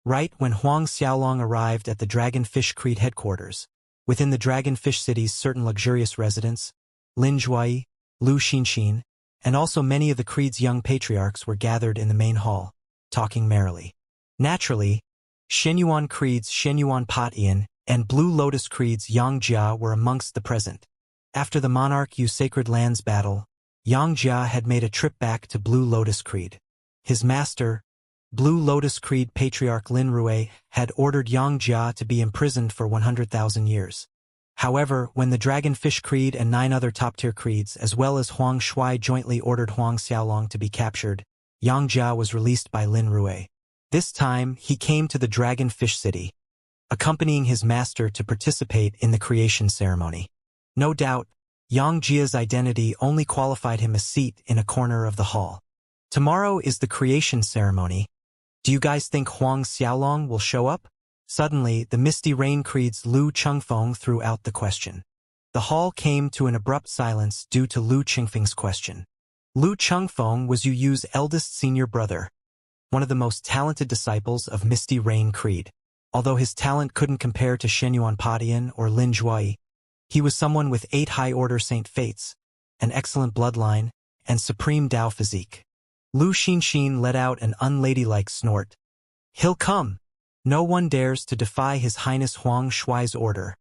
Right when Huang Xiaolong arrived at the Dragonfish Creed headquarters, within the Dragonfish City's certain luxurious residents, Lin Zhuai, Lu Xinxin, and also many of the Creed's young patriarchs were gathered in the main hall, talking merrily. Naturally, Shenyuan Creed's Shenyuan Patian and Blue Lotus Creed's Xianxia were amongst the present. After the Monarch U Sacred Lands battle, Xianxia had made a trip back to Blue Lotus Creed. His master, Blue Lotus Creed Patriarch Lin Rui, had ordered Xianxia to be imprisoned for 100,000 years. However, when the Dragonfish Creed and 9 other top-tier creeds as well as Huang Shui jointly ordered Huang Xiaolong to be captured, Xianxia was released by Lin Rui. This time, he came to the Dragonfish City, accompanying his master to participate in the creation ceremony. No doubt, Xiangxia's identity only qualified him a seat in a corner of the hall. Tomorrow is the creation ceremony. Do you guys think Huang Xiaolong will show up? Suddenly, the Misty Rain Creed's Lu Chengfeng threw out the question. The hall came to an abrupt silence due to Lu Qingfeng's question. Lu Chengfeng was Yu Yu's eldest senior brother, one of the most talented disciples of Misty Rain Creed. Although his talent couldn't compare to Shenyuan Patian or Lin Zhuai, he was someone with 8 high-order Saint Fates, an excellent bloodline, and supreme Dao physique. Lu Xinxin let out an unladylike snort. He'll come. No one dares to defy His Highness Huang Shui's order,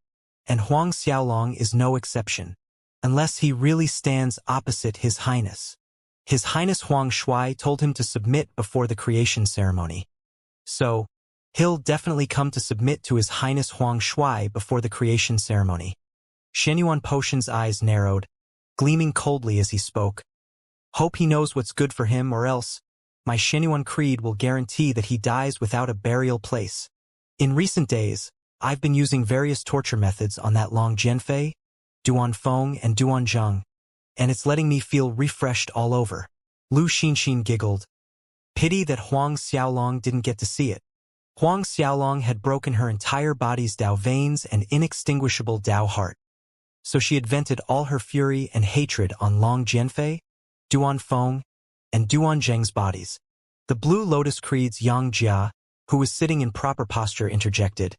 and Huang Xiaolong is no exception, unless he really stands opposite His Highness. His Highness Huang Shui told him to submit before the creation ceremony. So, he'll definitely come to submit to His Highness Huang Shui before the creation ceremony. Shenyuan Potion's eyes narrowed, gleaming coldly as he spoke. Hope he knows what's good for him, or else my Shenyuan Creed will guarantee that he dies without a burial place. In recent days, I've been using various torture methods on that Long Jianfei, Duan Feng and Duan Zheng, and it's letting me feel refreshed all over. Lu Xinxin giggled. Pity that Huang Xiaolong didn't get to see it. Huang Xiaolong had broken her entire body's Dao veins and inextinguishable Dao heart. So she had vented all her fury and hatred on Long Jianfei, Duan Feng, and Duan Zheng's bodies. The Blue Lotus Creed's Xianxia, who was sitting in proper posture, interjected.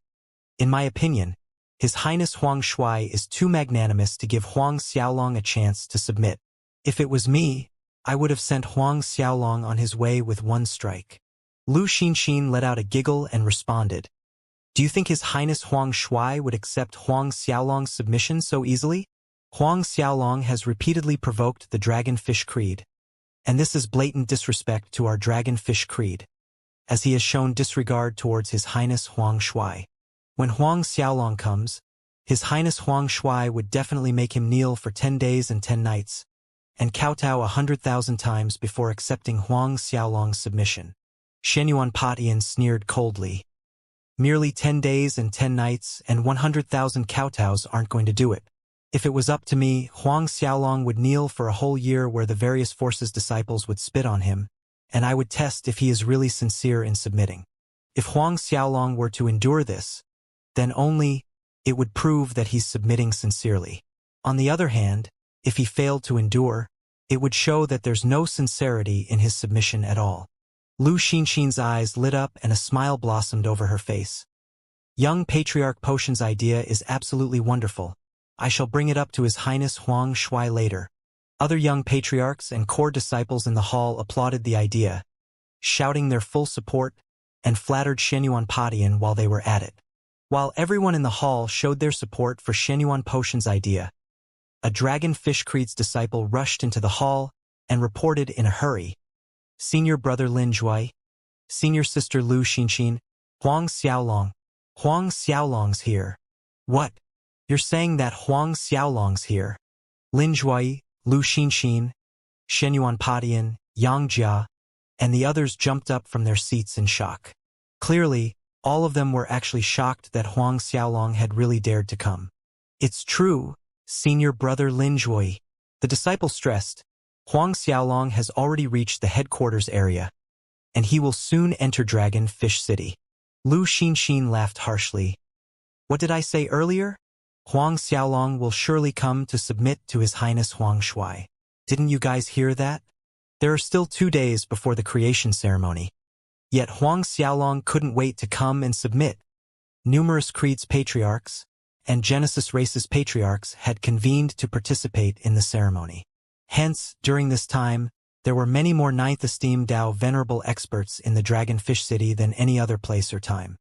In my opinion, His Highness Huang Shui is too magnanimous to give Huang Xiaolong a chance to submit. If it was me, I would have sent Huang Xiaolong on his way with one strike. Lu Xinxin let out a giggle and responded. Do you think His Highness Huang Shui would accept Huang Xiaolong's submission so easily? Huang Xiaolong has repeatedly provoked the Dragonfish Creed, and this is blatant disrespect to our Dragonfish Creed, as he has shown disregard towards His Highness Huang Shui. When Huang Xiaolong comes, His Highness Huang Shui would definitely make him kneel for 10 days and 10 nights, and kowtow 100,000 times before accepting Huang Xiaolong's submission. Shenyuan Patian sneered coldly. Merely 10 days and 10 nights and 100,000 kowtows aren't going to do it. If it was up to me, Huang Xiaolong would kneel for a whole year where the various forces' disciples would spit on him, and I would test if he is really sincere in submitting. If Huang Xiaolong were to endure this, then only it would prove that he's submitting sincerely. On the other hand, if he failed to endure, it would show that there's no sincerity in his submission at all. Lu Xinxin's eyes lit up and a smile blossomed over her face. Young Patriarch Potion's idea is absolutely wonderful. I shall bring it up to His Highness Huang Shui later. Other young patriarchs and core disciples in the hall applauded the idea, shouting their full support, and flattered Shenyuan Patian while they were at it. While everyone in the hall showed their support for Shenyuan Potion's idea, a Dragonfish Creed's disciple rushed into the hall and reported in a hurry. Senior brother Lin Zhuai, senior sister Lu Xinxin, Huang Xiaolong. Huang Xiaolong's here. What? You're saying that Huang Xiaolong's here? Lin Zhuai, Lu Xinxin, Shenyuan Patian, Xianxia, and the others jumped up from their seats in shock. Clearly, all of them were actually shocked that Huang Xiaolong had really dared to come. It's true, senior brother Lin Zhuai. The disciple stressed. Huang Xiaolong has already reached the headquarters area, and he will soon enter Dragonfish City. Lu Xinxin laughed harshly. What did I say earlier? Huang Xiaolong will surely come to submit to His Highness Huang Shui. Didn't you guys hear that? There are still 2 days before the creation ceremony. Yet Huang Xiaolong couldn't wait to come and submit. Numerous creeds patriarchs and Genesis races patriarchs had convened to participate in the ceremony. Hence, during this time, there were many more ninth esteemed Dao venerable experts in the Dragonfish City than any other place or time.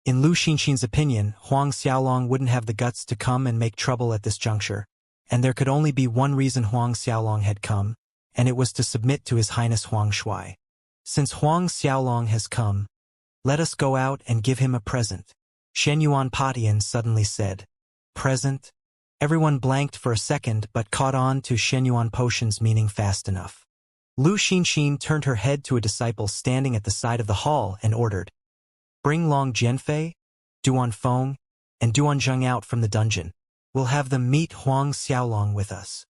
In Lu Xinxin's opinion, Huang Xiaolong wouldn't have the guts to come and make trouble at this juncture, and there could only be one reason Huang Xiaolong had come, and it was to submit to His Highness Huang Shuai. Since Huang Xiaolong has come, let us go out and give him a present, Shenyuan Patian suddenly said. Present? Everyone blanked for a second but caught on to Shenyuan Potion's meaning fast enough. Lu Xinxin turned her head to a disciple standing at the side of the hall and ordered, "Bring Long Jianfei, Duan Feng, and Duan Zheng out from the dungeon. We'll have them meet Huang Xiaolong with us."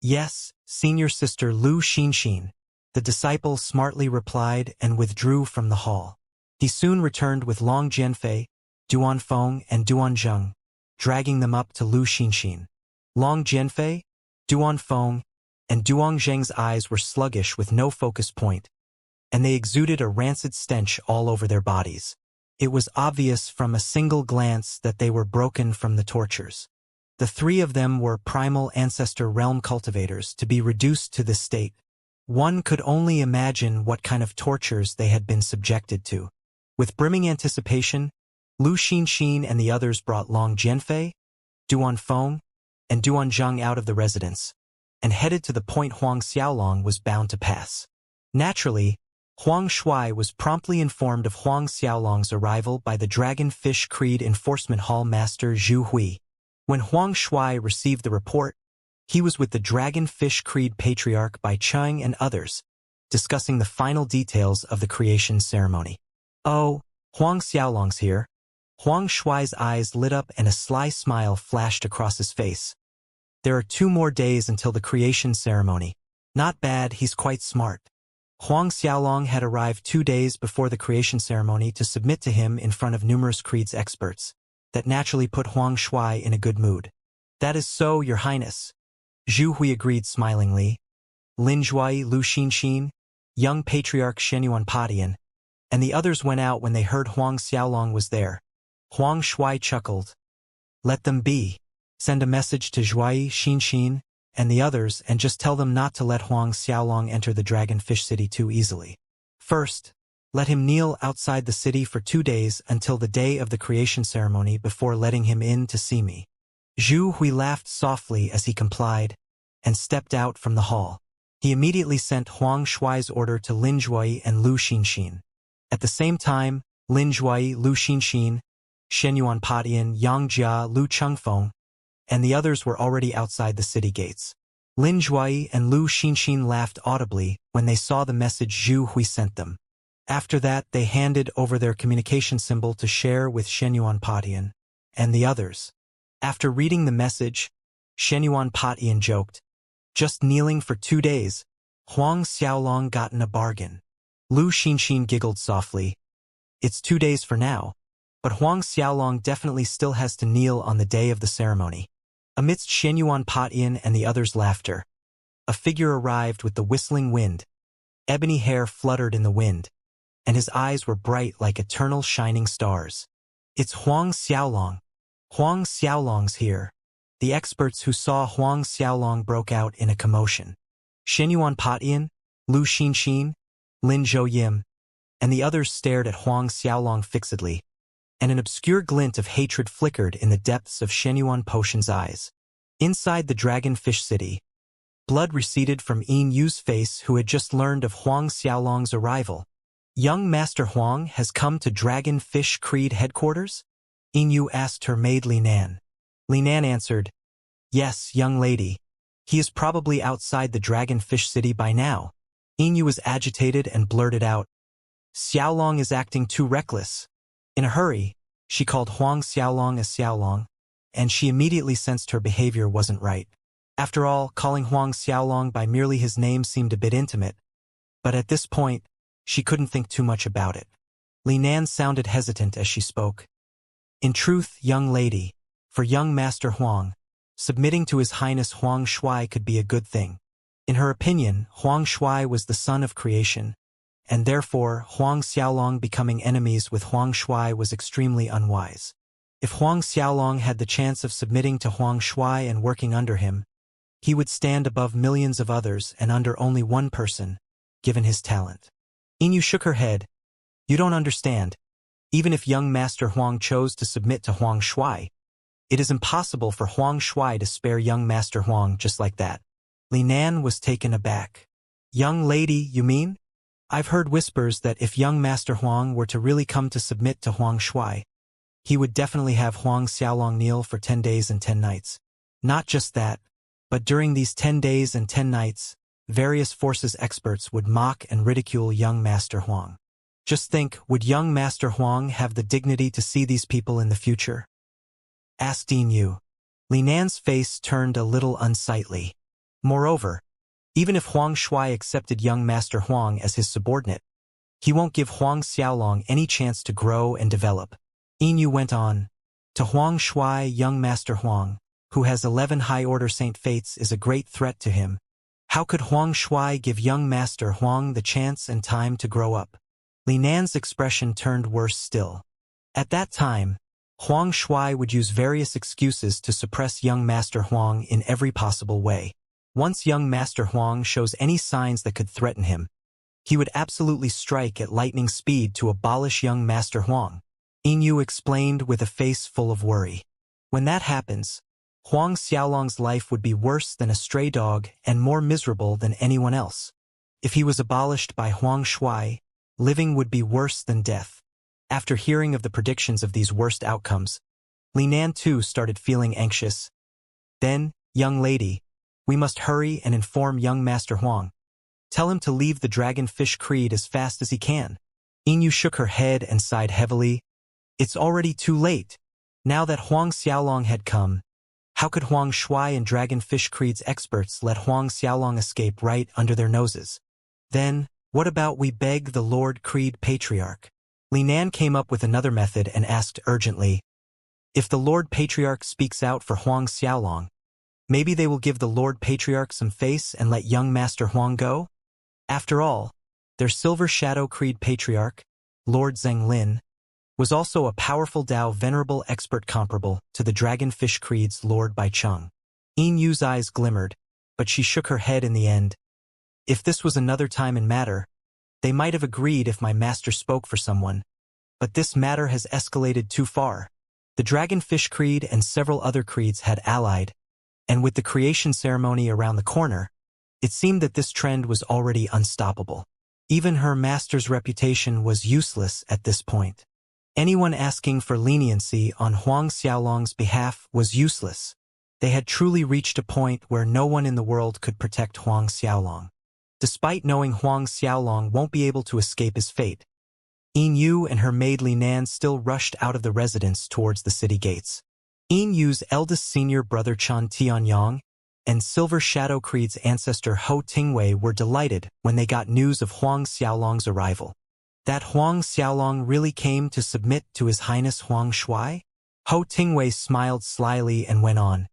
"Yes, senior sister Lu Xinxin," the disciple smartly replied and withdrew from the hall. He soon returned with Long Jianfei, Duan Feng, and Duan Zheng, dragging them up to Lu Xinxin. Long Jianfei, Duan Feng, and Duan Zheng's eyes were sluggish with no focus point, and they exuded a rancid stench all over their bodies. It was obvious from a single glance that they were broken from the tortures. The three of them were primal ancestor realm cultivators to be reduced to this state. One could only imagine what kind of tortures they had been subjected to. With brimming anticipation, Lu Xinxin and the others brought Long Jianfei, Duan Feng, and Duan Zheng out of the residence, and headed to the point Huang Xiaolong was bound to pass. Naturally, Huang Shuai was promptly informed of Huang Xiaolong's arrival by the Dragonfish Creed Enforcement Hall Master Zhu Hui. When Huang Shuai received the report, he was with the Dragonfish Creed Patriarch Bai Cheng and others, discussing the final details of the creation ceremony. "Oh, Huang Xiaolong's here." Huang Shuai's eyes lit up and a sly smile flashed across his face. "There are 2 more days until the creation ceremony. Not bad, he's quite smart." Huang Xiaolong had arrived 2 days before the creation ceremony to submit to him in front of numerous creeds experts. That naturally put Huang Shuai in a good mood. "That is so, Your Highness," Zhu Hui agreed smilingly. Lin Zhuai, Lu Xinxin, young patriarch Shenyuan Patian, and the others went out when they heard Huang Xiaolong was there. Huang Shuai chuckled. "Let them be. Send a message to Zhuai, Xinxin, and the others and just tell them not to let Huang Xiaolong enter the Dragonfish City too easily. First, let him kneel outside the city for 2 days until the day of the creation ceremony before letting him in to see me." Zhu Hui laughed softly as he complied and stepped out from the hall. He immediately sent Huang Shuai's order to Lin Zhuai and Lu Xinxin. At the same time, Lin Zhuai, Lu Xinxin, Shenyuan Patian, Xianxia, Lu Chengfeng, and the others were already outside the city gates. Lin Zhuai and Lu Xinxin laughed audibly when they saw the message Zhu Hui sent them. After that, they handed over their communication symbol to share with Shenyuan Patian and the others. After reading the message, Shenyuan Patian joked, "Just kneeling for 2 days, Huang Xiaolong got in a bargain." Lu Xinxin giggled softly. "It's 2 days for now, but Huang Xiaolong definitely still has to kneel on the day of the ceremony." Amidst Shenyuan Patian and the others' laughter, a figure arrived with the whistling wind. Ebony hair fluttered in the wind, and his eyes were bright like eternal shining stars. "It's Huang Xiaolong. Huang Xiaolong's here." The experts who saw Huang Xiaolong broke out in a commotion. Shenyuan Patian, Lu Xinxin, Lin Zhou, and the others stared at Huang Xiaolong fixedly, and an obscure glint of hatred flickered in the depths of Shenyuan Potion's eyes. Inside the Dragonfish City, blood receded from Yin Yu's face, who had just learned of Huang Xiaolong's arrival. "Young Master Huang has come to Dragonfish Creed headquarters?" Yin Yu asked her maid Li Nan. Li Nan answered, "Yes, young lady. He is probably outside the Dragonfish City by now." Yin Yu was agitated and blurted out, "Xiaolong is acting too reckless." In a hurry, she called Huang Xiaolong a Xiaolong, and she immediately sensed her behavior wasn't right. After all, calling Huang Xiaolong by merely his name seemed a bit intimate, but at this point, she couldn't think too much about it. Li Nan sounded hesitant as she spoke. "In truth, young lady, for young Master Huang, submitting to His Highness Huang Shuai could be a good thing." In her opinion, Huang Shuai was the son of creation, and therefore Huang Xiaolong becoming enemies with Huang Shuai was extremely unwise. If Huang Xiaolong had the chance of submitting to Huang Shuai and working under him, he would stand above millions of others and under only one person, given his talent. Yin shook her head. You don't understand. Even if young Master Huang chose to submit to Huang Shuai, it is impossible for Huang Shuai to spare young Master Huang just like that. Li Nan was taken aback. Young lady, you mean? I've heard whispers that if young Master Huang were to really come to submit to Huang Shuai, he would definitely have Huang Xiaolong kneel for 10 days and 10 nights. Not just that, but during these 10 days and 10 nights, various forces experts would mock and ridicule young Master Huang. Just think, would young Master Huang have the dignity to see these people in the future? Asked Yin Yu. Li Nan's face turned a little unsightly. Moreover, even if Huang Shuai accepted young Master Huang as his subordinate, he won't give Huang Xiaolong any chance to grow and develop. Yin Yu went on. To Huang Shuai, young Master Huang, who has 11 high-order Saint Fates, is a great threat to him. How could Huang Shuai give young Master Huang the chance and time to grow up? Li Nan's expression turned worse still. At that time, Huang Shuai would use various excuses to suppress young Master Huang in every possible way. Once young Master Huang shows any signs that could threaten him, he would absolutely strike at lightning speed to abolish young Master Huang. Yin Yu explained with a face full of worry. When that happens, Huang Xiaolong's life would be worse than a stray dog and more miserable than anyone else. If he was abolished by Huang Shuai, living would be worse than death. After hearing of the predictions of these worst outcomes, Li Nan too started feeling anxious. Then, young lady, we must hurry and inform young Master Huang. Tell him to leave the Dragonfish Creed as fast as he can. Yin Yu shook her head and sighed heavily. It's already too late. Now that Huang Xiaolong had come, how could Huang Shuai and Dragonfish Creed's experts let Huang Xiaolong escape right under their noses? Then, what about we beg the Lord Creed Patriarch? Li Nan came up with another method and asked urgently, if the Lord Patriarch speaks out for Huang Xiaolong, maybe they will give the Lord Patriarch some face and let young Master Huang go? After all, their Silver Shadow Creed Patriarch, Lord Zhenglin, was also a powerful Dao venerable expert comparable to the Dragonfish Creed's Lord Baicheng. Yin Yu's eyes glimmered, but she shook her head in the end. If this was another time and matter, they might have agreed if my master spoke for someone, but this matter has escalated too far. The Dragonfish Creed and several other creeds had allied, and with the creation ceremony around the corner, it seemed that this trend was already unstoppable. Even her master's reputation was useless at this point. Anyone asking for leniency on Huang Xiaolong's behalf was useless. They had truly reached a point where no one in the world could protect Huang Xiaolong. Despite knowing Huang Xiaolong won't be able to escape his fate, Yin Yu and her maid Li Nan still rushed out of the residence towards the city gates. Yin Yu's eldest senior brother Chan Tianyang and Silver Shadow Creed's ancestor Ho Tingwei were delighted when they got news of Huang Xiaolong's arrival. That Huang Xiaolong really came to submit to His Highness Huang Shuai? Ho Tingwei smiled slyly and went on.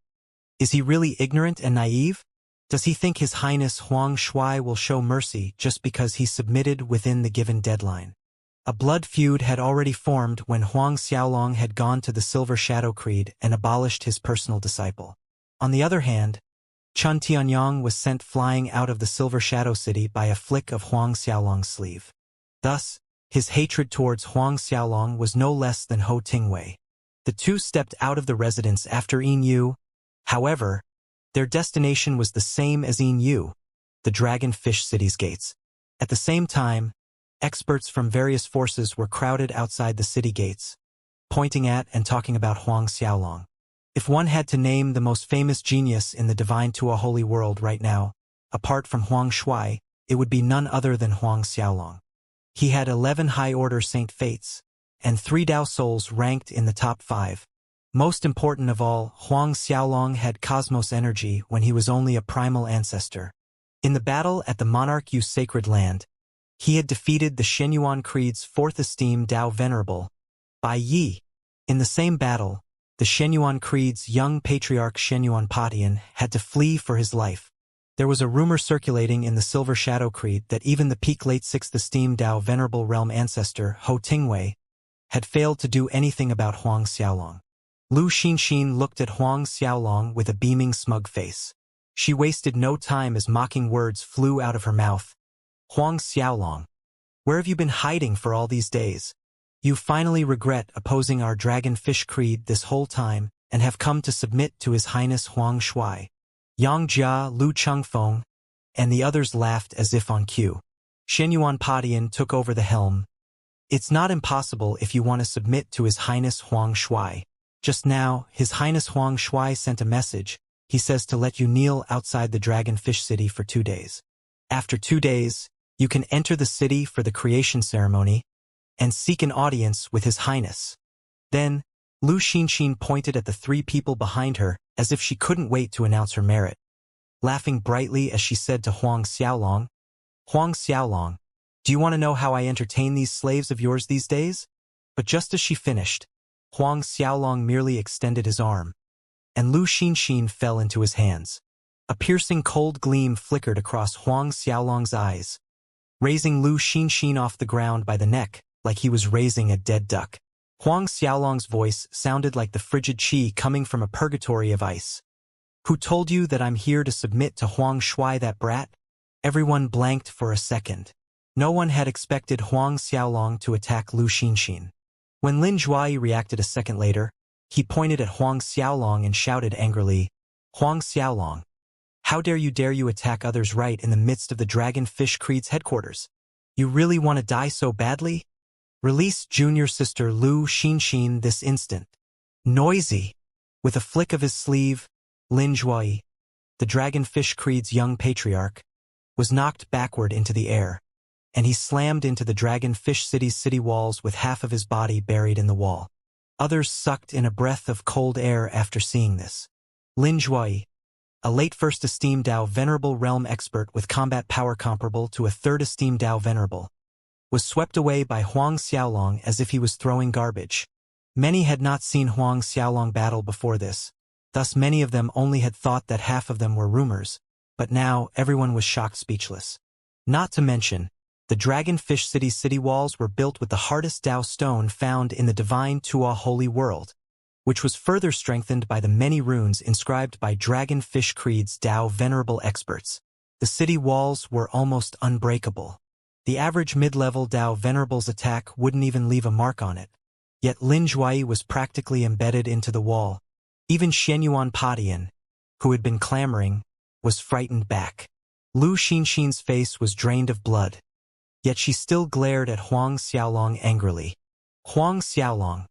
Is he really ignorant and naive? Does he think His Highness Huang Shuai will show mercy just because he submitted within the given deadline? A blood feud had already formed when Huang Xiaolong had gone to the Silver Shadow Creed and abolished his personal disciple. On the other hand, Chun Tianyang was sent flying out of the Silver Shadow City by a flick of Huang Xiaolong's sleeve. Thus, his hatred towards Huang Xiaolong was no less than Ho Tingwei. The two stepped out of the residence after Yin Yu. However, their destination was the same as Yin Yu, the Dragonfish City's gates. At the same time, experts from various forces were crowded outside the city gates, pointing at and talking about Huang Xiaolong. If one had to name the most famous genius in the Divine to a Holy World right now, apart from Huang Shuai, it would be none other than Huang Xiaolong. He had 11 high-order Saint Fates, and 3 Dao Souls ranked in the top 5. Most important of all, Huang Xiaolong had cosmos energy when he was only a primal ancestor. In the battle at the Monarch Yu's Sacred Land, he had defeated the Shenyuan Creed's 4th esteem Dao Venerable, Bai Yi. In the same battle, the Shenyuan Creed's young patriarch Shenyuan Patian had to flee for his life. There was a rumor circulating in the Silver Shadow Creed that even the peak late 6th esteemed Dao Venerable Realm ancestor, Ho Tingwei, had failed to do anything about Huang Xiaolong. Lu Xinxin looked at Huang Xiaolong with a beaming smug face. She wasted no time as mocking words flew out of her mouth. Huang Xiaolong, where have you been hiding for all these days? You finally regret opposing our Dragonfish Creed this whole time and have come to submit to His Highness Huang Shui. Yang Jia, Lu Chengfeng, and the others laughed as if on cue. Shenyuan Padian took over the helm. It's not impossible if you want to submit to His Highness Huang Shui. Just now, His Highness Huang Shui sent a message. He says to let you kneel outside the Dragonfish City for 2 days. After 2 days, you can enter the city for the creation ceremony and seek an audience with His Highness. Then, Lu Xinxin pointed at the 3 people behind her as if she couldn't wait to announce her merit. Laughing brightly as she said to Huang Xiaolong, Huang Xiaolong, do you want to know how I entertain these slaves of yours these days? But just as she finished, Huang Xiaolong merely extended his arm, and Lu Xinxin fell into his hands. A piercing cold gleam flickered across Huang Xiaolong's eyes, raising Lu Xinxin off the ground by the neck like he was raising a dead duck. Huang Xiaolong's voice sounded like the frigid qi coming from a purgatory of ice. Who told you that I'm here to submit to Huang Shui, that brat? Everyone blanked for a second. No one had expected Huang Xiaolong to attack Lu Xinxin. When Lin Zhuai reacted a second later, he pointed at Huang Xiaolong and shouted angrily, Huang Xiaolong, how dare you attack others right in the midst of the Dragonfish Creed's headquarters? You really want to die so badly? Release junior sister Lu Xinxin this instant. Noisy. With a flick of his sleeve, Lin Zhuai, the Dragonfish Creed's young patriarch, was knocked backward into the air, and he slammed into the Dragonfish City's city walls with half of his body buried in the wall. Others sucked in a breath of cold air after seeing this. Lin Zhuai, a late first esteemed Dao Venerable Realm expert with combat power comparable to a third esteemed Dao Venerable, was swept away by Huang Xiaolong as if he was throwing garbage. Many had not seen Huang Xiaolong battle before this, thus many of them only had thought that half of them were rumors, but now everyone was shocked speechless. Not to mention, the Dragonfish City's city walls were built with the hardest Dao stone found in the divine Tua holy world, which was further strengthened by the many runes inscribed by Dragonfish Creed's Dao Venerable experts. The city walls were almost unbreakable. The average mid-level Dao Venerable's attack wouldn't even leave a mark on it. Yet Lin Zhuai was practically embedded into the wall. Even Shenyuan Padian, who had been clamoring, was frightened back. Lu Xinxin's face was drained of blood, yet she still glared at Huang Xiaolong angrily. Huang Xiaolong,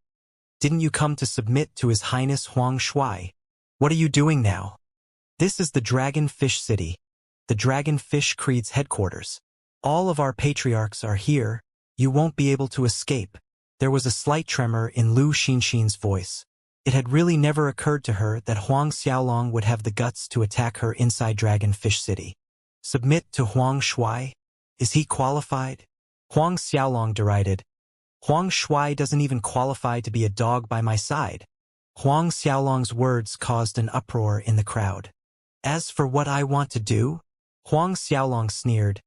didn't you come to submit to His Highness Huang Shui? What are you doing now? This is the Dragonfish City, the Dragonfish Creed's headquarters. All of our patriarchs are here. You won't be able to escape. There was a slight tremor in Lu Xinxin's voice. It had really never occurred to her that Huang Xiaolong would have the guts to attack her inside Dragonfish City. Submit to Huang Shui? Is he qualified? Huang Xiaolong derided. Huang Shui doesn't even qualify to be a dog by my side. Huang Xiaolong's words caused an uproar in the crowd. As for what I want to do, Huang Xiaolong sneered,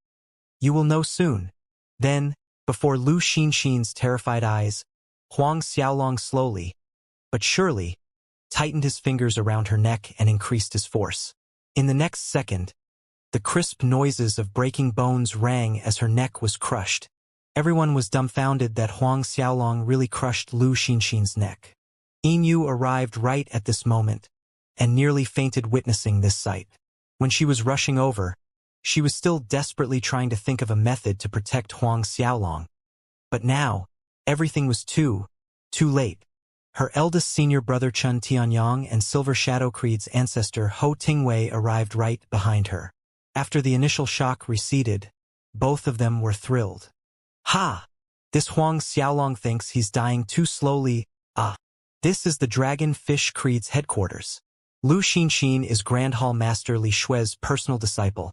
you will know soon. Then, before Lu Xinxin's terrified eyes, Huang Xiaolong slowly, but surely, tightened his fingers around her neck and increased his force. In the next second, the crisp noises of breaking bones rang as her neck was crushed. Everyone was dumbfounded that Huang Xiaolong really crushed Lu Xinxin's neck. Yin arrived right at this moment, and nearly fainted witnessing this sight. When she was rushing over, she was still desperately trying to think of a method to protect Huang Xiaolong. But now, everything was too late. Her eldest senior brother Chun Tianyang and Silver Shadow Creed's ancestor Ho Tingwei arrived right behind her. After the initial shock receded, both of them were thrilled. Ha! This Huang Xiaolong thinks he's dying too slowly. Ah! This is the Dragonfish Creed's headquarters. Lu Xinxin is Grand Hall Master Li Shui's personal disciple,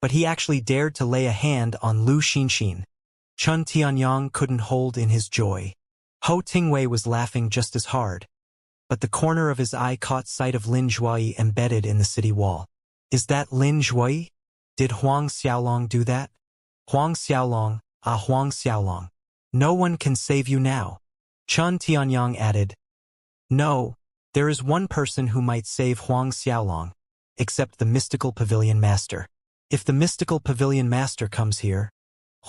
but he actually dared to lay a hand on Lu Xinxin. Chun Tianyang couldn't hold in his joy. Ho Tingwei was laughing just as hard, but the corner of his eye caught sight of Lin Zhuai embedded in the city wall. Is that Lin Zhuai? Did Huang Xiaolong do that? Huang Xiaolong, Huang Xiaolong. No one can save you now. Chun Tianyang added. No, there is one person who might save Huang Xiaolong, except the mystical pavilion master. If the mystical pavilion master comes here,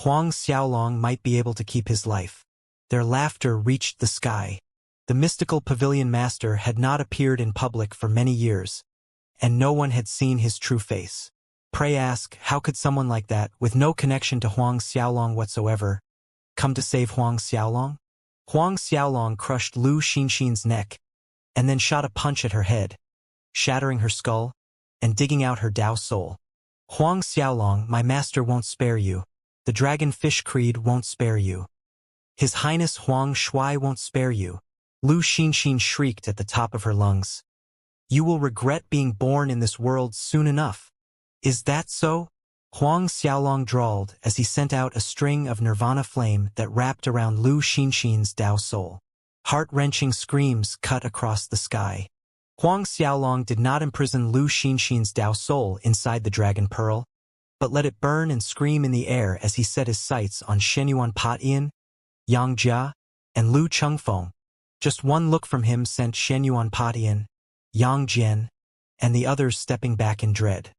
Huang Xiaolong might be able to keep his life. Their laughter reached the sky. The mystical pavilion master had not appeared in public for many years, and no one had seen his true face. Pray ask, how could someone like that, with no connection to Huang Xiaolong whatsoever, come to save Huang Xiaolong? Huang Xiaolong crushed Lu Xinxin's neck, and then shot a punch at her head, shattering her skull, and digging out her Tao soul. Huang Xiaolong, my master won't spare you. The Dragon Fish Creed won't spare you. His Highness Huang Shuai won't spare you. Lu Xinxin shrieked at the top of her lungs. You will regret being born in this world soon enough. Is that so? Huang Xiaolong drawled as he sent out a string of nirvana flame that wrapped around Lu Xinxin's Tao soul. Heart-wrenching screams cut across the sky. Huang Xiaolong did not imprison Lu Xinxin's Tao soul inside the dragon pearl, but let it burn and scream in the air as he set his sights on Shenyuan Patian, Yang Jia, and Lu Chengfeng. Just one look from him sent Shenyuan Patian, Yang Jian, and the others stepping back in dread.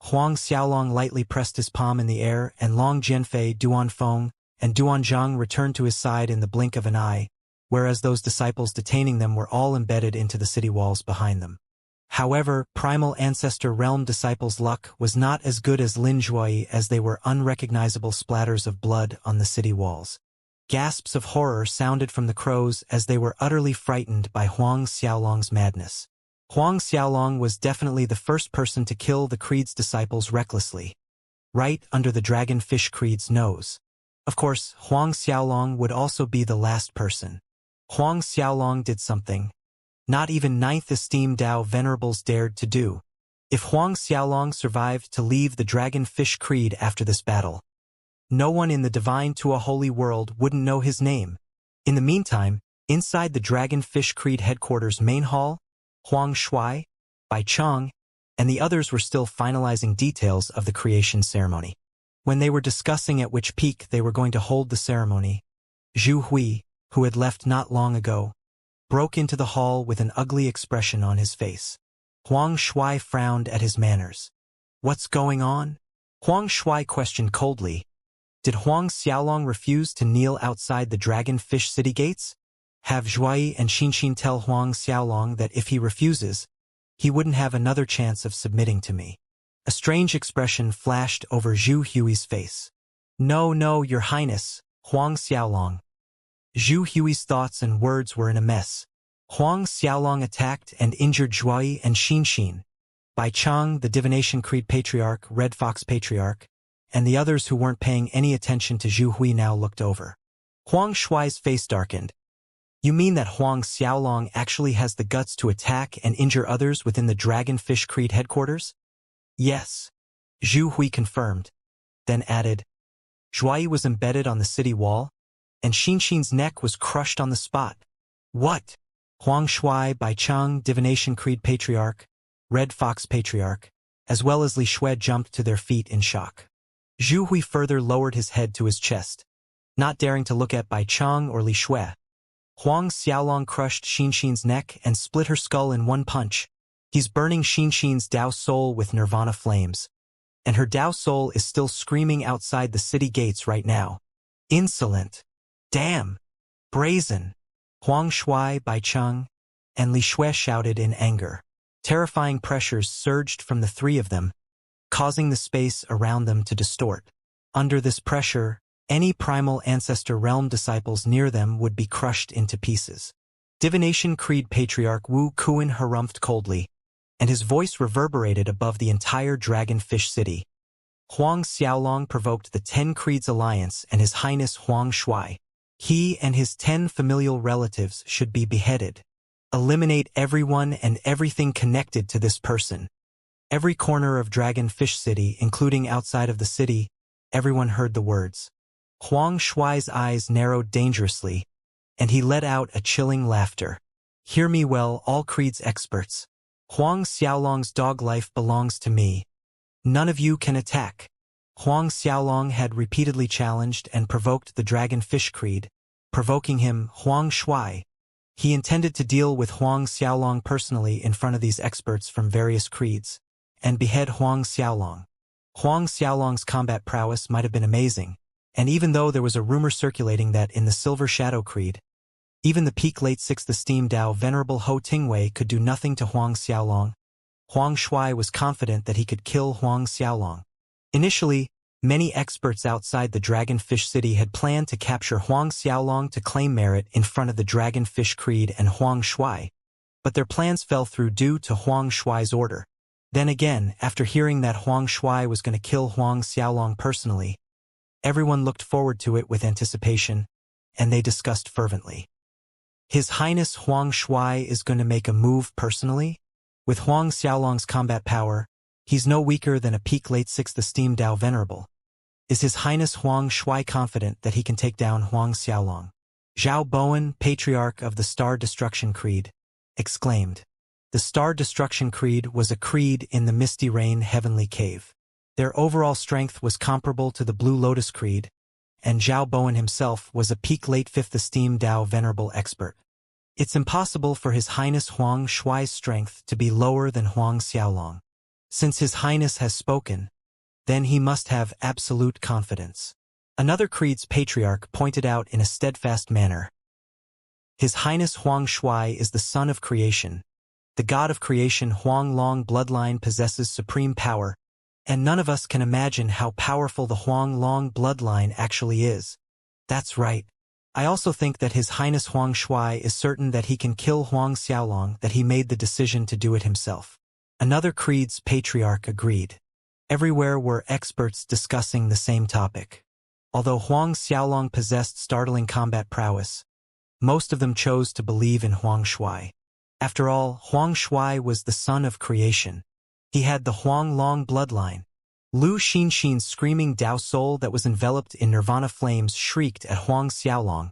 Huang Xiaolong lightly pressed his palm in the air, and Long Jianfei, Duanfeng, and Duanzhang returned to his side in the blink of an eye, whereas those disciples detaining them were all embedded into the city walls behind them. However, Primal Ancestor Realm disciples' luck was not as good as Lin Zhuai, as they were unrecognizable splatters of blood on the city walls. Gasps of horror sounded from the crows as they were utterly frightened by Huang Xiaolong's madness. Huang Xiaolong was definitely the first person to kill the Creed's disciples recklessly, right under the Dragon Fish Creed's nose. Of course, Huang Xiaolong would also be the last person. Huang Xiaolong did something not even ninth esteemed Dao venerables dared to do. If Huang Xiaolong survived to leave the Dragon Fish Creed after this battle, no one in the divine to a holy world wouldn't know his name. In the meantime, inside the Dragon Fish Creed headquarters main hall, Huang Shuai, Bai Cheng, and the others were still finalizing details of the creation ceremony. When they were discussing at which peak they were going to hold the ceremony, Zhu Hui, who had left not long ago, broke into the hall with an ugly expression on his face. Huang Shuai frowned at his manners. What's going on? Huang Shuai questioned coldly. Did Huang Xiaolong refuse to kneel outside the Dragon Fish City gates? Have Zhuai and Xinxin tell Huang Xiaolong that if he refuses, he wouldn't have another chance of submitting to me. A strange expression flashed over Zhu Hui's face. No, Your Highness, Huang Xiaolong. Zhu Hui's thoughts and words were in a mess. Huang Xiaolong attacked and injured Zhuai and Xinxin. Bai Cheng, the Divination Creed Patriarch, Red Fox Patriarch, and the others who weren't paying any attention to Zhu Hui now looked over. Huang Shuai's face darkened. You mean that Huang Xiaolong actually has the guts to attack and injure others within the Dragon Fish Creed headquarters? Yes. Zhu Hui confirmed, then added, Zhuai was embedded on the city wall, and Xinxin's neck was crushed on the spot. What? Huang Shuai, Bai Cheng, Divination Creed Patriarch, Red Fox Patriarch, as well as Li Shui jumped to their feet in shock. Zhu Hui further lowered his head to his chest, not daring to look at Bai Cheng or Li Shui. Huang Xiaolong crushed Xinxin's neck and split her skull in one punch. He's burning Xinxin's Tao soul with nirvana flames, and her Tao soul is still screaming outside the city gates right now. Insolent. Damn. Brazen. Huang Shuai, Bai Cheng, and Li Shui shouted in anger. Terrifying pressures surged from the three of them, causing the space around them to distort. Under this pressure, any Primal Ancestor Realm disciples near them would be crushed into pieces. Divination Creed Patriarch Wu Kuan harumphed coldly, and his voice reverberated above the entire Dragon Fish City. Huang Xiaolong provoked the 10 Creeds Alliance and His Highness Huang Shuai. He and his 10 familial relatives should be beheaded. Eliminate everyone and everything connected to this person. Every corner of Dragon Fish City, including outside of the city, everyone heard the words. Huang Shuai's eyes narrowed dangerously, and he let out a chilling laughter. Hear me well, all Creed's experts. Huang Xiaolong's dog life belongs to me. None of you can attack. Huang Xiaolong had repeatedly challenged and provoked the Dragon Fish Creed, provoking him, Huang Shui. He intended to deal with Huang Xiaolong personally in front of these experts from various creeds, and behead Huang Xiaolong. Huang Xiaolong's combat prowess might have been amazing, and even though there was a rumor circulating that in the Silver Shadow Creed, even the peak late 6th esteemed Dao Venerable Ho Tingwei could do nothing to Huang Xiaolong, Huang Shui was confident that he could kill Huang Xiaolong. Initially, many experts outside the Dragonfish City had planned to capture Huang Xiaolong to claim merit in front of the Dragonfish Creed and Huang Shui, but their plans fell through due to Huang Shui's order. Then again, after hearing that Huang Shui was going to kill Huang Xiaolong personally, everyone looked forward to it with anticipation, and they discussed fervently. His Highness Huang Shui is going to make a move personally? With Huang Xiaolong's combat power, he's no weaker than a peak late 6th esteemed Dao Venerable. Is His Highness Huang Shui confident that he can take down Huang Xiaolong? Zhao Bowen, Patriarch of the Star Destruction Creed, exclaimed. The Star Destruction Creed was a creed in the Misty Rain Heavenly Cave. Their overall strength was comparable to the Blue Lotus Creed, and Zhao Bowen himself was a peak late 5th esteemed Dao Venerable expert. It's impossible for His Highness Huang Shui's strength to be lower than Huang Xiaolong. Since His Highness has spoken, then he must have absolute confidence. Another creed's patriarch pointed out in a steadfast manner. His Highness Huang Shui is the son of creation. The god of creation Huang Long bloodline possesses supreme power, and none of us can imagine how powerful the Huang Long bloodline actually is. That's right. I also think that His Highness Huang Shui is certain that he can kill Huang Xiaolong, that he made the decision to do it himself. Another creed's patriarch agreed. Everywhere were experts discussing the same topic. Although Huang Xiaolong possessed startling combat prowess, most of them chose to believe in Huang Shui. After all, Huang Shui was the son of creation. He had the Huang Long bloodline. Lu Xinxin's screaming Dao soul that was enveloped in nirvana flames shrieked at Huang Xiaolong.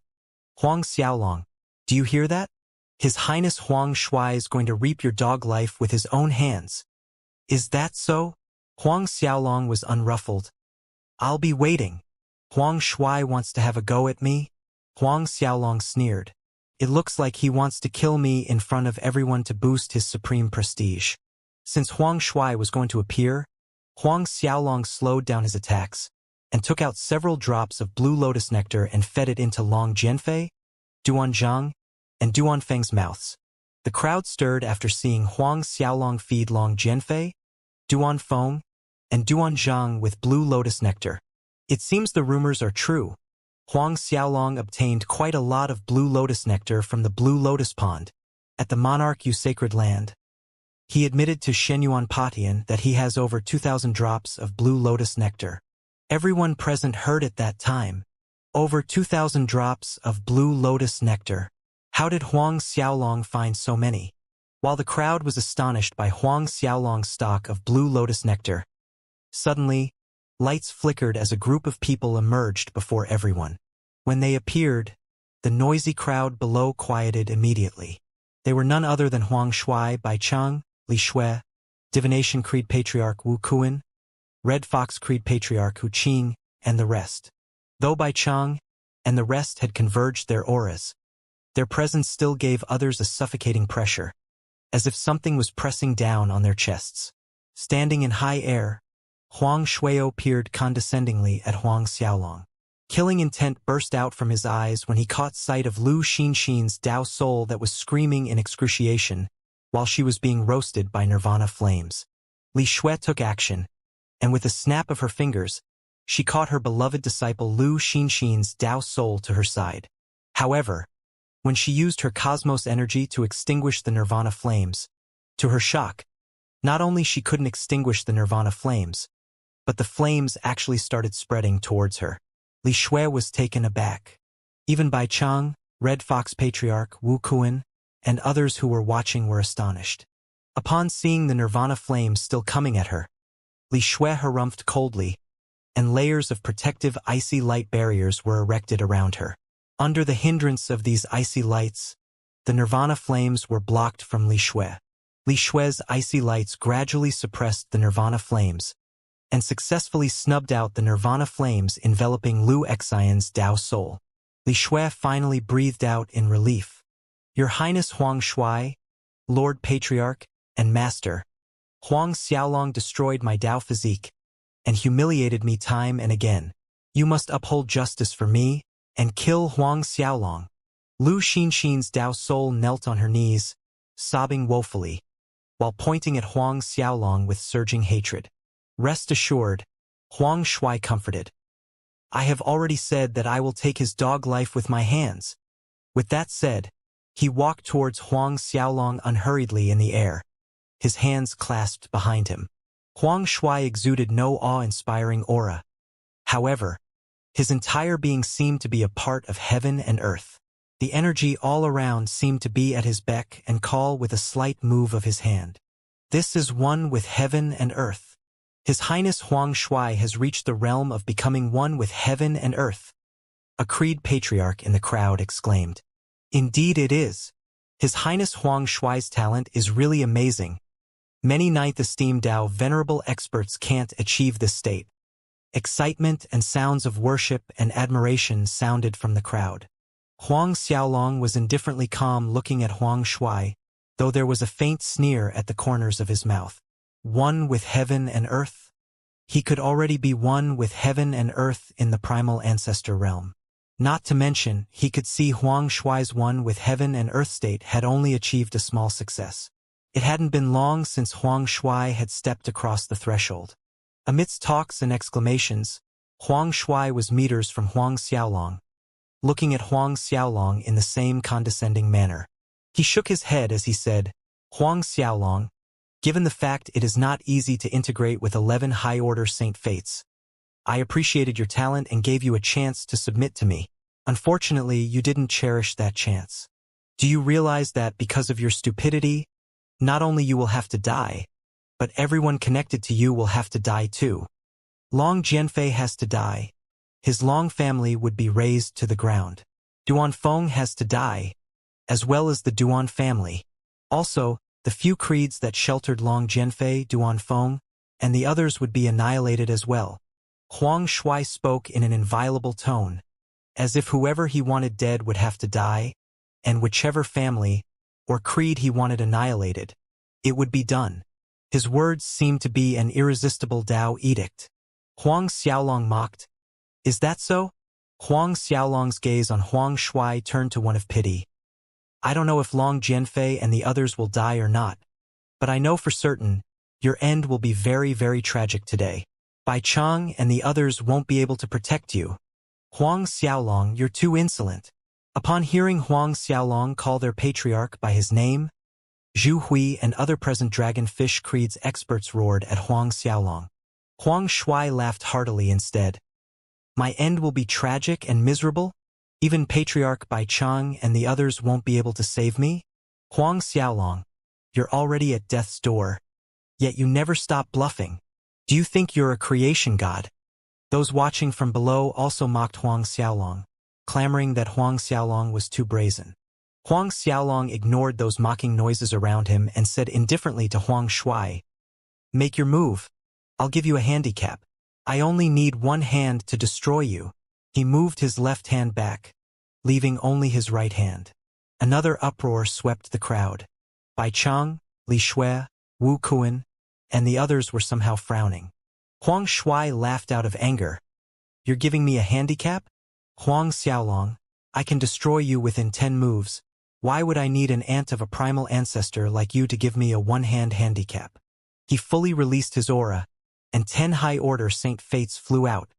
Huang Xiaolong, do you hear that? His Highness Huang Shui is going to reap your dog life with his own hands. Is that so? Huang Xiaolong was unruffled. I'll be waiting. Huang Shui wants to have a go at me? Huang Xiaolong sneered. It looks like he wants to kill me in front of everyone to boost his supreme prestige. Since Huang Shui was going to appear, Huang Xiaolong slowed down his attacks and took out several drops of blue lotus nectar and fed it into Long Jianfei, Duan Zhang, and Duan Feng's mouths. The crowd stirred after seeing Huang Xiaolong feed Long Jianfei, Duan Feng, and Duan Zhang with blue lotus nectar. It seems the rumors are true. Huang Xiaolong obtained quite a lot of blue lotus nectar from the Blue Lotus Pond at the Monarch U Sacred Land. He admitted to Shenyuan Patian that he has over 2,000 drops of blue lotus nectar. Everyone present heard at that time. Over 2,000 drops of blue lotus nectar. How did Huang Xiaolong find so many? While the crowd was astonished by Huang Xiaolong's stock of blue lotus nectar, suddenly, lights flickered as a group of people emerged before everyone. When they appeared, the noisy crowd below quieted immediately. They were none other than Huang Shui, Bai Chang, Li Shui, Divination Creed Patriarch Wu Kuan, Red Fox Creed Patriarch Hu Qing, and the rest. Though Bai Chang and the rest had converged their auras, their presence still gave others a suffocating pressure, as if something was pressing down on their chests. Standing in high air, Huang Shuio peered condescendingly at Huang Xiaolong. Killing intent burst out from his eyes when he caught sight of Lu Xinxin's Dao soul that was screaming in excruciation while she was being roasted by nirvana flames. Li Shui took action, and with a snap of her fingers, she caught her beloved disciple Lu Xinxin's Dao soul to her side. However, when she used her cosmos energy to extinguish the nirvana flames, to her shock, not only she couldn't extinguish the nirvana flames, but the flames actually started spreading towards her. Li Shui was taken aback. Even Bai Chang, Red Fox Patriarch, Wu Kuan, and others who were watching were astonished. Upon seeing the nirvana flames still coming at her, Li Shui harumphed coldly, and layers of protective icy light barriers were erected around her. Under the hindrance of these icy lights, the nirvana flames were blocked from Li Shui. Li Shui's icy lights gradually suppressed the nirvana flames, and successfully snubbed out the nirvana flames enveloping Lu Xian's Tao soul. Li Shui finally breathed out in relief. Your Highness Huang Shui, Lord Patriarch, and Master, Huang Xiaolong destroyed my Tao physique and humiliated me time and again. You must uphold justice for me and kill Huang Xiaolong. Lu Xinxin's Tao soul knelt on her knees, sobbing woefully, while pointing at Huang Xiaolong with surging hatred. Rest assured, Huang Shui comforted. I have already said that I will take his dog life with my hands. With that said, he walked towards Huang Xiaolong unhurriedly in the air, his hands clasped behind him. Huang Shui exuded no awe-inspiring aura. However, his entire being seemed to be a part of heaven and earth. The energy all around seemed to be at his beck and call with a slight move of his hand. This is one with heaven and earth. His Highness Huang Shui has reached the realm of becoming one with heaven and earth. A Creed patriarch in the crowd exclaimed. Indeed it is. His Highness Huang Shui's talent is really amazing. Many ninth-esteemed Tao venerable experts can't achieve this state. Excitement and sounds of worship and admiration sounded from the crowd. Huang Xiaolong was indifferently calm looking at Huang Shui, though there was a faint sneer at the corners of his mouth. One with heaven and earth? He could already be one with heaven and earth in the primal ancestor realm. Not to mention, he could see Huang Shui's one with heaven and earth state had only achieved a small success. It hadn't been long since Huang Shui had stepped across the threshold. Amidst talks and exclamations, Huang Shui was meters from Huang Xiaolong, looking at Huang Xiaolong in the same condescending manner. He shook his head as he said, Huang Xiaolong, given the fact it is not easy to integrate with 11 high-order Saint Fates, I appreciated your talent and gave you a chance to submit to me. Unfortunately, you didn't cherish that chance. Do you realize that because of your stupidity, not only you will have to die, but everyone connected to you will have to die too? Long Jianfei has to die. His Long family would be razed to the ground. Duanfeng has to die, as well as the Duan family. Also, the few creeds that sheltered Long Jianfei, Duanfeng, and the others would be annihilated as well. Huang Shui spoke in an inviolable tone, as if whoever he wanted dead would have to die, and whichever family or creed he wanted annihilated, it would be done. His words seemed to be an irresistible Tao edict. Huang Xiaolong mocked. Is that so? Huang Xiaolong's gaze on Huang Shui turned to one of pity. I don't know if Long Jianfei and the others will die or not, but I know for certain, your end will be very, very tragic today. Bai Chang and the others won't be able to protect you. Huang Xiaolong, you're too insolent. Upon hearing Huang Xiaolong call their patriarch by his name, Zhu Hui and other present Dragonfish Creed's experts roared at Huang Xiaolong. Huang Shui laughed heartily instead. My end will be tragic and miserable? Even Patriarch Bai Chang and the others won't be able to save me? Huang Xiaolong, you're already at death's door, yet you never stop bluffing. Do you think you're a creation god? Those watching from below also mocked Huang Xiaolong, clamoring that Huang Xiaolong was too brazen. Huang Xiaolong ignored those mocking noises around him and said indifferently to Huang Shui, Make your move. I'll give you a handicap. I only need one hand to destroy you. He moved his left hand back, leaving only his right hand. Another uproar swept the crowd. Bai Chang, Li Shui, Wu Kuan, and the others were somehow frowning. Huang Shui laughed out of anger. You're giving me a handicap? Huang Xiaolong, I can destroy you within 10 moves. Why would I need an ant of a primal ancestor like you to give me a one-hand handicap? He fully released his aura, and 10 high-order Saint Fates flew out,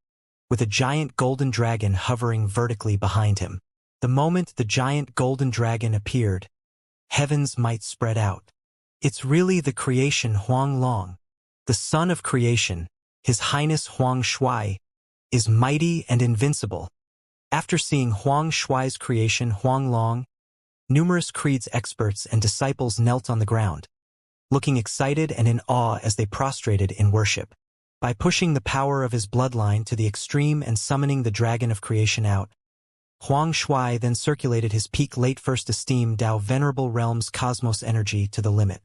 with a giant golden dragon hovering vertically behind him. The moment the giant golden dragon appeared, heaven's might spread out. It's really the creation Huang Long, the son of creation, His Highness Huang Shui, is mighty and invincible. After seeing Huang Shui's creation Huang Long, numerous creeds experts and disciples knelt on the ground, looking excited and in awe as they prostrated in worship. By pushing the power of his bloodline to the extreme and summoning the dragon of creation out, Huang Shui then circulated his peak late first esteem Tao venerable realm's cosmos energy to the limit.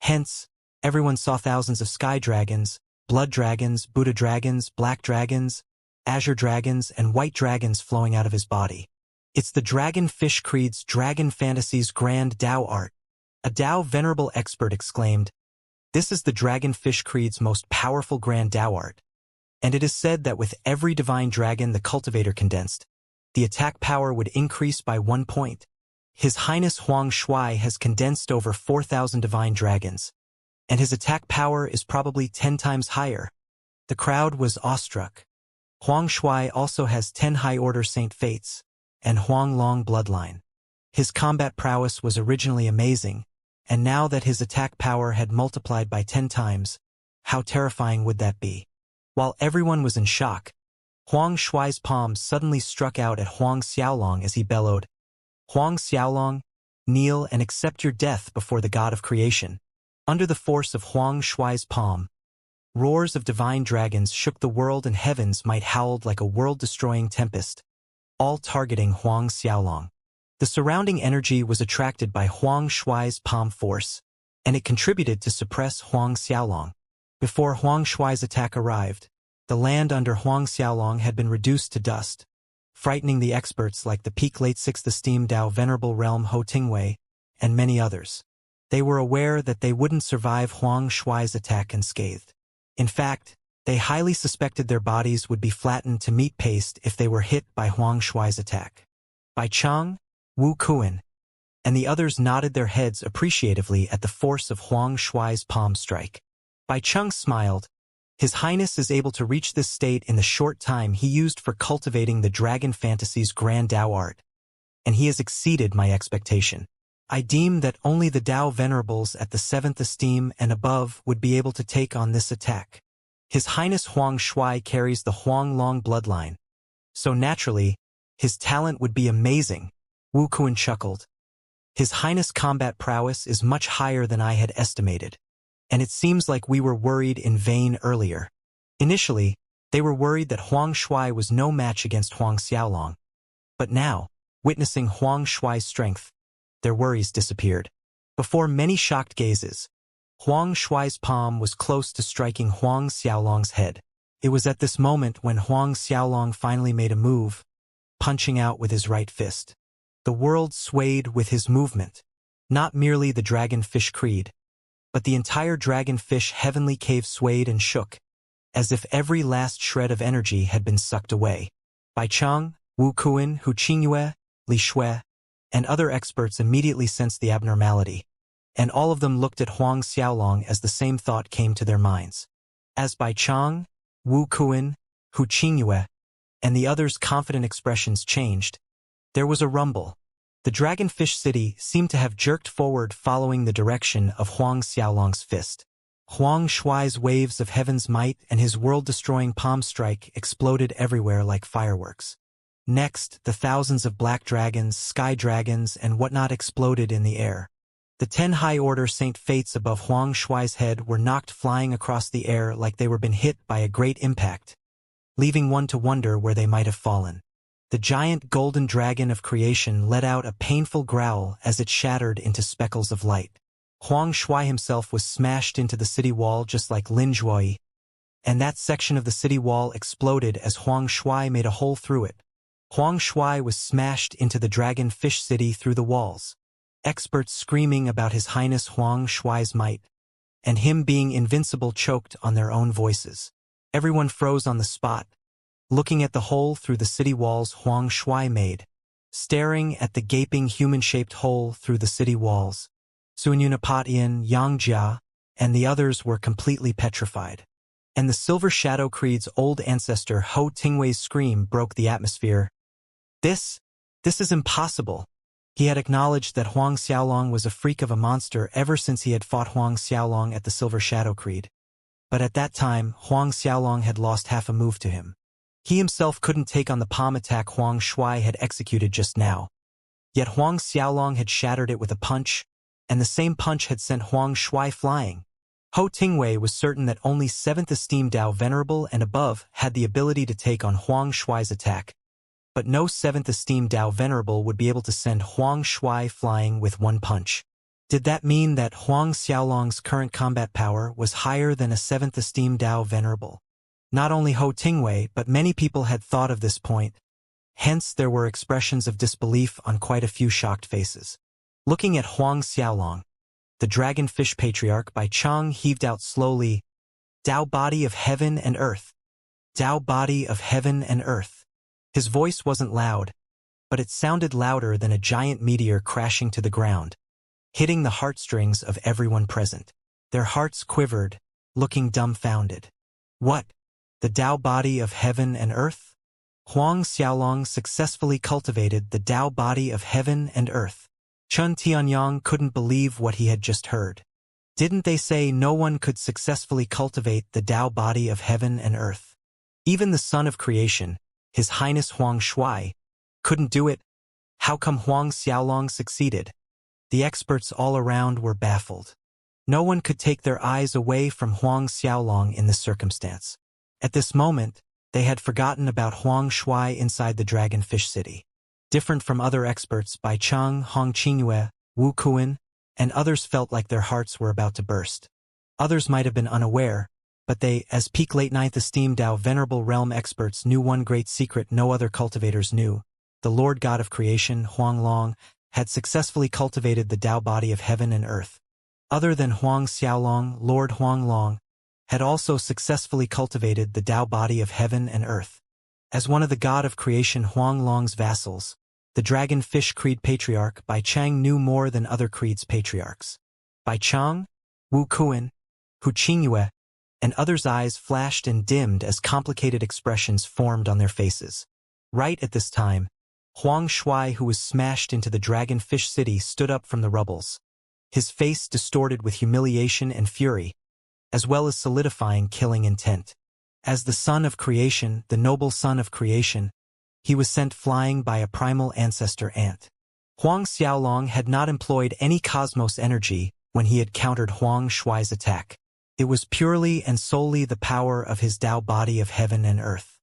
Hence, everyone saw thousands of sky dragons, blood dragons, Buddha dragons, black dragons, azure dragons, and white dragons flowing out of his body. It's the Dragon Fish Creed's Dragon Fantasy's Grand Dao art. A Dao venerable expert exclaimed, "This is the Dragon Fish Creed's most powerful Grand Dao art." And it is said that with every divine dragon the cultivator condensed, the attack power would increase by 1 point. His Highness Huang Shui has condensed over 4,000 divine dragons, and his attack power is probably 10 times higher. The crowd was awestruck. Huang Shui also has 10 high-order Saint Fates, and Huang Long bloodline. His combat prowess was originally amazing, and now that his attack power had multiplied by 10 times, how terrifying would that be? While everyone was in shock, Huang Shui's palm suddenly struck out at Huang Xiaolong as he bellowed, "Huang Xiaolong, kneel and accept your death before the god of creation." Under the force of Huang Shui's palm, roars of divine dragons shook the world and heavens might howled like a world-destroying tempest, all targeting Huang Xiaolong. The surrounding energy was attracted by Huang Shui's palm force, and it contributed to suppress Huang Xiaolong. Before Huang Shui's attack arrived, the land under Huang Xiaolong had been reduced to dust, frightening the experts like the peak late 6th esteemed Dao Venerable Realm Ho Tingwei, and many others. They were aware that they wouldn't survive Huang Shui's attack unscathed. In fact, they highly suspected their bodies would be flattened to meat paste if they were hit by Huang Shui's attack. Bai Chang, Wu Kuan, and the others nodded their heads appreciatively at the force of Huang Shui's palm strike. Bai Chang smiled. His Highness is able to reach this state in the short time he used for cultivating the Dragon Fantasy's Grand Dao art, and he has exceeded my expectation. I deem that only the Dao Venerables at the 7th esteem and above would be able to take on this attack. His Highness Huang Shui carries the Huang Long bloodline, so naturally, his talent would be amazing. Wu Kuan chuckled. His Highness' combat prowess is much higher than I had estimated, and it seems like we were worried in vain earlier. Initially, they were worried that Huang Shui was no match against Huang Xiaolong, but now, witnessing Huang Shui's strength, their worries disappeared. Before many shocked gazes, Huang Shui's palm was close to striking Huang Xiaolong's head. It was at this moment when Huang Xiaolong finally made a move, punching out with his right fist. The world swayed with his movement, not merely the Dragon Fish Creed, but the entire Dragon Fish Heavenly Cave swayed and shook, as if every last shred of energy had been sucked away. Bai Chang, Wu Kuan, Hu Qingyue, Li Shui, and other experts immediately sensed the abnormality, and all of them looked at Huang Xiaolong as the same thought came to their minds. As Bai Chang, Wu Kuan, Hu Qingyue, and the others' confident expressions changed, there was a rumble. The Dragonfish City seemed to have jerked forward following the direction of Huang Xiaolong's fist. Huang Shui's waves of heaven's might and his world-destroying palm strike exploded everywhere like fireworks. Next, the thousands of black dragons, sky dragons, and whatnot exploded in the air. The 10 high-order Saint Fates above Huang Shui's head were knocked flying across the air like they were been hit by a great impact, leaving one to wonder where they might have fallen. The giant golden dragon of creation let out a painful growl as it shattered into speckles of light. Huang Shui himself was smashed into the city wall just like Lin Zhuoyi, and that section of the city wall exploded as Huang Shui made a hole through it. Huang Shui was smashed into the Dragon Fish City through the walls, experts screaming about His Highness Huang Shui's might, and him being invincible choked on their own voices. Everyone froze on the spot, looking at the hole through the city walls Huang Shui made, staring at the gaping human-shaped hole through the city walls. Sunyunapatian, Xianxia, and the others were completely petrified. And the Silver Shadow Creed's old ancestor Ho Tingwei's scream broke the atmosphere. This is impossible. He had acknowledged that Huang Xiaolong was a freak of a monster ever since he had fought Huang Xiaolong at the Silver Shadow Creed. But at that time, Huang Xiaolong had lost half a move to him. He himself couldn't take on the palm attack Huang Shui had executed just now. Yet Huang Xiaolong had shattered it with a punch, and the same punch had sent Huang Shui flying. Ho Tingwei was certain that only 7th esteemed Dao Venerable and above had the ability to take on Huang Shui's attack, but no 7th esteemed Dao Venerable would be able to send Huang Shui flying with one punch. Did that mean that Huang Xiaolong's current combat power was higher than a 7th esteemed Dao Venerable? Not only Ho Tingwei but many people had thought of this point, hence there were expressions of disbelief on quite a few shocked faces. Looking at Huang Xiaolong, the Dragonfish Patriarch by Chang heaved out slowly, "Dao body of heaven and earth. Dao body of heaven and earth." His voice wasn't loud, but it sounded louder than a giant meteor crashing to the ground, hitting the heartstrings of everyone present. Their hearts quivered, looking dumbfounded. What? The Dao body of heaven and earth? Huang Xiaolong successfully cultivated the Dao body of heaven and earth. Chun Tianyang couldn't believe what he had just heard. Didn't they say no one could successfully cultivate the Dao body of heaven and earth? Even the Son of Creation, His Highness Huang Shuai, couldn't do it. How come Huang Xiaolong succeeded? The experts all around were baffled. No one could take their eyes away from Huang Xiaolong in this circumstance. At this moment, they had forgotten about Huang Shuai inside the Dragonfish City. Different from other experts, Bai Chang, Hong Qingyue, Wu Kuan, and others felt like their hearts were about to burst. Others might have been unaware, but they, as peak late 9th esteemed Dao Venerable Realm experts, knew one great secret no other cultivators knew. The Lord God of Creation, Huang Long, had successfully cultivated the Dao body of heaven and earth. Other than Huang Xiaolong, Lord Huang Long had also successfully cultivated the Dao body of heaven and earth. As one of the God of Creation Huang Long's vassals, the Dragonfish Creed Patriarch Bai Chang knew more than other creeds patriarchs. Bai Chang, Wu Kuan, Hu Qingyue, and others' eyes flashed and dimmed as complicated expressions formed on their faces. Right at this time, Huang Shuai, who was smashed into the Dragonfish City, stood up from the rubbles, his face distorted with humiliation and fury, as well as solidifying killing intent. As the Son of Creation, the noble Son of Creation, he was sent flying by a primal ancestor ant. Huang Xiaolong had not employed any cosmos energy when he had countered Huang Shuai's attack. It was purely and solely the power of his Dao body of heaven and earth.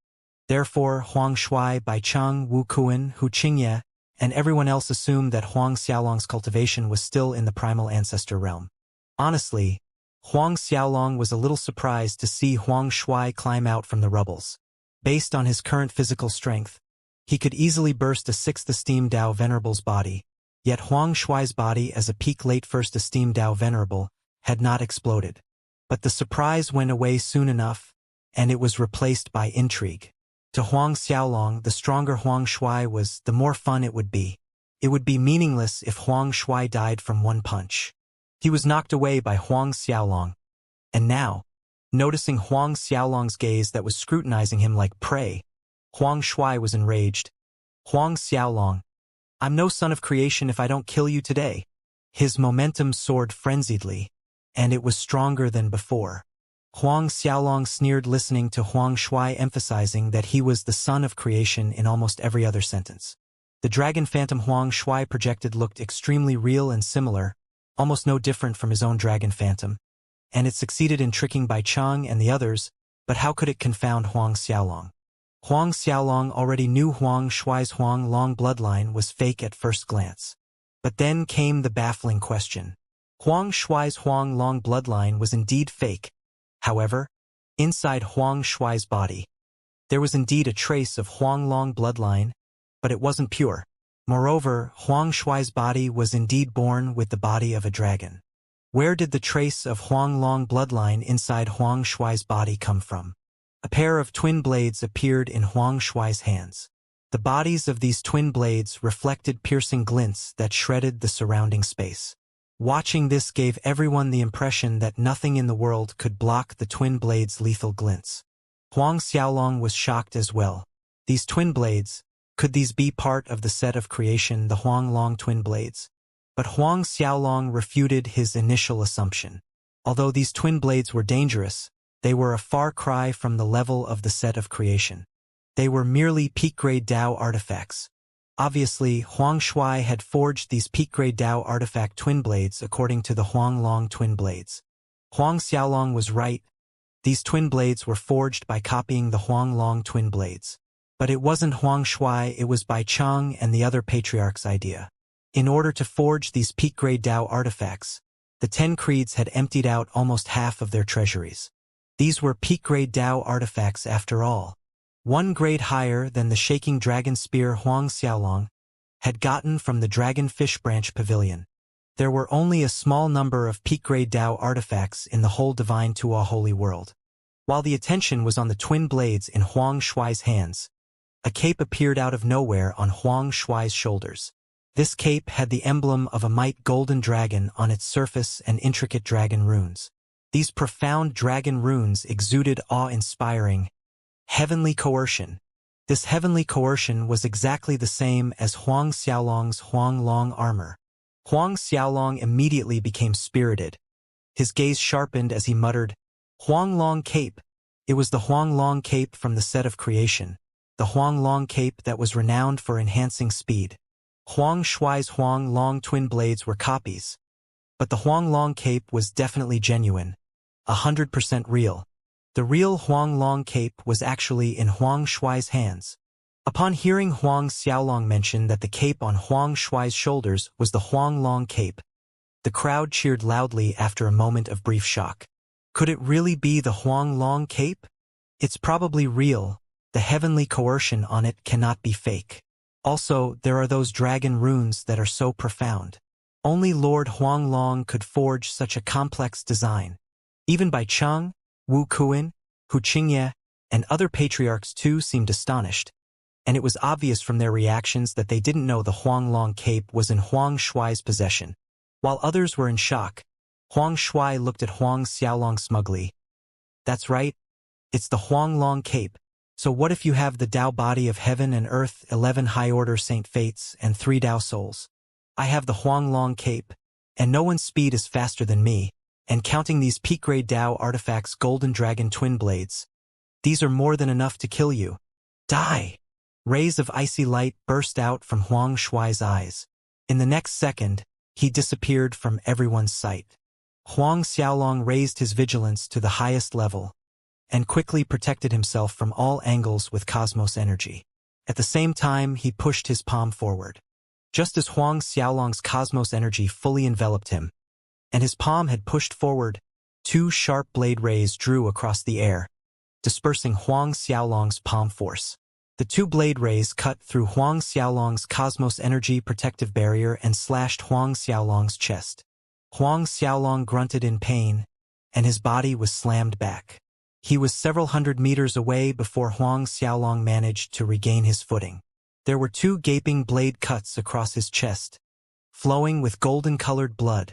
Therefore, Huang Shuai, Bai Chang, Wu Kuan, Hu Qingyue, and everyone else assumed that Huang Xiaolong's cultivation was still in the primal ancestor realm. Honestly, Huang Xiaolong was a little surprised to see Huang Shuai climb out from the rubbles. Based on his current physical strength, he could easily burst a 6th esteemed Dao Venerable's body, yet Huang Shuai's body as a peak late 1st esteemed Dao Venerable had not exploded. But the surprise went away soon enough, and it was replaced by intrigue. To Huang Xiaolong, the stronger Huang Shuai was, the more fun it would be. It would be meaningless if Huang Shuai died from one punch. He was knocked away by Huang Xiaolong. And now, noticing Huang Xiaolong's gaze that was scrutinizing him like prey, Huang Shuai was enraged. "Huang Xiaolong, I'm no Son of Creation if I don't kill you today." His momentum soared frenziedly, and it was stronger than before. Huang Xiaolong sneered, listening to Huang Shuai emphasizing that he was the Son of Creation in almost every other sentence. The dragon phantom Huang Shuai projected looked extremely real and similar, almost no different from his own dragon phantom, and it succeeded in tricking Bai Chang and the others, but how could it confound Huang Xiaolong? Huang Xiaolong already knew Huang Shuai's Huang Long bloodline was fake at first glance. But then came the baffling question. Huang Shuai's Huang Long bloodline was indeed fake. However, inside Huang Shuai's body, there was indeed a trace of Huang Long bloodline, but it wasn't pure. Moreover, Huang Shuai's body was indeed born with the body of a dragon. Where did the trace of Huang Long bloodline inside Huang Shuai's body come from? A pair of twin blades appeared in Huang Shuai's hands. The bodies of these twin blades reflected piercing glints that shredded the surrounding space. Watching this gave everyone the impression that nothing in the world could block the twin blades' lethal glints. Huang Xiaolong was shocked as well. These twin blades, could these be part of the set of creation, the Huang Long twin blades? But Huang Xiaolong refuted his initial assumption. Although these twin blades were dangerous, they were a far cry from the level of the set of creation. They were merely peak-grade Dao artifacts. Obviously, Huang Shuai had forged these peak-grade Dao artifact twin blades according to the Huang Long twin blades. Huang Xiaolong was right. These twin blades were forged by copying the Huang Long twin blades. But it wasn't Huang Shuai, it was Bai Chang and the other patriarch's idea. In order to forge these peak-grade Dao artifacts, the 10 creeds had emptied out almost half of their treasuries. These were peak-grade Dao artifacts after all. One grade higher than the shaking dragon spear Huang Xiaolong had gotten from the dragonfish branch pavilion. There were only a small number of peak-grade Dao artifacts in the whole divine Tua holy world. While the attention was on the twin blades in Huang Shuai's hands, a cape appeared out of nowhere on Huang Shuai's shoulders. This cape had the emblem of a might golden dragon on its surface and intricate dragon runes. These profound dragon runes exuded awe-inspiring, heavenly coercion. This heavenly coercion was exactly the same as Huang Xiaolong's Huang Long armor. Huang Xiaolong immediately became spirited. His gaze sharpened as he muttered, "Huang Long cape." It was the Huang Long cape from the set of creation, the Huang Long cape that was renowned for enhancing speed. Huang Shuai's Huang Long twin blades were copies, but the Huang Long cape was definitely genuine, 100% real. The real Huang Long cape was actually in Huang Shuai's hands. Upon hearing Huang Xiaolong mention that the cape on Huang Shuai's shoulders was the Huang Long cape, the crowd cheered loudly after a moment of brief shock. Could it really be the Huang Long cape? It's probably real. The heavenly coercion on it cannot be fake. Also, there are those dragon runes that are so profound. Only Lord Huang Long could forge such a complex design. Even Bai Cheng, Wu Kuan, Hu Qingye, and other patriarchs too seemed astonished, and it was obvious from their reactions that they didn't know the Huang Long cape was in Huang Shuai's possession. While others were in shock, Huang Shuai looked at Huang Xiaolong smugly. "That's right. It's the Huang Long cape. So what if you have the Tao body of heaven and earth, 11 high-order saint fates, and 3 Tao souls? I have the Huang Long cape, and no one's speed is faster than me, and counting these peak-grade Tao artifacts golden dragon twin blades, these are more than enough to kill you. Die!" Rays of icy light burst out from Huang Shuai's eyes. In the next second, he disappeared from everyone's sight. Huang Xiaolong raised his vigilance to the highest level, and quickly protected himself from all angles with cosmos energy. At the same time, he pushed his palm forward. Just as Huang Xiaolong's cosmos energy fully enveloped him, and his palm had pushed forward, 2 sharp blade rays drew across the air, dispersing Huang Xiaolong's palm force. The 2 blade rays cut through Huang Xiaolong's cosmos energy protective barrier and slashed Huang Xiaolong's chest. Huang Xiaolong grunted in pain, and his body was slammed back. He was several hundred meters away before Huang Xiaolong managed to regain his footing. There were 2 gaping blade cuts across his chest, flowing with golden-colored blood.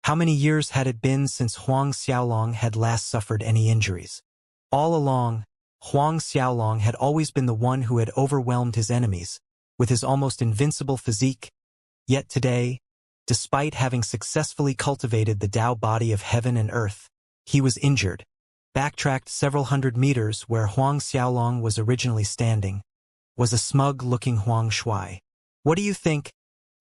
How many years had it been since Huang Xiaolong had last suffered any injuries? All along, Huang Xiaolong had always been the one who had overwhelmed his enemies, with his almost invincible physique. Yet today, despite having successfully cultivated the Tao body of heaven and earth, he was injured. Backtracked several hundred meters where Huang Xiaolong was originally standing, was a smug-looking Huang Shuai. "What do you think,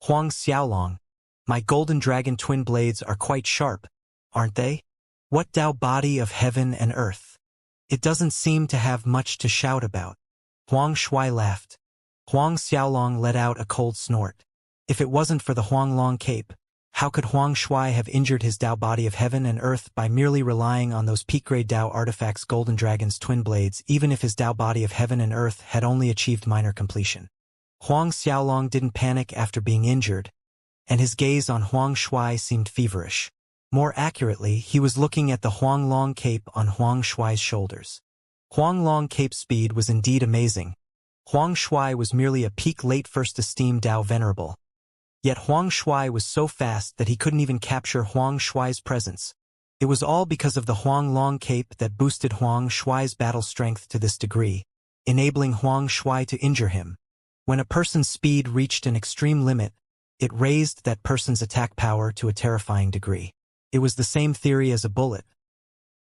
Huang Xiaolong? My golden dragon twin blades are quite sharp, aren't they? What Tao body of heaven and earth? It doesn't seem to have much to shout about." Huang Shuai laughed. Huang Xiaolong let out a cold snort. If it wasn't for the Huang Long cape, how could Huang Shuai have injured his Tao body of heaven and earth by merely relying on those peak-grade Tao artifacts golden dragon's twin blades, even if his Tao body of heaven and earth had only achieved minor completion? Huang Xiaolong didn't panic after being injured, and his gaze on Huang Shuai seemed feverish. More accurately, he was looking at the Huang Long cape on Huang Shuai's shoulders. Huang Long cape's speed was indeed amazing. Huang Shuai was merely a peak late first esteemed Tao venerable. Yet Huang Shuai was so fast that he couldn't even capture Huang Shuai's presence. It was all because of the Huang Long cape that boosted Huang Shuai's battle strength to this degree, enabling Huang Shuai to injure him. When a person's speed reached an extreme limit, it raised that person's attack power to a terrifying degree. It was the same theory as a bullet.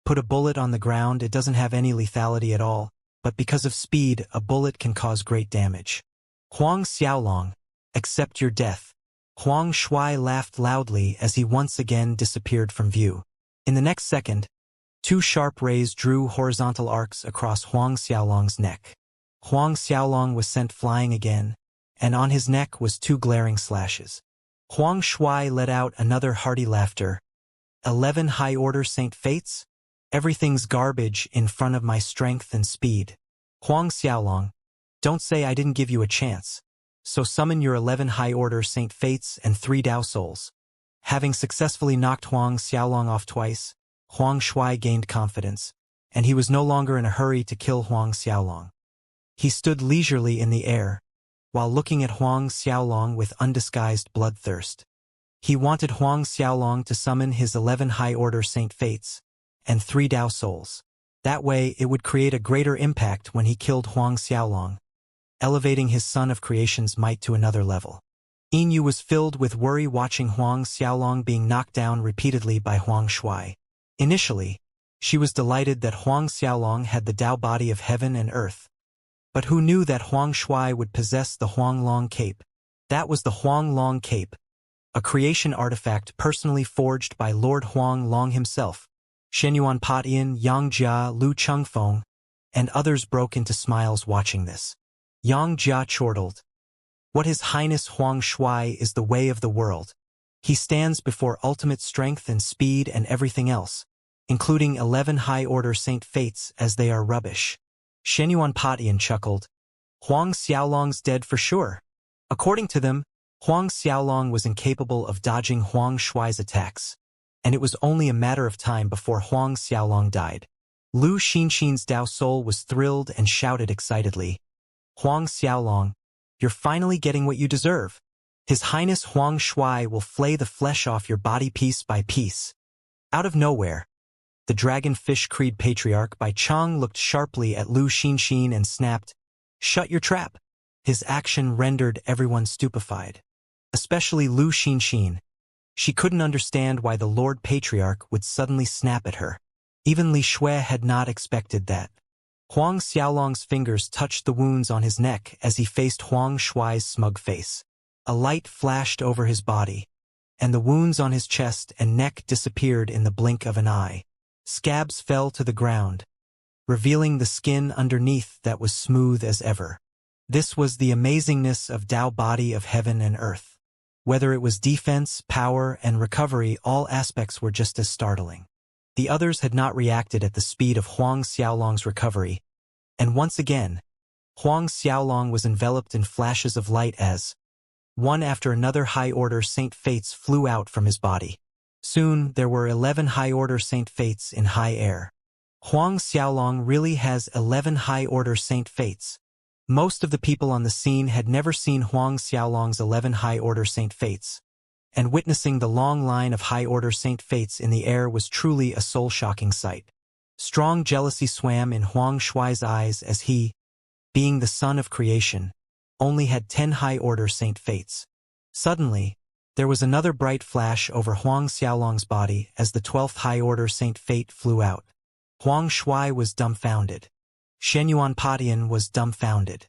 Put a bullet on the ground, it doesn't have any lethality at all, but because of speed, a bullet can cause great damage. Huang Xiaolong, accept your death. Huang Shuai laughed loudly as he once again disappeared from view. In the next second, 2 sharp rays drew horizontal arcs across Huang Xiaolong's neck. Huang Xiaolong was sent flying again, and on his neck was 2 glaring slashes. Huang Shui let out another hearty laughter. 11 high-order Saint Fates? Everything's garbage in front of my strength and speed. Huang Xiaolong, don't say I didn't give you a chance. So summon your 11 high-order Saint Fates and 3 Dao Souls. Having successfully knocked Huang Xiaolong off twice, Huang Shui gained confidence, and he was no longer in a hurry to kill Huang Xiaolong. He stood leisurely in the air, while looking at Huang Xiaolong with undisguised bloodthirst. He wanted Huang Xiaolong to summon his 11 high-order Saint Fates and 3 Dao Souls. That way, it would create a greater impact when he killed Huang Xiaolong, elevating his Son of Creation's might to another level. Yin was filled with worry watching Huang Xiaolong being knocked down repeatedly by Huang Shui. Initially, she was delighted that Huang Xiaolong had the Dao body of heaven and earth. But who knew that Huang Shui would possess the Huang Long Cape? That was the Huang Long Cape, a creation artifact personally forged by Lord Huang Long himself. Shenyuan Patian, Yang Jia, Lu Chengfeng, and others broke into smiles watching this. Yang Jia chortled. What His Highness Huang Shui is the way of the world. He stands before ultimate strength and speed and everything else, including 11 high-order Saint Fates as they are rubbish. Shenyuan Patian chuckled. Huang Xiaolong's dead for sure. According to them, Huang Xiaolong was incapable of dodging Huang Shui's attacks, and it was only a matter of time before Huang Xiaolong died. Lu Xinxin's Dao Soul was thrilled and shouted excitedly. Huang Xiaolong, you're finally getting what you deserve. His Highness Huang Shui will flay the flesh off your body piece by piece. Out of nowhere, the Dragonfish Creed Patriarch Bai Chang looked sharply at Lu Xinxin and snapped, "Shut your trap." His action rendered everyone stupefied, especially Lu Xinxin. She couldn't understand why the Lord Patriarch would suddenly snap at her. Even Li Shui had not expected that. Huang Xiaolong's fingers touched the wounds on his neck as he faced Huang Shui's smug face. A light flashed over his body, and the wounds on his chest and neck disappeared in the blink of an eye. Scabs fell to the ground, revealing the skin underneath that was smooth as ever. This was the amazingness of Dao body of heaven and earth. Whether it was defense, power, and recovery, all aspects were just as startling. The others had not reacted at the speed of Huang Xiaolong's recovery, and once again, Huang Xiaolong was enveloped in flashes of light as, one after another high-order Saint Fates flew out from his body. Soon, there were 11 high-order Saint Fates in high air. Huang Xiaolong really has 11 high-order Saint Fates. Most of the people on the scene had never seen Huang Xiaolong's 11 high-order Saint Fates, and witnessing the long line of high-order Saint Fates in the air was truly a soul-shocking sight. Strong jealousy swam in Huang Shui's eyes as he, being the Son of Creation, only had 10 high-order Saint Fates. Suddenly, there was another bright flash over Huang Xiaolong's body as the 12th high-order Saint Fate flew out. Huang Shui was dumbfounded. Shenyuan Patian was dumbfounded.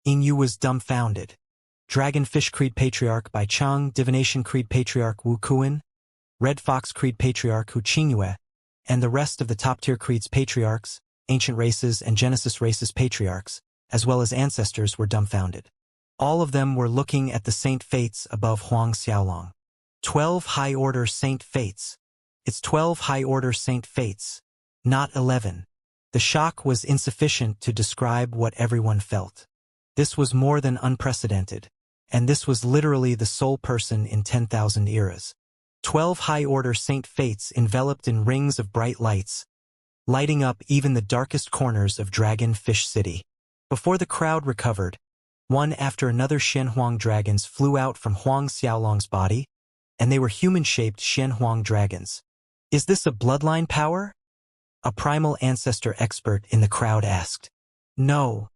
Yin was dumbfounded. Dragonfish Creed Patriarch Bai Chang, Divination Creed Patriarch Wu Kuan, Red Fox Creed Patriarch Hu Qingyue, and the rest of the top-tier creeds patriarchs, ancient races and Genesis races patriarchs, as well as ancestors were dumbfounded. All of them were looking at the Saint Fates above Huang Xiaolong. 12 high-order Saint Fates. It's 12 high-order Saint Fates, not 11. The shock was insufficient to describe what everyone felt. This was more than unprecedented, and this was literally the sole person in 10,000 eras. 12 high-order Saint Fates enveloped in rings of bright lights, lighting up even the darkest corners of Dragonfish City. Before the crowd recovered, one after another Shenhuang dragons flew out from Huang Xiaolong's body, and they were human-shaped Shenhuang dragons. Is this a bloodline power? A primal ancestor expert in the crowd asked. No.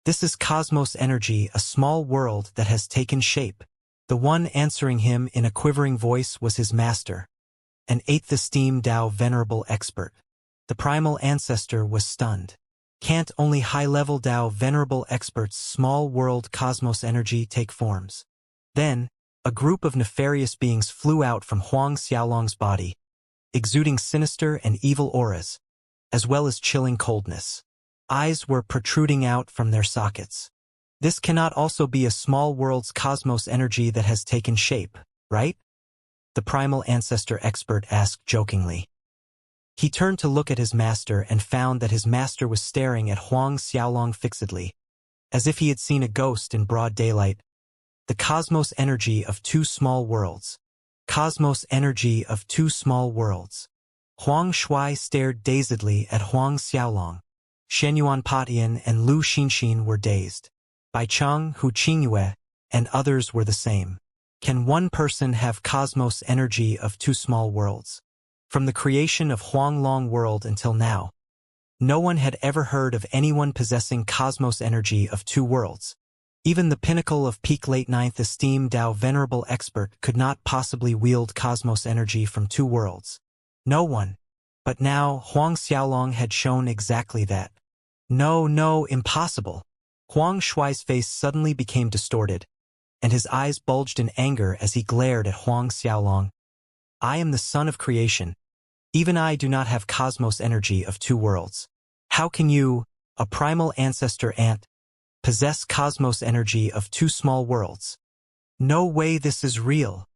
This is cosmos energy, a small world that has taken shape. The one answering him in a quivering voice was his master, an 8th esteemed Dao venerable expert. The primal ancestor was stunned. Can't only high-level Dao venerable experts' small world cosmos energy take forms? Then, a group of nefarious beings flew out from Huang Xiaolong's body, exuding sinister and evil auras, as well as chilling coldness. Eyes were protruding out from their sockets. This cannot also be a small world's cosmos energy that has taken shape. right? The primal ancestor expert asked jokingly. He turned to look at his master and found that his master was staring at Huang Xiaolong fixedly, as if he had seen a ghost in broad daylight. The cosmos energy of two small worlds. Cosmos energy of two small worlds. Huang Shui stared dazedly at Huang Xiaolong. Shenyuan Patian and Lu Xinxin were dazed. Bai Cheng, Hu Qingyue, and others were the same. Can one person have cosmos energy of two small worlds? From the creation of Huanglong world until now, no one had ever heard of anyone possessing cosmos energy of two worlds. Even the pinnacle of peak late ninth esteem Dao venerable expert could not possibly wield cosmos energy from two worlds. No one. But now Huang Xiaolong had shown exactly that. No, impossible. Huang Shui's face suddenly became distorted, and his eyes bulged in anger as he glared at Huang Xiaolong. I am the son of creation. Even I do not have cosmos energy of two worlds. How can you, a primal ancestor ant, possess cosmos energy of two small worlds? No way, this is real.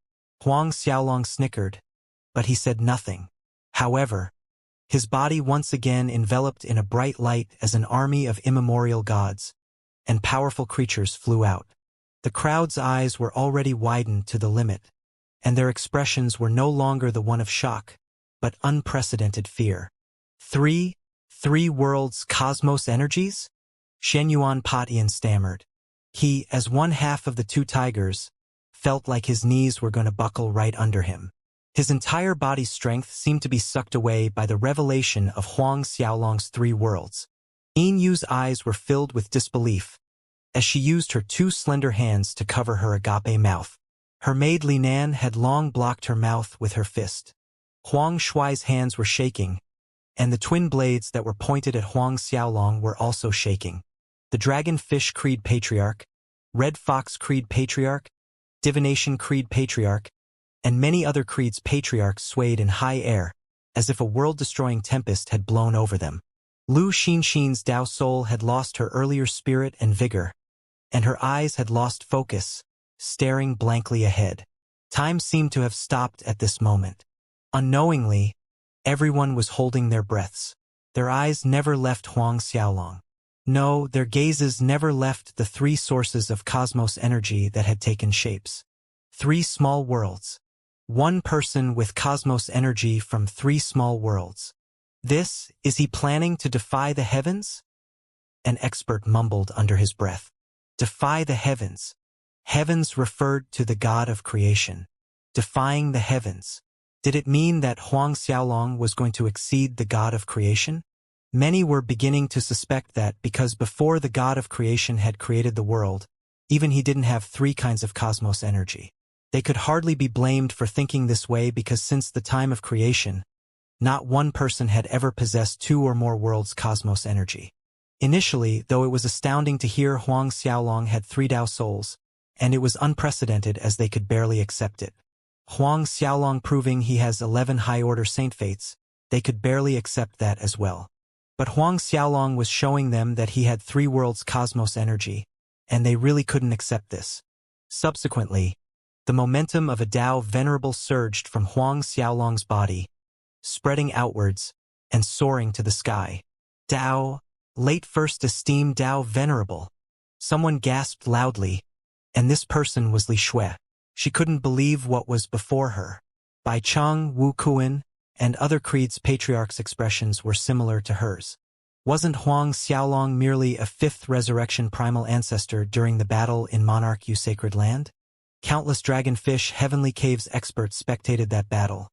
Huang Xiaolong snickered, but he said nothing. However, his body once again enveloped in a bright light as an army of immemorial gods and powerful creatures flew out. The crowd's eyes were already widened to the limit, and their expressions were no longer the one of shock, but unprecedented fear. Three worlds cosmos energies? Shenyuan Patian stammered. He, as one half of the two tigers, felt like his knees were going to buckle right under him. His entire body's strength seemed to be sucked away by the revelation of Huang Xiaolong's three worlds. Yin Yu's eyes were filled with disbelief, as she used her two slender hands to cover her agape mouth. Her maid Li Nan had long blocked her mouth with her fist. Huang Shui's hands were shaking, and the twin blades that were pointed at Huang Xiaolong were also shaking. The Dragonfish Creed Patriarch, Red Fox Creed Patriarch, Divination Creed Patriarch, and many other creeds patriarchs swayed in high air, as if a world-destroying tempest had blown over them. Lu Xinxin's Dao soul had lost her earlier spirit and vigor, and her eyes had lost focus, staring blankly ahead. Time seemed to have stopped at this moment. Unknowingly, everyone was holding their breaths. Their eyes never left Huang Xiaolong. No, their gazes never left the three sources of cosmos energy that had taken shapes. Three small worlds. One person with cosmos energy from three small worlds. Is he planning to defy the heavens? An expert mumbled under his breath. Defy the heavens. Heavens referred to the God of creation. Defying the heavens. Did it mean that Huang Xiaolong was going to exceed the God of creation? Many were beginning to suspect that because before the God of creation had created the world, even he didn't have three kinds of cosmos energy. They could hardly be blamed for thinking this way because since the time of creation, not one person had ever possessed two or more worlds' cosmos energy. Initially, though, it was astounding to hear Huang Xiaolong had three Dao souls, and it was unprecedented as they could barely accept it. Huang Xiaolong proving he has 11 high-order saint fates, they could barely accept that as well. But Huang Xiaolong was showing them that he had three worlds' cosmos energy, and they really couldn't accept this. Subsequently, the momentum of a Dao venerable surged from Huang Xiaolong's body, spreading outwards and soaring to the sky. Dao, late first esteemed Dao venerable. Someone gasped loudly, and this person was Li Shui. She couldn't believe what was before her. Bai Cheng, Wu Kuan, and other creeds' patriarchs' expressions were similar to hers. Wasn't Huang Xiaolong merely a fifth resurrection primal ancestor during the battle in Monarch U Sacred Land? Countless dragonfish heavenly caves experts spectated that battle.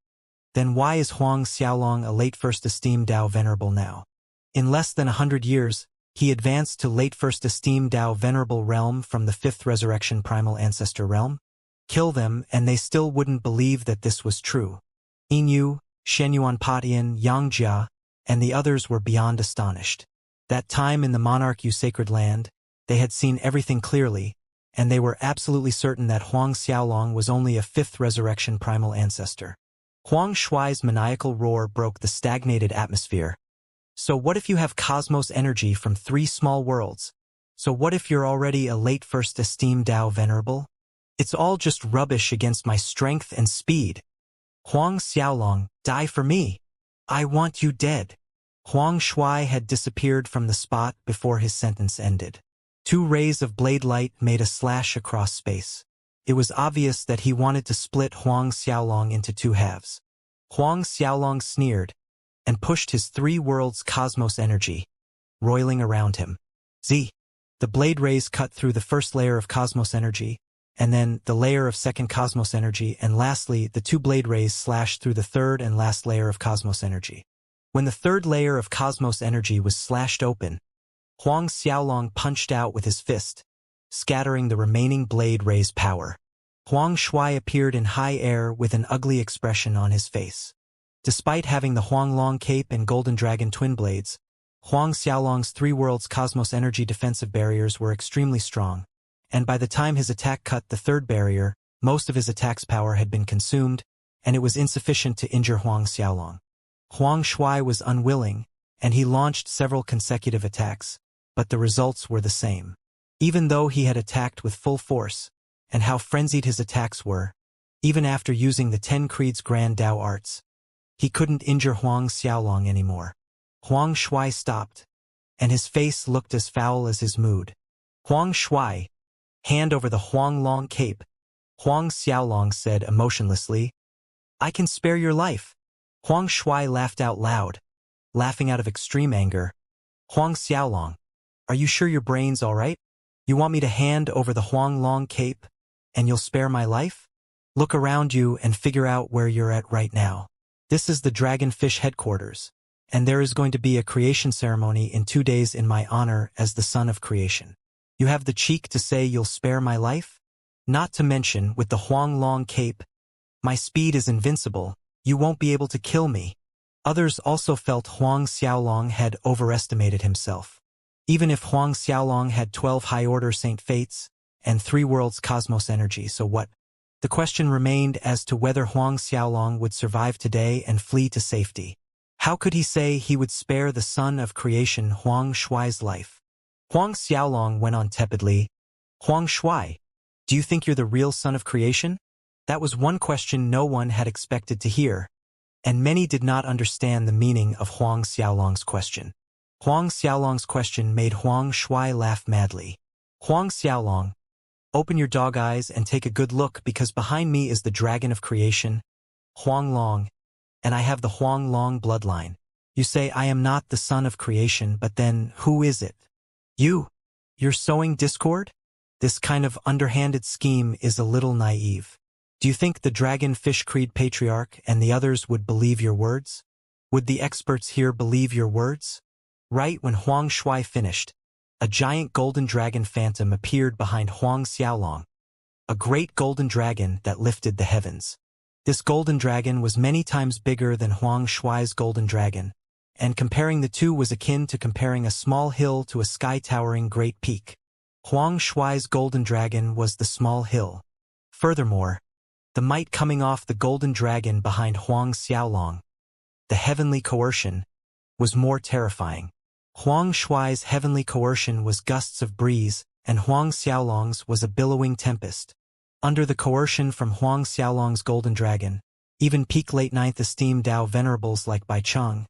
Then why is Huang Xiaolong a late first esteemed Dao venerable now? In less than 100 years, he advanced to late first esteemed Dao venerable realm from the fifth resurrection primal ancestor realm? Kill them and they still wouldn't believe that this was true. Yin Shenyuan Patian, Xianxia, and the others were beyond astonished. That time in the Monarch U Sacred Land, they had seen everything clearly, and they were absolutely certain that Huang Xiaolong was only a fifth resurrection primal ancestor. Huang Shui's maniacal roar broke the stagnated atmosphere. So what if you have cosmos energy from three small worlds? So what if you're already a late first esteemed Dao venerable? It's all just rubbish against my strength and speed. Huang Xiaolong, die for me. I want you dead. Huang Shui had disappeared from the spot before his sentence ended. 2 rays of blade light made a slash across space. It was obvious that he wanted to split Huang Xiaolong into 2 halves. Huang Xiaolong sneered and pushed his 3 worlds cosmos energy, roiling around him. Z. The blade rays cut through the first layer of cosmos energy, and then the layer of second cosmos energy, and lastly, the 2 blade rays slashed through the third and last layer of cosmos energy. When the third layer of cosmos energy was slashed open, Huang Xiaolong punched out with his fist, scattering the remaining blade rays' power. Huang Shui appeared in high air with an ugly expression on his face. Despite having the Huanglong Cape and Golden Dragon twin blades, Huang Xiaolong's 3 worlds cosmos energy defensive barriers were extremely strong, and by the time his attack cut the third barrier, most of his attack's power had been consumed, and it was insufficient to injure Huang Xiaolong. Huang Shui was unwilling, and he launched several consecutive attacks, but the results were the same. Even though he had attacked with full force, and how frenzied his attacks were, even after using the 10 Creed's Grand Dao arts, he couldn't injure Huang Xiaolong anymore. Huang Shui stopped, and his face looked as foul as his mood. Huang Shui, hand over the Huanglong Cape, Huang Xiaolong said emotionlessly. I can spare your life. Huang Shui laughed out loud, laughing out of extreme anger. Huang Xiaolong, are you sure your brain's all right? You want me to hand over the Huanglong Cape, and you'll spare my life? Look around you and figure out where you're at right now. This is the Dragonfish headquarters, and there is going to be a creation ceremony in 2 days in my honor as the son of creation. You have the cheek to say you'll spare my life? Not to mention, with the Huanglong Cape, my speed is invincible, you won't be able to kill me. Others also felt Huang Xiaolong had overestimated himself. Even if Huang Xiaolong had 12 high-order Saint Fates and 3 worlds cosmos energy, so what? The question remained as to whether Huang Xiaolong would survive today and flee to safety. How could he say he would spare the son of creation Huang Shui's life? Huang Xiaolong went on tepidly. Huang Shui, do you think you're the real son of creation? That was one question no one had expected to hear, and many did not understand the meaning of Huang Xiaolong's question. Huang Xiaolong's question made Huang Shui laugh madly. Huang Xiaolong, open your dog eyes and take a good look, because behind me is the dragon of creation, Huanglong, and I have the Huanglong bloodline. You say I am not the son of creation, but then who is it? You're sowing discord? This kind of underhanded scheme is a little naive. Do you think the Dragonfish Creed Patriarch and the others would believe your words? Would the experts here believe your words? Right when Huang Shui finished, a giant golden dragon phantom appeared behind Huang Xiaolong, a great golden dragon that lifted the heavens. This golden dragon was many times bigger than Huang Shui's golden dragon, and comparing the two was akin to comparing a small hill to a sky-towering great peak. Huang Shui's golden dragon was the small hill. Furthermore, the might coming off the golden dragon behind Huang Xiaolong, the heavenly coercion, was more terrifying. Huang Shui's heavenly coercion was gusts of breeze, and Huang Xiaolong's was a billowing tempest. Under the coercion from Huang Xiaolong's golden dragon, even peak late ninth esteemed Dao venerables like Bai Cheng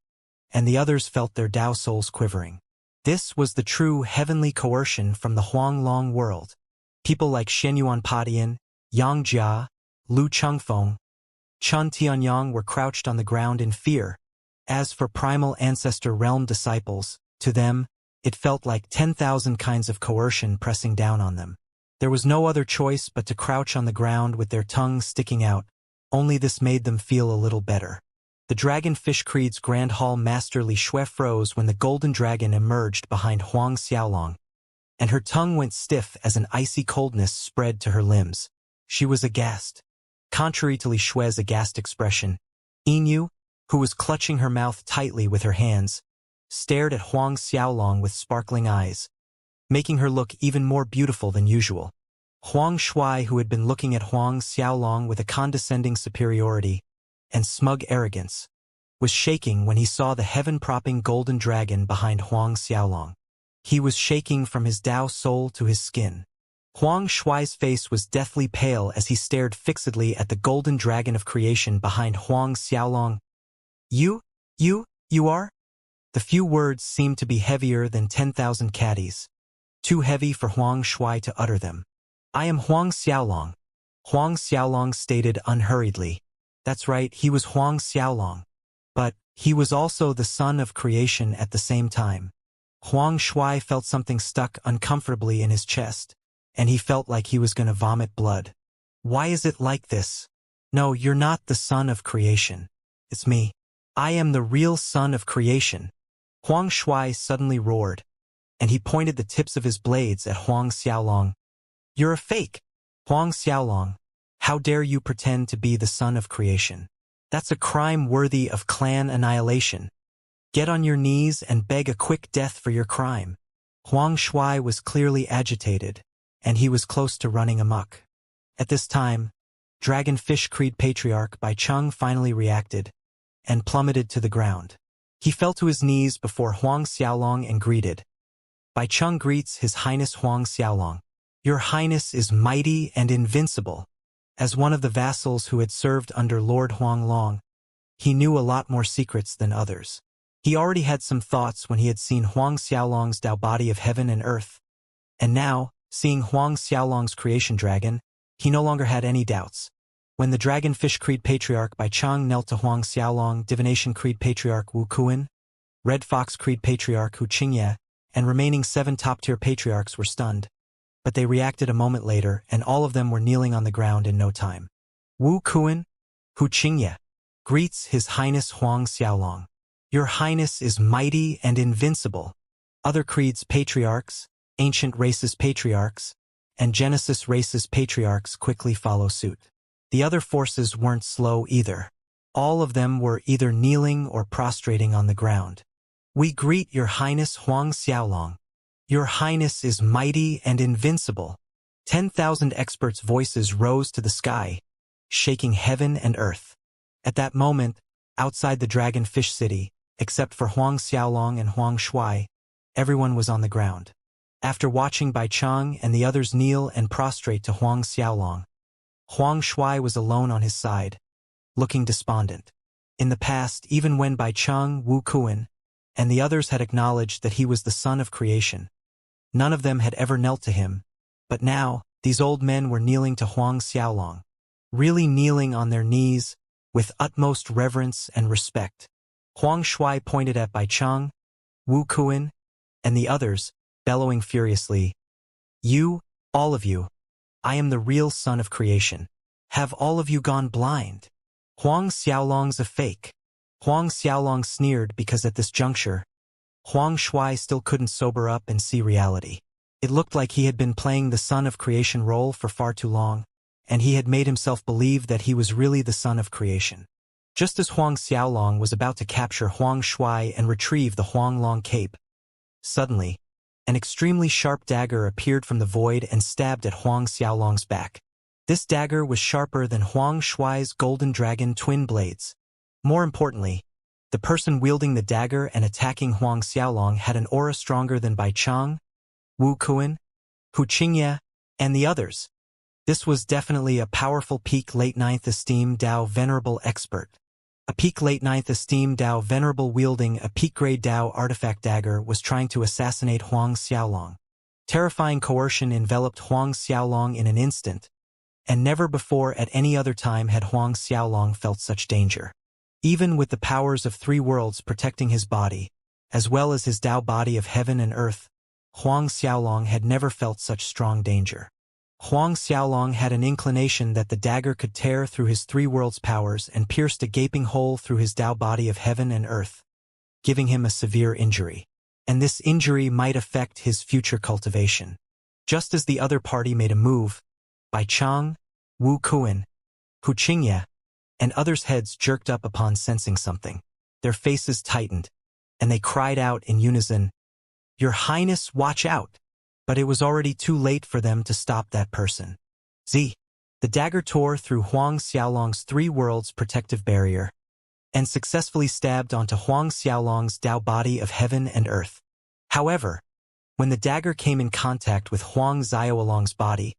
and the others felt their Dao souls quivering. This was the true heavenly coercion from the Huanglong world. People like Shenyuan Padian, Yang Jia, Lu Chengfeng, Chun Tianyang were crouched on the ground in fear. As for primal ancestor realm disciples, to them, it felt like 10,000 kinds of coercion pressing down on them. There was no other choice but to crouch on the ground with their tongues sticking out, only this made them feel a little better. The Dragonfish Creed's Grand Hall Master Li Shui froze when the golden dragon emerged behind Huang Xiaolong, and her tongue went stiff as an icy coldness spread to her limbs. She was aghast. Contrary to Li Shui's aghast expression, Inu, who was clutching her mouth tightly with her hands, stared at Huang Xiaolong with sparkling eyes, making her look even more beautiful than usual. Huang Shui, who had been looking at Huang Xiaolong with a condescending superiority and smug arrogance, was shaking when he saw the heaven-propping golden dragon behind Huang Xiaolong. He was shaking from his Dao soul to his skin. Huang Shuai's face was deathly pale as he stared fixedly at the golden dragon of creation behind Huang Xiaolong. You are? The few words seemed to be heavier than 10,000 caddies. Too heavy for Huang Shuai to utter them. I am Huang Xiaolong. Huang Xiaolong stated unhurriedly. That's right, he was Huang Xiaolong. But he was also the son of creation at the same time. Huang Shuai felt something stuck uncomfortably in his chest, and he felt like he was going to vomit blood. Why is it like this? No, you're not the son of creation. It's me. I am the real son of creation. Huang Shuai suddenly roared, and he pointed the tips of his blades at Huang Xiaolong. You're a fake. Huang Xiaolong, how dare you pretend to be the son of creation? That's a crime worthy of clan annihilation. Get on your knees and beg a quick death for your crime. Huang Shuai was clearly agitated, and he was close to running amok. At this time, Dragonfish Creed Patriarch Bai Cheng finally reacted, and plummeted to the ground. He fell to his knees before Huang Xiaolong and greeted. Bai Cheng greets His Highness Huang Xiaolong. Your Highness is mighty and invincible. As one of the vassals who had served under Lord Huang Long, he knew a lot more secrets than others. He already had some thoughts when he had seen Huang Xiaolong's Tao body of heaven and earth. And now, seeing Huang Xiaolong's creation dragon, he no longer had any doubts. When the Dragonfish Creed Patriarch Bai Cheng knelt to Huang Xiaolong, Divination Creed Patriarch Wu Kuan, Red Fox Creed Patriarch Xianxia, and remaining 7 top-tier patriarchs were stunned. But they reacted a moment later, and all of them were kneeling on the ground in no time. Wu Kuan, Xianxia, greets His Highness Huang Xiaolong. Your Highness is mighty and invincible. Other creeds patriarchs, ancient races patriarchs, and Genesis races patriarchs quickly follow suit. The other forces weren't slow either. All of them were either kneeling or prostrating on the ground. We greet Your Highness Huang Xiaolong. Your Highness is mighty and invincible. 10,000 experts' voices rose to the sky, shaking heaven and earth. At that moment, outside the Dragonfish City, except for Huang Xiaolong and Huang Shuai, everyone was on the ground. After watching Bai Cheng and the others kneel and prostrate to Huang Xiaolong, Huang Shuai was alone on his side, looking despondent. In the past, even when Bai Cheng, Wu Kuan, and the others had acknowledged that he was the son of creation, none of them had ever knelt to him, but now, these old men were kneeling to Huang Xiaolong, really kneeling on their knees, with utmost reverence and respect. Huang Shuai pointed at Bai Cheng, Wu Kuan, and the others, bellowing furiously, You, all of you, I am the real son of creation. Have all of you gone blind? Huang Xiaolong's a fake. Huang Xiaolong sneered because at this juncture, Huang Shuai still couldn't sober up and see reality. It looked like he had been playing the son of creation role for far too long, and he had made himself believe that he was really the son of creation. Just as Huang Xiaolong was about to capture Huang Shuai and retrieve the Huang Long cape, suddenly, an extremely sharp dagger appeared from the void and stabbed at Huang Xiaolong's back. This dagger was sharper than Huang Shuai's golden dragon twin blades. More importantly, the person wielding the dagger and attacking Huang Xiaolong had an aura stronger than Bai Cheng, Wu Kuan, Xianxia, and the others. This was definitely a powerful peak late 9th esteem Dao venerable expert. A peak late 9th esteem Dao venerable wielding a peak grade Dao artifact dagger was trying to assassinate Huang Xiaolong. Terrifying coercion enveloped Huang Xiaolong in an instant, and never before at any other time had Huang Xiaolong felt such danger. Even with the powers of 3 worlds protecting his body, as well as his Dao body of heaven and earth, Huang Xiaolong had never felt such strong danger. Huang Xiaolong had an inclination that the dagger could tear through his 3 worlds' powers and pierced a gaping hole through his Dao body of heaven and earth, giving him a severe injury. And this injury might affect his future cultivation. Just as the other party made a move, Bai Cheng, Wu Kuan, Xianxia, and others' heads jerked up upon sensing something. Their faces tightened, and they cried out in unison, Your Highness, watch out! But it was already too late for them to stop that person. The dagger tore through Huang Xiaolong's 3 worlds protective barrier, and successfully stabbed onto Huang Xiaolong's Dao body of heaven and earth. However, When the dagger came in contact with Huang Xiaolong's body,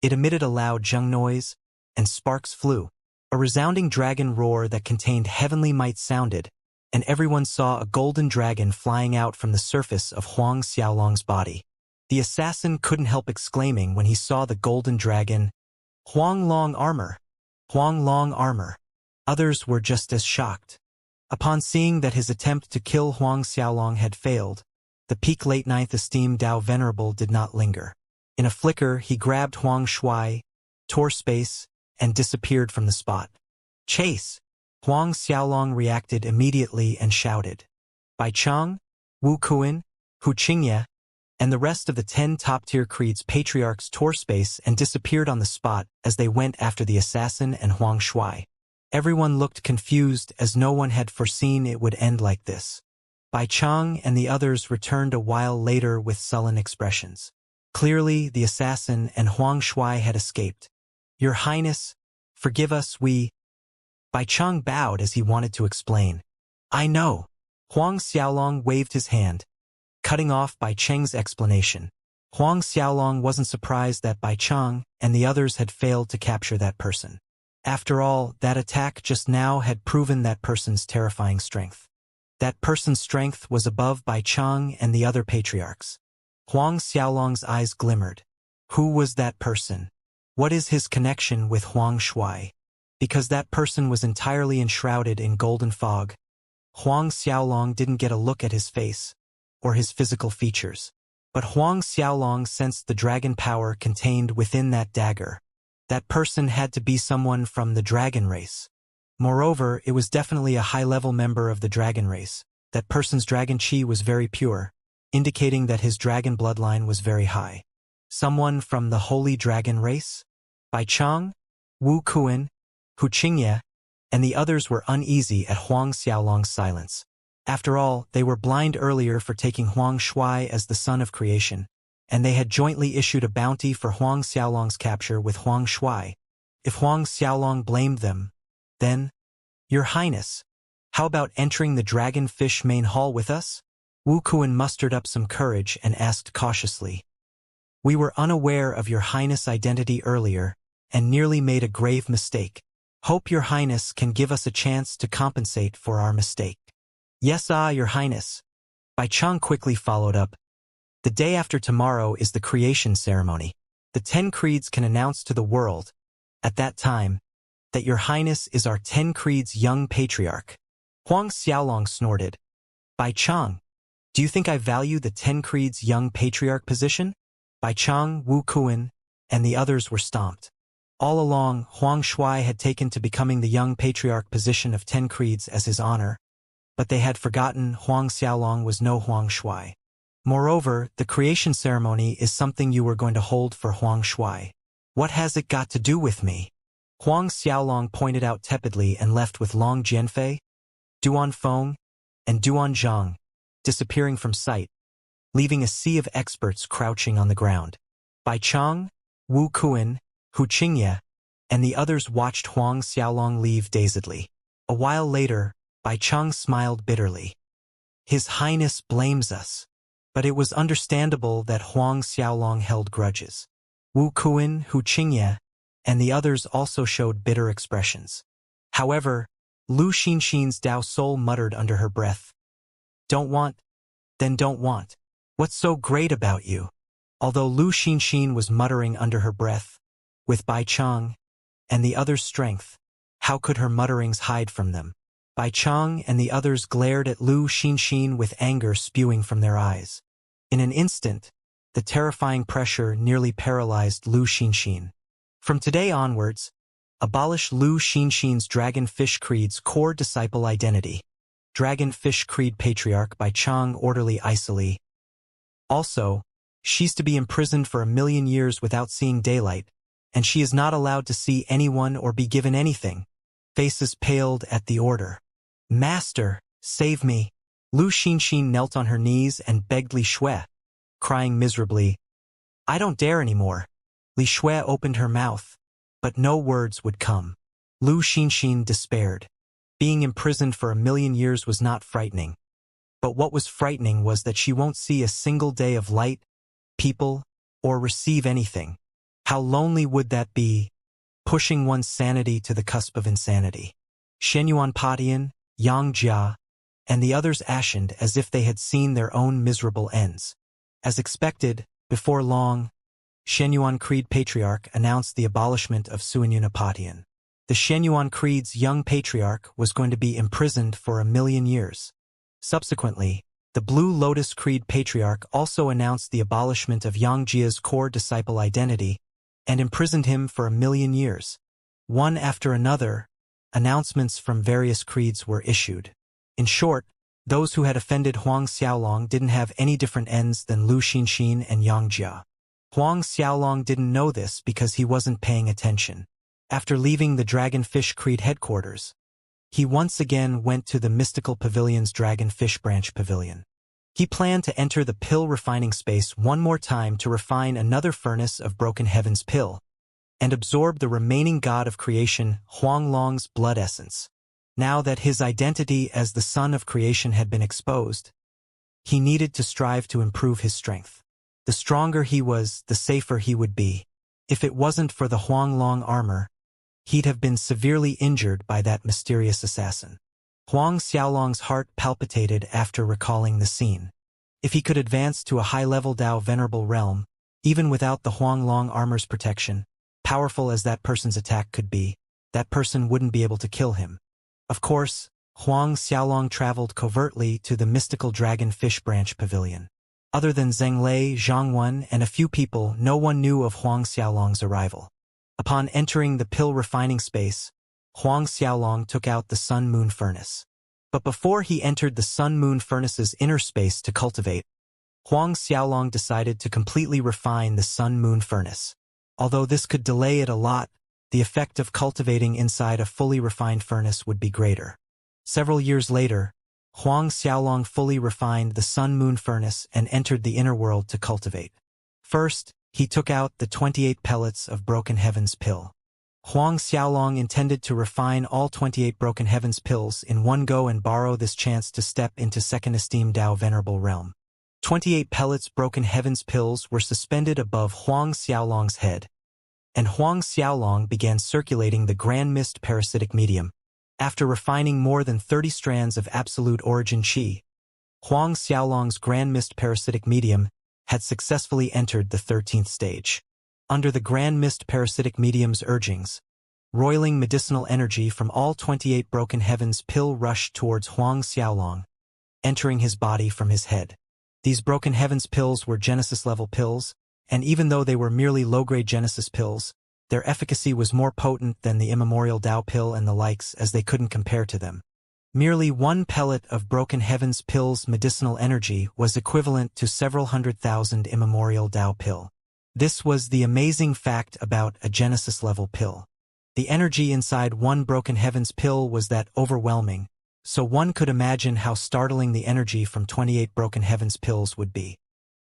it emitted a loud zheng noise, and sparks flew. A resounding dragon roar that contained heavenly might sounded, and everyone saw a golden dragon flying out from the surface of Huang Xiaolong's body. The assassin couldn't help exclaiming when he saw the golden dragon, "Huang Long armor! Huang Long armor!" Others were just as shocked. Upon seeing that his attempt to kill Huang Xiaolong had failed, the peak late ninth esteemed Dao Venerable did not linger. In a flicker, he grabbed Huang Shuai, tore space, and disappeared from the spot. "Chase!" Huang Xiaolong reacted immediately and shouted. Bai Chang, Wu Kuan, Hu Qingye, and the rest of the 10 top-tier creeds patriarchs tore space and disappeared on the spot as they went after the assassin and Huang Shuai. Everyone looked confused as no one had foreseen it would end like this. Bai Chang and the others returned a while later with sullen expressions. Clearly, the assassin and Huang Shuai had escaped. "Your Highness, forgive us, we—" Bai Chang bowed as he wanted to explain. "I know." Huang Xiaolong waved his hand, cutting off Bai Cheng's explanation. Huang Xiaolong wasn't surprised that Bai Chang and the others had failed to capture that person. After all, that attack just now had proven that person's terrifying strength. That person's strength was above Bai Chang and the other patriarchs. Huang Xiaolong's eyes glimmered. Who was that person? What is his connection with Huang Shuai? Because that person was entirely enshrouded in golden fog, Huang Xiaolong didn't get a look at his face or his physical features. But Huang Xiaolong sensed the dragon power contained within that dagger. That person had to be someone from the dragon race. Moreover, it was definitely a high-level member of the dragon race. That person's dragon chi was very pure, indicating that his dragon bloodline was very high. Someone from the holy dragon race? Bai Chang, Wu Kuan, Hu Qingye, and the others were uneasy at Huang Xiaolong's silence. After all, they were blind earlier for taking Huang Shuai as the son of creation, and they had jointly issued a bounty for Huang Xiaolong's capture with Huang Shuai. If Huang Xiaolong blamed them, then, "Your Highness, how about entering the dragonfish main hall with us?" Wu Kuan mustered up some courage and asked cautiously. "We were unaware of your Highness' identity earlier, and nearly made a grave mistake. Hope your Highness can give us a chance to compensate for our mistake." "Yes, your Highness." Bai Chang quickly followed up. "The day after tomorrow is the creation ceremony. The 10 creeds can announce to the world, at that time, that your Highness is our 10 creeds young patriarch." Huang Xiaolong snorted. "Bai Chang, do you think I value the 10 creeds young patriarch position?" Bai Chang, Wu Kuan, and the others were stomped. All along, Huang Shuai had taken to becoming the young patriarch position of 10 creeds as his honor, but they had forgotten Huang Xiaolong was no Huang Shuai. Moreover, the creation ceremony is something you were going to hold for Huang Shuai. "What has it got to do with me?" Huang Xiaolong pointed out tepidly and left with Long Jianfei, Duan Feng, and Duan Zhang, disappearing from sight, leaving a sea of experts crouching on the ground. Bai Chang, Wu Kuan, Hu Qingye, and the others watched Huang Xiaolong leave dazedly. A while later, Bai Chang smiled bitterly. "His Highness blames us." But it was understandable that Huang Xiaolong held grudges. Wu Kuan, Hu Qingye, and the others also showed bitter expressions. However, Lu Xinxin's Dao soul muttered under her breath, "Don't want, then don't want. What's so great about you?" Although Lu Xinxin was muttering under her breath, with Bai Chang and the others' strength, how could her mutterings hide from them? Bai Chang and the others glared at Lu Xinxin with anger spewing from their eyes. In an instant, the terrifying pressure nearly paralyzed Lu Xinxin. From today onwards, abolish Lu Xinxin's Dragonfish Creed's core disciple identity. Dragonfish Creed Patriarch Bai Chang orderly icily. Also, she's to be imprisoned for 1,000,000 years without seeing daylight, and she is not allowed to see anyone or be given anything. Faces paled at the order. "Master, save me." Lu Xinxin knelt on her knees and begged Li Shui, crying miserably, "I don't dare anymore." Li Shui opened her mouth, but no words would come. Lu Xinxin despaired. Being imprisoned for 1,000,000 years was not frightening, But what was frightening was that she won't see a single day of light, people, or receive anything. How lonely would that be, pushing one's sanity to the cusp of insanity? Shenyuan Patian, Xianxia, and the others ashened as if they had seen their own miserable ends. As expected, before long, Shenyuan Creed Patriarch announced the abolishment of Suanyuna Patian. The Shenyuan Creed's young patriarch was going to be imprisoned for 1,000,000 years. Subsequently, the Blue Lotus Creed Patriarch also announced the abolishment of Xianxia's core disciple identity and imprisoned him for 1,000,000 years. One after another, announcements from various creeds were issued. In short, those who had offended Huang Xiaolong didn't have any different ends than Lu Xinxin and Xianxia. Huang Xiaolong didn't know this because he wasn't paying attention. After leaving the Dragonfish Creed headquarters, he once again went to the Mystical Pavilion's Dragonfish Branch Pavilion. He planned to enter the pill refining space one more time to refine another furnace of Broken Heaven's pill, and absorb the remaining god of creation, Huanglong's blood essence. Now that his identity as the son of creation had been exposed, he needed to strive to improve his strength. The stronger he was, the safer he would be. If it wasn't for the Huanglong armor, he'd have been severely injured by that mysterious assassin. Huang Xiaolong's heart palpitated after recalling the scene. If he could advance to a high-level Dao Venerable realm, even without the Huanglong armor's protection, powerful as that person's attack could be, that person wouldn't be able to kill him. Of course, Huang Xiaolong traveled covertly to the mystical Dragonfish Branch Pavilion. Other than Zhenglei, Zhangwen, and a few people, no one knew of Huang Xiaolong's arrival. Upon entering the pill refining space, Huang Xiaolong took out the Sun-Moon Furnace. But before he entered the Sun-Moon Furnace's inner space to cultivate, Huang Xiaolong decided to completely refine the Sun-Moon Furnace. Although this could delay it a lot, the effect of cultivating inside a fully refined furnace would be greater. Several years later, Huang Xiaolong fully refined the Sun-Moon Furnace and entered the inner world to cultivate. First, he took out the 28 pellets of Broken Heaven's pill. Huang Xiaolong intended to refine all 28 Broken Heaven's pills in one go and borrow this chance to step into Second Esteem Dao Venerable Realm. 28 pellets Broken Heaven's pills were suspended above Huang Xiaolong's head, and Huang Xiaolong began circulating the Grand Mist parasitic medium. After refining more than 30 strands of absolute origin qi, Huang Xiaolong's Grand Mist parasitic medium had successfully entered the 13th stage. Under the Grand Mist parasitic medium's urgings, roiling medicinal energy from all 28 Broken Heaven's pill rushed towards Huang Xiaolong, entering his body from his head. These Broken Heaven's pills were Genesis-level pills, and even though they were merely low-grade Genesis pills, their efficacy was more potent than the immemorial Dao pill and the likes, as they couldn't compare to them. Merely one pellet of Broken Heaven's pill's medicinal energy was equivalent to several 100,000 immemorial Dao pill. This was the amazing fact about a Genesis-level pill. The energy inside one Broken Heaven's pill was that overwhelming, so one could imagine how startling the energy from 28 Broken Heaven's pills would be.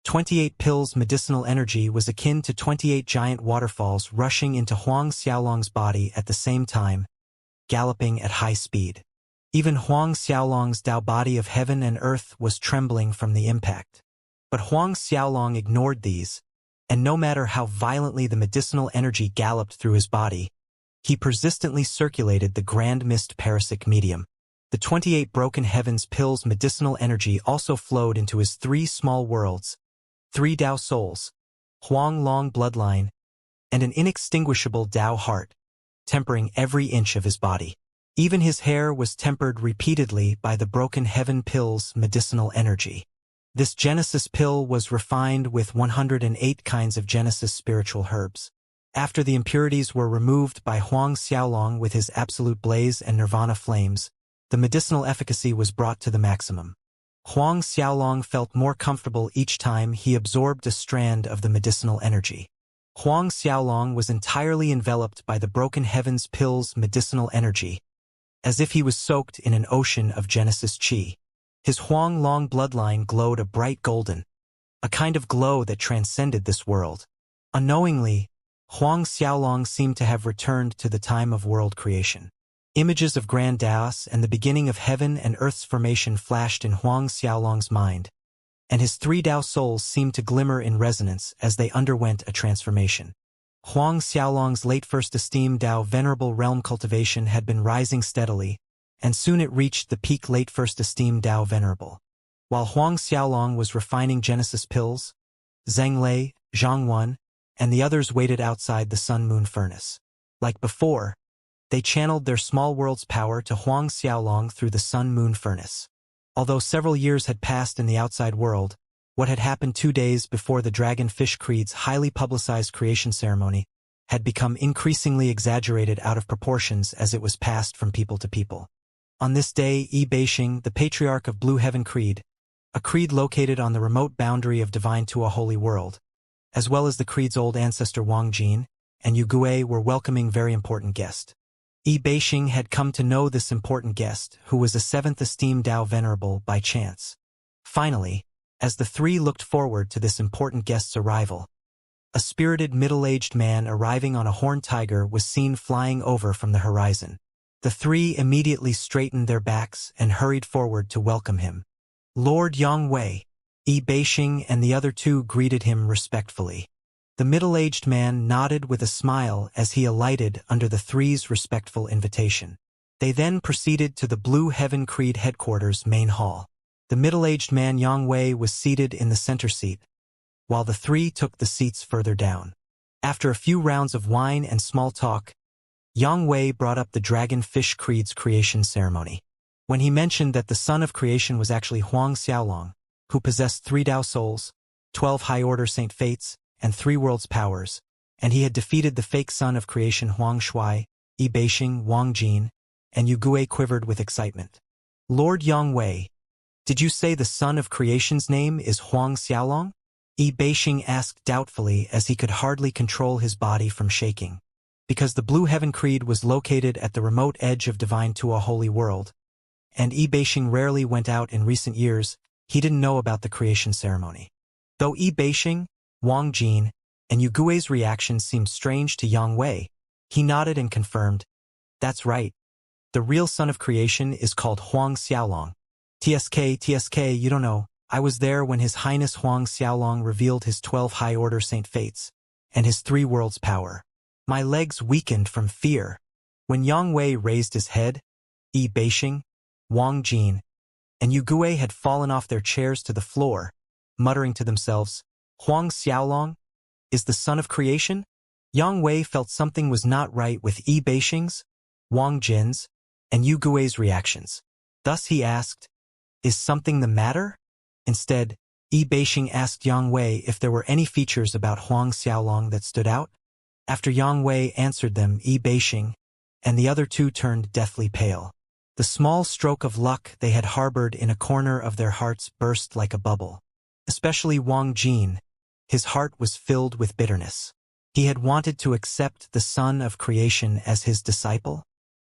28 pills' medicinal energy was akin to 28 giant waterfalls rushing into Huang Xiaolong's body at the same time, galloping at high speed. Even Huang Xiaolong's Dao body of heaven and earth was trembling from the impact. But Huang Xiaolong ignored these, and no matter how violently the medicinal energy galloped through his body, he persistently circulated the Grand Mist parasitic medium. The 28 Broken Heaven's pills' medicinal energy also flowed into his 3 small worlds, 3 Dao souls, Huang Long bloodline, and an inextinguishable Dao heart, tempering every inch of his body. Even his hair was tempered repeatedly by the Broken Heaven pill's medicinal energy. This Genesis pill was refined with 108 kinds of Genesis spiritual herbs. After the impurities were removed by Huang Xiaolong with his absolute blaze and nirvana flames, the medicinal efficacy was brought to the maximum. Huang Xiaolong felt more comfortable each time he absorbed a strand of the medicinal energy. Huang Xiaolong was entirely enveloped by the Broken Heaven's pill's medicinal energy, as if he was soaked in an ocean of Genesis qi. His Huang Long bloodline glowed a bright golden, a kind of glow that transcended this world. Unknowingly, Huang Xiaolong seemed to have returned to the time of world creation. Images of grand Taos and the beginning of heaven and earth's formation flashed in Huang Xiaolong's mind, and his 3 Tao souls seemed to glimmer in resonance as they underwent a transformation. Huang Xiaolong's late first esteemed Tao venerable realm cultivation had been rising steadily, and soon it reached the peak late first esteemed Tao venerable. While Huang Xiaolong was refining Genesis pills, Zheng Lei, Zhang Wen, and the others waited outside the sun-moon furnace. Like before, they channeled their small world's power to Huang Xiaolong through the sun-moon furnace. Although several years had passed in the outside world, what had happened 2 days before the Dragon Fish Creed's highly publicized creation ceremony had become increasingly exaggerated out of proportions as it was passed from people to people. On this day, Yi Beixing, the patriarch of Blue Heaven Creed, a creed located on the remote boundary of divine to a holy world, as well as the creed's old ancestor Wang Jin and Yu Gui were welcoming very important guest. Yi Beixing had come to know this important guest, who was a 7th esteemed Tao venerable, by chance. Finally, as the 3 looked forward to this important guest's arrival, a spirited middle-aged man arriving on a horned tiger was seen flying over from the horizon. The 3 immediately straightened their backs and hurried forward to welcome him. Lord Yang Wei, Yi Beixing and the other 2 greeted him respectfully. The middle-aged man nodded with a smile as he alighted under the 3's respectful invitation. They then proceeded to the Blue Heaven Creed headquarters main hall. The middle-aged man Yang Wei was seated in the center seat, while the 3 took the seats further down. After a few rounds of wine and small talk, Yang Wei brought up the Dragon Fish Creed's creation ceremony. When he mentioned that the son of creation was actually Huang Xiaolong, who possessed 3 Tao souls, 12 high-order Saint Fates, and 3 worlds' powers, and he had defeated the fake son of creation Huang Shui, Yi Beixing, Wang Jin, and Yu Gui quivered with excitement. Lord Yang Wei, did you say the son of creation's name is Huang Xiaolong? Yi Beixing asked doubtfully as he could hardly control his body from shaking. Because the Blue Heaven Creed was located at the remote edge of divine to a holy world, and Yi Beixing rarely went out in recent years, he didn't know about the creation ceremony. Though Yi Beixing, Wang Jin, and Yu Gui's reaction seemed strange to Yang Wei, he nodded and confirmed, "That's right. The real son of creation is called Huang Xiaolong. TSK, you don't know. I was there when His Highness Huang Xiaolong revealed his 12 high-order Saint Fates and his 3 worlds' power. My legs weakened from fear." When Yang Wei raised his head, Yi Beixing, Wang Jin, and Yu Gui had fallen off their chairs to the floor, muttering to themselves, "Huang Xiaolong is the son of creation?" Yang Wei felt something was not right with Yi Beixing's, Wang Jin's, and Yu Gui's reactions. Thus he asked, "Is something the matter?" Instead, Yi Beixing asked Yang Wei if there were any features about Huang Xiaolong that stood out. After Yang Wei answered them, Yi Beixing and the other 2 turned deathly pale. The small stroke of luck they had harbored in a corner of their hearts burst like a bubble. Especially Wang Jin, his heart was filled with bitterness. He had wanted to accept the son of creation as his disciple.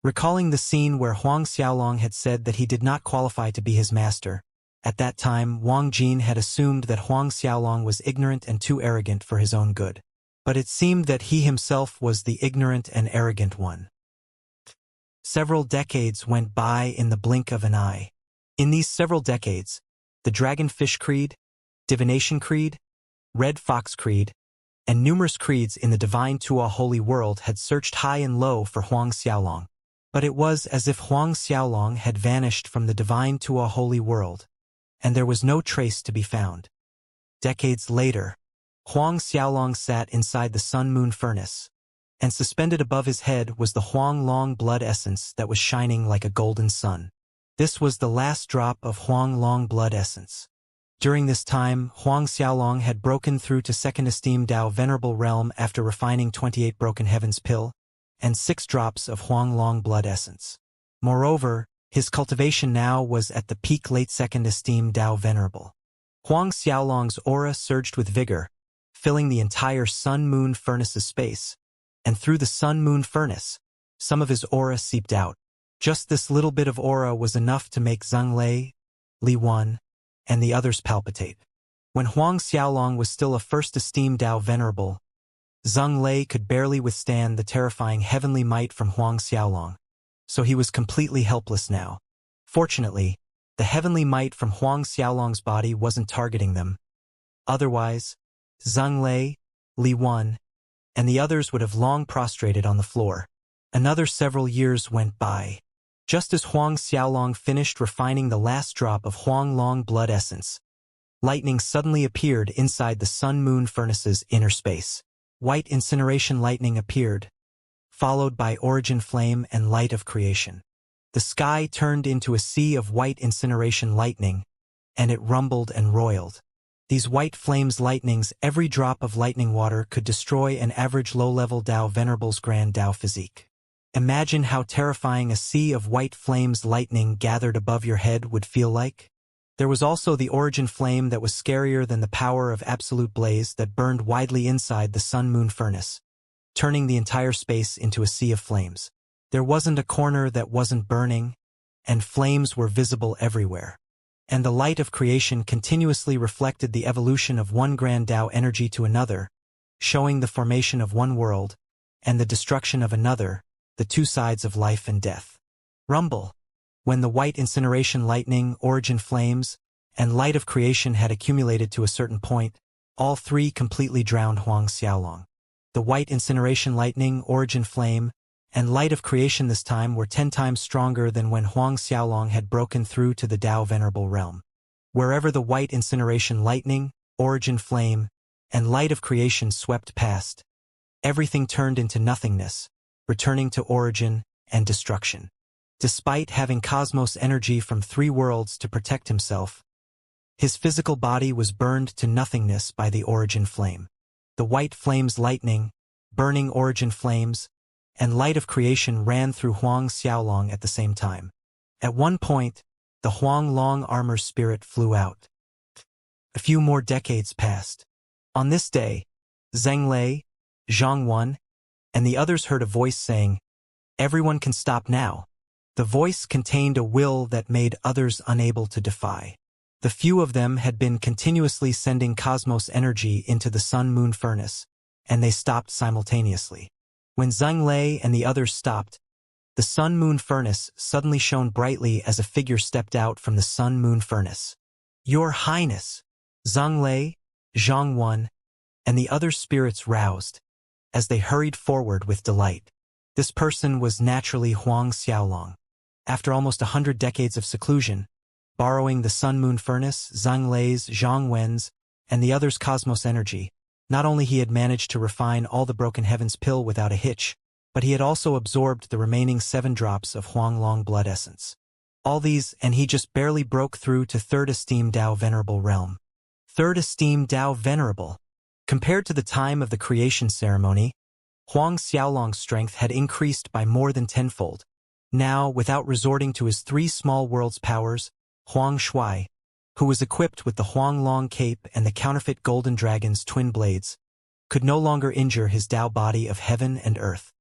Recalling the scene where Huang Xiaolong had said that he did not qualify to be his master, at that time Wang Jin had assumed that Huang Xiaolong was ignorant and too arrogant for his own good. But it seemed that he himself was the ignorant and arrogant one. Several decades went by in the blink of an eye. In these several decades, the Dragon Fish Creed, Divination Creed, Red Fox Creed, and numerous creeds in the divine to a holy world had searched high and low for Huang Xiaolong. But it was as if Huang Xiaolong had vanished from the divine to a holy world, and there was no trace to be found. Decades later, Huang Xiaolong sat inside the sun-moon furnace, and suspended above his head was the Huang Long blood essence that was shining like a golden sun. This was the last drop of Huang Long blood essence. During this time, Huang Xiaolong had broken through to second esteemed Tao Venerable Realm after refining 28 Broken Heavens pill, and 6 drops of Huang Long blood essence. Moreover, his cultivation now was at the peak late second esteemed Tao Venerable. Huang Xiaolong's aura surged with vigor, filling the entire sun-moon furnace's space, and through the sun-moon furnace, some of his aura seeped out. Just this little bit of aura was enough to make Zheng Lei, Li Wan, and the others palpitate. When Huang Xiaolong was still a first esteemed Tao Venerable, Zheng Lei could barely withstand the terrifying heavenly might from Huang Xiaolong. so he was completely helpless now. Fortunately, the heavenly might from Huang Xiaolong's body wasn't targeting them. Otherwise, Zhang Lei, Li Wan, and the others would have long prostrated on the floor. Another several years went by. Just as Huang Xiaolong finished refining the last drop of Huang Long blood essence, lightning suddenly appeared inside the sun-moon furnace's inner space. White incineration lightning appeared, followed by origin flame and light of creation. The sky turned into a sea of white incineration lightning, and it rumbled and roiled. These white flames lightnings, every drop of lightning water could destroy an average low-level Dao Venerable's grand Dao physique. Imagine how terrifying a sea of white flames lightning gathered above your head would feel like. There was also the origin flame that was scarier than the power of absolute blaze that burned widely inside the sun-moon furnace, turning the entire space into a sea of flames. There wasn't a corner that wasn't burning, and flames were visible everywhere. And the light of creation continuously reflected the evolution of one grand Tao energy to another, showing the formation of one world, and the destruction of another, the two sides of life and death. Rumble. When the white incineration lightning, origin flames, and light of creation had accumulated to a certain point, all three completely drowned Huang Xiaolong. The white incineration lightning, origin flame, and light of creation this time were 10 times stronger than when Huang Xiaolong had broken through to the Dao Venerable realm. Wherever the white incineration lightning, origin flame, and light of creation swept past, everything turned into nothingness, returning to origin and destruction. Despite having cosmos energy from 3 worlds to protect himself, his physical body was burned to nothingness by the origin flame. The white flames lightning, burning origin flames, and light of creation ran through Huang Xiaolong at the same time. At one point, the Huang Long armor's spirit flew out. A few more decades passed. On this day, Zhang Lei, Zhang Wan, and the others heard a voice saying, "Everyone can stop now." The voice contained a will that made others unable to defy. The few of them had been continuously sending cosmos energy into the sun-moon furnace, and they stopped simultaneously. When Zhang Lei and the others stopped, the sun-moon furnace suddenly shone brightly as a figure stepped out from the sun-moon furnace. "Your Highness!" Zhang Lei, Zhang Wan, and the other spirits roused, as they hurried forward with delight. This person was naturally Huang Xiaolong. After almost 100 decades of seclusion, borrowing the sun-moon furnace, Zhang Lei's, Zhang Wen's, and the others' cosmos energy, not only he had managed to refine all the Broken Heavens pill without a hitch, but he had also absorbed the remaining 7 drops of Huang Long blood essence. All these, and he just barely broke through to 3rd Esteem Dao Venerable realm. 3rd Esteem Dao Venerable. Compared to the time of the creation ceremony, Huang Xiaolong's strength had increased by more than 10-fold. Now, without resorting to his 3 small worlds' powers, Huang Shui, who was equipped with the Huang Long cape and the counterfeit golden dragon's twin blades, could no longer injure his Dao body of heaven and earth.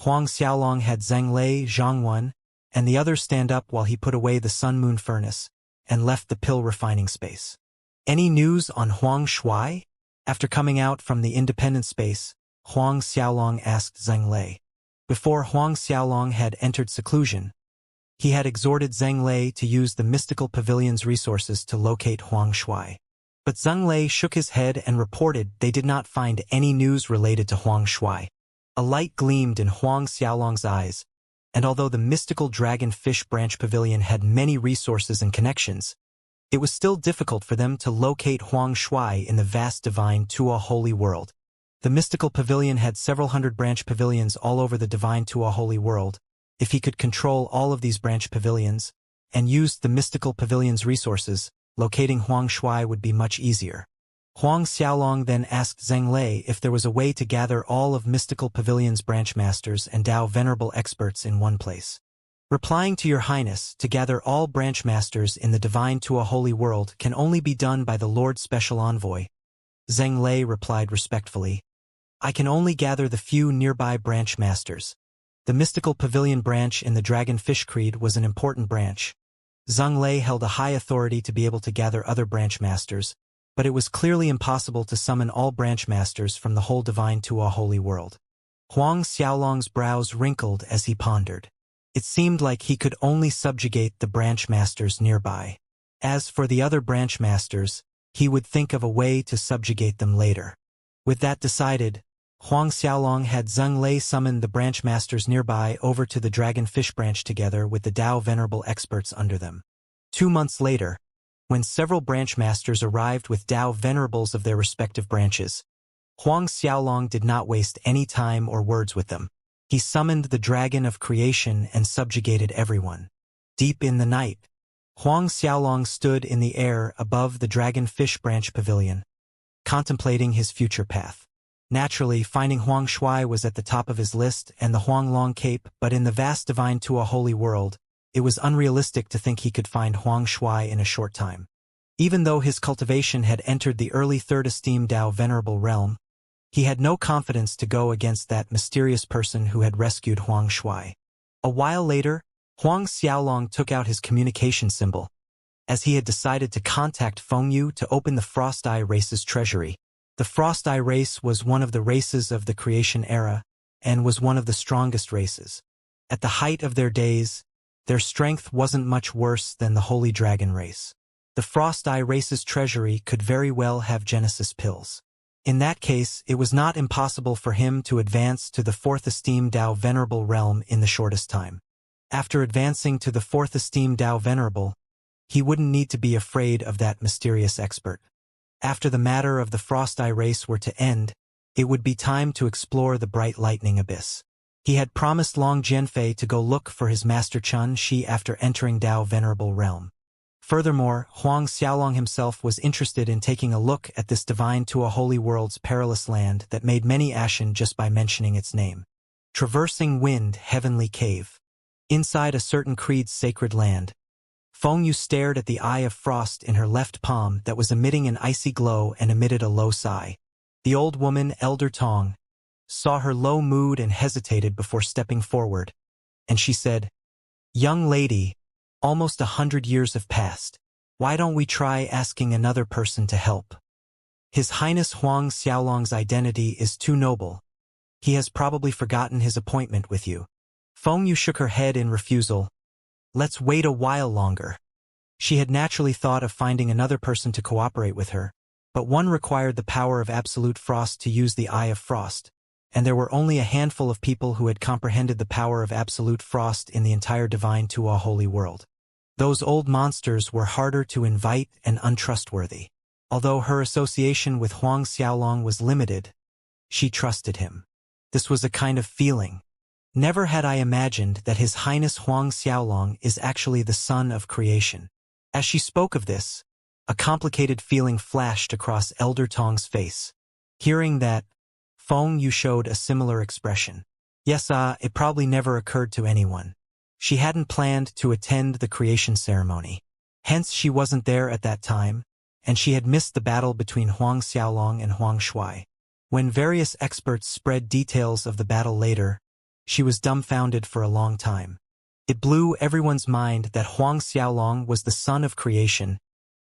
Huang Xiaolong had Zhang Lei, Zhang Wan, and the others stand up while he put away the sun-moon furnace and left the pill refining space. "Any news on Huang Shui?" After coming out from the independent space, Huang Xiaolong asked Zhang Lei. Before Huang Xiaolong had entered seclusion, he had exhorted Zhang Lei to use the mystical pavilion's resources to locate Huang Shui. But Zhang Lei shook his head and reported they did not find any news related to Huang Shui. A light gleamed in Huang Xiaolong's eyes, and although the mystical dragon fish branch pavilion had many resources and connections, it was still difficult for them to locate Huang Shui in the vast divine Tua holy world. The mystical pavilion had several hundred branch pavilions all over the divine Tua holy world. If he could control all of these branch pavilions and used the mystical pavilion's resources, locating Huang Shui would be much easier. Huang Xiaolong then asked Zhang Lei if there was a way to gather all of mystical pavilion's branch masters and Dao venerable experts in one place. "Replying to your highness, to gather all branch masters in the divine Tua holy world can only be done by the Lord's special envoy," Zhang Lei replied respectfully. "I can only gather the few nearby branch masters." The mystical pavilion branch in the Dragon Fish Creed was an important branch. Zhang Lei held a high authority to be able to gather other branch masters, but it was clearly impossible to summon all branch masters from the whole divine Tua holy world. Huang Xiaolong's brows wrinkled as he pondered. It seemed like he could only subjugate the branch masters nearby. As for the other branch masters, he would think of a way to subjugate them later. With that decided, Huang Xiaolong had Zheng Lei summon the branch masters nearby over to the Dragonfish branch together with the Dao Venerable experts under them. 2 months later, when several branch masters arrived with Dao Venerables of their respective branches, Huang Xiaolong did not waste any time or words with them. He summoned the Dragon of Creation and subjugated everyone. Deep in the night, Huang Xiaolong stood in the air above the Dragonfish branch pavilion, contemplating his future path. Naturally, finding Huang Shui was at the top of his list and the Huang Long Cape, but in the vast divine to a holy world, it was unrealistic to think he could find Huang Shui in a short time. Even though his cultivation had entered the early third esteem Dao Venerable realm, he had no confidence to go against that mysterious person who had rescued Huang Shui. A while later, Huang Xiaolong took out his communication symbol, as he had decided to contact Feng Yu to open the Frost Eye race's treasury. The Frost Eye race was one of the races of the creation era, and was one of the strongest races. At the height of their days, their strength wasn't much worse than the Holy Dragon race. The Frost Eye race's treasury could very well have Genesis pills. In that case, it was not impossible for him to advance to the fourth esteem Dao Venerable realm in the shortest time. After advancing to the fourth esteem Dao Venerable, he wouldn't need to be afraid of that mysterious expert. After the matter of the Frost Eye race were to end, it would be time to explore the bright lightning abyss. He had promised Long Jianfei to go look for his master Chun Shi after entering Dao Venerable realm. Furthermore, Huang Xiaolong himself was interested in taking a look at this divine to a holy world's perilous land that made many ashen just by mentioning its name. Traversing Wind Heavenly Cave. Inside a certain creed's sacred land, Feng Yu stared at the eye of frost in her left palm that was emitting an icy glow and emitted a low sigh. The old woman, Elder Tong, saw her low mood and hesitated before stepping forward, and she said, "Young lady, almost 100 years have passed. Why don't we try asking another person to help? His Highness Huang Xiaolong's identity is too noble. He has probably forgotten his appointment with you." Feng Yu shook her head in refusal. "Let's wait a while longer." She had naturally thought of finding another person to cooperate with her, but one required the power of absolute frost to use the Eye of Frost, and there were only a handful of people who had comprehended the power of absolute frost in the entire divine Tuo holy world. Those old monsters were harder to invite and untrustworthy. Although her association with Huang Xiaolong was limited, she trusted him. This was a kind of feeling. Never had I imagined that His Highness Huang Xiaolong is actually the son of creation. As she spoke of this, a complicated feeling flashed across Elder Tong's face. Hearing that, Feng Yu showed a similar expression. Yes, it probably never occurred to anyone. She hadn't planned to attend the creation ceremony. Hence she wasn't there at that time, and she had missed the battle between Huang Xiaolong and Huang Shui. When various experts spread details of the battle later, she was dumbfounded for a long time. It blew everyone's mind that Huang Xiaolong was the son of creation,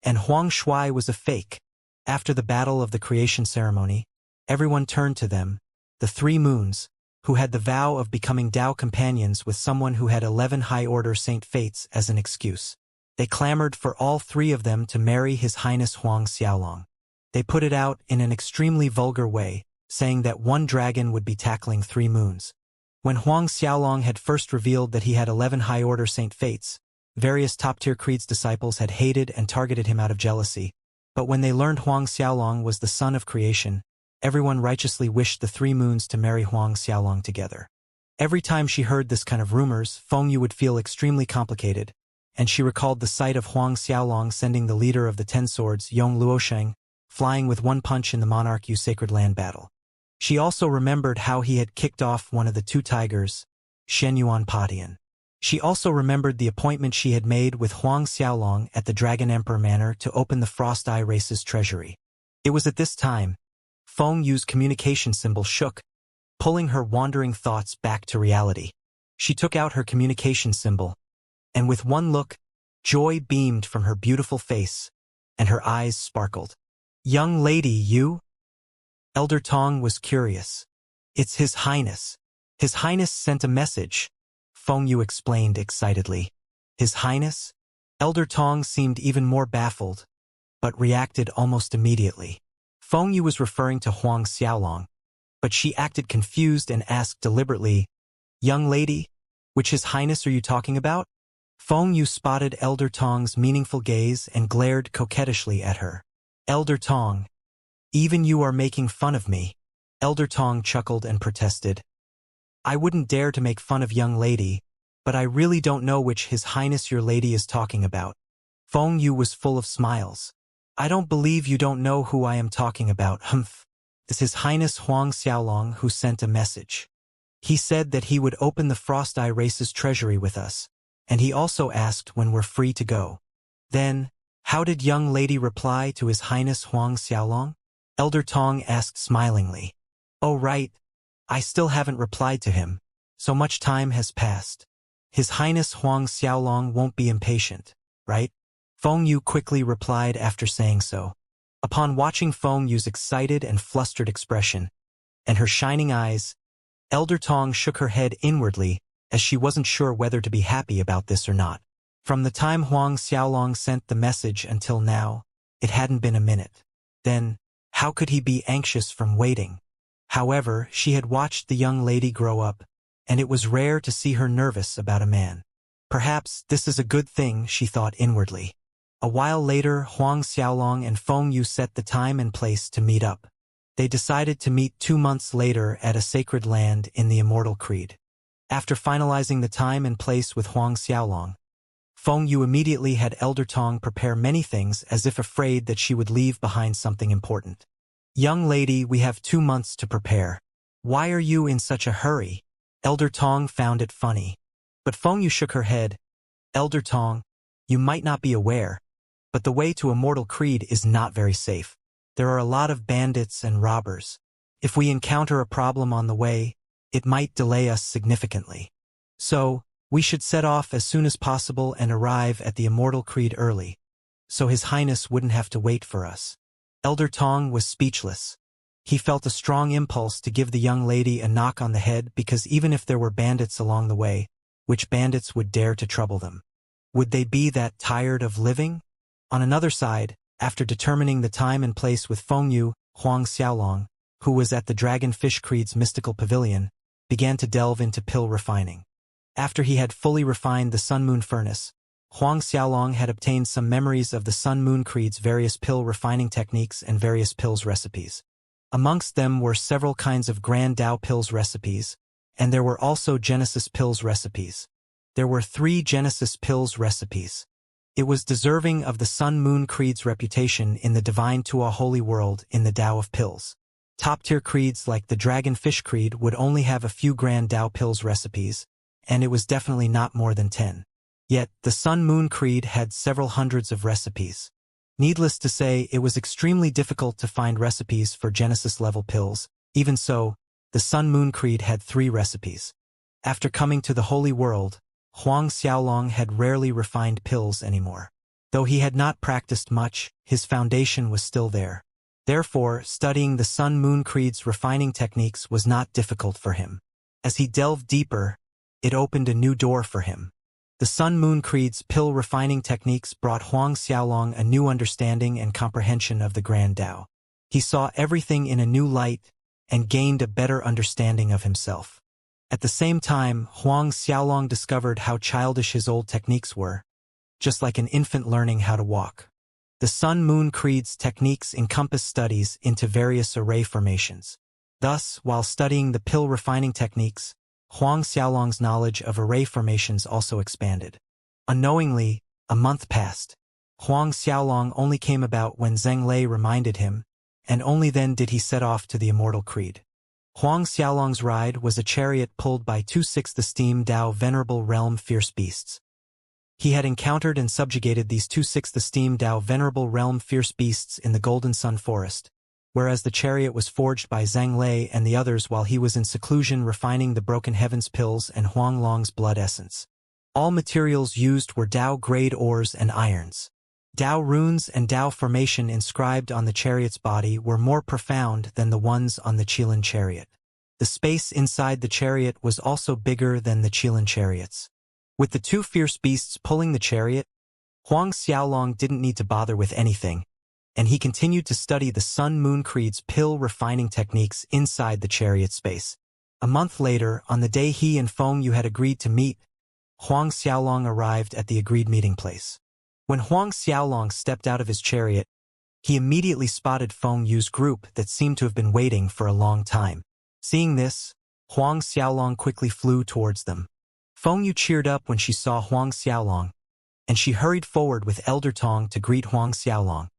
and Huang Shui was a fake. After the battle of the creation ceremony, everyone turned to them, the three moons, who had the vow of becoming Dao companions with someone who had 11 high-order Saint Fates as an excuse. They clamored for all three of them to marry His Highness Huang Xiaolong. They put it out in an extremely vulgar way, saying that one dragon would be tackling 3 moons. When Huang Xiaolong had first revealed that he had 11 high-order Saint Fates, various top-tier creed's disciples had hated and targeted him out of jealousy. But when they learned Huang Xiaolong was the son of creation, everyone righteously wished the 3 moons to marry Huang Xiaolong together. Every time she heard this kind of rumors, Feng Yu would feel extremely complicated, and she recalled the sight of Huang Xiaolong sending the leader of the 10 Swords, Yong Luosheng, flying with 1 punch in the Monarch Yu Sacred Land battle. She also remembered how he had kicked off one of the 2 tigers, Shen Yuan Padian. She also remembered the appointment she had made with Huang Xiaolong at the Dragon Emperor Manor to open the Frost Eye race's treasury. It was at this time, Feng Yu's communication symbol shook, pulling her wandering thoughts back to reality. She took out her communication symbol, and with one look, joy beamed from her beautiful face, and her eyes sparkled. "Young lady, you?" Elder Tong was curious. "It's His Highness. His Highness sent a message." Feng Yu explained excitedly. His Highness? Elder Tong seemed even more baffled, but reacted almost immediately. Feng Yu was referring to Huang Xiaolong, but she acted confused and asked deliberately, "Young lady, which His Highness are you talking about?" Feng Yu spotted Elder Tong's meaningful gaze and glared coquettishly at her. "Elder Tong, even you are making fun of me." Elder Tong chuckled and protested. "I wouldn't dare to make fun of young lady, but I really don't know which His Highness your lady is talking about." Feng Yu was full of smiles. "I don't believe you don't know who I am talking about, humph. It's His Highness Huang Xiaolong who sent a message. He said that he would open the Frost Eye Race's treasury with us, and he also asked when we're free to go." "Then, how did young lady reply to His Highness Huang Xiaolong?" Elder Tong asked smilingly. "Oh right, I still haven't replied to him. So much time has passed. His Highness Huang Xiaolong won't be impatient, right?" Feng Yu quickly replied after saying so. Upon watching Feng Yu's excited and flustered expression, and her shining eyes, Elder Tong shook her head inwardly, as she wasn't sure whether to be happy about this or not. From the time Huang Xiaolong sent the message until now, it hadn't been a minute. Then, how could he be anxious from waiting? However, she had watched the young lady grow up, and it was rare to see her nervous about a man. Perhaps this is a good thing, she thought inwardly. A while later, Huang Xiaolong and Feng Yu set the time and place to meet up. They decided to meet 2 months later at a sacred land in the Immortal Creed. After finalizing the time and place with Huang Xiaolong, Feng Yu immediately had Elder Tong prepare many things as if afraid that she would leave behind something important. "Young lady, we have 2 months to prepare. Why are you in such a hurry?" Elder Tong found it funny. But Feng Yu shook her head. "Elder Tong, you might not be aware, but the way to Immortal Creed is not very safe. There are a lot of bandits and robbers. If we encounter a problem on the way, it might delay us significantly. So, we should set off as soon as possible and arrive at the Immortal Creed early, so His Highness wouldn't have to wait for us." Elder Tong was speechless. He felt a strong impulse to give the young lady a knock on the head because even if there were bandits along the way, which bandits would dare to trouble them? Would they be that tired of living? On another side, after determining the time and place with Feng Yu, Huang Xiaolong, who was at the Dragonfish Creed's mystical pavilion, began to delve into pill refining. After he had fully refined the Sun-Moon furnace, Huang Xiaolong had obtained some memories of the Sun-Moon Creed's various pill refining techniques and various pills recipes. Amongst them were several kinds of Grand Tao pills recipes, and there were also Genesis pills recipes. There were 3 Genesis pills recipes. It was deserving of the Sun-Moon Creed's reputation in the Divine Tua Holy World in the Tao of pills. Top-tier creeds like the Dragonfish Creed would only have a few Grand Tao pills recipes, and it was definitely not more than 10. Yet, the Sun-Moon Creed had several hundreds of recipes. Needless to say, it was extremely difficult to find recipes for Genesis-level pills. Even so, the Sun-Moon Creed had 3 recipes. After coming to the Holy World, Huang Xiaolong had rarely refined pills anymore. Though he had not practiced much, his foundation was still there. Therefore, studying the Sun-Moon Creed's refining techniques was not difficult for him. As he delved deeper, it opened a new door for him. The Sun-Moon Creed's pill refining techniques brought Huang Xiaolong a new understanding and comprehension of the Grand Tao. He saw everything in a new light and gained a better understanding of himself. At the same time, Huang Xiaolong discovered how childish his old techniques were, just like an infant learning how to walk. The Sun-Moon Creed's techniques encompass studies into various array formations. Thus, while studying the pill refining techniques, Huang Xiaolong's knowledge of array formations also expanded. Unknowingly, a month passed. Huang Xiaolong only came about when Zheng Lei reminded him, and only then did he set off to the Immortal Creed. Huang Xiaolong's ride was a chariot pulled by 2/6 esteemed Tao Venerable Realm fierce beasts. He had encountered and subjugated these 2/6 esteemed Tao Venerable Realm fierce beasts in the Golden Sun Forest, whereas the chariot was forged by Zhang Lei and the others while he was in seclusion refining the Broken Heavens pills and Huang Long's blood essence. All materials used were Tao-grade ores and irons. Tao runes and Tao formation inscribed on the chariot's body were more profound than the ones on the Qilin chariot. The space inside the chariot was also bigger than the Qilin chariots. With the two fierce beasts pulling the chariot, Huang Xiaolong didn't need to bother with anything, and he continued to study the Sun-Moon Creed's pill refining techniques inside the chariot space. A month later, on the day he and Feng Yu had agreed to meet, Huang Xiaolong arrived at the agreed meeting place. When Huang Xiaolong stepped out of his chariot, he immediately spotted Feng Yu's group that seemed to have been waiting for a long time. Seeing this, Huang Xiaolong quickly flew towards them. Feng Yu cheered up when she saw Huang Xiaolong, and she hurried forward with Elder Tong to greet Huang Xiaolong.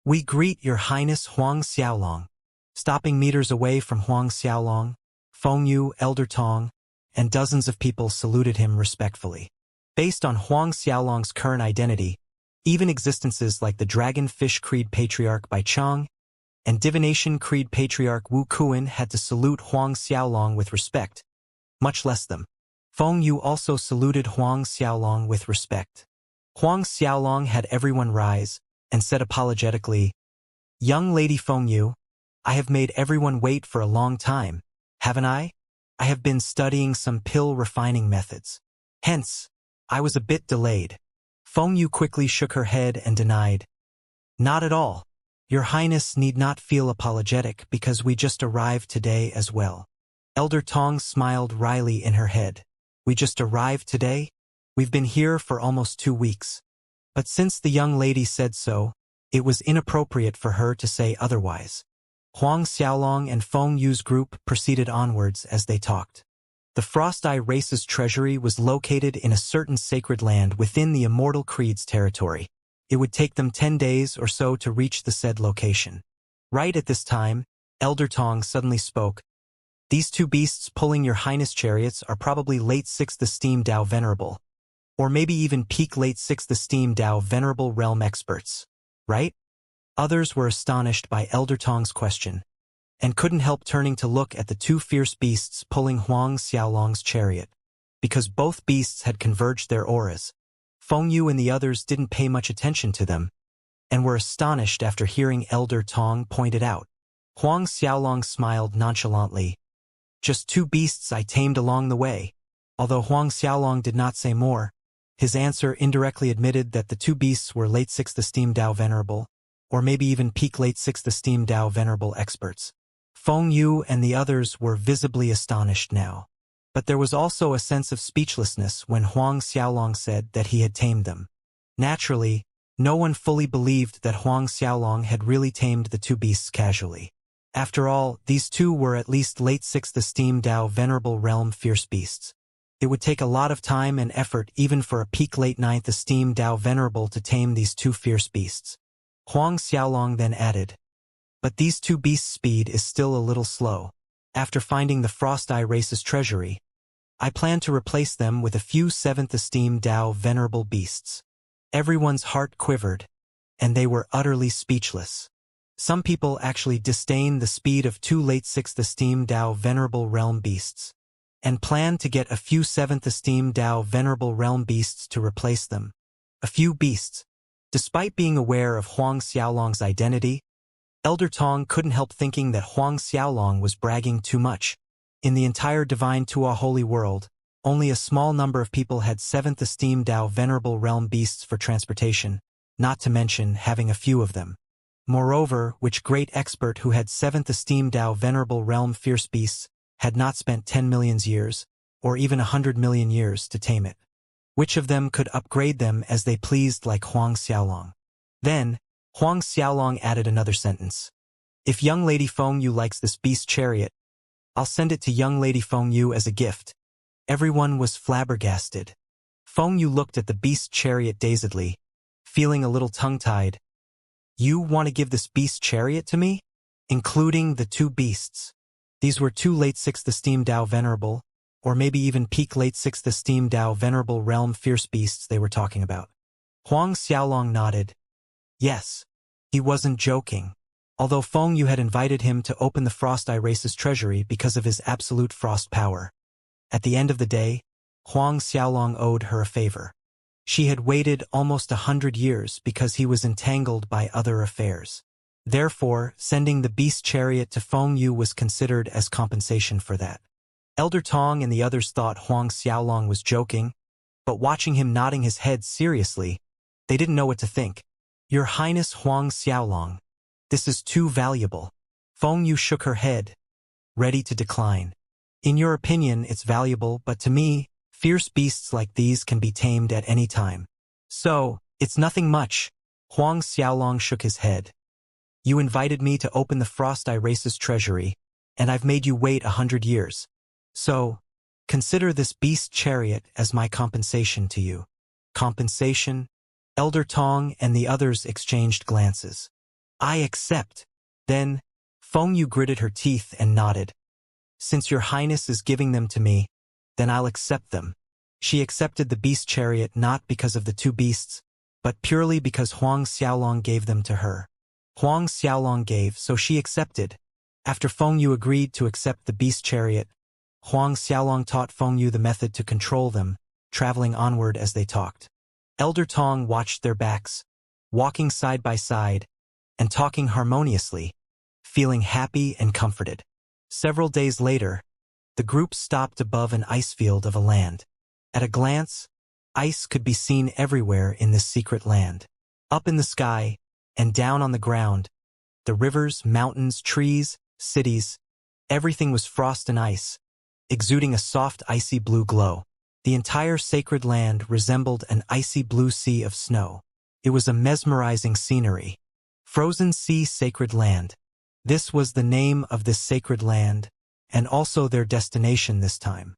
"We greet your Highness Huang Xiaolong." Stopping meters away from Huang Xiaolong, Feng Yu, Elder Tong, and dozens of people saluted him respectfully. Based on Huang Xiaolong's current identity, even existences like the Dragon Fish Creed Patriarch Bai Chang and Divination Creed Patriarch Wu Kuan had to salute Huang Xiaolong with respect, much less them. Feng Yu also saluted Huang Xiaolong with respect. Huang Xiaolong had everyone rise and said apologetically, "Young Lady Feng Yu, I have made everyone wait for a long time, haven't I? I have been studying some pill refining methods. Hence, I was a bit delayed." Feng Yu quickly shook her head and denied, "Not at all. Your Highness need not feel apologetic because we just arrived today as well." Elder Tong smiled wryly in her head. "We just arrived today? We've been here for almost 2 weeks." But since the young lady said so, it was inappropriate for her to say otherwise. Huang Xiaolong and Feng Yu's group proceeded onwards as they talked. The Frost Eye race's treasury was located in a certain sacred land within the Immortal Creed's territory. It would take them 10 days or so to reach the said location. Right at this time, Elder Tong suddenly spoke. "These two beasts pulling your Highness chariots are probably late 6th esteemed Dao Venerable, or maybe even peak late 6th esteemed Dao Venerable realm experts, right?" Others were astonished by Elder Tong's question, and couldn't help turning to look at the two fierce beasts pulling Huang Xiaolong's chariot. Because both beasts had converged their auras, Feng Yu and the others didn't pay much attention to them, and were astonished after hearing Elder Tong point it out. Huang Xiaolong smiled nonchalantly. "Just two beasts I tamed along the way." Although Huang Xiaolong did not say more, his answer indirectly admitted that the two beasts were late 6th esteemed Dao Venerable, or maybe even peak late 6th esteemed Dao Venerable experts. Feng Yu and the others were visibly astonished now. But there was also a sense of speechlessness when Huang Xiaolong said that he had tamed them. Naturally, no one fully believed that Huang Xiaolong had really tamed the two beasts casually. After all, these two were at least late 6th esteemed Dao Venerable realm fierce beasts. It would take a lot of time and effort even for a peak late 9th esteemed Dao Venerable to tame these two fierce beasts. Huang Xiaolong then added, "But these two beasts' speed is still a little slow. After finding the Frost Eye race's treasury, I plan to replace them with a few 7th esteemed Dao Venerable beasts." Everyone's heart quivered, and they were utterly speechless. Some people actually disdained the speed of two late 6th esteemed Dao Venerable realm beasts, and planned to get a few 7th esteemed Dao Venerable realm beasts to replace them. A few beasts. Despite being aware of Huang Xiaolong's identity, Elder Tong couldn't help thinking that Huang Xiaolong was bragging too much. In the entire Divine Tua Holy World, only a small number of people had 7th esteemed Dao Venerable realm beasts for transportation, not to mention having a few of them. Moreover, which great expert who had 7th esteemed Dao Venerable realm fierce beasts had not spent 10 million years, or even 100 million years to tame it? Which of them could upgrade them as they pleased like Huang Xiaolong? Then, Huang Xiaolong added another sentence. "If young Lady Feng Yu likes this beast chariot, I'll send it to young Lady Feng Yu as a gift." Everyone was flabbergasted. Feng Yu looked at the beast chariot dazedly, feeling a little tongue-tied. "You want to give this beast chariot to me? Including the two beasts?" These were two late 6th esteemed Dao Venerable, or maybe even peak late 6th esteemed Dao Venerable realm fierce beasts they were talking about. Huang Xiaolong nodded. Yes, he wasn't joking. Although Feng Yu had invited him to open the Frost Eye race's treasury because of his absolute frost power. At the end of the day, Huang Xiaolong owed her a favor. She had waited almost 100 years because he was entangled by other affairs. Therefore, sending the beast chariot to Feng Yu was considered as compensation for that. Elder Tong and the others thought Huang Xiaolong was joking, but watching him nodding his head seriously, they didn't know what to think. Your Highness Huang Xiaolong, this is too valuable. Feng Yu shook her head, ready to decline. In your opinion, it's valuable, but to me, fierce beasts like these can be tamed at any time. So, it's nothing much. Huang Xiaolong shook his head. You invited me to open the Frost Irace's treasury, and I've made you wait 100 years. So, consider this beast chariot as my compensation to you. Compensation? Elder Tong and the others exchanged glances. I accept. Then, Feng Yu gritted her teeth and nodded. Since your highness is giving them to me, then I'll accept them. She accepted the beast chariot not because of the two beasts, but purely because Huang Xiaolong gave them to her. Huang Xiaolong gave, so she accepted. After Feng Yu agreed to accept the beast chariot, Huang Xiaolong taught Feng Yu the method to control them, traveling onward as they talked. Elder Tong watched their backs, walking side by side, and talking harmoniously, feeling happy and comforted. Several days later, the group stopped above an ice field of a land. At a glance, ice could be seen everywhere in this secret land. Up in the sky, and down on the ground, the rivers, mountains, trees, cities, everything was frost and ice, exuding a soft icy blue glow. The entire sacred land resembled an icy blue sea of snow. It was a mesmerizing scenery. Frozen Sea Sacred Land. This was the name of this sacred land, and also their destination this time.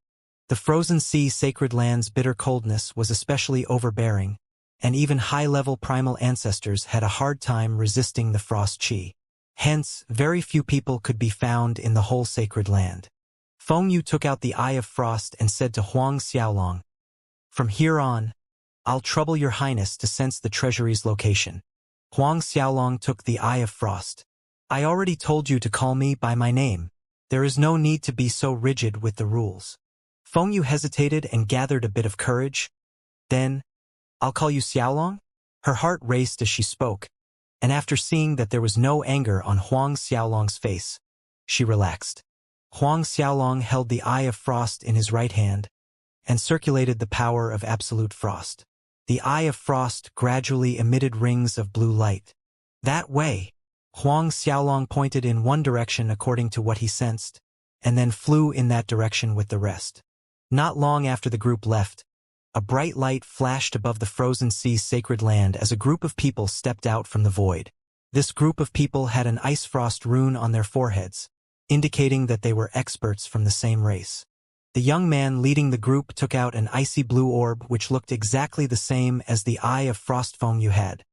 The Frozen Sea Sacred Land's bitter coldness was especially overbearing, and even high-level primal ancestors had a hard time resisting the frost chi. Hence, very few people could be found in the whole sacred land. Feng Yu took out the Eye of Frost and said to Huang Xiaolong, "From here on, I'll trouble your highness to sense the treasury's location." Huang Xiaolong took the Eye of Frost. "I already told you to call me by my name. There is no need to be so rigid with the rules." Feng Yu hesitated and gathered a bit of courage. Then, "I'll call you Xiaolong?" Her heart raced as she spoke, and after seeing that there was no anger on Huang Xiaolong's face, she relaxed. Huang Xiaolong held the Eye of Frost in his right hand and circulated the power of absolute frost. The Eye of Frost gradually emitted rings of blue light. That way, Huang Xiaolong pointed in one direction according to what he sensed, and then flew in that direction with the rest. Not long after the group left, a bright light flashed above the Frozen Sea Sacred Land as a group of people stepped out from the void. This group of people had an ice frost rune on their foreheads, indicating that they were experts from the same race. The young man leading the group took out an icy blue orb which looked exactly the same as the Eye of Frost Feng Yu had.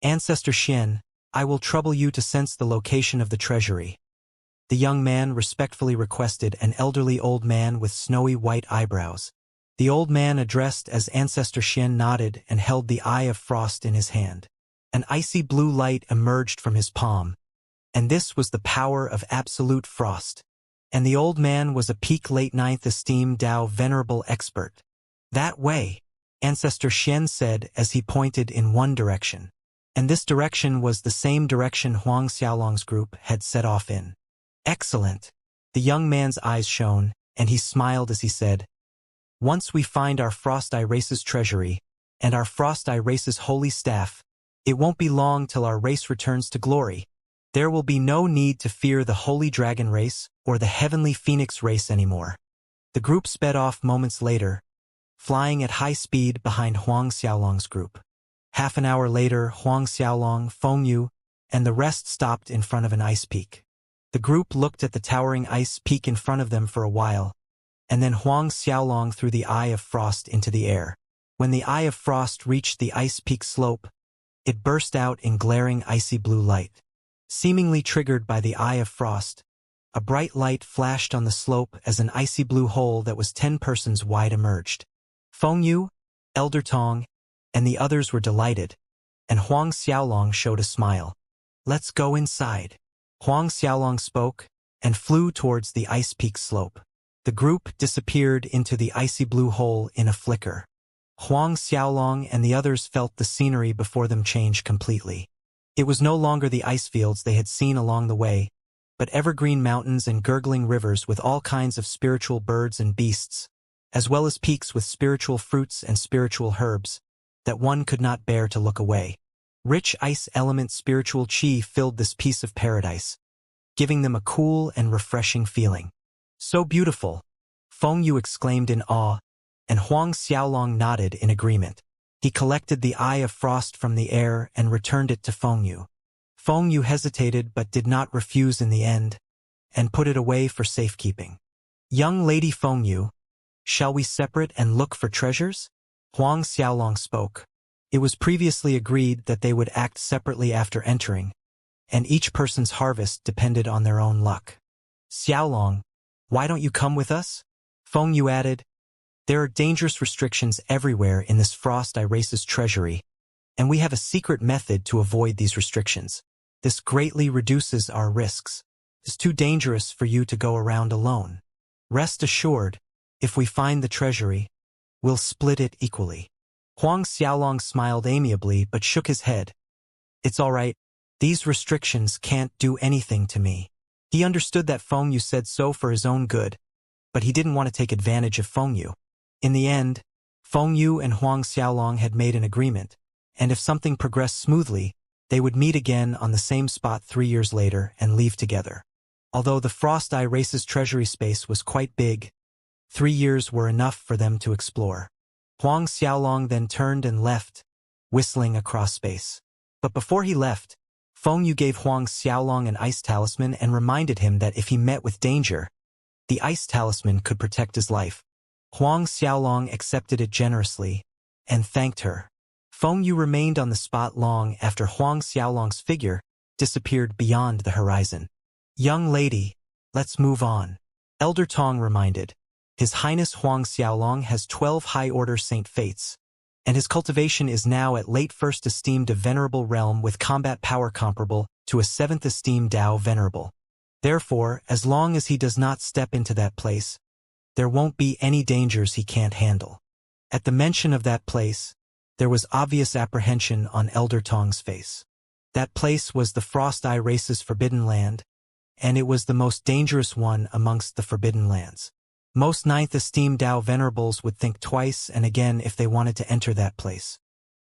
"Ancestor Xian, I will trouble you to sense the location of the treasury." The young man respectfully requested an elderly old man with snowy white eyebrows. The old man addressed as Ancestor Xian nodded and held the Eye of Frost in his hand. An icy blue light emerged from his palm, and this was the power of absolute frost. And the old man was a peak late ninth esteemed Dao venerable expert. "That way," Ancestor Xian said as he pointed in one direction. And this direction was the same direction Huang Xiaolong's group had set off in. "Excellent." The young man's eyes shone, and he smiled as he said, "Once we find our Frost Irace's treasury, and our Frost Irace's holy staff, it won't be long till our race returns to glory. There will be no need to fear the Holy Dragon race or the Heavenly Phoenix race anymore." The group sped off moments later, flying at high speed behind Huang Xiaolong's group. Half an hour later, Huang Xiaolong, Feng Yu, and the rest stopped in front of an ice peak. The group looked at the towering ice peak in front of them for a while, and then Huang Xiaolong threw the Eye of Frost into the air. When the Eye of Frost reached the ice peak slope, it burst out in glaring icy blue light. Seemingly triggered by the Eye of Frost, a bright light flashed on the slope as an icy blue hole that was 10 persons wide emerged. Feng Yu, Elder Tong, and the others were delighted, and Huang Xiaolong showed a smile. "Let's go inside." Huang Xiaolong spoke and flew towards the ice peak slope. The group disappeared into the icy blue hole in a flicker. Huang Xiaolong and the others felt the scenery before them change completely. It was no longer the ice fields they had seen along the way, but evergreen mountains and gurgling rivers with all kinds of spiritual birds and beasts, as well as peaks with spiritual fruits and spiritual herbs, that one could not bear to look away. Rich ice element spiritual chi filled this piece of paradise, giving them a cool and refreshing feeling. So beautiful, Feng Yu exclaimed in awe, and Huang Xiaolong nodded in agreement. He collected the eye of frost from the air and returned it to Feng Yu. Feng Yu hesitated but did not refuse in the end, and put it away for safekeeping. Young lady Feng Yu, shall we separate and look for treasures? Huang Xiaolong spoke. It was previously agreed that they would act separately after entering, and each person's harvest depended on their own luck. Xiaolong, why don't you come with us? Feng Yu added. There are dangerous restrictions everywhere in this Frost Irace's treasury, and we have a secret method to avoid these restrictions. This greatly reduces our risks. It's too dangerous for you to go around alone. Rest assured, if we find the treasury, we'll split it equally. Huang Xiaolong smiled amiably but shook his head. It's all right. These restrictions can't do anything to me. He understood that Feng Yu said so for his own good, but he didn't want to take advantage of Feng Yu. In the end, Feng Yu and Huang Xiaolong had made an agreement, and if something progressed smoothly, they would meet again on the same spot 3 years later and leave together. Although the Frost Irace's treasury space was quite big, 3 years were enough for them to explore. Huang Xiaolong then turned and left, whistling across space. But before he left, Feng Yu gave Huang Xiaolong an ice talisman and reminded him that if he met with danger, the ice talisman could protect his life. Huang Xiaolong accepted it generously and thanked her. Feng Yu remained on the spot long after Huang Xiaolong's figure disappeared beyond the horizon. Young lady, let's move on. Elder Tong reminded. His Highness Huang Xiaolong has 12 high-order Saint Fates, and his cultivation is now at late first esteemed a venerable realm with combat power comparable to a 7th esteemed Dao venerable. Therefore, as long as he does not step into that place, there won't be any dangers he can't handle. At the mention of that place, there was obvious apprehension on Elder Tong's face. That place was the Frost Irace's forbidden land, and it was the most dangerous one amongst the forbidden lands. Most 9th esteemed Dao venerables would think twice and again if they wanted to enter that place.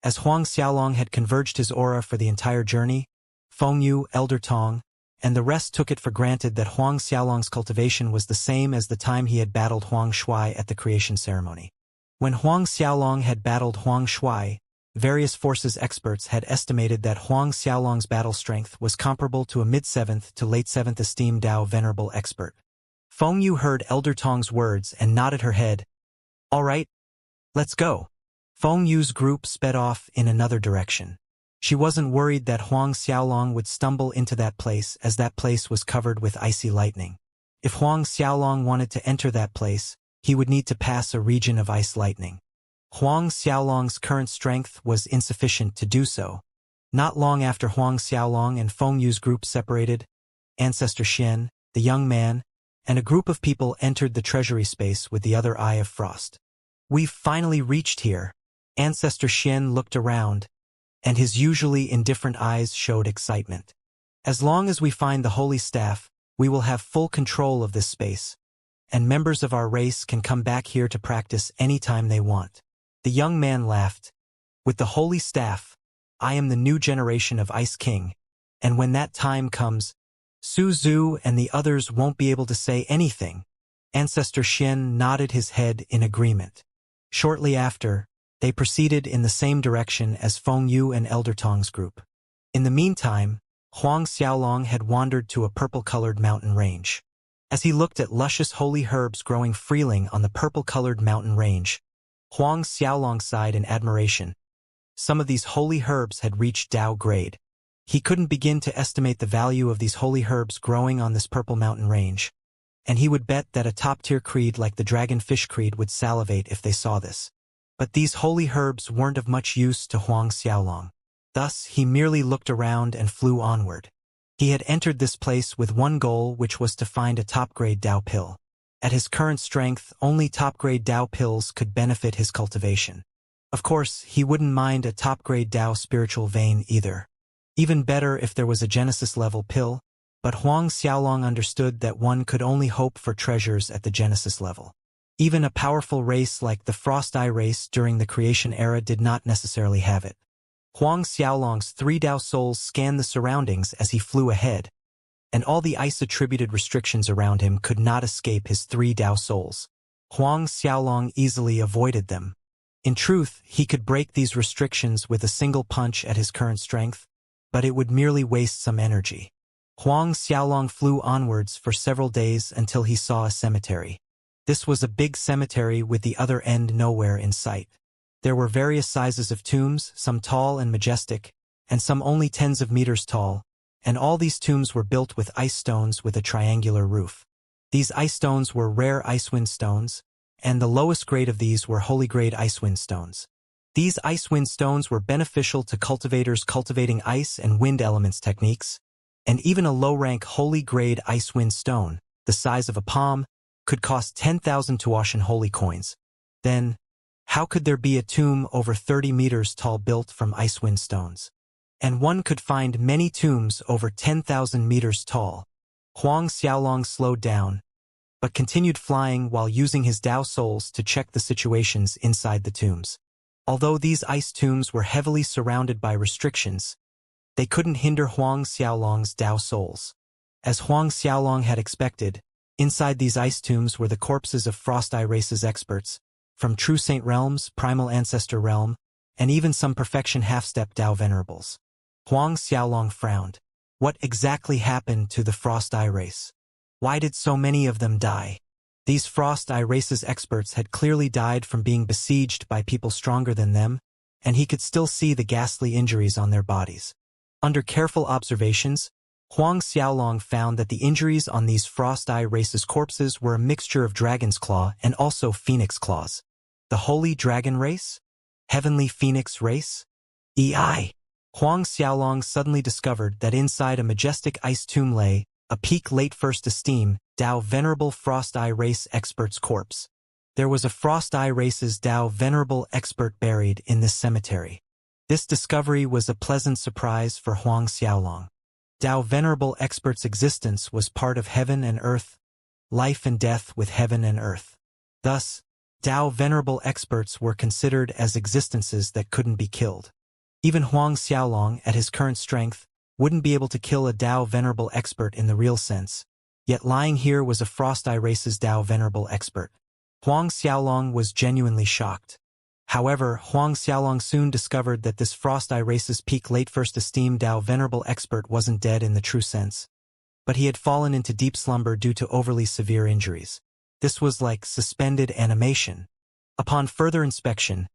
As Huang Xiaolong had converged his aura for the entire journey, Feng Yu, Elder Tong, and the rest took it for granted that Huang Xiaolong's cultivation was the same as the time he had battled Huang Shui at the creation ceremony. When Huang Xiaolong had battled Huang Shui, various forces experts had estimated that Huang Xiaolong's battle strength was comparable to a mid-7th to late 7th esteemed Dao venerable expert. Feng Yu heard Elder Tong's words and nodded her head. All right, let's go. Feng Yu's group sped off in another direction. She wasn't worried that Huang Xiaolong would stumble into that place as that place was covered with icy lightning. If Huang Xiaolong wanted to enter that place, he would need to pass a region of ice lightning. Huang Xiaolong's current strength was insufficient to do so. Not long after Huang Xiaolong and Feng Yu's group separated, Ancestor Xian, the young man, and a group of people entered the treasury space with the other Eye of Frost. We've finally reached here. Ancestor Xian looked around, and his usually indifferent eyes showed excitement. As long as we find the Holy Staff, we will have full control of this space, and members of our race can come back here to practice anytime they want. The young man laughed. With the Holy Staff, I am the new generation of Ice King, and when that time comes, Su Zhu and the others won't be able to say anything. Ancestor Xian nodded his head in agreement. Shortly after, they proceeded in the same direction as Feng Yu and Elder Tong's group. In the meantime, Huang Xiaolong had wandered to a purple-colored mountain range. As he looked at luscious holy herbs growing freely on the purple-colored mountain range, Huang Xiaolong sighed in admiration. Some of these holy herbs had reached Dao grade. He couldn't begin to estimate the value of these holy herbs growing on this purple mountain range, and he would bet that a top-tier creed like the Dragonfish Creed would salivate if they saw this. But these holy herbs weren't of much use to Huang Xiaolong. Thus, he merely looked around and flew onward. He had entered this place with one goal, which was to find a top-grade Dao pill. At his current strength, only top-grade Dao pills could benefit his cultivation. Of course, he wouldn't mind a top-grade Dao spiritual vein either. Even better if there was a Genesis-level pill, but Huang Xiaolong understood that one could only hope for treasures at the Genesis level. Even a powerful race like the Frost Eye race during the creation era did not necessarily have it. Huang Xiaolong's 3 Dao souls scanned the surroundings as he flew ahead, and all the ice-attributed restrictions around him could not escape his 3 Dao souls. Huang Xiaolong easily avoided them. In truth, he could break these restrictions with a single punch at his current strength, but it would merely waste some energy. Huang Xiaolong flew onwards for several days until he saw a cemetery. This was a big cemetery with the other end nowhere in sight. There were various sizes of tombs, some tall and majestic, and some only tens of meters tall, and all these tombs were built with ice stones with a triangular roof. These ice stones were rare icewind stones, and the lowest grade of these were holy grade icewind stones. These icewind stones were beneficial to cultivators cultivating ice and wind elements techniques, and even a low-rank holy grade icewind stone, the size of a palm, could cost 10,000 Tuashan holy coins. Then, how could there be a tomb over 30 meters tall built from icewind stones? And one could find many tombs over 10,000 meters tall. Huang Xiaolong slowed down, but continued flying while using his Dao souls to check the situations inside the tombs. Although these ice tombs were heavily surrounded by restrictions, they couldn't hinder Huang Xiaolong's Dao souls. As Huang Xiaolong had expected, inside these ice tombs were the corpses of Frost Eye race's experts, from True Saint realms, Primal Ancestor realm, and even some Perfection half-step Dao venerables. Huang Xiaolong frowned. What exactly happened to the Frost Eye race? Why did so many of them die? These Frost Eye race's experts had clearly died from being besieged by people stronger than them, and he could still see the ghastly injuries on their bodies. Under careful observations, Huang Xiaolong found that the injuries on these Frost Eye race's corpses were a mixture of Dragon's Claw and also Phoenix Claws. The Holy Dragon Race? Heavenly Phoenix Race? EI. Huang Xiaolong suddenly discovered that inside a majestic ice tomb lay, a peak late first esteem, Dao Venerable Frost Eye Race Expert's corpse. There was a Frost Eye Race's Dao Venerable Expert buried in this cemetery. This discovery was a pleasant surprise for Huang Xiaolong. Dao Venerable Expert's existence was part of heaven and earth, life and death with heaven and earth. Thus, Dao Venerable Experts were considered as existences that couldn't be killed. Even Huang Xiaolong, at his current strength, wouldn't be able to kill a Dao Venerable Expert in the real sense. Yet lying here was a Frost Eye Race's Dao Venerable Expert. Huang Xiaolong was genuinely shocked. However, Huang Xiaolong soon discovered that this Frost Eye Race's peak late first esteem Dao Venerable Expert wasn't dead in the true sense, but he had fallen into deep slumber due to overly severe injuries. This was like suspended animation. Upon further inspection,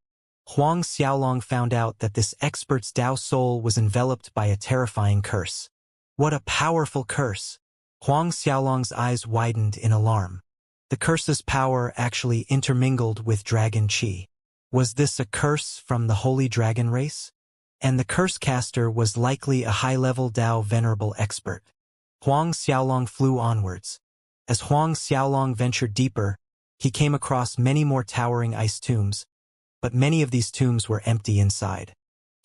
Huang Xiaolong found out that this expert's Dao soul was enveloped by a terrifying curse. What a powerful curse! Huang Xiaolong's eyes widened in alarm. The curse's power actually intermingled with dragon qi. Was this a curse from the Holy Dragon Race? And the curse caster was likely a high-level Dao Venerable Expert. Huang Xiaolong flew onwards. As Huang Xiaolong ventured deeper, he came across many more towering ice tombs, but many of these tombs were empty inside.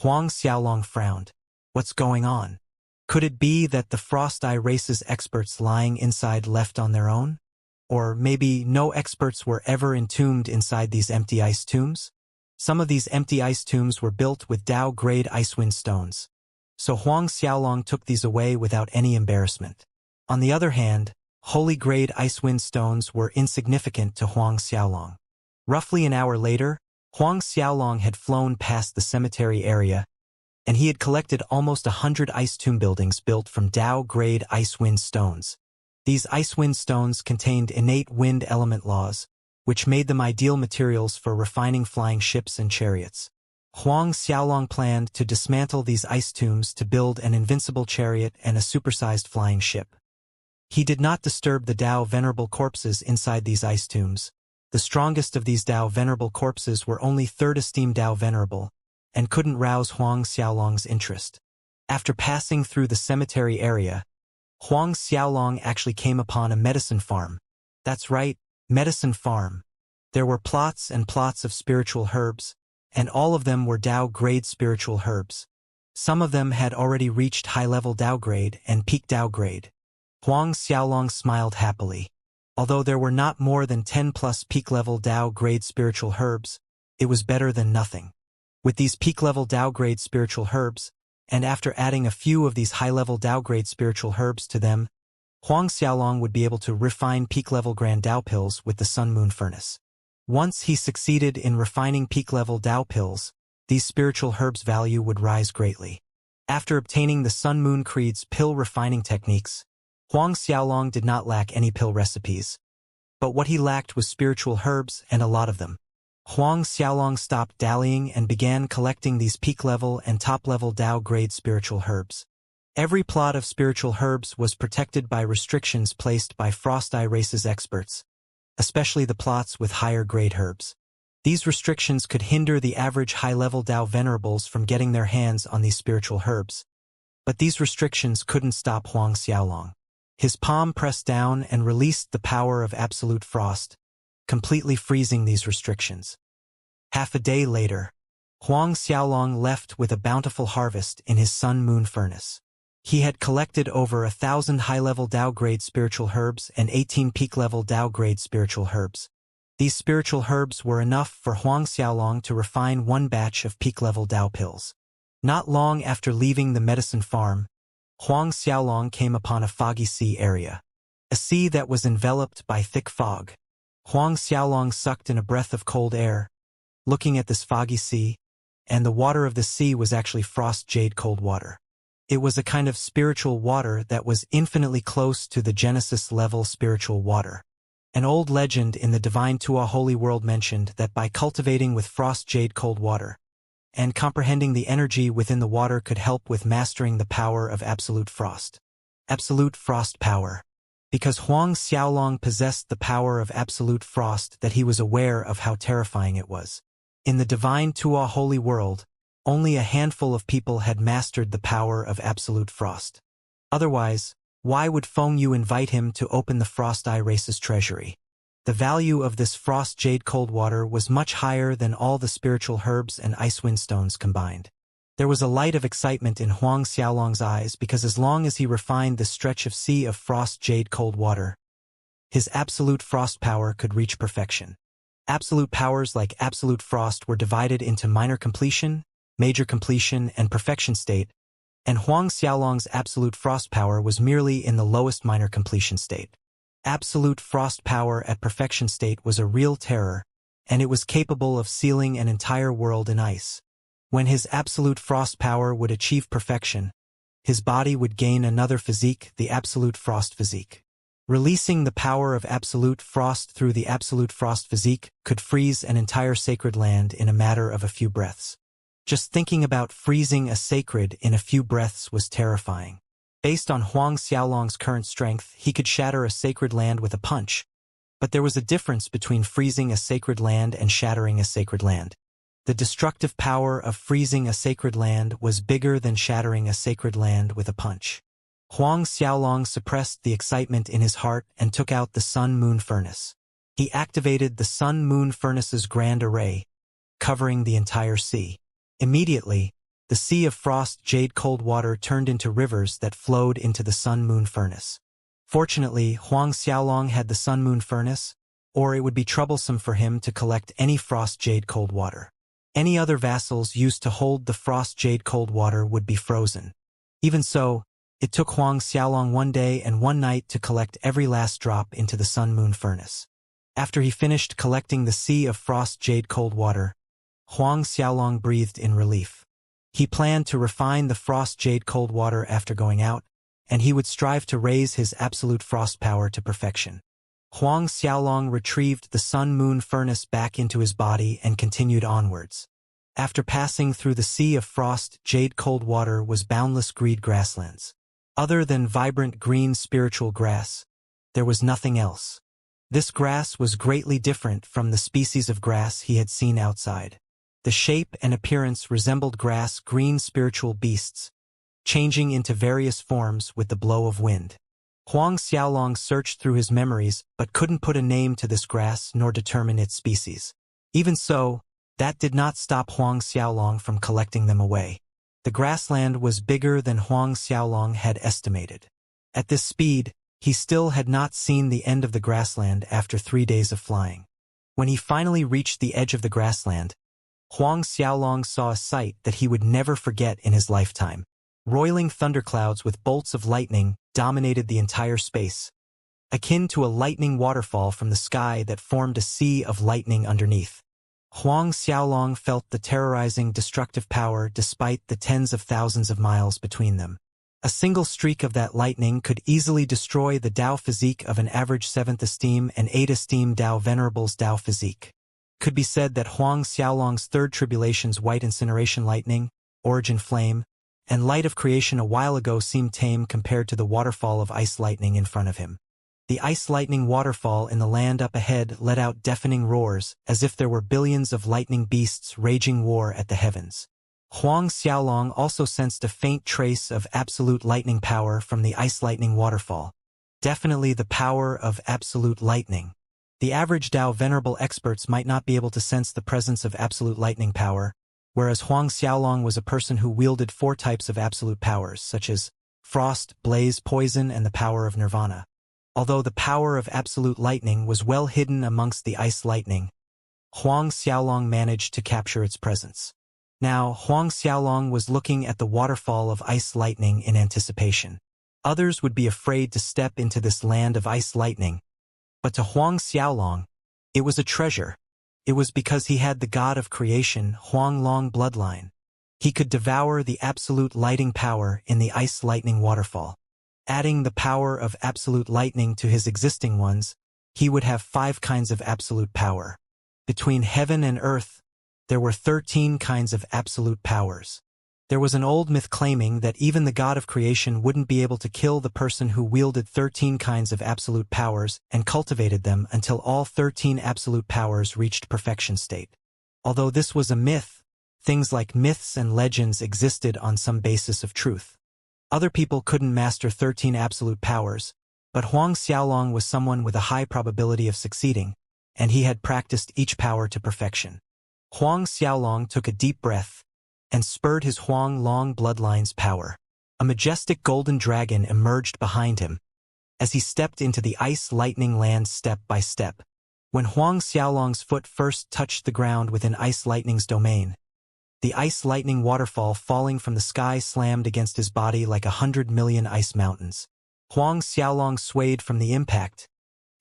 Huang Xiaolong frowned. What's going on? Could it be that the Frost Eye Race's experts lying inside left on their own? Or maybe no experts were ever entombed inside these empty ice tombs? Some of these empty ice tombs were built with Dao-grade icewind stones. So Huang Xiaolong took these away without any embarrassment. On the other hand, holy-grade icewind stones were insignificant to Huang Xiaolong. Roughly an hour later, Huang Xiaolong had flown past the cemetery area, and he had collected almost 100 ice tomb buildings built from Dao-grade icewind stones. These icewind stones contained innate wind element laws, which made them ideal materials for refining flying ships and chariots. Huang Xiaolong planned to dismantle these ice tombs to build an invincible chariot and a supersized flying ship. He did not disturb the Dao Venerable corpses inside these ice tombs. The strongest of these Dao Venerable corpses were only third esteem Dao Venerable, and couldn't rouse Huang Xiaolong's interest. After passing through the cemetery area, Huang Xiaolong actually came upon a medicine farm. That's right, medicine farm. There were plots and plots of spiritual herbs, and all of them were Dao-grade spiritual herbs. Some of them had already reached high-level Dao grade and peak Dao grade. Huang Xiaolong smiled happily. Although there were not more than 10+ peak-level Dao grade spiritual herbs, it was better than nothing. With these peak-level Dao grade spiritual herbs, and after adding a few of these high-level Dao grade spiritual herbs to them, Huang Xiaolong would be able to refine peak-level Grand Dao pills with the Sun Moon Furnace. Once he succeeded in refining peak-level Dao pills, these spiritual herbs' value would rise greatly. After obtaining the Sun Moon Creed's pill refining techniques, Huang Xiaolong did not lack any pill recipes. But what he lacked was spiritual herbs, and a lot of them. Huang Xiaolong stopped dallying and began collecting these peak-level and top-level Dao grade spiritual herbs. Every plot of spiritual herbs was protected by restrictions placed by Frost Eye Race's experts, especially the plots with higher-grade herbs. These restrictions could hinder the average high-level Dao venerables from getting their hands on these spiritual herbs. But these restrictions couldn't stop Huang Xiaolong. His palm pressed down and released the power of absolute frost, completely freezing these restrictions. Half a day later, Huang Xiaolong left with a bountiful harvest in his Sun Moon Furnace. He had collected over 1,000 high-level Dao grade spiritual herbs and 18 peak-level Dao grade spiritual herbs. These spiritual herbs were enough for Huang Xiaolong to refine one batch of peak-level Dao pills. Not long after leaving the medicine farm, Huang Xiaolong came upon a foggy sea area. A sea that was enveloped by thick fog. Huang Xiaolong sucked in a breath of cold air, looking at this foggy sea, and the water of the sea was actually frost jade cold water. It was a kind of spiritual water that was infinitely close to the Genesis-level spiritual water. An old legend in the Divine Tua Holy World mentioned that by cultivating with frost jade cold water, and comprehending the energy within the water could help with mastering the power of absolute frost. Absolute frost power. Because Huang Xiaolong possessed the power of absolute frost that he was aware of how terrifying it was. In the Divine Tua Holy World, only a handful of people had mastered the power of absolute frost. Otherwise, why would Feng Yu invite him to open the Frost Eye Race's treasury? The value of this frost jade cold water was much higher than all the spiritual herbs and icewind stones combined. There was a light of excitement in Huang Xiaolong's eyes because as long as he refined this stretch of sea of frost jade cold water, his absolute frost power could reach perfection. Absolute powers like absolute frost were divided into minor completion, major completion, and perfection state, and Huang Xiaolong's absolute frost power was merely in the lowest minor completion state. Absolute frost power at perfection state was a real terror, and it was capable of sealing an entire world in ice. When his absolute frost power would achieve perfection, his body would gain another physique, the absolute frost physique. Releasing the power of absolute frost through the absolute frost physique could freeze an entire sacred land in a matter of a few breaths. Just thinking about freezing a sacred in a few breaths was terrifying. Based on Huang Xiaolong's current strength, he could shatter a sacred land with a punch. But there was a difference between freezing a sacred land and shattering a sacred land. The destructive power of freezing a sacred land was bigger than shattering a sacred land with a punch. Huang Xiaolong suppressed the excitement in his heart and took out the Sun Moon Furnace. He activated the Sun Moon Furnace's grand array, covering the entire sea. Immediately, the sea of frost jade cold water turned into rivers that flowed into the Sun Moon Furnace. Fortunately, Huang Xiaolong had the Sun Moon Furnace, or it would be troublesome for him to collect any frost jade cold water. Any other vassals used to hold the frost jade cold water would be frozen. Even so, it took Huang Xiaolong one day and one night to collect every last drop into the Sun Moon Furnace. After he finished collecting the sea of frost jade cold water, Huang Xiaolong breathed in relief. He planned to refine the frost jade cold water after going out, and he would strive to raise his absolute frost power to perfection. Huang Xiaolong retrieved the Sun Moon Furnace back into his body and continued onwards. After passing through the sea of frost jade cold water was boundless green grasslands. Other than vibrant green spiritual grass, there was nothing else. This grass was greatly different from the species of grass he had seen outside. The shape and appearance resembled grass-green spiritual beasts, changing into various forms with the blow of wind. Huang Xiaolong searched through his memories but couldn't put a name to this grass nor determine its species. Even so, that did not stop Huang Xiaolong from collecting them away. The grassland was bigger than Huang Xiaolong had estimated. At this speed, he still had not seen the end of the grassland after 3 days of flying. When he finally reached the edge of the grassland, Huang Xiaolong saw a sight that he would never forget in his lifetime. Roiling thunderclouds with bolts of lightning dominated the entire space, akin to a lightning waterfall from the sky that formed a sea of lightning underneath. Huang Xiaolong felt the terrorizing, destructive power despite the tens of thousands of miles between them. A single streak of that lightning could easily destroy the Dao physique of an average 7th esteem and 8th esteem Dao Venerable's Dao physique. Could be said that Huang Xiaolong's third tribulation's white incineration lightning, origin flame, and light of creation a while ago seemed tame compared to the waterfall of ice lightning in front of him. The ice lightning waterfall in the land up ahead let out deafening roars, as if there were billions of lightning beasts raging war at the heavens. Huang Xiaolong also sensed a faint trace of absolute lightning power from the ice lightning waterfall. Definitely the power of absolute lightning. The average Dao Venerable experts might not be able to sense the presence of absolute lightning power, whereas Huang Xiaolong was a person who wielded 4 types of absolute powers, such as frost, blaze, poison, and the power of nirvana. Although the power of absolute lightning was well hidden amongst the ice lightning, Huang Xiaolong managed to capture its presence. Now, Huang Xiaolong was looking at the waterfall of ice lightning in anticipation. Others would be afraid to step into this land of ice lightning, but to Huang Xiaolong, it was a treasure. It was because he had the god of creation, Huang Long bloodline. He could devour the absolute lighting power in the ice lightning waterfall. Adding the power of absolute lightning to his existing ones, he would have 5 kinds of absolute power. Between heaven and earth, there were 13 kinds of absolute powers. There was an old myth claiming that even the god of creation wouldn't be able to kill the person who wielded 13 kinds of absolute powers and cultivated them until all 13 absolute powers reached perfection state. Although this was a myth, things like myths and legends existed on some basis of truth. Other people couldn't master 13 absolute powers, but Huang Xiaolong was someone with a high probability of succeeding, and he had practiced each power to perfection. Huang Xiaolong took a deep breath and spurred his Huang Long bloodline's power. A majestic golden dragon emerged behind him as he stepped into the ice lightning land step by step. When Huang Xiaolong's foot first touched the ground within ice lightning's domain, the ice lightning waterfall falling from the sky slammed against his body like 100 million ice mountains. Huang Xiaolong swayed from the impact,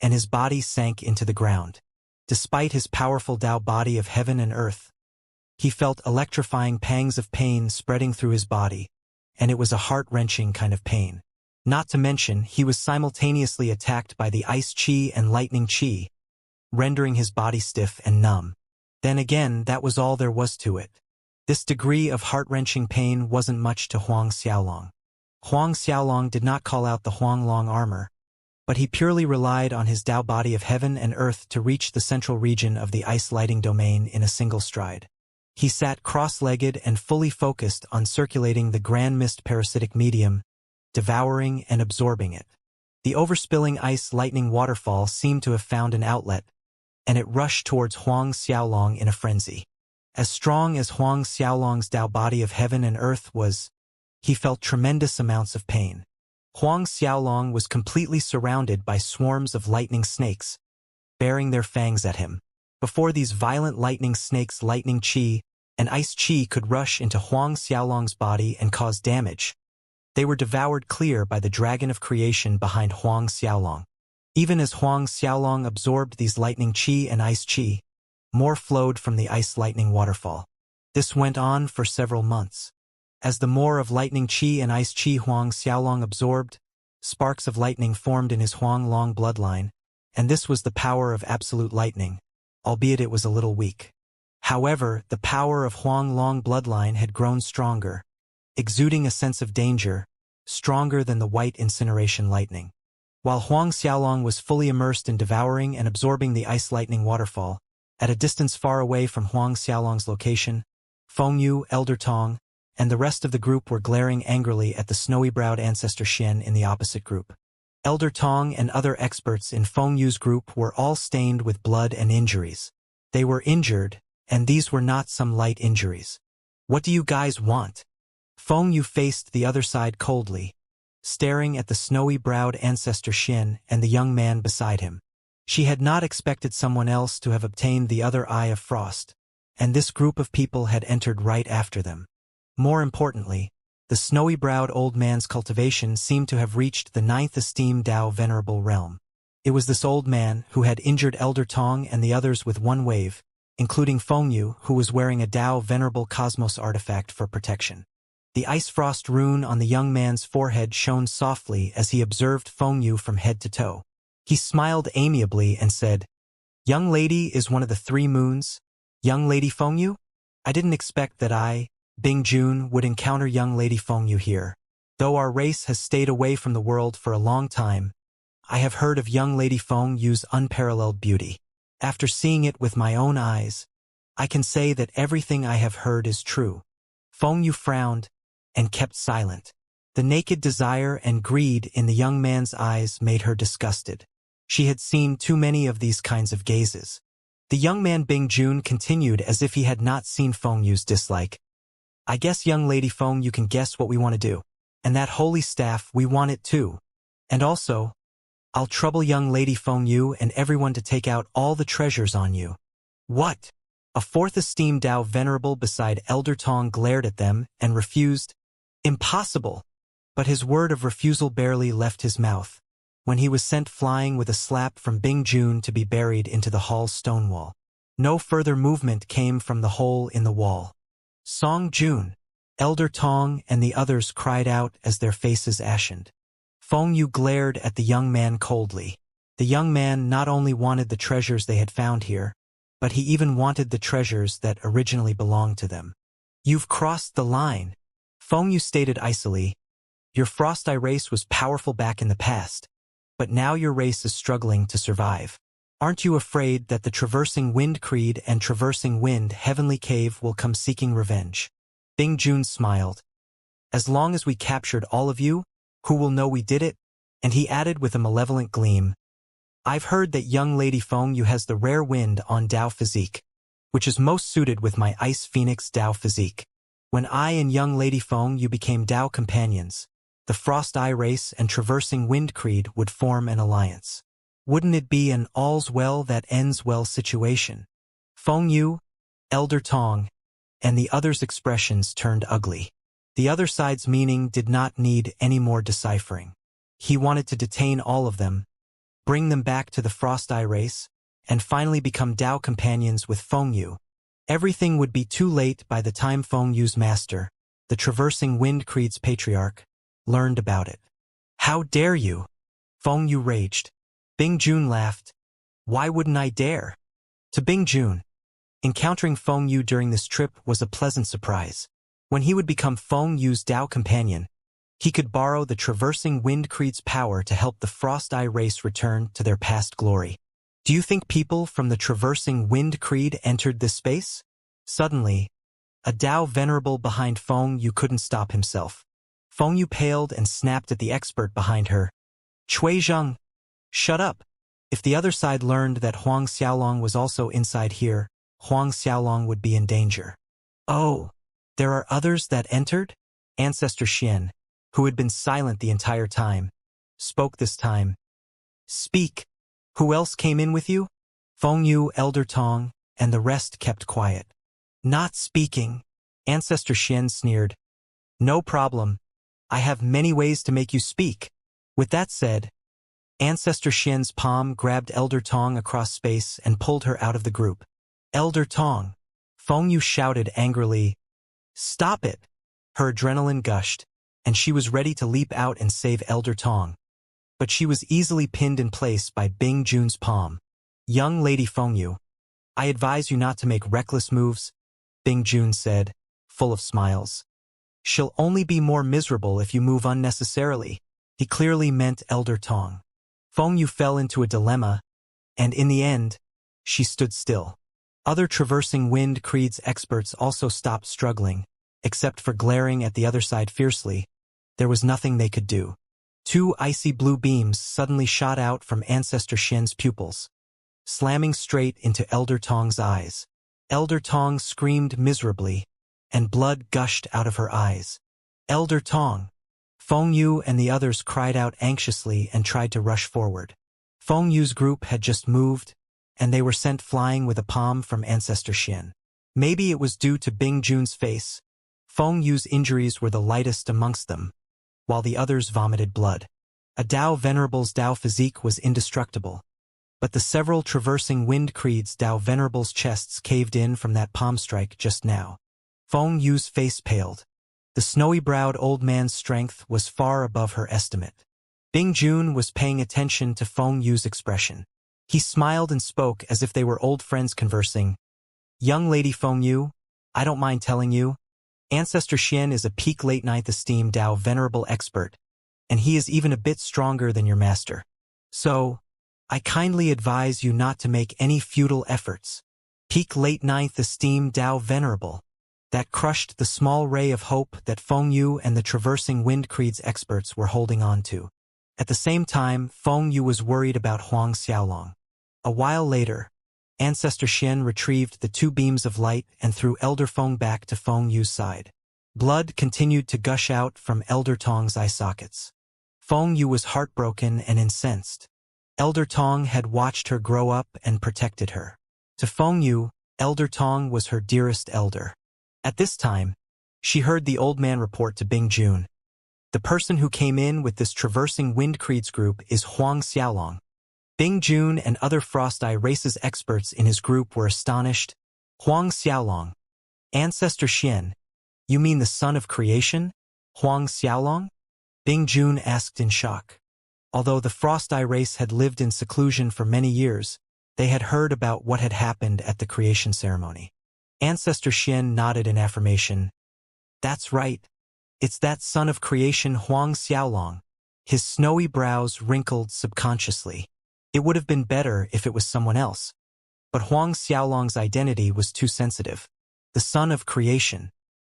and his body sank into the ground. Despite his powerful Dao body of heaven and earth, he felt electrifying pangs of pain spreading through his body, and it was a heart-wrenching kind of pain. Not to mention, he was simultaneously attacked by the ice chi and lightning chi, rendering his body stiff and numb. Then again, that was all there was to it. This degree of heart-wrenching pain wasn't much to Huang Xiaolong. Huang Xiaolong did not call out the Huang Long armor, but he purely relied on his Dao body of heaven and earth to reach the central region of the ice lighting domain in a single stride. He sat cross-legged and fully focused on circulating the grand mist parasitic medium, devouring and absorbing it. The overspilling ice lightning waterfall seemed to have found an outlet, and it rushed towards Huang Xiaolong in a frenzy. As strong as Huang Xiaolong's Dao body of heaven and earth was, he felt tremendous amounts of pain. Huang Xiaolong was completely surrounded by swarms of lightning snakes, baring their fangs at him. Before these violent lightning snakes' lightning chi and ice chi could rush into Huang Xiaolong's body and cause damage, they were devoured clear by the dragon of creation behind Huang Xiaolong. Even as Huang Xiaolong absorbed these lightning chi and ice chi, more flowed from the ice lightning waterfall. This went on for several months. As the more of lightning chi and ice chi Huang Xiaolong absorbed, sparks of lightning formed in his Huang Long bloodline, and this was the power of absolute lightning, albeit it was a little weak. However, the power of Huang Long bloodline had grown stronger, exuding a sense of danger, stronger than the white incineration lightning. While Huang Xiaolong was fully immersed in devouring and absorbing the ice lightning waterfall, at a distance far away from Huang Xiaolong's location, Fengyu, Elder Tong, and the rest of the group were glaring angrily at the snowy-browed ancestor Xian in the opposite group. Elder Tong and other experts in Fengyu's group were all stained with blood and injuries. They were injured, and these were not some light injuries. "What do you guys want?" Feng Yu faced the other side coldly, staring at the snowy-browed ancestor Xin and the young man beside him. She had not expected someone else to have obtained the other Eye of Frost, and this group of people had entered right after them. More importantly, the snowy-browed old man's cultivation seemed to have reached the 9th esteem Dao Venerable realm. It was this old man who had injured Elder Tong and the others with one wave, including Feng Yu, who was wearing a Dao Venerable Cosmos artifact for protection. The ice frost rune on the young man's forehead shone softly as he observed Feng Yu from head to toe. He smiled amiably and said, "Young lady is one of the 3 moons? Young lady Feng Yu? I didn't expect that I, Bing Jun, would encounter young lady Feng Yu here. Though our race has stayed away from the world for a long time, I have heard of young lady Feng Yu's unparalleled beauty. After seeing it with my own eyes, I can say that everything I have heard is true." Feng Yu frowned and kept silent. The naked desire and greed in the young man's eyes made her disgusted. She had seen too many of these kinds of gazes. The young man Bing Jun continued as if he had not seen Feng Yu's dislike. "I guess young lady Feng Yu can guess what we want to do. And that holy staff, we want it too. And also, I'll trouble young lady Feng Yu and everyone to take out all the treasures on you." "What?" A 4th esteemed Dao Venerable beside Elder Tong glared at them and refused. "Impossible." But his word of refusal barely left his mouth when he was sent flying with a slap from Bing Jun to be buried into the hall's stone wall. No further movement came from the hole in the wall. "Song Jun!" Elder Tong and the others cried out as their faces ashened. Feng Yu glared at the young man coldly. The young man not only wanted the treasures they had found here, but he even wanted the treasures that originally belonged to them. "You've crossed the line," Feng Yu stated icily. "Your Frost Eye race was powerful back in the past, but now your race is struggling to survive. Aren't you afraid that the Traversing Wind Creed and Traversing Wind Heavenly Cave will come seeking revenge?" Bing Jun smiled. "As long as we captured all of you, who will know we did it?" And he added with a malevolent gleam, "I've heard that young lady Feng Yu has the rare wind on Dao physique, which is most suited with my Ice Phoenix Dao physique. When I and young lady Feng Yu became Dao companions, the Frost Eye race and Traversing Wind Creed would form an alliance. Wouldn't it be an all's well that ends well situation?" Feng Yu, Elder Tong, and the others' expressions turned ugly. The other side's meaning did not need any more deciphering. He wanted to detain all of them, bring them back to the Frost Eye race, and finally become Dao companions with Feng Yu. Everything would be too late by the time Feng Yu's master, the Traversing Wind Creed's patriarch, learned about it. "How dare you?" Feng Yu raged. Bing Jun laughed. "Why wouldn't I dare?" To Bing Jun, encountering Feng Yu during this trip was a pleasant surprise. When he would become Feng Yu's Dao companion, he could borrow the Traversing Wind Creed's power to help the Frost Eye race return to their past glory. "Do you think people from the Traversing Wind Creed entered this space?" Suddenly, a Dao Venerable behind Feng Yu couldn't stop himself. Feng Yu paled and snapped at the expert behind her. "Cui Zheng, shut up." If the other side learned that Huang Xiaolong was also inside here, Huang Xiaolong would be in danger. "Oh, there are others that entered?" Ancestor Xian, who had been silent the entire time, spoke this time. "Speak. Who else came in with you?" Feng Yu, Elder Tong, and the rest kept quiet. "Not speaking," Ancestor Xian sneered. "No problem. I have many ways to make you speak." With that said, Ancestor Xian's palm grabbed Elder Tong across space and pulled her out of the group. "Elder Tong!" Feng Yu shouted angrily. "Stop it!" Her adrenaline gushed, and she was ready to leap out and save Elder Tong. But she was easily pinned in place by Bing Jun's palm. "Young lady Feng Yu, I advise you not to make reckless moves," Bing Jun said, full of smiles. "She'll only be more miserable if you move unnecessarily." He clearly meant Elder Tong. Feng Yu fell into a dilemma, and in the end, she stood still. Other Traversing Wind Creed's experts also stopped struggling, except for glaring at the other side fiercely. There was nothing they could do. 2 icy blue beams suddenly shot out from Ancestor Xian's pupils, slamming straight into Elder Tong's eyes. Elder Tong screamed miserably, and blood gushed out of her eyes. Elder Tong. Feng Yu and the others cried out anxiously and tried to rush forward. Feng Yu's group had just moved, and they were sent flying with a palm from Ancestor Xian. Maybe it was due to Bing Jun's face. Feng Yu's injuries were the lightest amongst them, while the others vomited blood. A Dao Venerable's Dao physique was indestructible, but the several traversing wind creeds Dao Venerable's chests caved in from that palm strike just now. Feng Yu's face paled. The snowy-browed old man's strength was far above her estimate. Bing Jun was paying attention to Feng Yu's expression. He smiled and spoke as if they were old friends conversing. Young lady Feng Yu, I don't mind telling you, Ancestor Xian is a peak late ninth esteem Dao Venerable expert, and he is even a bit stronger than your master. So, I kindly advise you not to make any futile efforts. Peak late ninth esteem Dao Venerable. That crushed the small ray of hope that Feng Yu and the traversing wind creeds experts were holding on to. At the same time, Feng Yu was worried about Huang Xiaolong. A while later, Ancestor Xian retrieved the two beams of light and threw Elder Feng back to Feng Yu's side. Blood continued to gush out from Elder Tong's eye sockets. Feng Yu was heartbroken and incensed. Elder Tong had watched her grow up and protected her. To Feng Yu, Elder Tong was her dearest elder. At this time, she heard the old man report to Bing Jun. The person who came in with this traversing wind creeds group is Huang Xiaolong. Bing Jun and other Frost Eye races experts in his group were astonished. Huang Xiaolong. Ancestor Xian. You mean the son of creation? Huang Xiaolong? Bing Jun asked in shock. Although the Frost Eye race had lived in seclusion for many years, they had heard about what had happened at the creation ceremony. Ancestor Xian nodded in affirmation. That's right. It's that son of creation Huang Xiaolong. His snowy brows wrinkled subconsciously. It would have been better if it was someone else. But Huang Xiaolong's identity was too sensitive. The son of creation.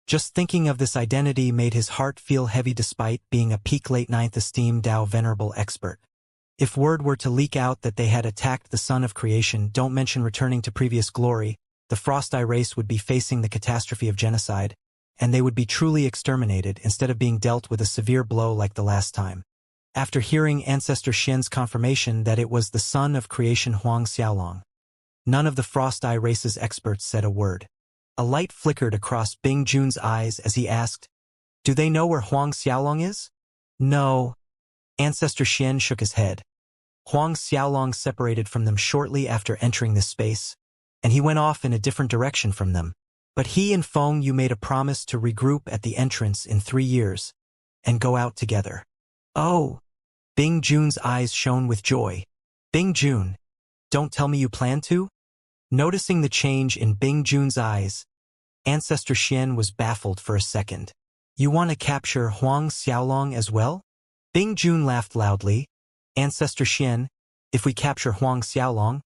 Just thinking of this identity made his heart feel heavy despite being a peak late ninth esteem Dao Venerable expert. If word were to leak out that they had attacked the son of creation, don't mention returning to previous glory, the Frost Eye race would be facing the catastrophe of genocide, and they would be truly exterminated instead of being dealt with a severe blow like the last time. After hearing Ancestor Xian's confirmation that it was the son of creation Huang Xiaolong, none of the Frost Eye race's experts said a word. A light flickered across Bing Jun's eyes as he asked, Do they know where Huang Xiaolong is? No. Ancestor Xian shook his head. Huang Xiaolong separated from them shortly after entering this space, and he went off in a different direction from them. But he and Feng Yu made a promise to regroup at the entrance in 3 years, and go out together. Oh! Bing Jun's eyes shone with joy. Bing Jun, don't tell me you plan to? Noticing the change in Bing Jun's eyes, Ancestor Xian was baffled for a second. You want to capture Huang Xiaolong as well? Bing Jun laughed loudly. Ancestor Xian, if we capture Huang Xiaolong,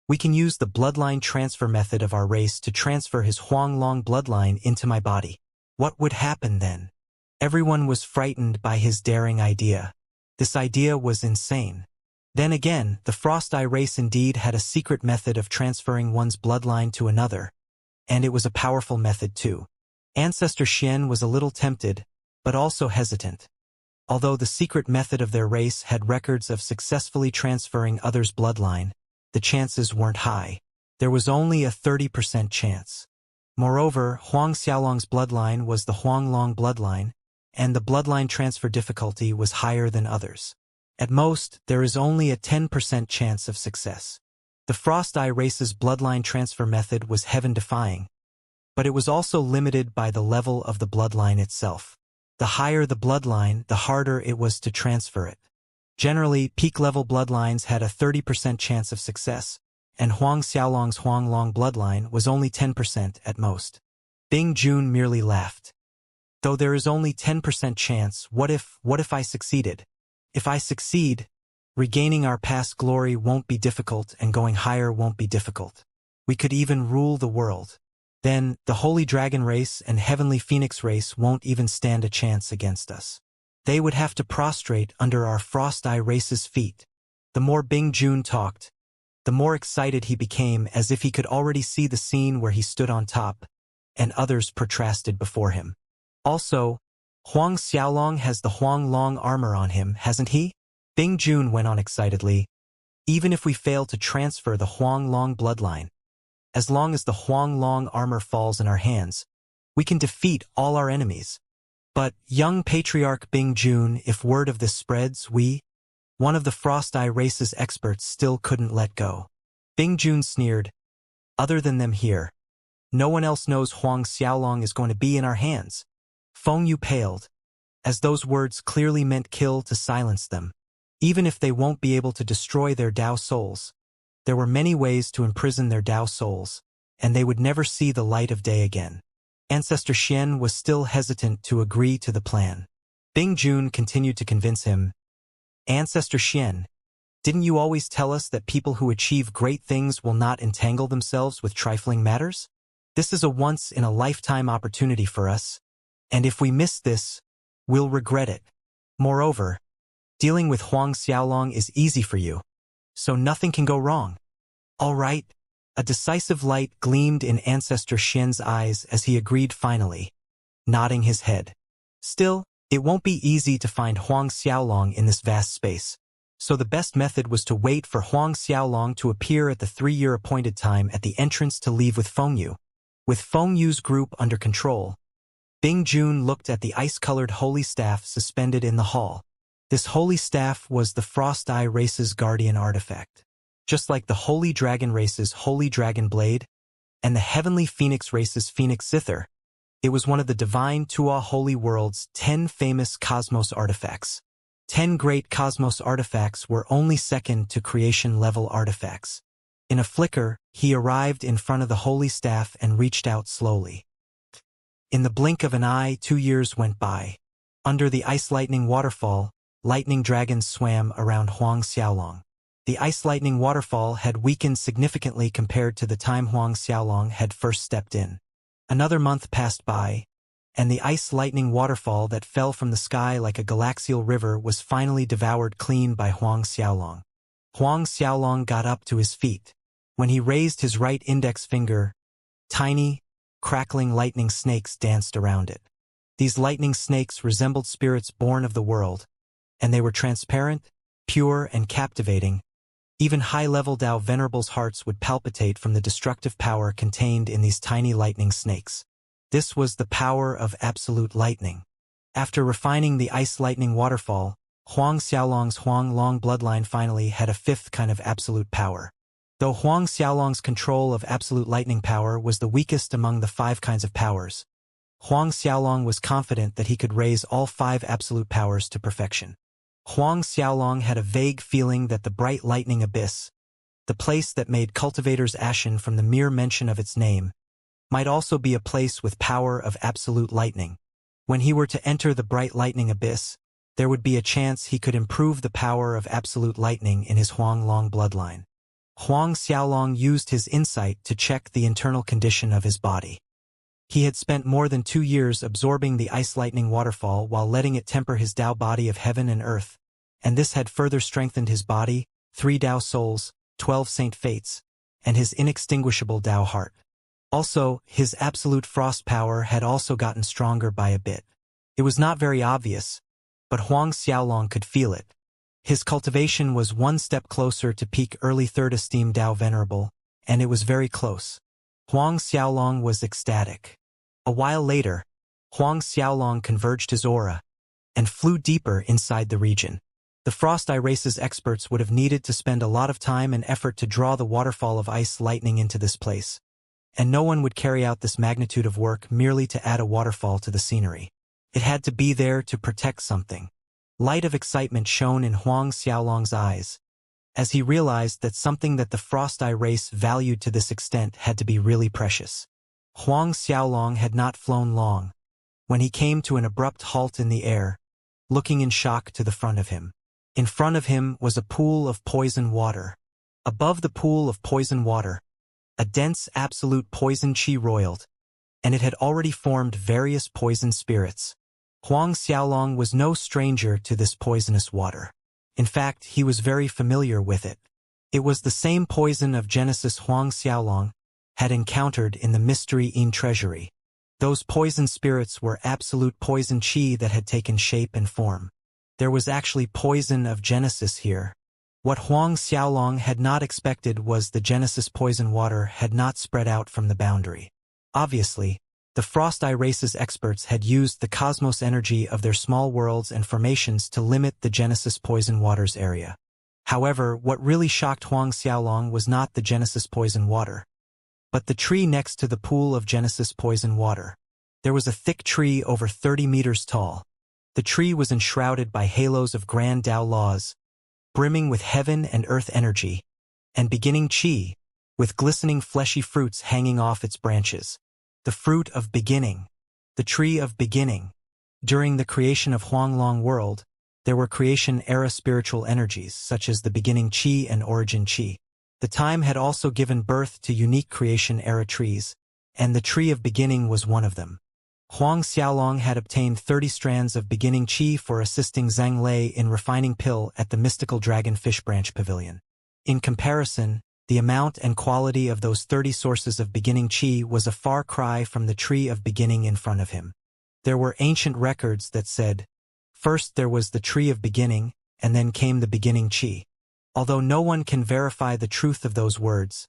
we can use the bloodline transfer method of our race to transfer his Huanglong bloodline into my body. What would happen then? Everyone was frightened by his daring idea. This idea was insane. Then again, the Frost Eye race indeed had a secret method of transferring one's bloodline to another, and it was a powerful method too. Ancestor Xian was a little tempted, but also hesitant. Although the secret method of their race had records of successfully transferring others' bloodline, the chances weren't high. There was only a 30% chance. Moreover, Huang Xiaolong's bloodline was the Huanglong bloodline, and the bloodline transfer difficulty was higher than others. At most, there is only a 10% chance of success. The Frost Eye race's bloodline transfer method was heaven-defying, but it was also limited by the level of the bloodline itself. The higher the bloodline, the harder it was to transfer it. Generally, peak-level bloodlines had a 30% chance of success, and Huang Xiaolong's Huanglong bloodline was only 10% at most. Bing Jun merely laughed. Though there is only 10% chance, what if I succeeded? If I succeed, regaining our past glory won't be difficult and going higher won't be difficult. We could even rule the world. Then, the Holy Dragon race and Heavenly Phoenix race won't even stand a chance against us. They would have to prostrate under our Frost Eye race's feet. The more Bing Jun talked, the more excited he became, as if he could already see the scene where he stood on top, and others protrasted before him. Also, Huang Xiaolong has the Huang Long armor on him, hasn't he? Bing Jun went on excitedly. Even if we fail to transfer the Huang Long bloodline, as long as the Huang Long armor falls in our hands, we can defeat all our enemies. But, young Patriarch Bing Jun, if word of this spreads, one of the Frost Eye race's experts, still couldn't let go. Bing Jun sneered. Other than them here, no one else knows Huang Xiaolong is going to be in our hands. Feng Yu paled, as those words clearly meant kill to silence them. Even if they won't be able to destroy their Dao souls, there were many ways to imprison their Dao souls, and they would never see the light of day again. Ancestor Xian was still hesitant to agree to the plan. Bing Jun continued to convince him. Ancestor Xian, didn't you always tell us that people who achieve great things will not entangle themselves with trifling matters? This is a once-in-a-lifetime opportunity for us, and if we miss this, we'll regret it. Moreover, dealing with Huang Xiaolong is easy for you, so nothing can go wrong. All right. A decisive light gleamed in Ancestor Xian's eyes as he agreed finally, nodding his head. Still, it won't be easy to find Huang Xiaolong in this vast space, so the best method was to wait for Huang Xiaolong to appear at the 3-year appointed time at the entrance to leave with Feng Yu. With Feng Yu's group under control, Bing Jun looked at the ice-colored holy staff suspended in the hall. This holy staff was the Frost Eye race's guardian artifact. Just like the Holy Dragon race's Holy Dragon Blade and the Heavenly Phoenix race's Phoenix Zither, it was one of the divine Tua Holy World's 10 famous cosmos artifacts. 10 great cosmos artifacts were only second to creation-level artifacts. In a flicker, he arrived in front of the holy staff and reached out slowly. In the blink of an eye, 2 years went by. Under the ice-lightning waterfall, lightning dragons swam around Huang Xiaolong. The ice-lightning waterfall had weakened significantly compared to the time Huang Xiaolong had first stepped in. Another month passed by, and the ice-lightning waterfall that fell from the sky like a galaxial river was finally devoured clean by Huang Xiaolong. Huang Xiaolong got up to his feet. When he raised his right index finger, tiny, crackling lightning snakes danced around it. These lightning snakes resembled spirits born of the world, and they were transparent, pure, and captivating. Even high-level Dao venerables' hearts would palpitate from the destructive power contained in these tiny lightning snakes. This was the power of absolute lightning. After refining the ice-lightning waterfall, Huang Xiaolong's Huang Long bloodline finally had a 5th kind of absolute power. Though Huang Xiaolong's control of absolute lightning power was the weakest among the 5 kinds of powers, Huang Xiaolong was confident that he could raise all 5 absolute powers to perfection. Huang Xiaolong had a vague feeling that the bright lightning abyss, the place that made cultivators ashen from the mere mention of its name, might also be a place with power of absolute lightning. When he were to enter the bright lightning abyss, there would be a chance he could improve the power of absolute lightning in his Huang Long bloodline. Huang Xiaolong used his insight to check the internal condition of his body. He had spent more than 2 years absorbing the ice-lightning waterfall while letting it temper his Dao body of heaven and earth, and this had further strengthened his body, 3 Dao souls, 12 Saint Fates, and his inextinguishable Dao heart. Also, his absolute frost power had also gotten stronger by a bit. It was not very obvious, but Huang Xiaolong could feel it. His cultivation was 1 step closer to peak early 3rd esteem Dao Venerable, and it was very close. Huang Xiaolong was ecstatic. A while later, Huang Xiaolong converged his aura and flew deeper inside the region. The Frost Eye race's experts would have needed to spend a lot of time and effort to draw the waterfall of ice lightning into this place, and no one would carry out this magnitude of work merely to add a waterfall to the scenery. It had to be there to protect something. Light of excitement shone in Huang Xiaolong's eyes, as he realized that something that the Frost Eye race valued to this extent had to be really precious. Huang Xiaolong had not flown long, when he came to an abrupt halt in the air, looking in shock to the front of him. In front of him was a pool of poison water. Above the pool of poison water, a dense absolute poison chi roiled, and it had already formed various poison spirits. Huang Xiaolong was no stranger to this poisonous water. In fact, he was very familiar with it. It was the same poison of Genesis Huang Xiaolong had encountered in the Mystery Yin treasury. Those poison spirits were absolute poison chi that had taken shape and form. There was actually poison of Genesis here. What Huang Xiaolong had not expected was the Genesis poison water had not spread out from the boundary. Obviously, the Frost Eye race's experts had used the cosmos energy of their small worlds and formations to limit the Genesis poison water's area. However, what really shocked Huang Xiaolong was not the Genesis poison water, but the tree next to the pool of Genesis poison water. There was a thick tree over 30 meters tall. The tree was enshrouded by halos of grand Tao laws, brimming with heaven and earth energy, and beginning chi, with glistening fleshy fruits hanging off its branches. The fruit of beginning. The tree of beginning. During the creation of Huanglong world, there were creation-era spiritual energies, such as the beginning chi and origin chi. The time had also given birth to unique creation-era trees, and the tree of beginning was one of them. Huang Xiaolong had obtained 30 strands of beginning chi for assisting Zhang Lei in refining pill at the mystical dragonfish branch pavilion. In comparison, the amount and quality of those 30 sources of beginning chi was a far cry from the tree of beginning in front of him. There were ancient records that said, first there was the tree of beginning, and then came the beginning chi. Although no one can verify the truth of those words,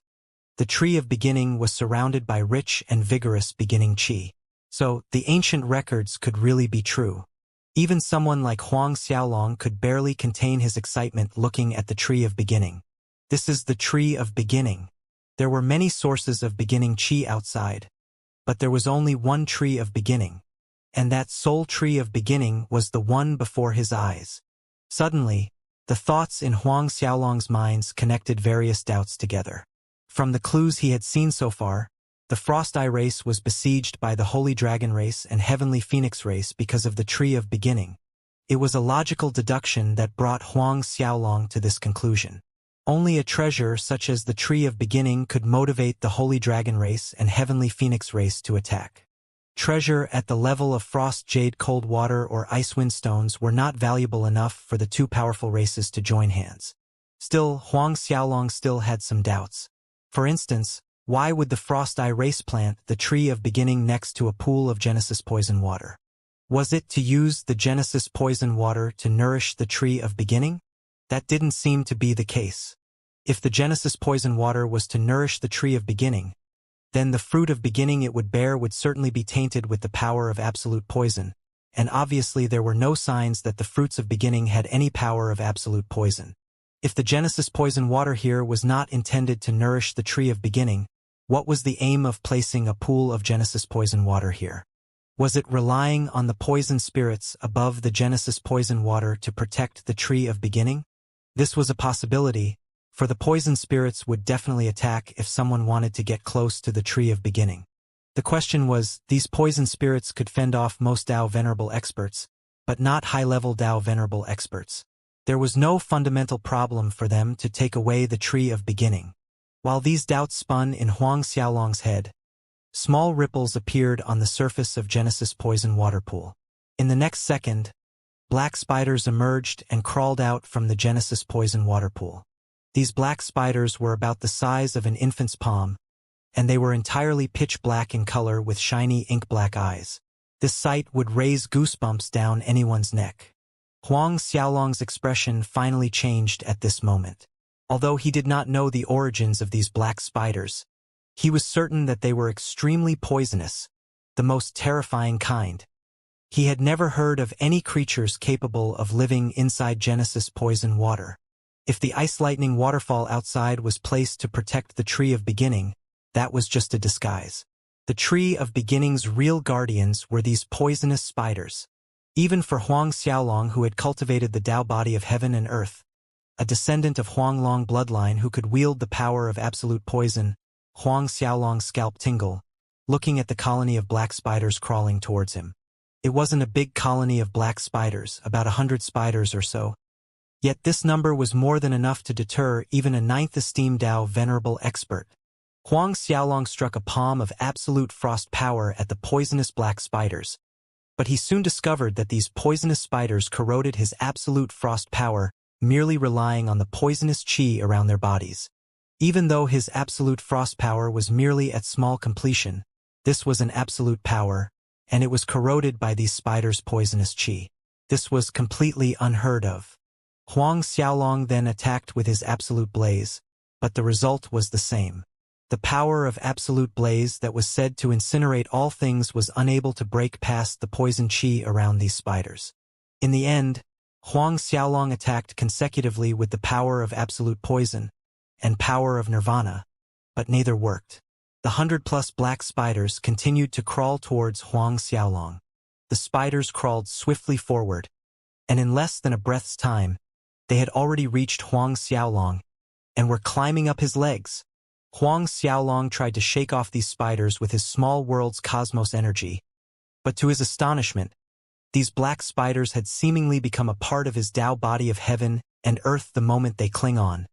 the tree of beginning was surrounded by rich and vigorous beginning chi. So, the ancient records could really be true. Even someone like Huang Xiaolong could barely contain his excitement looking at the tree of beginning. This is the tree of beginning. There were many sources of beginning chi outside, but there was only one tree of beginning, and that sole tree of beginning was the one before his eyes. Suddenly, the thoughts in Huang Xiaolong's minds connected various doubts together. From the clues he had seen so far, the Frost Eye race was besieged by the Holy Dragon race and Heavenly Phoenix race because of the Tree of Beginning. It was a logical deduction that brought Huang Xiaolong to this conclusion. Only a treasure such as the Tree of Beginning could motivate the Holy Dragon race and Heavenly Phoenix race to attack. Treasure at the level of Frost Jade Cold Water or Icewind Stones were not valuable enough for the two powerful races to join hands. Still, Huang Xiaolong still had some doubts. For instance, why would the Frost Eye race plant the Tree of Beginning next to a pool of Genesis poison water? Was it to use the Genesis poison water to nourish the Tree of Beginning? That didn't seem to be the case. If the Genesis poison water was to nourish the Tree of Beginning, then the fruit of beginning it would bear would certainly be tainted with the power of absolute poison, and obviously there were no signs that the fruits of beginning had any power of absolute poison. If the Genesis poison water here was not intended to nourish the Tree of Beginning, what was the aim of placing a pool of Genesis poison water here? Was it relying on the poison spirits above the Genesis poison water to protect the Tree of Beginning? This was a possibility, for the poison spirits would definitely attack if someone wanted to get close to the Tree of Beginning. The question was, these poison spirits could fend off most Dao Venerable experts, but not high-level Dao Venerable experts. There was no fundamental problem for them to take away the Tree of Beginning. While these doubts spun in Huang Xiaolong's head, small ripples appeared on the surface of Genesis poison water pool. In the next second, black spiders emerged and crawled out from the Genesis poison water pool. These black spiders were about the size of an infant's palm, and they were entirely pitch black in color with shiny ink-black eyes. This sight would raise goosebumps down anyone's neck. Huang Xiaolong's expression finally changed at this moment. Although he did not know the origins of these black spiders, he was certain that they were extremely poisonous, the most terrifying kind. He had never heard of any creatures capable of living inside Genesis poison water. If the ice lightning waterfall outside was placed to protect the Tree of Beginning, that was just a disguise. The Tree of Beginning's real guardians were these poisonous spiders. Even for Huang Xiaolong, who had cultivated the Tao body of heaven and earth, a descendant of Huanglong bloodline who could wield the power of absolute poison, Huang Xiaolong's scalp tingled, looking at the colony of black spiders crawling towards him. It wasn't a big colony of black spiders, about 100 spiders or so. Yet this number was more than enough to deter even a ninth esteemed Dao Venerable expert. Huang Xiaolong struck a palm of absolute frost power at the poisonous black spiders, but he soon discovered that these poisonous spiders corroded his absolute frost power, merely relying on the poisonous chi around their bodies. Even though his absolute frost power was merely at small completion, This was an absolute power, and it was corroded by these spiders' poisonous qi. This was completely unheard of. Huang Xiaolong then attacked with his absolute blaze, but the result was the same. The power of absolute blaze that was said to incinerate all things was unable to break past the poison qi around these spiders. In the end, Huang Xiaolong attacked consecutively with the power of absolute poison and power of nirvana, but neither worked. The 100+ black spiders continued to crawl towards Huang Xiaolong. The spiders crawled swiftly forward, and in less than a breath's time, they had already reached Huang Xiaolong and were climbing up his legs. Huang Xiaolong tried to shake off these spiders with his small world's cosmos energy, but to his astonishment, these black spiders had seemingly become a part of his Tao body of heaven and earth the moment they cling on.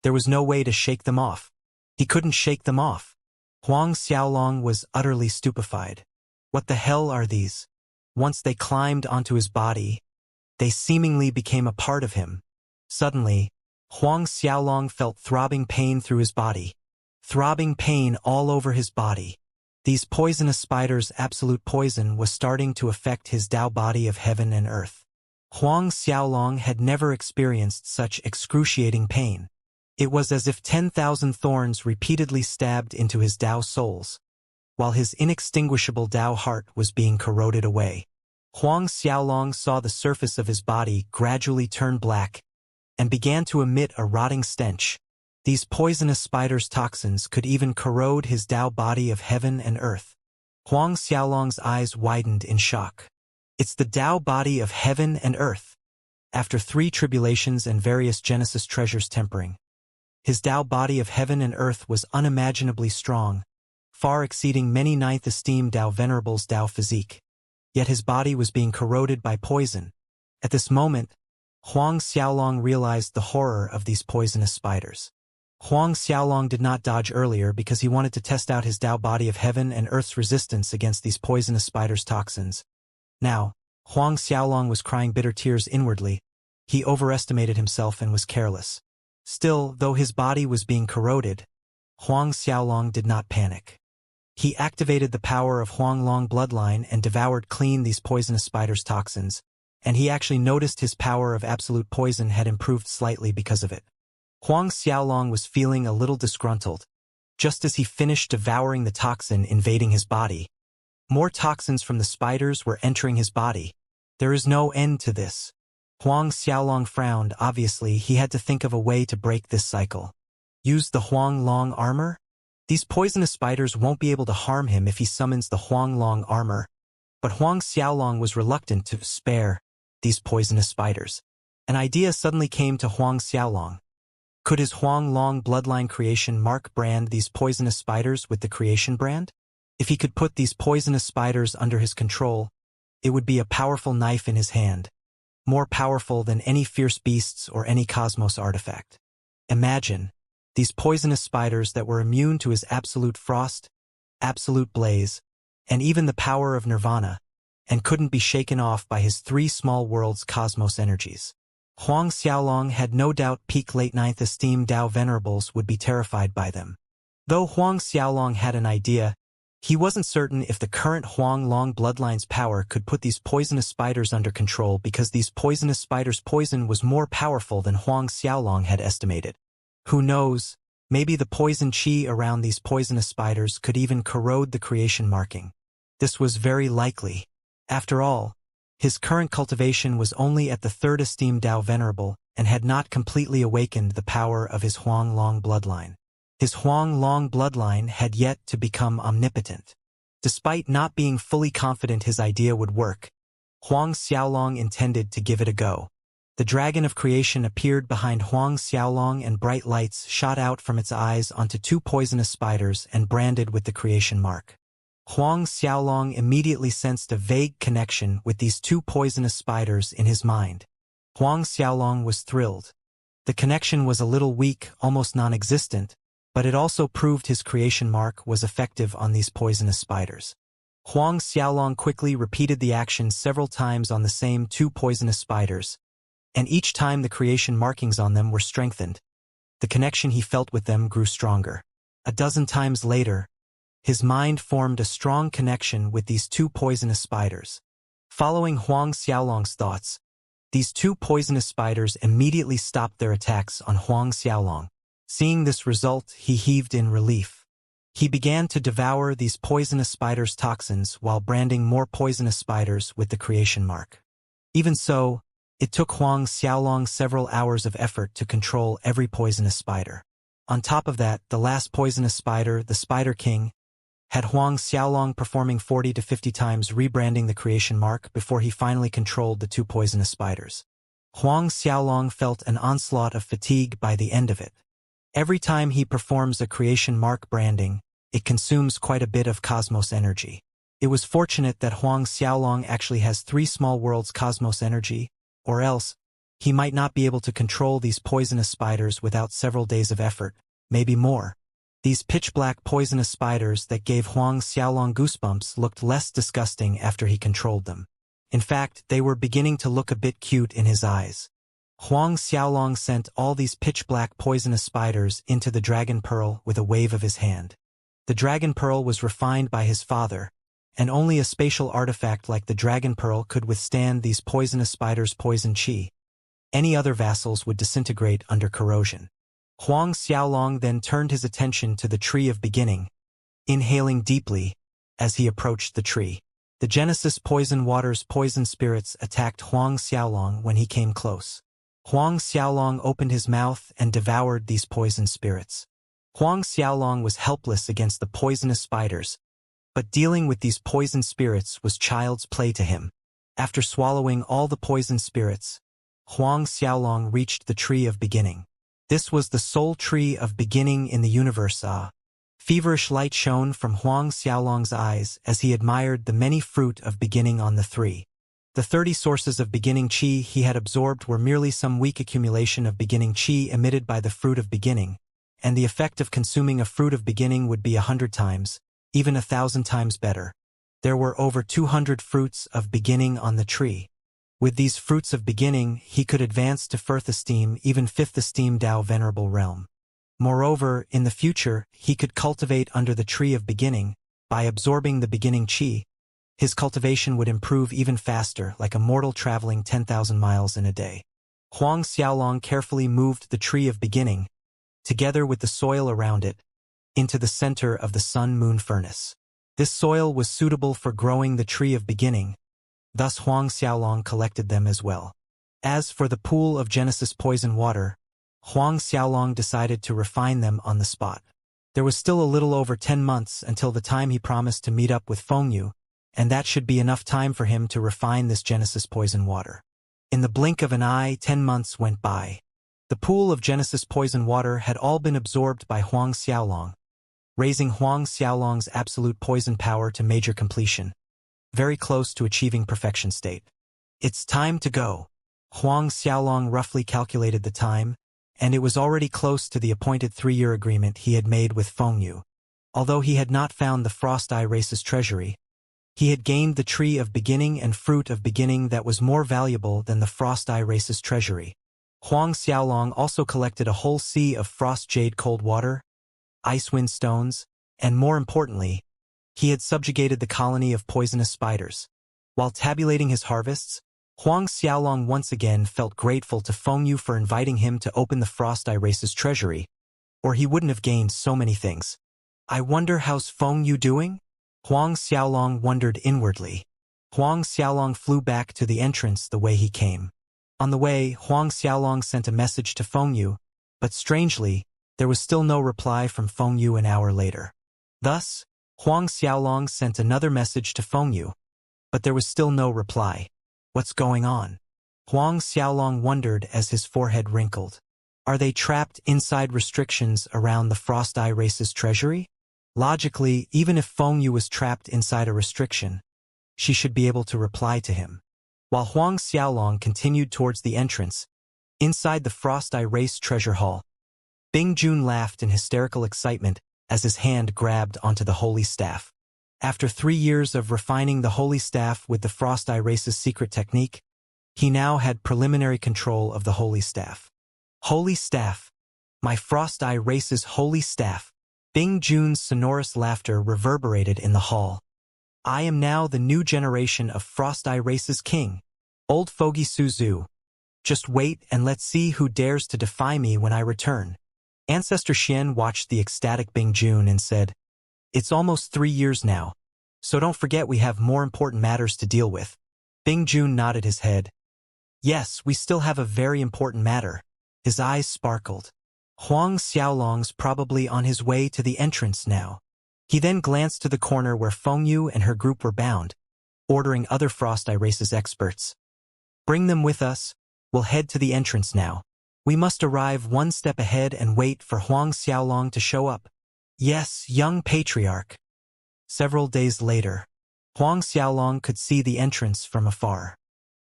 There was no way to shake them off. He couldn't shake them off. Huang Xiaolong was utterly stupefied. What the hell are these? Once they climbed onto his body, they seemingly became a part of him. Suddenly, Huang Xiaolong felt throbbing pain through his body. Throbbing pain all over his body. These poisonous spiders' absolute poison was starting to affect his Tao body of heaven and earth. Huang Xiaolong had never experienced such excruciating pain. It was as if 10,000 thorns repeatedly stabbed into his Tao souls, while his inextinguishable Tao heart was being corroded away. Huang Xiaolong saw the surface of his body gradually turn black and began to emit a rotting stench. These poisonous spiders' toxins could even corrode his Tao body of heaven and earth. Huang Xiaolong's eyes widened in shock. It's the Tao body of heaven and earth. After 3 tribulations and various Genesis treasures tempering, his Tao body of heaven and earth was unimaginably strong, far exceeding many 9th esteemed Tao venerables' Tao physique. Yet his body was being corroded by poison. At this moment, Huang Xiaolong realized the horror of these poisonous spiders. Huang Xiaolong did not dodge earlier because he wanted to test out his Tao body of heaven and earth's resistance against these poisonous spiders' toxins. Now, Huang Xiaolong was crying bitter tears inwardly. He overestimated himself and was careless. Still, though his body was being corroded, Huang Xiaolong did not panic. He activated the power of Huanglong bloodline and devoured clean these poisonous spiders' toxins, and he actually noticed his power of absolute poison had improved slightly because of it. Huang Xiaolong was feeling a little disgruntled. Just as he finished devouring the toxin invading his body, more toxins from the spiders were entering his body. There is no end to this. Huang Xiaolong frowned. Obviously, he had to think of a way to break this cycle. Use the Huanglong armor? These poisonous spiders won't be able to harm him if he summons the Huanglong armor. But Huang Xiaolong was reluctant to spare these poisonous spiders. An idea suddenly came to Huang Xiaolong. Could his Huanglong bloodline creation mark brand these poisonous spiders with the creation brand? If he could put these poisonous spiders under his control, it would be a powerful knife in his hand, more powerful than any fierce beasts or any cosmos artifact. Imagine, these poisonous spiders that were immune to his absolute frost, absolute blaze, and even the power of nirvana, and couldn't be shaken off by his 3 small worlds' cosmos energies. Huang Xiaolong had no doubt peak late 9th esteemed Tao venerables would be terrified by them. Though Huang Xiaolong had an idea, he wasn't certain if the current Huanglong bloodline's power could put these poisonous spiders under control because these poisonous spiders' poison was more powerful than Huang Xiaolong had estimated. Who knows, maybe the poison qi around these poisonous spiders could even corrode the creation marking. This was very likely. After all, his current cultivation was only at the 3rd esteemed Tao venerable and had not completely awakened the power of his Huanglong bloodline. His Huanglong bloodline had yet to become omnipotent. Despite not being fully confident his idea would work, Huang Xiaolong intended to give it a go. The dragon of creation appeared behind Huang Xiaolong and bright lights shot out from its eyes onto 2 poisonous spiders and branded with the creation mark. Huang Xiaolong immediately sensed a vague connection with these 2 poisonous spiders in his mind. Huang Xiaolong was thrilled. The connection was a little weak, almost non-existent, but it also proved his creation mark was effective on these poisonous spiders. Huang Xiaolong quickly repeated the action several times on the same 2 poisonous spiders, and each time the creation markings on them were strengthened. The connection he felt with them grew stronger. A dozen times later, his mind formed a strong connection with these two poisonous spiders. Following Huang Xiaolong's thoughts, these two poisonous spiders immediately stopped their attacks on Huang Xiaolong. Seeing this result, he heaved in relief. He began to devour these poisonous spiders' toxins while branding more poisonous spiders with the creation mark. Even so, it took Huang Xiaolong several hours of effort to control every poisonous spider. On top of that, the last poisonous spider, the Spider King, had Huang Xiaolong performing 40 to 50 times rebranding the creation mark before he finally controlled the two poisonous spiders. Huang Xiaolong felt an onslaught of fatigue by the end of it. Every time he performs a creation mark branding, it consumes quite a bit of cosmos energy. It was fortunate that Huang Xiaolong actually has 3 small worlds cosmos energy, or else, he might not be able to control these poisonous spiders without several days of effort, maybe more. These pitch-black poisonous spiders that gave Huang Xiaolong goosebumps looked less disgusting after he controlled them. In fact, they were beginning to look a bit cute in his eyes. Huang Xiaolong sent all these pitch-black poisonous spiders into the Dragon Pearl with a wave of his hand. The Dragon Pearl was refined by his father, and only a spatial artifact like the Dragon Pearl could withstand these poisonous spiders' poison chi. Any other vassals would disintegrate under corrosion. Huang Xiaolong then turned his attention to the Tree of Beginning, inhaling deeply as he approached the tree. The Genesis Poison Water's poison spirits attacked Huang Xiaolong when he came close. Huang Xiaolong opened his mouth and devoured these poison spirits. Huang Xiaolong was helpless against the poisonous spiders, but dealing with these poison spirits was child's play to him. After swallowing all the poison spirits, Huang Xiaolong reached the Tree of Beginning. This was the sole tree of beginning in the universe. Feverish light shone from Huang Xiaolong's eyes as he admired the many fruit of beginning on the 3. The 30 sources of beginning chi he had absorbed were merely some weak accumulation of beginning chi emitted by the fruit of beginning, and the effect of consuming a fruit of beginning would be 100 times, even 1,000 times better. There were over 200 fruits of beginning on the tree. With these fruits of beginning, he could advance to 4th esteem, even 5th esteem Tao Venerable Realm. Moreover, in the future, he could cultivate under the Tree of Beginning. By absorbing the beginning chi, his cultivation would improve even faster, like a mortal traveling 10,000 miles in a day. Huang Xiaolong carefully moved the Tree of Beginning, together with the soil around it, into the center of the sun-moon furnace. This soil was suitable for growing the Tree of Beginning, thus Huang Xiaolong collected them as well. As for the pool of Genesis poison water, Huang Xiaolong decided to refine them on the spot. There was still a little over 10 months until the time he promised to meet up with Fengyu, and that should be enough time for him to refine this Genesis poison water. In the blink of an eye, 10 months went by. The pool of Genesis poison water had all been absorbed by Huang Xiaolong, raising Huang Xiaolong's absolute poison power to major completion, very close to achieving perfection state. It's time to go. Huang Xiaolong roughly calculated the time, and it was already close to the appointed 3-year agreement he had made with Fengyu. Although he had not found the Frost Eye Race's treasury, he had gained the Tree of Beginning and Fruit of Beginning that was more valuable than the Frost Eye Race's treasury. Huang Xiaolong also collected a whole sea of frost jade cold water, icewind stones, and more importantly, he had subjugated the colony of poisonous spiders. While tabulating his harvests, Huang Xiaolong once again felt grateful to Fengyu for inviting him to open the Frost Eye Race's treasury, or he wouldn't have gained so many things. I wonder how's Fengyu doing? Huang Xiaolong wondered inwardly. Huang Xiaolong flew back to the entrance the way he came. On the way, Huang Xiaolong sent a message to Fengyu, but strangely, there was still no reply from Fengyu an hour later. Thus, Huang Xiaolong sent another message to Fengyu, but there was still no reply. What's going on? Huang Xiaolong wondered as his forehead wrinkled. Are they trapped inside restrictions around the Frost Eye Race's treasury? Logically, even if Fengyu was trapped inside a restriction, she should be able to reply to him. While Huang Xiaolong continued towards the entrance, inside the Frost Eye Race treasure hall, Bing Jun laughed in hysterical excitement as his hand grabbed onto the holy staff. After 3 years of refining the holy staff with the Frost Eye Race's secret technique, he now had preliminary control of the holy staff. Holy staff! My Frost Eye Race's holy staff! Bing Jun's sonorous laughter reverberated in the hall. I am now the new generation of Frost Eye Race's king. Old fogey Suzu. Just wait and let's see who dares to defy me when I return. Ancestor Xian watched the ecstatic Bing Jun and said, It's almost 3 years now, so don't forget we have more important matters to deal with. Bing Jun nodded his head. Yes, we still have a very important matter. His eyes sparkled. Huang Xiaolong's probably on his way to the entrance now. He then glanced to the corner where Fengyu and her group were bound, ordering other Frost Eye Race's experts. Bring them with us. We'll head to the entrance now. We must arrive one step ahead and wait for Huang Xiaolong to show up. Yes, young patriarch. Several days later, Huang Xiaolong could see the entrance from afar.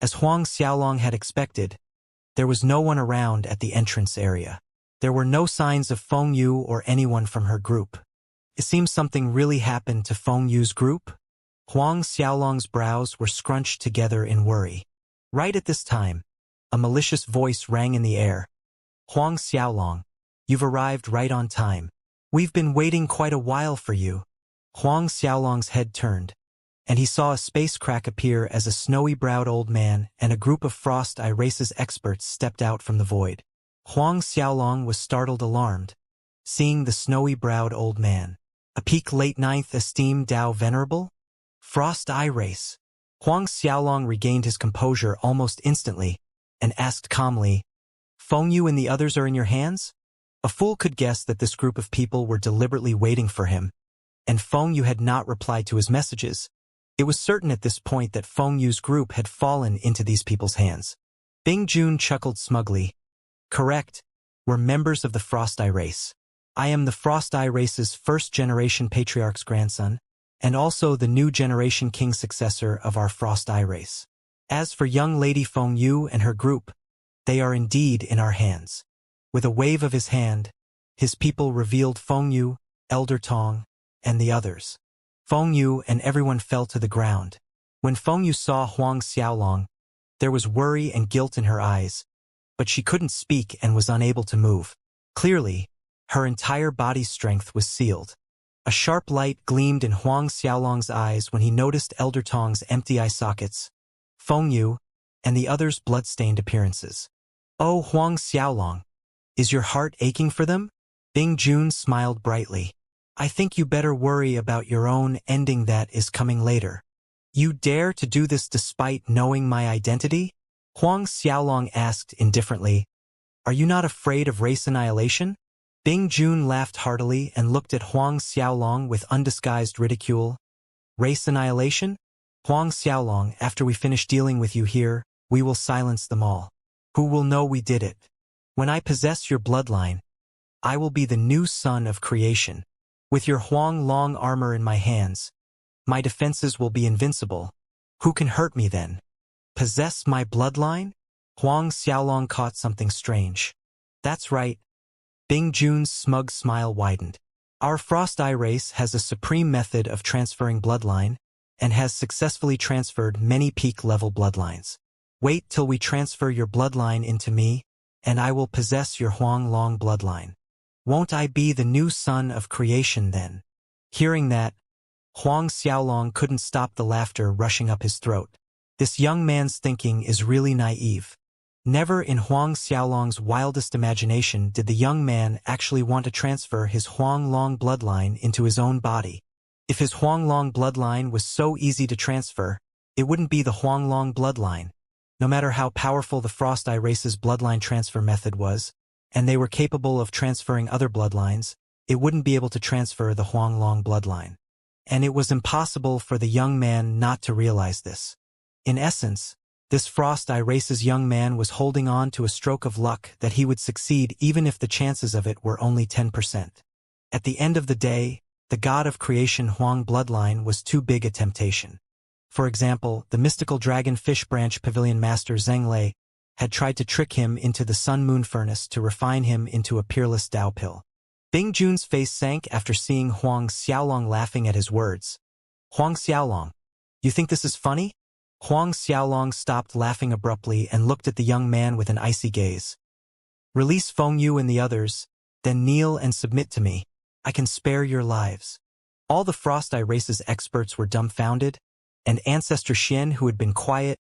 As Huang Xiaolong had expected, there was no one around at the entrance area. There were no signs of Fengyu or anyone from her group. It seems something really happened to Fengyu's group. Huang Xiaolong's brows were scrunched together in worry. Right at this time, a malicious voice rang in the air. Huang Xiaolong, you've arrived right on time. We've been waiting quite a while for you. Huang Xiaolong's head turned, and he saw a space crack appear as a snowy-browed old man and a group of Frost Eye Race's experts stepped out from the void. Huang Xiaolong was startled alarmed, seeing the snowy-browed old man. A peak late 9th esteemed Dao Venerable? Frost Eye Race. Huang Xiaolong regained his composure almost instantly and asked calmly, Fengyu and the others are in your hands? A fool could guess that this group of people were deliberately waiting for him, and Fengyu had not replied to his messages. It was certain at this point that Fengyu's group had fallen into these people's hands. Bing Jun chuckled smugly. Correct. We're members of the Frost Eye Race. I am the Frost Eye Race's first-generation patriarch's grandson, and also the new generation king successor of our Frost Eye Race. As for young Lady Fengyu and her group, they are indeed in our hands. With a wave of his hand, his people revealed Fengyu, Elder Tong, and the others. Fengyu and everyone fell to the ground. When Fengyu saw Huang Xiaolong, there was worry and guilt in her eyes, but she couldn't speak and was unable to move. Clearly, her entire body's strength was sealed. A sharp light gleamed in Huang Xiaolong's eyes when he noticed Elder Tong's empty eye sockets, Fengyu, and the others' blood-stained appearances. Oh, Huang Xiaolong, is your heart aching for them? Bing Jun smiled brightly. I think you better worry about your own ending that is coming later. You dare to do this despite knowing my identity? Huang Xiaolong asked indifferently. Are you not afraid of race annihilation? Bing Jun laughed heartily and looked at Huang Xiaolong with undisguised ridicule. Race annihilation? Huang Xiaolong, after we finish dealing with you here, we will silence them all. Who will know we did it? When I possess your bloodline, I will be the new son of creation. With your Huang Long armor in my hands, my defenses will be invincible. Who can hurt me then? Possess my bloodline? Huang Xiaolong caught something strange. That's right. Bing Jun's smug smile widened. Our Frost Eye Race has a supreme method of transferring bloodline, and has successfully transferred many peak-level bloodlines. Wait till we transfer your bloodline into me, and I will possess your Huang Long bloodline. Won't I be the new son of creation then? Hearing that, Huang Xiaolong couldn't stop the laughter rushing up his throat. This young man's thinking is really naive. Never in Huang Xiaolong's wildest imagination did the young man actually want to transfer his Huang Long bloodline into his own body. If his Huang Long bloodline was so easy to transfer, it wouldn't be the Huang Long bloodline. No matter how powerful the Frost Eye Race's bloodline transfer method was, and they were capable of transferring other bloodlines, it wouldn't be able to transfer the Huang Long bloodline. And it was impossible for the young man not to realize this. In essence, this Frost Eye Race's young man was holding on to a stroke of luck that he would succeed even if the chances of it were only 10%. At the end of the day, the god of creation Huang bloodline was too big a temptation. For example, the mystical dragon fish branch pavilion master Zheng Lei had tried to trick him into the sun-moon furnace to refine him into a peerless Dao pill. Bing Jun's face sank after seeing Huang Xiaolong laughing at his words. Huang Xiaolong, you think this is funny? Huang Xiaolong stopped laughing abruptly and looked at the young man with an icy gaze. Release Fengyu and the others, then kneel and submit to me. I can spare your lives." All the Frost Eye Race's experts were dumbfounded, and Ancestor Xian, who had been quiet,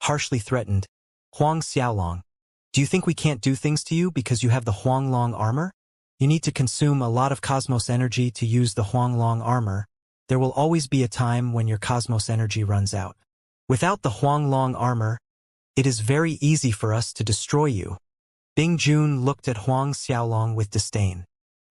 harshly threatened, "Huang Xiaolong, do you think we can't do things to you because you have the Huanglong armor? You need to consume a lot of cosmos energy to use the Huanglong armor. There will always be a time when your cosmos energy runs out. Without the Huanglong armor, it is very easy for us to destroy you." Bing Jun looked at Huang Xiaolong with disdain.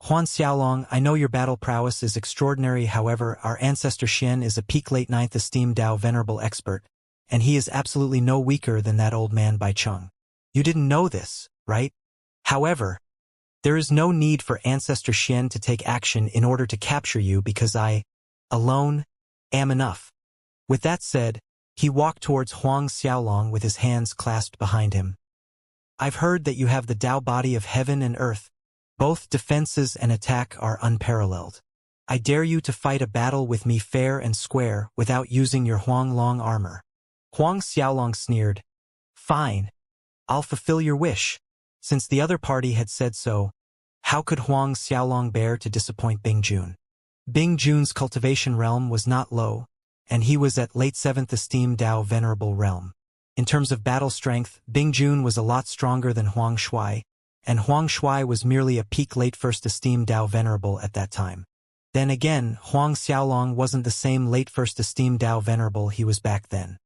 "Huang Xiaolong, I know your battle prowess is extraordinary, however, our ancestor Xian is a peak late 9th esteemed Dao venerable expert, and he is absolutely no weaker than that old man Bai Cheng. You didn't know this, right? However, there is no need for Ancestor Xian to take action in order to capture you because I, alone, am enough." With that said, he walked towards Huang Xiaolong with his hands clasped behind him. "I've heard that you have the Dao body of heaven and earth. Both defenses and attack are unparalleled. I dare you to fight a battle with me fair and square without using your Huanglong armor." Huang Xiaolong sneered. "Fine. I'll fulfill your wish." Since the other party had said so, how could Huang Xiaolong bear to disappoint Bing Jun? Bing Jun's cultivation realm was not low, and he was at late 7th esteemed Dao venerable realm. In terms of battle strength, Bing Jun was a lot stronger than Huang Shui, and Huang Shui was merely a peak late 1st esteemed Dao venerable at that time. Then again, Huang Xiaolong wasn't the same late 1st esteemed Dao venerable he was back then.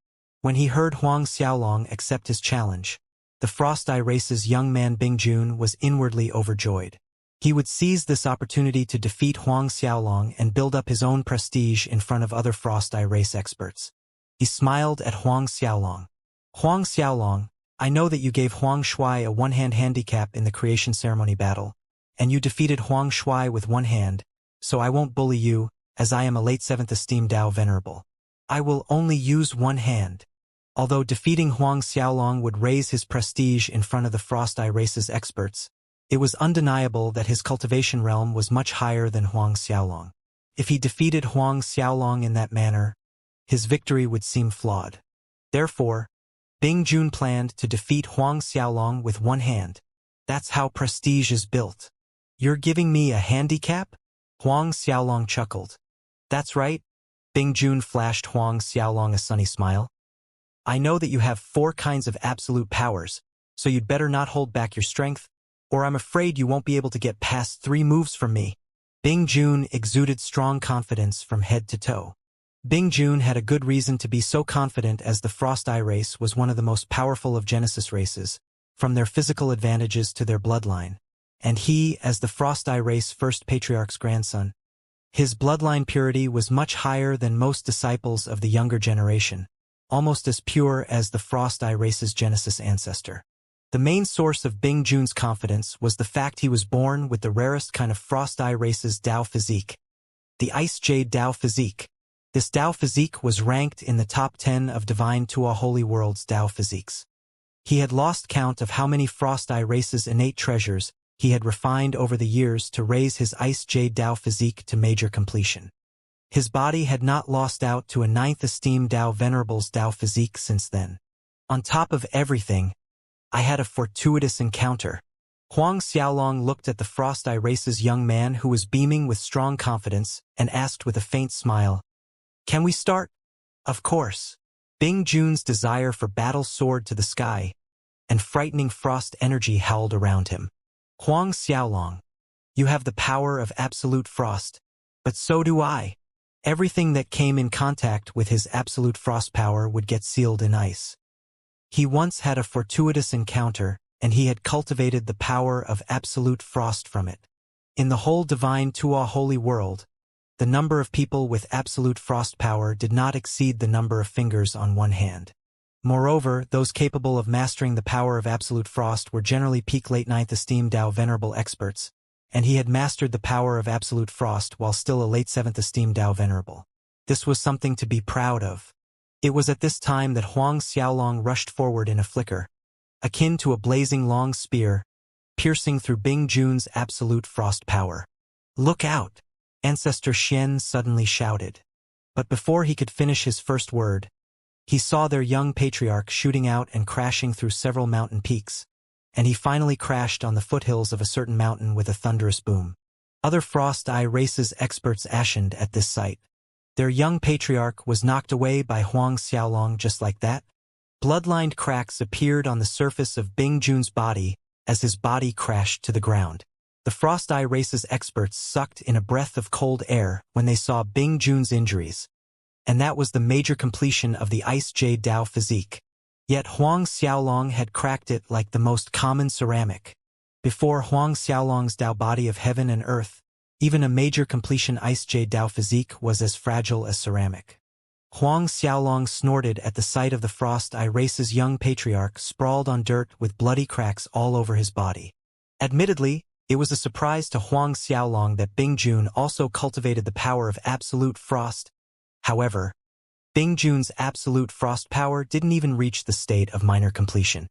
When he heard Huang Xiaolong accept his challenge, the Frost Eye Race's young man Bing Jun was inwardly overjoyed. He would seize this opportunity to defeat Huang Xiaolong and build up his own prestige in front of other Frost Eye Race experts. He smiled at Huang Xiaolong. "Huang Xiaolong, I know that you gave Huang Shui a one-hand handicap in the creation ceremony battle, and you defeated Huang Shui with one hand, so I won't bully you, as I am a late 7th esteemed Dao venerable. I will only use one hand." Although defeating Huang Xiaolong would raise his prestige in front of the Frost Eye Race's experts, it was undeniable that his cultivation realm was much higher than Huang Xiaolong. If he defeated Huang Xiaolong in that manner, his victory would seem flawed. Therefore, Bing Jun planned to defeat Huang Xiaolong with one hand. That's how prestige is built. "You're giving me a handicap?" Huang Xiaolong chuckled. "That's right." Bing Jun flashed Huang Xiaolong a sunny smile. "I know that you have 4 kinds of absolute powers, so you'd better not hold back your strength, or I'm afraid you won't be able to get past 3 moves from me." Bing Jun exuded strong confidence from head to toe. Bing Jun had a good reason to be so confident, as the Frost Eye Race was one of the most powerful of Genesis races, from their physical advantages to their bloodline. And he, as the Frost Eye Race first patriarch's grandson, his bloodline purity was much higher than most disciples of the younger generation, almost as pure as the Frost Eye Race's Genesis ancestor. The main source of Bing Jun's confidence was the fact he was born with the rarest kind of Frost Eye Race's Dao physique, the Ice Jade Dao physique. This Dao physique was ranked in the top 10 of Divine Tua Holy World's Dao physiques. He had lost count of how many Frost Eye Race's innate treasures he had refined over the years to raise his Ice Jade Dao physique to major completion. His body had not lost out to a 9th esteemed Dao Venerable's Dao physique since then. On top of everything, I had a fortuitous encounter. Huang Xiaolong looked at the Frost Eye Race's young man, who was beaming with strong confidence, and asked with a faint smile, "Can we start?" "Of course." Bing Jun's desire for battle soared to the sky, and frightening frost energy howled around him. "Huang Xiaolong, you have the power of absolute frost, but so do I. Everything that came in contact with his absolute frost power would get sealed in ice." He once had a fortuitous encounter, and he had cultivated the power of absolute frost from it. In the whole Divine Tua Holy World, the number of people with absolute frost power did not exceed the number of fingers on one hand. Moreover, those capable of mastering the power of absolute frost were generally peak late 9th esteemed Dao Venerable experts, and he had mastered the power of absolute frost while still a late 7th esteemed Dao Venerable. This was something to be proud of. It was at this time that Huang Xiaolong rushed forward in a flicker, akin to a blazing long spear, piercing through Bing Jun's absolute frost power. "Look out!" Ancestor Xian suddenly shouted. But before he could finish his first word, he saw their young patriarch shooting out and crashing through several mountain peaks, and he finally crashed on the foothills of a certain mountain with a thunderous boom. Other Frost Eye races experts ashened at this sight. Their young patriarch was knocked away by Huang Xiaolong just like that. Blood-lined cracks appeared on the surface of Bing Jun's body as his body crashed to the ground. The Frost Eye race's experts sucked in a breath of cold air when they saw Bing Jun's injuries. And that was the major completion of the Ice Jade Dao physique. Yet Huang Xiaolong had cracked it like the most common ceramic. Before Huang Xiaolong's Dao body of heaven and earth, even a major completion Ice Jade Dao physique was as fragile as ceramic. Huang Xiaolong snorted at the sight of the Frost Eye race's young patriarch sprawled on dirt with bloody cracks all over his body. Admittedly, it was a surprise to Huang Xiaolong that Bing Jun also cultivated the power of absolute frost. However, Bing Jun's absolute frost power didn't even reach the state of minor completion.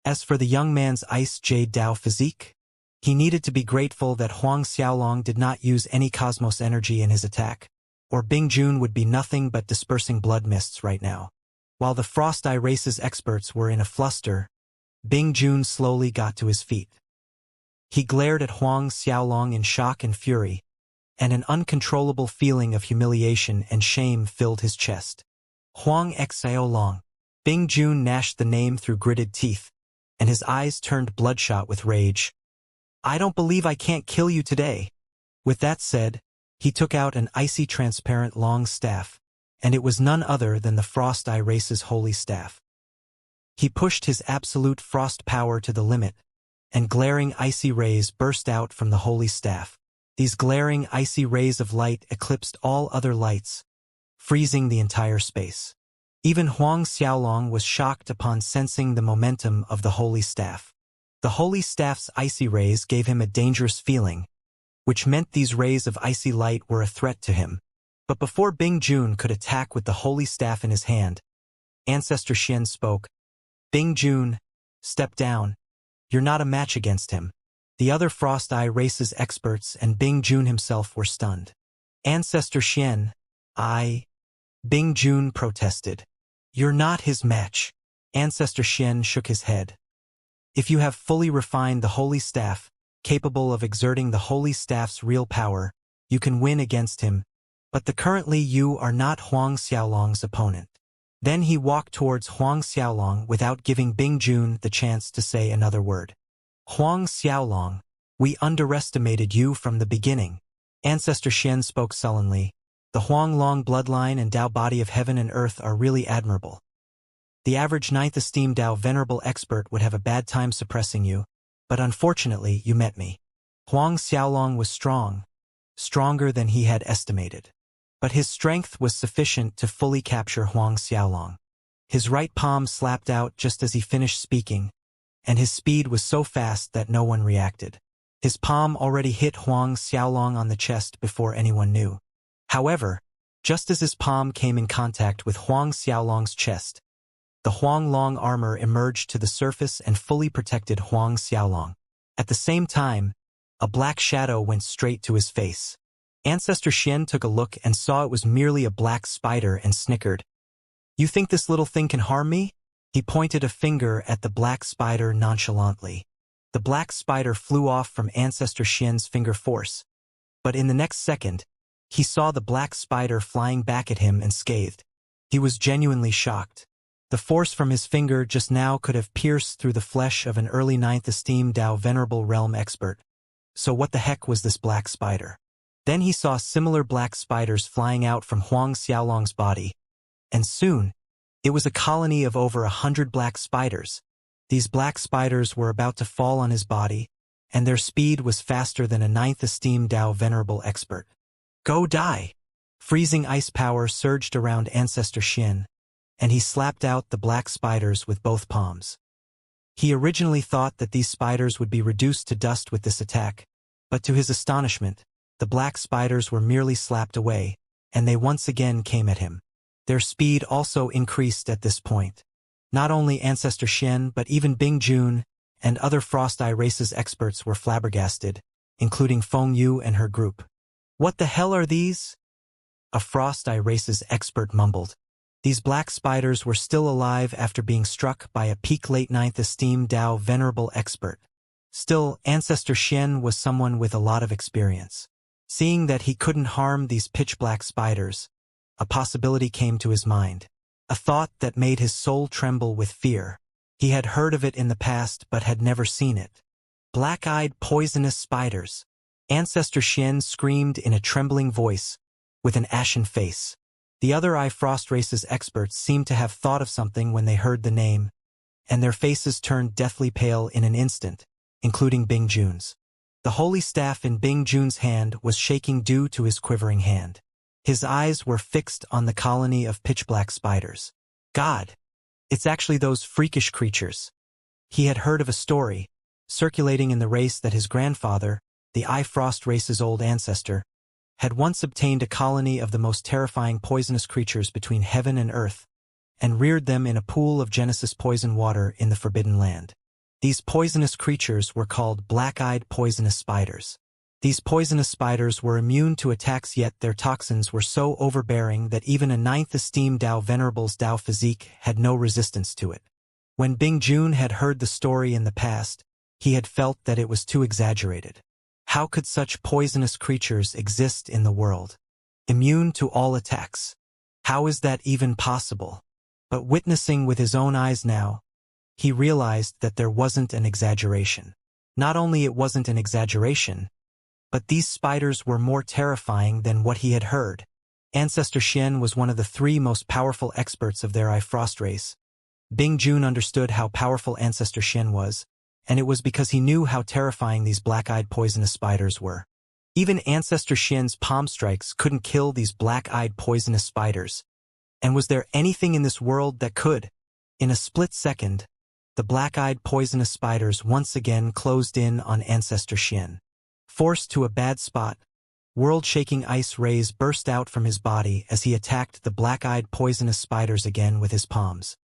As for the young man's Ice Jade Dao physique, he needed to be grateful that Huang Xiaolong did not use any cosmos energy in his attack, or Bing Jun would be nothing but dispersing blood mists right now. While the Frost Eye race's experts were in a fluster, Bing Jun slowly got to his feet. He glared at Huang Xiaolong in shock and fury, and an uncontrollable feeling of humiliation and shame filled his chest. Huang Xiaolong. Bing Jun gnashed the name through gritted teeth, and his eyes turned bloodshot with rage. I don't believe I can't kill you today. With that said, he took out an icy transparent long staff, and it was none other than the Frost Eye race's holy staff. He pushed his absolute frost power to the limit, and glaring icy rays burst out from the holy staff. These glaring icy rays of light eclipsed all other lights, freezing the entire space. Even Huang Xiaolong was shocked upon sensing the momentum of the holy staff. The holy staff's icy rays gave him a dangerous feeling, which meant these rays of icy light were a threat to him. But before Bing Jun could attack with the holy staff in his hand, Ancestor Xian spoke. Bing Jun, step down. You're not a match against him. The other Frost Eye race's experts and Bing Jun himself were stunned. Ancestor Xian, Bing Jun protested. You're not his match. Ancestor Xian shook his head. If you have fully refined the holy staff, capable of exerting the holy staff's real power, you can win against him, but currently you are not Huang Xiaolong's opponent. Then he walked towards Huang Xiaolong without giving Bing Jun the chance to say another word. Huang Xiaolong, we underestimated you from the beginning. Ancestor Xian spoke sullenly. The Huanglong bloodline and Dao body of heaven and earth are really admirable. The average 9th esteemed Dao venerable expert would have a bad time suppressing you, but unfortunately you met me. Huang Xiaolong was strong, stronger than he had estimated. But his strength was sufficient to fully capture Huang Xiaolong. His right palm slapped out just as he finished speaking, and his speed was so fast that no one reacted. His palm already hit Huang Xiaolong on the chest before anyone knew. However, just as his palm came in contact with Huang Xiaolong's chest, the Huanglong armor emerged to the surface and fully protected Huang Xiaolong. At the same time, a black shadow went straight to his face. Ancestor Xian took a look and saw it was merely a black spider and snickered. You think this little thing can harm me? He pointed a finger at the black spider nonchalantly. The black spider flew off from Ancestor Xian's finger force, but in the next second, he saw the black spider flying back at him and scathed. He was genuinely shocked. The force from his finger just now could have pierced through the flesh of an early 9th esteemed Dao venerable realm expert. So what the heck was this black spider? Then he saw similar black spiders flying out from Huang Xiaolong's body, and soon, it was a colony of over 100 black spiders. These black spiders were about to fall on his body, and their speed was faster than a 9th esteemed Dao venerable expert. Go die! Freezing ice power surged around Ancestor Xian, and he slapped out the black spiders with both palms. He originally thought that these spiders would be reduced to dust with this attack, but to his astonishment, the black spiders were merely slapped away, and they once again came at him. Their speed also increased at this point. Not only Ancestor Xian but even Bing Jun and other Frost Eye races experts were flabbergasted, including Feng Yu and her group. What the hell are these? A Frost Eye races expert mumbled. These black spiders were still alive after being struck by a peak late 9th esteemed Dao venerable expert. Still, Ancestor Xian was someone with a lot of experience. Seeing that he couldn't harm these pitch-black spiders, a possibility came to his mind. A thought that made his soul tremble with fear. He had heard of it in the past but had never seen it. Black-eyed poisonous spiders. Ancestor Xian screamed in a trembling voice, with an ashen face. The other Frost race's experts seemed to have thought of something when they heard the name, and their faces turned deathly pale in an instant, including Bing Jun's. The holy staff in Bing Jun's hand was shaking due to his quivering hand. His eyes were fixed on the colony of pitch-black spiders. God! It's actually those freakish creatures. He had heard of a story, circulating in the race that his grandfather, the Frost race's old ancestor, had once obtained a colony of the most terrifying poisonous creatures between heaven and earth, and reared them in a pool of Genesis poison water in the Forbidden Land. These poisonous creatures were called black-eyed poisonous spiders. These poisonous spiders were immune to attacks, yet their toxins were so overbearing that even a 9th esteemed Dao Venerable's Dao physique had no resistance to it. When Bing Jun had heard the story in the past, he had felt that it was too exaggerated. How could such poisonous creatures exist in the world? Immune to all attacks. How is that even possible? But witnessing with his own eyes now, he realized that there wasn't an exaggeration. Not only it wasn't an exaggeration, but these spiders were more terrifying than what he had heard. Ancestor Xian was one of the 3 most powerful experts of their Frost race. Bing Jun understood how powerful Ancestor Xian was, and it was because he knew how terrifying these black-eyed poisonous spiders were. Even Ancestor Xian's palm strikes couldn't kill these black-eyed poisonous spiders. And was there anything in this world that could? In a split second, the black-eyed poisonous spiders once again closed in on Ancestor Xian. Forced to a bad spot, world-shaking ice rays burst out from his body as he attacked the black-eyed poisonous spiders again with his palms.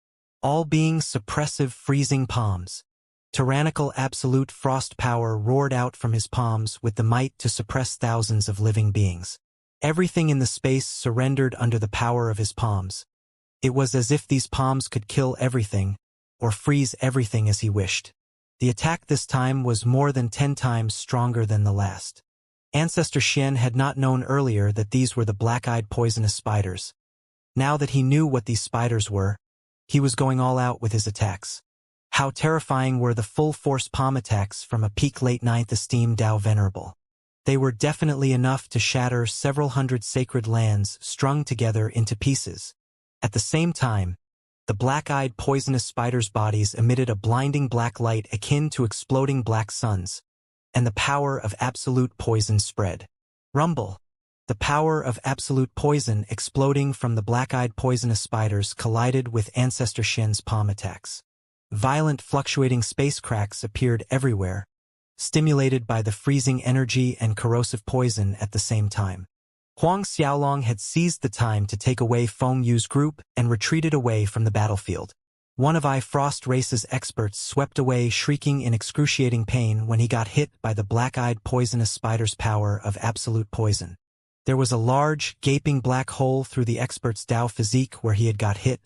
All being suppressive freezing palms. Tyrannical absolute frost power roared out from his palms with the might to suppress thousands of living beings. Everything in the space surrendered under the power of his palms. It was as if these palms could kill everything, or freeze everything as he wished. The attack this time was more than 10 times stronger than the last. Ancestor Xian had not known earlier that these were the black-eyed poisonous spiders. Now that he knew what these spiders were, he was going all out with his attacks. How terrifying were the full-force palm attacks from a peak late 9th esteemed Dao Venerable. They were definitely enough to shatter several hundred sacred lands strung together into pieces. At the same time, the black-eyed poisonous spiders' bodies emitted a blinding black light akin to exploding black suns, and the power of absolute poison spread. Rumble! The power of absolute poison exploding from the black-eyed poisonous spiders collided with Ancestor Xian's palm attacks. Violent fluctuating space cracks appeared everywhere, stimulated by the freezing energy and corrosive poison at the same time. Huang Xiaolong had seized the time to take away Feng Yu's group and retreated away from the battlefield. One of Frost race's experts swept away shrieking in excruciating pain when he got hit by the black-eyed poisonous spider's power of absolute poison. There was a large, gaping black hole through the expert's Dao physique where he had got hit,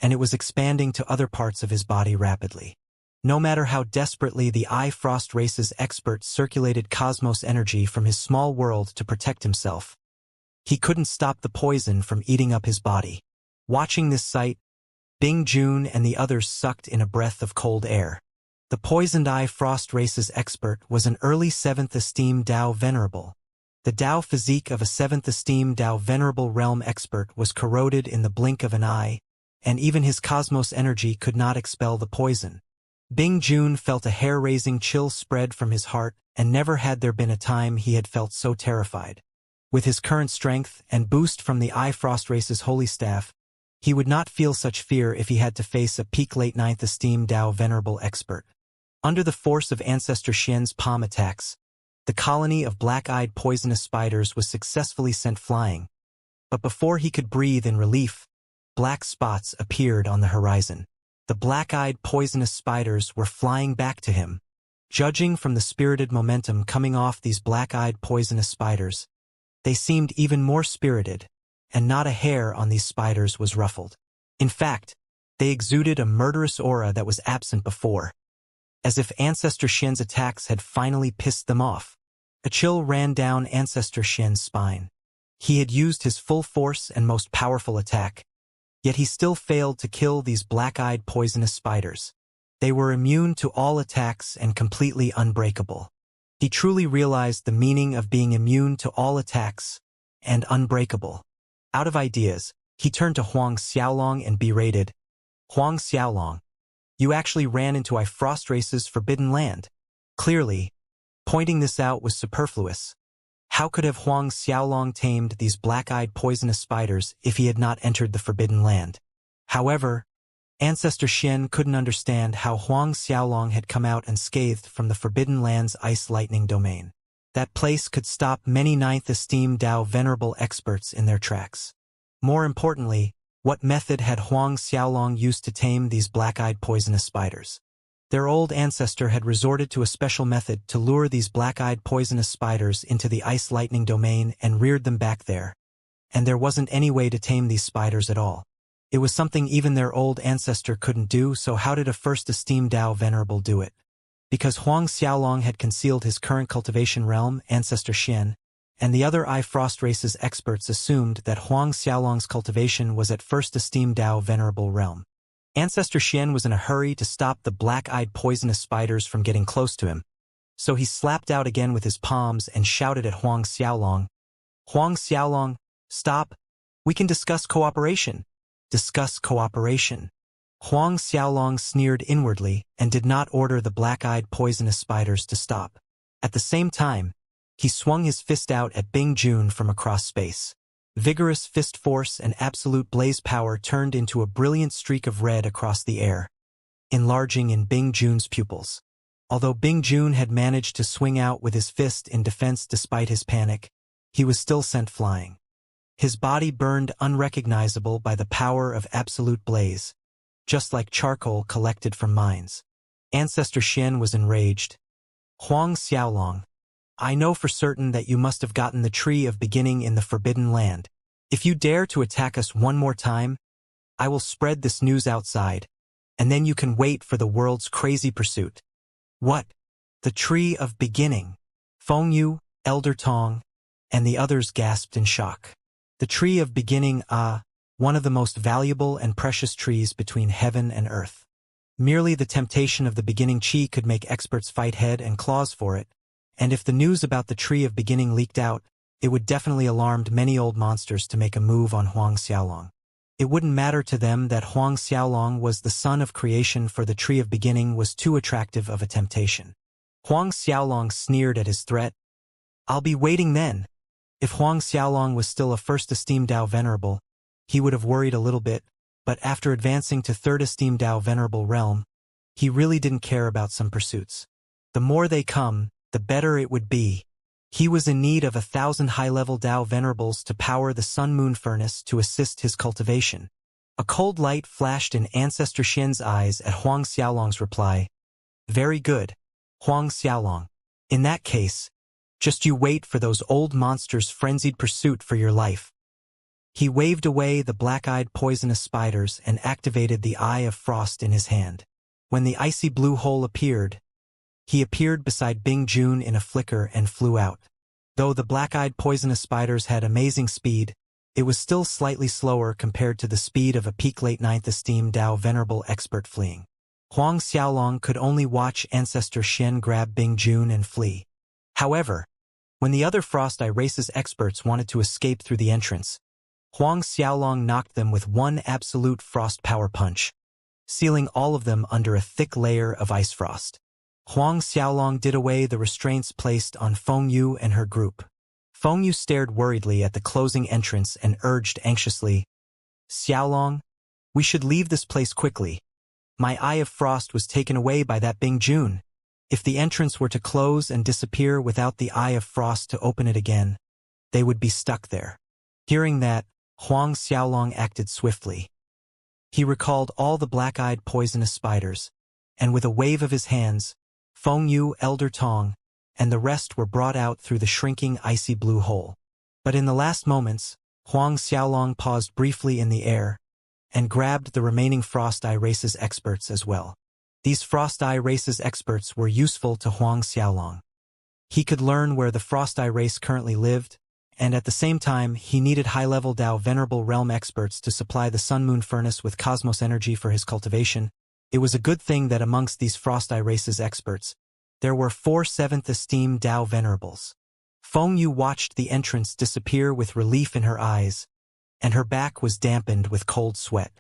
and it was expanding to other parts of his body rapidly. No matter how desperately the Frost race's expert circulated cosmos energy from his small world to protect himself, he couldn't stop the poison from eating up his body. Watching this sight, Bing Jun and the others sucked in a breath of cold air. The poisoned Frost race's expert was an early 7th esteemed Dao Venerable. The Dao physique of a 7th esteemed Dao Venerable realm expert was corroded in the blink of an eye, and even his cosmos energy could not expel the poison. Bing Jun felt a hair-raising chill spread from his heart, and never had there been a time he had felt so terrified. With his current strength and boost from the Frost race's holy staff, he would not feel such fear if he had to face a peak late 9th esteemed Dao Venerable expert. Under the force of Ancestor Xian's palm attacks, the colony of black-eyed poisonous spiders was successfully sent flying. But before he could breathe in relief, black spots appeared on the horizon. The black-eyed poisonous spiders were flying back to him. Judging from the spirited momentum coming off these black-eyed poisonous spiders, they seemed even more spirited, and not a hair on these spiders was ruffled. In fact, they exuded a murderous aura that was absent before, as if Ancestor Xian's attacks had finally pissed them off. A chill ran down Ancestor Xian's spine. He had used his full force and most powerful attack, yet he still failed to kill these black-eyed poisonous spiders. They were immune to all attacks and completely unbreakable. He truly realized the meaning of being immune to all attacks and unbreakable. Out of ideas, he turned to Huang Xiaolong and berated, "Huang Xiaolong, you actually ran into Frost Race's forbidden land." Clearly, pointing this out was superfluous. How could have Huang Xiaolong tamed these black-eyed poisonous spiders if he had not entered the forbidden land? However, Ancestor Xian couldn't understand how Huang Xiaolong had come out unscathed from the Forbidden Land's ice lightning domain. That place could stop many ninth-esteemed Dao venerable experts in their tracks. More importantly, what method had Huang Xiaolong used to tame these black-eyed poisonous spiders? Their old ancestor had resorted to a special method to lure these black-eyed poisonous spiders into the ice lightning domain and reared them back there. And there wasn't any way to tame these spiders at all. It was something even their old ancestor couldn't do, so how did a first-esteemed Dao venerable do it? Because Huang Xiaolong had concealed his current cultivation realm, Ancestor Xian, and the other Frost Race's experts assumed that Huang Xiaolong's cultivation was at first-esteemed Dao venerable realm. Ancestor Xian was in a hurry to stop the black-eyed poisonous spiders from getting close to him, so he slapped out again with his palms and shouted at Huang Xiaolong, "Huang Xiaolong, stop! We can discuss cooperation." Discuss cooperation. Huang Xiaolong sneered inwardly and did not order the black-eyed poisonous spiders to stop. At the same time, he swung his fist out at Bing Jun from across space. Vigorous fist force and absolute blaze power turned into a brilliant streak of red across the air, enlarging in Bing Jun's pupils. Although Bing Jun had managed to swing out with his fist in defense despite his panic, he was still sent flying. His body burned unrecognizable by the power of absolute blaze, just like charcoal collected from mines. Ancestor Xian was enraged. "Huang Xiaolong, I know for certain that you must have gotten the Tree of Beginning in the Forbidden Land. If you dare to attack us one more time, I will spread this news outside, and then you can wait for the world's crazy pursuit." "What? The Tree of Beginning?" Feng Yu, Elder Tong, and the others gasped in shock. The Tree of Beginning, one of the most valuable and precious trees between heaven and earth. Merely the temptation of the beginning chi could make experts fight head and claws for it, and if the news about the Tree of Beginning leaked out, it would definitely alarm many old monsters to make a move on Huang Xiaolong. It wouldn't matter to them that Huang Xiaolong was the son of creation, for the Tree of Beginning was too attractive of a temptation. Huang Xiaolong sneered at his threat. "I'll be waiting then." If Huang Xiaolong was still a first-esteemed Dao Venerable, he would have worried a little bit, but after advancing to third-esteemed Dao Venerable realm, he really didn't care about some pursuits. The more they come, the better it would be. He was in need of 1,000 high-level Dao Venerables to power the Sun-Moon Furnace to assist his cultivation. A cold light flashed in Ancestor Xian's eyes at Huang Xiaolong's reply. "Very good, Huang Xiaolong. In that case, just you wait for those old monsters' frenzied pursuit for your life." He waved away the black-eyed poisonous spiders and activated the Eye of Frost in his hand. When the icy blue hole appeared, he appeared beside Bing Jun in a flicker and flew out. Though the black-eyed poisonous spiders had amazing speed, it was still slightly slower compared to the speed of a peak late 9th esteemed Dao Venerable expert fleeing. Huang Xiaolong could only watch Ancestor Xian grab Bing Jun and flee. However, when the other Frost Eye Race's experts wanted to escape through the entrance, Huang Xiaolong knocked them with one absolute frost power punch, sealing all of them under a thick layer of ice frost. Huang Xiaolong did away the restraints placed on Feng Yu and her group. Feng Yu stared worriedly at the closing entrance and urged anxiously, "Xiaolong, we should leave this place quickly. My Eye of Frost was taken away by that Bing Jun. If the entrance were to close and disappear without the Eye of Frost to open it again, they would be stuck there." Hearing that, Huang Xiaolong acted swiftly. He recalled all the black-eyed poisonous spiders, and with a wave of his hands, Feng Yu, Elder Tong, and the rest were brought out through the shrinking icy blue hole. But in the last moments, Huang Xiaolong paused briefly in the air and grabbed the remaining Frost Eye Race's experts as well. These Frost Eye Race's experts were useful to Huang Xiaolong. He could learn where the Frost Eye race currently lived, and at the same time, he needed high-level Dao Venerable Realm experts to supply the Sun-Moon Furnace with cosmos energy for his cultivation. It was a good thing that amongst these Frost Eye race's experts, there were 4 7th esteemed Dao Venerables. Feng Yu watched the entrance disappear with relief in her eyes, and her back was dampened with cold sweat.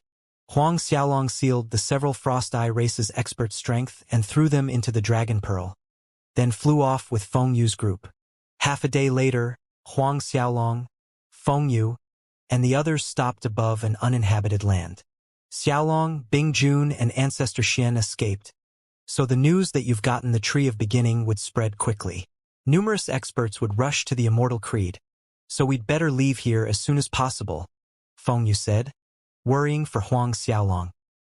Huang Xiaolong sealed the several Frost Eye race's expert strength and threw them into the Dragon Pearl, then flew off with Feng Yu's group. Half a day later, Huang Xiaolong, Feng Yu, and the others stopped above an uninhabited land. Xiaolong, Bingjun, and Ancestor Xian escaped, so the news that you've gotten the Tree of Beginning would spread quickly. Numerous experts would rush to the Immortal Creed, so we'd better leave here as soon as possible, Feng Yu said, worrying for Huang Xiaolong.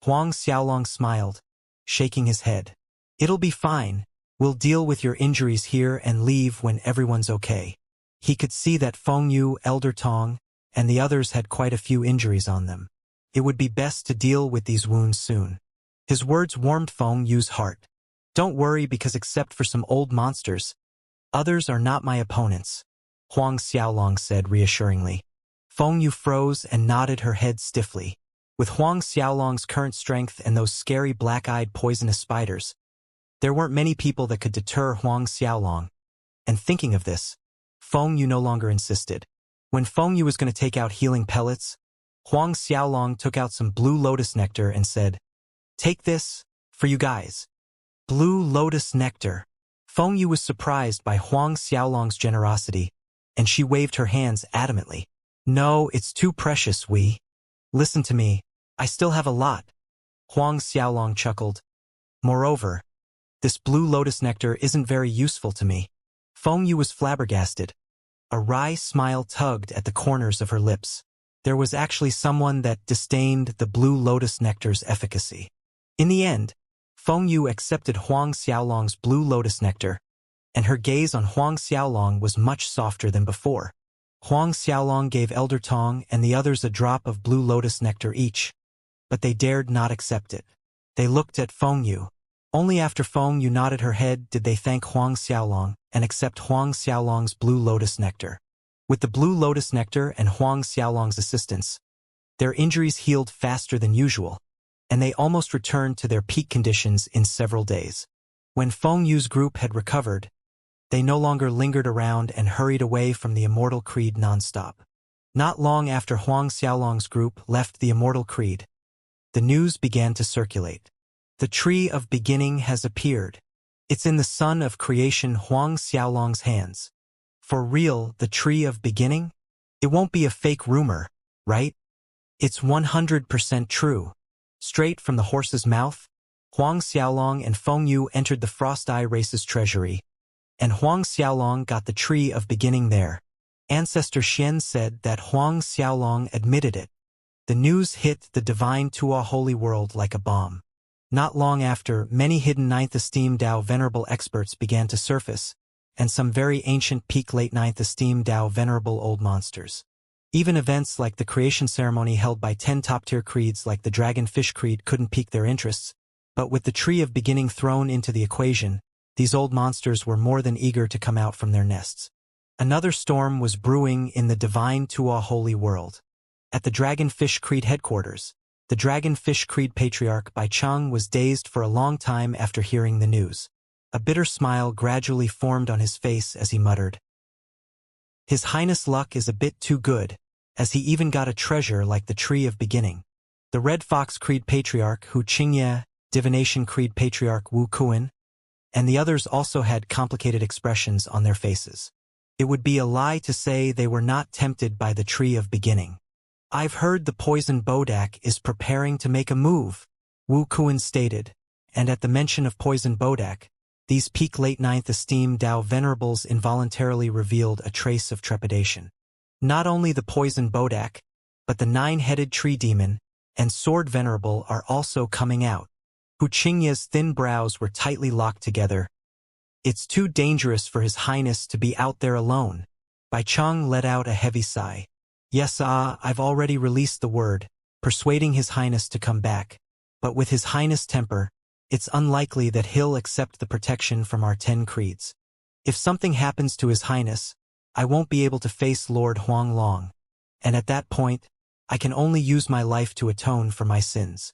Huang Xiaolong smiled, shaking his head. It'll be fine. We'll deal with your injuries here and leave when everyone's okay. He could see that Feng Yu, Elder Tong, and the others had quite a few injuries on them. It would be best to deal with these wounds soon. His words warmed Feng Yu's heart. Don't worry, because except for some old monsters, others are not my opponents, Huang Xiaolong said reassuringly. Feng Yu froze and nodded her head stiffly. With Huang Xiaolong's current strength and those scary black-eyed poisonous spiders, there weren't many people that could deter Huang Xiaolong. And thinking of this, Feng Yu no longer insisted. When Feng Yu was going to take out healing pellets, Huang Xiaolong took out some blue lotus nectar and said, "Take this, for you guys." Blue lotus nectar. Feng Yu was surprised by Huang Xiaolong's generosity, and she waved her hands adamantly. "No, it's too precious, we. Listen to me, I still have a lot." Huang Xiaolong chuckled. "Moreover, this blue lotus nectar isn't very useful to me." Feng Yu was flabbergasted. A wry smile tugged at the corners of her lips. There was actually someone that disdained the blue lotus nectar's efficacy. In the end, Feng Yu accepted Huang Xiaolong's blue lotus nectar, and her gaze on Huang Xiaolong was much softer than before. Huang Xiaolong gave Elder Tong and the others a drop of blue lotus nectar each, but they dared not accept it. They looked at Feng Yu. Only after Feng Yu nodded her head did they thank Huang Xiaolong and accept Huang Xiaolong's blue lotus nectar. With the blue lotus nectar and Huang Xiaolong's assistance, their injuries healed faster than usual, and they almost returned to their peak conditions in several days. When Feng Yu's group had recovered, they no longer lingered around and hurried away from the Immortal Creed nonstop. Not long after Huang Xiaolong's group left the Immortal Creed, the news began to circulate. The Tree of Beginning has appeared. It's in the Sun of Creation Huang Xiaolong's hands. For real, the Tree of Beginning? It won't be a fake rumor, right? It's 100% true. Straight from the horse's mouth, Huang Xiaolong and Feng Yu entered the Frost Eye race's treasury, and Huang Xiaolong got the Tree of Beginning there. Ancestor Xian said that Huang Xiaolong admitted it. The news hit the divine Tua holy world like a bomb. Not long after, many hidden 9th esteemed Dao Venerable experts began to surface, and some very ancient peak late 9th esteemed Dao Venerable old monsters. Even events like the creation ceremony held by 10 top-tier creeds like the Dragonfish Creed couldn't pique their interests, but with the Tree of Beginning thrown into the equation, these old monsters were more than eager to come out from their nests. Another storm was brewing in the divine Tua holy world. At the Dragonfish Creed headquarters, the Dragonfish Creed Patriarch Bai Cheng was dazed for a long time after hearing the news. A bitter smile gradually formed on his face as he muttered, "His Highness' luck is a bit too good, as he even got a treasure like the Tree of Beginning." The Red Fox Creed Patriarch Xianxia, Divination Creed Patriarch Wu Kuan, and the others also had complicated expressions on their faces. It would be a lie to say they were not tempted by the Tree of Beginning. "I've heard the Poison Bodak is preparing to make a move," Wu Kuan stated, and at the mention of Poison Bodak, these peak late 9th esteemed Dao Venerables involuntarily revealed a trace of trepidation. Not only the Poison Bodak, but the 9-headed Tree Demon and Sword Venerable are also coming out. Xianxia's thin brows were tightly locked together. "It's too dangerous for His Highness to be out there alone." Bai Cheng let out a heavy sigh. "Yes, I've already released the word, persuading His Highness to come back, but with His Highness' temper, it's unlikely that he'll accept the protection from our 10 creeds. If something happens to His Highness, I won't be able to face Lord Huang Long, and at that point, I can only use my life to atone for my sins.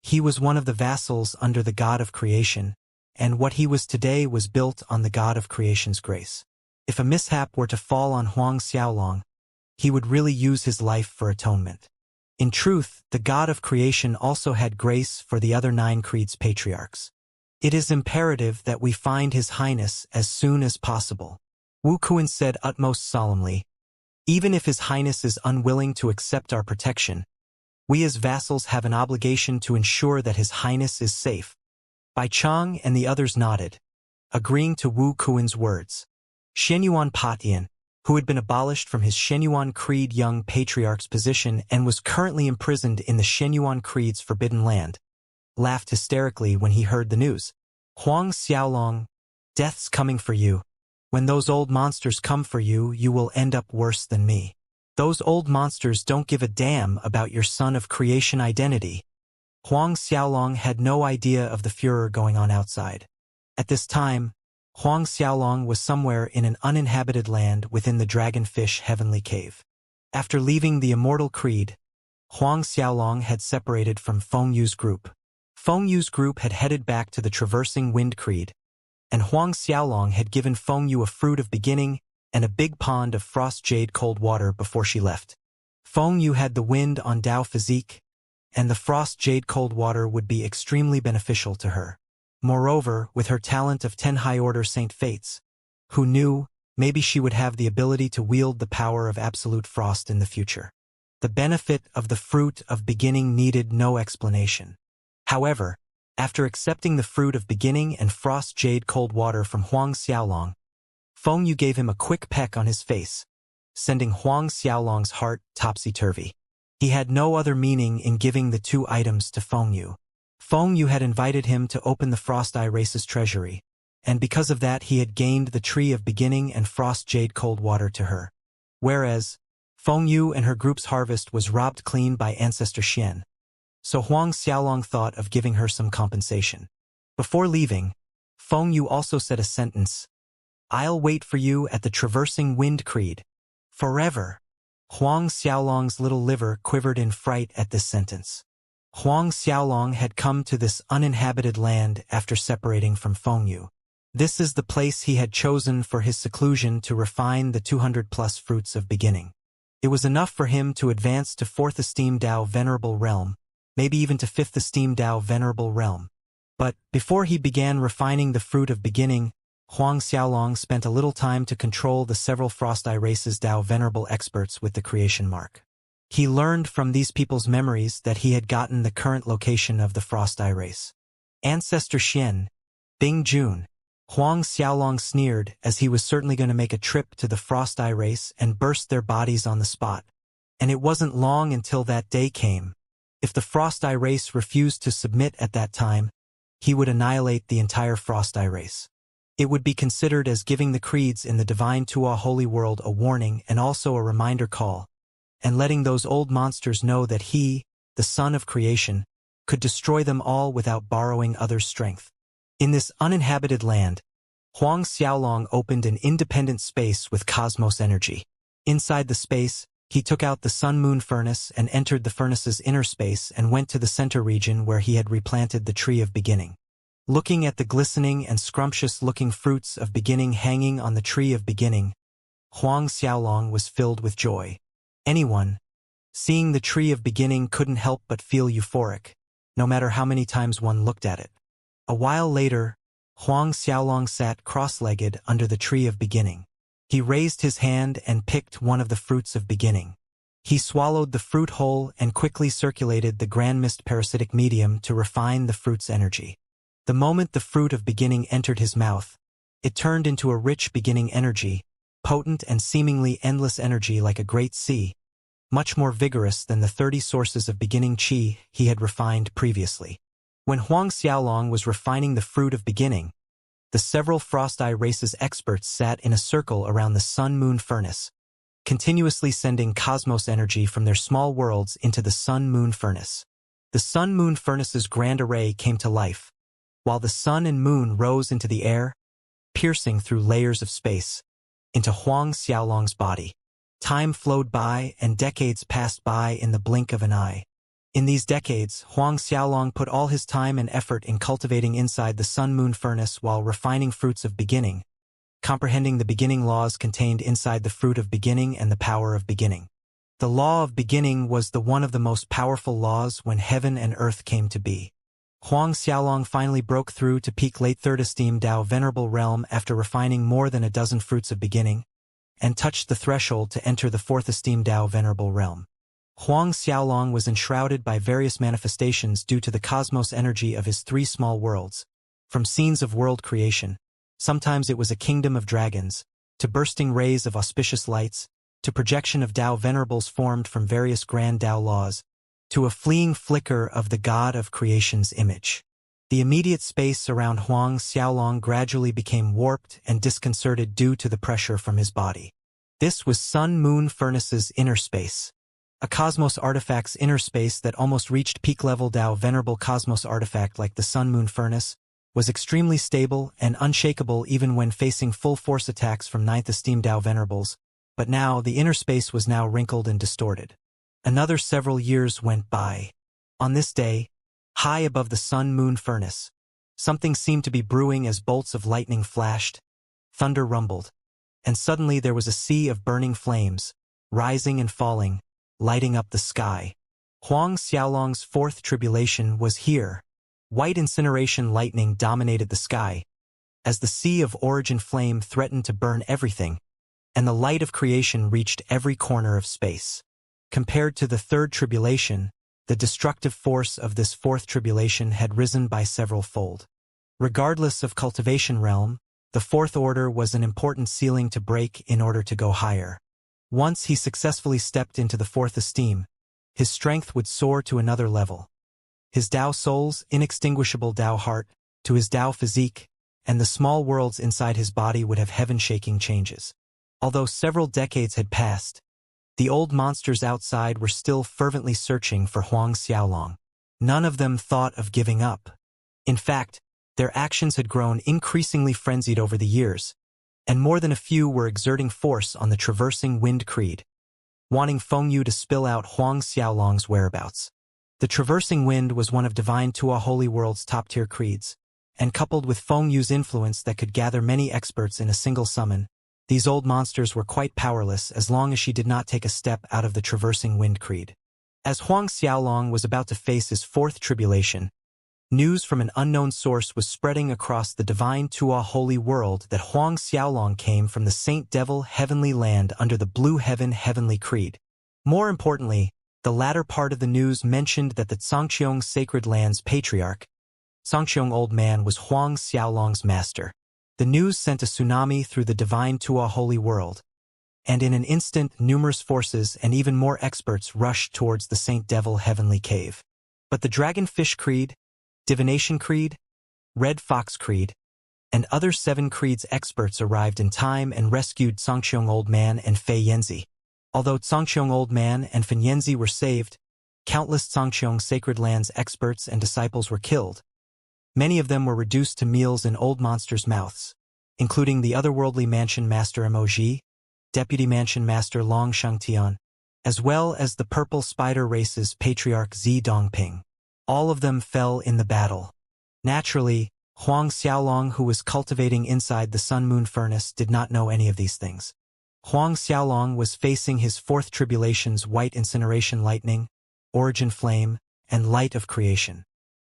He was one of the vassals under the God of Creation, and what he was today was built on the God of Creation's grace. If a mishap were to fall on Huang Xiaolong, he would really use his life for atonement. In truth, the God of Creation also had grace for the other 9 creeds patriarchs. It is imperative that we find His Highness as soon as possible. Wu Kuan said utmost solemnly, even if His Highness is unwilling to accept our protection, we as vassals have an obligation to ensure that His Highness is safe. Bai Chang and the others nodded, agreeing to Wu Kuan's words. Shenyuan Patian, who had been abolished from his Shenyuan Creed young patriarch's position and was currently imprisoned in the Shenyuan Creed's forbidden land, laughed hysterically when he heard the news. Huang Xiaolong, death's coming for you. When those old monsters come for you, you will end up worse than me. Those old monsters don't give a damn about your son of creation identity. Huang Xiaolong had no idea of the furor going on outside. At this time, Huang Xiaolong was somewhere in an uninhabited land within the Dragonfish Heavenly Cave. After leaving the Immortal Creed, Huang Xiaolong had separated from Feng Yu's group. Feng Yu's group had headed back to the Traversing Wind Creed, and Huang Xiaolong had given Feng Yu a fruit of beginning and a big pond of frost jade cold water before she left. Feng Yu had the wind on Dao physique, and the frost jade cold water would be extremely beneficial to her. Moreover, with her talent of 10 high-order Saint Fates, who knew, maybe she would have the ability to wield the power of absolute frost in the future. The benefit of the fruit of beginning needed no explanation. However, after accepting the fruit of beginning and frost jade cold water from Huang Xiaolong, Feng Yu gave him a quick peck on his face, sending Huang Xiaolong's heart topsy-turvy. He had no other meaning in giving the 2 items to Feng Yu. Feng Yu had invited him to open the Frost Eye Race's treasury, and because of that he had gained the Tree of Beginning and Frost Jade Cold Water to her. Whereas, Feng Yu and her group's harvest was robbed clean by Ancestor Xian. So Huang Xiaolong thought of giving her some compensation. Before leaving, Feng Yu also said a sentence, "I'll wait for you at the Traversing Wind Creed. Forever." Huang Xiaolong's little liver quivered in fright at this sentence. Huang Xiaolong had come to this uninhabited land after separating from Feng Yu. This is the place he had chosen for his seclusion to refine the 200-plus fruits of beginning. It was enough for him to advance to 4th Esteem Dao Venerable Realm, maybe even to 5th Esteem Dao Venerable Realm. But, before he began refining the fruit of beginning, Huang Xiaolong spent a little time to control the several Frost Eye Race's Dao Venerable experts with the creation mark. He learned from these people's memories that he had gotten the current location of the Frost Eye Race. Ancestor Xian, Bing Jun. Huang Xiaolong sneered as he was certainly going to make a trip to the Frost Eye Race and burst their bodies on the spot. And it wasn't long until that day came. If the Frost Eye Race refused to submit at that time, he would annihilate the entire Frost Eye Race. It would be considered as giving the creeds in the Divine Tua Holy World a warning and also a reminder call, and letting those old monsters know that he, the Son of Creation, could destroy them all without borrowing others' strength. In this uninhabited land, Huang Xiaolong opened an independent space with cosmos energy. Inside the space, he took out the Sun-Moon Furnace and entered the furnace's inner space and went to the center region where he had replanted the Tree of Beginning. Looking at the glistening and scrumptious-looking fruits of beginning hanging on the Tree of Beginning, Huang Xiaolong was filled with joy. Anyone, seeing the Tree of Beginning, couldn't help but feel euphoric, no matter how many times one looked at it. A while later, Huang Xiaolong sat cross-legged under the Tree of Beginning. He raised his hand and picked one of the fruits of beginning. He swallowed the fruit whole and quickly circulated the grand mist parasitic medium to refine the fruit's energy. The moment the fruit of beginning entered his mouth, it turned into a rich beginning energy, potent and seemingly endless energy like a great sea, much more vigorous than the 30 sources of beginning qi he had refined previously. When Huang Xiaolong was refining the fruit of beginning, the several Frost Eye Race's experts sat in a circle around the Sun-Moon Furnace, continuously sending cosmos energy from their small worlds into the Sun-Moon Furnace. The Sun-Moon Furnace's grand array came to life. While the sun and moon rose into the air, piercing through layers of space, into Huang Xiaolong's body. Time flowed by and decades passed by in the blink of an eye. In these decades, Huang Xiaolong put all his time and effort in cultivating inside the sun-moon furnace while refining fruits of beginning, comprehending the beginning laws contained inside the fruit of beginning and the power of beginning. The law of beginning was the one of the most powerful laws when heaven and earth came to be. Huang Xiaolong finally broke through to peak late third esteem Tao Venerable Realm after refining more than a dozen fruits of beginning, and touched the threshold to enter the fourth esteem Tao Venerable Realm. Huang Xiaolong was enshrouded by various manifestations due to the cosmos energy of his three small worlds, from scenes of world creation, sometimes it was a kingdom of dragons, to bursting rays of auspicious lights, to projection of Tao Venerables formed from various grand Tao laws, to a fleeing flicker of the god of creation's image. The immediate space around Huang Xiaolong gradually became warped and disconcerted due to the pressure from his body. This was Sun-Moon Furnace's inner space. A cosmos artifact's inner space that almost reached peak level Tao Venerable cosmos artifact like the Sun-Moon Furnace, was extremely stable and unshakable even when facing full force attacks from 9th esteem Tao Venerables, but now the inner space was now wrinkled and distorted. Another several years went by. On this day, high above the sun-moon furnace, something seemed to be brewing as bolts of lightning flashed, thunder rumbled, and suddenly there was a sea of burning flames, rising and falling, lighting up the sky. Huang Xiaolong's fourth tribulation was here. White incineration lightning dominated the sky, as the sea of origin flame threatened to burn everything, and the light of creation reached every corner of space. Compared to the third tribulation, the destructive force of this fourth tribulation had risen by several fold. Regardless of cultivation realm, the fourth order was an important ceiling to break in order to go higher. Once he successfully stepped into the fourth esteem, his strength would soar to another level. His Tao soul's inextinguishable Tao heart, to his Tao physique, and the small worlds inside his body would have heaven-shaking changes. Although several decades had passed, the old monsters outside were still fervently searching for Huang Xiaolong. None of them thought of giving up. In fact, their actions had grown increasingly frenzied over the years, and more than a few were exerting force on the traversing wind creed, wanting Fengyu to spill out Huang Xiaolong's whereabouts. The traversing wind was one of Divine Tua Holy World's top-tier creeds, and coupled with Fengyu's influence that could gather many experts in a single summon, these old monsters were quite powerless as long as she did not take a step out of the traversing wind creed. As Huang Xiaolong was about to face his fourth tribulation, news from an unknown source was spreading across the Divine Tua Holy World that Huang Xiaolong came from the Saint Devil Heavenly Land under the Blue Heaven Heavenly Creed. More importantly, the latter part of the news mentioned that the Xianxia Sacred Land's patriarch, Xianxia Old Man, was Huang Xiaolong's master. The news sent a tsunami through the Divine Tua Holy World, and in an instant numerous forces and even more experts rushed towards the Saint Devil Heavenly Cave. But the Dragonfish Creed, Divination Creed, Red Fox Creed, and other 7 creeds experts arrived in time and rescued Xianxia Old Man and Fei Yanzi. Although Xianxia Old Man and Fei Yanzi were saved, countless Xianxia Sacred Lands experts and disciples were killed. Many of them were reduced to meals in old monsters' mouths, including the otherworldly Mansion Master Emoji, Deputy Mansion Master Long Shangtian, as well as the Purple Spider Race's Patriarch Zi Dongping. All of them fell in the battle. Naturally, Huang Xiaolong, who was cultivating inside the Sun-Moon Furnace, did not know any of these things. Huang Xiaolong was facing his fourth tribulation's white incineration lightning, origin flame, and light of creation.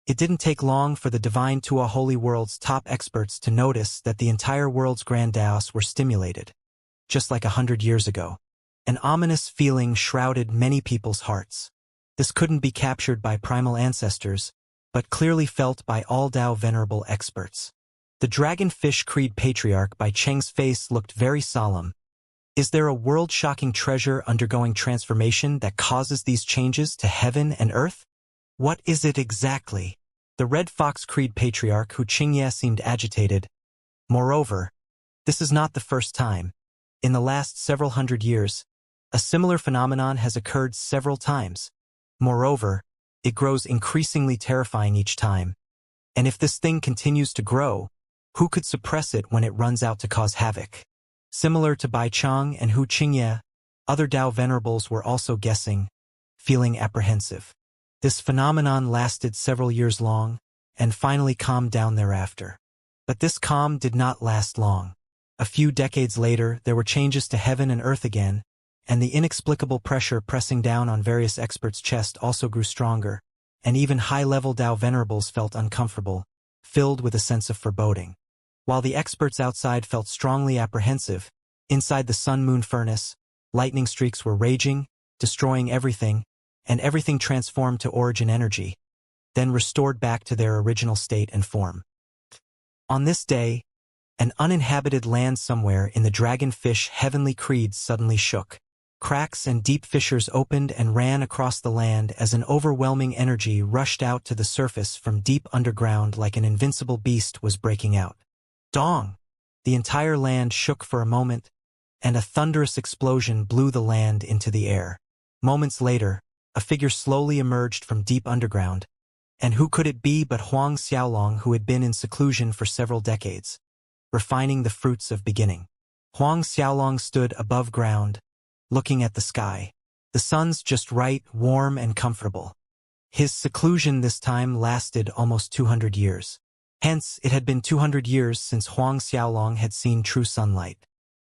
It didn't take long for the Divine Tua Holy World's top experts to notice that the entire world's grand Daos were stimulated. Just like 100 years ago, an ominous feeling shrouded many people's hearts. This couldn't be captured by primal ancestors, but clearly felt by all Tao Venerable experts. The Dragonfish Creed Patriarch by Cheng's face looked very solemn. Is there a world-shocking treasure undergoing transformation that causes these changes to heaven and earth? What is it exactly? The Red Fox Creed Patriarch Hu Qingye seemed agitated. Moreover, this is not the first time. In the last several hundred years, a similar phenomenon has occurred several times. Moreover, it grows increasingly terrifying each time. And if this thing continues to grow, Who could suppress it when it runs out to cause havoc? Similar to Bai Chang and Hu Qingye, other Dao venerables were also guessing, feeling apprehensive. This phenomenon lasted several years long, and finally calmed down thereafter. But this calm did not last long. A few decades later, there were changes to heaven and earth again, and the inexplicable pressure pressing down on various experts' chest also grew stronger, and even high-level Dao venerables felt uncomfortable, filled with a sense of foreboding. While the experts outside felt strongly apprehensive, inside the sun-moon furnace, lightning streaks were raging, destroying everything, and everything transformed to origin energy, then restored back to their original state and form. On this day, an uninhabited land somewhere in the dragonfish heavenly creeds suddenly shook. Cracks and deep fissures opened and ran across the land as an overwhelming energy rushed out to the surface from deep underground like an invincible beast was breaking out. Dong! The entire land shook for a moment, and a thunderous explosion blew the land into the air. Moments later, a figure slowly emerged from deep underground, and who could it be but Huang Xiaolong, who had been in seclusion for several decades, refining the fruits of beginning. Huang Xiaolong stood above ground, looking at the sky. The sun's just right, warm and comfortable. His seclusion this time lasted almost 200 years. Hence, it had been 200 years since Huang Xiaolong had seen true sunlight.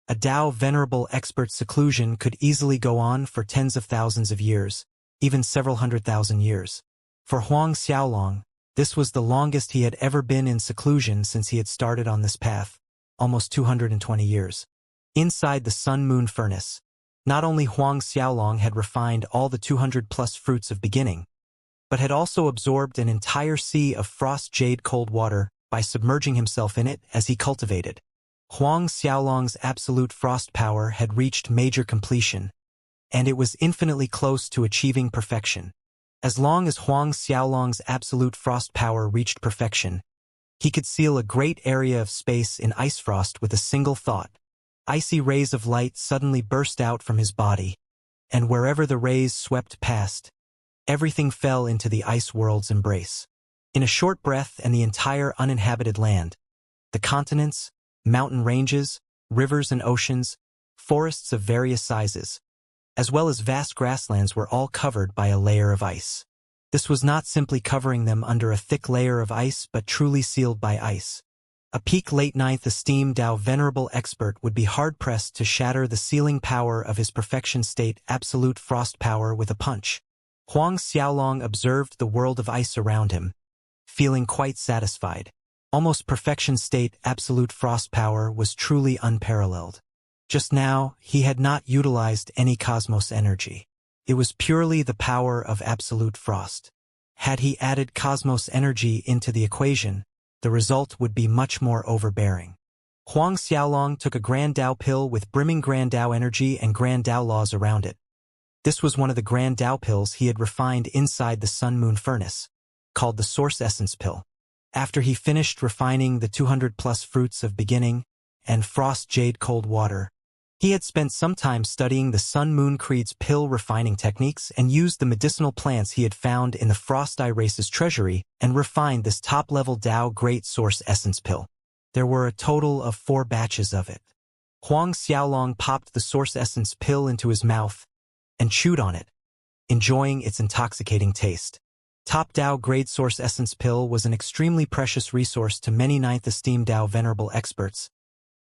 A Dao venerable expert seclusion could easily go on for tens of thousands of years, even several 100,000 years. For Huang Xiaolong, this was the longest he had ever been in seclusion since he had started on this path, almost 220 years. Inside the sun-moon furnace, not only Huang Xiaolong had refined all the 200-plus fruits of beginning, but had also absorbed an entire sea of frost jade cold water by submerging himself in it as he cultivated. Huang Xiaolong's absolute frost power had reached major completion, and it was infinitely close to achieving perfection. As long as Huang Xiaolong's absolute frost power reached perfection, he could seal a great area of space in ice frost with a single thought. Icy rays of light suddenly burst out from his body, and wherever the rays swept past, everything fell into the ice world's embrace. In a short breath and the entire uninhabited land, the continents, mountain ranges, rivers and oceans, forests of various sizes, as well as vast grasslands were all covered by a layer of ice. This was not simply covering them under a thick layer of ice but truly sealed by ice. A peak late ninth esteemed Dao venerable expert would be hard-pressed to shatter the sealing power of his perfection state absolute frost power with a punch. Huang Xiaolong observed the world of ice around him, feeling quite satisfied. Almost perfection state absolute frost power was truly unparalleled. Just now, he had not utilized any cosmos energy. It was purely the power of absolute frost. Had he added cosmos energy into the equation, the result would be much more overbearing. Huang Xiaolong took a Grand Dao pill with brimming Grand Dao energy and Grand Dao laws around it. This was one of the Grand Dao pills he had refined inside the sun-moon furnace, called the Source Essence pill. After he finished refining the 200-plus fruits of beginning and frost jade cold water, he had spent some time studying the Sun-Moon Creed's pill refining techniques and used the medicinal plants he had found in the Frost Eye Race's treasury and refined this top-level Dao Great Source Essence pill. There were a total of 4 batches of it. Huang Xiaolong popped the Source Essence pill into his mouth and chewed on it, enjoying its intoxicating taste. Top Dao Grade Source Essence pill was an extremely precious resource to many ninth-esteemed Dao venerable experts,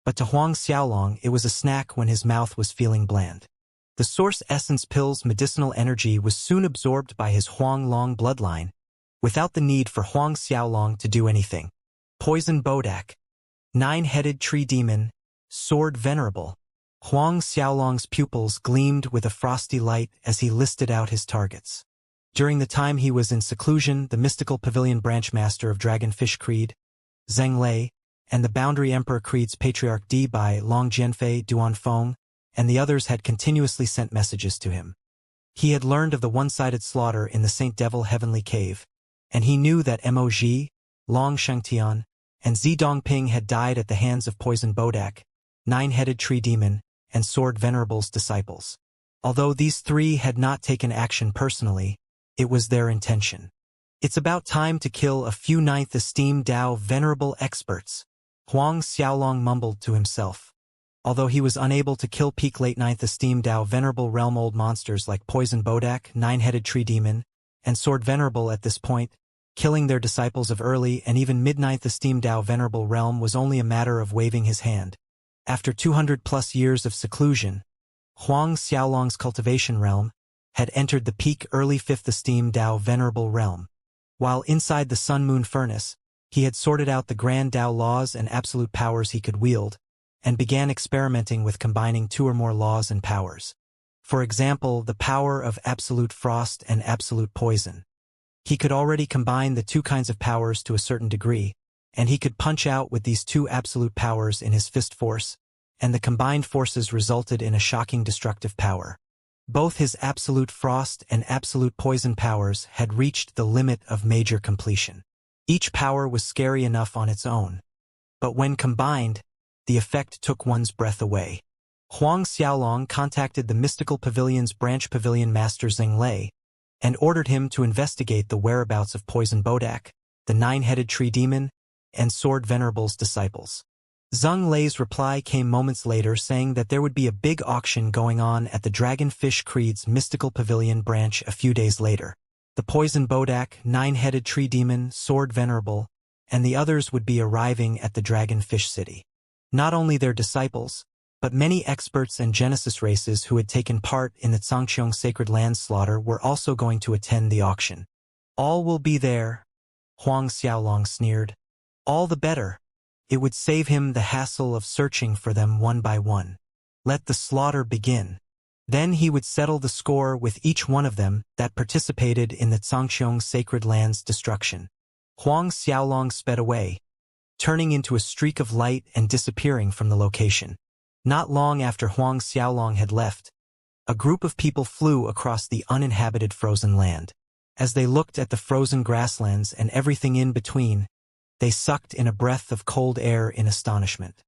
but to Huang Xiaolong it was a snack when his mouth was feeling bland. The Source Essence pill's medicinal energy was soon absorbed by his Huang Long bloodline, without the need for Huang Xiaolong to do anything. Poison Bodak, 9-headed tree demon, sword venerable. Huang Xiaolong's pupils gleamed with a frosty light as he listed out his targets. During the time he was in seclusion, the mystical pavilion branchmaster of Dragonfish Creed, Zheng Lei, and the Boundary Emperor Creed's Patriarch Di Bai, Long Jianfei, Duan Feng, and the others had continuously sent messages to him. He had learned of the one-sided slaughter in the Saint Devil Heavenly Cave, and he knew that Mo. Long Shengtian, and Zi Dongping had died at the hands of Poison Bodak, 9-headed tree demon, and Sword Venerable's disciples. Although these 3 had not taken action personally, it was their intention. It's about time to kill a few ninth-esteemed Dao venerable experts. Huang Xiaolong mumbled to himself. Although he was unable to kill peak late 9th esteem Dao Venerable Realm old monsters like Poison Bodak, Nine-Headed Tree Demon, and Sword Venerable at this point, killing their disciples of early and even mid-9th esteem Dao Venerable Realm was only a matter of waving his hand. After 200+ years of seclusion, Huang Xiaolong's Cultivation Realm had entered the peak early 5th esteem Dao Venerable Realm. While inside the Sun-Moon Furnace, he had sorted out the grand Dao laws and absolute powers he could wield, and began experimenting with combining 2 or more laws and powers. For example, the power of absolute frost and absolute poison. He could already combine the 2 kinds of powers to a certain degree, and he could punch out with these 2 absolute powers in his fist force, and the combined forces resulted in a shocking destructive power. Both his absolute frost and absolute poison powers had reached the limit of major completion. Each power was scary enough on its own, but when combined, the effect took one's breath away. Huang Xiaolong contacted the Mystical Pavilion's branch pavilion master Zheng Lei, and ordered him to investigate the whereabouts of Poison Bodak, the Nine-Headed Tree Demon, and Sword Venerable's disciples. Zheng Lei's reply came moments later saying that there would be a big auction going on at the Dragonfish Creed's Mystical Pavilion branch a few days later. The Poison Bodak, Nine-Headed Tree Demon, Sword Venerable, and the others would be arriving at the Dragonfish City. Not only their disciples, but many experts and Genesis races who had taken part in the Xianxia sacred land slaughter were also going to attend the auction. All will be there, Huang Xiaolong sneered. All the better. It would save him the hassle of searching for them one by one. Let the slaughter begin. Then he would settle the score with each one of them that participated in the Xianxia sacred land's destruction. Huang Xiaolong sped away, turning into a streak of light and disappearing from the location. Not long after Huang Xiaolong had left, a group of people flew across the uninhabited frozen land. As they looked at the frozen grasslands and everything in between, they sucked in a breath of cold air in astonishment.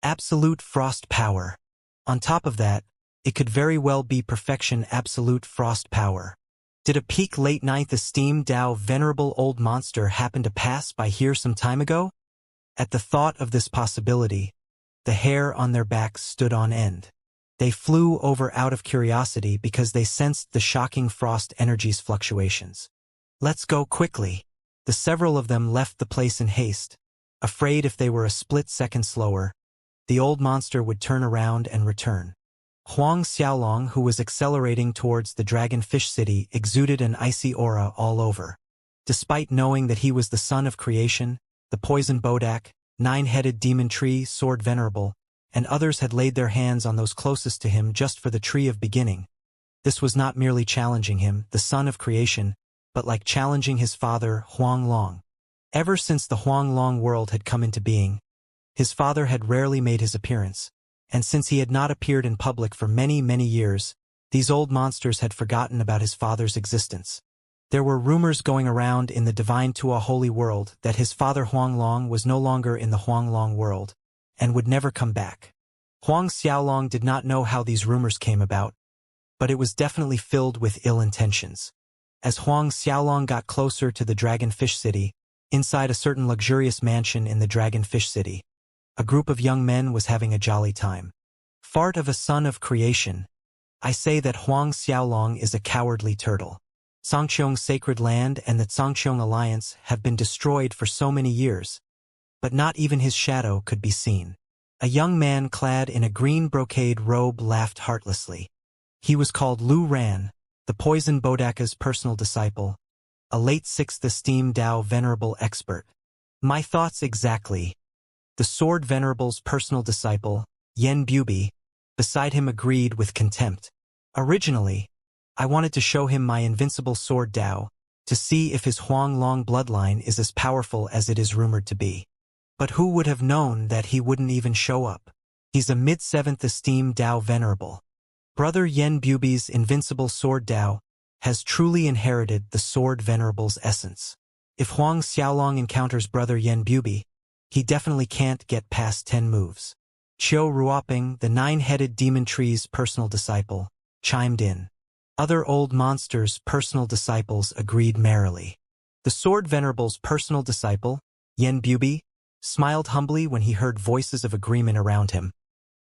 Absolute frost power. On top of that, it could very well be perfection absolute frost power. Did a peak late 9th esteem Dao Venerable old monster happen to pass by here some time ago? At the thought of this possibility, the hair on their backs stood on end. They flew over out of curiosity because they sensed the shocking frost energy's fluctuations. Let's go quickly. The several of them left the place in haste, afraid if they were a split second slower, the old monster would turn around and return. Huang Xiaolong, who was accelerating towards the Dragonfish City, exuded an icy aura all over. Despite knowing that he was the son of creation, the Poison Bodak, Nine-Headed Demon Tree, Sword Venerable, and others had laid their hands on those closest to him just for the Tree of Beginning. This was not merely challenging him, the son of creation, but like challenging his father, Huang Long. Ever since the Huang Long world had come into being, his father had rarely made his appearance, and since he had not appeared in public for many, many years, these old monsters had forgotten about his father's existence. There were rumors going around in the Divine Tua Holy World that his father Huang Long was no longer in the Huang Long world, and would never come back. Huang Xiaolong did not know how these rumors came about, but it was definitely filled with ill intentions. As Huang Xiaolong got closer to the Dragonfish City, inside a certain luxurious mansion in the Dragonfish City, a group of young men was having a jolly time. Fart of a son of creation. I say that Huang Xiaolong is a cowardly turtle. Xianxia sacred land and the Xianxia alliance have been destroyed for so many years, but not even his shadow could be seen. A young man clad in a green brocade robe laughed heartlessly. He was called Lu Ran, the Poison Bodaka's personal disciple, a late 6th esteem Dao Venerable expert. My thoughts exactly. The Sword Venerable's personal disciple, Yen Bubi, beside him agreed with contempt. Originally, I wanted to show him my invincible sword Dao, to see if his Huang Long bloodline is as powerful as it is rumored to be. But who would have known that he wouldn't even show up? He's a mid-7th esteem Dao Venerable. Brother Yen Bubi's invincible sword Dao has truly inherited the Sword Venerable's essence. If Huang Xiaolong encounters Brother Yen Bubi, he definitely can't get past 10 moves. Qiu Ruoping, the Nine-Headed Demon Tree's personal disciple, chimed in. Other old monsters' personal disciples agreed merrily. The Sword Venerable's personal disciple, Yen Bubi, smiled humbly when he heard voices of agreement around him.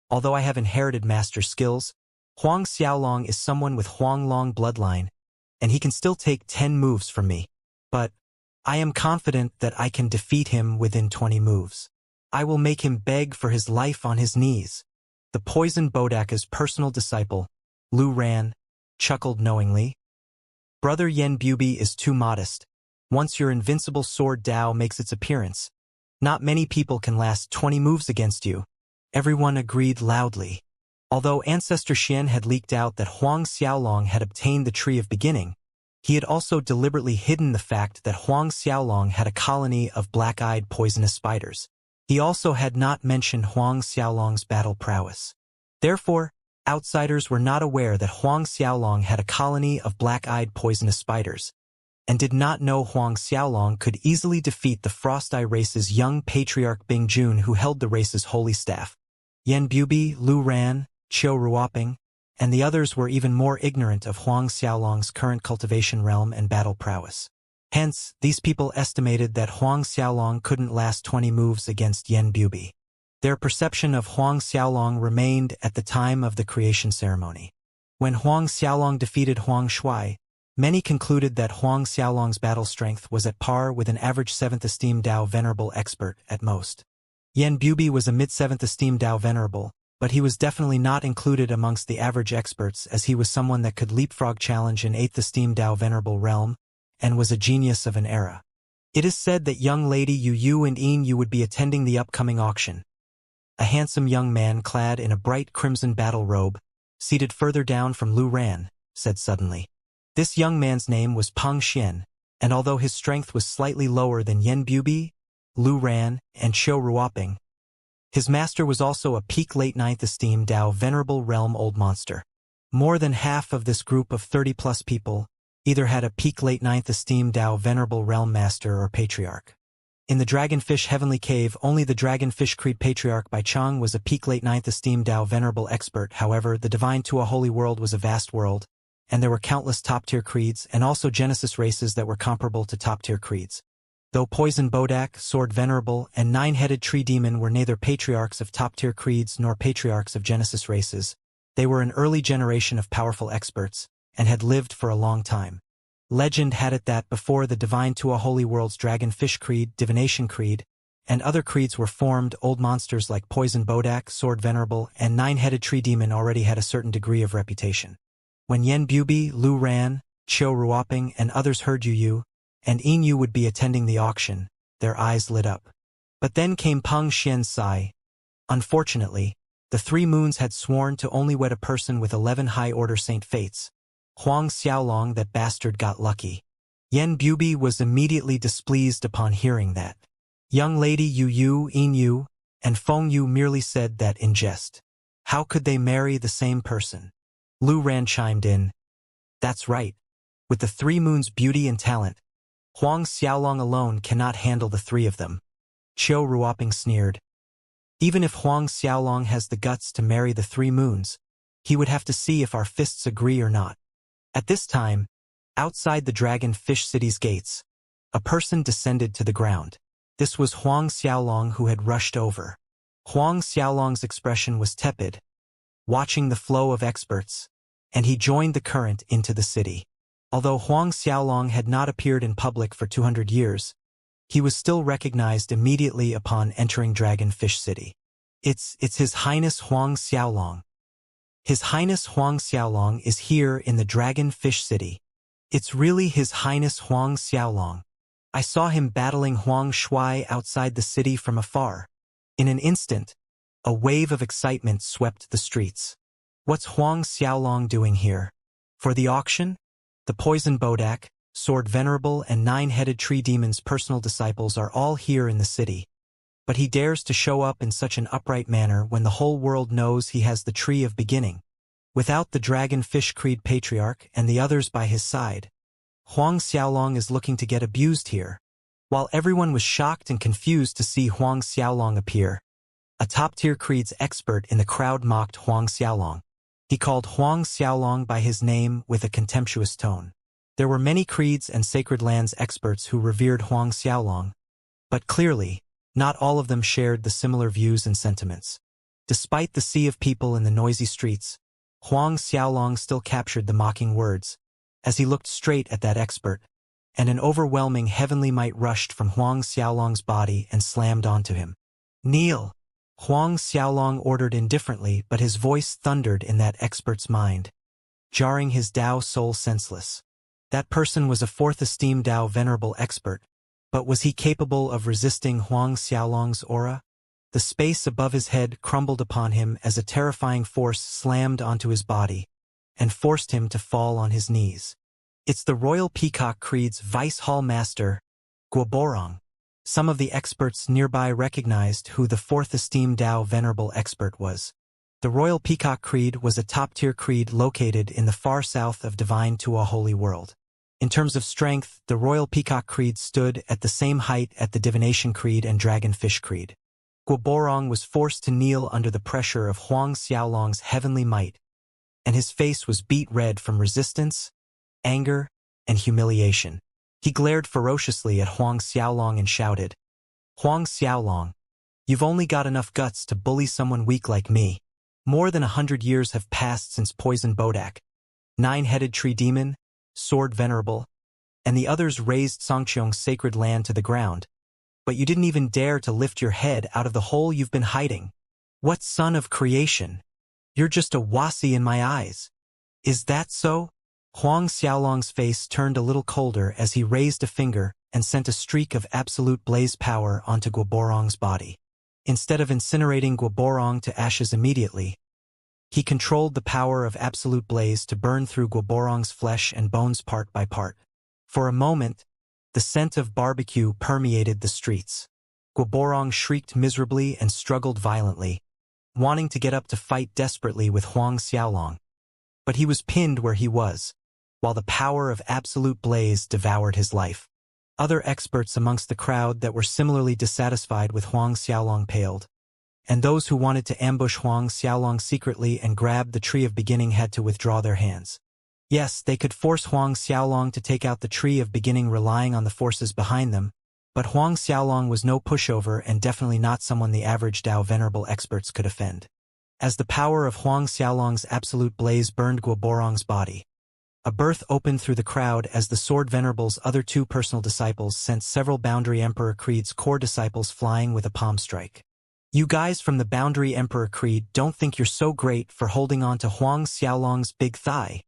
Although I have inherited master skills, Huang Xiaolong is someone with Huanglong bloodline, and he can still take 10 moves from me. But I am confident that I can defeat him within 20 moves. I will make him beg for his life on his knees. The poisoned Bodaka's personal disciple, Lu Ran, chuckled knowingly. Brother Yen Bubi is too modest. Once your invincible sword Dao makes its appearance, not many people can last 20 moves against you. Everyone agreed loudly. Although Ancestor Xian had leaked out that Huang Xiaolong had obtained the Tree of Beginning, he had also deliberately hidden the fact that Huang Xiaolong had a colony of black-eyed poisonous spiders. He also had not mentioned Huang Xiaolong's battle prowess. Therefore, outsiders were not aware that Huang Xiaolong had a colony of black-eyed poisonous spiders, and did not know Huang Xiaolong could easily defeat the Frost Eye race's young patriarch Bing Jun, who held the race's holy staff. Yen Bubi, Lu Ran, Qiu Ruoping, and the others were even more ignorant of Huang Xiaolong's current cultivation realm and battle prowess. Hence, these people estimated that Huang Xiaolong couldn't last 20 moves against Yen Bubi. Their perception of Huang Xiaolong remained at the time of the creation ceremony. When Huang Xiaolong defeated Huang Shuai, many concluded that Huang Xiaolong's battle strength was at par with an average 7th esteemed Dao Venerable expert at most. Yen Bubi was a mid-7th esteemed Dao Venerable, but he was definitely not included amongst the average experts, as he was someone that could leapfrog challenge an 8th esteemed Dao Venerable realm, and was a genius of an era. It is said that young lady Yu and Yin would be attending the upcoming auction. A handsome young man clad in a bright crimson battle robe, seated further down from Lu Ran, said suddenly. This young man's name was Peng Xian, and although his strength was slightly lower than Yen Bubi, Lu Ran, and Qiu Ruoping, his master was also a peak late 9th esteemed Dao Venerable Realm Old Monster. More than half of this group of 30-plus people either had a peak late 9th esteemed Dao Venerable Realm Master or Patriarch. In the Dragonfish Heavenly Cave, only the Dragonfish Creed Patriarch Bai Chang was a peak late 9th esteemed Dao Venerable Expert. However, the Divine Tua Holy World was a vast world, and there were countless top-tier creeds and also Genesis races that were comparable to top-tier creeds. Though Poison Bodak, Sword Venerable, and Nine-Headed Tree Demon were neither patriarchs of top-tier creeds nor patriarchs of Genesis races, they were an early generation of powerful experts, and had lived for a long time. Legend had it that before the Divine Tua Holy World's Dragonfish Creed, Divination Creed, and other creeds were formed, old monsters like Poison Bodak, Sword Venerable, and Nine-Headed Tree Demon already had a certain degree of reputation. When Yen Bubi, Lu Ran, Qiu Ruoping, and others heard Yu and Yin would be attending the auction, their eyes lit up. But then came Peng Xian's sigh. Unfortunately, the 3 moons had sworn to only wed a person with 11 high-order saint fates. Huang Xiaolong, that bastard, got lucky. Yen Bubi was immediately displeased upon hearing that. Young lady Yin and Feng Yu merely said that in jest. How could they marry the same person? Lu Ran chimed in. That's right. With the 3 moons' beauty and talent, Huang Xiaolong alone cannot handle the 3 of them. Qiu Ruoping sneered. Even if Huang Xiaolong has the guts to marry the 3 moons, he would have to see if our fists agree or not. At this time, outside the Dragon Fish City's gates, a person descended to the ground. This was Huang Xiaolong, who had rushed over. Huang Xiaolong's expression was tepid, watching the flow of experts, and he joined the current into the city. Although Huang Xiaolong had not appeared in public for 200 years, he was still recognized immediately upon entering Dragon Fish City. It's His Highness Huang Xiaolong. His Highness Huang Xiaolong is here in the Dragon Fish City. It's really His Highness Huang Xiaolong. I saw him battling Huang Shuai outside the city from afar. In an instant, a wave of excitement swept the streets. What's Huang Xiaolong doing here? For the auction? The Poison Bodak, Sword Venerable, and Nine-Headed Tree Demon's personal disciples are all here in the city. But he dares to show up in such an upright manner when the whole world knows he has the Tree of Beginning. Without the Dragon Fish Creed Patriarch and the others by his side, Huang Xiaolong is looking to get abused here. While everyone was shocked and confused to see Huang Xiaolong appear, a top-tier creeds expert in the crowd mocked Huang Xiaolong. He called Huang Xiaolong by his name with a contemptuous tone. There were many creeds and sacred lands experts who revered Huang Xiaolong, but clearly, Not all of them shared the similar views and sentiments. Despite the sea of people in the noisy streets, Huang Xiaolong still captured the mocking words, as he looked straight at that expert, and an overwhelming heavenly might rushed from Huang Xiaolong's body and slammed onto him. "Kneel!" Huang Xiaolong ordered indifferently, but his voice thundered in that expert's mind, jarring his Dao soul senseless. That person was a fourth esteemed Dao venerable expert, but was he capable of resisting Huang Xiaolong's aura? The space above his head crumbled upon him as a terrifying force slammed onto his body and forced him to fall on his knees. "It's the Royal Peacock Creed's Vice Hall Master, Guoborong." Some of the experts nearby recognized who the fourth esteemed Dao venerable expert was. The Royal Peacock Creed was a top-tier creed located in the far south of Divine Tua Holy World. In terms of strength, the Royal Peacock Creed stood at the same height at the Divination Creed and Dragonfish Creed. Guoborong was forced to kneel under the pressure of Huang Xiaolong's heavenly might, and his face was beet red from resistance, anger, and humiliation. He glared ferociously at Huang Xiaolong and shouted, "Huang Xiaolong, you've only got enough guts to bully someone weak like me. More than 100 years have passed since Poison Bodak, Nine-Headed Tree Demon, Sword Venerable, and the others razed Songqiong's sacred land to the ground, but you didn't even dare to lift your head out of the hole you've been hiding. What son of creation? You're just a wasi in my eyes. Is that so?" Huang Xiaolong's face turned a little colder as he raised a finger and sent a streak of absolute blaze power onto Guoborong's body. Instead of incinerating Guoborong to ashes immediately, he controlled the power of absolute blaze to burn through Guoborong's flesh and bones part by part. For a moment, the scent of barbecue permeated the streets. Guoborong shrieked miserably and struggled violently, wanting to get up to fight desperately with Huang Xiaolong. But he was pinned where he was, while the power of absolute blaze devoured his life. Other experts amongst the crowd that were similarly dissatisfied with Huang Xiaolong paled, and those who wanted to ambush Huang Xiaolong secretly and grab the Tree of Beginning had to withdraw their hands. Yes, they could force Huang Xiaolong to take out the Tree of Beginning relying on the forces behind them, but Huang Xiaolong was no pushover and definitely not someone the average Dao venerable experts could offend. As the power of Huang Xiaolong's absolute blaze burned Guoborong's body, a berth opened through the crowd as the Sword Venerable's other two personal disciples sent several Boundary Emperor Creed's core disciples flying with a palm strike. "You guys from the Boundary Emperor Creed don't think you're so great for holding on to Huang Xiaolong's big thigh.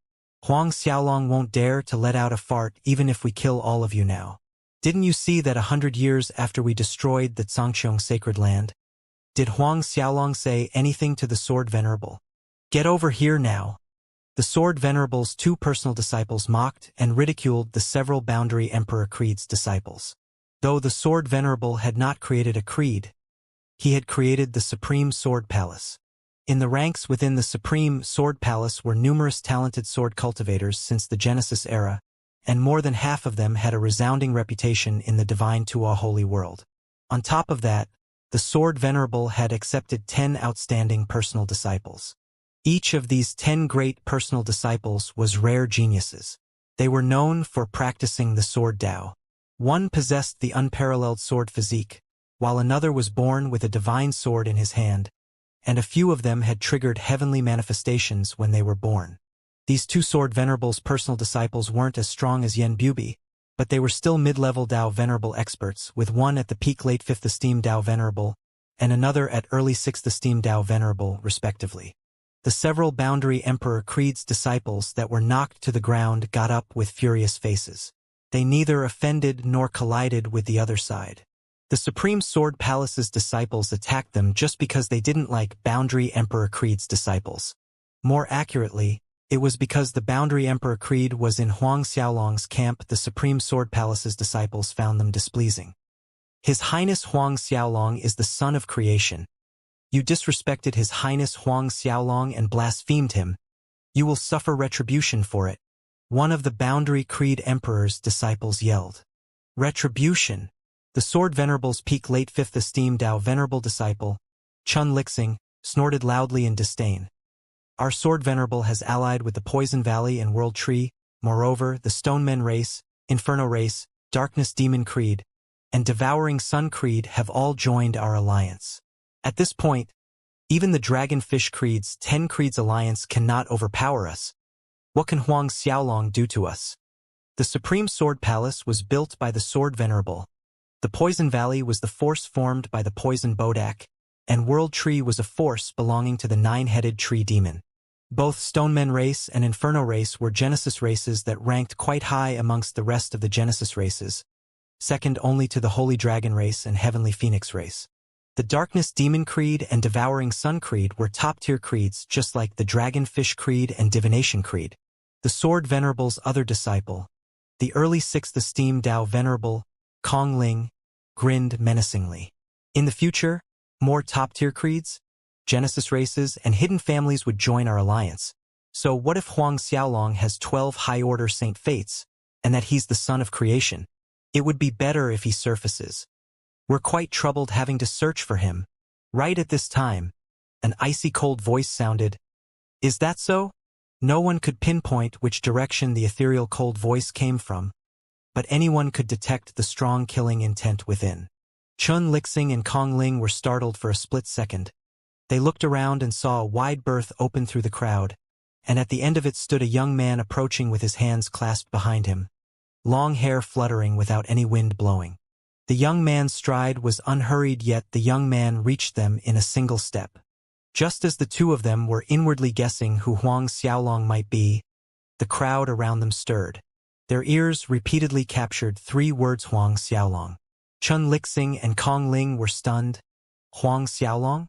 Huang Xiaolong won't dare to let out a fart even if we kill all of you now. Didn't you see that 100 years after we destroyed the Zhangqiong sacred land? Did Huang Xiaolong say anything to the Sword Venerable? Get over here now." The Sword Venerable's two personal disciples mocked and ridiculed the several Boundary Emperor Creed's disciples. Though the Sword Venerable had not created a creed, he had created the Supreme Sword Palace. In the ranks within the Supreme Sword Palace were numerous talented sword cultivators since the Genesis era, and more than half of them had a resounding reputation in the Divine Tua Holy World. On top of that, the Sword Venerable had accepted 10 outstanding personal disciples. Each of these 10 great personal disciples was rare geniuses. They were known for practicing the Sword Dao. One possessed the unparalleled sword physique, while another was born with a divine sword in his hand, and a few of them had triggered heavenly manifestations when they were born. These two Sword Venerables' personal disciples weren't as strong as Yen Bubi, but they were still mid-level Dao Venerable experts, with one at the peak late 5th Esteem Dao Venerable, and another at early 6th Esteem Dao Venerable, respectively. The several Boundary Emperor Creed's disciples that were knocked to the ground got up with furious faces. They neither offended nor collided with the other side. The Supreme Sword Palace's disciples attacked them just because they didn't like Boundary Emperor Creed's disciples. More accurately, it was because the Boundary Emperor Creed was in Huang Xiaolong's camp the Supreme Sword Palace's disciples found them displeasing. "His Highness Huang Xiaolong is the son of creation. You disrespected His Highness Huang Xiaolong and blasphemed him. You will suffer retribution for it," one of the Boundary Creed Emperor's disciples yelled. Retribution? The Sword Venerable's peak late 5th Esteem Dao Venerable disciple, Chun Lixing, snorted loudly in disdain. "Our Sword Venerable has allied with the Poison Valley and World Tree, moreover, the Stonemen race, Inferno race, Darkness Demon Creed, and Devouring Sun Creed have all joined our alliance. At this point, even the Dragonfish Creed's 10 Creeds alliance cannot overpower us. What can Huang Xiaolong do to us? The Supreme Sword Palace was built by the Sword Venerable. The Poison Valley was the force formed by the Poison Bodak, and World Tree was a force belonging to the Nine-Headed Tree Demon. Both Stonemen race and Inferno race were Genesis races that ranked quite high amongst the rest of the Genesis races, second only to the Holy Dragon race and Heavenly Phoenix race. The Darkness Demon Creed and Devouring Sun Creed were top-tier creeds just like the Dragonfish Creed and Divination Creed. The Sword Venerable's other disciple, the early 6th Esteem Dao Venerable, Kong Ling, grinned menacingly. In the future, more top-tier creeds, Genesis races, and hidden families would join our alliance. So what if Huang Xiaolong has 12 high-order Saint Fates, and that he's the son of creation? It would be better if he surfaces. We're quite troubled having to search for him. Right at this time, an icy cold voice sounded. Is that so? No one could pinpoint which direction the ethereal cold voice came from, but anyone could detect the strong killing intent within. Chun Lixing and Kong Ling were startled for a split second. They looked around and saw a wide berth open through the crowd, and at the end of it stood a young man approaching with his hands clasped behind him, long hair fluttering without any wind blowing. The young man's stride was unhurried, yet the young man reached them in a single step. Just as the two of them were inwardly guessing who Huang Xiaolong might be, the crowd around them stirred. Their ears repeatedly captured 3 words: Huang Xiaolong. Chun Lixing and Kong Ling were stunned. Huang Xiaolong?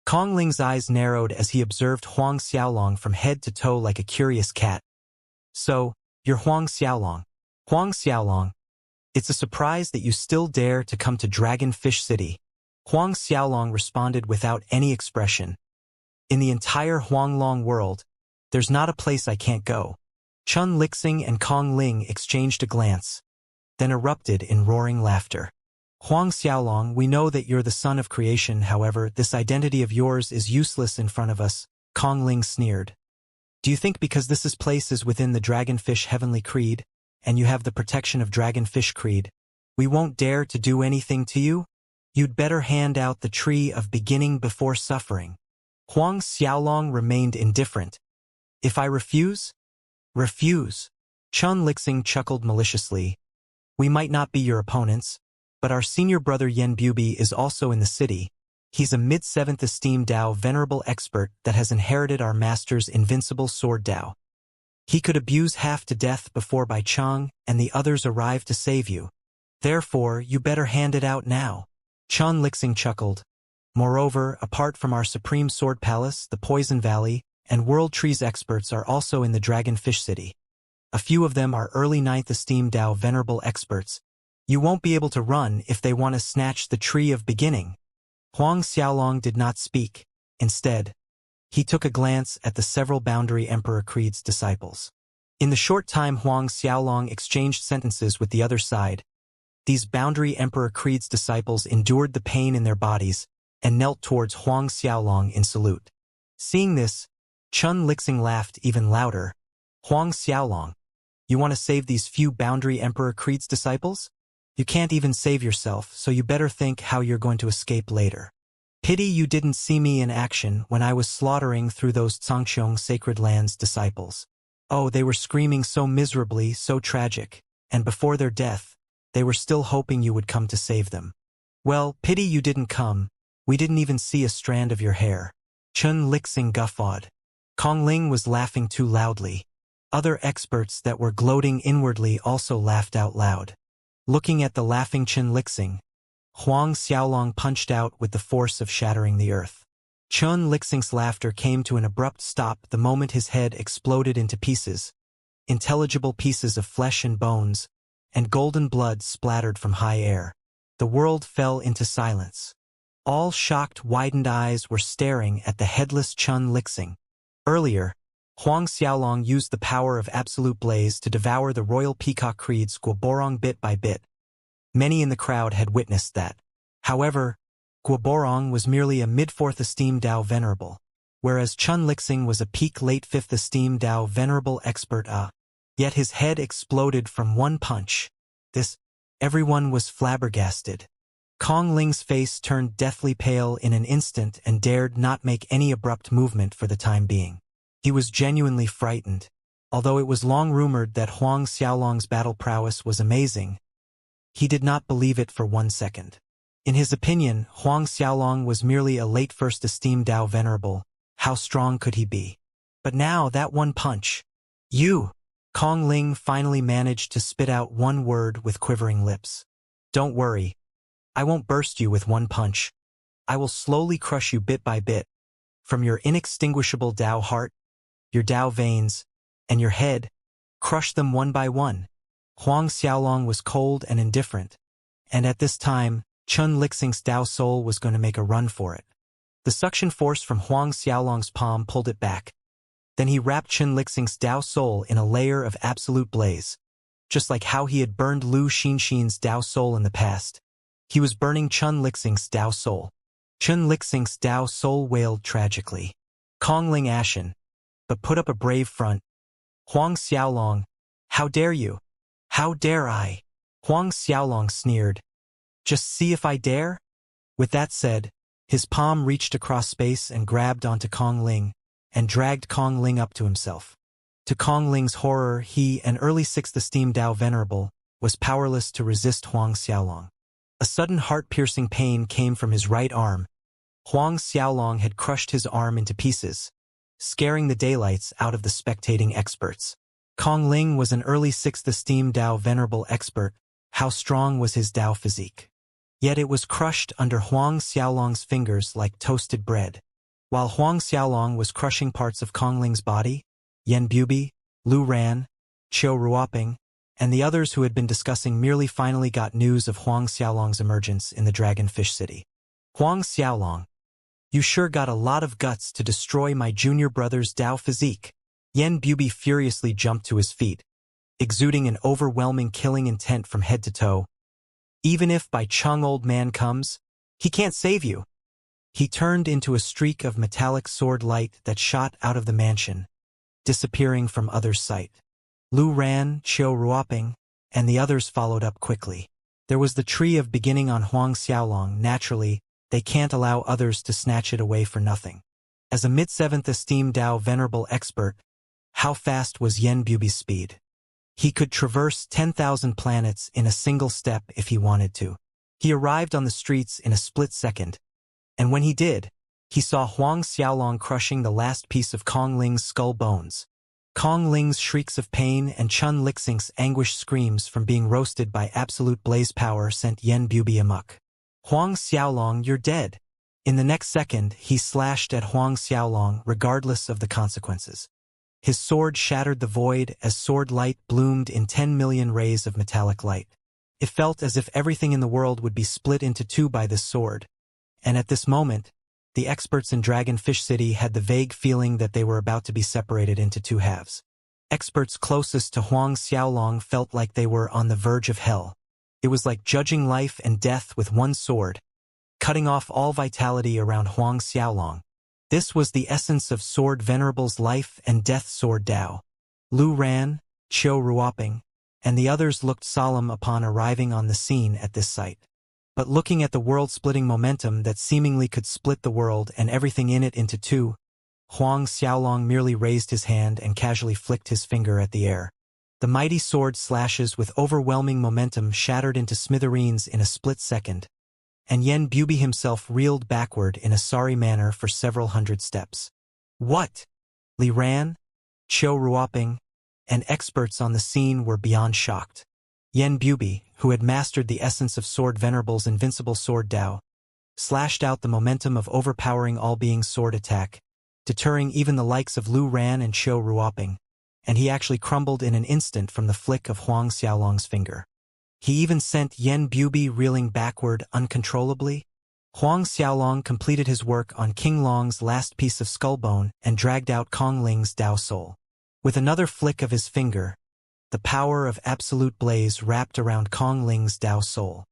Kong Ling's eyes narrowed as he observed Huang Xiaolong from head to toe like a curious cat. So, you're Huang Xiaolong. Huang Xiaolong. It's a surprise that you still dare to come to Dragonfish City. Huang Xiaolong responded without any expression. In the entire Huanglong world, there's not a place I can't go. Chun Lixing and Kong Ling exchanged a glance, then erupted in roaring laughter. Huang Xiaolong, we know that you're the son of creation, however, this identity of yours is useless in front of us, Kong Ling sneered. Do you think because this place is within the Dragonfish Heavenly Creed, and you have the protection of Dragonfish Creed, we won't dare to do anything to you? You'd better hand out the tree of beginning before suffering. Huang Xiaolong remained indifferent. If I refuse? Refuse. Chun Lixing chuckled maliciously. We might not be your opponents, but our senior brother Yen Bubi is also in the city. He's a mid-7th esteemed Dao venerable expert that has inherited our master's invincible sword Dao. He could abuse half to death before Bai Chang and the others arrive to save you. Therefore, you better hand it out now. Chun Lixing chuckled. Moreover, apart from our Supreme Sword Palace, the Poison Valley, and World Trees experts are also in the Dragonfish City. A few of them are early 9th esteemed Dao venerable experts. You won't be able to run if they want to snatch the tree of beginning. Huang Xiaolong did not speak. Instead, he took a glance at the several Boundary Emperor Creed's disciples. In the short time Huang Xiaolong exchanged sentences with the other side, these Boundary Emperor Creed's disciples endured the pain in their bodies and knelt towards Huang Xiaolong in salute. Seeing this, Chun Lixing laughed even louder. Huang Xiaolong, you want to save these few Boundary Emperor Creed's disciples? You can't even save yourself, so you better think how you're going to escape later. Pity you didn't see me in action when I was slaughtering through those Zhangqiong Sacred Land's disciples. Oh, they were screaming so miserably, so tragic, and before their death, they were still hoping you would come to save them. Well, pity you didn't come. We didn't even see a strand of your hair. Chun Lixing guffawed. Kong Ling was laughing too loudly. Other experts that were gloating inwardly also laughed out loud. Looking at the laughing Chun Lixing, Huang Xiaolong punched out with the force of shattering the earth. Chun Lixing's laughter came to an abrupt stop the moment his head exploded into pieces. Intelligible pieces of flesh and bones, and golden blood splattered from high air. The world fell into silence. All shocked, widened eyes were staring at the headless Chun Lixing. Earlier, Huang Xiaolong used the power of Absolute Blaze to devour the Royal Peacock Creed's Guoborong bit by bit. Many in the crowd had witnessed that. However, Guoborong was merely a mid-4th esteemed Dao venerable, whereas Chun Lixing was a peak late 5th esteemed Dao venerable expert. Yet his head exploded from one punch. This Everyone was flabbergasted. Kong Ling's face turned deathly pale in an instant and dared not make any abrupt movement for the time being. He was genuinely frightened. Although it was long rumored that Huang Xiaolong's battle prowess was amazing, he did not believe it for 1 second. In his opinion, Huang Xiaolong was merely a late first esteemed Dao Venerable. How strong could he be? But now that one punch. You! Kong Ling finally managed to spit out one word with quivering lips. Don't worry. I won't burst you with one punch. I will slowly crush you bit by bit. From your inextinguishable Dao heart, your Dao veins, and your head, crush them one by one. Huang Xiaolong was cold and indifferent, and at this time, Chun Lixing's Dao soul was going to make a run for it. The suction force from Huang Xiaolong's palm pulled it back. Then he wrapped Chun Lixing's Dao soul in a layer of absolute blaze. Just like how he had burned Lu Xinxin's Dao soul in the past, he was burning Chun Lixing's Dao soul. Chun Lixing's Dao soul wailed tragically. Kong Ling ashen, but put up a brave front. Huang Xiaolong, how dare you? How dare I? Huang Xiaolong sneered. Just see if I dare? With that said, his palm reached across space and grabbed onto Kong Ling, and dragged Kong Ling up to himself. To Kong Ling's horror, he, an early 6th esteemed Dao Venerable, was powerless to resist Huang Xiaolong. A sudden heart-piercing pain came from his right arm. Huang Xiaolong had crushed his arm into pieces, scaring the daylights out of the spectating experts. Kong Ling was an early 6th esteemed Dao Venerable expert. How strong was his Dao physique? Yet it was crushed under Huang Xiaolong's fingers like toasted bread. While Huang Xiaolong was crushing parts of Kong Ling's body, Yan Bubi, Lu Ran, Qiu Ruoping, and the others who had been discussing merely finally got news of Huang Xiaolong's emergence in the Dragonfish City. Huang Xiaolong, you sure got a lot of guts to destroy my junior brother's Dao physique. Yan Bubi furiously jumped to his feet, exuding an overwhelming killing intent from head to toe. Even if by Chung old man comes, he can't save you. He turned into a streak of metallic sword light that shot out of the mansion, disappearing from others' sight. Lu Ran, Qiu Ruoping, and the others followed up quickly. There was the tree of beginning on Huang Xiaolong. Naturally, they can't allow others to snatch it away for nothing. As a mid-7th esteemed Dao Venerable expert, how fast was Yan Bubi's speed? He could traverse 10,000 planets in a single step if he wanted to. He arrived on the streets in a split second, and when he did, he saw Huang Xiaolong crushing the last piece of Kong Ling's skull bones. Kong Ling's shrieks of pain and Chun Lixing's anguished screams from being roasted by absolute blaze power sent Yan Bubi amok. Huang Xiaolong, you're dead. In the next second, he slashed at Huang Xiaolong regardless of the consequences. His sword shattered the void as sword light bloomed in 10 million rays of metallic light. It felt as if everything in the world would be split into two by this sword. And at this moment, the experts in Dragonfish City had the vague feeling that they were about to be separated into two halves. Experts closest to Huang Xiaolong felt like they were on the verge of hell. It was like judging life and death with one sword, cutting off all vitality around Huang Xiaolong. This was the essence of Sword Venerable's life and death sword Dao. Lu Ran, Qiu Ruoping, and the others looked solemn upon arriving on the scene at this sight. But looking at the world-splitting momentum that seemingly could split the world and everything in it into two, Huang Xiaolong merely raised his hand and casually flicked his finger at the air. The mighty sword slashes with overwhelming momentum shattered into smithereens in a split second, and Yan Bubi himself reeled backward in a sorry manner for several hundred steps. What? Li Ran, Qiu Ruoping, and experts on the scene were beyond shocked. Yan Bubi, who had mastered the essence of Sword Venerable's invincible sword Dao, slashed out the momentum of overpowering all-being sword attack, deterring even the likes of Lu Ran and Qiu Ruoping, and he actually crumbled in an instant from the flick of Huang Xiaolong's finger. He even sent Yan Bubi reeling backward uncontrollably. Huang Xiaolong completed his work on King Long's last piece of skull bone and dragged out Kong Ling's Dao soul. With another flick of his finger, the power of absolute blaze wrapped around Kong Ling's Dao soul.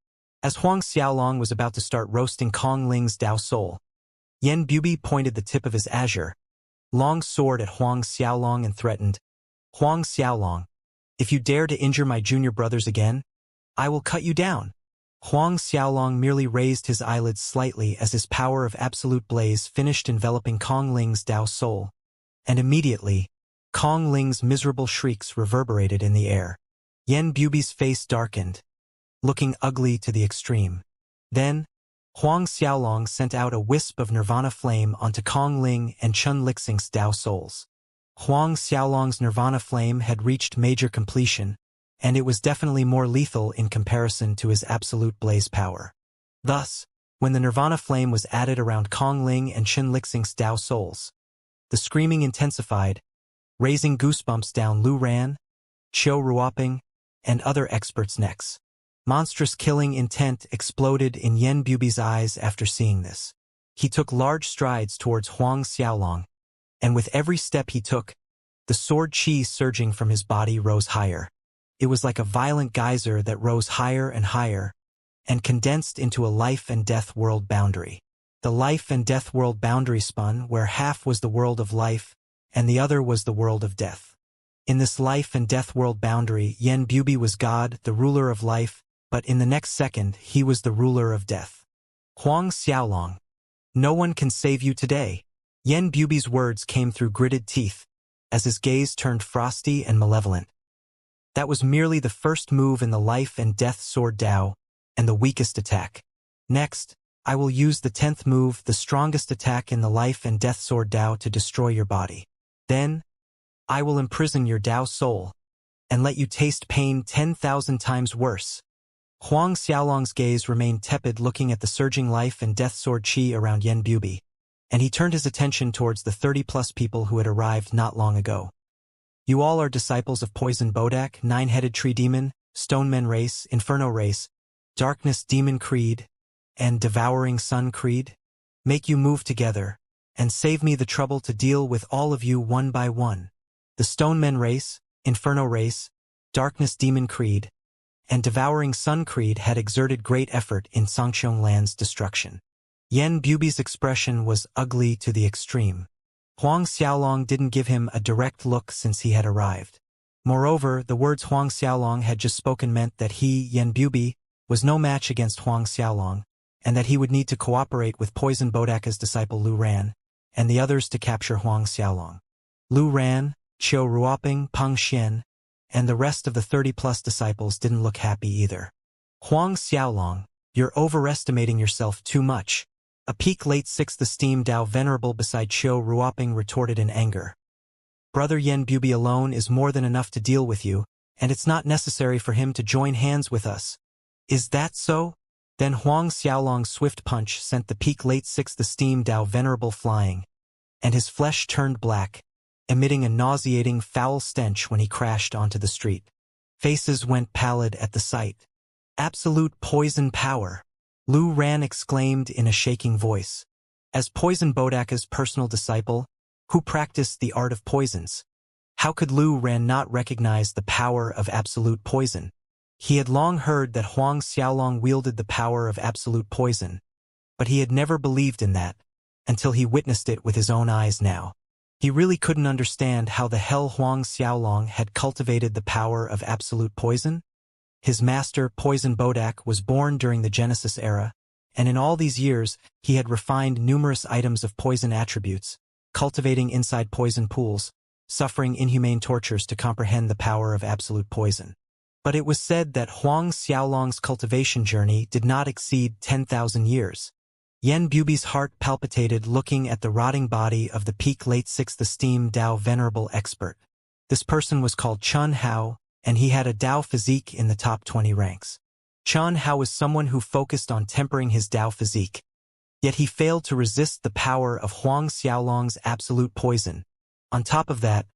As Huang Xiaolong was about to start roasting Kong Ling's Dao soul, Yan Bubi pointed the tip of his azure, long sword at Huang Xiaolong and threatened, "Huang Xiaolong, if you dare to injure my junior brothers again, I will cut you down. Huang Xiaolong merely raised his eyelids slightly as his power of absolute blaze finished enveloping Kong Ling's Dao soul, and immediately, Kong Ling's miserable shrieks reverberated in the air. Yan Bubi's face darkened, looking ugly to the extreme. Then, Huang Xiaolong sent out a wisp of nirvana flame onto Kong Ling and Chun Lixing's Dao souls. Huang Xiaolong's nirvana flame had reached major completion, and it was definitely more lethal in comparison to his absolute blaze power. Thus, when the nirvana flame was added around Kong Ling and Chun Lixing's Dao souls, the screaming intensified, raising goosebumps down Lu Ran, Qiu Ruoping, and other experts' necks. Monstrous killing intent exploded in Yan Bubi's eyes after seeing this. He took large strides towards Huang Xiaolong, and with every step he took, the sword qi surging from his body rose higher. It was like a violent geyser that rose higher and condensed into a life and death world boundary. The life and death world boundary spun where half was the world of life and the other was the world of death. In this life and death world boundary, Yan Bubi was God, the ruler of life, but in the next second he was the ruler of death. Huang Xiaolong, no one can save you today. Yan Bubi's words came through gritted teeth, as his gaze turned frosty and malevolent. That was merely the first move in the life and death sword Dao, and the weakest attack. Next, I will use the 10th move, the strongest attack in the life and death sword Dao, to destroy your body. Then, I will imprison your Dao soul, and let you taste pain 10,000 times worse. Huang Xiaolong's gaze remained tepid, looking at the surging life and death sword qi around Yan Bubi, and he turned his attention towards the 30-plus people who had arrived not long ago. You all are disciples of Poison Bodak, Nine-Headed Tree Demon, Stonemen Race, Inferno Race, Darkness Demon Creed, and Devouring Sun Creed? Make you move together, and save me the trouble to deal with all of you one by one. The Stonemen Race, Inferno Race, Darkness Demon Creed, and Devouring Sun Creed had exerted great effort in Sangxiong Land's destruction. Yan Bubi's expression was ugly to the extreme. Huang Xiaolong didn't give him a direct look since he had arrived. Moreover, the words Huang Xiaolong had just spoken meant that he, Yan Bubi, was no match against Huang Xiaolong, and that he would need to cooperate with Poison Bodaka's disciple Lu Ran, and the others to capture Huang Xiaolong. Lu Ran, Qiu Ruoping, Peng Xian, and the rest of the 30-plus disciples didn't look happy either. Huang Xiaolong, you're overestimating yourself too much. A peak late 6th esteemed Dao Venerable beside Qiu Ruoping retorted in anger. Brother Yan Bubi alone is more than enough to deal with you, and it's not necessary for him to join hands with us. Is that so? Then Huang Xiaolong's swift punch sent the peak late 6th esteemed Dao Venerable flying, and his flesh turned black, emitting a nauseating foul stench when he crashed onto the street. Faces went pallid at the sight. Absolute poison power! Lu Ran exclaimed in a shaking voice. As Poison Bodaka's personal disciple, who practiced the art of poisons, how could Lu Ran not recognize the power of absolute poison? He had long heard that Huang Xiaolong wielded the power of absolute poison, but he had never believed in that, until he witnessed it with his own eyes now. He really couldn't understand how the hell Huang Xiaolong had cultivated the power of absolute poison. His master, Poison Bodak, was born during the Genesis era, and in all these years, he had refined numerous items of poison attributes, cultivating inside poison pools, suffering inhumane tortures to comprehend the power of absolute poison. But it was said that Huang Xiaolong's cultivation journey did not exceed 10,000 years. Yan Bubi's heart palpitated looking at the rotting body of the peak late 6th esteemed Dao Venerable expert. This person was called Chun Hao, and he had a Dao physique in the top 20 ranks. Chun Hao was someone who focused on tempering his Dao physique, yet he failed to resist the power of Huang Xiaolong's absolute poison. On top of that,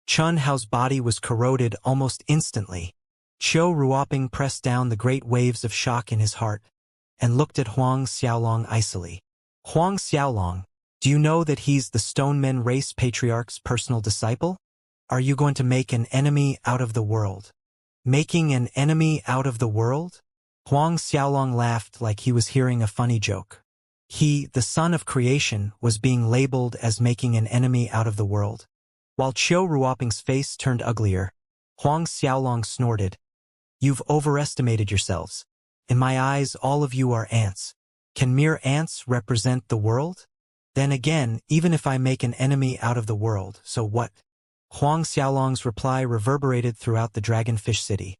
Chun Hao's body was corroded almost instantly. Qiu Ruoping pressed down the great waves of shock in his heart, and looked at Huang Xiaolong icily. Huang Xiaolong, do you know that he's the Stonemen Race Patriarch's personal disciple? Are you going to make an enemy out of the world? Making an enemy out of the world? Huang Xiaolong laughed like he was hearing a funny joke. He, the son of creation, was being labeled as making an enemy out of the world. While Qiu Ruoping's face turned uglier, Huang Xiaolong snorted. You've overestimated yourselves. In my eyes, all of you are ants. Can mere ants represent the world? Then again, even if I make an enemy out of the world, so what? Huang Xiaolong's reply reverberated throughout the Dragonfish City,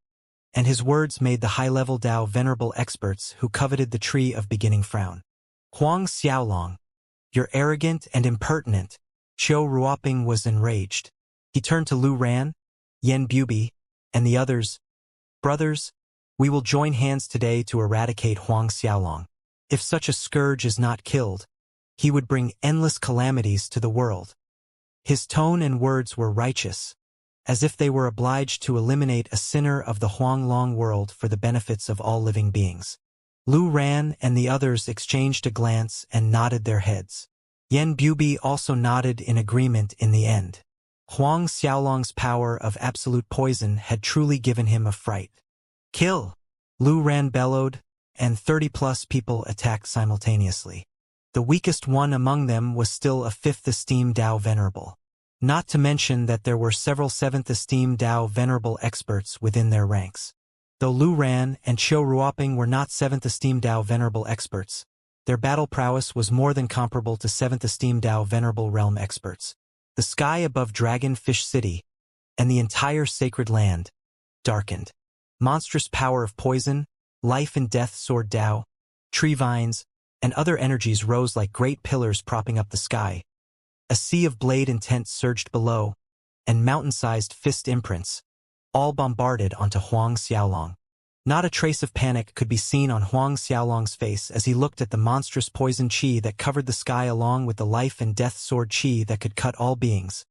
and his words made the high-level Dao venerable experts who coveted the tree of beginning frown. Huang Xiaolong, you're arrogant and impertinent. Qiu Ruoping was enraged. He turned to Lu Ran, Yen Bubi, and the others. Brothers, we will join hands today to eradicate Huang Xiaolong. If such a scourge is not killed, he would bring endless calamities to the world. His tone and words were righteous, as if they were obliged to eliminate a sinner of the Huanglong world for the benefits of all living beings. Lu Ran and the others exchanged a glance and nodded their heads. Yen Bubi also nodded in agreement in the end. Huang Xiaolong's power of absolute poison had truly given him a fright. Kill! Lu Ran bellowed, and 30+ people attacked simultaneously. The weakest one among them was still a 5th esteemed Dao Venerable. Not to mention that there were several 7th esteemed Dao Venerable experts within their ranks. Though Lu Ran and Qiu Ruoping were not 7th esteemed Dao Venerable experts, their battle prowess was more than comparable to 7th esteemed Dao Venerable Realm experts. The sky above Dragonfish City, and the entire sacred land, darkened. Monstrous power of poison, life and death sword Dao, tree vines, and other energies rose like great pillars propping up the sky. A sea of blade intent surged below, and mountain-sized fist imprints, all bombarded onto Huang Xiaolong. Not a trace of panic could be seen on Huang Xiaolong's face as he looked at the monstrous poison qi that covered the sky along with the life and death sword qi that could cut all beings,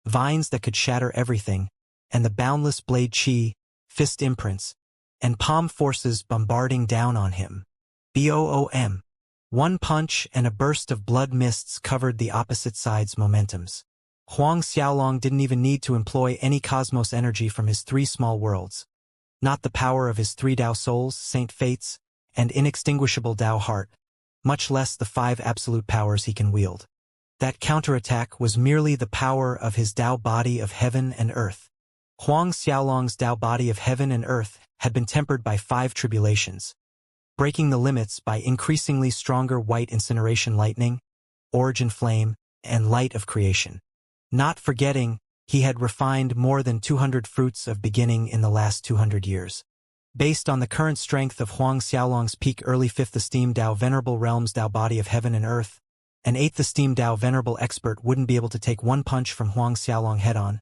vines that could shatter everything, and the boundless blade qi, fist imprints, and palm forces bombarding down on him. Boom. One punch and a burst of blood mists covered the opposite side's momentums. Huang Xiaolong didn't even need to employ any cosmos energy from his 3 small worlds. Not the power of his 3 Dao souls, Saint Fates, and inextinguishable Dao heart, much less the 5 absolute powers he can wield. That counterattack was merely the power of his Dao body of heaven and earth. Huang Xiaolong's Dao body of heaven and earth had been tempered by 5 tribulations, breaking the limits by increasingly stronger white incineration lightning, origin flame, and light of creation. Not forgetting, he had refined more than 200 fruits of beginning in the last 200 years. Based on the current strength of Huang Xiaolong's peak early 5th esteemed Dao Venerable Realms Dao body of heaven and earth, an 8th esteemed Dao Venerable expert wouldn't be able to take one punch from Huang Xiaolong head-on.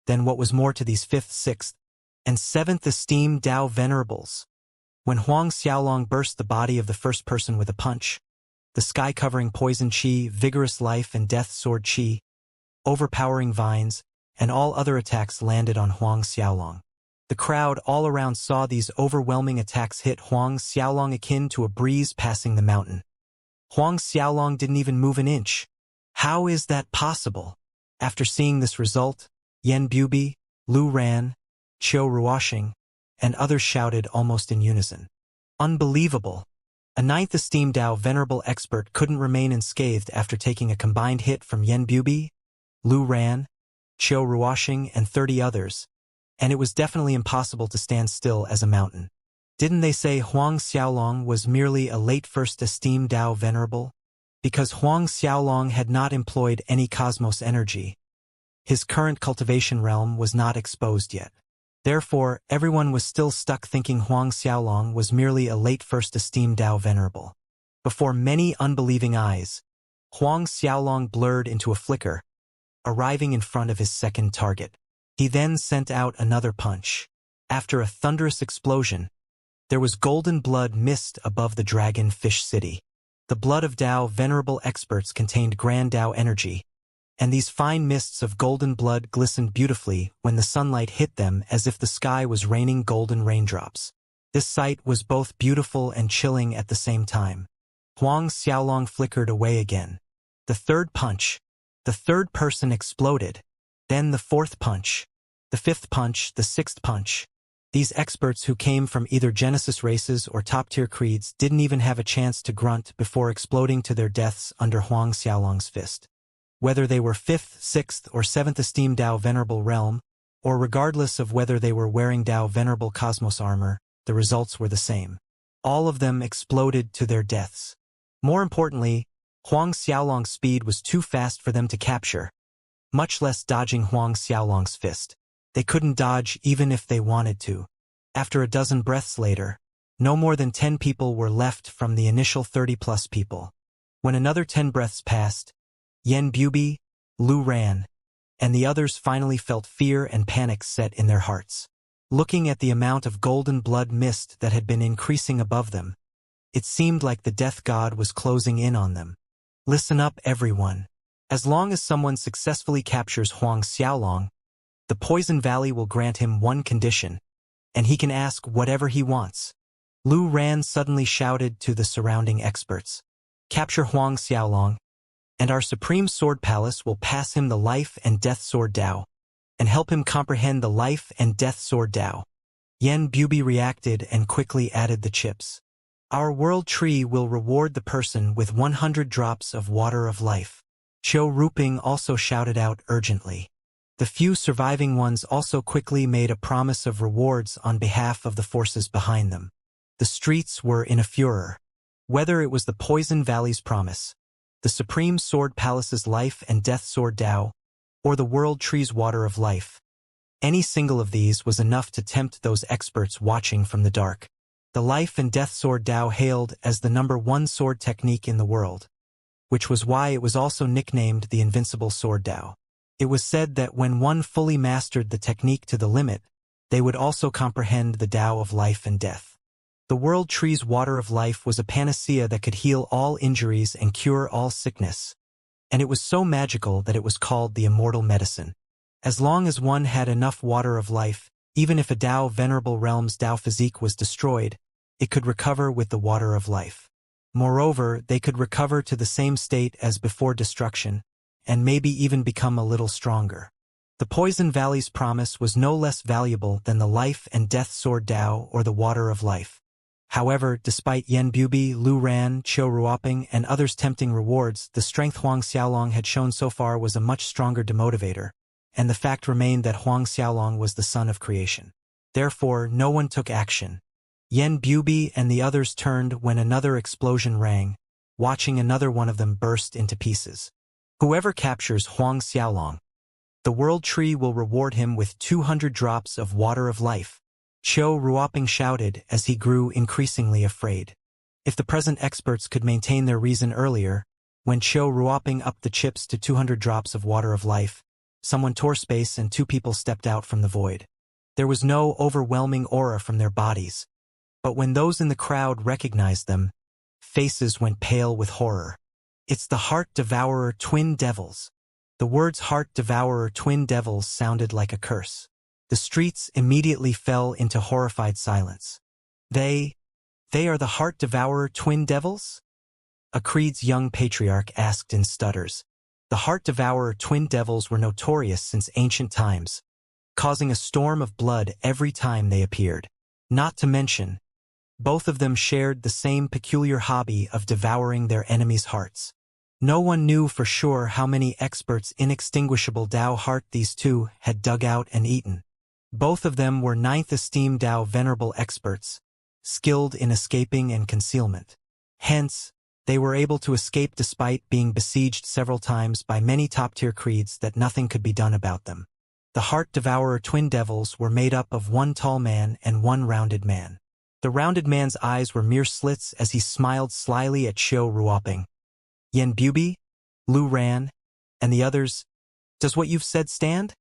Then what was more to these 5th, 6th, and 7th esteemed Dao Venerables? When Huang Xiaolong burst the body of the first person with a punch, the sky-covering poison qi, vigorous life and death sword qi, overpowering vines, and all other attacks landed on Huang Xiaolong. The crowd all around saw these overwhelming attacks hit Huang Xiaolong akin to a breeze passing the mountain. Huang Xiaolong didn't even move an inch. How is that possible? After seeing this result, Yen Bubi, Lu Ran, Qiu Ruoxing, and others shouted almost in unison. Unbelievable! A 9th esteemed Dao Venerable expert couldn't remain unscathed after taking a combined hit from Yen Bubi, Lu Ran, Qiu Ruoxing, and 30 others, and it was definitely impossible to stand still as a mountain. Didn't they say Huang Xiaolong was merely a late 1st esteemed Dao Venerable? Because Huang Xiaolong had not employed any cosmos energy, his current cultivation realm was not exposed yet. Therefore, everyone was still stuck thinking Huang Xiaolong was merely a late 1st esteemed Dao Venerable. Before many unbelieving eyes, Huang Xiaolong blurred into a flicker, arriving in front of his second target. He then sent out another punch. After a thunderous explosion, there was golden blood mist above the Dragonfish City. The blood of Dao Venerable experts contained grand Dao energy, and these fine mists of golden blood glistened beautifully when the sunlight hit them as if the sky was raining golden raindrops. This sight was both beautiful and chilling at the same time. Huang Xiaolong flickered away again. The third punch. The third person exploded. Then the 4th punch. The 5th punch, the 6th punch. These experts who came from either Genesis races or top-tier creeds didn't even have a chance to grunt before exploding to their deaths under Huang Xiaolong's fist. Whether they were 5th, 6th, or 7th esteemed Dao Venerable Realm, or regardless of whether they were wearing Dao Venerable Cosmos armor, the results were the same. All of them exploded to their deaths. More importantly, Huang Xiaolong's speed was too fast for them to capture, much less dodging Huang Xiaolong's fist. They couldn't dodge even if they wanted to. After a dozen breaths later, no more than 10 people were left from the initial 30-plus people. When another 10 breaths passed, Yan Bubi, Lu Ran, and the others finally felt fear and panic set in their hearts. Looking at the amount of golden blood mist that had been increasing above them, it seemed like the death god was closing in on them. Listen up, everyone. As long as someone successfully captures Huang Xiaolong, the Poison Valley will grant him one condition, and he can ask whatever he wants. Lu Ran suddenly shouted to the surrounding experts. Capture Huang Xiaolong, and our Supreme Sword Palace will pass him the Life and Death Sword Dao, and help him comprehend the Life and Death Sword Dao. Yan Bubi reacted and quickly added the chips. Our world tree will reward the person with 100 drops of water of life. Qiu Ruping also shouted out urgently. The few surviving ones also quickly made a promise of rewards on behalf of the forces behind them. The streets were in a furor. Whether it was the Poison Valley's promise, the Supreme Sword Palace's Life and Death Sword Dao, or the World Tree's Water of Life, any single of these was enough to tempt those experts watching from the dark. The Life and Death Sword Dao hailed as the #1 sword technique in the world, which was why it was also nicknamed the Invincible Sword Dao. It was said that when one fully mastered the technique to the limit, they would also comprehend the Dao of life and death. The World Tree's Water of Life was a panacea that could heal all injuries and cure all sickness, and it was so magical that it was called the Immortal Medicine. As long as one had enough Water of Life, even if a Dao Venerable Realm's Dao physique was destroyed, it could recover with the Water of Life. Moreover, they could recover to the same state as before destruction, and maybe even become a little stronger. The Poison Valley's promise was no less valuable than the Life and Death Sword Dao or the Water of Life. However, despite Yan Bubi, Lu Ran, Qiu Ruoping, and others' tempting rewards, the strength Huang Xiaolong had shown so far was a much stronger demotivator, and the fact remained that Huang Xiaolong was the son of creation. Therefore, no one took action. Yan Bubi and the others turned when another explosion rang, watching another one of them burst into pieces. Whoever captures Huang Xiaolong, the World Tree will reward him with 200 drops of Water of Life. Qiu Ruoping shouted as he grew increasingly afraid. If the present experts could maintain their reason earlier, when Qiu Ruoping upped the chips to 200 drops of Water of Life, someone tore space and 2 people stepped out from the void. There was no overwhelming aura from their bodies, but when those in the crowd recognized them, faces went pale with horror. It's the Heart Devourer Twin Devils. The words Heart Devourer Twin Devils sounded like a curse. The streets immediately fell into horrified silence. They are the Heart Devourer Twin Devils? A Creed's young patriarch asked in stutters. The Heart Devourer Twin Devils were notorious since ancient times, causing a storm of blood every time they appeared. Not to mention, both of them shared the same peculiar hobby of devouring their enemies' hearts. No one knew for sure how many experts' inextinguishable Dao heart these two had dug out and eaten. Both of them were 9th esteemed Dao Venerable experts, skilled in escaping and concealment. Hence, they were able to escape despite being besieged several times by many top-tier creeds that nothing could be done about them. The Heart Devourer Twin Devils were made up of 1 tall man and 1 rounded man. The rounded man's eyes were mere slits as he smiled slyly at Qiu Ruoping. Yan Bubi, Lu Ran, and the others, does what you've said stand?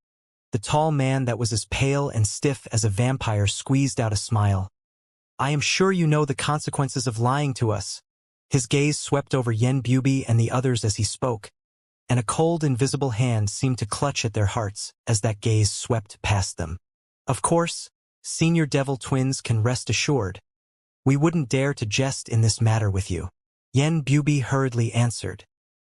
The tall man that was as pale and stiff as a vampire squeezed out a smile. I am sure you know the consequences of lying to us. His gaze swept over Yan Bubi and the others as he spoke, and a cold invisible hand seemed to clutch at their hearts as that gaze swept past them. Of course, Senior Devil Twins can rest assured. We wouldn't dare to jest in this matter with you. Yan Bubi hurriedly answered.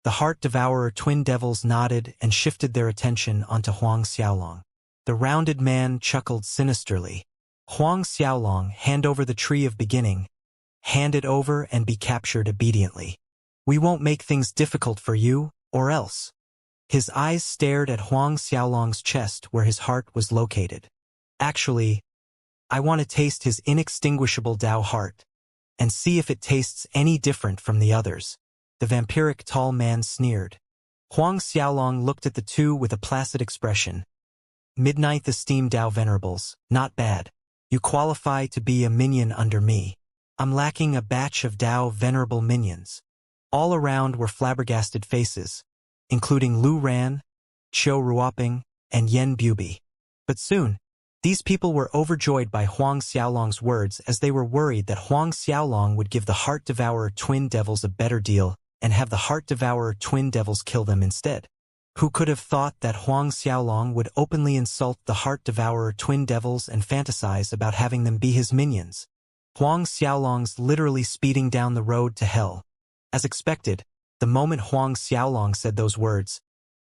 The Heart Devourer Twin Devils nodded and shifted their attention onto Huang Xiaolong. The rounded man chuckled sinisterly. Huang Xiaolong, hand over the Tree of Beginning. Hand it over and be captured obediently. We won't make things difficult for you, or else. His eyes stared at Huang Xiaolong's chest where his heart was located. Actually, I want to taste his inextinguishable Dao heart, and see if it tastes any different from the others. The vampiric tall man sneered. Huang Xiaolong looked at the two with a placid expression. Midnight esteemed Dao venerables, not bad. You qualify to be a minion under me. I'm lacking a batch of Dao venerable minions. All around were flabbergasted faces, including Lu Ran, Qiu Ruoping, and Yen Bubi. But soon, these people were overjoyed by Huang Xiaolong's words as they were worried that Huang Xiaolong would give the Heart Devourer twin devils a better deal and have the Heart Devourer twin devils kill them instead. Who could have thought that Huang Xiaolong would openly insult the Heart Devourer twin devils and fantasize about having them be his minions? Huang Xiaolong's literally speeding down the road to hell. As expected, the moment Huang Xiaolong said those words,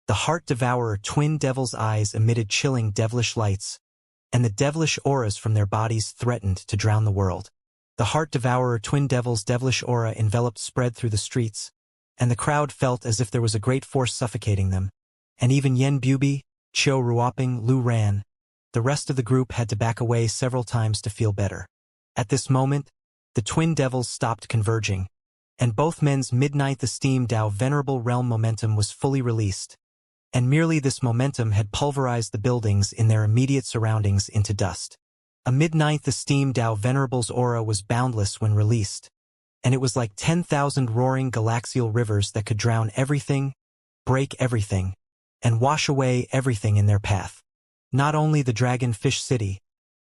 the Heart Devourer twin devils' eyes emitted chilling devilish lights, and the devilish auras from their bodies threatened to drown the world. The Heart Devourer twin devils' devilish aura enveloped spread through the streets, and the crowd felt as if there was a great force suffocating them. And even Yen Bubi, Qiu Ruoping, Lu Ran, the rest of the group had to back away several times to feel better. At this moment, the twin devils stopped converging, and both men's midnight esteem Dao venerable realm momentum was fully released, and merely this momentum had pulverized the buildings in their immediate surroundings into dust. A midnight esteem Dao venerable's aura was boundless when released, and it was like 10,000 roaring galaxial rivers that could drown everything, break everything, and wash away everything in their path. Not only the Dragon Fish City,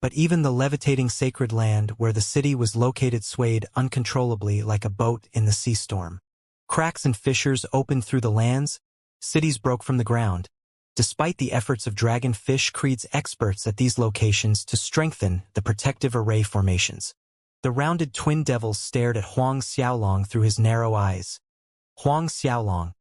but even the levitating sacred land where the city was located swayed uncontrollably like a boat in the sea storm. Cracks and fissures opened through the lands, cities broke from the ground, despite the efforts of Dragon Fish Creed's experts at these locations to strengthen the protective array formations. The rounded twin devils stared at Huang Xiaolong through his narrow eyes. Huang Xiaolong,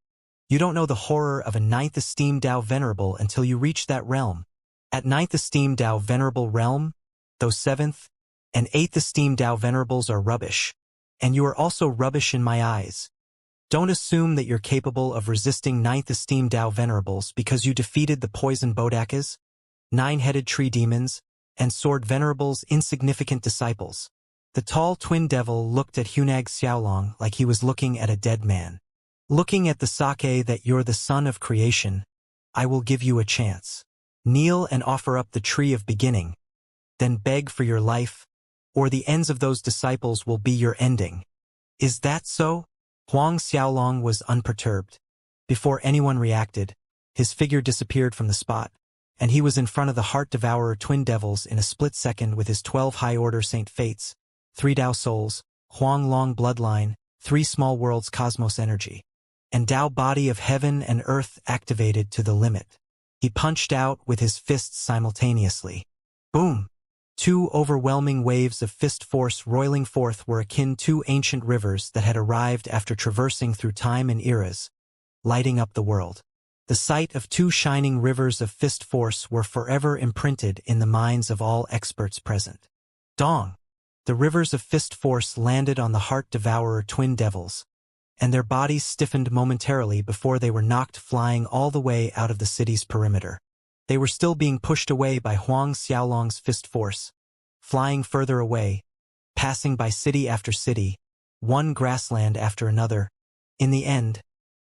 you don't know the horror of a ninth esteem Dao venerable until you reach that realm. At ninth esteem Dao venerable realm, those seventh and eighth esteem Dao venerables are rubbish, and you are also rubbish in my eyes. Don't assume that you're capable of resisting ninth esteem Dao venerables because you defeated the poison Bodakas, nine-headed tree demons, and sword venerables' insignificant disciples. The tall twin devil looked at Hunag Xiaolong like he was looking at a dead man. Looking at the sake that you're the son of creation, I will give you a chance. Kneel and offer up the tree of beginning, then beg for your life, or the ends of those disciples will be your ending. Is that so? Huang Xiaolong was unperturbed. Before anyone reacted, his figure disappeared from the spot, and he was in front of the Heart Devourer twin devils in a split second with his 12 high-order Saint Fates, 3 Dao souls, Huang Long bloodline, 3 small worlds cosmos energy, and Dao body of heaven and earth activated to the limit. He punched out with his fists simultaneously. Boom! 2 overwhelming waves of fist force roiling forth were akin to ancient rivers that had arrived after traversing through time and eras, lighting up the world. The sight of 2 shining rivers of fist force were forever imprinted in the minds of all experts present. Dong! The rivers of fist force landed on the Heart Devourer twin devils, and their bodies stiffened momentarily before they were knocked flying all the way out of the city's perimeter. They were still being pushed away by Huang Xiaolong's fist force, flying further away, passing by city after city, one grassland after another. In the end,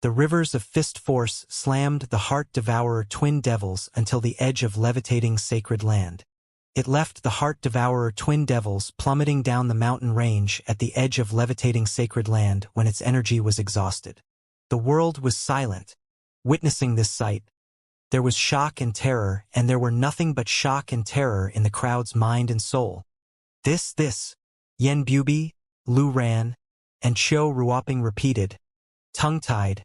the rivers of fist force slammed the Heart Devourer twin devils until the edge of levitating sacred land. It left the Heart Devourer twin devils plummeting down the mountain range at the edge of levitating sacred land when its energy was exhausted. The world was silent, witnessing this sight. There was shock and terror, and there were nothing but shock and terror in the crowd's mind and soul. This, Yen Bubi, Lu Ran, and Qiu Ruoping repeated, tongue-tied,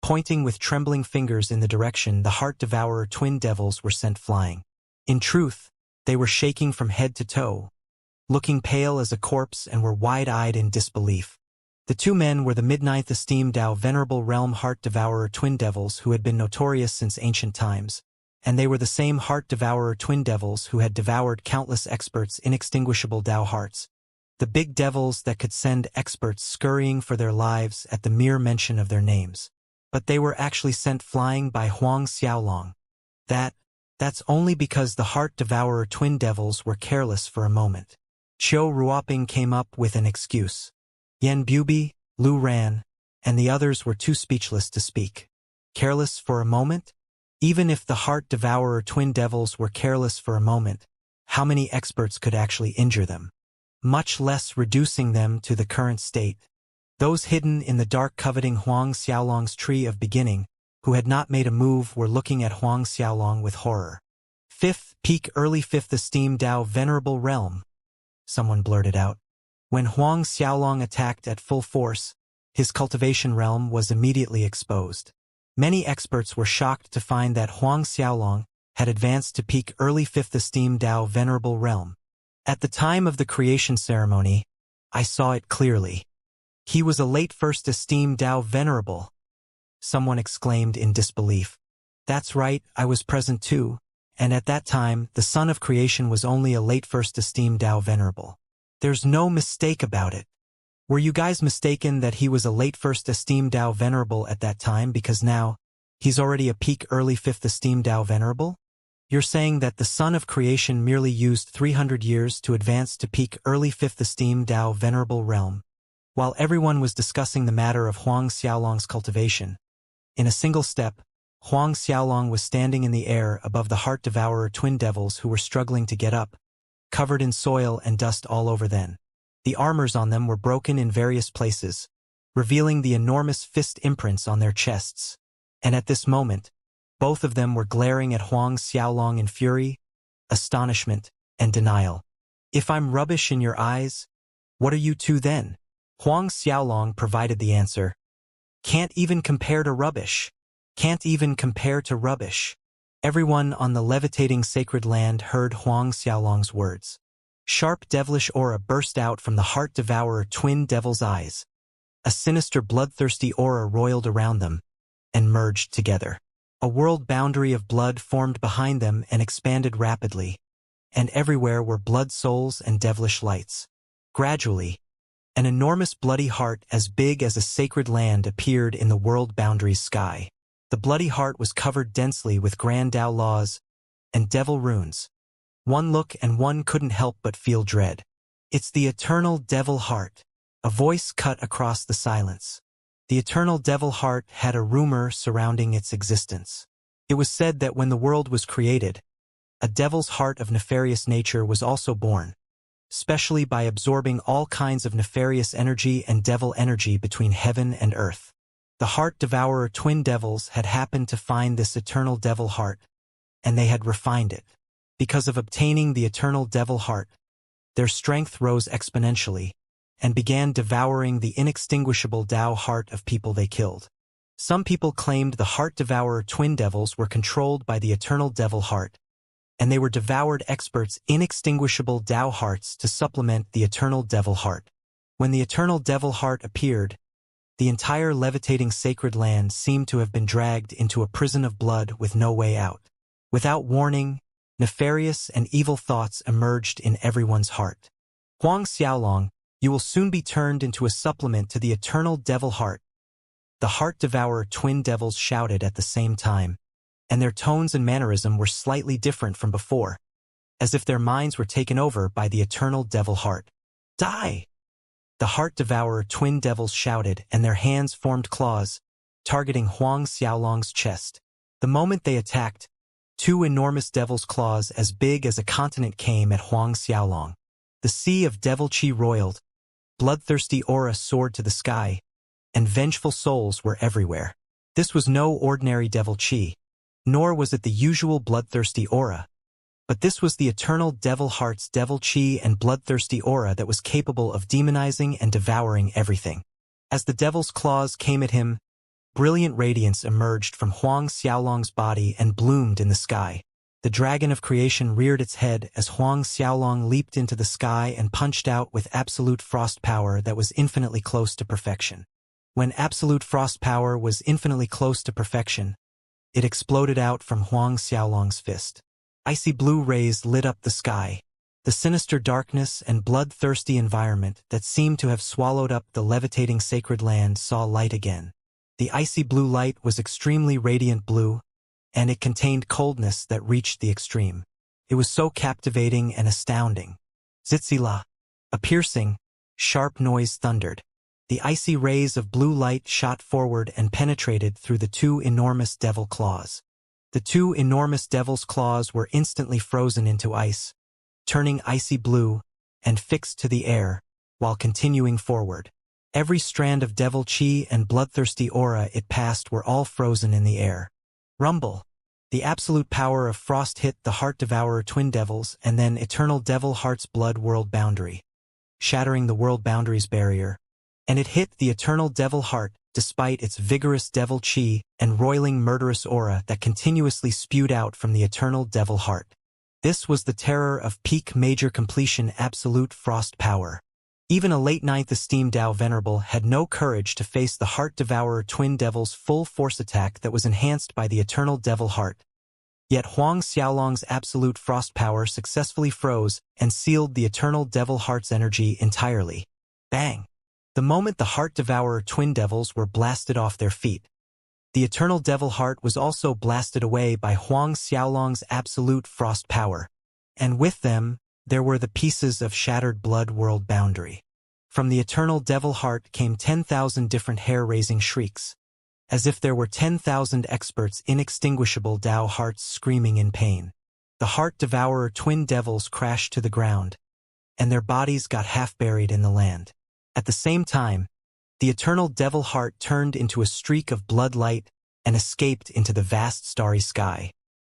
pointing with trembling fingers in the direction the Heart Devourer twin devils were sent flying. In truth, they were shaking from head to toe, looking pale as a corpse and were wide-eyed in disbelief. The 2 men were the midnight esteemed Dao venerable realm Heart Devourer twin devils who had been notorious since ancient times, and they were the same Heart Devourer twin devils who had devoured countless experts' inextinguishable Dao hearts. The big devils that could send experts scurrying for their lives at the mere mention of their names. but they were actually sent flying by Huang Xiaolong. That's only because the heart-devourer twin devils were careless for a moment. Qiu Ruoping came up with an excuse. Yan Bubi, Lu Ran, and the others were too speechless to speak. Careless for a moment? Even if the heart-devourer twin devils were careless for a moment, how many experts could actually injure them? Much less reducing them to the current state. Those hidden in the dark coveting Huang Xiaolong's tree of beginning, who had not made a move, were looking at Huang Xiaolong with horror. Fifth peak early fifth esteem Dao venerable realm, someone blurted out. When Huang Xiaolong attacked at full force, his cultivation realm was immediately exposed. Many experts were shocked to find that Huang Xiaolong had advanced to peak early fifth esteem Dao venerable realm. At the time of the creation ceremony, I saw it clearly. He was a late first esteem Dao venerable. Someone exclaimed in disbelief. That's right, I was present too, and at that time, the son of creation was only a late first esteem Dao venerable. There's no mistake about it. Were you guys mistaken that he was a late first esteem Dao venerable at that time because now, he's already a peak early fifth esteem Dao venerable? You're saying that the son of creation merely used 300 years to advance to peak early fifth esteem Dao venerable realm, while everyone was discussing the matter of Huang Xiaolong's cultivation. In a single step, Huang Xiaolong was standing in the air above the heart-devourer twin devils who were struggling to get up, covered in soil and dust all over them. The armors on them were broken in various places, revealing the enormous fist imprints on their chests. And at this moment, both of them were glaring at Huang Xiaolong in fury, astonishment, and denial. If I'm rubbish in your eyes, what are you two then? Huang Xiaolong provided the answer. Can't even compare to rubbish. Can't even compare to rubbish. Everyone on the levitating sacred land heard Huang Xiaolong's words. Sharp devilish aura burst out from the heart-devourer twin devil's eyes. A sinister bloodthirsty aura roiled around them and merged together. A world boundary of blood formed behind them and expanded rapidly, and everywhere were blood souls and devilish lights. Gradually, an enormous bloody heart as big as a sacred land appeared in the world boundary's sky. The bloody heart was covered densely with grand Dao laws and devil runes. One look and one couldn't help but feel dread. It's the eternal devil heart. A voice cut across the silence. The eternal devil heart had a rumor surrounding its existence. It was said that when the world was created, a devil's heart of nefarious nature was also born, specially by absorbing all kinds of nefarious energy and devil energy between heaven and earth. The heart-devourer twin devils had happened to find this eternal devil heart, and they had refined it. Because of obtaining the eternal devil heart, their strength rose exponentially, and began devouring the inextinguishable Dao heart of people they killed. Some people claimed the heart-devourer twin devils were controlled by the eternal devil heart, and they were devoured experts' inextinguishable Dao hearts to supplement the eternal devil heart. When the eternal devil heart appeared, the entire levitating sacred land seemed to have been dragged into a prison of blood with no way out. Without warning, nefarious and evil thoughts emerged in everyone's heart. Huang Xiaolong, you will soon be turned into a supplement to the eternal devil heart. The heart-devourer twin devils shouted at the same time, and their tones and mannerism were slightly different from before, as if their minds were taken over by the eternal devil heart. Die! The heart-devourer twin devils shouted, and their hands formed claws, targeting Huang Xiaolong's chest. The moment they attacked, two enormous devil's claws as big as a continent came at Huang Xiaolong. The sea of devil chi roiled, bloodthirsty aura soared to the sky, and vengeful souls were everywhere. This was no ordinary devil chi, nor was it the usual bloodthirsty aura, but this was the eternal devil heart's devil chi and bloodthirsty aura that was capable of demonizing and devouring everything. As the devil's claws came at him, brilliant radiance emerged from Huang Xiaolong's body and bloomed in the sky. The dragon of creation reared its head as Huang Xiaolong leaped into the sky and punched out with absolute frost power that was infinitely close to perfection. When absolute frost power was infinitely close to perfection, it exploded out from Huang Xiaolong's fist. Icy blue rays lit up the sky. The sinister darkness and bloodthirsty environment that seemed to have swallowed up the levitating sacred land saw light again. The icy blue light was extremely radiant blue, and it contained coldness that reached the extreme. It was so captivating and astounding. Zitzila. A piercing, sharp noise thundered. The icy rays of blue light shot forward and penetrated through the two enormous devil claws. The two enormous devil's claws were instantly frozen into ice, turning icy blue, and fixed to the air, while continuing forward. Every strand of devil chi and bloodthirsty aura it passed were all frozen in the air. Rumble. The absolute power of frost hit the Heart Devourer twin devils and then Eternal Devil Heart's blood world boundary, shattering the world boundaries barrier. And it hit the Eternal Devil Heart, despite its vigorous devil chi and roiling murderous aura that continuously spewed out from the Eternal Devil Heart. This was the terror of peak major completion absolute frost power. Even a late 9th esteemed Dao Venerable had no courage to face the Heart Devourer twin devil's full force attack that was enhanced by the Eternal Devil Heart. Yet Huang Xiaolong's absolute frost power successfully froze and sealed the Eternal Devil Heart's energy entirely. Bang! The moment the Heart Devourer twin devils were blasted off their feet, the Eternal Devil Heart was also blasted away by Huang Xiaolong's absolute frost power, and with them, there were the pieces of shattered blood world boundary. From the Eternal Devil Heart came 10,000 different hair-raising shrieks, as if there were 10,000 experts inextinguishable Dao hearts screaming in pain. The Heart Devourer twin devils crashed to the ground, and their bodies got half buried in the land. At the same time, the Eternal Devil Heart turned into a streak of blood light and escaped into the vast starry sky.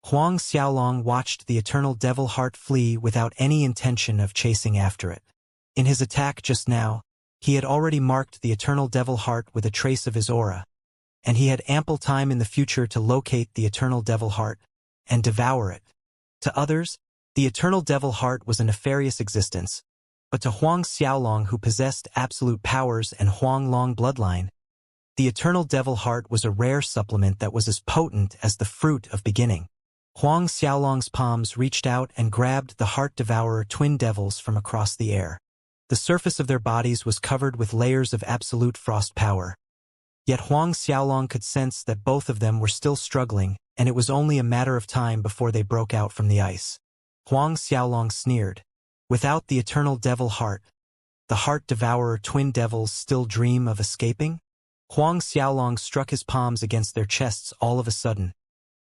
Huang Xiaolong watched the Eternal Devil Heart flee without any intention of chasing after it. In his attack just now, he had already marked the Eternal Devil Heart with a trace of his aura, and he had ample time in the future to locate the Eternal Devil Heart and devour it. To others, the Eternal Devil Heart was a nefarious existence, but to Huang Xiaolong, who possessed absolute powers and Huang Long bloodline, the Eternal Devil Heart was a rare supplement that was as potent as the fruit of beginning. Huang Xiaolong's palms reached out and grabbed the Heart Devourer twin devils from across the air. The surface of their bodies was covered with layers of absolute frost power. Yet Huang Xiaolong could sense that both of them were still struggling, and it was only a matter of time before they broke out from the ice. Huang Xiaolong sneered. Without the Eternal Devil Heart, the Heart Devourer twin devils still dream of escaping? Huang Xiaolong struck his palms against their chests all of a sudden,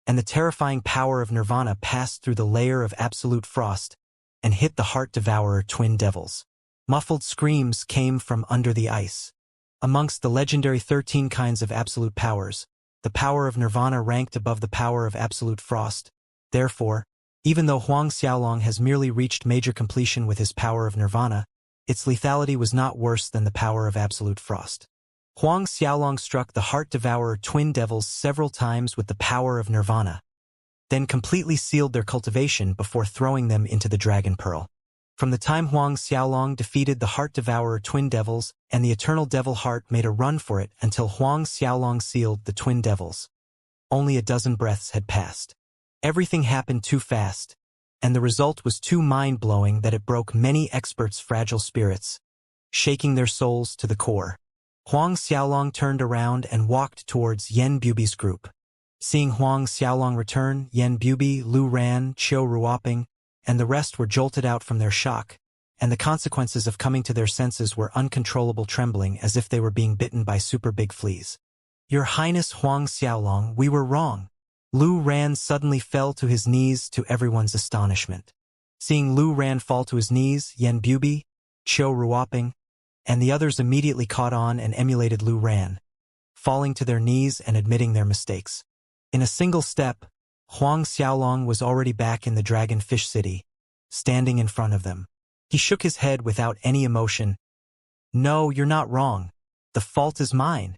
and the terrifying power of nirvana passed through the layer of absolute frost and hit the Heart Devourer twin devils. Muffled screams came from under the ice. Amongst the legendary 13 kinds of absolute powers, the power of nirvana ranked above the power of absolute frost. Therefore, even though Huang Xiaolong has merely reached major completion with his power of nirvana, its lethality was not worse than the power of absolute frost. Huang Xiaolong struck the Heart Devourer twin devils several times with the power of nirvana, then completely sealed their cultivation before throwing them into the Dragon Pearl. From the time Huang Xiaolong defeated the Heart Devourer twin devils and the Eternal Devil Heart made a run for it until Huang Xiaolong sealed the twin devils, only a dozen breaths had passed. Everything happened too fast, and the result was too mind-blowing that it broke many experts' fragile spirits, shaking their souls to the core. Huang Xiaolong turned around and walked towards Yen Bubi's group. Seeing Huang Xiaolong return, Yen Bubi, Lu Ran, Qiu Ruoping, and the rest were jolted out from their shock, and the consequences of coming to their senses were uncontrollable trembling as if they were being bitten by super big fleas. Your Highness Huang Xiaolong, we were wrong. Lu Ran suddenly fell to his knees to everyone's astonishment. Seeing Lu Ran fall to his knees, Yen Bubi, Qiu Ruoping, and the others immediately caught on and emulated Lu Ran, falling to their knees and admitting their mistakes. In a single step, Huang Xiaolong was already back in the Dragon Fish City, standing in front of them. He shook his head without any emotion. No, you're not wrong. The fault is mine.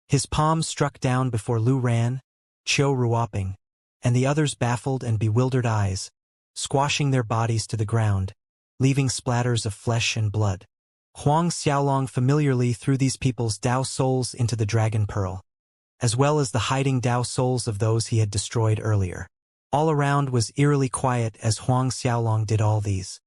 His palms struck down before Lu Ran, Qiu Ruoping, and the others' baffled and bewildered eyes, squashing their bodies to the ground, leaving splatters of flesh and blood. Huang Xiaolong familiarly threw these people's Dao souls into the Dragon Pearl, as well as the hiding Dao souls of those he had destroyed earlier. All around was eerily quiet as Huang Xiaolong did all these.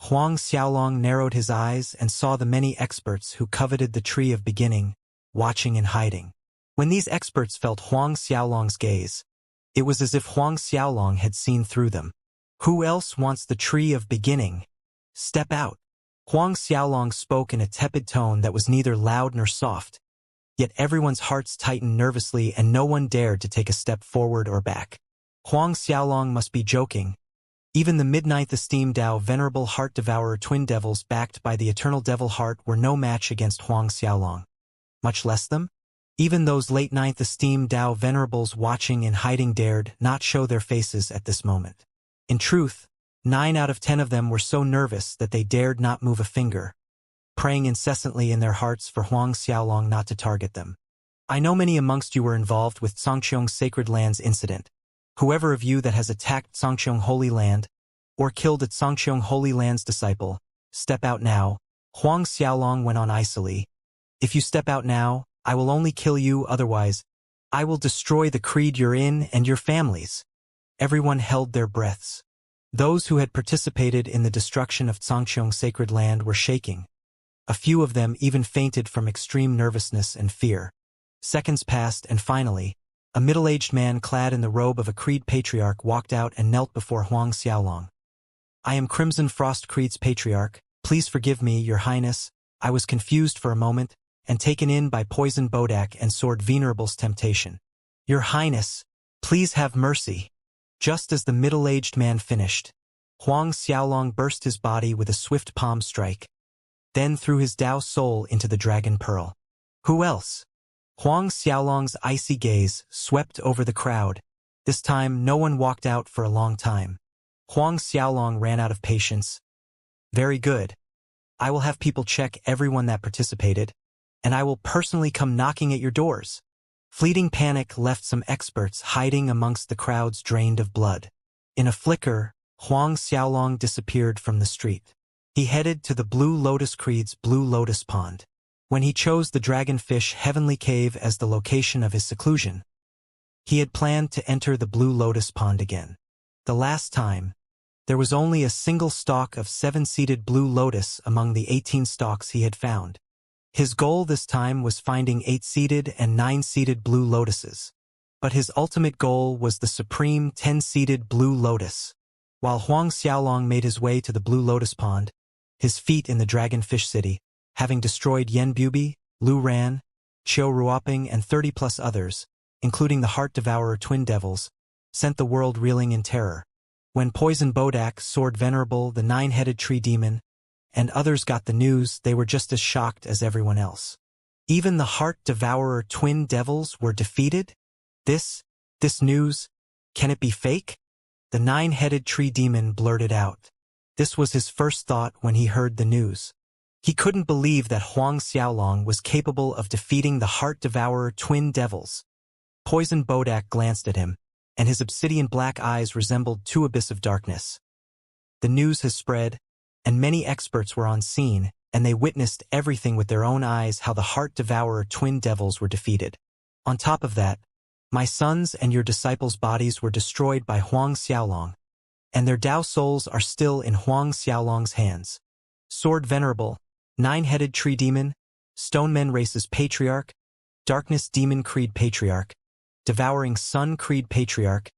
Huang Xiaolong narrowed his eyes and saw the many experts who coveted the Tree of Beginning, watching and hiding. When these experts felt Huang Xiaolong's gaze, it was as if Huang Xiaolong had seen through them. Who else wants the tree of beginning? Step out. Huang Xiaolong spoke in a tepid tone that was neither loud nor soft, yet everyone's hearts tightened nervously and no one dared to take a step forward or back. Huang Xiaolong must be joking. Even the mid-ninth esteemed Dao Venerable Heart Devourer twin devils backed by the Eternal Devil Heart were no match against Huang Xiaolong. Much less them? Even those late ninth esteemed Dao Venerables watching in hiding dared not show their faces at this moment. In truth, 9 out of 10 of them were so nervous that they dared not move a finger, praying incessantly in their hearts for Huang Xiaolong not to target them. I know many amongst you were involved with Sangqiong's Sacred Lands incident. Whoever of you that has attacked Sangqiong Holy Land, or killed a Sangqiong Holy Land's disciple, step out now. Huang Xiaolong went on icily. If you step out now, I will only kill you, otherwise, I will destroy the creed you're in and your families. Everyone held their breaths. Those who had participated in the destruction of Sangqiong's sacred land were shaking. A few of them even fainted from extreme nervousness and fear. Seconds passed and finally, a middle-aged man clad in the robe of a Creed patriarch walked out and knelt before Huang Xiaolong. I am Crimson Frost Creed's patriarch. Please forgive me, your highness. I was confused for a moment and taken in by Poison Bodak and Sword Venerable's temptation. Your highness, please have mercy. Just as the middle-aged man finished, Huang Xiaolong burst his body with a swift palm strike, then threw his Dao soul into the dragon pearl. Who else? Huang Xiaolong's icy gaze swept over the crowd. This time no one walked out for a long time. Huang Xiaolong ran out of patience. Very good. I will have people check everyone that participated, and I will personally come knocking at your doors. Fleeting panic left some experts hiding amongst the crowds drained of blood. In a flicker, Huang Xiaolong disappeared from the street. He headed to the Blue Lotus Creed's Blue Lotus Pond. When he chose the Dragonfish Heavenly Cave as the location of his seclusion, he had planned to enter the Blue Lotus Pond again. The last time, there was only a single stalk of 7-seeded Blue Lotus among the 18 stalks he had found. His goal this time was finding 8-seeded and 9-seeded Blue Lotuses. But his ultimate goal was the supreme 10-seeded Blue Lotus. While Huang Xiaolong made his way to the Blue Lotus Pond, his feet in the Dragonfish City, having destroyed Yen Bubi, Lu Ran, Qiu Ruoping and 30+ others, including the Heart Devourer twin devils, sent the world reeling in terror. When Poison Bodak, Sword Venerable, the 9-headed tree demon, and others got the news, they were just as shocked as everyone else. Even the Heart Devourer twin devils were defeated? This news, can it be fake? The 9-headed tree demon blurted out. This was his first thought when he heard the news. He couldn't believe that Huang Xiaolong was capable of defeating the Heart Devourer twin devils. Poison Bodak glanced at him, and his obsidian black eyes resembled 2 abyss of darkness. The news has spread, and many experts were on scene, and they witnessed everything with their own eyes how the Heart Devourer twin devils were defeated. On top of that, my sons and your disciples' bodies were destroyed by Huang Xiaolong, and their Dao souls are still in Huang Xiaolong's hands. Sword Venerable, 9-headed tree demon, Stonemen Race's patriarch, Darkness Demon Creed patriarch, Devouring Sun Creed patriarch,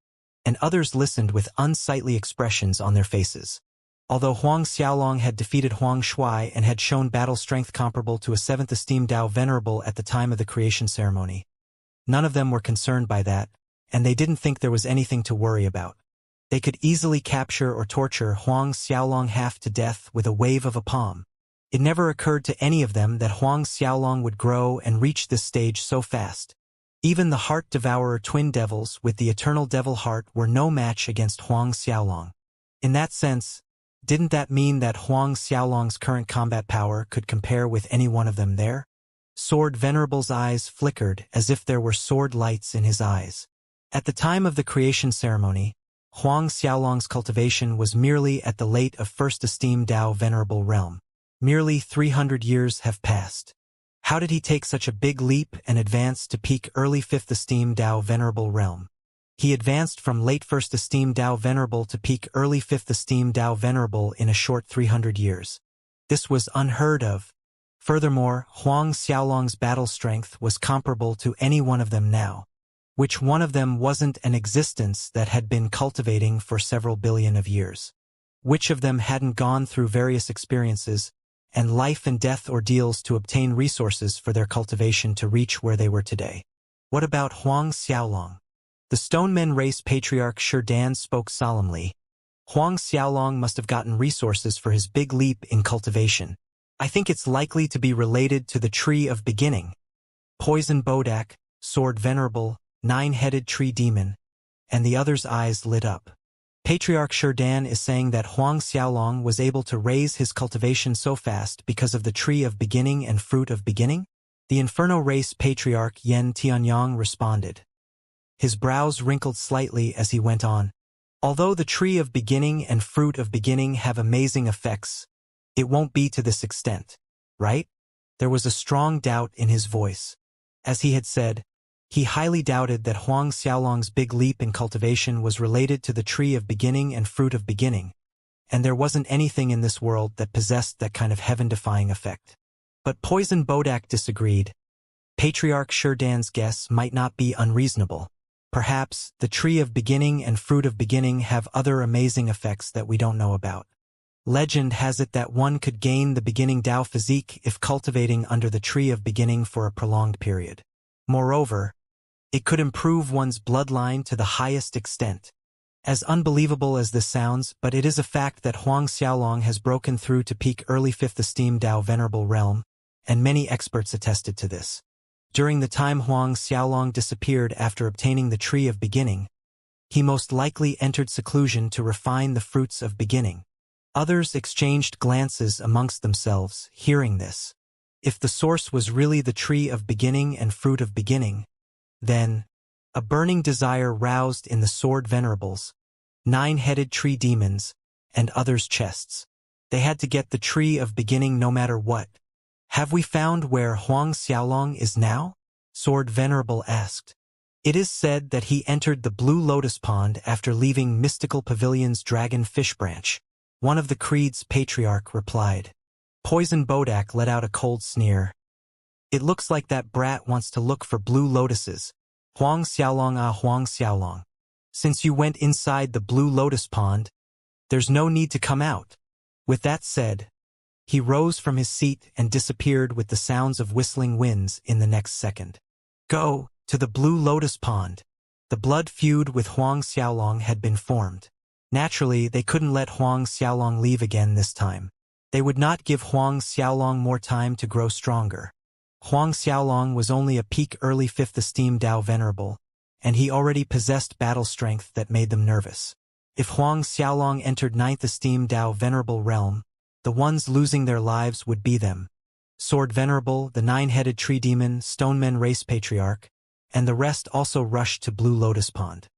and others listened with unsightly expressions on their faces. Although Huang Xiaolong had defeated Huang Shuai and had shown battle strength comparable to a 7th esteemed Dao Venerable at the time of the creation ceremony, none of them were concerned by that, and they didn't think there was anything to worry about. They could easily capture or torture Huang Xiaolong half to death with a wave of a palm. It never occurred to any of them that Huang Xiaolong would grow and reach this stage so fast. Even the Heart Devourer twin devils with the Eternal Devil Heart were no match against Huang Xiaolong. In that sense, didn't that mean that Huang Xiaolong's current combat power could compare with any one of them there? Sword Venerable's eyes flickered as if there were sword lights in his eyes. At the time of the creation ceremony, Huang Xiaolong's cultivation was merely at the late of first esteemed Dao Venerable realm. Merely 300 years have passed. How did he take such a big leap and advance to peak early 5th esteemed Dao Venerable realm? He advanced from late 1st esteemed Dao Venerable to peak early 5th esteemed Dao Venerable in a short 300 years. This was unheard of. Furthermore, Huang Xiaolong's battle strength was comparable to any one of them now. Which one of them wasn't an existence that had been cultivating for several billion of years? Which of them hadn't gone through various experiences and life and death ordeals to obtain resources for their cultivation to reach where they were today? What about Huang Xiaolong? The Stonemen race patriarch Sherdan spoke solemnly. Huang Xiaolong must have gotten resources for his big leap in cultivation. I think it's likely to be related to the Tree of Beginning. Poison Bodak, Sword Venerable, Nine-Headed Tree Demon, and the other's eyes lit up. Patriarch Sherdan is saying that Huang Xiaolong was able to raise his cultivation so fast because of the Tree of Beginning and Fruit of Beginning? The Inferno race patriarch Yen Tianyang responded. His brows wrinkled slightly as he went on. Although the Tree of Beginning and Fruit of Beginning have amazing effects, it won't be to this extent, right? There was a strong doubt in his voice. As he had said, he highly doubted that Huang Xiaolong's big leap in cultivation was related to the Tree of Beginning and Fruit of Beginning, and there wasn't anything in this world that possessed that kind of heaven-defying effect. But Poison Bodak disagreed. Patriarch Sherdan's guess might not be unreasonable. Perhaps the Tree of Beginning and Fruit of Beginning have other amazing effects that we don't know about. Legend has it that one could gain the beginning Dao physique if cultivating under the Tree of Beginning for a prolonged period. Moreover, it could improve one's bloodline to the highest extent. As unbelievable as this sounds, but it is a fact that Huang Xiaolong has broken through to peak early 5th esteem Dao Venerable Realm, and many experts attested to this. During the time Huang Xiaolong disappeared after obtaining the Tree of Beginning, he most likely entered seclusion to refine the fruits of beginning. Others exchanged glances amongst themselves, hearing this. If the source was really the Tree of Beginning and Fruit of Beginning, then a burning desire roused in the Sword Venerables, Nine-Headed Tree Demons, and others' chests. They had to get the Tree of Beginning no matter what. Have we found where Huang Xiaolong is now? Sword Venerable asked. It is said that he entered the Blue Lotus Pond after leaving Mystical Pavilion's Dragon Fish Branch. One of the creed's patriarch replied. Poison Bodak let out a cold sneer. It looks like that brat wants to look for blue lotuses. Huang Xiaolong Huang Xiaolong. Since you went inside the Blue Lotus Pond, there's no need to come out. With that said, he rose from his seat and disappeared with the sounds of whistling winds in the next second. Go to the Blue Lotus Pond. The blood feud with Huang Xiaolong had been formed. Naturally, they couldn't let Huang Xiaolong leave again this time. They would not give Huang Xiaolong more time to grow stronger. Huang Xiaolong was only a peak early 5th esteem Dao Venerable, and he already possessed battle strength that made them nervous. If Huang Xiaolong entered 9th esteem Dao Venerable realm, the ones losing their lives would be them. Sword Venerable, the Nine-Headed Tree Demon, Stonemen race patriarch, and the rest also rushed to Blue Lotus Pond.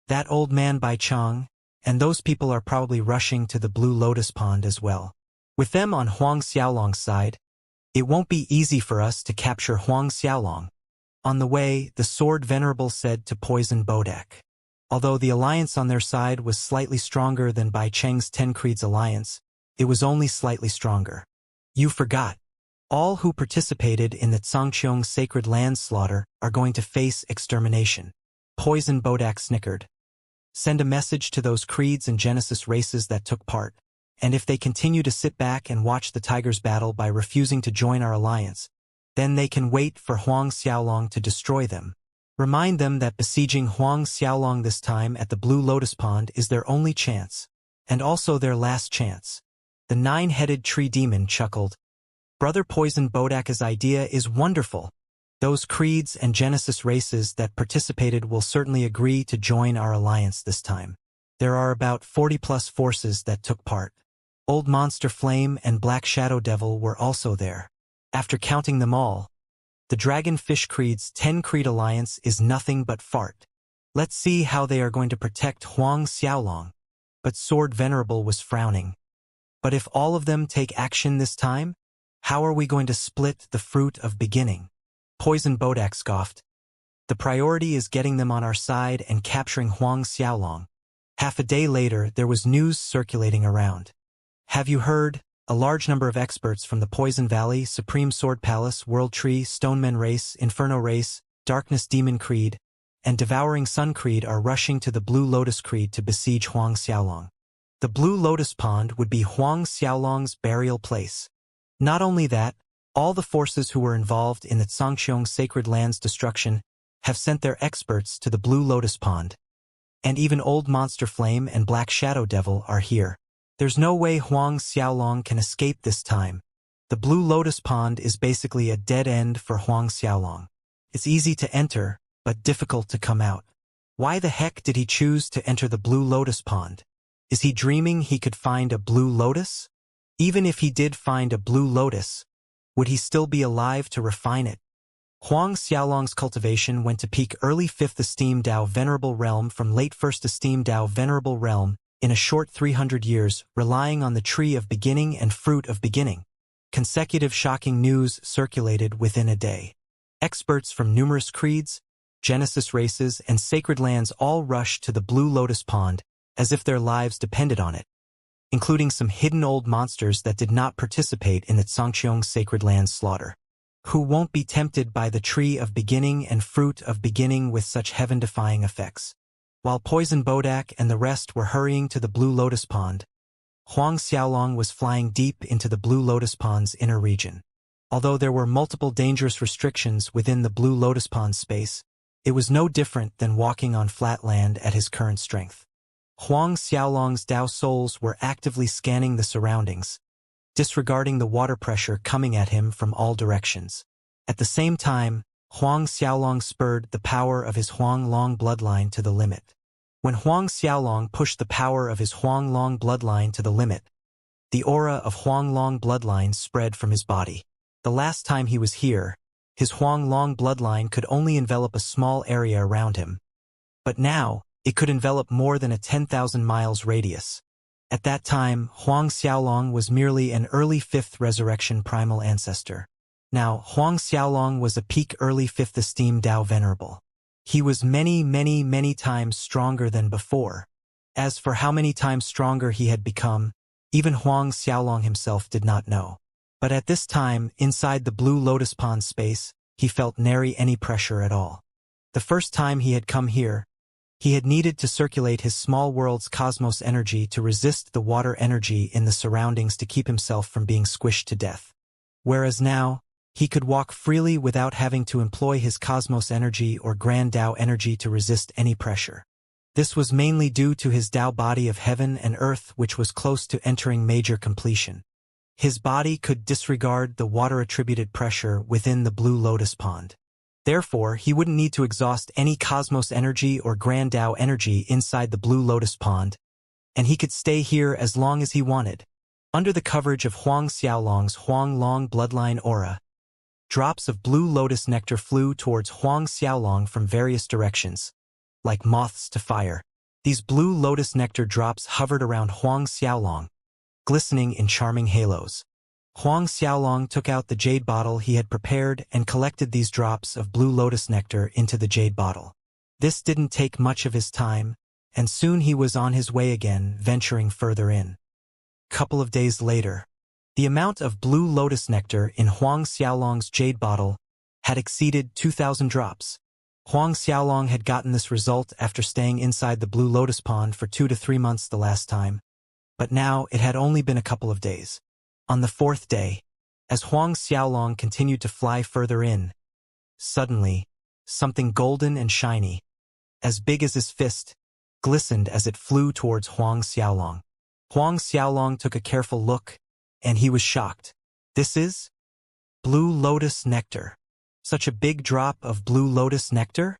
That old man Bai Chang, and those people are probably rushing to the Blue Lotus Pond as well. With them on Huang Xiaolong's side, it won't be easy for us to capture Huang Xiaolong. On the way, the Sword Venerable said to Poison Bodak. Although the alliance on their side was slightly stronger than Bai Cheng's Ten Creeds alliance, it was only slightly stronger. You forgot. All who participated in the Zhangqiong sacred land slaughter are going to face extermination. Poison Bodak snickered. Send a message to those creeds and Genesis races that took part. And if they continue to sit back and watch the Tigers battle by refusing to join our alliance, then they can wait for Huang Xiaolong to destroy them. Remind them that besieging Huang Xiaolong this time at the Blue Lotus Pond is their only chance, and also their last chance. The Nine-Headed Tree Demon chuckled. Brother Poison Bodak's idea is wonderful. Those creeds and Genesis races that participated will certainly agree to join our alliance this time. There are about 40+ forces that took part. Old Monster Flame and Black Shadow Devil were also there. After counting them all, the Dragon Fish Creed's 10 Creed alliance is nothing but fart. Let's see how they are going to protect Huang Xiaolong. But Sword Venerable was frowning. But if all of them take action this time, how are we going to split the fruit of beginning? Poison Bodak scoffed. The priority is getting them on our side and capturing Huang Xiaolong. Half a day later, there was news circulating around. Have you heard? a large number of experts from the Poison Valley, Supreme Sword Palace, World Tree, Stoneman Race, Inferno Race, Darkness Demon Creed, and Devouring Sun Creed are rushing to the Blue Lotus Creed to besiege Huang Xiaolong. The Blue Lotus Pond would be Huang Xiaolong's burial place. Not only that, all the forces who were involved in the Xianxia Sacred Land's destruction have sent their experts to the Blue Lotus Pond. And even Old Monster Flame and Black Shadow Devil are here. There's no way Huang Xiaolong can escape this time. The Blue Lotus Pond is basically a dead end for Huang Xiaolong. It's easy to enter, but difficult to come out. Why the heck did he choose to enter the Blue Lotus Pond? Is he dreaming he could find a blue lotus? Even if he did find a blue lotus, would he still be alive to refine it? Huang Xiaolong's cultivation went to peak early 5th Esteem Dao Venerable Realm from late 1st Esteem Dao Venerable Realm in a short 300 years, relying on the Tree of Beginning and Fruit of Beginning. Consecutive shocking news circulated within a day. Experts from numerous creeds, Genesis races, and sacred lands all rushed to the Blue Lotus Pond as if their lives depended on it, including some hidden old monsters that did not participate in the Xianxia Sacred Land's slaughter. Who won't be tempted by the Tree of Beginning and Fruit of Beginning with such heaven-defying effects? While Poison Bodak and the rest were hurrying to the Blue Lotus Pond, Huang Xiaolong was flying deep into the Blue Lotus Pond's inner region. Although there were multiple dangerous restrictions within the Blue Lotus Pond space, it was no different than walking on flat land at his current strength. Huang Xiaolong's Dao souls were actively scanning the surroundings, disregarding the water pressure coming at him from all directions. At the same time, Huang Xiaolong spurred the power of his Huang Long bloodline to the limit. When Huang Xiaolong pushed the power of his Huang Long bloodline to the limit, the aura of Huang Long bloodline spread from his body. The last time he was here, his Huang Long bloodline could only envelop a small area around him. But now, it could envelop more than a 10,000 miles radius. At that time, Huang Xiaolong was merely an early 5th resurrection primal ancestor. Now, Huang Xiaolong was a peak early 5th esteem Dao Venerable. He was many times stronger than before. As for how many times stronger he had become, even Huang Xiaolong himself did not know. But at this time, inside the Blue Lotus Pond space, he felt nary any pressure at all. The first time he had come here, he had needed to circulate his small world's cosmos energy to resist the water energy in the surroundings to keep himself from being squished to death. Whereas now, he could walk freely without having to employ his cosmos energy or grand Dao energy to resist any pressure. This was mainly due to his Dao body of heaven and earth, which was close to entering major completion. His body could disregard the water-attributed pressure within the Blue Lotus Pond. Therefore, he wouldn't need to exhaust any cosmos energy or grand Dao energy inside the Blue Lotus Pond, and he could stay here as long as he wanted. Under the coverage of Huang Xiaolong's Huang Long bloodline aura, drops of blue lotus nectar flew towards Huang Xiaolong from various directions, like moths to fire. These blue lotus nectar drops hovered around Huang Xiaolong, glistening in charming halos. Huang Xiaolong took out the jade bottle he had prepared and collected these drops of blue lotus nectar into the jade bottle. This didn't take much of his time, and soon he was on his way again, venturing further in. Couple of days later, the amount of blue lotus nectar in Huang Xiaolong's jade bottle had exceeded 2,000 drops. Huang Xiaolong had gotten this result after staying inside the Blue Lotus Pond for 2 to 3 months the last time, but now it had only been a couple of days. On the 4th day, as Huang Xiaolong continued to fly further in, suddenly, something golden and shiny, as big as his fist, glistened as it flew towards Huang Xiaolong. Huang Xiaolong took a careful look, and he was shocked. This is blue lotus nectar. Such a big drop of blue lotus nectar?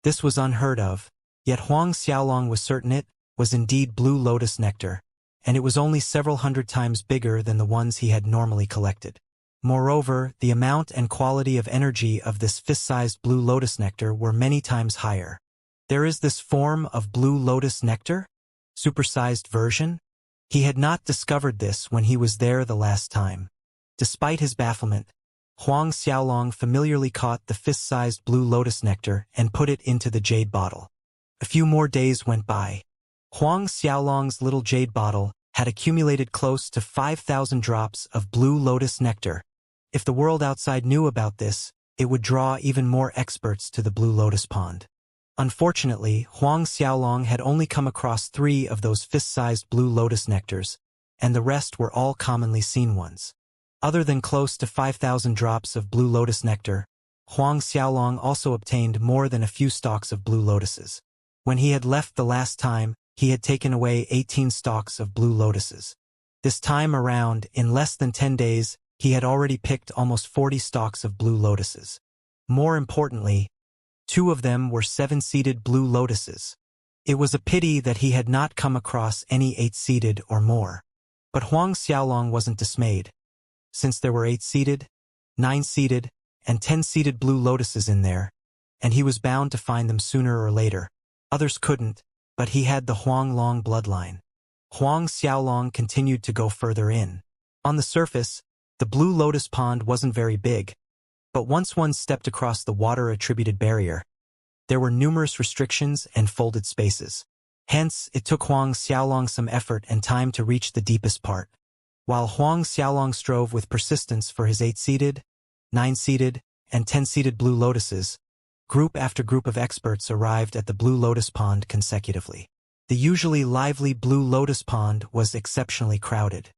This was unheard of, yet Huang Xiaolong was certain it was indeed blue lotus nectar, and it was only several hundred times bigger than the ones he had normally collected. Moreover, the amount and quality of energy of this fist-sized blue lotus nectar were many times higher. There is this form of blue lotus nectar? Supersized version? He had not discovered this when he was there the last time. Despite his bafflement, Huang Xiaolong familiarly caught the fist-sized blue lotus nectar and put it into the jade bottle. A few more days went by. Huang Xiaolong's little jade bottle had accumulated close to 5,000 drops of blue lotus nectar. If the world outside knew about this, it would draw even more experts to the blue lotus pond. Unfortunately, Huang Xiaolong had only come across 3 of those fist-sized blue lotus nectars, and the rest were all commonly seen ones. Other than close to 5,000 drops of blue lotus nectar, Huang Xiaolong also obtained more than a few stalks of blue lotuses. When he had left the last time, he had taken away 18 stalks of blue lotuses. This time around, in less than 10 days, he had already picked almost 40 stalks of blue lotuses. More importantly, 2 of them were 7-seeded blue lotuses. It was a pity that he had not come across any 8-seeded or more. But Huang Xiaolong wasn't dismayed. Since there were 8-seeded, 9-seeded, and 10-seeded blue lotuses in there, and he was bound to find them sooner or later. Others couldn't, but he had the Huanglong bloodline. Huang Xiaolong continued to go further in. On the surface, the blue lotus pond wasn't very big, but once one stepped across the water-attributed barrier, there were numerous restrictions and folded spaces. Hence, it took Huang Xiaolong some effort and time to reach the deepest part. While Huang Xiaolong strove with persistence for his 8-seeded, 9-seeded, and 10-seeded blue lotuses, group after group of experts arrived at the blue lotus pond consecutively. The usually lively blue lotus pond was exceptionally crowded.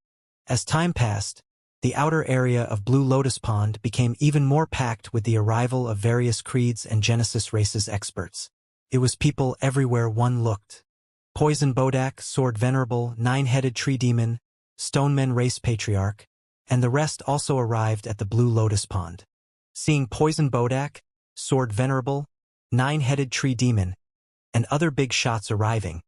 As time passed, the outer area of blue lotus pond became even more packed with the arrival of various creeds and Genesis races experts. It was people everywhere one looked. Poison Bodak, Sword Venerable, 9-headed Tree Demon, Stoneman Race Patriarch, and the rest also arrived at the blue lotus pond. Seeing Poison Bodak, Sword Venerable, 9-headed Tree Demon, and other big shots arriving,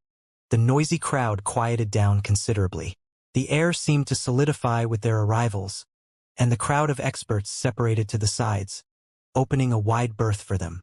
the noisy crowd quieted down considerably. The air seemed to solidify with their arrivals, and the crowd of experts separated to the sides, opening a wide berth for them.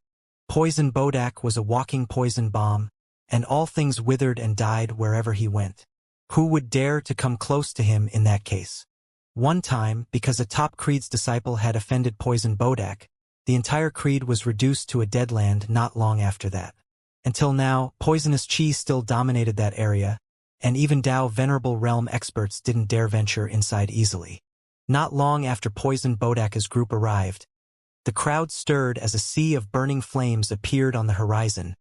Poison Bodak was a walking poison bomb, and all things withered and died wherever he went. Who would dare to come close to him in that case? One time, because a top creed's disciple had offended Poison Bodak, the entire creed was reduced to a deadland not long after that. Until now, poisonous chi still dominated that area, and even Dao Venerable Realm experts didn't dare venture inside easily. Not long after Poison Bodak's group arrived, the crowd stirred as a sea of burning flames appeared on the horizon,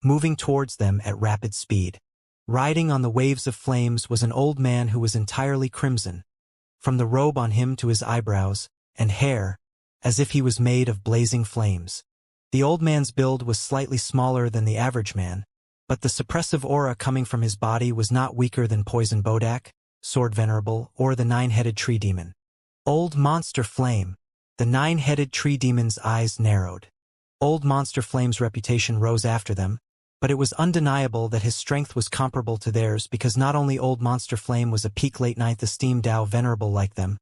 moving towards them at rapid speed. Riding on the waves of flames was an old man who was entirely crimson, from the robe on him to his eyebrows and hair, as if he was made of blazing flames. The old man's build was slightly smaller than the average man, but the suppressive aura coming from his body was not weaker than Poison Bodak, Sword Venerable, or the 9-headed Tree Demon. Old Monster Flame. The 9-headed Tree Demon's eyes narrowed. Old Monster Flame's reputation rose after them, but it was undeniable that his strength was comparable to theirs because not only Old Monster Flame was a peak late 9th esteemed Dao Venerable like them,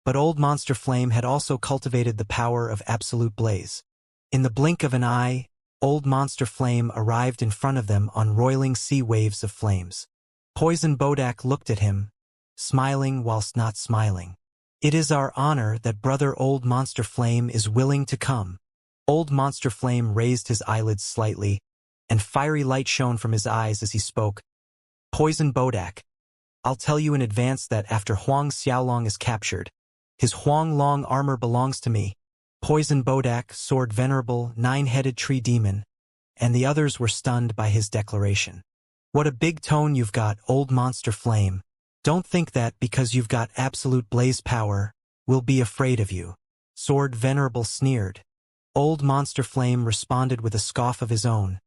but Old Monster Flame had also cultivated the power of Absolute Blaze. In the blink of an eye, Old Monster Flame arrived in front of them on roiling sea waves of flames. Poison Bodak looked at him, smiling whilst not smiling. "It is our honor that Brother Old Monster Flame is willing to come." Old Monster Flame raised his eyelids slightly, and fiery light shone from his eyes as he spoke. "Poison Bodak, I'll tell you in advance that after Huang Xiaolong is captured, his Huanglong armor belongs to me. Poison Bodak, Sword Venerable, 9-headed Tree Demon, and the others were stunned by his declaration. "What a big tone you've got, Old Monster Flame. Don't think that because you've got absolute blaze power, we'll be afraid of you." Sword Venerable sneered. Old Monster Flame responded with a scoff of his own,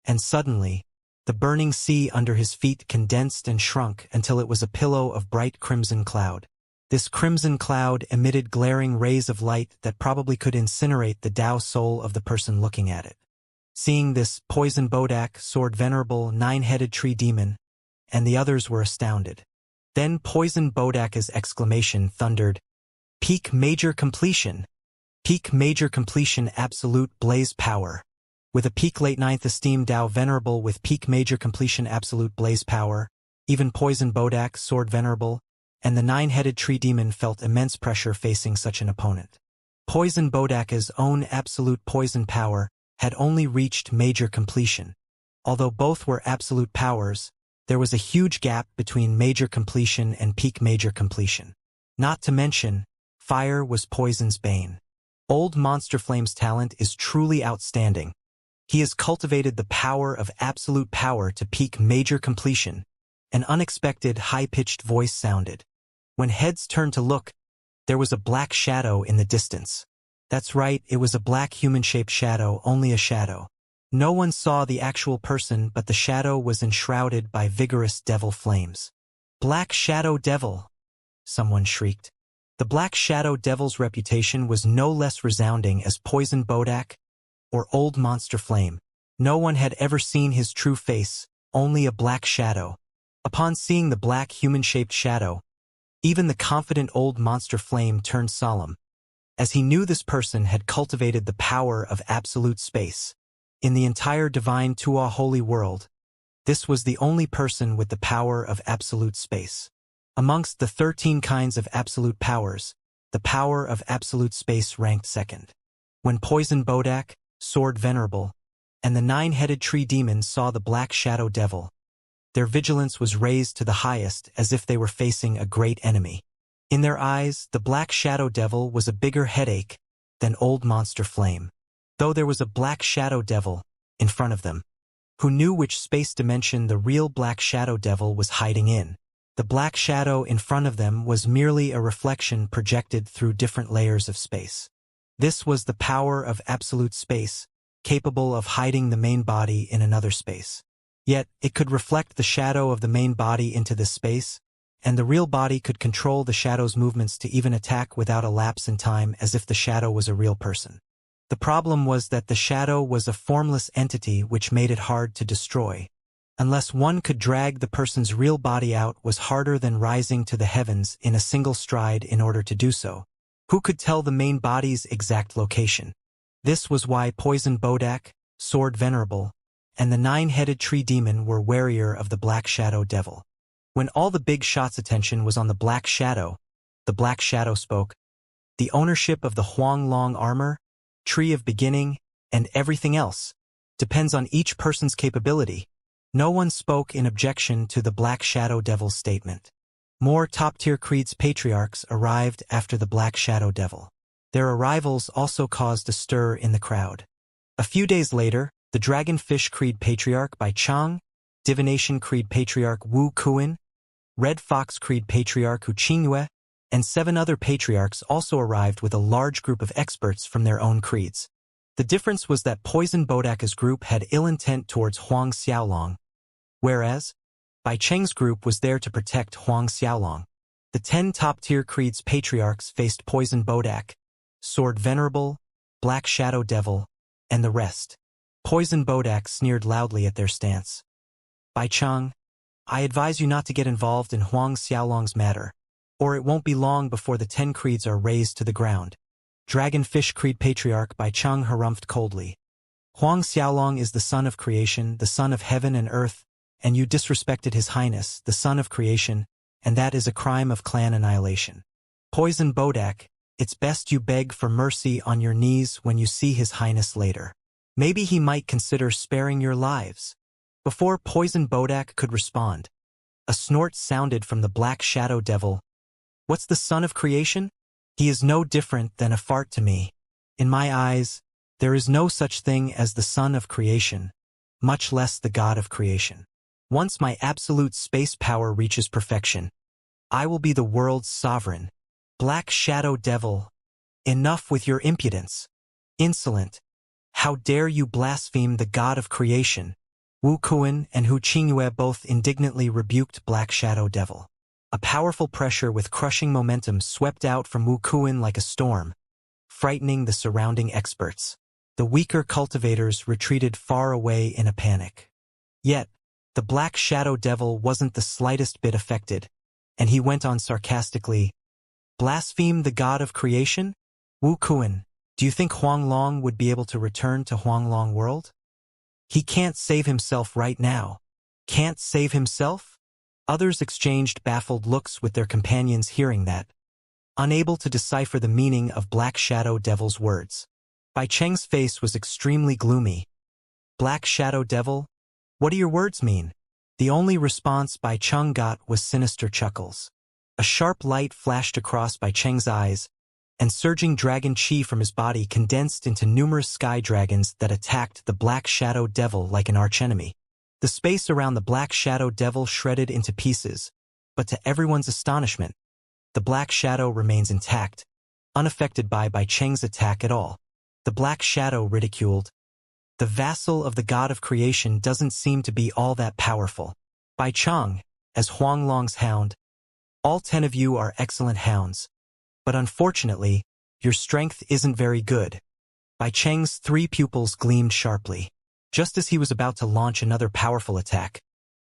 and suddenly, the burning sea under his feet condensed and shrunk until it was a pillow of bright crimson cloud. This crimson cloud emitted glaring rays of light that probably could incinerate the Dao soul of the person looking at it. Seeing this, Poison Bodak, Sword Venerable, 9-headed Tree Demon, and the others were astounded. Then Poison Bodak's exclamation thundered, "Peak Major Completion! Peak Major Completion Absolute Blaze Power!" With a peak late 9th esteemed Dao Venerable with peak Major Completion Absolute Blaze Power, even Poison Bodak, Sword Venerable, and the 9-headed Tree Demon felt immense pressure facing such an opponent. Poison Bodak's own absolute poison power had only reached major completion. Although both were absolute powers, There was a huge gap between major completion and peak major completion. Not to mention, fire was Poison's bane. Old Monster Flame's talent is truly outstanding. He has cultivated the power of absolute power to peak major completion. An unexpected, high-pitched voice sounded. When heads turned to look, there was a black shadow in the distance. That's right, it was a black human-shaped shadow, only a shadow. No one saw the actual person, but the shadow was enshrouded by vigorous devil flames. Black Shadow Devil! Someone shrieked. The Black Shadow Devil's reputation was no less resounding as Poison Bodak or Old Monster Flame. No one had ever seen his true face, only a black shadow. Upon seeing the black human-shaped shadow, even the confident Old Monster Flame turned solemn, as he knew this person had cultivated the power of absolute space. In the entire divine Tua holy world, this was the only person with the power of absolute space. Amongst the 13 kinds of absolute powers, the power of absolute space ranked second. When Poison Bodak, Sword Venerable, and the 9-headed tree demon saw the Black Shadow Devil, their vigilance was raised to the highest as if they were facing a great enemy. In their eyes, the Black Shadow Devil was a bigger headache than Old Monster Flame. Though there was a Black Shadow Devil in front of them, who knew which space dimension the real Black Shadow Devil was hiding in. The black shadow in front of them was merely a reflection projected through different layers of space. This was the power of absolute space, capable of hiding the main body in another space. Yet, it could reflect the shadow of the main body into this space, and the real body could control the shadow's movements to even attack without a lapse in time as if the shadow was a real person. The problem was that the shadow was a formless entity which made it hard to destroy. Unless one could drag the person's real body out was harder than rising to the heavens in a single stride in order to do so. Who could tell the main body's exact location? This was why Poison Bodak, Sword Venerable, and the 9-headed tree demon were warier of the Black Shadow Devil. When all the big shots' attention was on the Black Shadow spoke. The ownership of the Huang Long armor, Tree of Beginning, and everything else depends on each person's capability. No one spoke in objection to the Black Shadow Devil's statement. More top-tier creeds patriarchs arrived after the Black Shadow Devil. Their arrivals also caused a stir in the crowd. A few days later, the Dragonfish Creed Patriarch Bai Chang, Divination Creed Patriarch Wu Kuan, Red Fox Creed Patriarch Hu Qingyue, and 7 other patriarchs also arrived with a large group of experts from their own creeds. The difference was that Poison Bodaka's group had ill intent towards Huang Xiaolong, whereas Bai Cheng's group was there to protect Huang Xiaolong. The 10 top-tier creeds patriarchs faced Poison Bodak, Sword Venerable, Black Shadow Devil, and the rest. Poison Bodak sneered loudly at their stance. Bai Cheng, I advise you not to get involved in Huang Xiaolong's matter, or it won't be long before the 10 creeds are razed to the ground. Dragonfish Creed Patriarch Bai Cheng harumphed coldly. Huang Xiaolong is the son of creation, the son of heaven and earth, and you disrespected his highness, the son of creation, and that is a crime of clan annihilation. Poison Bodak, it's best you beg for mercy on your knees when you see his highness later. Maybe he might consider sparing your lives. Before Poison Bodak could respond, a snort sounded from the Black Shadow Devil. What's the son of creation? He is no different than a fart to me. In my eyes, there is no such thing as the son of creation, much less the god of creation. Once my absolute space power reaches perfection, I will be the world's sovereign. Black Shadow Devil, enough with your impudence. Insolent. How dare you blaspheme the god of creation? Wu Kuan and Hu Qingyue both indignantly rebuked Black Shadow Devil. A powerful pressure with crushing momentum swept out from Wu Kuan like a storm, frightening the surrounding experts. The weaker cultivators retreated far away in a panic. Yet, the Black Shadow Devil wasn't the slightest bit affected, and he went on sarcastically, Blaspheme the god of creation? Wu Kuan, do you think Huang Long would be able to return to Huang Long world? He can't save himself right now. Can't save himself? Others exchanged baffled looks with their companions hearing that, unable to decipher the meaning of Black Shadow Devil's words. Bai Cheng's face was extremely gloomy. Black Shadow Devil? What do your words mean? The only response Bai Cheng got was sinister chuckles. A sharp light flashed across Bai Cheng's eyes, and surging dragon chi from his body condensed into numerous sky dragons that attacked the Black Shadow Devil like an archenemy. The space around the Black Shadow Devil shredded into pieces, but to everyone's astonishment, the Black Shadow remains intact, unaffected by Bai Cheng's attack at all. The Black Shadow ridiculed, "The vassal of the god of creation doesn't seem to be all that powerful. Bai Cheng, as Huang Long's hound, all 10 of you are excellent hounds. But unfortunately, your strength isn't very good." Bai Cheng's 3 pupils gleamed sharply. Just as he was about to launch another powerful attack,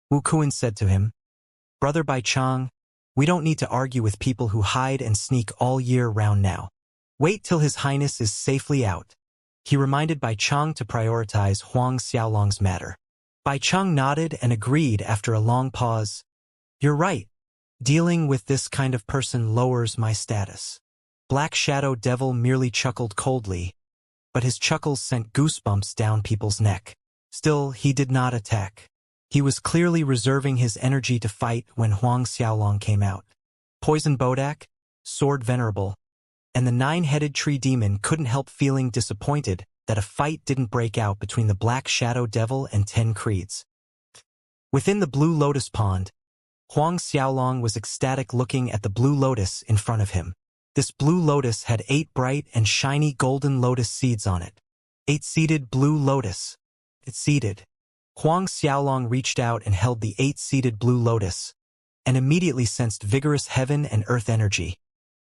Wu Kuan said to him, "Brother Bai Cheng, we don't need to argue with people who hide and sneak all year round now. Wait till His Highness is safely out." He reminded Bai Cheng to prioritize Huang Xiaolong's matter. Bai Cheng nodded and agreed after a long pause. "You're right. Dealing with this kind of person lowers my status." Black Shadow Devil merely chuckled coldly, but his chuckles sent goosebumps down people's neck. Still, he did not attack. He was clearly reserving his energy to fight when Huang Xiaolong came out. Poison Bodak, Sword Venerable, and the 9-headed tree demon couldn't help feeling disappointed that a fight didn't break out between the Black Shadow Devil and 10 creeds. Within the Blue Lotus Pond, Huang Xiaolong was ecstatic looking at the blue lotus in front of him. This blue lotus had 8 bright and shiny golden lotus seeds on it. 8-seeded blue lotus. It seeded. Huang Xiaolong reached out and held the 8-seeded blue lotus, and immediately sensed vigorous heaven and earth energy,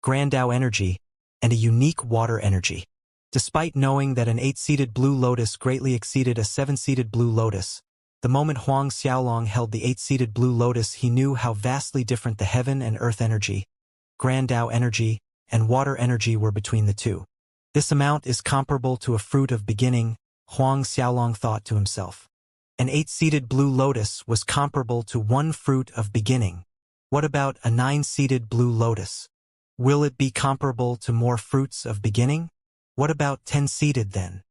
Grandao energy, and a unique water energy. Despite knowing that an 8-seeded blue lotus greatly exceeded a 7-seeded blue lotus, the moment Huang Xiaolong held the 8-seeded blue lotus, he knew how vastly different the heaven and earth energy, Grandao energy, and water energy were between the two. This amount is comparable to a fruit of beginning, Huang Xiaolong thought to himself. An 8-seeded blue lotus was comparable to 1 fruit of beginning. What about a 9-seeded blue lotus? Will it be comparable to more fruits of beginning? What about 10-seeded then?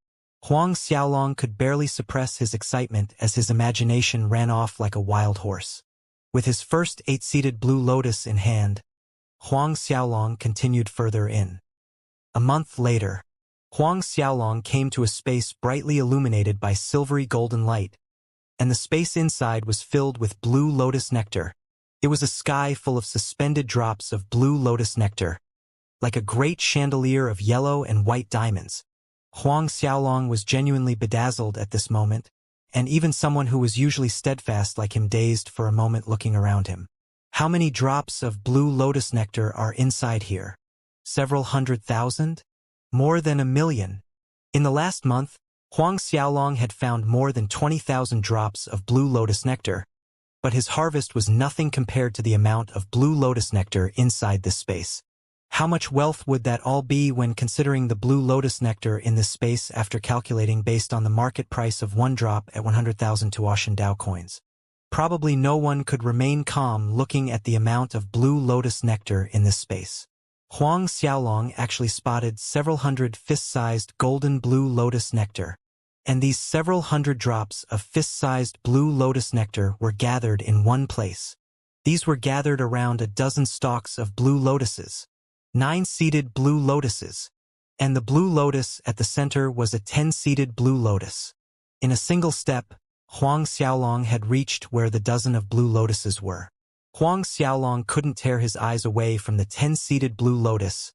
Huang Xiaolong could barely suppress his excitement as his imagination ran off like a wild horse. With his first 8-seeded blue lotus in hand, Huang Xiaolong continued further in. A month later, Huang Xiaolong came to a space brightly illuminated by silvery golden light, and the space inside was filled with blue lotus nectar. It was a sky full of suspended drops of blue lotus nectar, like a great chandelier of yellow and white diamonds. Huang Xiaolong was genuinely bedazzled at this moment, and even someone who was usually steadfast like him dazed for a moment looking around him. How many drops of blue lotus nectar are inside here? Several 100,000? More than 1,000,000. In the last month, Huang Xiaolong had found more than 20,000 drops of blue lotus nectar, but his harvest was nothing compared to the amount of blue lotus nectar inside this space. How much wealth would that all be when considering the blue lotus nectar in this space after calculating based on the market price of 1 drop at 100,000 Tuashan Dao coins? Probably no one could remain calm looking at the amount of blue lotus nectar in this space. Huang Xiaolong actually spotted several hundred fist-sized golden blue lotus nectar, and these several hundred drops of fist-sized blue lotus nectar were gathered in one place. These were gathered around a dozen stalks of blue lotuses, 9-seeded blue lotuses, and the blue lotus at the center was a 10-seeded blue lotus. In a single step, Huang Xiaolong had reached where the dozen of blue lotuses were. Huang Xiaolong couldn't tear his eyes away from the 10-seeded blue lotus,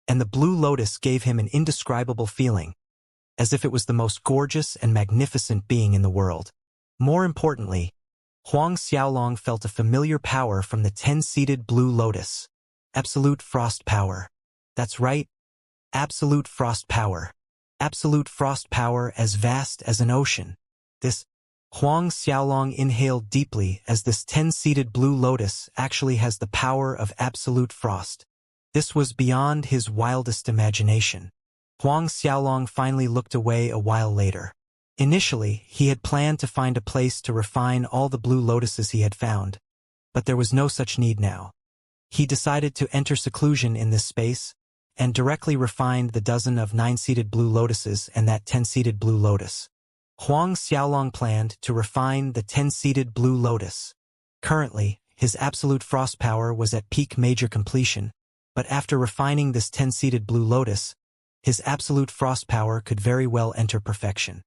and the blue lotus gave him an indescribable feeling, as if it was the most gorgeous and magnificent being in the world. More importantly, Huang Xiaolong felt a familiar power from the 10-seeded blue lotus. Absolute frost power. That's right. Absolute frost power. Absolute frost power as vast as an ocean. This Huang Xiaolong inhaled deeply as this 10-seeded blue lotus actually has the power of absolute frost. This was beyond his wildest imagination. Huang Xiaolong finally looked away a while later. Initially, he had planned to find a place to refine all the blue lotuses he had found, but there was no such need now. He decided to enter seclusion in this space, and directly refined the dozen of 9-seeded blue lotuses and that 10-seeded blue lotus. Huang Xiaolong planned to refine the 10-seeded Blue Lotus. Currently, his absolute frost power was at peak major completion, but after refining this 10-seeded Blue Lotus, his absolute frost power could very well enter perfection.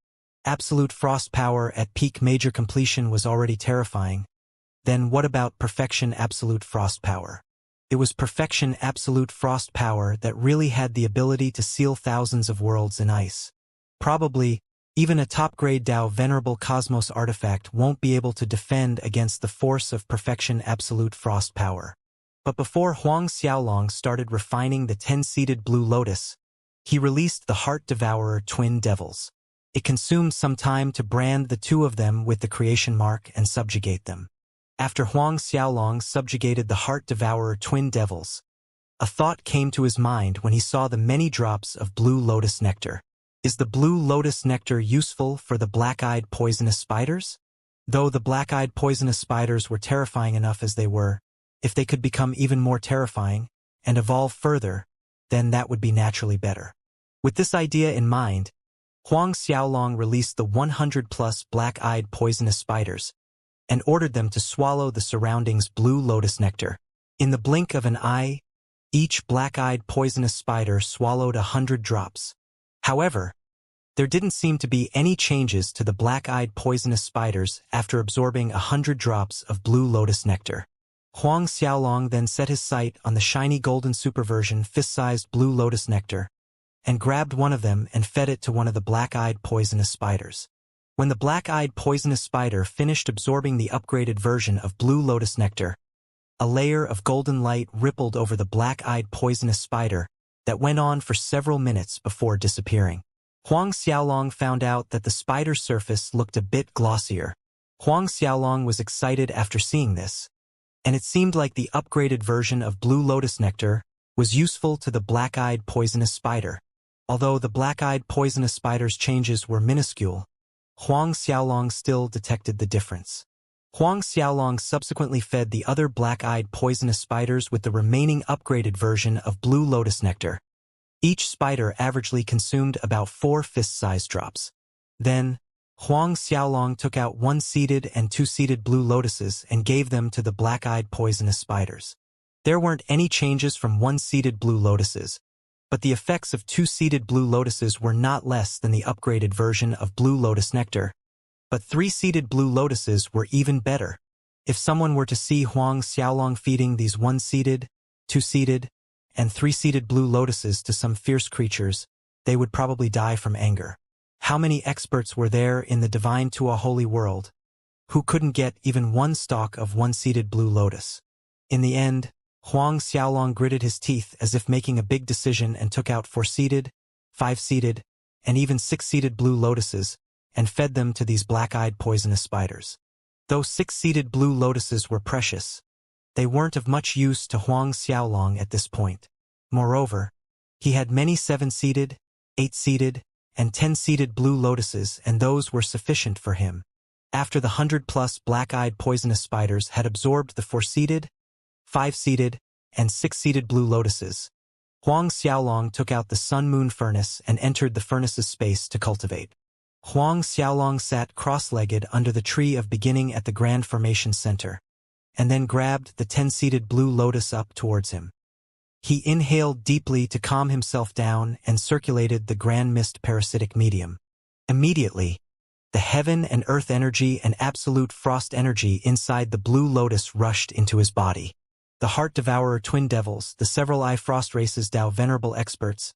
Absolute frost power at peak major completion was already terrifying. Then what about perfection absolute frost power? It was perfection absolute frost power that really had the ability to seal thousands of worlds in ice. Probably, even a top-grade Dao Venerable Cosmos artifact won't be able to defend against the force of perfection absolute frost power. But before Huang Xiaolong started refining the 10-seeded Blue Lotus, he released the Heart Devourer Twin Devils. It consumed some time to brand the two of them with the creation mark and subjugate them. After Huang Xiaolong subjugated the Heart Devourer Twin Devils, a thought came to his mind when he saw the many drops of Blue Lotus Nectar. Is the Blue Lotus Nectar useful for the black-eyed poisonous spiders? Though the black-eyed poisonous spiders were terrifying enough as they were, if they could become even more terrifying and evolve further, then that would be naturally better. With this idea in mind, Huang Xiaolong released the 100-plus black-eyed poisonous spiders and ordered them to swallow the surroundings Blue Lotus Nectar. In the blink of an eye, each black-eyed poisonous spider swallowed 100 drops. However, there didn't seem to be any changes to the black-eyed poisonous spiders after absorbing 100 drops of Blue Lotus Nectar. Huang Xiaolong then set his sight on the shiny golden superversion fist-sized Blue Lotus Nectar and grabbed one of them and fed it to one of the black-eyed poisonous spiders. When the black-eyed poisonous spider finished absorbing the upgraded version of Blue Lotus Nectar, a layer of golden light rippled over the black-eyed poisonous spider that went on for several minutes before disappearing. Huang Xiaolong found out that the spider's surface looked a bit glossier. Huang Xiaolong was excited after seeing this, and it seemed like the upgraded version of Blue Lotus Nectar was useful to the black-eyed poisonous spider. Although the black-eyed poisonous spider's changes were minuscule, Huang Xiaolong still detected the difference. Huang Xiaolong subsequently fed the other black-eyed poisonous spiders with the remaining upgraded version of Blue Lotus Nectar. Each spider averagely consumed about 4 fist-sized drops. Then, Huang Xiaolong took out 1-seeded and 2-seeded Blue Lotuses and gave them to the black-eyed poisonous spiders. There weren't any changes from 1-seeded Blue Lotuses, but the effects of 2-seeded Blue Lotuses were not less than the upgraded version of Blue Lotus Nectar. But 3-seeded Blue Lotuses were even better. If someone were to see Huang Xiaolong feeding these 1-seeded, 2-seeded, and 3-seeded Blue Lotuses to some fierce creatures, they would probably die from anger. How many experts were there in the divine to a holy world who couldn't get even one stalk of 1-seeded Blue Lotus? In the end, Huang Xiaolong gritted his teeth as if making a big decision and took out 4-seeded, 5-seeded, and even 6-seeded Blue Lotuses, and fed them to these black-eyed poisonous spiders. Though 6-seeded Blue Lotuses were precious, they weren't of much use to Huang Xiaolong at this point. Moreover, he had many 7-seeded, 8-seeded, and 10-seeded Blue Lotuses, and those were sufficient for him. After the 100-plus black-eyed poisonous spiders had absorbed the 4-seeded, 5-seeded, and 6-seeded Blue Lotuses, Huang Xiaolong took out the Sun-Moon Furnace and entered the furnace's space to cultivate. Huang Xiaolong sat cross-legged under the tree of beginning at the Grand Formation Center, and then grabbed the 10-seeded Blue Lotus up towards him. He inhaled deeply to calm himself down and circulated the Grand Mist parasitic medium. Immediately, the heaven and earth energy and absolute frost energy inside the Blue Lotus rushed into his body. The Heart Devourer Twin Devils, the several Eye Frost races Dao Venerable experts,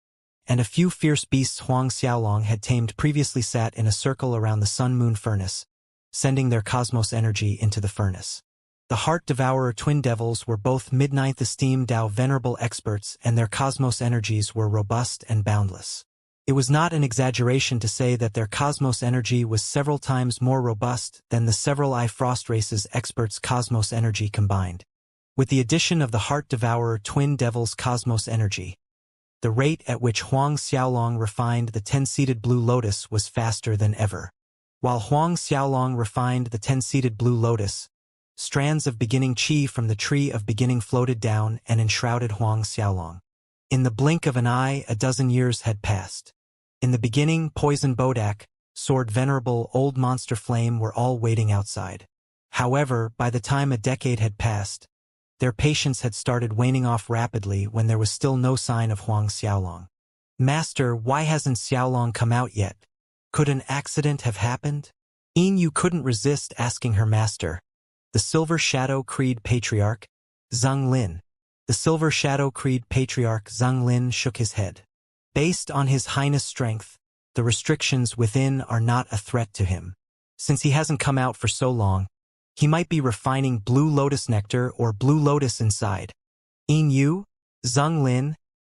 and a few fierce beasts Huang Xiaolong had tamed previously sat in a circle around the Sun-Moon Furnace, sending their cosmos energy into the furnace. The Heart Devourer Twin Devils were both mid-ninth esteemed Dao Venerable experts, and their cosmos energies were robust and boundless. It was not an exaggeration to say that their cosmos energy was several times more robust than the several Eye Frost races experts' cosmos energy combined. With the addition of the Heart Devourer Twin Devils' cosmos energy, the rate at which Huang Xiaolong refined the 10-seeded Blue Lotus was faster than ever. While Huang Xiaolong refined the 10-seeded Blue Lotus, strands of beginning chi from the tree of beginning floated down and enshrouded Huang Xiaolong. In the blink of an eye, a dozen years had passed. In the beginning, Poison Bodak, Sword Venerable, Old Monster Flame were all waiting outside. However, by the time a decade had passed, their patience had started waning off rapidly when there was still no sign of Huang Xiaolong. Master, why hasn't Xiaolong come out yet? Could an accident have happened? Yin Yu couldn't resist asking her master. The Silver Shadow Creed Patriarch, Zheng Lin. The Silver Shadow Creed Patriarch Zheng Lin shook his head. Based on His Highness' strength, the restrictions within are not a threat to him. Since he hasn't come out for so long, he might be refining Blue Lotus Nectar or Blue Lotus inside. Yin Yu, Zheng Lin,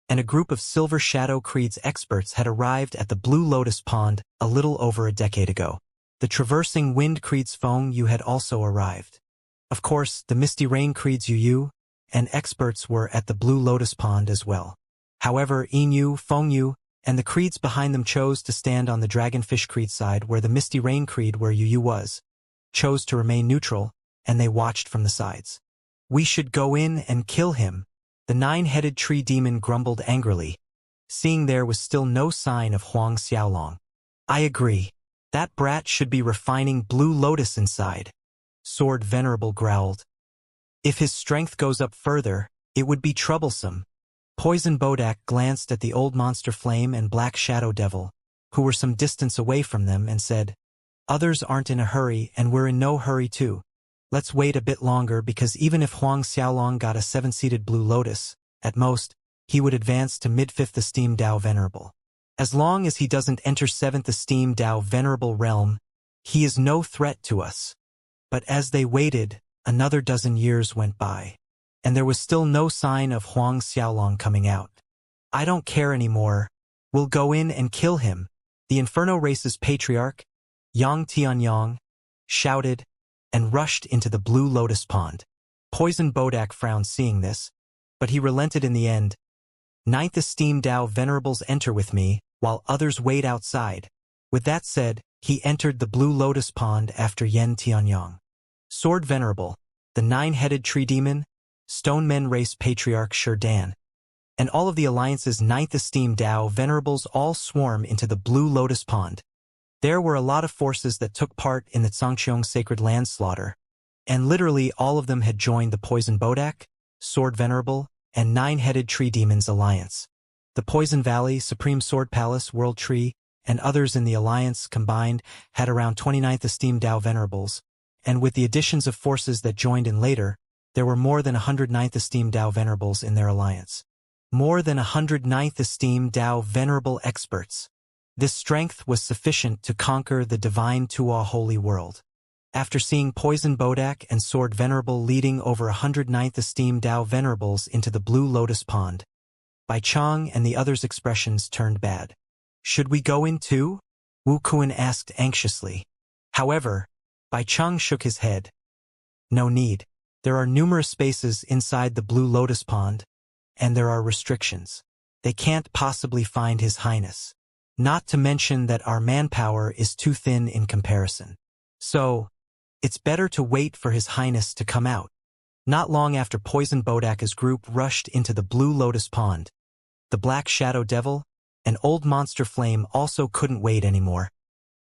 and a group of Silver Shadow Creed's experts had arrived at the Blue Lotus Pond a little over a decade ago. The Traversing Wind Creed's Feng Yu had also arrived. Of course, the Misty Rain Creed's Yu Yu and experts were at the Blue Lotus Pond as well. However, Yin Yu, Feng Yu, and the creeds behind them chose to stand on the Dragonfish Creed side where the Misty Rain Creed where Yu Yu was, chose to remain neutral, and they watched from the sides. We should go in and kill him, the nine-headed tree demon grumbled angrily, seeing there was still no sign of Huang Xiaolong. I agree. That brat should be refining Blue Lotus inside, Sword Venerable growled. If his strength goes up further, it would be troublesome. Poison Bodak glanced at the Old Monster Flame and Black Shadow Devil, who were some distance away from them, and said, Others aren't in a hurry and we're in no hurry too. Let's wait a bit longer because even if Huang Xiaolong got a 7-seated Blue Lotus, at most, he would advance to mid-5th Esteem Dao Venerable. As long as he doesn't enter 7th Esteem Dao Venerable realm, he is no threat to us. But as they waited, another dozen years went by, and there was still no sign of Huang Xiaolong coming out. I don't care anymore. We'll go in and kill him, the Inferno Race's patriarch, Yang Tianyang, shouted, and rushed into the Blue Lotus Pond. Poison Bodak frowned seeing this, but he relented in the end. 9th Esteem Dao Venerables enter with me, while others wait outside. With that said, he entered the Blue Lotus Pond after Yen Tianyang. Sword Venerable, the 9-headed tree demon, Stone Men Race Patriarch Sherdan, and all of the Alliance's 9th Esteem Dao Venerables all swarm into the Blue Lotus Pond. There were a lot of forces that took part in the Zhangqiong Sacred Land slaughter, and literally all of them had joined the Poison Bodak, Sword Venerable, and 9-headed Tree Demon's alliance. The Poison Valley, Supreme Sword Palace, World Tree, and others in the alliance combined had around 29th Esteem Dao Venerables, and with the additions of forces that joined in later, there were more than 109th Esteem Dao Venerables in their alliance. More than 109th Esteem Dao Venerable experts. This strength was sufficient to conquer the divine Tuo Holy World. After seeing Poison Bodak and Sword Venerable leading over 109th Esteem Dao Venerables into the Blue Lotus Pond, Bai Chang and the others' expressions turned bad. Should we go in too? Wu Kuan asked anxiously. However, Bai Chang shook his head. No need. There are numerous spaces inside the Blue Lotus Pond, and there are restrictions. They can't possibly find His Highness. Not to mention that our manpower is too thin in comparison. So, it's better to wait for His Highness to come out. Not long after Poison Bodaka's group rushed into the Blue Lotus Pond, the Black Shadow Devil and Old Monster Flame also couldn't wait anymore,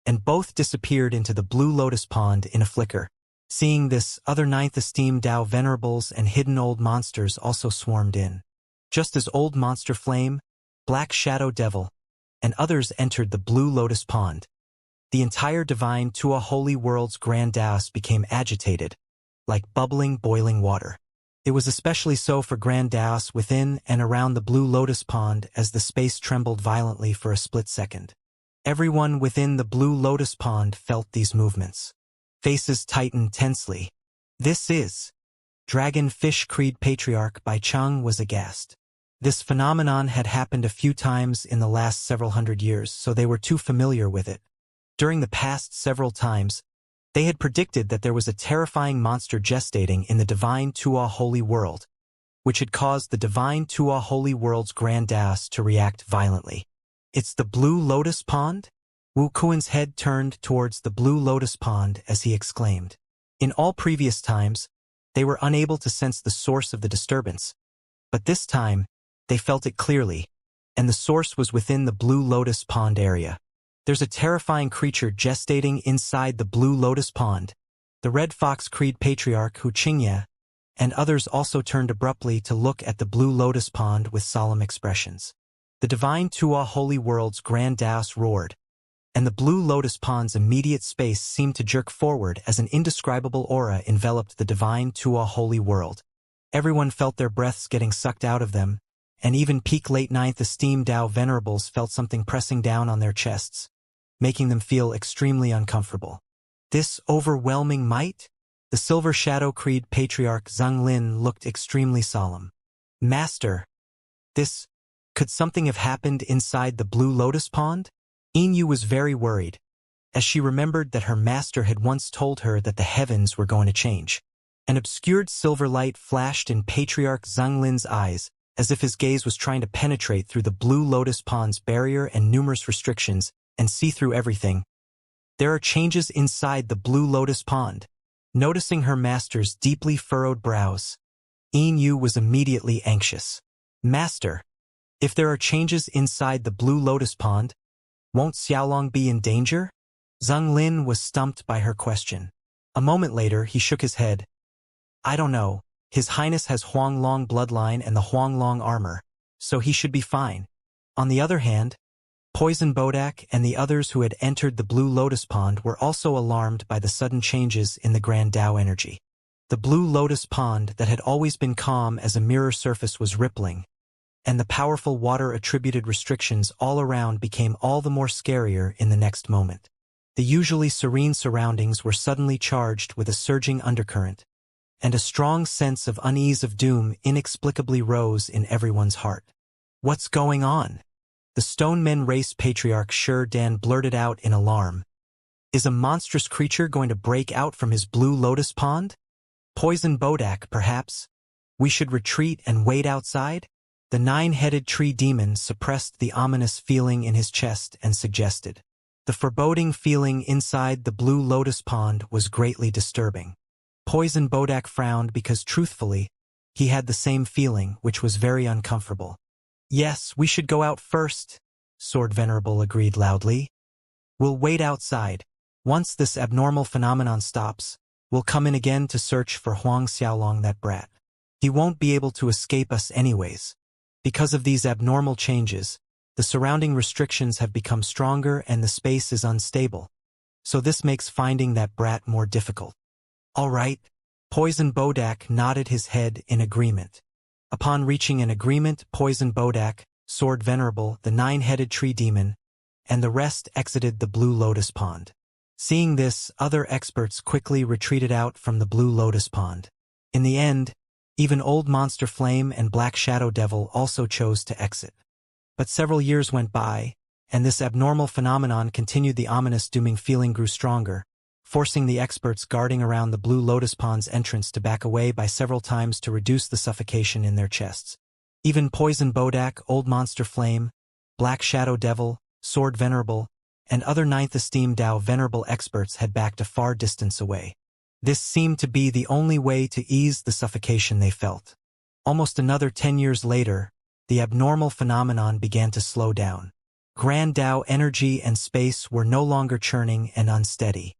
and both disappeared into the Blue Lotus Pond in a flicker. Seeing this, other 9th Esteem Dao Venerables and hidden old monsters also swarmed in. Just as Old Monster Flame, Black Shadow Devil, and others entered the Blue Lotus Pond, the entire divine Tuo Holy World's Grand Daos became agitated, like bubbling, boiling water. It was especially so for Grand Daos within and around the Blue Lotus Pond as the space trembled violently for a split second. Everyone within the Blue Lotus Pond felt these movements. Faces tightened tensely. This is Dragonfish Creed Patriarch Bai Chang was aghast. This phenomenon had happened a few times in the last several hundred years, so they were too familiar with it. During the past several times, they had predicted that there was a terrifying monster gestating in the divine Tuo Holy World, which had caused the divine Tuo Holy World's Grand Daos to react violently. It's the Blue Lotus Pond? Wu Kuan's head turned towards the Blue Lotus Pond as he exclaimed. In all previous times, they were unable to sense the source of the disturbance, but this time, they felt it clearly, and the source was within the Blue Lotus Pond area. There's a terrifying creature gestating inside the Blue Lotus Pond. The Red Fox Creed patriarch Xianxia and others also turned abruptly to look at the Blue Lotus Pond with solemn expressions. The divine Tua Holy World's grand Daos roared, and the Blue Lotus Pond's immediate space seemed to jerk forward as an indescribable aura enveloped the divine Tua Holy World. Everyone felt their breaths getting sucked out of them, and even peak late ninth esteemed Tao venerables felt something pressing down on their chests, making them feel extremely uncomfortable. This overwhelming might? The Silver Shadow Creed patriarch Zhang Lin looked extremely solemn. Master, could something have happened inside the Blue Lotus Pond? Yin was very worried, as she remembered that her master had once told her that the heavens were going to change. An obscured silver light flashed in Patriarch Zhang Lin's eyes, as if his gaze was trying to penetrate through the Blue Lotus Pond's barrier and numerous restrictions and see through everything. There are changes inside the Blue Lotus Pond. Noticing her master's deeply furrowed brows, Yin was immediately anxious. Master, if there are changes inside the Blue Lotus Pond, won't Xiaolong be in danger? Zhang Lin was stumped by her question. A moment later, he shook his head. I don't know. His Highness has Huanglong bloodline and the Huanglong armor, so he should be fine. On the other hand, Poison Bodak and the others who had entered the Blue Lotus Pond were also alarmed by the sudden changes in the Grand Tao energy. The Blue Lotus Pond that had always been calm as a mirror surface was rippling, and the powerful water-attributed restrictions all around became all the more scarier in the next moment. The usually serene surroundings were suddenly charged with a surging undercurrent, and a strong sense of unease of doom inexplicably rose in everyone's heart. What's going on? The Stone Men race patriarch Shur Dan blurted out in alarm. Is a monstrous creature going to break out from his Blue Lotus Pond? Poison Bodak, perhaps? We should retreat and wait outside? The nine-headed tree demon suppressed the ominous feeling in his chest and suggested. The foreboding feeling inside the Blue Lotus Pond was greatly disturbing. Poison Bodak frowned because, truthfully, he had the same feeling, which was very uncomfortable. Yes, we should go out first, Sword Venerable agreed loudly. We'll wait outside. Once this abnormal phenomenon stops, we'll come in again to search for Huang Xiaolong, that brat. He won't be able to escape us anyways. Because of these abnormal changes, the surrounding restrictions have become stronger and the space is unstable. So this makes finding that brat more difficult. All right. Poison Bodak nodded his head in agreement. Upon reaching an agreement, Poison Bodak, Sword Venerable, the nine-headed tree demon, and the rest exited the Blue Lotus Pond. Seeing this, other experts quickly retreated out from the Blue Lotus Pond. In the end, even Old Monster Flame and Black Shadow Devil also chose to exit. But several years went by, and this abnormal phenomenon continued. The ominous dooming feeling grew stronger, forcing the experts guarding around the Blue Lotus Pond's entrance to back away by several times to reduce the suffocation in their chests. Even Poison Bodak, Old Monster Flame, Black Shadow Devil, Sword Venerable, and other ninth esteemed Tao Venerable experts had backed a far distance away. This seemed to be the only way to ease the suffocation they felt. Almost another 10 years later, the abnormal phenomenon began to slow down. Grand Tao energy and space were no longer churning and unsteady.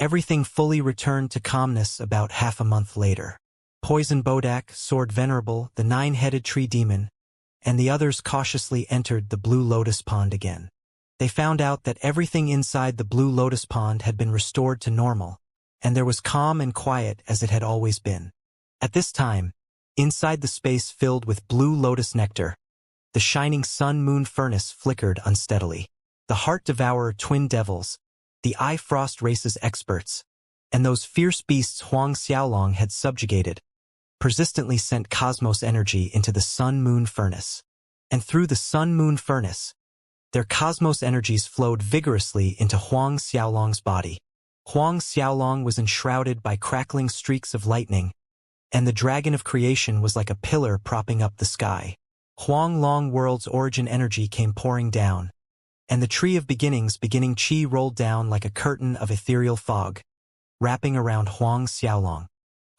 Everything fully returned to calmness about half a month later. Poison Bodak, Sword Venerable, the nine-headed tree demon, and the others cautiously entered the Blue Lotus Pond again. They found out that everything inside the Blue Lotus Pond had been restored to normal, and there was calm and quiet as it had always been. At this time, inside the space filled with blue lotus nectar, the shining sun-moon furnace flickered unsteadily. The Heart Devourer twin devils, the Eye Frost race's experts, and those fierce beasts Huang Xiaolong had subjugated, persistently sent cosmos energy into the sun-moon furnace. And through the sun-moon furnace, their cosmos energies flowed vigorously into Huang Xiaolong's body. Huang Xiaolong was enshrouded by crackling streaks of lightning, and the dragon of creation was like a pillar propping up the sky. Huang Long World's origin energy came pouring down, and the tree of beginning chi rolled down like a curtain of ethereal fog, wrapping around Huang Xiaolong.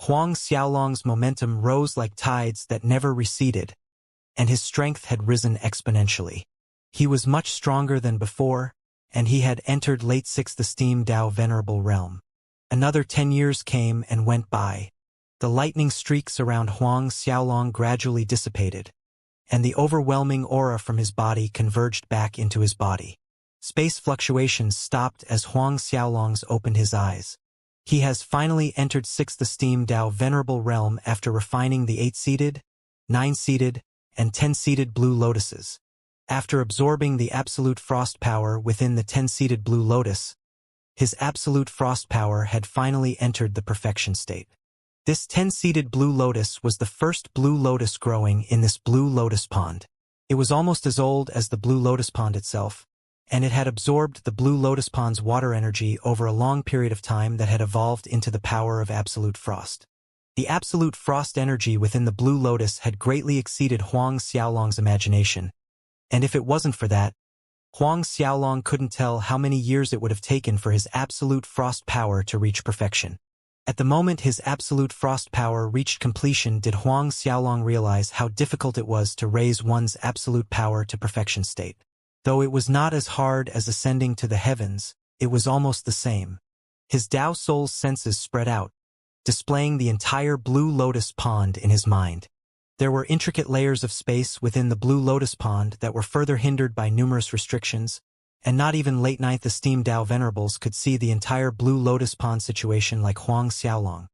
Huang Xiaolong's momentum rose like tides that never receded, and his strength had risen exponentially. He was much stronger than before, and he had entered late 6th esteem Dao Venerable realm. Another 10 years came and went by. The lightning streaks around Huang Xiaolong gradually dissipated, and the overwhelming aura from his body converged back into his body. Space fluctuations stopped as Huang Xiaolong opened his eyes. He has finally entered 6th esteem Dao Venerable realm after refining the 8-seated, 9-seated, and 10-seated blue lotuses. After absorbing the absolute frost power within the 10-seated blue lotus, his absolute frost power had finally entered the perfection state. This 10-seated blue lotus was the first blue lotus growing in this blue lotus pond. It was almost as old as the blue lotus pond itself, and it had absorbed the blue lotus pond's water energy over a long period of time that had evolved into the power of absolute frost. The absolute frost energy within the blue lotus had greatly exceeded Huang Xiaolong's imagination, and if it wasn't for that, Huang Xiaolong couldn't tell how many years it would have taken for his absolute frost power to reach perfection. At the moment his absolute frost power reached completion did Huang Xiaolong realize how difficult it was to raise one's absolute power to perfection state. Though it was not as hard as ascending to the heavens, it was almost the same. His Tao Soul's senses spread out, displaying the entire blue lotus pond in his mind. There were intricate layers of space within the blue lotus pond that were further hindered by numerous restrictions, and not even late 9th esteem Dao Venerables could see the entire blue lotus pond situation like Huang Xiaolong.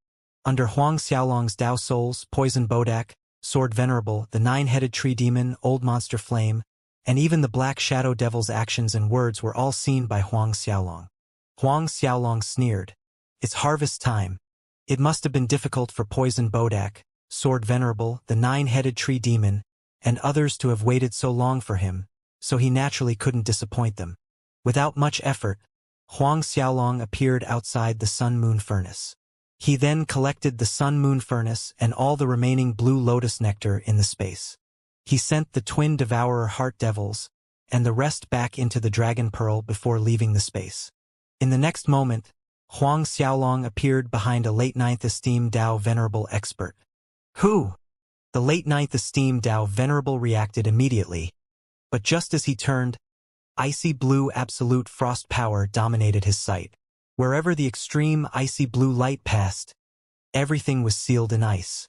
Under Huang Xiaolong's Tao Souls, Poison Bodak, Sword Venerable, the 9-headed tree demon, Old Monster Flame, and even the Black Shadow Devil's actions and words were all seen by Huang Xiaolong. Huang Xiaolong sneered. It's harvest time. It must have been difficult for Poison Bodak, Sword Venerable, the 9-headed tree demon, and others to have waited so long for him, so he naturally couldn't disappoint them. Without much effort, Huang Xiaolong appeared outside the Sun-Moon Furnace. He then collected the Sun-Moon Furnace and all the remaining blue lotus nectar in the space. He sent the twin devourer heart devils and the rest back into the dragon pearl before leaving the space. In the next moment, Huang Xiaolong appeared behind a late 9th esteem Dao Venerable expert. Who? The late 9th esteem Dao Venerable reacted immediately, but just as he turned, icy blue absolute frost power dominated his sight. Wherever the extreme icy blue light passed, everything was sealed in ice.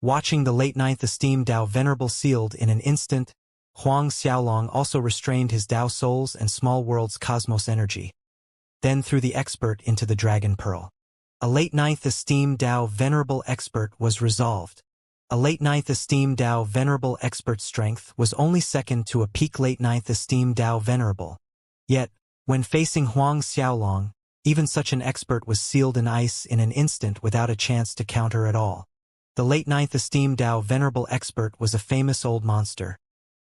Watching the late 9th esteem Dao Venerable sealed in an instant, Huang Xiaolong also restrained his Dao Souls and Small World's cosmos energy, then threw the expert into the Dragon Pearl. A late 9th esteem Dao Venerable expert was resolved. A late 9th esteem Dao Venerable expert's strength was only second to a peak late 9th esteem Dao Venerable. Yet, when facing Huang Xiaolong, even such an expert was sealed in ice in an instant without a chance to counter at all. The late 9th esteem Dao Venerable expert was a famous old monster,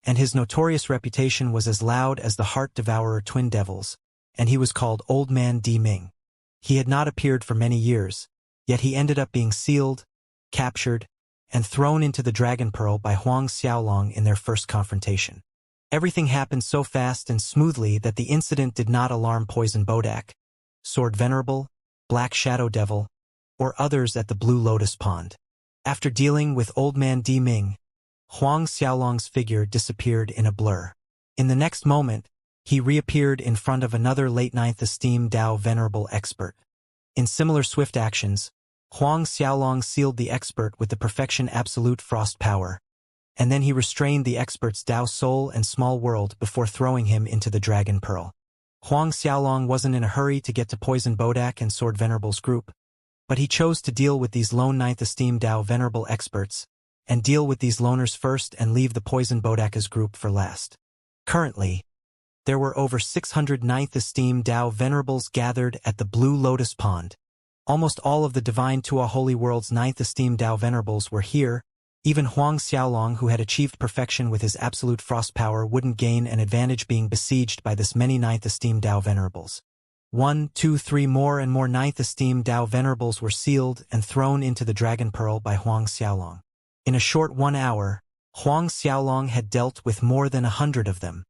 and his notorious reputation was as loud as the Heart Devourer Twin Devils, and he was called Old Man Di Ming. He had not appeared for many years, yet he ended up being sealed, captured, and thrown into the Dragon Pearl by Huang Xiaolong in their first confrontation. Everything happened so fast and smoothly that the incident did not alarm Poison Bodak, Sword Venerable, Black Shadow Devil, or others at the Blue Lotus Pond. After dealing with Old Man Di Ming, Huang Xiaolong's figure disappeared in a blur. In the next moment, he reappeared in front of another late 9th esteem Dao Venerable expert. In similar swift actions, Huang Xiaolong sealed the expert with the perfection absolute frost power, and then he restrained the expert's Dao Soul and Small World before throwing him into the Dragon Pearl. Huang Xiaolong wasn't in a hurry to get to Poison Bodak and Sword Venerable's group, but he chose to deal with these lone 9th esteem Dao Venerable experts, and deal with these loners first and leave the Poison Bodaka's group for last. Currently, there were over 600 9th esteem Dao Venerables gathered at the Blue Lotus Pond. Almost all of the Divine Tua Holy World's 9th esteem Dao Venerables were here. Even Huang Xiaolong, who had achieved perfection with his absolute frost power, wouldn't gain an advantage being besieged by this many 9th esteem Dao Venerables. 1, 2, 3 more and more 9th esteem Dao Venerables were sealed and thrown into the Dragon Pearl by Huang Xiaolong. In a short 1 hour, Huang Xiaolong had dealt with more than 100 of them.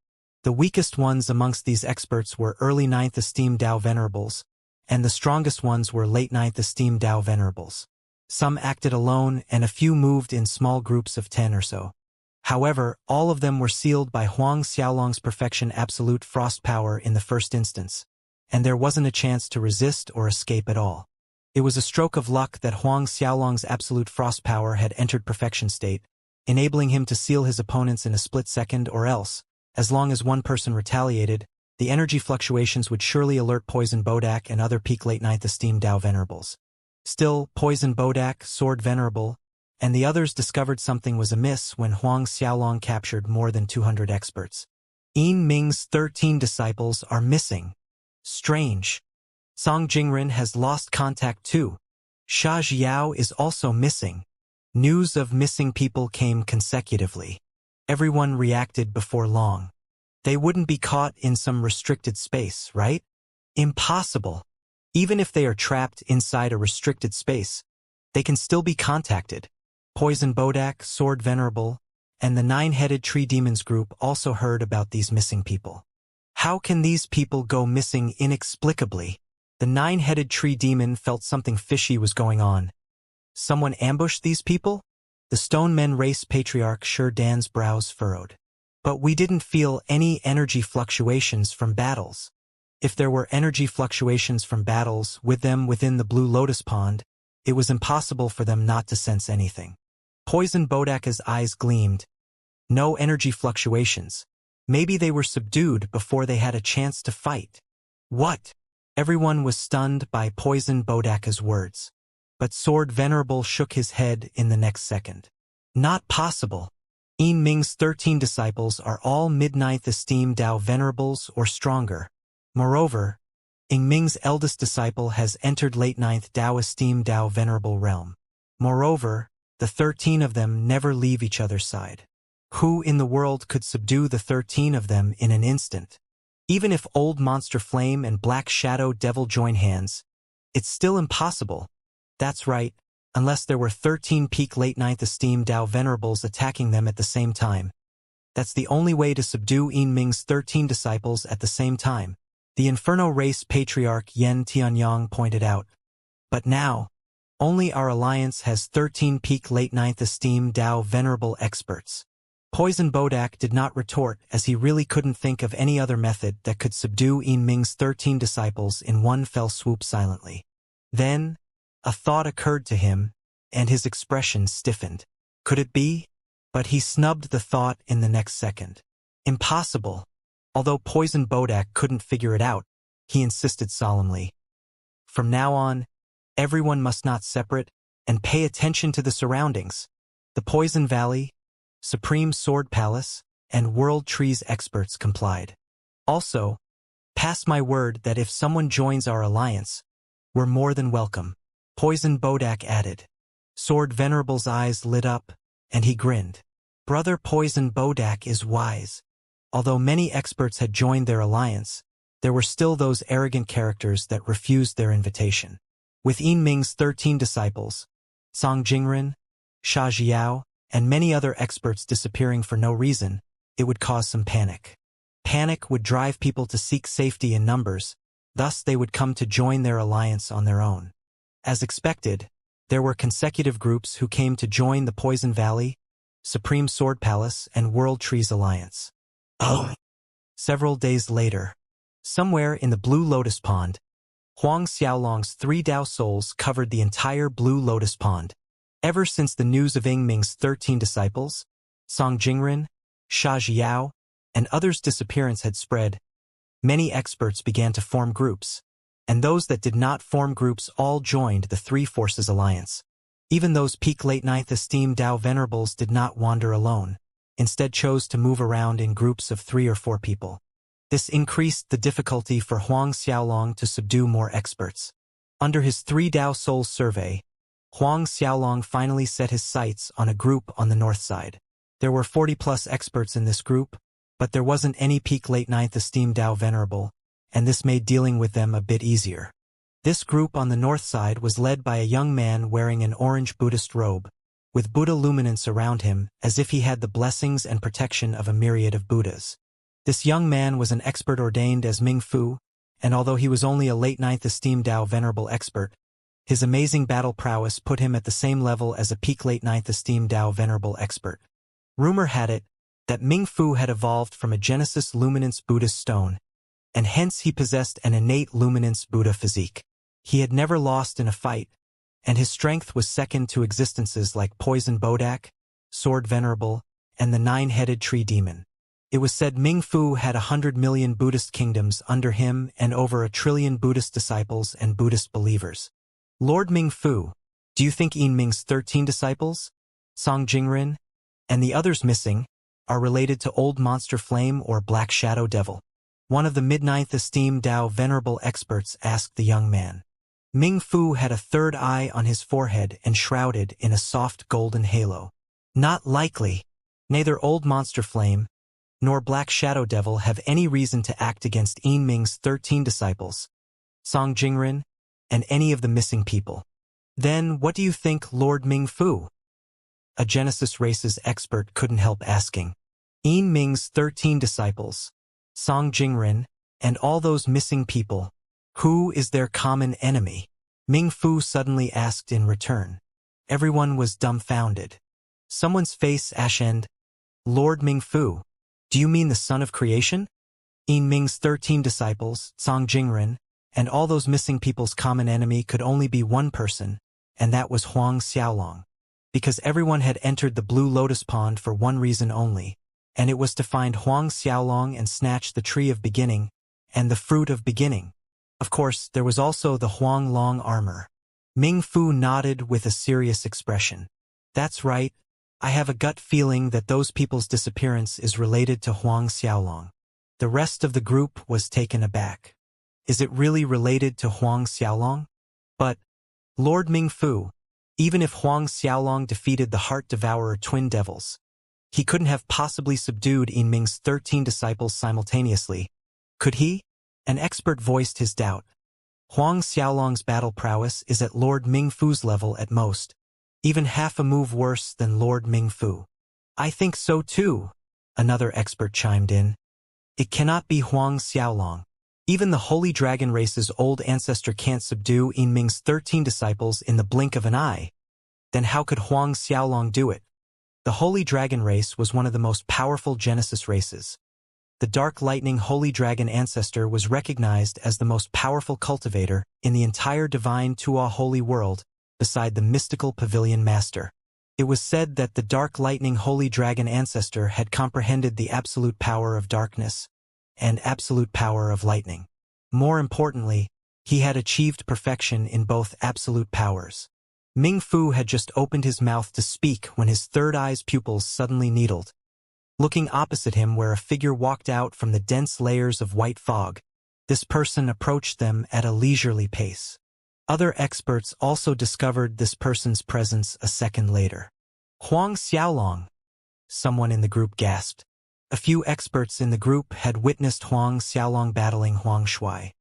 The weakest ones amongst these experts were early 9th esteem Dao Venerables, and the strongest ones were late 9th esteem Dao Venerables. Some acted alone and a few moved in small groups of 10 or so. However, all of them were sealed by Huang Xiaolong's perfection absolute frost power in the first instance, and there wasn't a chance to resist or escape at all. It was a stroke of luck that Huang Xiaolong's absolute frost power had entered perfection state, enabling him to seal his opponents in a split second, or else, as long as one person retaliated, the energy fluctuations would surely alert Poison Bodak and other peak late 9th esteem Dao Venerables. Still, Poison Bodak, Sword Venerable, and the others discovered something was amiss when Huang Xiaolong captured more than 200 experts. Yin Ming's 13 disciples are missing. Strange. Song Jingren has lost contact too. Sha Jiao is also missing. News of missing people came consecutively. Everyone reacted before long. They wouldn't be caught in some restricted space, right? Impossible. Even if they are trapped inside a restricted space, they can still be contacted. Poison Bodak, Sword Venerable, and the Nine-Headed Tree Demons group also heard about these missing people. How can these people go missing inexplicably? The Nine-Headed Tree Demon felt something fishy was going on. Someone ambushed these people? The Stone Men Race Patriarch Sher Dan's brows furrowed. But we didn't feel any energy fluctuations from battles. If there were energy fluctuations from battles with them within the Blue Lotus Pond, it was impossible for them not to sense anything. Poison Bodaka's eyes gleamed. No energy fluctuations. Maybe they were subdued before they had a chance to fight. What? Everyone was stunned by Poison Bodaka's words. But Sword Venerable shook his head in the next second. Not possible. Yin Ming's 13 disciples are all mid-9th esteem Dao Venerables or stronger. Moreover, Yin Ming's eldest disciple has entered late 9th Dao esteem Dao Venerable realm. Moreover, the 13 of them never leave each other's side. Who in the world could subdue the 13 of them in an instant? Even if Old Monster Flame and Black Shadow Devil join hands, it's still impossible. That's right, unless there were 13 peak late 9th esteem Dao Venerables attacking them at the same time. That's the only way to subdue Yin Ming's 13 disciples at the same time, the Inferno Race Patriarch Yen Tianyang pointed out. But now, only our alliance has 13 peak late 9th esteem Dao Venerable experts. Poison Bodak did not retort as he really couldn't think of any other method that could subdue Yin Ming's 13 disciples in one fell swoop silently. Then, a thought occurred to him, and his expression stiffened. Could it be? But he snubbed the thought in the next second. Impossible. Although Poison Bodak couldn't figure it out, he insisted solemnly. From now on, everyone must not separate and pay attention to the surroundings. The Poison Valley, Supreme Sword Palace, and World Trees experts complied. Also, pass my word that if someone joins our alliance, we're more than welcome. Poison Bodak added. Sword Venerable's eyes lit up, and he grinned. Brother Poison Bodak is wise. Although many experts had joined their alliance, there were still those arrogant characters that refused their invitation. With Yin Ming's 13 disciples, Song Jingren, Sha Jiao, and many other experts disappearing for no reason, it would cause some panic. Panic would drive people to seek safety in numbers, thus they would come to join their alliance on their own. As expected, there were consecutive groups who came to join the Poison Valley, Supreme Sword Palace, and World Trees Alliance. Several days later, somewhere in the Blue Lotus Pond, Huang Xiaolong's 3 Dao souls covered the entire Blue Lotus Pond. Ever since the news of Yin Ming's 13 disciples, Song Jingren, Sha Jiao, and others' disappearance had spread, many experts began to form groups, and those that did not form groups all joined the Three Forces Alliance. Even those peak late 9th esteem Dao Venerables did not wander alone, instead chose to move around in groups of 3 or 4 people. This increased the difficulty for Huang Xiaolong to subdue more experts. Under his 3 Dao Souls survey, Huang Xiaolong finally set his sights on a group on the north side. There were 40+ experts in this group, but there wasn't any peak late 9th esteem Dao Venerable, and this made dealing with them a bit easier. This group on the north side was led by a young man wearing an orange Buddhist robe, with Buddha luminance around him as if he had the blessings and protection of a myriad of Buddhas. This young man was an expert ordained as Ming Fu, and although he was only a late 9th esteem Dao Venerable expert, his amazing battle prowess put him at the same level as a peak late 9th esteem Dao Venerable expert. Rumor had it that Ming Fu had evolved from a Genesis luminance Buddhist stone, and hence he possessed an innate luminance Buddha physique. He had never lost in a fight, and his strength was second to existences like Poison Bodak, Sword Venerable, and the Nine-Headed Tree Demon. It was said Ming Fu had 100 million Buddhist kingdoms under him and over 1 trillion Buddhist disciples and Buddhist believers. Lord Ming Fu, do you think Yin Ming's 13 disciples, Song Jingren, and the others missing, are related to Old Monster Flame or Black Shadow Devil? One of the mid-ninth esteemed Tao venerable experts asked the young man. Ming Fu had a third eye on his forehead and shrouded in a soft golden halo. Not likely. Neither Old Monster Flame nor Black Shadow Devil have any reason to act against Yin Ming's 13 disciples, Song Jingren, and any of the missing people. Then what do you think, Lord Ming Fu? A Genesis races expert couldn't help asking. Yin Ming's 13 disciples, Song Jingren, and all those missing people, who is their common enemy? Ming Fu suddenly asked in return. Everyone was dumbfounded. Someone's face ashened. Lord Ming Fu, do you mean the son of creation? Yin Ming's 13 disciples, Song Jingren, and all those missing people's common enemy could only be one person, and that was Huang Xiaolong. Because everyone had entered the Blue Lotus Pond for one reason only, and it was to find Huang Xiaolong and snatch the Tree of Beginning, and the Fruit of Beginning. Of course, there was also the Huang Long armor. Ming Fu nodded with a serious expression. That's right. I have a gut feeling that those people's disappearance is related to Huang Xiaolong. The rest of the group was taken aback. Is it really related to Huang Xiaolong? But, Lord Ming Fu, even if Huang Xiaolong defeated the Heart Devourer twin devils, he couldn't have possibly subdued Yin Ming's 13 disciples simultaneously. Could he? An expert voiced his doubt. Huang Xiaolong's battle prowess is at Lord Ming Fu's level at most, even half a move worse than Lord Ming Fu. I think so too, another expert chimed in. It cannot be Huang Xiaolong. Even the Holy Dragon race's old ancestor can't subdue Yin Ming's 13 disciples in the blink of an eye. Then how could Huang Xiaolong do it? The Holy Dragon race was one of the most powerful Genesis races. The Dark Lightning Holy Dragon ancestor was recognized as the most powerful cultivator in the entire divine Tuo holy world, beside the mystical Pavilion Master. It was said that the Dark Lightning Holy Dragon ancestor had comprehended the absolute power of darkness and absolute power of lightning. More importantly, he had achieved perfection in both absolute powers. Ming Fu had just opened his mouth to speak when his third eye's pupils suddenly needled. Looking opposite him where a figure walked out from the dense layers of white fog, this person approached them at a leisurely pace. Other experts also discovered this person's presence a second later. Huang Xiaolong, someone in the group gasped. A few experts in the group had witnessed Huang Xiaolong battling Huang Shui.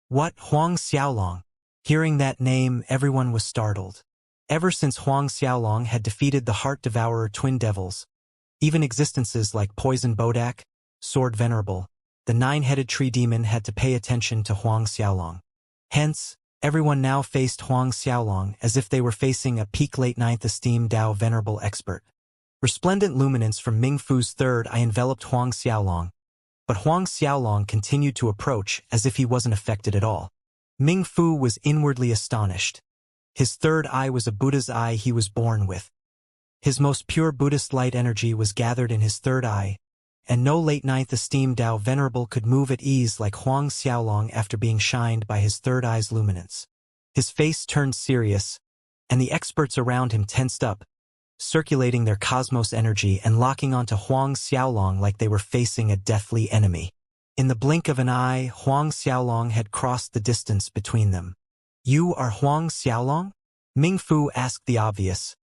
What, Huang Xiaolong? Hearing that name, everyone was startled. Ever since Huang Xiaolong had defeated the Heart Devourer twin devils, even existences like Poison Bodak, Sword Venerable, the Nine-Headed Tree Demon had to pay attention to Huang Xiaolong. Hence, everyone now faced Huang Xiaolong as if they were facing a peak late ninth esteemed Tao venerable expert. Resplendent luminance from Ming Fu's third eye enveloped Huang Xiaolong, but Huang Xiaolong continued to approach as if he wasn't affected at all. Ming Fu was inwardly astonished. His third eye was a Buddha's eye he was born with. His most pure Buddhist light energy was gathered in his third eye, and no late ninth esteemed Tao venerable could move at ease like Huang Xiaolong after being shined by his third eye's luminance. His face turned serious, and the experts around him tensed up, circulating their cosmos energy and locking onto Huang Xiaolong like they were facing a deathly enemy. In the blink of an eye, Huang Xiaolong had crossed the distance between them. You are Huang Xiaolong? Ming Fu asked the obvious,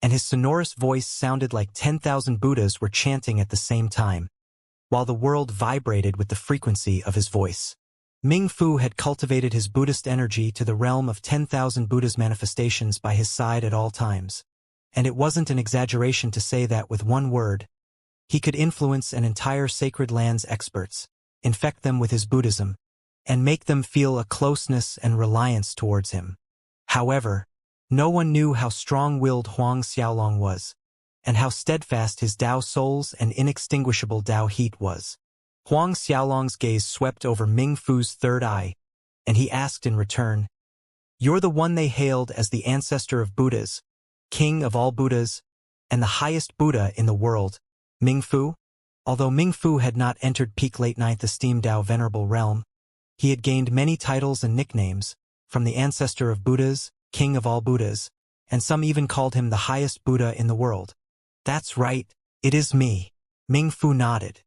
and his sonorous voice sounded like 10,000 Buddhas were chanting at the same time, while the world vibrated with the frequency of his voice. Ming Fu had cultivated his Buddhist energy to the realm of 10,000 Buddha's manifestations by his side at all times. And it wasn't an exaggeration to say that with one word, he could influence an entire sacred land's experts, infect them with his Buddhism, and make them feel a closeness and reliance towards him. However, no one knew how strong-willed Huang Xiaolong was, and how steadfast his Tao souls and inextinguishable Tao heat was. Huang Xiaolong's gaze swept over Ming Fu's third eye, and he asked in return, "You're the one they hailed as the ancestor of Buddhas, king of all Buddhas, and the highest Buddha in the world, Ming Fu?" Although Ming Fu had not entered peak late ninth esteem Tao venerable realm, he had gained many titles and nicknames, from the ancestor of Buddhas, king of all Buddhas, and some even called him the highest Buddha in the world. "That's right, it is me." Ming Fu nodded.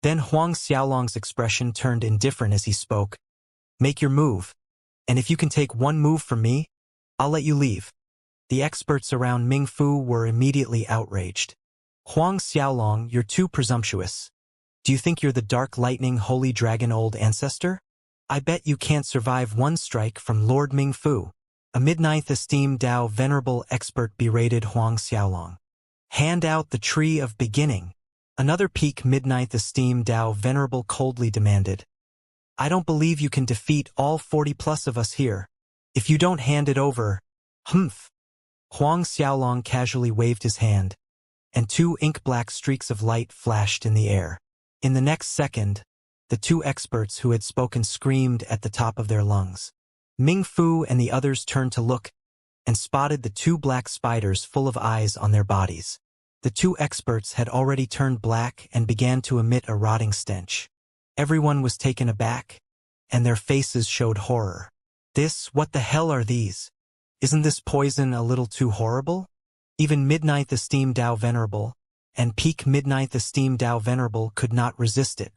Then Huang Xiaolong's expression turned indifferent as he spoke. "Make your move, and if you can take one move from me, I'll let you leave." The experts around Ming Fu were immediately outraged. "Huang Xiaolong, you're too presumptuous. Do you think you're the dark lightning holy dragon old ancestor? I bet you can't survive one strike from Lord Ming Fu." A mid-ninth esteem Tao venerable expert berated Huang Xiaolong. "Hand out the tree of beginning." Another peak mid-ninth esteem Tao venerable coldly demanded. "I don't believe you can defeat all 40+ of us here. If you don't hand it over, humph." Huang Xiaolong casually waved his hand, and two ink-black streaks of light flashed in the air. In the next second, the two experts who had spoken screamed at the top of their lungs. Ming Fu and the others turned to look, and spotted the two black spiders full of eyes on their bodies. The two experts had already turned black and began to emit a rotting stench. Everyone was taken aback, and their faces showed horror. What the hell are these? Isn't this poison a little too horrible?" Even mid-ninth esteem Tao venerable, and peak mid-ninth esteem Tao venerable could not resist it.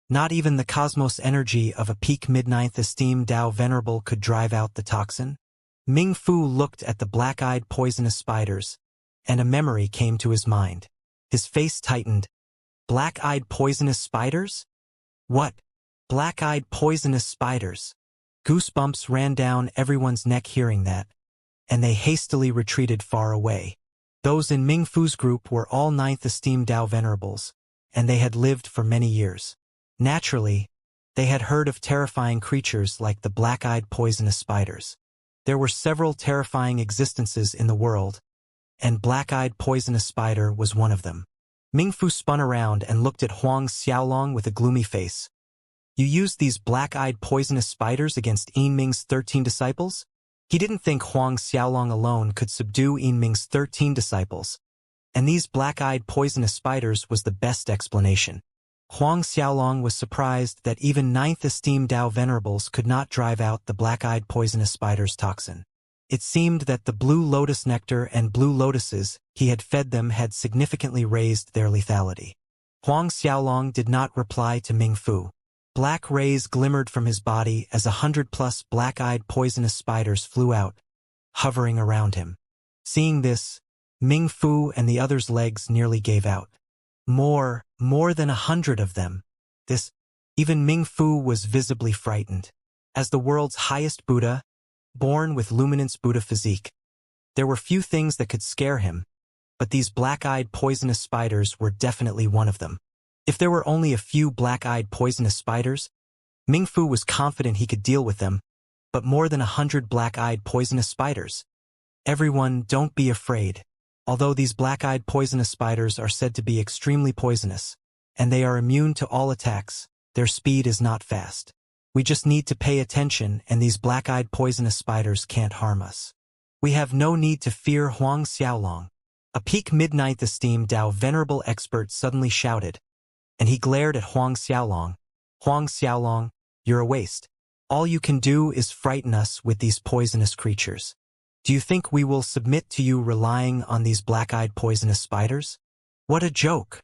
Not even the cosmos energy of a peak mid-ninth esteem Tao venerable could drive out the toxin. Ming Fu looked at the black-eyed poisonous spiders, and a memory came to his mind. His face tightened. Black-eyed poisonous spiders? What? Black-eyed poisonous spiders? Goosebumps ran down everyone's neck hearing that, and they hastily retreated far away. Those in Ming Fu's group were all ninth esteem Tao venerables, and they had lived for many years. Naturally, they had heard of terrifying creatures like the black-eyed poisonous spiders. There were several terrifying existences in the world, and black-eyed poisonous spider was one of them. Ming Fu spun around and looked at Huang Xiaolong with a gloomy face. "You used these black-eyed poisonous spiders against Yin Ming's 13 disciples?" He didn't think Huang Xiaolong alone could subdue Yin Ming's 13 disciples, and these black-eyed poisonous spiders was the best explanation. Huang Xiaolong was surprised that even ninth esteem Tao venerables could not drive out the black-eyed poisonous spider's toxin. It seemed that the blue lotus nectar and blue lotuses he had fed them had significantly raised their lethality. Huang Xiaolong did not reply to Ming Fu. Black rays glimmered from his body as 100+ black-eyed poisonous spiders flew out, hovering around him. Seeing this, Ming Fu and the others' legs nearly gave out. More than 100 of them. Even Ming Fu was visibly frightened. As the world's highest Buddha, born with luminance Buddha physique, there were few things that could scare him, but these black-eyed poisonous spiders were definitely one of them. If there were only a few black-eyed poisonous spiders, Ming Fu was confident he could deal with them, but more than 100 black-eyed poisonous spiders. Everyone, don't be afraid. Although these black-eyed poisonous spiders are said to be extremely poisonous, and they are immune to all attacks, their speed is not fast. We just need to pay attention, and these black-eyed poisonous spiders can't harm us. We have no need to fear Huang Xiaolong. A peak mid-ninth esteem Tao venerable expert suddenly shouted, and he glared at Huang Xiaolong. "Huang Xiaolong, you're a waste. All you can do is frighten us with these poisonous creatures. Do you think we will submit to you relying on these black-eyed poisonous spiders? What a joke.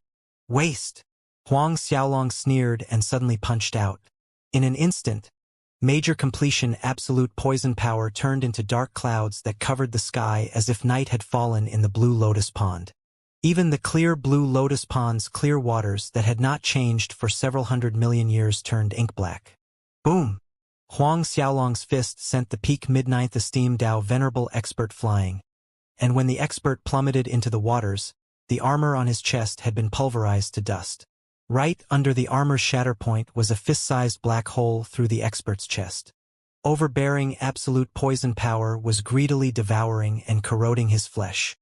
Waste." Huang Xiaolong sneered and suddenly punched out. In an instant, major completion absolute poison power turned into dark clouds that covered the sky as if night had fallen in the blue lotus pond. Even the clear blue lotus pond's clear waters that had not changed for several 100 million years turned ink black. Boom! Huang Xiaolong's fist sent the peak mid-ninth esteem Tao venerable expert flying, and when the expert plummeted into the waters, the armor on his chest had been pulverized to dust. Right under the armor's shatter point was a fist-sized black hole through the expert's chest. Overbearing absolute poison power was greedily devouring and corroding his flesh.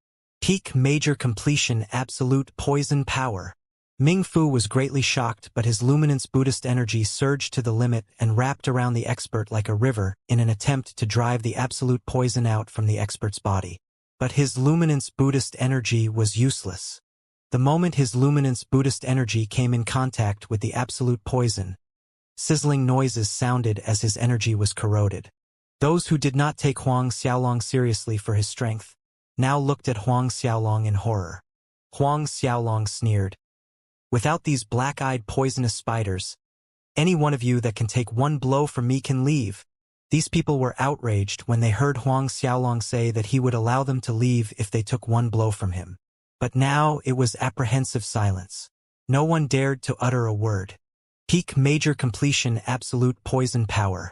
Peak major completion absolute poison power. Ming Fu was greatly shocked, but his luminance Buddhist energy surged to the limit and wrapped around the expert like a river in an attempt to drive the absolute poison out from the expert's body. But his luminance Buddhist energy was useless. The moment his luminance Buddhist energy came in contact with the absolute poison, sizzling noises sounded as his energy was corroded. Those who did not take Huang Xiaolong seriously for his strength now looked at Huang Xiaolong in horror. Huang Xiaolong sneered. Without these black-eyed poisonous spiders, any one of you that can take one blow from me can leave. These people were outraged when they heard Huang Xiaolong say that he would allow them to leave if they took one blow from him. But now it was apprehensive silence. No one dared to utter a word. Peak major completion absolute poison power.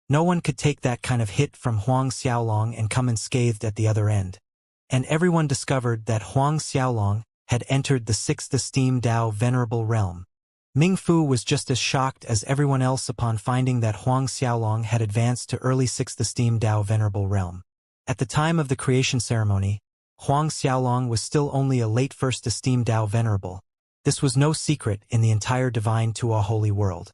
No one could take that kind of hit from Huang Xiaolong and come unscathed at the other end. And everyone discovered that Huang Xiaolong had entered the 6th esteem Dao Venerable Realm. Ming Fu was just as shocked as everyone else upon finding that Huang Xiaolong had advanced to early 6th esteem Dao Venerable Realm. At the time of the creation ceremony, Huang Xiaolong was still only a late 1st esteem Dao Venerable. This was no secret in the entire divine Tuo holy world.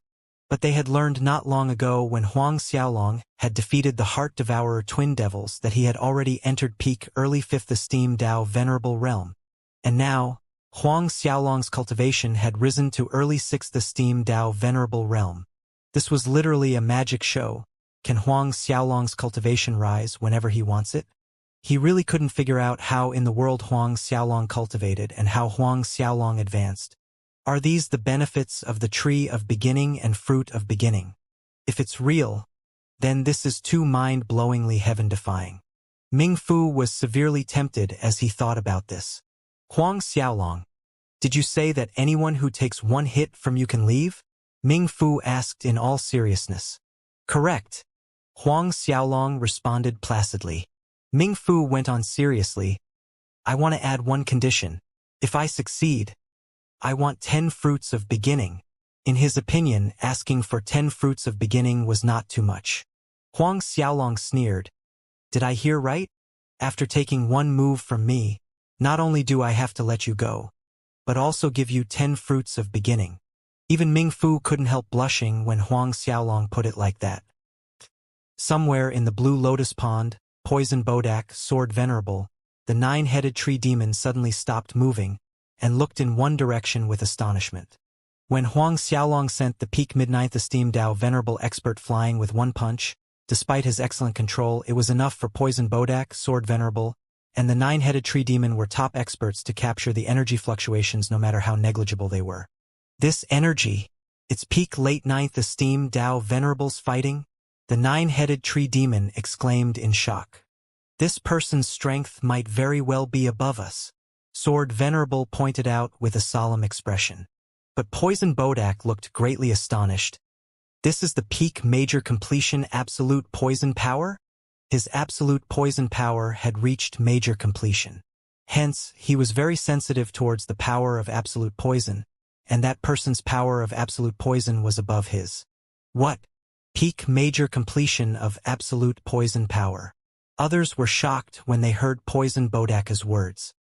But they had learned not long ago when Huang Xiaolong had defeated the Heart Devourer Twin Devils that he had already entered peak early 5th esteem Dao Venerable Realm. And now, Huang Xiaolong's cultivation had risen to early 6th esteem Dao Venerable Realm. This was literally a magic show. Can Huang Xiaolong's cultivation rise whenever he wants it? He really couldn't figure out how in the world Huang Xiaolong cultivated and how Huang Xiaolong advanced. Are these the benefits of the tree of beginning and fruit of beginning? If it's real, then this is too mind-blowingly heaven-defying. Ming Fu was severely tempted as he thought about this. Huang Xiaolong, did you say that anyone who takes one hit from you can leave? Ming Fu asked in all seriousness. Correct. Huang Xiaolong responded placidly. Ming Fu went on seriously. I want to add one condition. If I succeed, I want 10 fruits of beginning. In his opinion, asking for 10 fruits of beginning was not too much. Huang Xiaolong sneered. Did I hear right? After taking one move from me, not only do I have to let you go, but also give you 10 fruits of beginning. Even Ming Fu couldn't help blushing when Huang Xiaolong put it like that. Somewhere in the blue lotus pond, Poison Bodak, Sword Venerable, the 9-headed tree demon suddenly stopped moving and looked in one direction with astonishment. When Huang Xiaolong sent the peak mid-9th esteem Dao Venerable expert flying with one punch, despite his excellent control, it was enough for Poison Bodak, Sword Venerable, and the 9-headed tree demon were top experts to capture the energy fluctuations no matter how negligible they were. This energy, its peak late 9th esteem Dao Venerables fighting? The 9-headed tree demon exclaimed in shock. This person's strength might very well be above us, Sword Venerable pointed out with a solemn expression. But Poison Bodak looked greatly astonished. This is the peak major completion absolute poison power? His absolute poison power had reached major completion. Hence, he was very sensitive towards the power of absolute poison, and that person's power of absolute poison was above his. What? Peak major completion of absolute poison power. Others were shocked when they heard Poison Bodaka's words.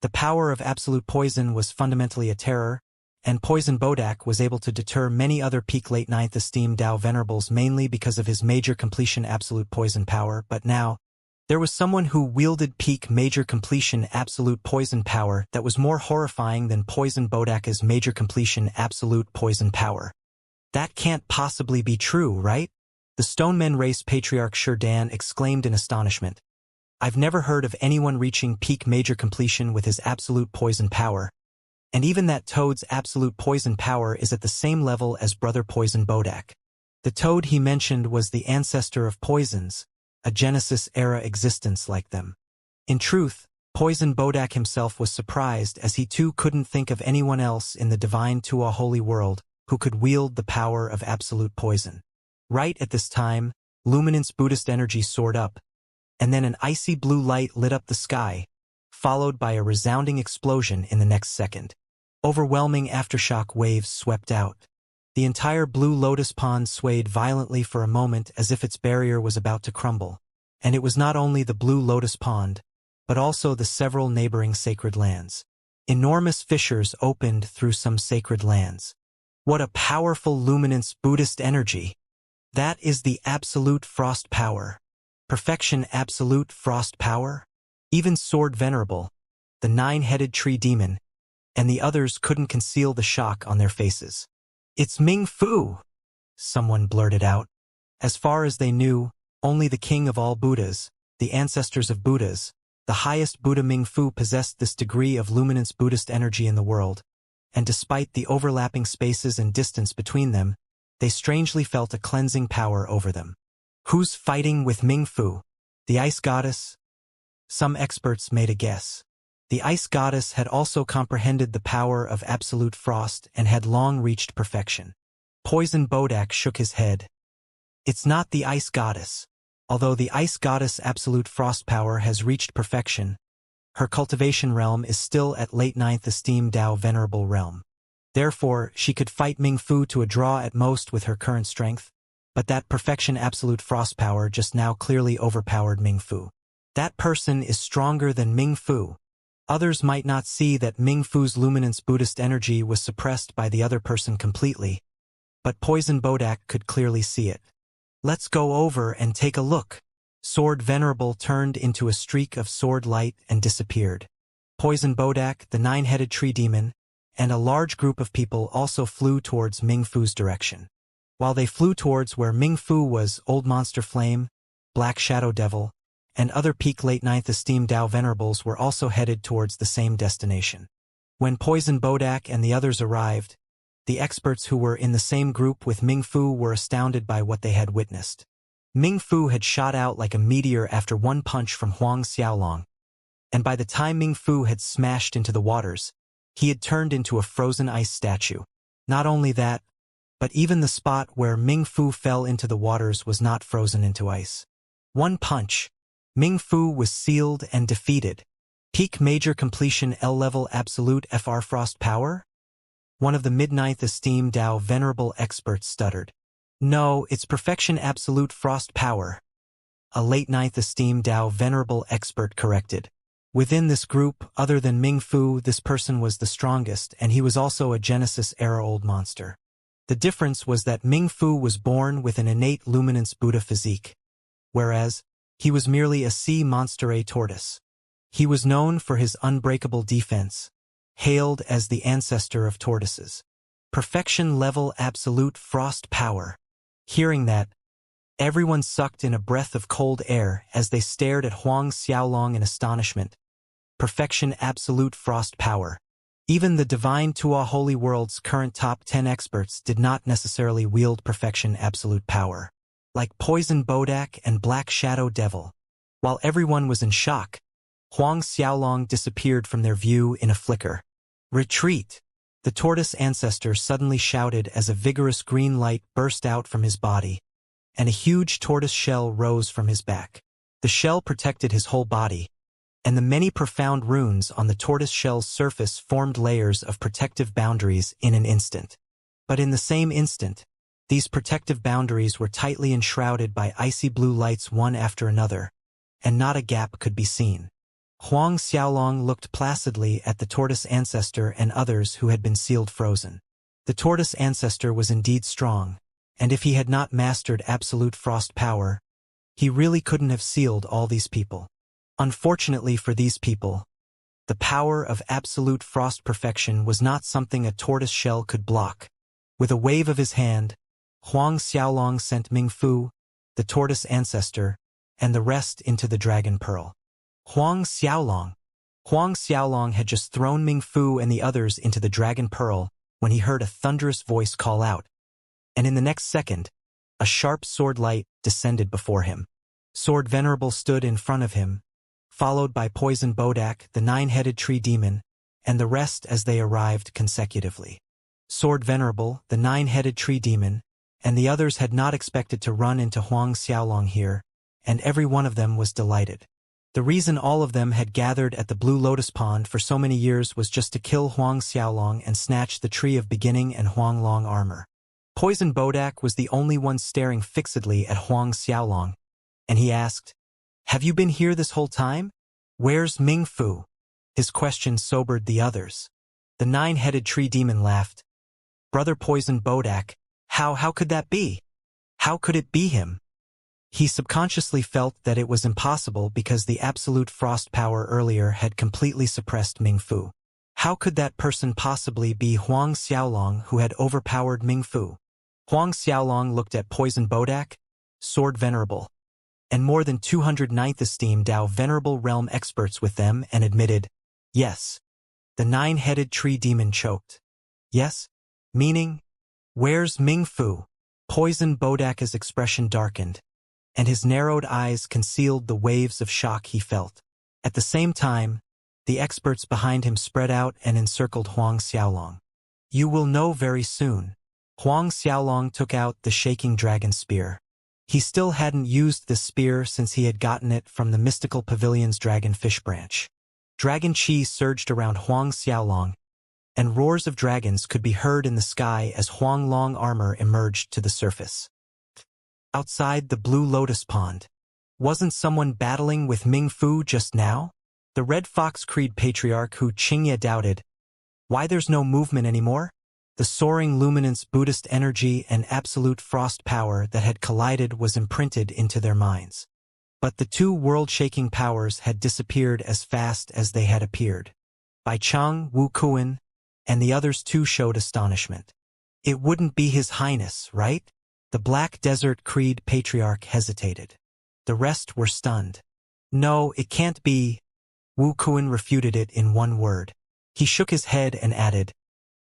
The power of absolute poison was fundamentally a terror, and Poison Bodak was able to deter many other peak late 9th esteem Dao Venerables mainly because of his major completion absolute poison power, but now, there was someone who wielded peak major completion absolute poison power that was more horrifying than Poison Bodaka's major completion absolute poison power. That can't possibly be true, right? The Stonemen race patriarch Shurdan exclaimed in astonishment. I've never heard of anyone reaching peak major completion with his absolute poison power, and even that toad's absolute poison power is at the same level as Brother Poison Bodak. The toad he mentioned was the ancestor of poisons, a Genesis-era existence like them. In truth, Poison Bodak himself was surprised as he too couldn't think of anyone else in the divine Tuo holy world who could wield the power of absolute poison. Right at this time, luminance Buddhist energy soared up, and then an icy blue light lit up the sky, followed by a resounding explosion in the next second. Overwhelming aftershock waves swept out. The entire blue lotus pond swayed violently for a moment as if its barrier was about to crumble. And it was not only the blue lotus pond, but also the several neighboring sacred lands. Enormous fissures opened through some sacred lands. What a powerful luminance Buddhist energy! That is the absolute frost power. Perfection absolute frost power? Even Sword Venerable, the nine-headed tree demon, and the others couldn't conceal the shock on their faces. It's Ming Fu! Someone blurted out. As far as they knew, only the king of all Buddhas, the ancestors of Buddhas, the highest Buddha Ming Fu possessed this degree of luminance Buddhist energy in the world, and despite the overlapping spaces and distance between them, they strangely felt a cleansing power over them. Who's fighting with Ming Fu? The ice goddess? Some experts made a guess. The ice goddess had also comprehended the power of absolute frost and had long reached perfection. Poison Bodak shook his head. It's not the ice goddess. Although the ice goddess absolute frost power has reached perfection, her cultivation realm is still at late 9th esteem Dao venerable realm. Therefore, she could fight Ming Fu to a draw at most with her current strength, but that perfection absolute frost power just now clearly overpowered Ming Fu. That person is stronger than Ming Fu. Others might not see that Ming Fu's luminance Buddhist energy was suppressed by the other person completely, but Poison Bodak could clearly see it. Let's go over and take a look. Sword Venerable turned into a streak of sword light and disappeared. Poison Bodak, the nine-headed tree demon, and a large group of people also flew towards Ming Fu's direction. While they flew towards where Ming Fu was, Old Monster Flame, Black Shadow Devil, and other peak late 9th esteem Dao Venerables were also headed towards the same destination. When Poison Bodak and the others arrived, the experts who were in the same group with Ming Fu were astounded by what they had witnessed. Ming Fu had shot out like a meteor after one punch from Huang Xiaolong, and by the time Ming Fu had smashed into the waters, he had turned into a frozen ice statue. Not only that, but even the spot where Ming Fu fell into the waters was not frozen into ice. One punch, Ming Fu was sealed and defeated. Peak major completion L-level absolute FR frost power? One of the mid-9th esteem Dao venerable experts stuttered. No, it's perfection absolute frost power. A late 9th esteem Dao venerable expert corrected. Within this group, other than Ming Fu, this person was the strongest, and he was also a Genesis-era old monster. The difference was that Ming Fu was born with an innate luminance Buddha physique, whereas he was merely a sea monster tortoise. He was known for his unbreakable defense, hailed as the ancestor of tortoises. Perfection level absolute frost power. Hearing that, everyone sucked in a breath of cold air as they stared at Huang Xiaolong in astonishment. Perfection absolute frost power. Even the divine Tua Holy World's current top 10 experts did not necessarily wield perfection absolute power. Like Poison Bodak and Black Shadow Devil. While everyone was in shock, Huang Xiaolong disappeared from their view in a flicker. Retreat! The tortoise ancestor suddenly shouted as a vigorous green light burst out from his body, and a huge tortoise shell rose from his back. The shell protected his whole body, and the many profound runes on the tortoise shell's surface formed layers of protective boundaries in an instant. But in the same instant, these protective boundaries were tightly enshrouded by icy blue lights one after another, and not a gap could be seen. Huang Xiaolong looked placidly at the tortoise ancestor and others who had been sealed frozen. The tortoise ancestor was indeed strong, and if he had not mastered absolute frost power, he really couldn't have sealed all these people. Unfortunately for these people, the power of absolute frost perfection was not something a tortoise shell could block. With a wave of his hand, Huang Xiaolong sent Ming Fu, the tortoise ancestor, and the rest into the dragon pearl. Huang Xiaolong had just thrown Ming Fu and the others into the dragon pearl when he heard a thunderous voice call out, and in the next second, a sharp sword light descended before him. Sword Venerable stood in front of him, followed by Poison Bodak, the nine-headed tree demon, and the rest as they arrived consecutively. Sword Venerable, the nine-headed tree demon, and the others had not expected to run into Huang Xiaolong here, and every one of them was delighted. The reason all of them had gathered at the Blue Lotus Pond for so many years was just to kill Huang Xiaolong and snatch the Tree of Beginning and Huang Long armor. Poison Bodak was the only one staring fixedly at Huang Xiaolong, and he asked, "Have you been here this whole time? Where's Ming Fu? His question sobered the others. The nine-headed tree demon laughed. Brother Poison Bodak, how could that be? How could it be him? He subconsciously felt that it was impossible because the absolute frost power earlier had completely suppressed Ming Fu. How could that person possibly be Huang Xiaolong who had overpowered Ming Fu? Huang Xiaolong looked at Poison Bodak, Sword Venerable, and more than 209th esteemed Dao Venerable Realm experts with them and admitted, yes. The nine-headed tree demon choked. Yes? Meaning? Where's Ming Fu? Poison Bodak's expression darkened, and his narrowed eyes concealed the waves of shock he felt. At the same time, the experts behind him spread out and encircled Huang Xiaolong. You will know very soon. Huang Xiaolong took out the shaking dragon spear. He still hadn't used this spear since he had gotten it from the mystical pavilion's dragonfish branch. Dragon chi surged around Huang Xiaolong, and roars of dragons could be heard in the sky as Huang Long armor emerged to the surface. Outside the Blue Lotus Pond, wasn't someone battling with Ming Fu just now? The Red Fox Creed patriarch who Xianxia doubted. Why there's no movement anymore? The soaring luminance Buddhist energy and absolute frost power that had collided was imprinted into their minds. But the two world-shaking powers had disappeared as fast as they had appeared. Bai Cheng, Wu Kuan, and the others too showed astonishment. It wouldn't be His Highness, right? The Black Desert Creed patriarch hesitated. The rest were stunned. No, it can't be. Wu Kuan refuted it in one word. He shook his head and added,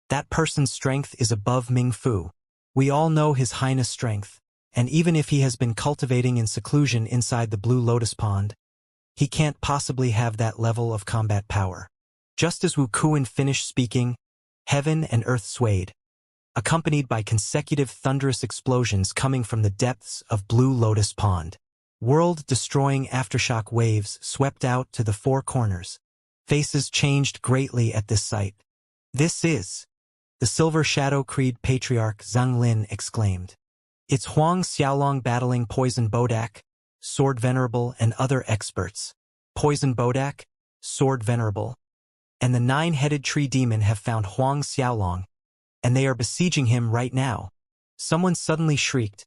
that person's strength is above Ming Fu. We all know His Highness' strength, and even if he has been cultivating in seclusion inside the Blue Lotus Pond, he can't possibly have that level of combat power. Just as Wu Kuan finished speaking, heaven and earth swayed, accompanied by consecutive thunderous explosions coming from the depths of Blue Lotus Pond. World-destroying aftershock waves swept out to the four corners. Faces changed greatly at this sight. This is... The Silver Shadow Creed patriarch Zhang Lin exclaimed. It's Huang Xiaolong battling Poison Bodak, Sword Venerable, and other experts. Poison Bodak, Sword Venerable, and the nine-headed tree demon have found Huang Xiaolong, and they are besieging him right now. Someone suddenly shrieked.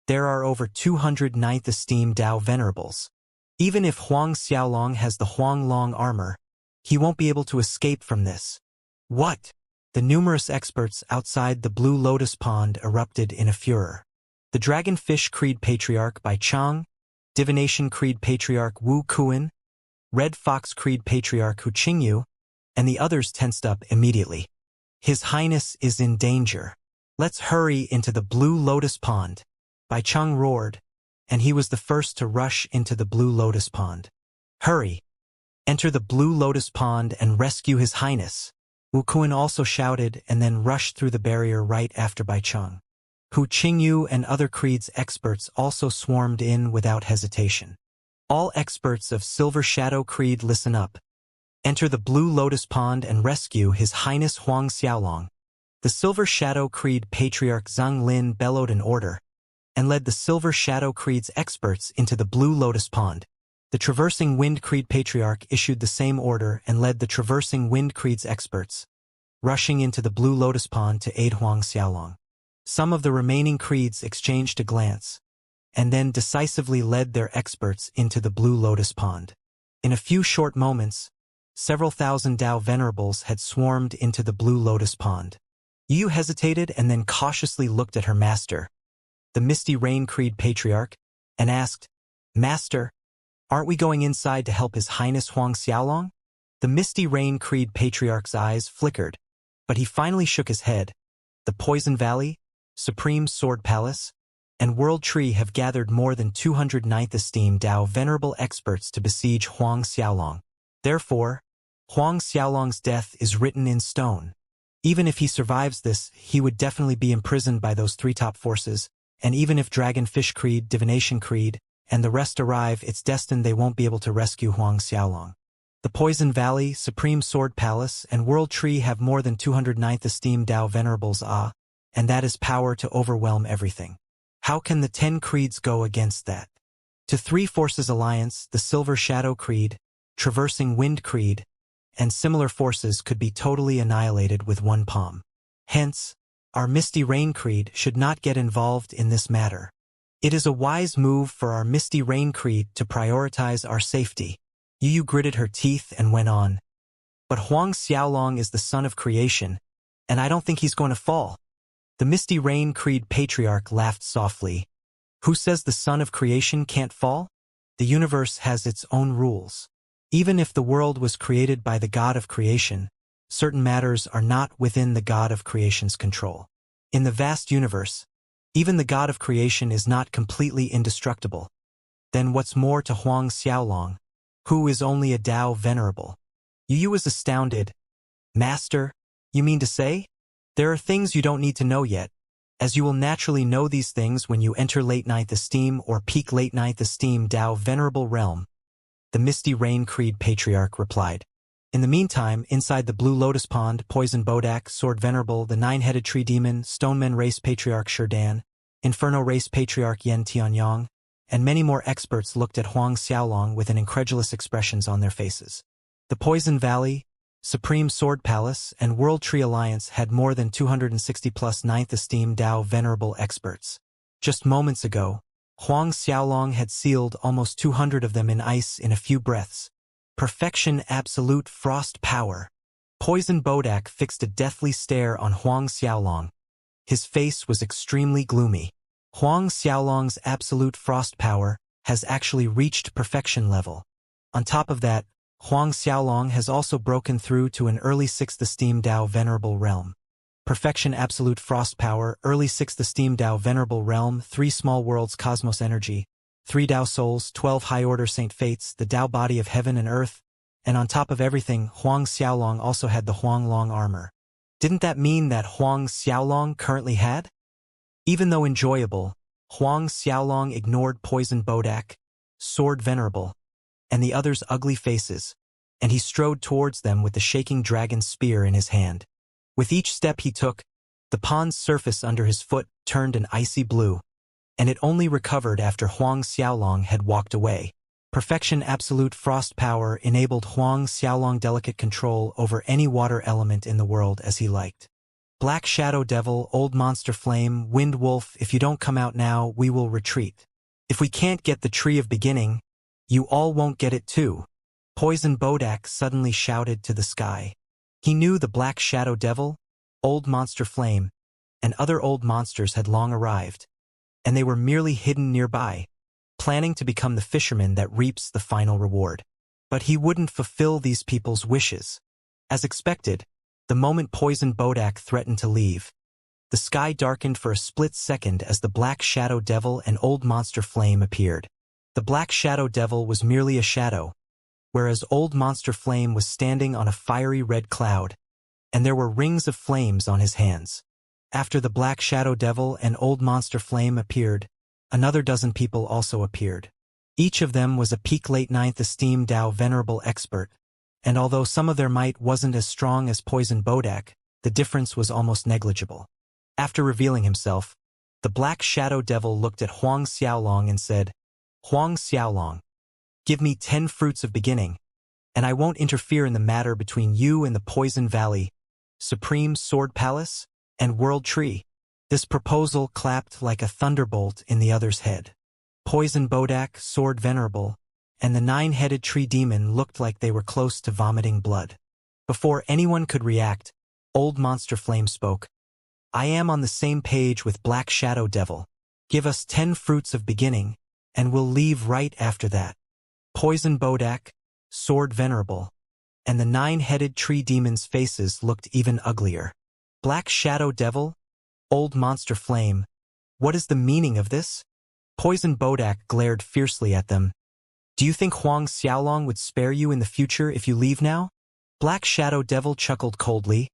There are over 209th esteemed Dao Venerables. Even if Huang Xiaolong has the Huang Long armor, he won't be able to escape from this. What? The numerous experts outside the Blue Lotus Pond erupted in a furor. The Dragonfish Creed Patriarch Bai Cheng, Divination Creed Patriarch Wu Kuan, Red Fox Creed Patriarch Hu Qingyu, and the others tensed up immediately. His Highness is in danger. Let's hurry into the Blue Lotus Pond. Bai Cheng roared, and he was the first to rush into the Blue Lotus Pond. Hurry! Enter the Blue Lotus Pond and rescue His Highness. Wu Kuan also shouted and then rushed through the barrier right after Bai Cheng. Hu Qingyu and other creeds experts also swarmed in without hesitation. All experts of Silver Shadow Creed listen up. Enter the Blue Lotus Pond and rescue His Highness Huang Xiaolong. The Silver Shadow Creed patriarch Zhang Lin bellowed an order and led the Silver Shadow Creed's experts into the Blue Lotus Pond. The Traversing Wind Creed patriarch issued the same order and led the Traversing Wind Creed's experts, rushing into the Blue Lotus Pond to aid Huang Xiaolong. Some of the remaining creeds exchanged a glance, and then decisively led their experts into the Blue Lotus Pond. In a few short moments, several thousand Dao Venerables had swarmed into the Blue Lotus Pond. Yu hesitated and then cautiously looked at her master, the Misty Rain Creed patriarch, and asked, Master, aren't we going inside to help His Highness Huang Xiaolong? The Misty Rain Creed patriarch's eyes flickered, but he finally shook his head. The Poison Valley, Supreme Sword Palace, and World Tree have gathered more than 209th esteemed Dao Venerable experts to besiege Huang Xiaolong. Therefore, Huang Xiaolong's death is written in stone. Even if he survives this, he would definitely be imprisoned by those three top forces, and even if Dragonfish Creed, Divination Creed, and the rest arrive, it's destined they won't be able to rescue Huang Xiaolong. The Poison Valley, Supreme Sword Palace, and World Tree have more than 209th esteemed Dao Venerables, and that is power to overwhelm everything. How can the 10 creeds go against that? To Three Forces Alliance, the Silver Shadow Creed, traversing wind creed, and similar forces could be totally annihilated with one palm. Hence, our misty rain creed should not get involved in this matter. It is a wise move for our misty rain creed to prioritize our safety. Yu gritted her teeth and went on. But Huang Xiaolong is the son of creation, and I don't think he's going to fall. The misty rain creed patriarch laughed softly. Who says the son of creation can't fall? The universe has its own rules. Even if the world was created by the God of creation, certain matters are not within the God of creation's control. In the vast universe, even the God of creation is not completely indestructible. Then what's more to Huang Xiaolong, who is only a Tao venerable? Yu was astounded. Master, you mean to say? There are things you don't need to know yet, as you will naturally know these things when you enter late ninth esteem or peak late ninth esteem Tao venerable realm. The Misty Rain Creed Patriarch replied. In the meantime, inside the Blue Lotus Pond, Poison Bodak, Sword Venerable, the Nine-Headed Tree Demon, Stoneman Race Patriarch Sherdan, Inferno Race Patriarch Yen Tianyang, and many more experts looked at Huang Xiaolong with an incredulous expressions on their faces. The Poison Valley, Supreme Sword Palace, and World Tree Alliance had more than 260+ ninth esteem Tao venerable experts. Just moments ago, Huang Xiaolong had sealed almost 200 of them in ice in a few breaths. Perfection absolute frost power. Poison Bodak fixed a deathly stare on Huang Xiaolong. His face was extremely gloomy. Huang Xiaolong's absolute frost power has actually reached perfection level. On top of that, Huang Xiaolong has also broken through to an early 6th esteem Tao venerable realm. Perfection absolute frost power, early 6th esteem Tao venerable realm, 3 small worlds cosmos energy, 3 Tao souls, 12 high-order saint fates, the Tao body of heaven and earth, and on top of everything, Huang Xiaolong also had the Huang Long armor. Didn't that mean that Huang Xiaolong currently had? Even though enjoyable, Huang Xiaolong ignored Poison Bodak, Sword Venerable, and the others' ugly faces, and he strode towards them with the shaking dragon spear in his hand. With each step he took, the pond's surface under his foot turned an icy blue, and it only recovered after Huang Xiaolong had walked away. Perfection absolute frost power enabled Huang Xiaolong delicate control over any water element in the world as he liked. Black Shadow Devil, Old Monster Flame, Wind Wolf, if you don't come out now, we will retreat. If we can't get the Tree of Beginning, you all won't get it too. Poison Bodak suddenly shouted to the sky. He knew the Black Shadow Devil, Old Monster Flame, and other old monsters had long arrived, and they were merely hidden nearby, planning to become the fisherman that reaps the final reward. But he wouldn't fulfill these people's wishes. As expected, the moment Poison Bodak threatened to leave, the sky darkened for a split second as the Black Shadow Devil and Old Monster Flame appeared. The Black Shadow Devil was merely a shadow, whereas Old Monster Flame was standing on a fiery red cloud, and there were rings of flames on his hands. After the Black Shadow Devil and Old Monster Flame appeared, another dozen people also appeared. Each of them was a peak late ninth esteem Tao venerable expert, and although some of their might wasn't as strong as Poison Bodak, the difference was almost negligible. After revealing himself, the Black Shadow Devil looked at Huang Xiaolong and said, Huang Xiaolong, give me 10 fruits of beginning, and I won't interfere in the matter between you and the Poison Valley, Supreme Sword Palace, and World Tree. This proposal clapped like a thunderbolt in the other's head. Poison Bodak, Sword Venerable, and the Nine-Headed Tree Demon looked like they were close to vomiting blood. Before anyone could react, Old Monster Flame spoke. I am on the same page with Black Shadow Devil. Give us 10 fruits of beginning, and we'll leave right after that. Poison Bodak, Sword Venerable, and the Nine-Headed Tree Demon's faces looked even uglier. Black Shadow Devil, Old Monster Flame, what is the meaning of this? Poison Bodak glared fiercely at them. Do you think Huang Xiaolong would spare you in the future if you leave now? Black Shadow Devil chuckled coldly.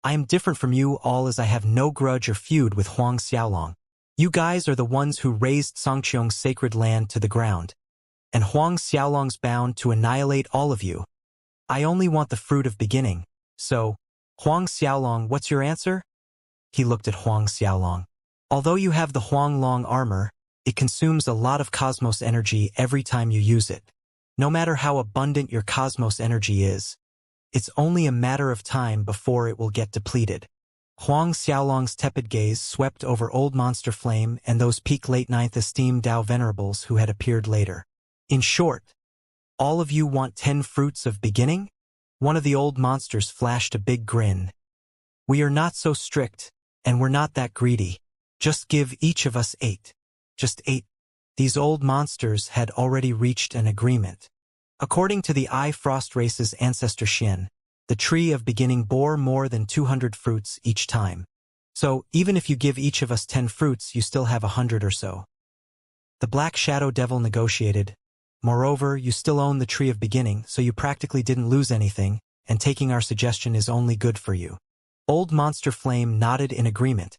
I am different from you all as I have no grudge or feud with Huang Xiaolong. You guys are the ones who razed Songqiong's sacred land to the ground, and Huang Xiaolong's bound to annihilate all of you. I only want the fruit of beginning, so, Huang Xiaolong, what's your answer? He looked at Huang Xiaolong. Although you have the Huang Long armor, it consumes a lot of cosmos energy every time you use it. No matter how abundant your cosmos energy is, it's only a matter of time before it will get depleted. Huang Xiaolong's tepid gaze swept over Old Monster Flame and those peak late ninth esteemed Dao venerables who had appeared later. In short, all of you want 10 fruits of beginning? One of the old monsters flashed a big grin. We are not so strict, and we're not that greedy. Just give each of us 8. Just 8. These old monsters had already reached an agreement. According to the I Frost race's ancestor Xian, the tree of beginning bore more than 200 fruits each time. So, even if you give each of us 10 fruits, you still have 100 or so. The Black Shadow Devil negotiated. Moreover, you still own the tree of beginning, so you practically didn't lose anything, and taking our suggestion is only good for you. Old Monster Flame nodded in agreement.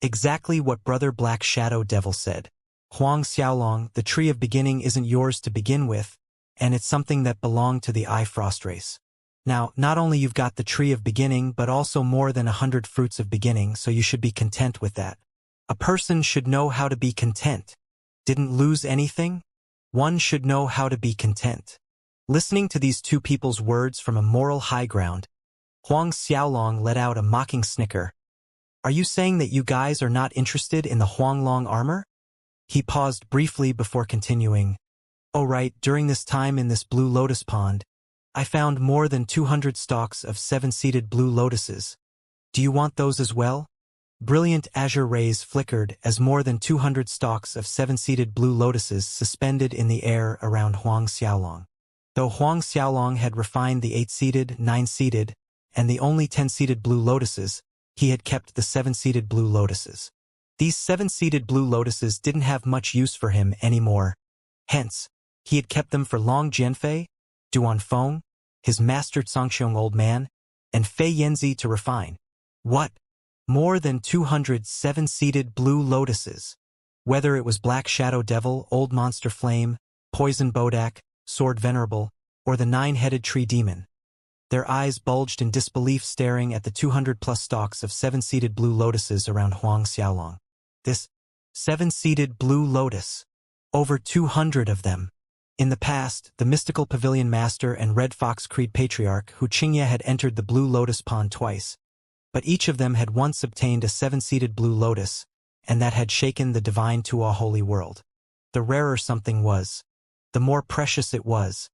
Exactly what Brother Black Shadow Devil said. Huang Xiaolong, the tree of beginning isn't yours to begin with, and it's something that belonged to the I Frost race. Now, not only you've got the tree of beginning, but also more than 100 fruits of beginning, so you should be content with that. A person should know how to be content. Didn't lose anything? One should know how to be content. Listening to these two people's words from a moral high ground, Huang Xiaolong let out a mocking snicker. Are you saying that you guys are not interested in the Huanglong armor? He paused briefly before continuing. Oh right, during this time in this blue lotus pond, I found more than 200 stalks of 7-seeded blue lotuses. Do you want those as well? Brilliant azure rays flickered as more than 200 stalks of 7-seeded blue lotuses suspended in the air around Huang Xiaolong. Though Huang Xiaolong had refined the 8-seeded, 9-seeded, and the only 10-seeded blue lotuses, he had kept the 7-seeded blue lotuses. These 7-seeded blue lotuses didn't have much use for him anymore. Hence, he had kept them for Long Jianfei, Duan Feng, his master Xianxia old man, and Fei Yanzi to refine. What? More than 200 7-seeded blue lotuses. Whether it was Black Shadow Devil, Old Monster Flame, Poison Bodak, Sword Venerable, or the 9-headed Tree Demon. Their eyes bulged in disbelief staring at the 200-plus stalks of 7-seeded blue lotuses around Huang Xiaolong. This 7-seeded blue lotus. Over 200 of them. In the past, the mystical pavilion master and Red Fox Creed patriarch Xianxia had entered the blue lotus pond twice. But each of them had once obtained a 7-seeded blue lotus, and that had shaken the divine Tua holy world. The rarer something was, the more precious it was,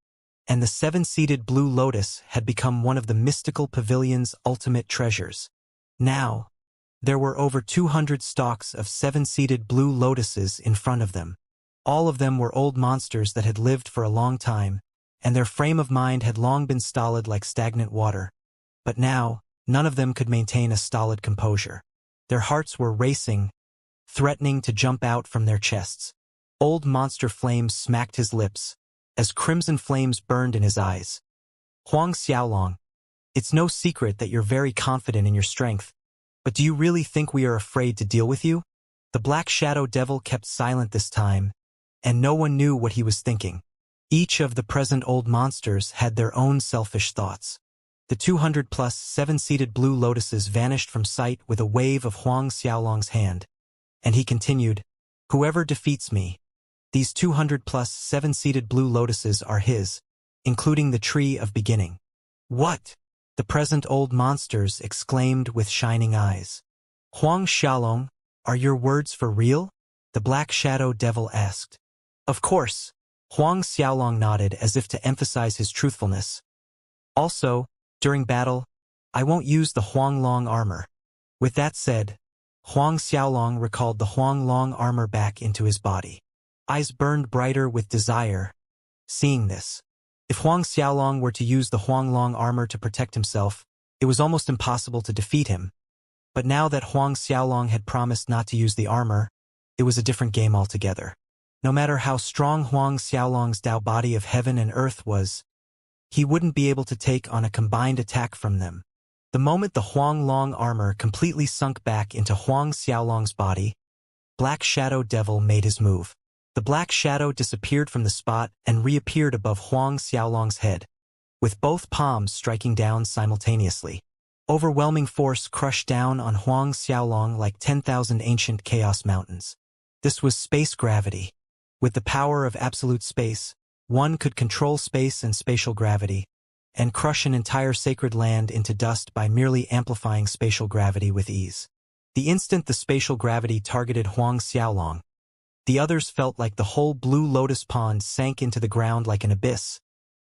and the 7-seeded blue lotus had become one of the mystical pavilion's ultimate treasures. Now, there were over 200 stalks of 7-seeded blue lotuses in front of them. All of them were old monsters that had lived for a long time, and their frame of mind had long been stolid like stagnant water. But now, none of them could maintain a stolid composure. Their hearts were racing, threatening to jump out from their chests. Old Monster Flame smacked his lips, as crimson flames burned in his eyes. Huang Xiaolong, it's no secret that you're very confident in your strength, but do you really think we are afraid to deal with you? The Black Shadow Devil kept silent this time, and no one knew what he was thinking. Each of the present old monsters had their own selfish thoughts. The 200-plus 7-seeded blue lotuses vanished from sight with a wave of Huang Xiaolong's hand, and he continued, whoever defeats me, these 200-plus 7-seeded blue lotuses are his, including the tree of beginning. What? The present old monsters exclaimed with shining eyes. Huang Xiaolong, are your words for real? The Black Shadow Devil asked. Of course. Huang Xiaolong nodded as if to emphasize his truthfulness. Also, during battle, I won't use the Huanglong armor. With that said, Huang Xiaolong recalled the Huanglong armor back into his body. Eyes burned brighter with desire. Seeing this, if Huang Xiaolong were to use the Huanglong armor to protect himself, it was almost impossible to defeat him. But now that Huang Xiaolong had promised not to use the armor, it was a different game altogether. No matter how strong Huang Xiaolong's Dao body of heaven and earth was, he wouldn't be able to take on a combined attack from them. The moment the Huanglong armor completely sunk back into Huang Xiaolong's body, Black Shadow Devil made his move. The black shadow disappeared from the spot and reappeared above Huang Xiaolong's head, with both palms striking down simultaneously. Overwhelming force crushed down on Huang Xiaolong like 10,000 ancient chaos mountains. This was space gravity. With the power of absolute space, One could control space and spatial gravity, and crush an entire sacred land into dust by merely amplifying spatial gravity with ease. The instant the spatial gravity targeted Huang Xiaolong, the others felt like the whole Blue Lotus Pond sank into the ground like an abyss,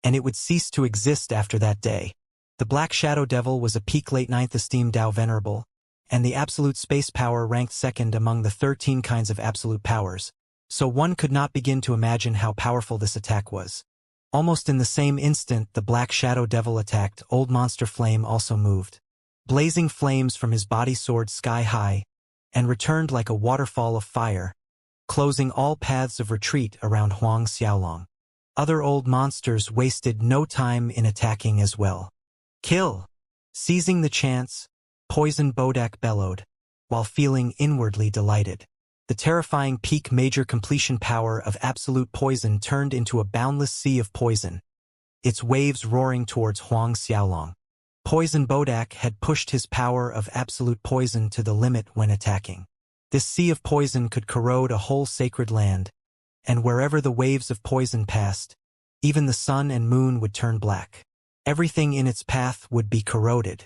and it would cease to exist after that day. The Black Shadow Devil was a peak late 9th esteemed Dao Venerable, and the absolute space power ranked second among the 13 kinds of absolute powers, so one could not begin to imagine how powerful this attack was. Almost in the same instant the Black Shadow Devil attacked, Old Monster Flame also moved. Blazing flames from his body soared sky high, and returned like a waterfall of fire, closing all paths of retreat around Huang Xiaolong. Other old monsters wasted no time in attacking as well. Kill! Seizing the chance, Poison Bodak bellowed, while feeling inwardly delighted. The terrifying peak major completion power of absolute poison turned into a boundless sea of poison, its waves roaring towards Huang Xiaolong. Poison Bodak had pushed his power of absolute poison to the limit when attacking. This sea of poison could corrode a whole sacred land, and wherever the waves of poison passed, even the sun and moon would turn black. Everything in its path would be corroded.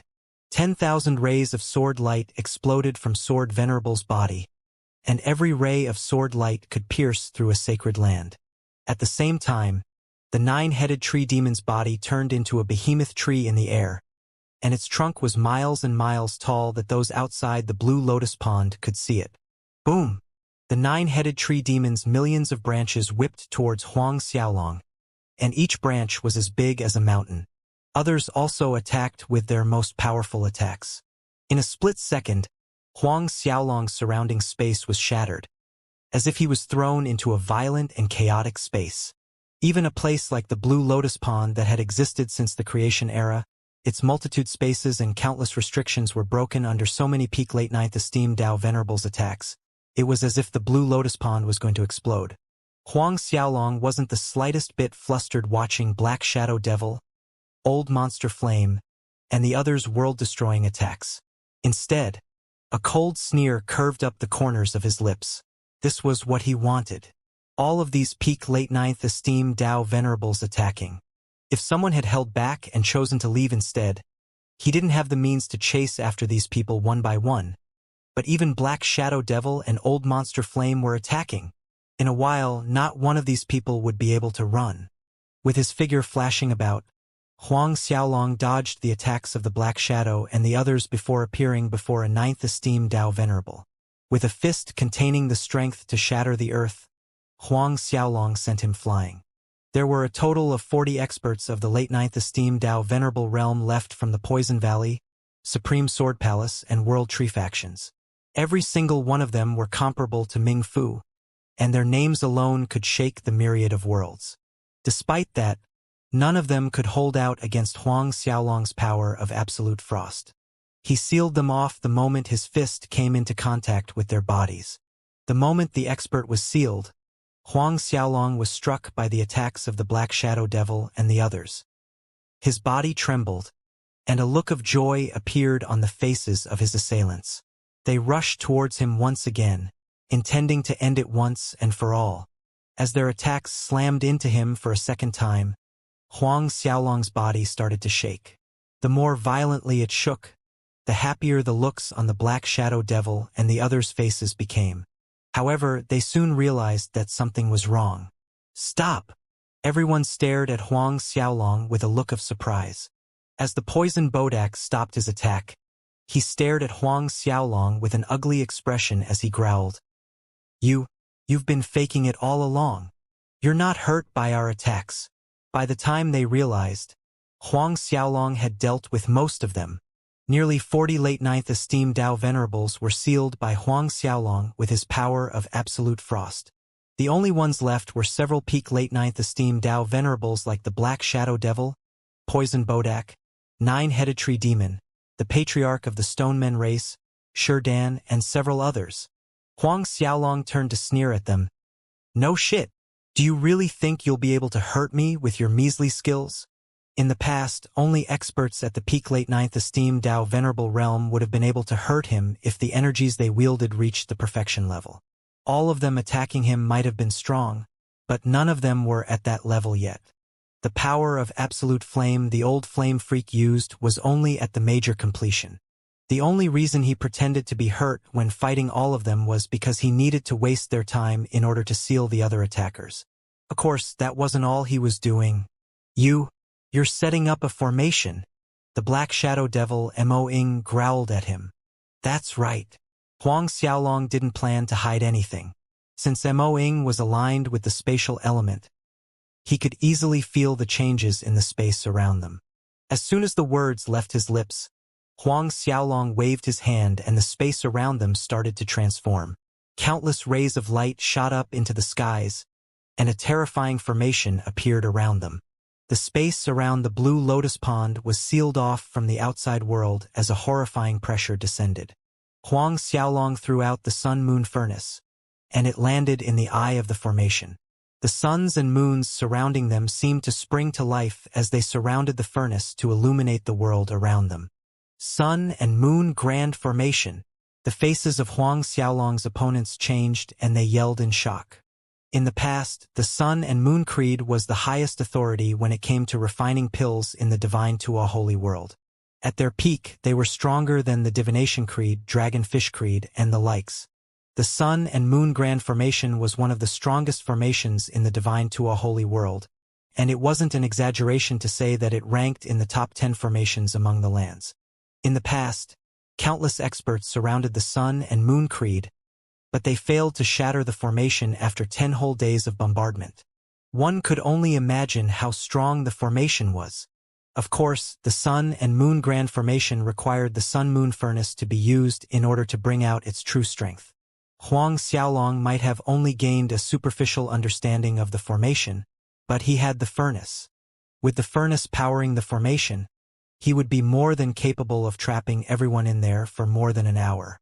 10,000 rays of sword light exploded from Sword Venerable's body, and every ray of sword light could pierce through a sacred land. At the same time, the 9-headed tree demon's body turned into a behemoth tree in the air, and its trunk was miles and miles tall that those outside the Blue Lotus Pond could see it. Boom! The 9-headed tree demon's millions of branches whipped towards Huang Xiaolong, and each branch was as big as a mountain. Others also attacked with their most powerful attacks. In a split second, Huang Xiaolong's surrounding space was shattered, as if he was thrown into a violent and chaotic space. Even a place like the Blue Lotus Pond that had existed since the creation era, its multitude spaces and countless restrictions were broken under so many peak late 9th esteemed Dao Venerables attacks. It was as if the Blue Lotus Pond was going to explode. Huang Xiaolong wasn't the slightest bit flustered watching Black Shadow Devil, Old Monster Flame, and the others' world-destroying attacks. Instead, a cold sneer curved up the corners of his lips. This was what he wanted. All of these peak late 9th esteemed Dao Venerables attacking. If someone had held back and chosen to leave instead, he didn't have the means to chase after these people one by one. But even Black Shadow Devil and Old Monster Flame were attacking. In a while, not one of these people would be able to run. With his figure flashing about, Huang Xiaolong dodged the attacks of the Black Shadow and the others before appearing before a 9th esteemed Dao Venerable. With a fist containing the strength to shatter the earth, Huang Xiaolong sent him flying. There were a total of 40 experts of the late 9th esteemed Dao Venerable realm left from the Poison Valley, Supreme Sword Palace, and World Tree factions. Every single one of them were comparable to Ming Fu, and their names alone could shake the myriad of worlds. Despite that, none of them could hold out against Huang Xiaolong's power of absolute frost. He sealed them off the moment his fist came into contact with their bodies. The moment the expert was sealed, Huang Xiaolong was struck by the attacks of the Black Shadow Devil and the others. His body trembled, and a look of joy appeared on the faces of his assailants. They rushed towards him once again, intending to end it once and for all. As their attacks slammed into him for a second time, Huang Xiaolong's body started to shake. The more violently it shook, the happier the looks on the Black Shadow Devil and the others' faces became. However, they soon realized that something was wrong. Stop! Everyone stared at Huang Xiaolong with a look of surprise. As the Poison Bodak stopped his attack, he stared at Huang Xiaolong with an ugly expression as he growled. You've been faking it all along. You're not hurt by our attacks. By the time they realized, Huang Xiaolong had dealt with most of them. Nearly 40 late 9th esteemed Dao Venerables were sealed by Huang Xiaolong with his power of absolute frost. The only ones left were several peak late 9th esteemed Dao Venerables like the Black Shadow Devil, Poison Bodak, 9-headed Tree Demon, the Patriarch of the Stonemen race, Shurdan, and several others. Huang Xiaolong turned to sneer at them. No shit. Do you really think you'll be able to hurt me with your measly skills? In the past, only experts at the peak late 9th esteemed Dao Venerable realm would have been able to hurt him if the energies they wielded reached the perfection level. All of them attacking him might have been strong, but none of them were at that level yet. The power of absolute flame the old flame freak used was only at the major completion. The only reason he pretended to be hurt when fighting all of them was because he needed to waste their time in order to seal the other attackers. Of course, that wasn't all he was doing. You're setting up a formation. The Black Shadow Devil Mo-ing growled at him. That's right. Huang Xiaolong didn't plan to hide anything. Since Mo-ing was aligned with the spatial element, he could easily feel the changes in the space around them. As soon as the words left his lips, Huang Xiaolong waved his hand and the space around them started to transform. Countless rays of light shot up into the skies, and a terrifying formation appeared around them. The space around the blue lotus pond was sealed off from the outside world as a horrifying pressure descended. Huang Xiaolong threw out the sun-moon furnace, and it landed in the eye of the formation. The suns and moons surrounding them seemed to spring to life as they surrounded the furnace to illuminate the world around them. Sun and Moon Grand Formation. The faces of Huang Xiaolong's opponents changed and they yelled in shock. In the past, the Sun and Moon Creed was the highest authority when it came to refining pills in the Divine to a Holy World. At their peak, they were stronger than the Divination Creed, Dragonfish Creed, and the likes. The Sun and Moon Grand Formation was one of the strongest formations in the Divine to a Holy World, and it wasn't an exaggeration to say that it ranked in the top 10 formations among the lands. In the past, countless experts surrounded the Sun and Moon Creed, but they failed to shatter the formation after 10 whole days of bombardment. One could only imagine how strong the formation was. Of course, the Sun and Moon Grand Formation required the Sun-Moon Furnace to be used in order to bring out its true strength. Huang Xiaolong might have only gained a superficial understanding of the formation, but he had the furnace. With the furnace powering the formation, he would be more than capable of trapping everyone in there for more than an hour.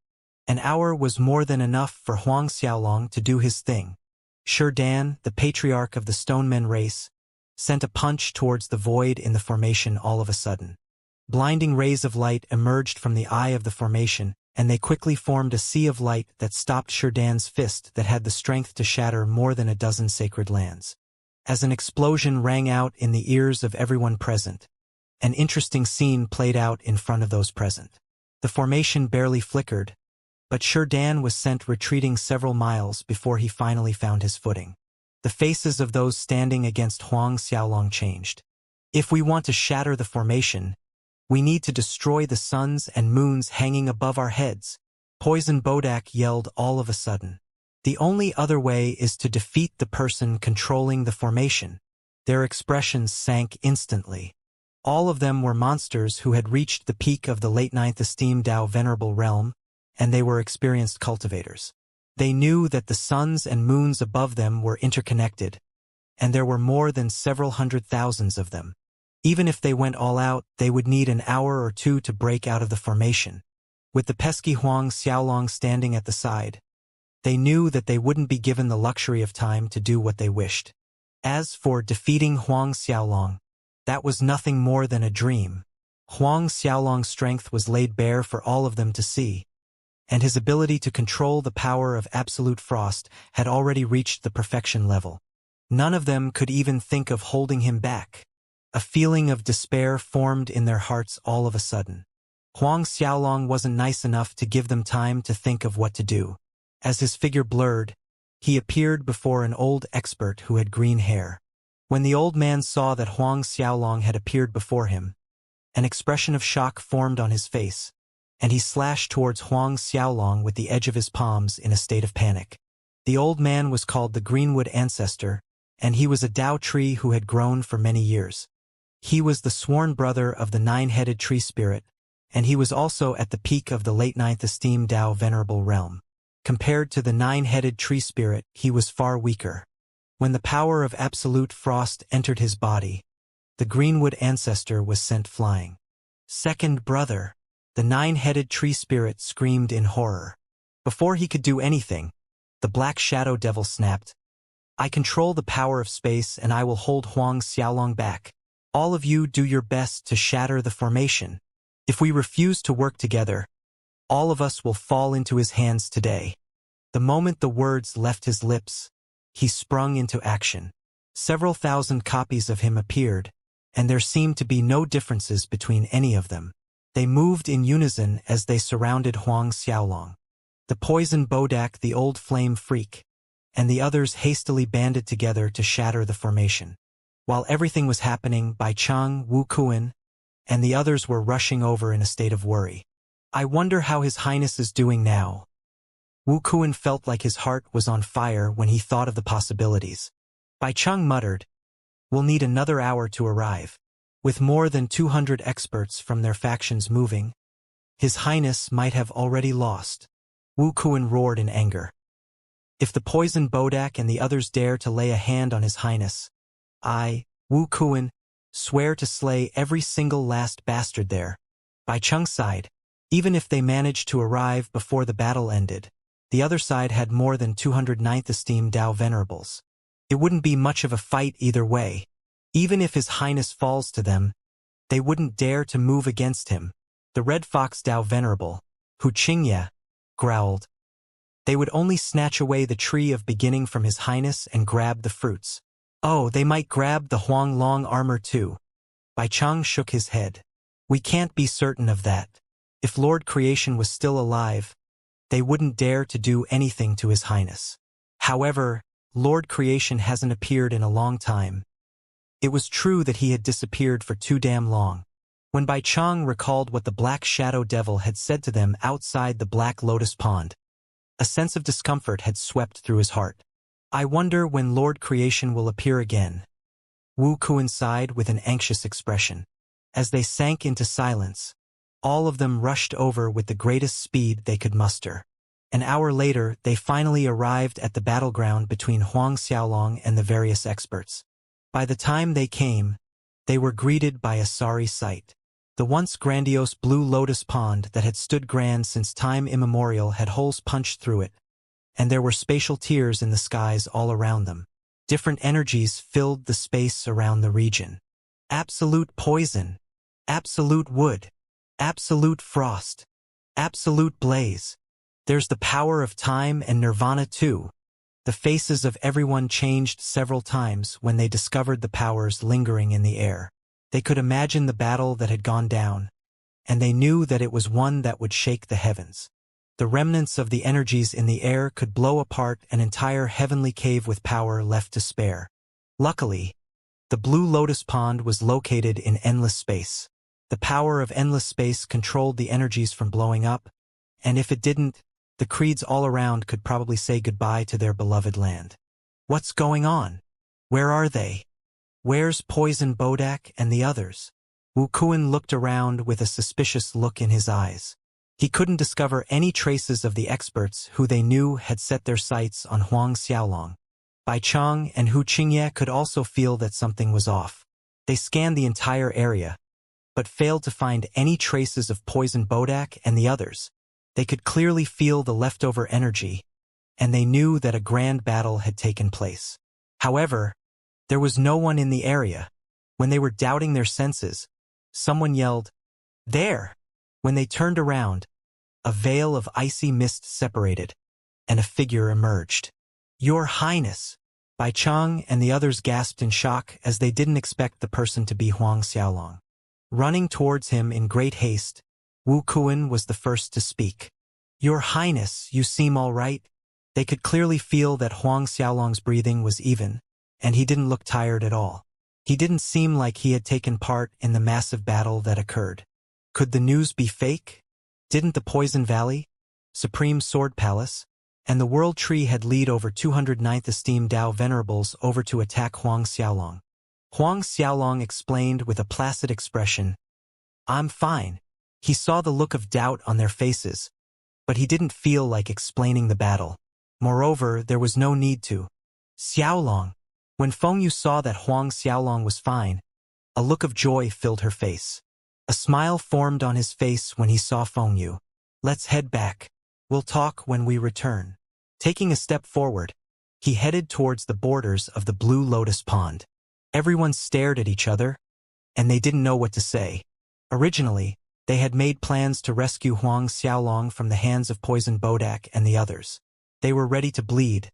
An hour was more than enough for Huang Xiaolong to do his thing. Dan, the patriarch of the Stonemen race, sent a punch towards the void in the formation all of a sudden. Blinding rays of light emerged from the eye of the formation, and they quickly formed a sea of light that stopped Dan's fist that had the strength to shatter more than a dozen sacred lands. As an explosion rang out in the ears of everyone present, an interesting scene played out in front of those present. The formation barely flickered, but Dan was sent retreating several miles before he finally found his footing. The faces of those standing against Huang Xiaolong changed. If we want to shatter the formation, we need to destroy the suns and moons hanging above our heads, Poison Bodak yelled all of a sudden. The only other way is to defeat the person controlling the formation. Their expressions sank instantly. All of them were monsters who had reached the peak of the late 9th esteem Dao Venerable Realm, and they were experienced cultivators. They knew that the suns and moons above them were interconnected, and there were more than several hundred thousands of them. Even if they went all out, they would need an hour or two to break out of the formation. With the pesky Huang Xiaolong standing at the side, they knew that they wouldn't be given the luxury of time to do what they wished. As for defeating Huang Xiaolong, that was nothing more than a dream. Huang Xiaolong's strength was laid bare for all of them to see, and his ability to control the power of absolute frost had already reached the perfection level. None of them could even think of holding him back. A feeling of despair formed in their hearts all of a sudden. Huang Xiaolong wasn't nice enough to give them time to think of what to do. As his figure blurred, he appeared before an old expert who had green hair. When the old man saw that Huang Xiaolong had appeared before him, an expression of shock formed on his face, and he slashed towards Huang Xiaolong with the edge of his palms in a state of panic. The old man was called the Greenwood Ancestor, and he was a Dao tree who had grown for many years. He was the sworn brother of the nine-headed tree spirit, and he was also at the peak of the late 9th esteem Dao Venerable Realm. Compared to the nine-headed tree spirit, he was far weaker. When the power of absolute frost entered his body, the Greenwood Ancestor was sent flying. Second brother, the nine-headed tree spirit screamed in horror. Before he could do anything, the Black Shadow Devil snapped, "I control the power of space and I will hold Huang Xiaolong back. All of you do your best to shatter the formation. If we refuse to work together, all of us will fall into his hands today." The moment the words left his lips, he sprung into action. Several thousand copies of him appeared, and there seemed to be no differences between any of them. They moved in unison as they surrounded Huang Xiaolong. The poison Bodak, the old flame freak, and the others hastily banded together to shatter the formation. While everything was happening, Bai Chang, Wu Kuan, and the others were rushing over in a state of worry. I wonder how His Highness is doing now. Wu Kuan felt like his heart was on fire when he thought of the possibilities. Bai Chang muttered, "We'll need another hour to arrive." With more than 200 experts from their factions moving, His Highness might have already lost. Wu Kuan roared in anger. If the poison Bodak and the others dare to lay a hand on His Highness, I, Wu Kuan, swear to slay every single last bastard there. Bai Chang sighed. Even if they managed to arrive before the battle ended, the other side had more than 209th esteemed Dao Venerables. It wouldn't be much of a fight either way. Even if His Highness falls to them, they wouldn't dare to move against him. The Red Fox Dao Venerable, Xianxia, growled. They would only snatch away the tree of beginning from His Highness and grab the fruits. Oh, they might grab the Huang Long armor too. Bai Chang shook his head. We can't be certain of that. If Lord Creation was still alive, they wouldn't dare to do anything to His Highness. However, Lord Creation hasn't appeared in a long time. It was true that he had disappeared for too damn long. When Bai Chang recalled what the Black Shadow Devil had said to them outside the Black Lotus Pond, a sense of discomfort had swept through his heart. I wonder when Lord Creation will appear again. Wu Kuan sighed with an anxious expression. As they sank into silence, all of them rushed over with the greatest speed they could muster. An hour later, they finally arrived at the battleground between Huang Xiaolong and the various experts. By the time they came, they were greeted by a sorry sight. The once grandiose Blue Lotus Pond that had stood grand since time immemorial had holes punched through it, and there were spatial tears in the skies all around them. Different energies filled the space around the region. Absolute poison, absolute wood, absolute frost, absolute blaze. There's the power of time and nirvana too. The faces of everyone changed several times when they discovered the powers lingering in the air. They could imagine the battle that had gone down, and they knew that it was one that would shake the heavens. The remnants of the energies in the air could blow apart an entire heavenly cave with power left to spare. Luckily, the Blue Lotus Pond was located in endless space. The power of endless space controlled the energies from blowing up, and if it didn't, the creeds all around could probably say goodbye to their beloved land. What's going on? Where are they? Where's Poison Bodak and the others? Wu Kuan looked around with a suspicious look in his eyes. He couldn't discover any traces of the experts who they knew had set their sights on Huang Xiaolong. Bai Chang and Xianxia could also feel that something was off. They scanned the entire area, but failed to find any traces of Poison Bodak and the others. They could clearly feel the leftover energy, and they knew that a grand battle had taken place. However, there was no one in the area. When they were doubting their senses, someone yelled, "There!" When they turned around, a veil of icy mist separated, and a figure emerged. "Your Highness!" Bai Chang and the others gasped in shock as they didn't expect the person to be Huang Xiaolong. Running towards him in great haste, Wu Kuan was the first to speak. "Your Highness, you seem all right." They could clearly feel that Huang Xiaolong's breathing was even, and he didn't look tired at all. He didn't seem like he had taken part in the massive battle that occurred. Could the news be fake? Didn't the Poison Valley, Supreme Sword Palace, and the World Tree had lead over 209th esteemed Dao Venerables over to attack Huang Xiaolong? Huang Xiaolong explained with a placid expression, "I'm fine." He saw the look of doubt on their faces, but he didn't feel like explaining the battle. Moreover, there was no need to. "Xiaolong." When Fengyu saw that Huang Xiaolong was fine, a look of joy filled her face. A smile formed on his face when he saw Fengyu. "Let's head back. We'll talk when we return." Taking a step forward, he headed towards the borders of the Blue Lotus Pond. Everyone stared at each other, and they didn't know what to say. Originally, they had made plans to rescue Huang Xiaolong from the hands of Poison Bodak and the others. They were ready to bleed,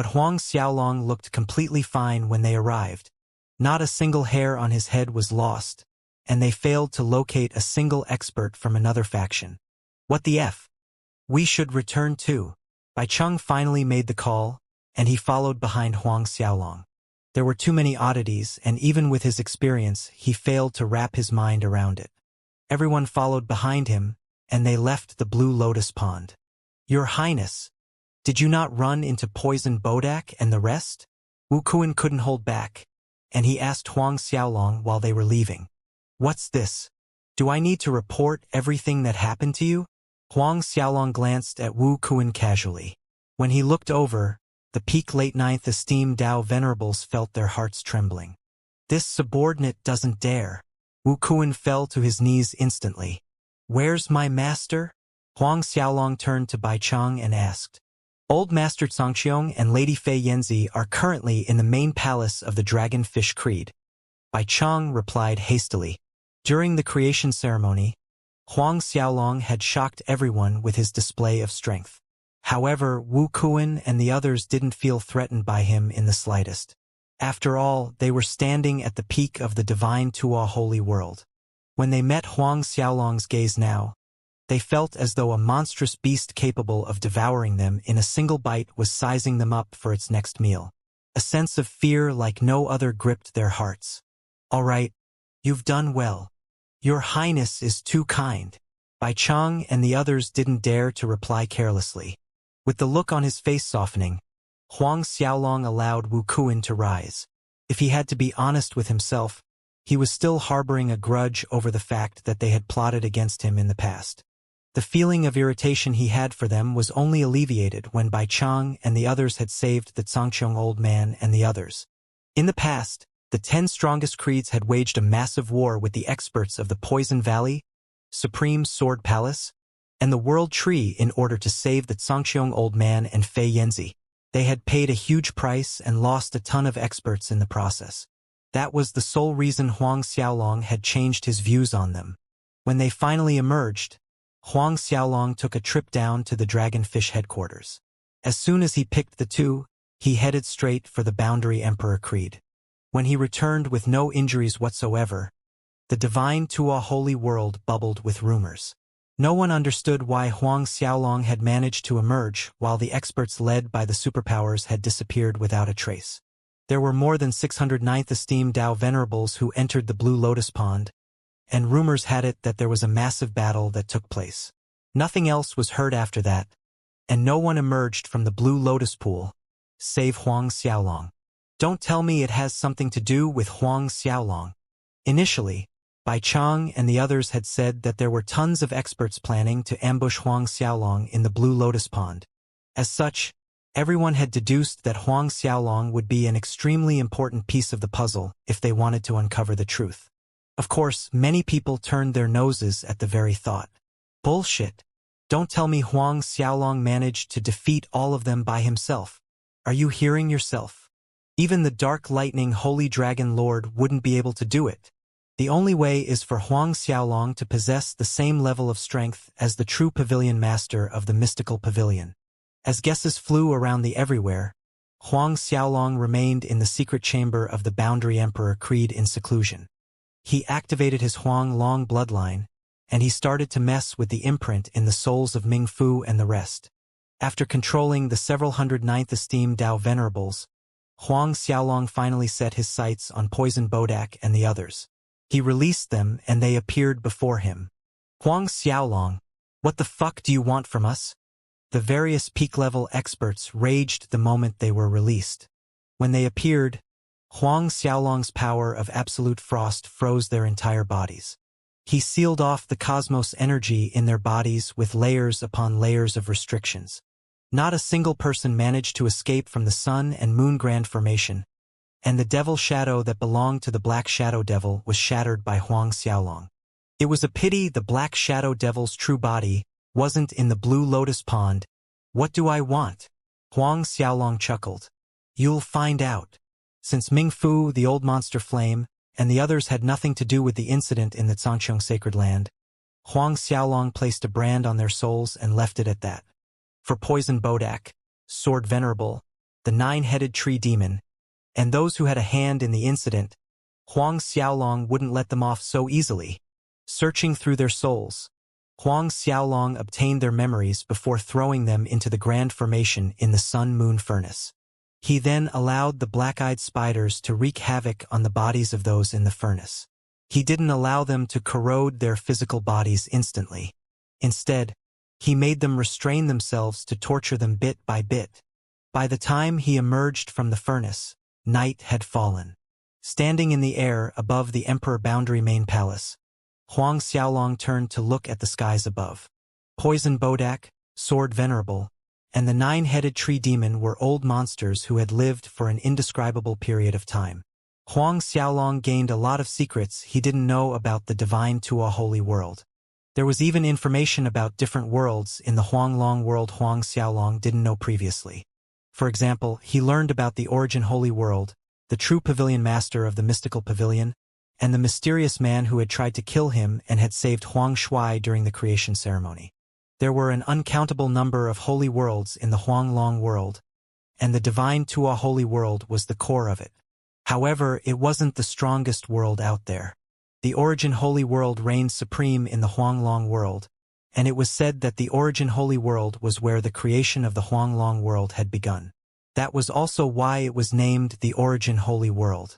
But Huang Xiaolong looked completely fine when they arrived. Not a single hair on his head was lost, and they failed to locate a single expert from another faction. What the F? We should return too. Bai Cheng finally made the call, and he followed behind Huang Xiaolong. There were too many oddities, and even with his experience, he failed to wrap his mind around it. Everyone followed behind him, and they left the Blue Lotus Pond. Your Highness, did you not run into Poison Bodak and the rest? Wu Kuan couldn't hold back, and he asked Huang Xiaolong while they were leaving. What's this? Do I need to report everything that happened to you? Huang Xiaolong glanced at Wu Kuan casually. When he looked over, the peak late ninth esteemed Dao venerables felt their hearts trembling. This subordinate doesn't dare. Wu Kuan fell to his knees instantly. Where's my master? Huang Xiaolong turned to Bai Cheng and asked. Old Master Xianxia and Lady Fei Yanzi are currently in the main palace of the Dragonfish Creed. Bai Cheng replied hastily. During the creation ceremony, Huang Xiaolong had shocked everyone with his display of strength. However, Wu Kuan and the others didn't feel threatened by him in the slightest. After all, they were standing at the peak of the divine Tuo holy world. When they met Huang Xiaolong's gaze now, they felt as though a monstrous beast capable of devouring them in a single bite was sizing them up for its next meal. A sense of fear like no other gripped their hearts. All right, you've done well. Your Highness is too kind. Bai Cheng and the others didn't dare to reply carelessly. With the look on his face softening, Huang Xiaolong allowed Wu Kuan to rise. If he had to be honest with himself, he was still harboring a grudge over the fact that they had plotted against him in the past. The feeling of irritation he had for them was only alleviated when Bai Cheng and the others had saved the Xianxia old man and the others. In the past, the 10 strongest creeds had waged a massive war with the experts of the Poison Valley, Supreme Sword Palace, and the World Tree in order to save the Xianxia old man and Fei Yanzi. They had paid a huge price and lost a ton of experts in the process. That was the sole reason Huang Xiaolong had changed his views on them. When they finally emerged, Huang Xiaolong took a trip down to the Dragonfish headquarters. As soon as he picked the two, he headed straight for the Boundary Emperor Creed. When he returned with no injuries whatsoever, the divine Tuo holy world bubbled with rumors. No one understood why Huang Xiaolong had managed to emerge while the experts led by the superpowers had disappeared without a trace. There were more than 609th esteemed Dao venerables who entered the Blue Lotus Pond, and rumors had it that there was a massive battle that took place. Nothing else was heard after that, and no one emerged from the Blue Lotus Pool, save Huang Xiaolong. Don't tell me it has something to do with Huang Xiaolong. Initially, Bai Cheng and the others had said that there were tons of experts planning to ambush Huang Xiaolong in the Blue Lotus Pond. As such, everyone had deduced that Huang Xiaolong would be an extremely important piece of the puzzle if they wanted to uncover the truth. Of course, many people turned their noses at the very thought. Bullshit. Don't tell me Huang Xiaolong managed to defeat all of them by himself. Are you hearing yourself? Even the Dark Lightning Holy Dragon Lord wouldn't be able to do it. The only way is for Huang Xiaolong to possess the same level of strength as the true pavilion master of the mystical pavilion. As guesses flew around the everywhere, Huang Xiaolong remained in the secret chamber of the Boundary Emperor Creed in seclusion. He activated his Huang Long bloodline, and he started to mess with the imprint in the souls of Ming Fu and the rest. After controlling the several hundred ninth esteemed Dao venerables, Huang Xiaolong finally set his sights on Poison Bodak and the others. He released them and they appeared before him. Huang Xiaolong, what the fuck do you want from us? The various peak-level experts raged the moment they were released. When they appeared, Huang Xiaolong's power of absolute frost froze their entire bodies. He sealed off the cosmos energy in their bodies with layers upon layers of restrictions. Not a single person managed to escape from the Sun and Moon Grand Formation, and the devil shadow that belonged to the Black Shadow Devil was shattered by Huang Xiaolong. It was a pity the Black Shadow Devil's true body wasn't in the Blue Lotus Pond. What do I want? Huang Xiaolong chuckled. You'll find out. Since Ming Fu, the old monster flame, and the others had nothing to do with the incident in the Xianxia sacred land, Huang Xiaolong placed a brand on their souls and left it at that. For Poison Bodak, Sword Venerable, the nine-headed tree demon, and those who had a hand in the incident, Huang Xiaolong wouldn't let them off so easily. Searching through their souls, Huang Xiaolong obtained their memories before throwing them into the grand formation in the sun-moon furnace. He then allowed the black-eyed spiders to wreak havoc on the bodies of those in the furnace. He didn't allow them to corrode their physical bodies instantly. Instead, he made them restrain themselves to torture them bit by bit. By the time he emerged from the furnace, night had fallen. Standing in the air above the Emperor Boundary Main Palace, Huang Xiaolong turned to look at the skies above. Poison Bodak, Sword Venerable, and the nine-headed tree demon were old monsters who had lived for an indescribable period of time. Huang Xiaolong gained a lot of secrets he didn't know about the divine Tua holy world. There was even information about different worlds in the Huanglong world Huang Xiaolong didn't know previously. For example, he learned about the origin holy world, the true pavilion master of the mystical pavilion, and the mysterious man who had tried to kill him and had saved Huang Shui during the creation ceremony. There were an uncountable number of holy worlds in the Huanglong world, and the divine Tua holy world was the core of it. However, it wasn't the strongest world out there. The origin holy world reigned supreme in the Huanglong world, and it was said that the origin holy world was where the creation of the Huanglong world had begun. That was also why it was named the origin holy world.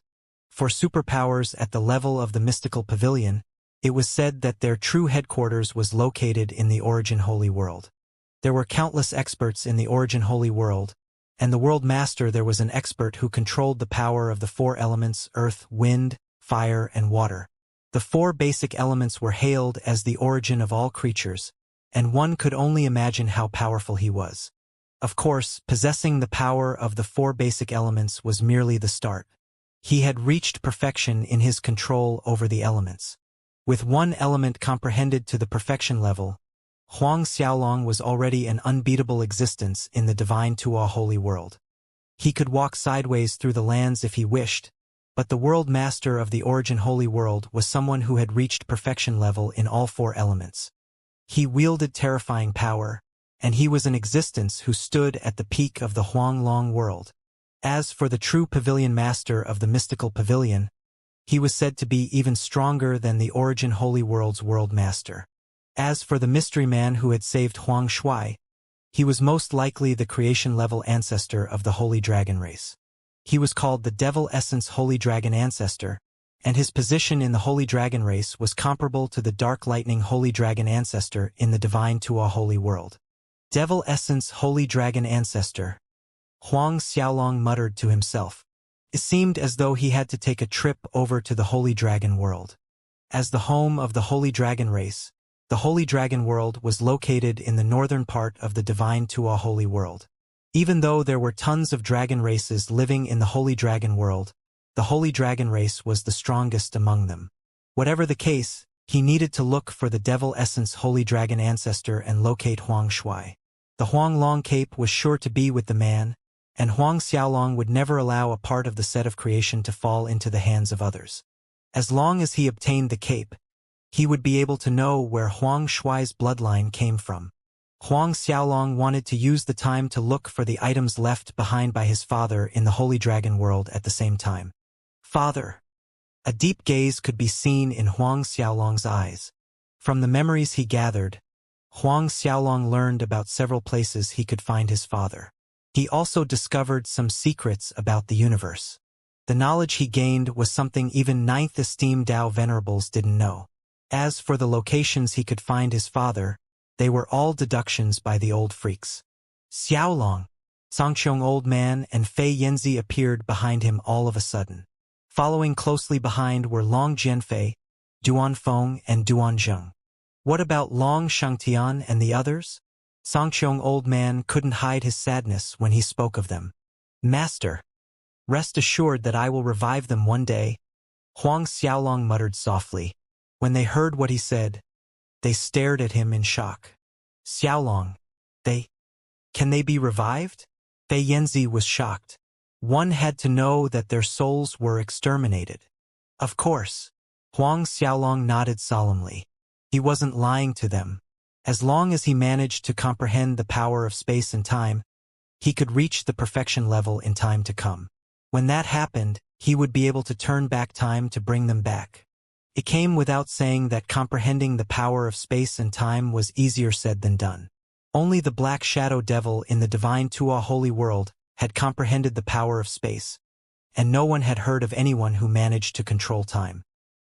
For superpowers at the level of the mystical pavilion, it was said that their true headquarters was located in the origin holy world. There were countless experts in the origin holy world, and the world master there was an expert who controlled the power of the four elements earth, wind, fire, and water. The four basic elements were hailed as the origin of all creatures, and one could only imagine how powerful he was. Of course, possessing the power of the four basic elements was merely the start. He had reached perfection in his control over the elements. With one element comprehended to the perfection level, Huang Xiaolong was already an unbeatable existence in the divine Tua holy world. He could walk sideways through the lands if he wished, but the world master of the origin holy world was someone who had reached perfection level in all four elements. He wielded terrifying power, and he was an existence who stood at the peak of the Huanglong world. As for the true pavilion master of the mystical pavilion, he was said to be even stronger than the origin holy world's world master. As for the mystery man who had saved Huang Shui, he was most likely the creation-level ancestor of the holy dragon race. He was called the Devil Essence Holy Dragon Ancestor, and his position in the Holy Dragon race was comparable to the Dark Lightning Holy Dragon Ancestor in the Divine Tua Holy World. Devil Essence Holy Dragon Ancestor, Huang Xiaolong muttered to himself. It seemed as though he had to take a trip over to the Holy Dragon world. As the home of the Holy Dragon race, the Holy Dragon world was located in the northern part of the Divine Tua Holy World. Even though there were tons of dragon races living in the Holy Dragon world, the Holy Dragon race was the strongest among them. Whatever the case, he needed to look for the Devil Essence Holy Dragon Ancestor and locate Huang Shui. The Huanglong Cape was sure to be with the man, and Huang Xiaolong would never allow a part of the set of creation to fall into the hands of others. As long as he obtained the cape, he would be able to know where Huang Shui's bloodline came from. Huang Xiaolong wanted to use the time to look for the items left behind by his father in the Holy Dragon world at the same time. Father. A deep gaze could be seen in Huang Xiaolong's eyes. From the memories he gathered, Huang Xiaolong learned about several places he could find his father. He also discovered some secrets about the universe. The knowledge he gained was something even ninth esteemed Dao venerables didn't know. As for the locations he could find his father, they were all deductions by the old freaks. Xiaolong, Sangqiong Old Man and Fei Yanzi appeared behind him all of a sudden. Following closely behind were Long Jianfei, Duan Feng and Duan Zheng. What about Long Shangtian and the others? Sangqiong Old Man couldn't hide his sadness when he spoke of them. Master, rest assured that I will revive them one day, Huang Xiaolong muttered softly. When they heard what he said, they stared at him in shock. Xiaolong, can they be revived? Fei Yanzi was shocked. One had to know that their souls were exterminated. Of course. Huang Xiaolong nodded solemnly. He wasn't lying to them. As long as he managed to comprehend the power of space and time, he could reach the perfection level in time to come. When that happened, he would be able to turn back time to bring them back. It came without saying that comprehending the power of space and time was easier said than done. Only the Black Shadow Devil in the divine Tua holy world had comprehended the power of space, and no one had heard of anyone who managed to control time.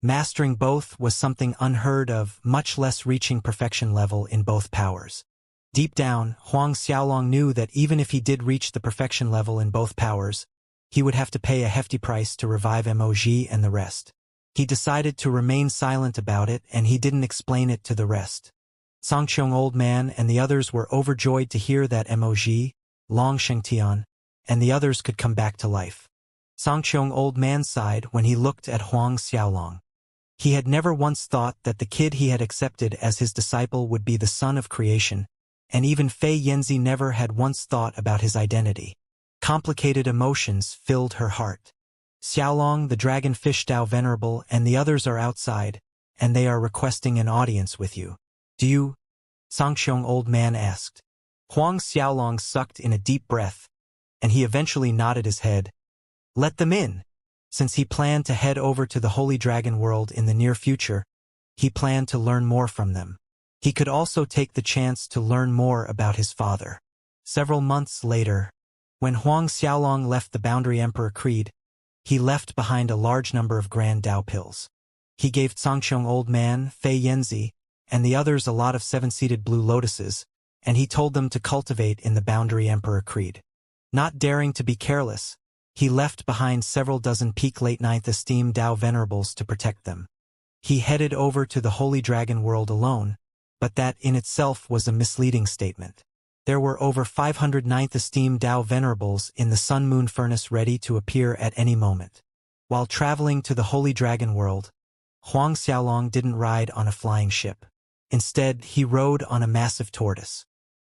Mastering both was something unheard of, much less reaching perfection level in both powers. Deep down, Huang Xiaolong knew that even if he did reach the perfection level in both powers, he would have to pay a hefty price to revive Moj and the rest. He decided to remain silent about it, and he didn't explain it to the rest. Songqiong Old Man and the others were overjoyed to hear that Moj, Long Shengtian, and the others could come back to life. Songqiong Old Man sighed when he looked at Huang Xiaolong. He had never once thought that the kid he had accepted as his disciple would be the son of creation, and even Fei Yanzi never had once thought about his identity. Complicated emotions filled her heart. Xiaolong, the dragonfish Tao Venerable, and the others are outside, and they are requesting an audience with you. Do you? Songqiong Old Man asked. Huang Xiaolong sucked in a deep breath, and he eventually nodded his head. Let them in. Since he planned to head over to the Holy Dragon world in the near future, he planned to learn more from them. He could also take the chance to learn more about his father. Several months later, when Huang Xiaolong left the Boundary Emperor Creed, he left behind a large number of Grand Dao pills. He gave Songqiong Old Man, Fei Yanzi, and the others a lot of seven-seated blue lotuses, and he told them to cultivate in the Boundary Emperor Creed. Not daring to be careless, he left behind several dozen peak late ninth esteemed Dao Venerables to protect them. He headed over to the Holy Dragon world alone, but that in itself was a misleading statement. There were over 500 ninth esteemed Dao Venerables in the Sun Moon Furnace ready to appear at any moment. While traveling to the Holy Dragon world, Huang Xiaolong didn't ride on a flying ship. Instead, he rode on a massive tortoise.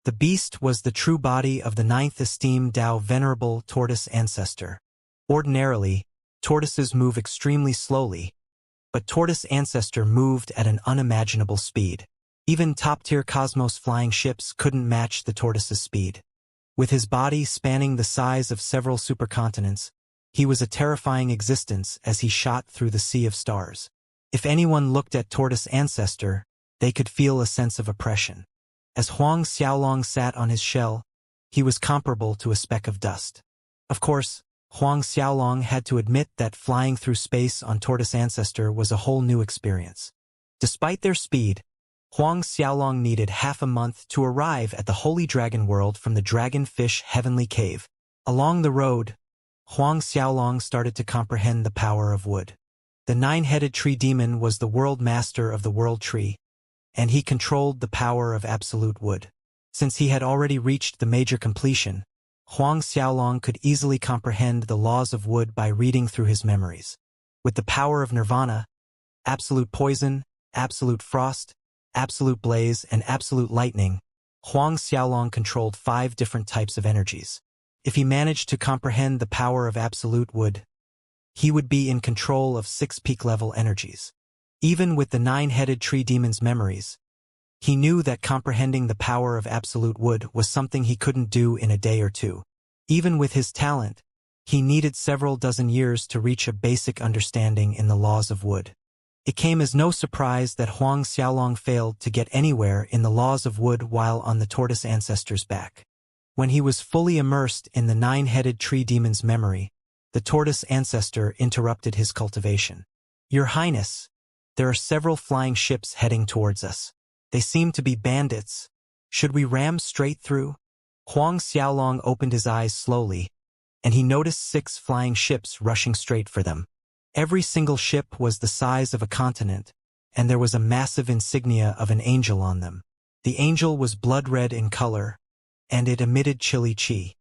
The beast was the true body of the ninth esteemed Dao Venerable Tortoise Ancestor. Ordinarily, tortoises move extremely slowly, but Tortoise Ancestor moved at an unimaginable speed. Even top-tier cosmos flying ships couldn't match the tortoise's speed. With his body spanning the size of several supercontinents, he was a terrifying existence as he shot through the sea of stars. If anyone looked at Tortoise Ancestor, they could feel a sense of oppression. As Huang Xiaolong sat on his shell, he was comparable to a speck of dust. Of course, Huang Xiaolong had to admit that flying through space on Tortoise Ancestor was a whole new experience. Despite their speed, Huang Xiaolong needed half a month to arrive at the Holy Dragon world from the Dragonfish Heavenly Cave. Along the road, Huang Xiaolong started to comprehend the power of wood. The nine-headed tree demon was the world master of the world tree, and he controlled the power of absolute wood. Since he had already reached the major completion, Huang Xiaolong could easily comprehend the laws of wood by reading through his memories. With the power of nirvana, absolute poison, absolute frost, absolute blaze, and absolute lightning, Huang Xiaolong controlled 5 different types of energies. If he managed to comprehend the power of absolute wood, he would be in control of 6 peak-level energies. Even with the nine-headed tree demon's memories, he knew that comprehending the power of absolute wood was something he couldn't do in a day or two. Even with his talent, he needed several dozen years to reach a basic understanding in the laws of wood. It came as no surprise that Huang Xiaolong failed to get anywhere in the laws of wood while on the Tortoise Ancestor's back. When he was fully immersed in the nine-headed tree demon's memory, the Tortoise Ancestor interrupted his cultivation. Your Highness, there are several flying ships heading towards us. They seem to be bandits. Should we ram straight through? Huang Xiaolong opened his eyes slowly, and he noticed 6 flying ships rushing straight for them. Every single ship was the size of a continent, and there was a massive insignia of an angel on them. The angel was blood-red in color, and it emitted chilly chi.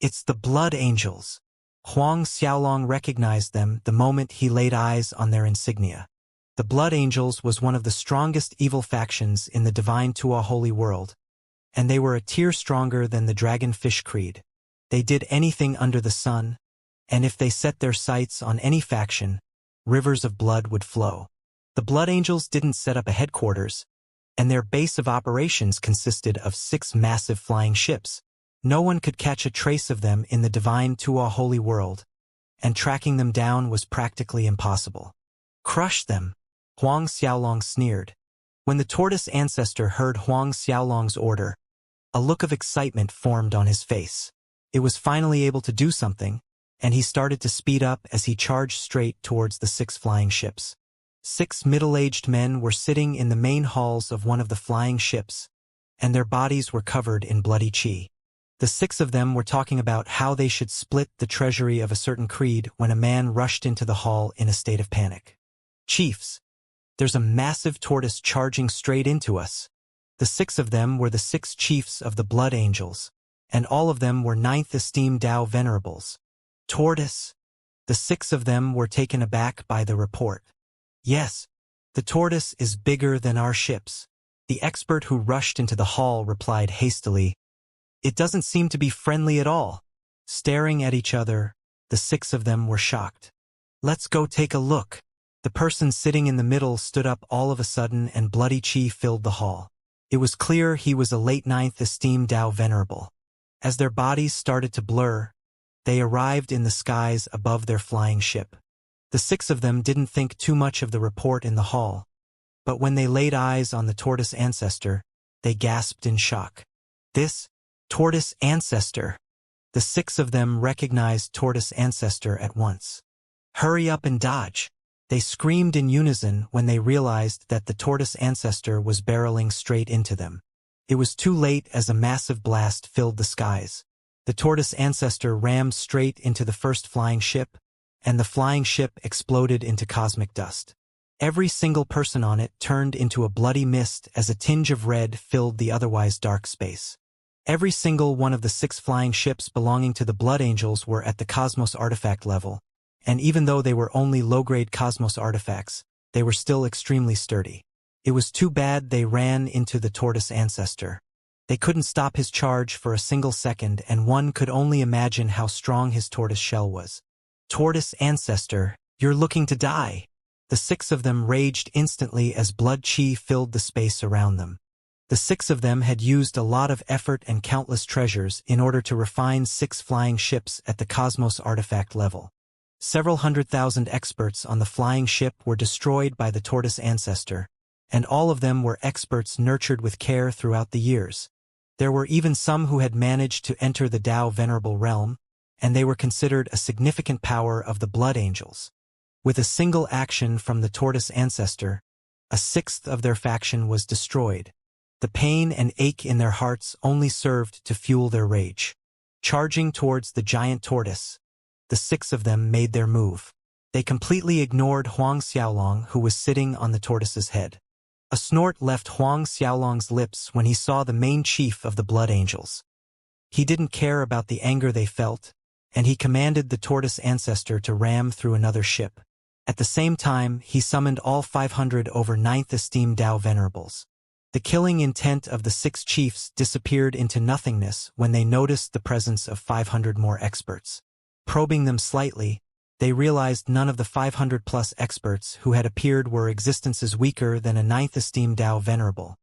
It's the Blood Angels. Huang Xiaolong recognized them the moment he laid eyes on their insignia. The Blood Angels was one of the strongest evil factions in the divine Tua holy world, and they were a tier stronger than the Dragonfish Creed. They did anything under the sun, and if they set their sights on any faction, rivers of blood would flow. The Blood Angels didn't set up a headquarters, and their base of operations consisted of 6 massive flying ships, No one could catch a trace of them in the divine Tua holy world, and tracking them down was practically impossible. Crush them, Huang Xiaolong sneered. When the tortoise ancestor heard Huang Xiaolong's order, a look of excitement formed on his face. It was finally able to do something, and he started to speed up as he charged straight towards the 6 flying ships. 6 middle-aged men were sitting in the main halls of one of the flying ships, and their bodies were covered in bloody qi. The 6 of them were talking about how they should split the treasury of a certain creed when a man rushed into the hall in a state of panic. Chiefs, there's a massive tortoise charging straight into us. The 6 of them were the 6 chiefs of the Blood Angels, and all of them were 9th esteemed Tao venerables. Tortoise? The 6 of them were taken aback by the report. Yes, the tortoise is bigger than our ships. The expert who rushed into the hall replied hastily, "It doesn't seem to be friendly at all." Staring at each other, the 6 of them were shocked. "Let's go take a look." The person sitting in the middle stood up all of a sudden and bloody qi filled the hall. It was clear he was a late 9th esteemed Tao venerable. As their bodies started to blur, they arrived in the skies above their flying ship. The 6 of them didn't think too much of the report in the hall, but when they laid eyes on the tortoise ancestor, they gasped in shock. This tortoise ancestor! The 6 of them recognized tortoise ancestor at once. "Hurry up and dodge!" They screamed in unison when they realized that the tortoise ancestor was barreling straight into them. It was too late as a massive blast filled the skies. The tortoise ancestor rammed straight into the first flying ship, and the flying ship exploded into cosmic dust. Every single person on it turned into a bloody mist as a tinge of red filled the otherwise dark space. Every single one of the 6 flying ships belonging to the Blood Angels were at the Cosmos artifact level, and even though they were only low-grade Cosmos artifacts, they were still extremely sturdy. It was too bad they ran into the tortoise ancestor. They couldn't stop his charge for a single second, and one could only imagine how strong his tortoise shell was. "Tortoise ancestor, you're looking to die!" The 6 of them raged instantly as blood qi filled the space around them. The 6 of them had used a lot of effort and countless treasures in order to refine 6 flying ships at the Cosmos artifact level. Several 100,000 experts on the flying ship were destroyed by the tortoise ancestor, and all of them were experts nurtured with care throughout the years. There were even some who had managed to enter the Tao Venerable realm, and they were considered a significant power of the Blood Angels. With a single action from the tortoise ancestor, a 1/6 of their faction was destroyed. The pain and ache in their hearts only served to fuel their rage. Charging towards the giant tortoise, the 6 of them made their move. They completely ignored Huang Xiaolong, who was sitting on the tortoise's head. A snort left Huang Xiaolong's lips when he saw the main chief of the Blood Angels. He didn't care about the anger they felt, and he commanded the tortoise ancestor to ram through another ship. At the same time, he summoned all 500 over 9th esteemed Tao venerables. The killing intent of the 6 chiefs disappeared into nothingness when they noticed the presence of 500 more experts. Probing them slightly, they realized none of the 500-plus experts who had appeared were existences weaker than a 9th esteemed Tao venerable.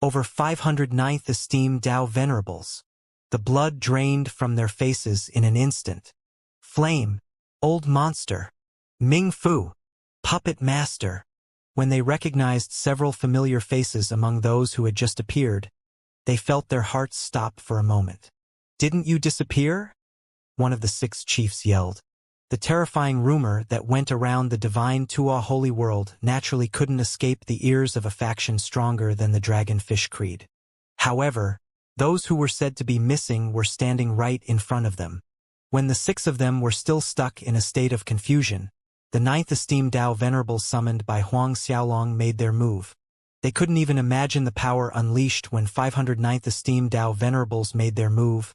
Over 500 9th esteemed Tao venerables. The blood drained from their faces in an instant. Flame, old monster, Ming Fu, puppet master. When they recognized several familiar faces among those who had just appeared, they felt their hearts stop for a moment. "Didn't you disappear?" one of the 6 chiefs yelled. The terrifying rumor that went around the divine Tua holy world naturally couldn't escape the ears of a faction stronger than the Dragonfish Creed. However, those who were said to be missing were standing right in front of them. When the 6 of them were still stuck in a state of confusion, the 9th esteemed Tao venerables summoned by Huang Xiaolong made their move. They couldn't even imagine the power unleashed when 500 9th esteemed Tao venerables made their move.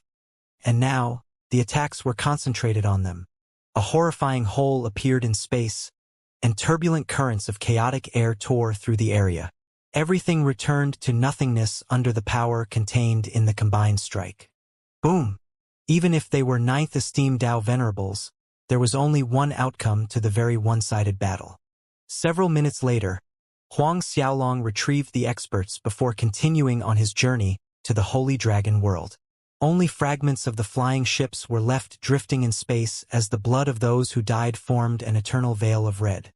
And now, the attacks were concentrated on them. A horrifying hole appeared in space, and turbulent currents of chaotic air tore through the area. Everything returned to nothingness under the power contained in the combined strike. Boom! Even if they were 9th esteemed Tao venerables, there was only one outcome to the very one-sided battle. Several minutes later, Huang Xiaolong retrieved the experts before continuing on his journey to the Holy Dragon world. Only fragments of the flying ships were left drifting in space as the blood of those who died formed an eternal veil of red.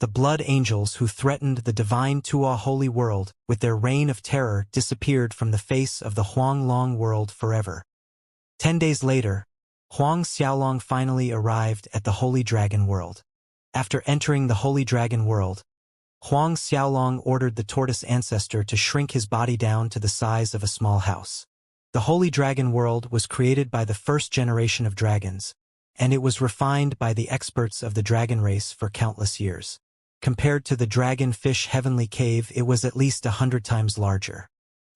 The blood angels who threatened the divine Tuo holy world with their reign of terror disappeared from the face of the Huanglong world forever. 10 days later, Huang Xiaolong finally arrived at the Holy Dragon world. After entering the Holy Dragon world, Huang Xiaolong ordered the tortoise ancestor to shrink his body down to the size of a small house. The Holy Dragon world was created by the first generation of dragons, and it was refined by the experts of the dragon race for countless years. Compared to the dragon-fish heavenly cave, it was at least 100 times larger.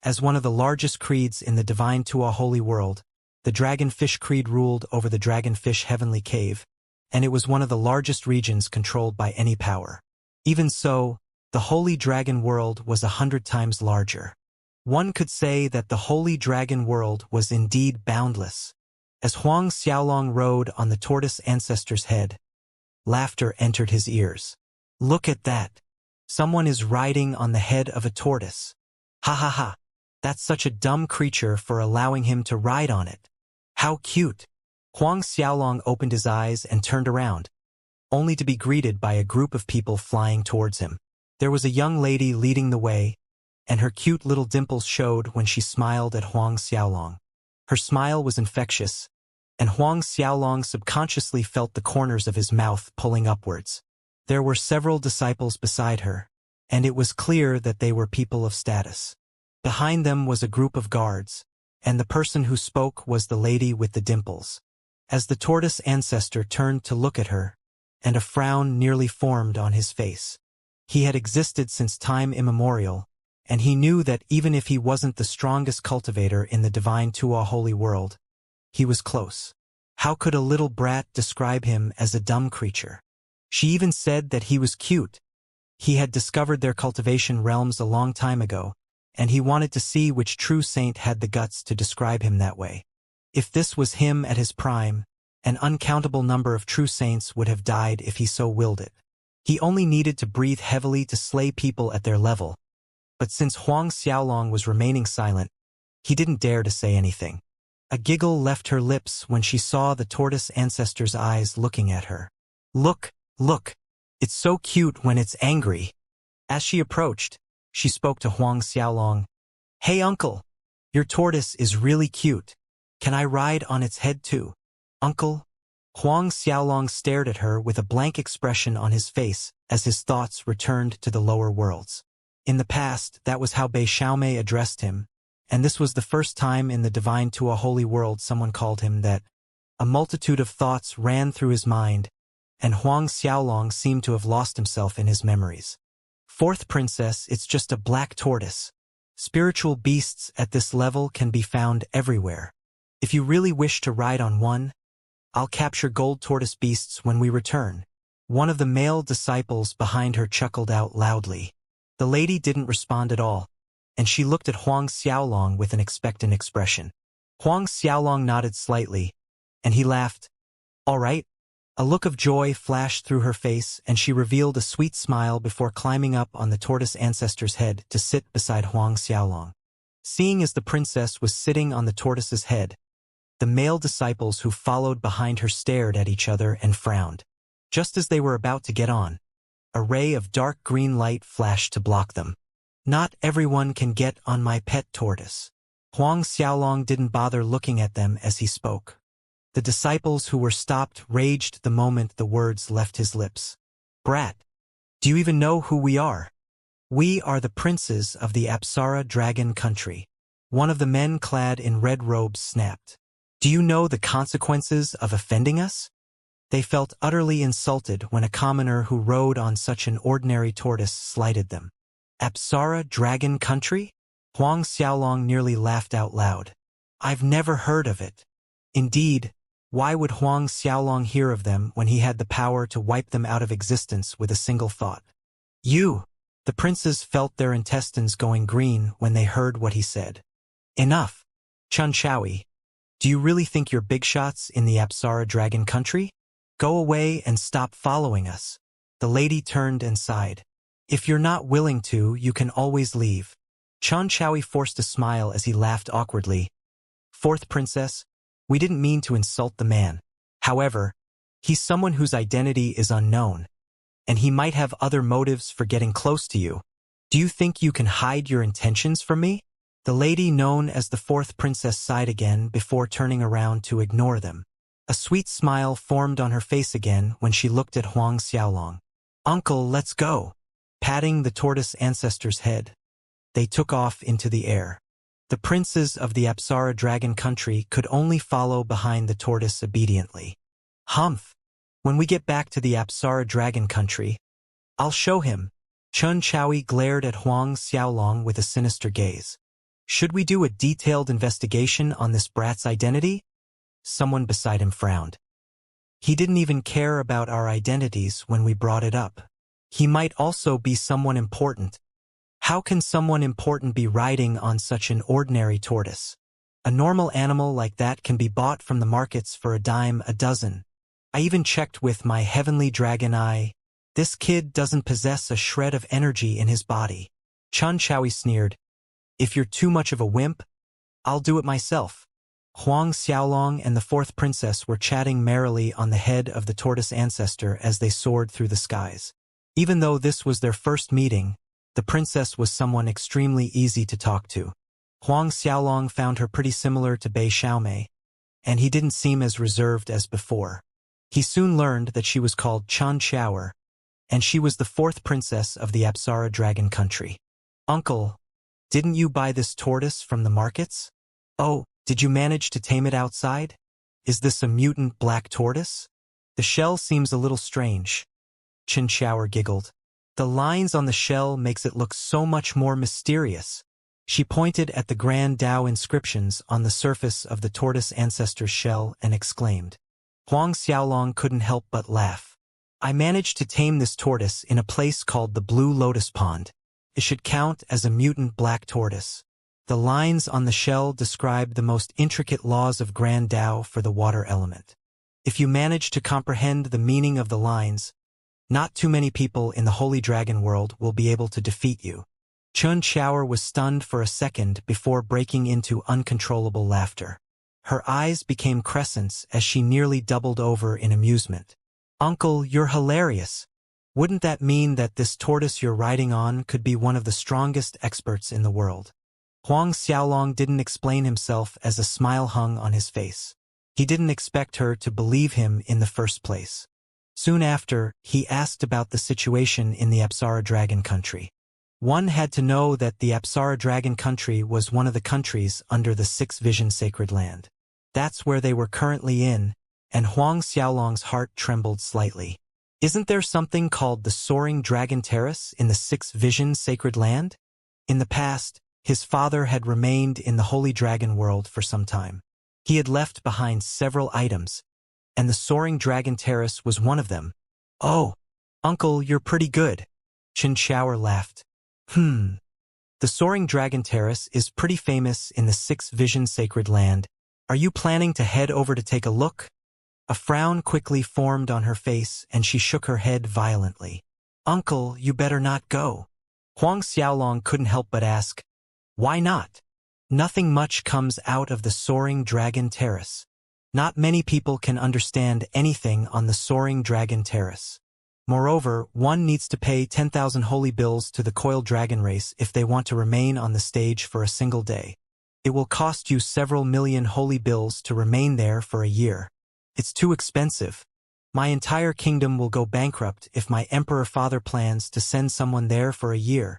As one of the largest creeds in the divine Tuo holy world, the dragon-fish creed ruled over the dragon-fish heavenly cave, and it was one of the largest regions controlled by any power. Even so, the Holy Dragon world was 100 times larger. One could say that the Holy Dragon world was indeed boundless. As Huang Xiaolong rode on the tortoise ancestor's head, laughter entered his ears. Look at that. Someone is riding on the head of a tortoise. Ha ha ha. That's such a dumb creature for allowing him to ride on it. How cute. Huang Xiaolong opened his eyes and turned around, only to be greeted by a group of people flying towards him. There was a young lady leading the way, and her cute little dimples showed when she smiled at Huang Xiaolong. Her smile was infectious, and Huang Xiaolong subconsciously felt the corners of his mouth pulling upwards. There were several disciples beside her, and it was clear that they were people of status. Behind them was a group of guards, and the person who spoke was the lady with the dimples. As the tortoise ancestor turned to look at her, and a frown nearly formed on his face. He had existed since time immemorial, and he knew that even if he wasn't the strongest cultivator in the divine Tuo holy world, he was close. How could a little brat describe him as a dumb creature? She even said that he was cute. He had discovered their cultivation realms a long time ago, and he wanted to see which true saint had the guts to describe him that way. If this was him at his prime, an uncountable number of true saints would have died if he so willed it. He only needed to breathe heavily to slay people at their level, but since Huang Xiaolong was remaining silent, he didn't dare to say anything. A giggle left her lips when she saw the tortoise ancestor's eyes looking at her. Look, look, it's so cute when it's angry. As she approached, she spoke to Huang Xiaolong. Hey uncle, your tortoise is really cute. Can I ride on its head too? Uncle? Huang Xiaolong stared at her with a blank expression on his face as his thoughts returned to the lower worlds. In the past, that was how Bei Xiaomei addressed him, and this was the first time in the divine Tuo holy world someone called him that. A multitude of thoughts ran through his mind, and Huang Xiaolong seemed to have lost himself in his memories. Fourth princess, it's just a black tortoise. Spiritual beasts at this level can be found everywhere. If you really wish to ride on one, I'll capture gold tortoise beasts when we return. One of the male disciples behind her chuckled out loudly. The lady didn't respond at all, and she looked at Huang Xiaolong with an expectant expression. Huang Xiaolong nodded slightly, and he laughed. All right. A look of joy flashed through her face, and she revealed a sweet smile before climbing up on the tortoise ancestor's head to sit beside Huang Xiaolong. Seeing as the princess was sitting on the tortoise's head, the male disciples who followed behind her stared at each other and frowned. Just as they were about to get on, a ray of dark green light flashed to block them. Not everyone can get on my pet tortoise. Huang Xiaolong didn't bother looking at them as he spoke. The disciples who were stopped raged the moment the words left his lips. Brat, do you even know who we are? We are the princes of the Apsara dragon country. One of the men clad in red robes snapped. Do you know the consequences of offending us? They felt utterly insulted when a commoner who rode on such an ordinary tortoise slighted them. Apsara dragon country? Huang Xiaolong nearly laughed out loud. I've never heard of it. Indeed, why would Huang Xiaolong hear of them when he had the power to wipe them out of existence with a single thought? You! The princes felt their intestines going green when they heard what he said. Enough! Chun Chaui, do you really think you're big shots in the Apsara dragon country? Go away and stop following us. The lady turned and sighed. If you're not willing to, you can always leave. Chun Chaui forced a smile as he laughed awkwardly. Fourth princess, we didn't mean to insult the man. However, he's someone whose identity is unknown, and he might have other motives for getting close to you. Do you think you can hide your intentions from me? The lady known as the fourth princess sighed again before turning around to ignore them. A sweet smile formed on her face again when she looked at Huang Xiaolong. Uncle, let's go. Patting the tortoise ancestor's head, they took off into the air. The princes of the Apsara dragon country could only follow behind the tortoise obediently. Humph! When we get back to the Apsara dragon country, I'll show him. Chun Chowie glared at Huang Xiaolong with a sinister gaze. Should we do a detailed investigation on this brat's identity? Someone beside him frowned. He didn't even care about our identities when we brought it up. He might also be someone important. How can someone important be riding on such an ordinary tortoise? A normal animal like that can be bought from the markets for a dime a dozen. I even checked with my heavenly dragon eye. This kid doesn't possess a shred of energy in his body. Chun Chowie sneered. If you're too much of a wimp, I'll do it myself. Huang Xiaolong and the fourth princess were chatting merrily on the head of the tortoise ancestor as they soared through the skies. Even though this was their first meeting, the princess was someone extremely easy to talk to. Huang Xiaolong found her pretty similar to Bei Xiaomei, and he didn't seem as reserved as before. He soon learned that she was called Chun Chower, and she was the fourth princess of the Apsara dragon country. Uncle, didn't you buy this tortoise from the markets? Oh, did you manage to tame it outside? Is this a mutant black tortoise? The shell seems a little strange. Chun Chower giggled. The lines on the shell makes it look so much more mysterious. She pointed at the Grand Dao inscriptions on the surface of the tortoise ancestor's shell and exclaimed. Huang Xiaolong couldn't help but laugh. I managed to tame this tortoise in a place called the Blue Lotus Pond. It should count as a mutant black tortoise. The lines on the shell describe the most intricate laws of Grand Dao for the water element. If you manage to comprehend the meaning of the lines, not too many people in the Holy Dragon world will be able to defeat you. Chun Chower was stunned for a second before breaking into uncontrollable laughter. Her eyes became crescents as she nearly doubled over in amusement. Uncle, you're hilarious. Wouldn't that mean that this tortoise you're riding on could be one of the strongest experts in the world? Huang Xiaolong didn't explain himself as a smile hung on his face. He didn't expect her to believe him in the first place. Soon after, he asked about the situation in the Apsara Dragon Country. One had to know that the Apsara Dragon Country was one of the countries under the Six Vision Sacred Land. That's where they were currently in, and Huang Xiaolong's heart trembled slightly. Isn't there something called the Soaring Dragon Terrace in the Six Vision Sacred Land? In the past, his father had remained in the Holy Dragon world for some time. He had left behind several items, and the Soaring Dragon Terrace was one of them. Oh, Uncle, you're pretty good. Chun Chower laughed. The Soaring Dragon Terrace is pretty famous in the Six Vision Sacred Land. Are you planning to head over to take a look? A frown quickly formed on her face, and she shook her head violently. Uncle, you better not go. Huang Xiaolong couldn't help but ask, why not? Nothing much comes out of the Soaring Dragon Terrace. Not many people can understand anything on the Soaring Dragon Terrace. Moreover, one needs to pay 10,000 holy bills to the Coiled Dragon race if they want to remain on the stage for a single day. It will cost you several million holy bills to remain there for a year. It's too expensive. My entire kingdom will go bankrupt if my emperor father plans to send someone there for a year.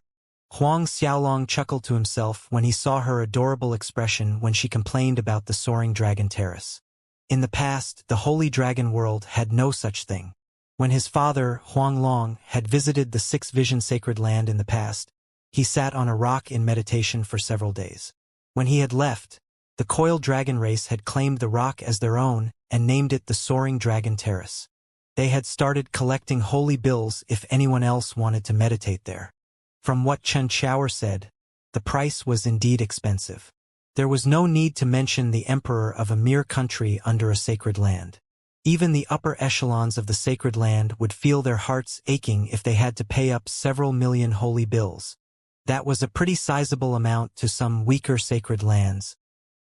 Huang Xiaolong chuckled to himself when he saw her adorable expression when she complained about the Soaring Dragon Terrace. In the past, the Holy Dragon world had no such thing. When his father, Huang Long, had visited the Six Vision Sacred Land in the past, he sat on a rock in meditation for several days. When he had left, the Coiled Dragon race had claimed the rock as their own and named it the Soaring Dragon Terrace. They had started collecting holy bills if anyone else wanted to meditate there. From what Chun Chower said, the price was indeed expensive. There was no need to mention the emperor of a mere country under a sacred land. Even the upper echelons of the sacred land would feel their hearts aching if they had to pay up several million holy bills. That was a pretty sizable amount to some weaker sacred lands.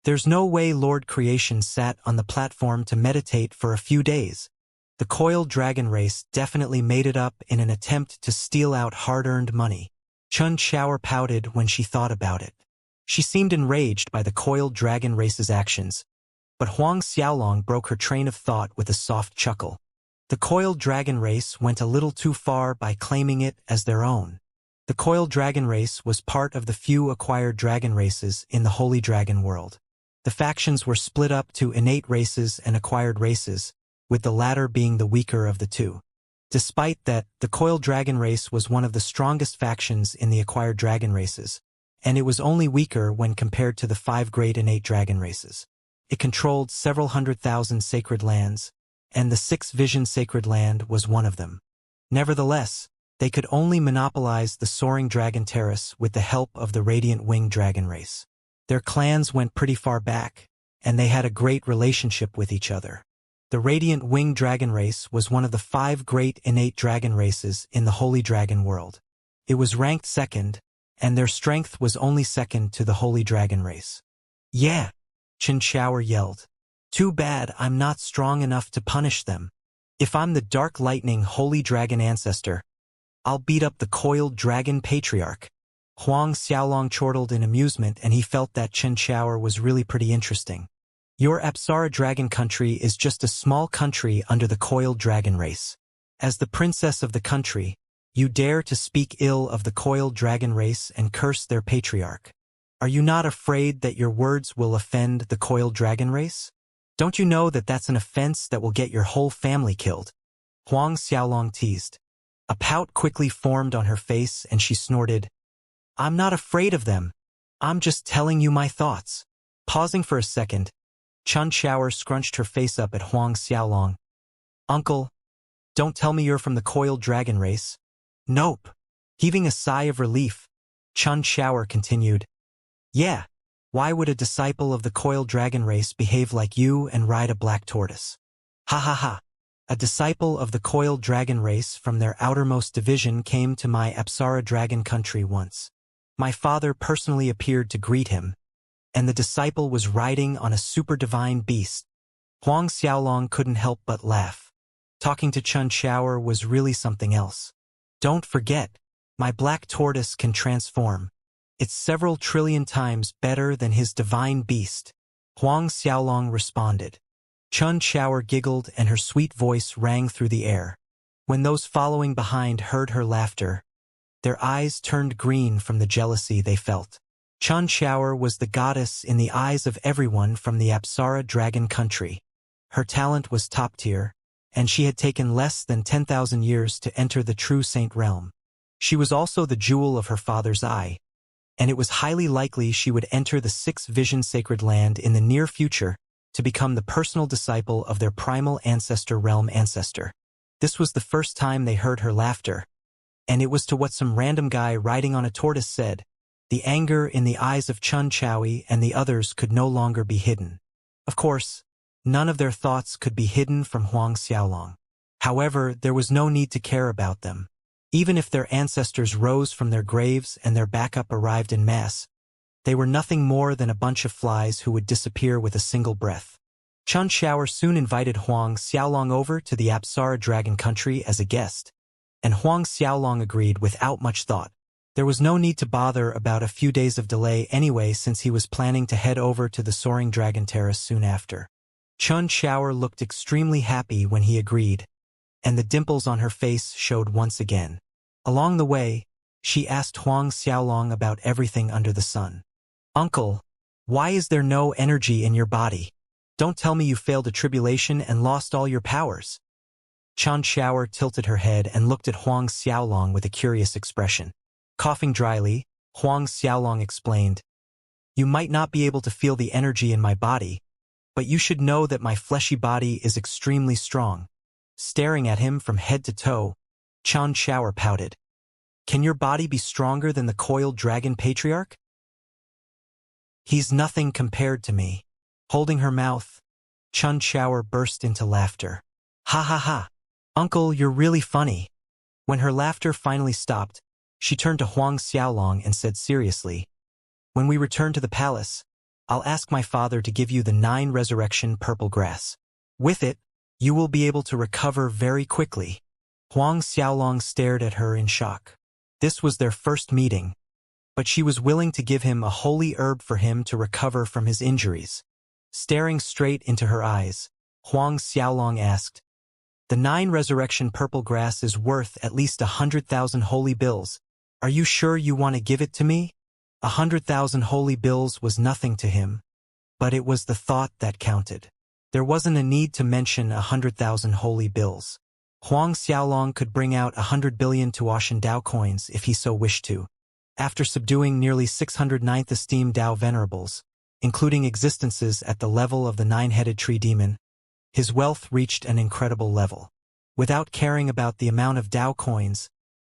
There's no way Lord Creation sat on the platform to meditate for a few days. The coiled dragon race definitely made it up in an attempt to steal out hard-earned money. Chun Shower pouted when she thought about it. She seemed enraged by the coiled dragon race's actions, but Huang Xiaolong broke her train of thought with a soft chuckle. The coiled dragon race went a little too far by claiming it as their own. The coiled dragon race was part of the few acquired dragon races in the Holy Dragon world. The factions were split up to innate races and acquired races, with the latter being the weaker of the two. Despite that, the coiled dragon race was one of the strongest factions in the acquired dragon races, and it was only weaker when compared to the 5 great innate dragon races. It controlled several 100,000 sacred lands, and the 6 Vision Sacred Land was one of them. Nevertheless, they could only monopolize the soaring dragon terrace with the help of the Radiant Winged Dragon race. Their clans went pretty far back, and they had a great relationship with each other. The Radiant Winged Dragon race was one of the 5 great innate dragon races in the Holy Dragon world. It was ranked second, and their strength was only second to the Holy Dragon race. Yeah, Chen Shower yelled. Too bad I'm not strong enough to punish them. If I'm the Dark Lightning Holy Dragon ancestor, I'll beat up the coiled dragon patriarch. Huang Xiaolong chortled in amusement, and he felt that Chen Shower was really pretty interesting. Your Apsara dragon country is just a small country under the coiled dragon race. As the princess of the country, you dare to speak ill of the coiled dragon race and curse their patriarch. Are you not afraid that your words will offend the coiled dragon race? Don't you know that that's an offense that will get your whole family killed? Huang Xiaolong teased. A pout quickly formed on her face and she snorted, I'm not afraid of them. I'm just telling you my thoughts. Pausing for a second, Chun Shower scrunched her face up at Huang Xiaolong. Uncle, don't tell me you're from the coiled dragon race. Nope. Heaving a sigh of relief, Chun Shower continued. Yeah, why would a disciple of the coiled dragon race behave like you and ride a black tortoise? Ha ha ha. A disciple of the coiled dragon race from their outermost division came to my Apsara dragon country once. My father personally appeared to greet him, and the disciple was riding on a super divine beast. Huang Xiaolong couldn't help but laugh. Talking to Chun Shower was really something else. Don't forget, my black tortoise can transform. It's several trillion times better than his divine beast. Huang Xiaolong responded. Chun Shower giggled and her sweet voice rang through the air. When those following behind heard her laughter, their eyes turned green from the jealousy they felt. Chun Shower was the goddess in the eyes of everyone from the Apsara dragon country. Her talent was top tier, and she had taken less than 10,000 years to enter the true saint realm. She was also the jewel of her father's eye, and it was highly likely she would enter the 6 Vision Sacred Land in the near future to become the personal disciple of their primal ancestor realm ancestor. This was the first time they heard her laughter, and it was to what some random guy riding on a tortoise said. The anger in the eyes of Chun Chowie and the others could no longer be hidden. Of course, none of their thoughts could be hidden from Huang Xiaolong. However, there was no need to care about them. Even if their ancestors rose from their graves and their backup arrived en masse, they were nothing more than a bunch of flies who would disappear with a single breath. Chun Shower soon invited Huang Xiaolong over to the Apsara dragon country as a guest, and Huang Xiaolong agreed without much thought. There was no need to bother about a few days of delay anyway, since he was planning to head over to the soaring dragon terrace soon after. Chun Shower looked extremely happy when he agreed, and the dimples on her face showed once again. Along the way, she asked Huang Xiaolong about everything under the sun. Uncle, why is there no energy in your body? Don't tell me you failed a tribulation and lost all your powers. Chun Shower tilted her head and looked at Huang Xiaolong with a curious expression. Coughing dryly, Huang Xiaolong explained, You might not be able to feel the energy in my body, but you should know that my fleshy body is extremely strong. Staring at him from head to toe, Chun Shower pouted. Can your body be stronger than the coiled dragon patriarch? He's nothing compared to me. Holding her mouth, Chun Shower burst into laughter. Ha ha ha. Uncle, you're really funny. When her laughter finally stopped, she turned to Huang Xiaolong and said seriously, When we return to the palace, I'll ask my father to give you the 9 resurrection purple grass. With it, you will be able to recover very quickly. Huang Xiaolong stared at her in shock. This was their first meeting, but she was willing to give him a holy herb for him to recover from his injuries. Staring straight into her eyes, Huang Xiaolong asked, "The 9 resurrection purple grass is worth at least 100,000 holy bills. Are you sure you want to give it to me?" 100,000 holy bills was nothing to him, but it was the thought that counted. There wasn't a need to mention 100,000 holy bills. Huang Xiaolong could bring out 100 billion Tuashan Dao coins if he so wished to. After subduing nearly 609th esteemed Dao venerables, including existences at the level of the 9-headed tree demon, his wealth reached an incredible level. Without caring about the amount of Dao coins,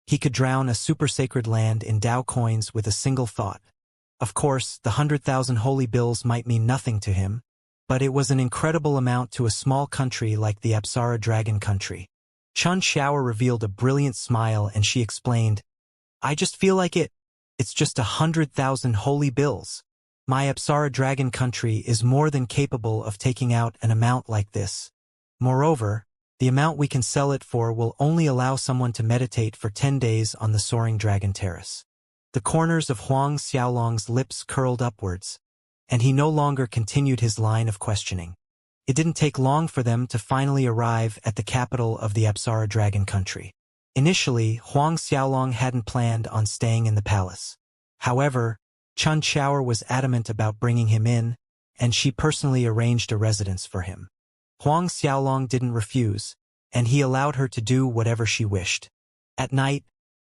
he could drown a super sacred land in Dao coins with a single thought. Of course, the 100,000 holy bills might mean nothing to him, but it was an incredible amount to a small country like the Apsara Dragon country. Chen Xiao revealed a brilliant smile and she explained, "I just feel like it's just 100,000 holy bills. My Apsara Dragon country is more than capable of taking out an amount like this. Moreover, the amount we can sell it for will only allow someone to meditate for 10 days on the soaring dragon terrace." The corners of Huang Xiaolong's lips curled upwards, and he no longer continued his line of questioning. It didn't take long for them to finally arrive at the capital of the Apsara Dragon country. Initially, Huang Xiaolong hadn't planned on staying in the palace. However, Chen Xiao was adamant about bringing him in, and she personally arranged a residence for him. Huang Xiaolong didn't refuse, and he allowed her to do whatever she wished. At night,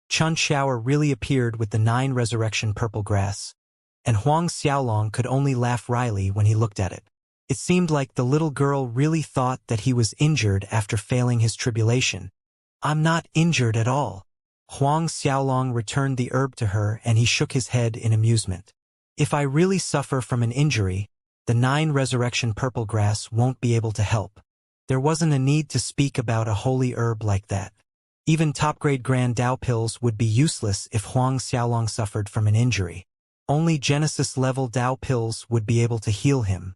Chen Xiao really appeared with the 9 resurrection purple grass, and Huang Xiaolong could only laugh wryly when he looked at it. It seemed like the little girl really thought that he was injured after failing his tribulation. "I'm not injured at all." Huang Xiaolong returned the herb to her and he shook his head in amusement. "If I really suffer from an injury, the 9 resurrection purple grass won't be able to help." There wasn't a need to speak about a holy herb like that. Even top-grade Grand Dao pills would be useless if Huang Xiaolong suffered from an injury. Only Genesis-level Dao pills would be able to heal him.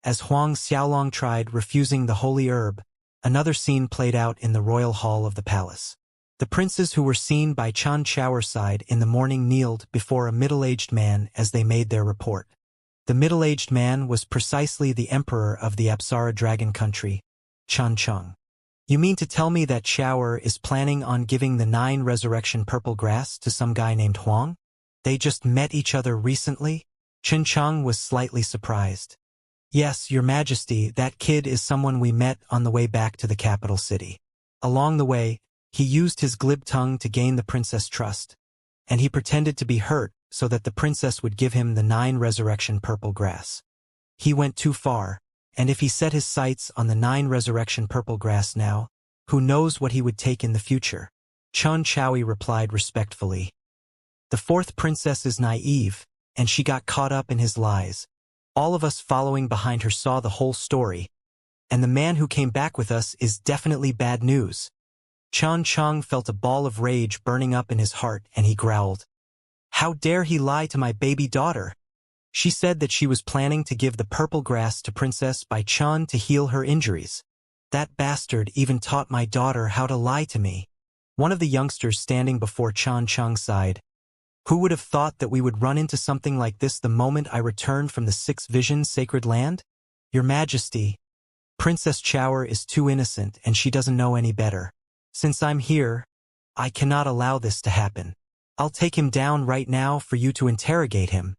As Huang Xiaolong tried refusing the holy herb, another scene played out in the royal hall of the palace. The princes who were seen by Chen Xiao's side in the morning kneeled before a middle-aged man as they made their report. The middle-aged man was precisely the emperor of the Apsara Dragon country, Chen Cheng. "You mean to tell me that Xiao is planning on giving the 9 resurrection purple grass to some guy named Huang? They just met each other recently?" Chen Cheng was slightly surprised. "Yes, Your Majesty, that kid is someone we met on the way back to the capital city. Along the way, he used his glib tongue to gain the princess' trust, and he pretended to be hurt so that the princess would give him the 9 resurrection purple grass. He went too far, and if he set his sights on the 9 resurrection purple grass now, who knows what he would take in the future?" Chen Xiao replied respectfully. "The 4th princess is naive, and she got caught up in his lies. All of us following behind her saw the whole story, and the man who came back with us is definitely bad news." Chen Cheng felt a ball of rage burning up in his heart and he growled, "How dare he lie to my baby daughter? She said that she was planning to give the purple grass to Princess Bai Chen to heal her injuries. That bastard even taught my daughter how to lie to me." One of the youngsters standing before Chen Cheng sighed, "Who would have thought that we would run into something like this the moment I returned from the 6 Vision Sacred Land? Your Majesty, Princess Xiao is too innocent and she doesn't know any better. Since I'm here, I cannot allow this to happen. I'll take him down right now for you to interrogate him."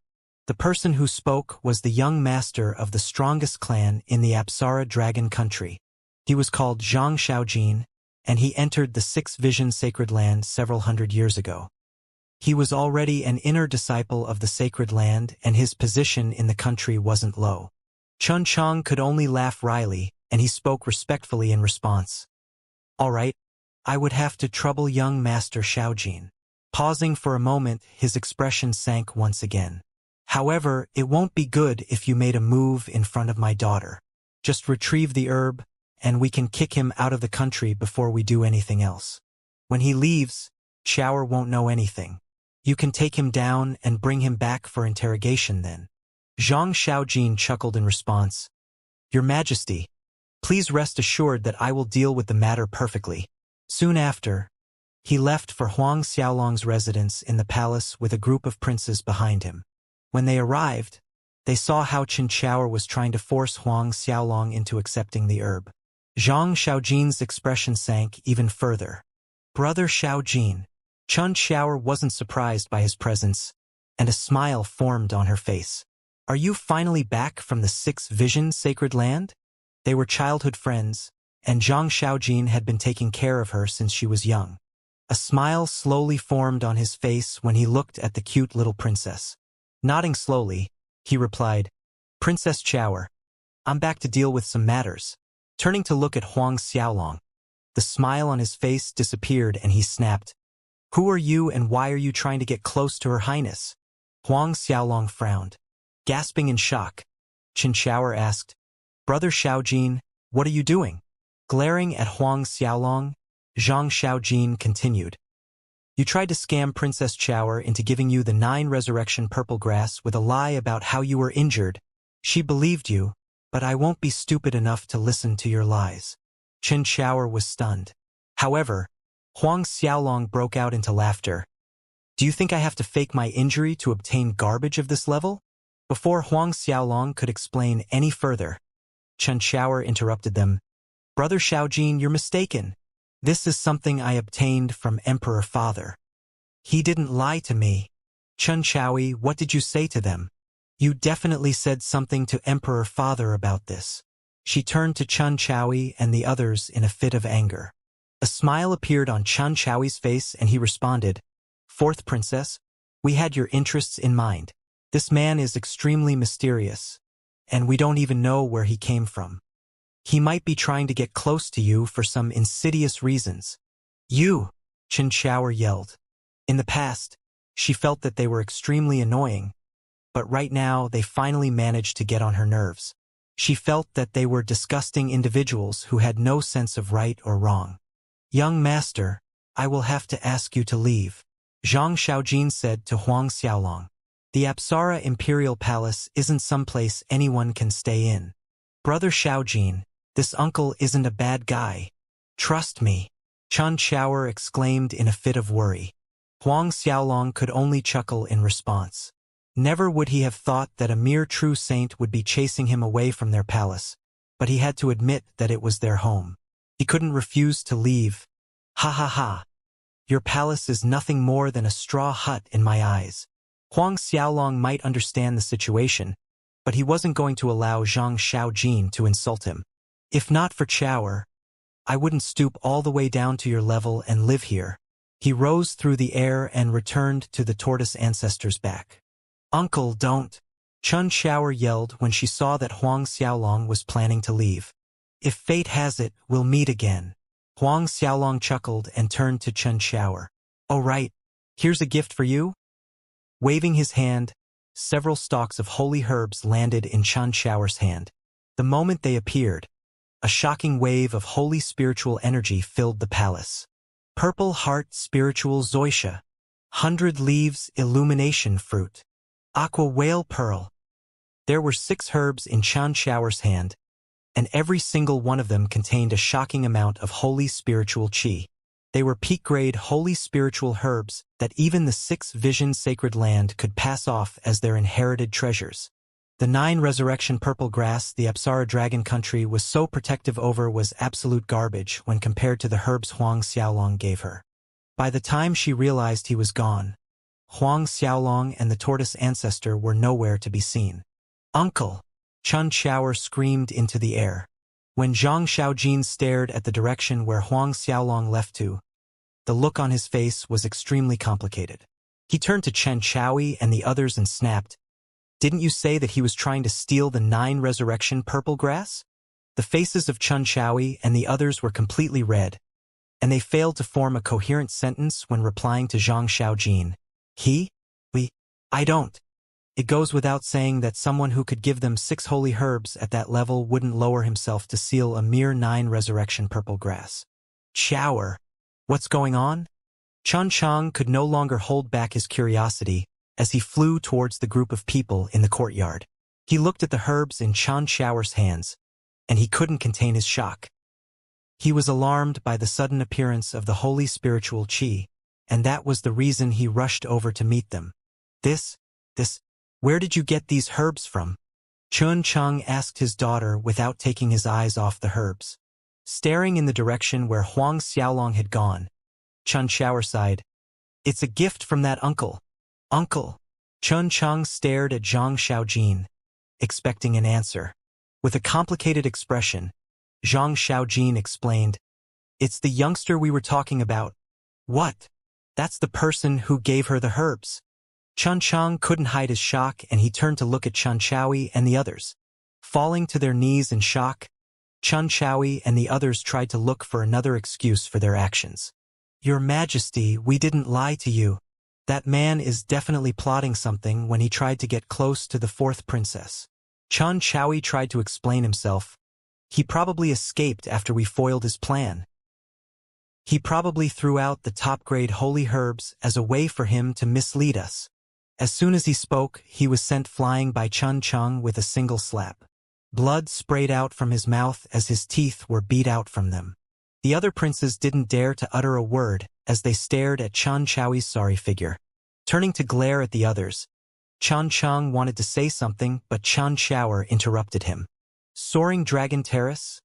The person who spoke was the young master of the strongest clan in the Apsara Dragon country. He was called Zhang Xiaojin, and he entered the 6 Vision Sacred Land several hundred years ago. He was already an inner disciple of the Sacred Land and his position in the country wasn't low. Chen Cheng could only laugh wryly, and he spoke respectfully in response. "All right, I would have to trouble young Master Xiaojin." Pausing for a moment, his expression sank once again. "However, it won't be good if you made a move in front of my daughter. Just retrieve the herb, and we can kick him out of the country before we do anything else. When he leaves, Xiao won't know anything. You can take him down and bring him back for interrogation then." Zhang Xiaojin chuckled in response. Your Majesty, please rest assured that I will deal with the matter perfectly. Soon after, he left for Huang Xiaolong's residence in the palace with a group of princes behind him. When they arrived, they saw how Chen Qiao was trying to force Huang Xiaolong into accepting the herb. Zhang Xiaojin's expression sank even further. Brother Xiaojin. Chen Qiao wasn't surprised by his presence, and a smile formed on her face. Are you finally back from the Sixth Vision Sacred Land? They were childhood friends, and Zhang Xiaojin had been taking care of her since she was young. A smile slowly formed on his face when he looked at the cute little princess. Nodding slowly, he replied, Princess Qiao, I'm back to deal with some matters. Turning to look at Huang Xiaolong, the smile on his face disappeared and he snapped, Who are you and why are you trying to get close to Her Highness? Huang Xiaolong frowned. Gasping in shock, Chen Qiao asked, Brother Xiaojin, what are you doing? Glaring at Huang Xiaolong, Zhang Xiaojin continued. You tried to scam Princess Qiao into giving you the 9 resurrection purple grass with a lie about how you were injured. She believed you, but I won't be stupid enough to listen to your lies. Chen Qiao was stunned. However, Huang Xiaolong broke out into laughter. Do you think I have to fake my injury to obtain garbage of this level? Before Huang Xiaolong could explain any further, Chen Qiao interrupted them. Brother Xiaojin, you're mistaken. This is something I obtained from Emperor Father. He didn't lie to me. Chen Qiao, what did you say to them? You definitely said something to Emperor Father about this. She turned to Chen Qiao and the others in a fit of anger. A smile appeared on Chen Qiao's face and he responded, Fourth Princess, we had your interests in mind. This man is extremely mysterious, and we don't even know where he came from. He might be trying to get close to you for some insidious reasons. You, Chen Qiao yelled. In the past, she felt that they were extremely annoying, but right now they finally managed to get on her nerves. She felt that they were disgusting individuals who had no sense of right or wrong. Young master, I will have to ask you to leave, Zhang Xiaojin said to Huang Xiaolong. The Apsara Imperial Palace isn't someplace anyone can stay in. Brother Xiaojin, this uncle isn't a bad guy. Trust me, Chen Qiao exclaimed in a fit of worry. Huang Xiaolong could only chuckle in response. Never would he have thought that a mere true saint would be chasing him away from their palace, but he had to admit that it was their home. He couldn't refuse to leave. Ha ha ha. Your palace is nothing more than a straw hut in my eyes. Huang Xiaolong might understand the situation, but he wasn't going to allow Zhang Xiaojin to insult him. If not for Qiao, I wouldn't stoop all the way down to your level and live here. He rose through the air and returned to the tortoise ancestor's back. Uncle, don't! Chen Qiao yelled when she saw that Huang Xiaolong was planning to leave. If fate has it, we'll meet again. Huang Xiaolong chuckled and turned to Chen Qiao. Oh right, here's a gift for you. Waving his hand, several stalks of holy herbs landed in Chen Qiao's hand. The moment they appeared, a shocking wave of holy spiritual energy filled the palace. Purple Heart Spiritual Zoysia, 100 Leaves Illumination Fruit, Aqua Whale Pearl. There were 6 herbs in Chen Qiao's hand, and every single one of them contained a shocking amount of holy spiritual qi. They were peak-grade holy spiritual herbs that even the 6th Vision Sacred Land could pass off as their inherited treasures. The 9 resurrection purple grass the Apsara Dragon Country was so protective over was absolute garbage when compared to the herbs Huang Xiaolong gave her. By the time she realized he was gone, Huang Xiaolong and the tortoise ancestor were nowhere to be seen. Uncle! Chen Qiao screamed into the air. When Zhang Xiaojin stared at the direction where Huang Xiaolong left to, the look on his face was extremely complicated. He turned to Chen Qiao and the others and snapped, Didn't you say that he was trying to steal the 9 resurrection purple grass? The faces of Chen Qiao and the others were completely red, and they failed to form a coherent sentence when replying to Zhang Xiaojin. I don't. It goes without saying that someone who could give them 6 holy herbs at that level wouldn't lower himself to steal a mere 9 resurrection purple grass. Qiao, what's going on? Chen Chang could no longer hold back his curiosity as he flew towards the group of people in the courtyard. He looked at the herbs in Xianxia's hands, and he couldn't contain his shock. He was alarmed by the sudden appearance of the holy spiritual qi, and that was the reason he rushed over to meet them. This, where did you get these herbs from? Chun Cheng asked his daughter without taking his eyes off the herbs. Staring in the direction where Huang Xiaolong had gone, Chun Xiao sighed. It's a gift from that uncle. Uncle. Chun Cheng stared at Zhang Xiaojin, expecting an answer. With a complicated expression, Zhang Xiaojin explained, It's the youngster we were talking about. What? That's the person who gave her the herbs. Chun Cheng couldn't hide his shock, and he turned to look at Chun Chaui and the others. Falling to their knees in shock, Chun Chaui and the others tried to look for another excuse for their actions. Your Majesty, we didn't lie to you. That man is definitely plotting something when he tried to get close to the fourth princess. Chun Chaui tried to explain himself. He probably escaped after we foiled his plan. He probably threw out the top-grade holy herbs as a way for him to mislead us. As soon as he spoke, he was sent flying by Chun Cheng with a single slap. Blood sprayed out from his mouth as his teeth were beat out from them. The other princes didn't dare to utter a word as they stared at Chun Chaui's sorry figure. Turning to glare at the others, Chun Cheng wanted to say something, but Chun Xiao interrupted him. Soaring Dragon Terrace?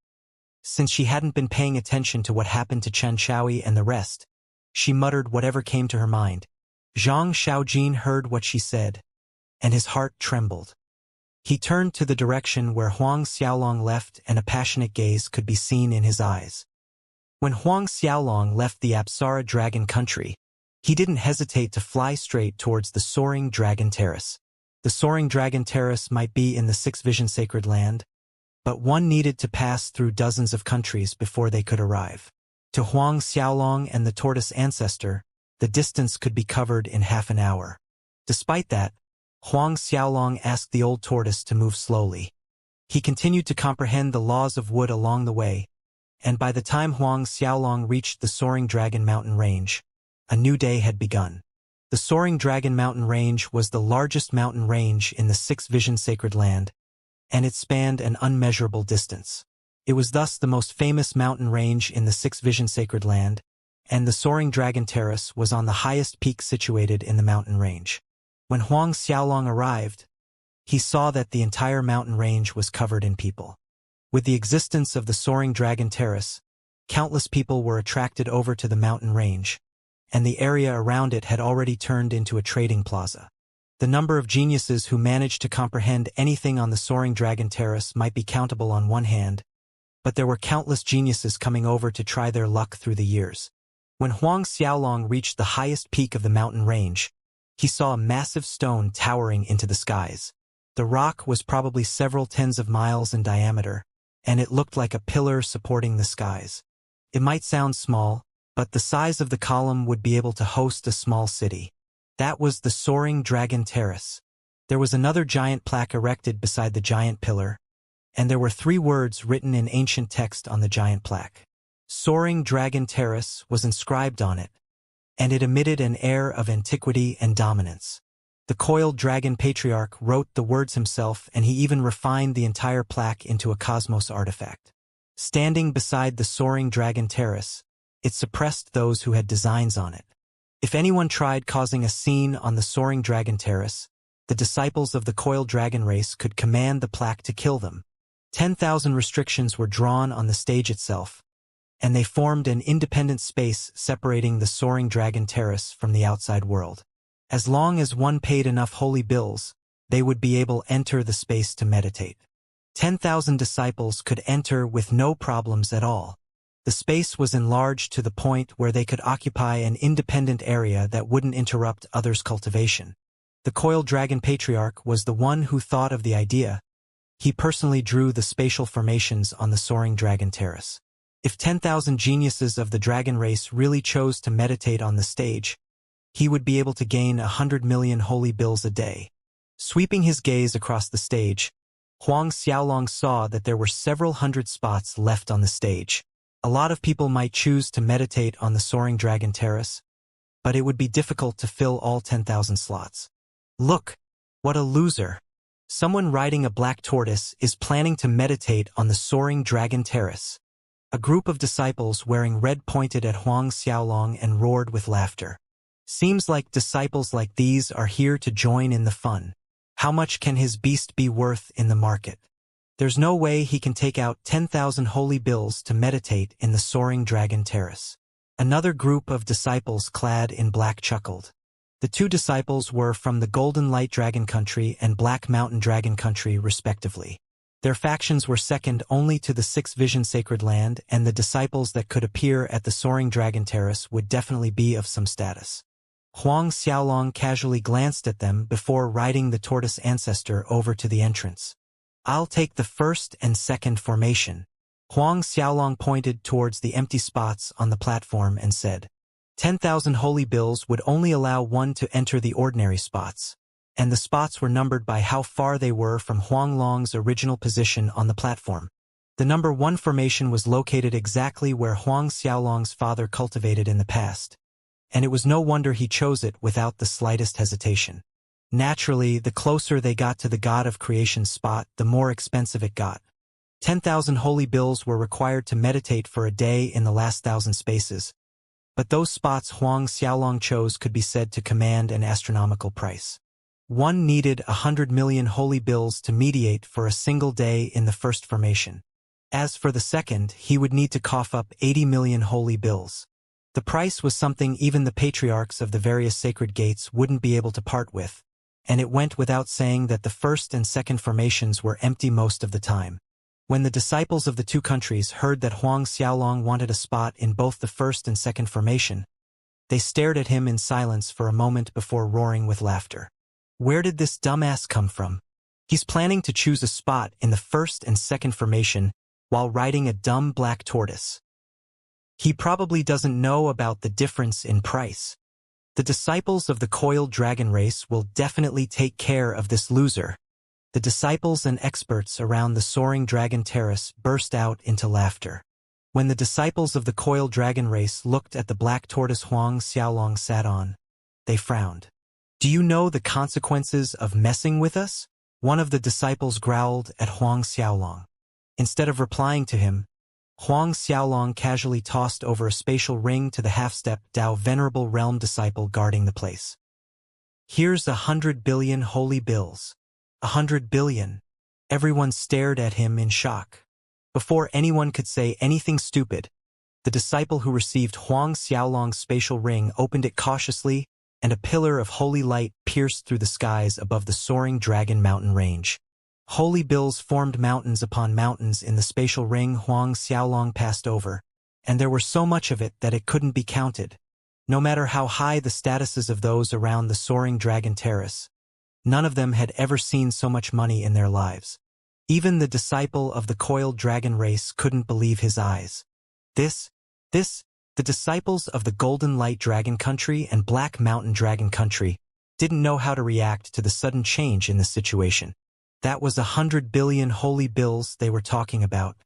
Since she hadn't been paying attention to what happened to Chen Xiaoi and the rest, she muttered whatever came to her mind. Zhang Xiaojin heard what she said, and his heart trembled. He turned to the direction where Huang Xiaolong left, and a passionate gaze could be seen in his eyes. When Huang Xiaolong left the Apsara Dragon Country, he didn't hesitate to fly straight towards the Soaring Dragon Terrace. The Soaring Dragon Terrace might be in the Six Vision Sacred Land, but one needed to pass through dozens of countries before they could arrive. To Huang Xiaolong and the tortoise ancestor, the distance could be covered in half an hour. Despite that, Huang Xiaolong asked the old tortoise to move slowly. He continued to comprehend the laws of wood along the way, and by the time Huang Xiaolong reached the Soaring Dragon Mountain Range, a new day had begun. The Soaring Dragon Mountain Range was the largest mountain range in the Six Vision Sacred Land, and it spanned an unmeasurable distance. It was thus the most famous mountain range in the Six Vision Sacred Land, and the Soaring Dragon Terrace was on the highest peak situated in the mountain range. When Huang Xiaolong arrived, he saw that the entire mountain range was covered in people. With the existence of the Soaring Dragon Terrace, countless people were attracted over to the mountain range, and the area around it had already turned into a trading plaza. The number of geniuses who managed to comprehend anything on the Soaring Dragon Terrace might be countable on one hand, but there were countless geniuses coming over to try their luck through the years. When Huang Xiaolong reached the highest peak of the mountain range, he saw a massive stone towering into the skies. The rock was probably several tens of miles in diameter, and it looked like a pillar supporting the skies. It might sound small, but the size of the column would be able to host a small city. That was the Soaring Dragon Terrace. There was another giant plaque erected beside the giant pillar, and there were 3 words written in ancient text on the giant plaque. Soaring Dragon Terrace was inscribed on it, and it emitted an air of antiquity and dominance. The coiled dragon patriarch wrote the words himself, and he even refined the entire plaque into a cosmos artifact. Standing beside the Soaring Dragon Terrace, it suppressed those who had designs on it. If anyone tried causing a scene on the Soaring Dragon Terrace, the disciples of the coiled dragon race could command the plaque to kill them. 10,000 restrictions were drawn on the stage itself, and they formed an independent space separating the Soaring Dragon Terrace from the outside world. As long as one paid enough holy bills, they would be able to enter the space to meditate. 10,000 disciples could enter with no problems at all. The space was enlarged to the point where they could occupy an independent area that wouldn't interrupt others' cultivation. The coiled dragon patriarch was the one who thought of the idea. He personally drew the spatial formations on the Soaring Dragon Terrace. If 10,000 geniuses of the dragon race really chose to meditate on the stage, he would be able to gain 100 million holy bills a day. Sweeping his gaze across the stage, Huang Xiaolong saw that there were several hundred spots left on the stage. A lot of people might choose to meditate on the Soaring Dragon Terrace, but it would be difficult to fill all 10,000 slots. Look, what a loser! Someone riding a black tortoise is planning to meditate on the soaring dragon terrace. A group of disciples wearing red pointed at Huang Xiaolong and roared with laughter. Seems like disciples like these are here to join in the fun. How much can his beast be worth in the market? There's no way he can take out 10,000 holy bills to meditate in the soaring dragon terrace. Another group of disciples clad in black chuckled. The two disciples were from the Golden Light Dragon Country and Black Mountain Dragon Country, respectively. Their factions were second only to the Six Vision Sacred Land, and the disciples that could appear at the soaring dragon terrace would definitely be of some status. Huang Xiaolong casually glanced at them before riding the tortoise ancestor over to the entrance. "I'll take the first and second formation." Huang Xiaolong pointed towards the empty spots on the platform and said, 10,000 holy bills would only allow one to enter the ordinary spots, and the spots were numbered by how far they were from Huang Long's original position on the platform. The number 1 formation was located exactly where Huang Xiaolong's father cultivated in the past, and it was no wonder he chose it without the slightest hesitation. Naturally, the closer they got to the God of Creation's spot, the more expensive it got. 10,000 holy bills were required to meditate for a day in the last 1,000 spaces, but those spots Huang Xiaolong chose could be said to command an astronomical price. One needed 100 million holy bills to mediate for a single day in the first formation. As for the second, he would need to cough up 80 million holy bills. The price was something even the patriarchs of the various sacred gates wouldn't be able to part with, and it went without saying that the first and second formations were empty most of the time. When the disciples of the two countries heard that Huang Xiaolong wanted a spot in both the first and second formation, they stared at him in silence for a moment before roaring with laughter. Where did this dumbass come from? He's planning to choose a spot in the first and second formation while riding a dumb black tortoise. He probably doesn't know about the difference in price. The disciples of the coiled dragon race will definitely take care of this loser. The disciples and experts around the soaring dragon terrace burst out into laughter. When the disciples of the coiled dragon race looked at the black tortoise Huang Xiaolong sat on, they frowned. "Do you know the consequences of messing with us?" One of the disciples growled at Huang Xiaolong. Instead of replying to him, Huang Xiaolong casually tossed over a spatial ring to the half-step Dao Venerable Realm disciple guarding the place. "Here's 100 billion holy bills." 100 billion. Everyone stared at him in shock. Before anyone could say anything stupid, the disciple who received Huang Xiaolong's spatial ring opened it cautiously, and a pillar of holy light pierced through the skies above the soaring dragon mountain range. Holy bills formed mountains upon mountains in the spatial ring Huang Xiaolong passed over, and there were so much of it that it couldn't be counted. No matter how high the statuses of those around the soaring dragon terrace, none of them had ever seen so much money in their lives. Even the disciple of the coiled dragon race couldn't believe his eyes. The disciples of the Golden Light Dragon Country and Black Mountain Dragon Country didn't know how to react to the sudden change in the situation. That was 100 billion holy bills they were talking about.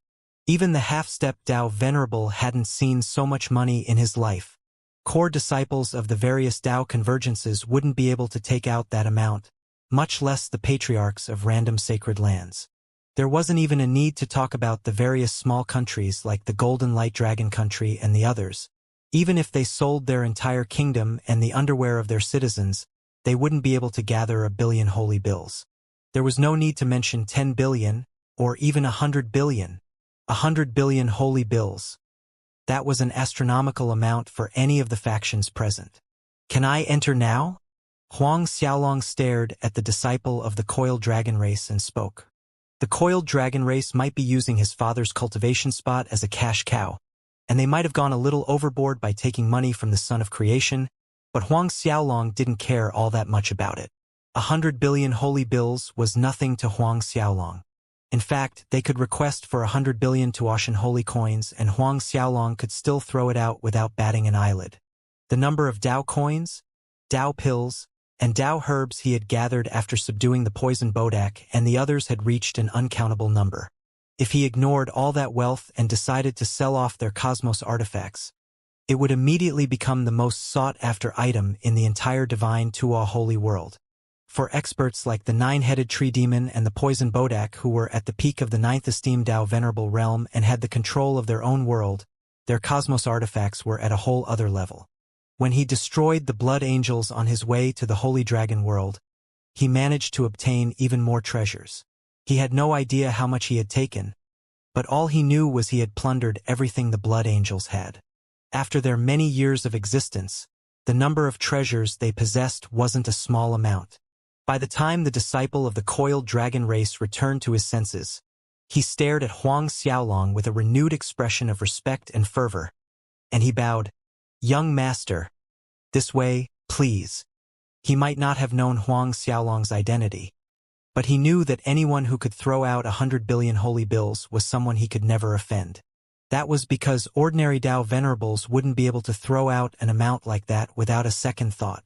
Even the half-step Dao Venerable hadn't seen so much money in his life. Core disciples of the various Dao convergences wouldn't be able to take out that amount, much less the patriarchs of random sacred lands. There wasn't even a need to talk about the various small countries like the Golden Light Dragon Country and the others. Even if they sold their entire kingdom and the underwear of their citizens, they wouldn't be able to gather 1 billion holy bills. There was no need to mention 10 billion, or even 100 billion. 100 billion holy bills. That was an astronomical amount for any of the factions present. "Can I enter now?" Huang Xiaolong stared at the disciple of the coiled dragon race and spoke. The coiled dragon race might be using his father's cultivation spot as a cash cow, and they might have gone a little overboard by taking money from the Son of Creation, but Huang Xiaolong didn't care all that much about it. 100 billion holy bills was nothing to Huang Xiaolong. In fact, they could request for 100 billion Tuashan holy coins, and Huang Xiaolong could still throw it out without batting an eyelid. The number of Dao coins, Dao pills, and Dao herbs he had gathered after subduing the poison bodak and the others had reached an uncountable number. If he ignored all that wealth and decided to sell off their cosmos artifacts, it would immediately become the most sought-after item in the entire divine Tuo holy world. For experts like the nine-headed tree demon and the poison bodak who were at the peak of the ninth esteemed Tao venerable realm and had the control of their own world, their cosmos artifacts were at a whole other level. When he destroyed the blood angels on his way to the holy dragon world, he managed to obtain even more treasures. He had no idea how much he had taken, but all he knew was he had plundered everything the blood angels had. After their many years of existence, the number of treasures they possessed wasn't a small amount. By the time the disciple of the coiled dragon race returned to his senses, he stared at Huang Xiaolong with a renewed expression of respect and fervor, and he bowed, "Young master, this way, please." He might not have known Huang Xiaolong's identity, but he knew that anyone who could throw out 100 billion holy bills was someone he could never offend. That was because ordinary Tao venerables wouldn't be able to throw out an amount like that without a second thought.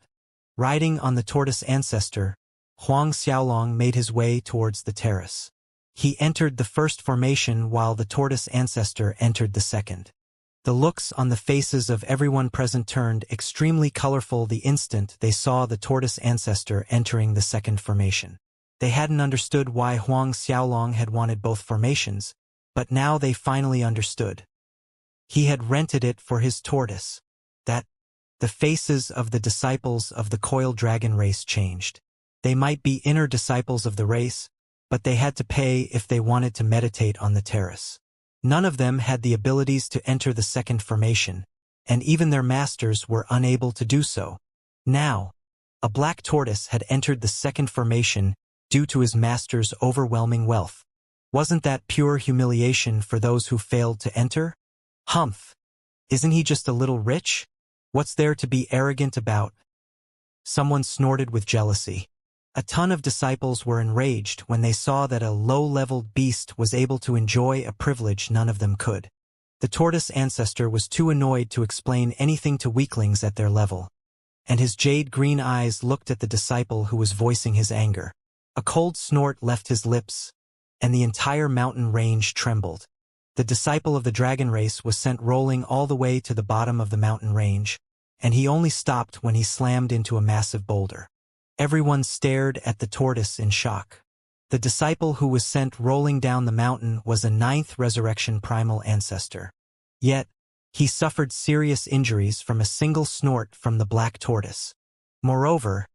Riding on the tortoise ancestor, Huang Xiaolong made his way towards the terrace. He entered the first formation while the tortoise ancestor entered the second. The looks on the faces of everyone present turned extremely colorful the instant they saw the tortoise ancestor entering the second formation. They hadn't understood why Huang Xiaolong had wanted both formations, but now they finally understood. He had rented it for his tortoise. The faces of the disciples of the coiled dragon race changed. They might be inner disciples of the race, but they had to pay if they wanted to meditate on the terrace. None of them had the abilities to enter the second formation, and even their masters were unable to do so. Now, a black tortoise had entered the second formation due to his master's overwhelming wealth. Wasn't that pure humiliation for those who failed to enter? Humph! Isn't he just a little rich? What's there to be arrogant about? Someone snorted with jealousy. A ton of disciples were enraged when they saw that a low-leveled beast was able to enjoy a privilege none of them could. The tortoise ancestor was too annoyed to explain anything to weaklings at their level, and his jade-green eyes looked at the disciple who was voicing his anger. A cold snort left his lips, and the entire mountain range trembled. The disciple of the dragon race was sent rolling all the way to the bottom of the mountain range, and he only stopped when he slammed into a massive boulder. Everyone stared at the tortoise in shock. The disciple who was sent rolling down the mountain was a ninth resurrection primal ancestor. Yet, he suffered serious injuries from a single snort from the black tortoise. Moreover,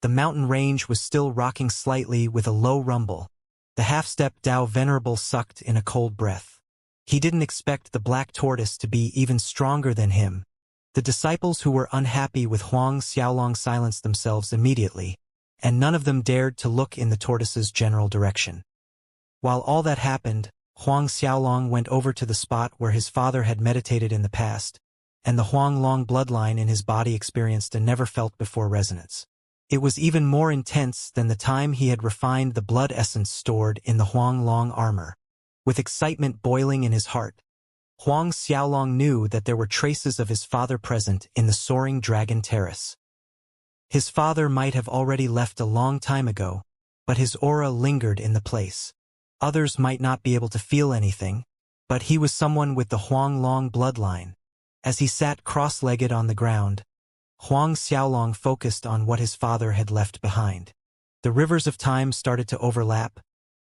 the mountain range was still rocking slightly with a low rumble. The half-step Tao venerable sucked in a cold breath. He didn't expect the black tortoise to be even stronger than him. The disciples who were unhappy with Huang Xiaolong silenced themselves immediately, and none of them dared to look in the tortoise's general direction. While all that happened, Huang Xiaolong went over to the spot where his father had meditated in the past, and the Huang Long bloodline in his body experienced a never-felt-before resonance. It was even more intense than the time he had refined the blood essence stored in the Huang Long armor. With excitement boiling in his heart, Huang Xiaolong knew that there were traces of his father present in the soaring dragon terrace. His father might have already left a long time ago, but his aura lingered in the place. Others might not be able to feel anything, but he was someone with the Huang Long bloodline. As he sat cross-legged on the ground, Huang Xiaolong focused on what his father had left behind. The rivers of time started to overlap,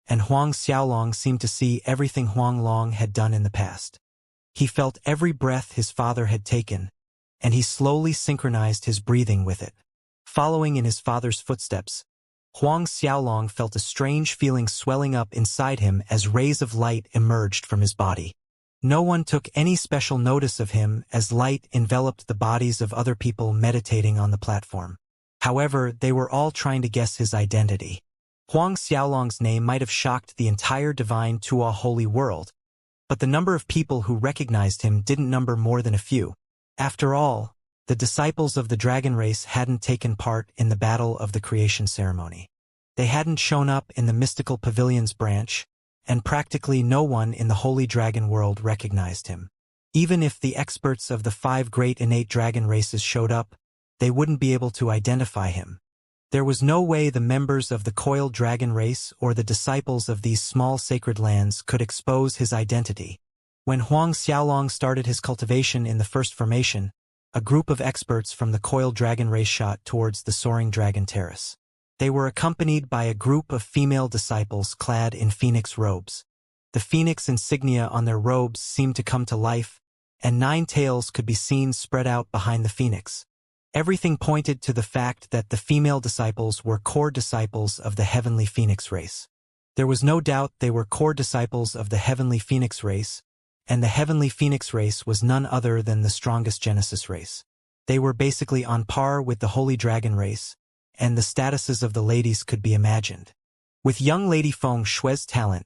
and Huang Xiaolong seemed to see everything Huang Long had done in the past. He felt every breath his father had taken, and he slowly synchronized his breathing with it. Following in his father's footsteps, Huang Xiaolong felt a strange feeling swelling up inside him as rays of light emerged from his body. No one took any special notice of him as light enveloped the bodies of other people meditating on the platform. However, they were all trying to guess his identity. Huang Xiaolong's name might have shocked the entire divine Tuo holy world, but the number of people who recognized him didn't number more than a few. After all, the disciples of the dragon race hadn't taken part in the battle of the creation ceremony. They hadn't shown up in the mystical pavilion's branch, and practically no one in the holy dragon world recognized him. Even if the experts of the 5 great innate dragon races showed up, they wouldn't be able to identify him. There was no way the members of the coiled dragon race or the disciples of these small sacred lands could expose his identity. When Huang Xiaolong started his cultivation in the first formation, a group of experts from the coiled dragon race shot towards the soaring dragon terrace. They were accompanied by a group of female disciples clad in phoenix robes. The phoenix insignia on their robes seemed to come to life, and 9 tails could be seen spread out behind the phoenix. Everything pointed to the fact that the female disciples were core disciples of the heavenly phoenix race. There was no doubt they were core disciples of the heavenly phoenix race, and the heavenly phoenix race was none other than the strongest Genesis race. They were basically on par with the holy dragon race, and the statuses of the ladies could be imagined. With young Lady Feng Shui's talent,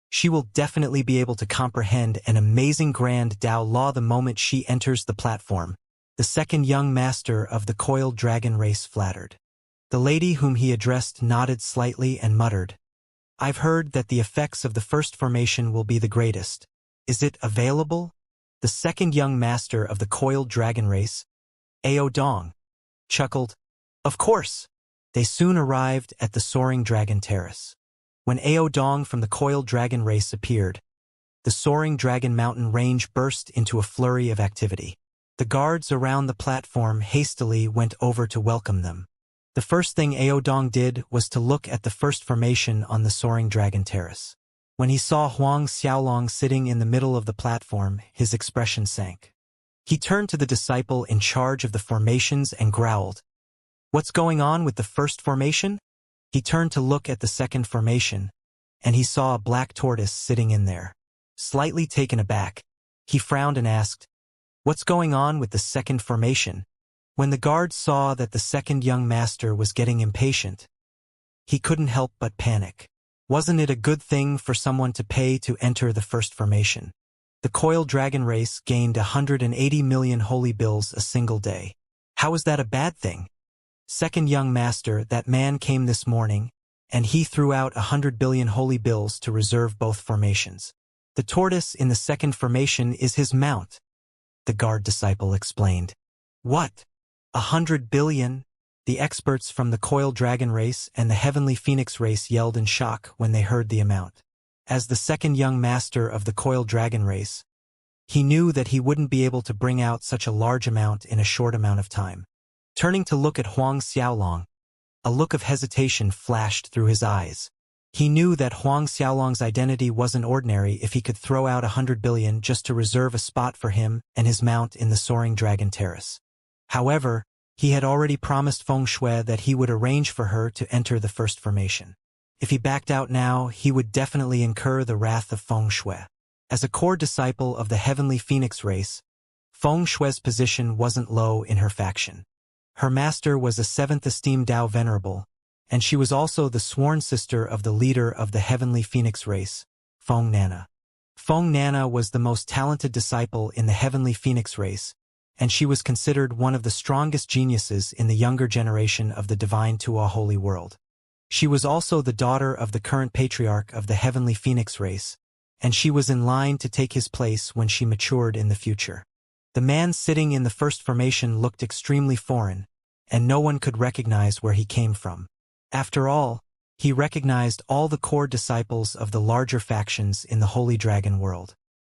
she will definitely be able to comprehend an amazing grand Dao law the moment she enters the platform. The second young master of the coiled dragon race flattered. The lady whom he addressed nodded slightly and muttered, "I've heard that the effects of the first formation will be the greatest. Is it available?" The second young master of the coiled dragon race, Ao Dong, chuckled, "Of course." They soon arrived at the soaring dragon terrace. When Ao Dong from the coiled dragon race appeared, the soaring dragon mountain range burst into a flurry of activity. The guards around the platform hastily went over to welcome them. The first thing Ao Dong did was to look at the first formation on the soaring dragon terrace. When he saw Huang Xiaolong sitting in the middle of the platform, his expression sank. He turned to the disciple in charge of the formations and growled, "What's going on with the first formation?" He turned to look at the second formation, and he saw a black tortoise sitting in there. Slightly taken aback, he frowned and asked, "What's going on with the second formation?" When the guard saw that the second young master was getting impatient, he couldn't help but panic. Wasn't it a good thing for someone to pay to enter the first formation? The coiled dragon race gained 180 million holy bills a single day. How is that a bad thing? Second young master, that man came this morning, and he threw out 100 billion holy bills to reserve both formations. The tortoise in the second formation is his mount, the guard disciple explained. What? 100 billion? The experts from the coiled dragon race and the heavenly phoenix race yelled in shock when they heard the amount. As the second young master of the coiled dragon race, he knew that he wouldn't be able to bring out such a large amount in a short amount of time. Turning to look at Huang Xiaolong, a look of hesitation flashed through his eyes. He knew that Huang Xiaolong's identity wasn't ordinary if he could throw out 100 billion just to reserve a spot for him and his mount in the soaring dragon terrace. However, he had already promised Feng Shui that he would arrange for her to enter the first formation. If he backed out now, he would definitely incur the wrath of Feng Shui. As a core disciple of the heavenly phoenix race, Feng Shui's position wasn't low in her faction. Her master was a 7th esteemed Dao Venerable, and she was also the sworn sister of the leader of the heavenly phoenix race, Feng Nana. Feng Nana was the most talented disciple in the heavenly phoenix race, and she was considered one of the strongest geniuses in the younger generation of the divine Tua holy world. She was also the daughter of the current patriarch of the heavenly phoenix race, and she was in line to take his place when she matured in the future. The man sitting in the first formation looked extremely foreign, and no one could recognize where he came from. After all, he recognized all the core disciples of the larger factions in the Holy Dragon world.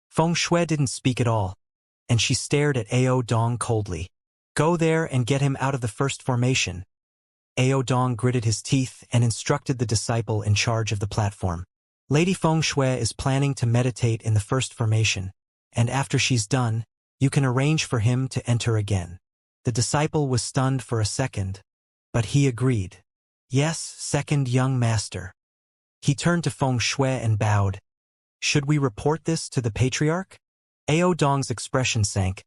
Feng Shui didn't speak at all, and she stared at Ao Dong coldly. "Go there and get him out of the first formation." Ao Dong gritted his teeth and instructed the disciple in charge of the platform. "Lady Feng Shui is planning to meditate in the first formation, and after she's done, you can arrange for him to enter again." The disciple was stunned for a second, but he agreed. "Yes, second young master." He turned to Feng Shui and bowed. "Should we report this to the patriarch?" Ao Dong's expression sank.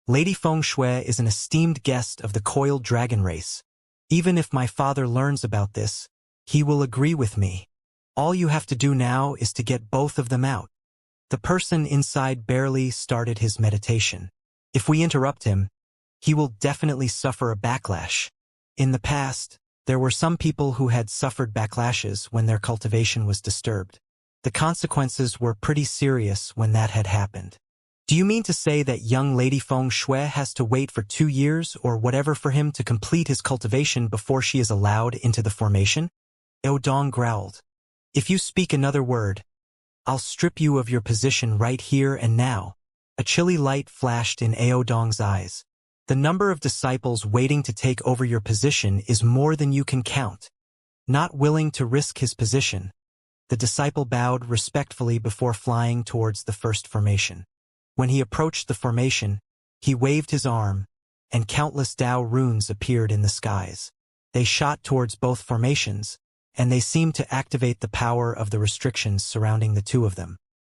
"Lady Feng Shui is an esteemed guest of the coiled dragon race. Even if my father learns about this, he will agree with me. All you have to do now is to get both of them out." The person inside barely started his meditation. If we interrupt him, he will definitely suffer a backlash. In the past, there were some people who had suffered backlashes when their cultivation was disturbed. The consequences were pretty serious when that had happened. "Do you mean to say that young Lady Feng Shui has to wait for 2 years or whatever for him to complete his cultivation before she is allowed into the formation?" Ao Dong growled. "If you speak another word, I'll strip you of your position right here and now." A chilly light flashed in Ao Dong's eyes. "The number of disciples waiting to take over your position is more than you can count. Not willing to risk his position, the disciple bowed respectfully before flying towards the first formation. When he approached the formation, he waved his arm, and countless Tao runes appeared in the skies. They shot towards both formations, and they seemed to activate the power of the restrictions surrounding the two of them.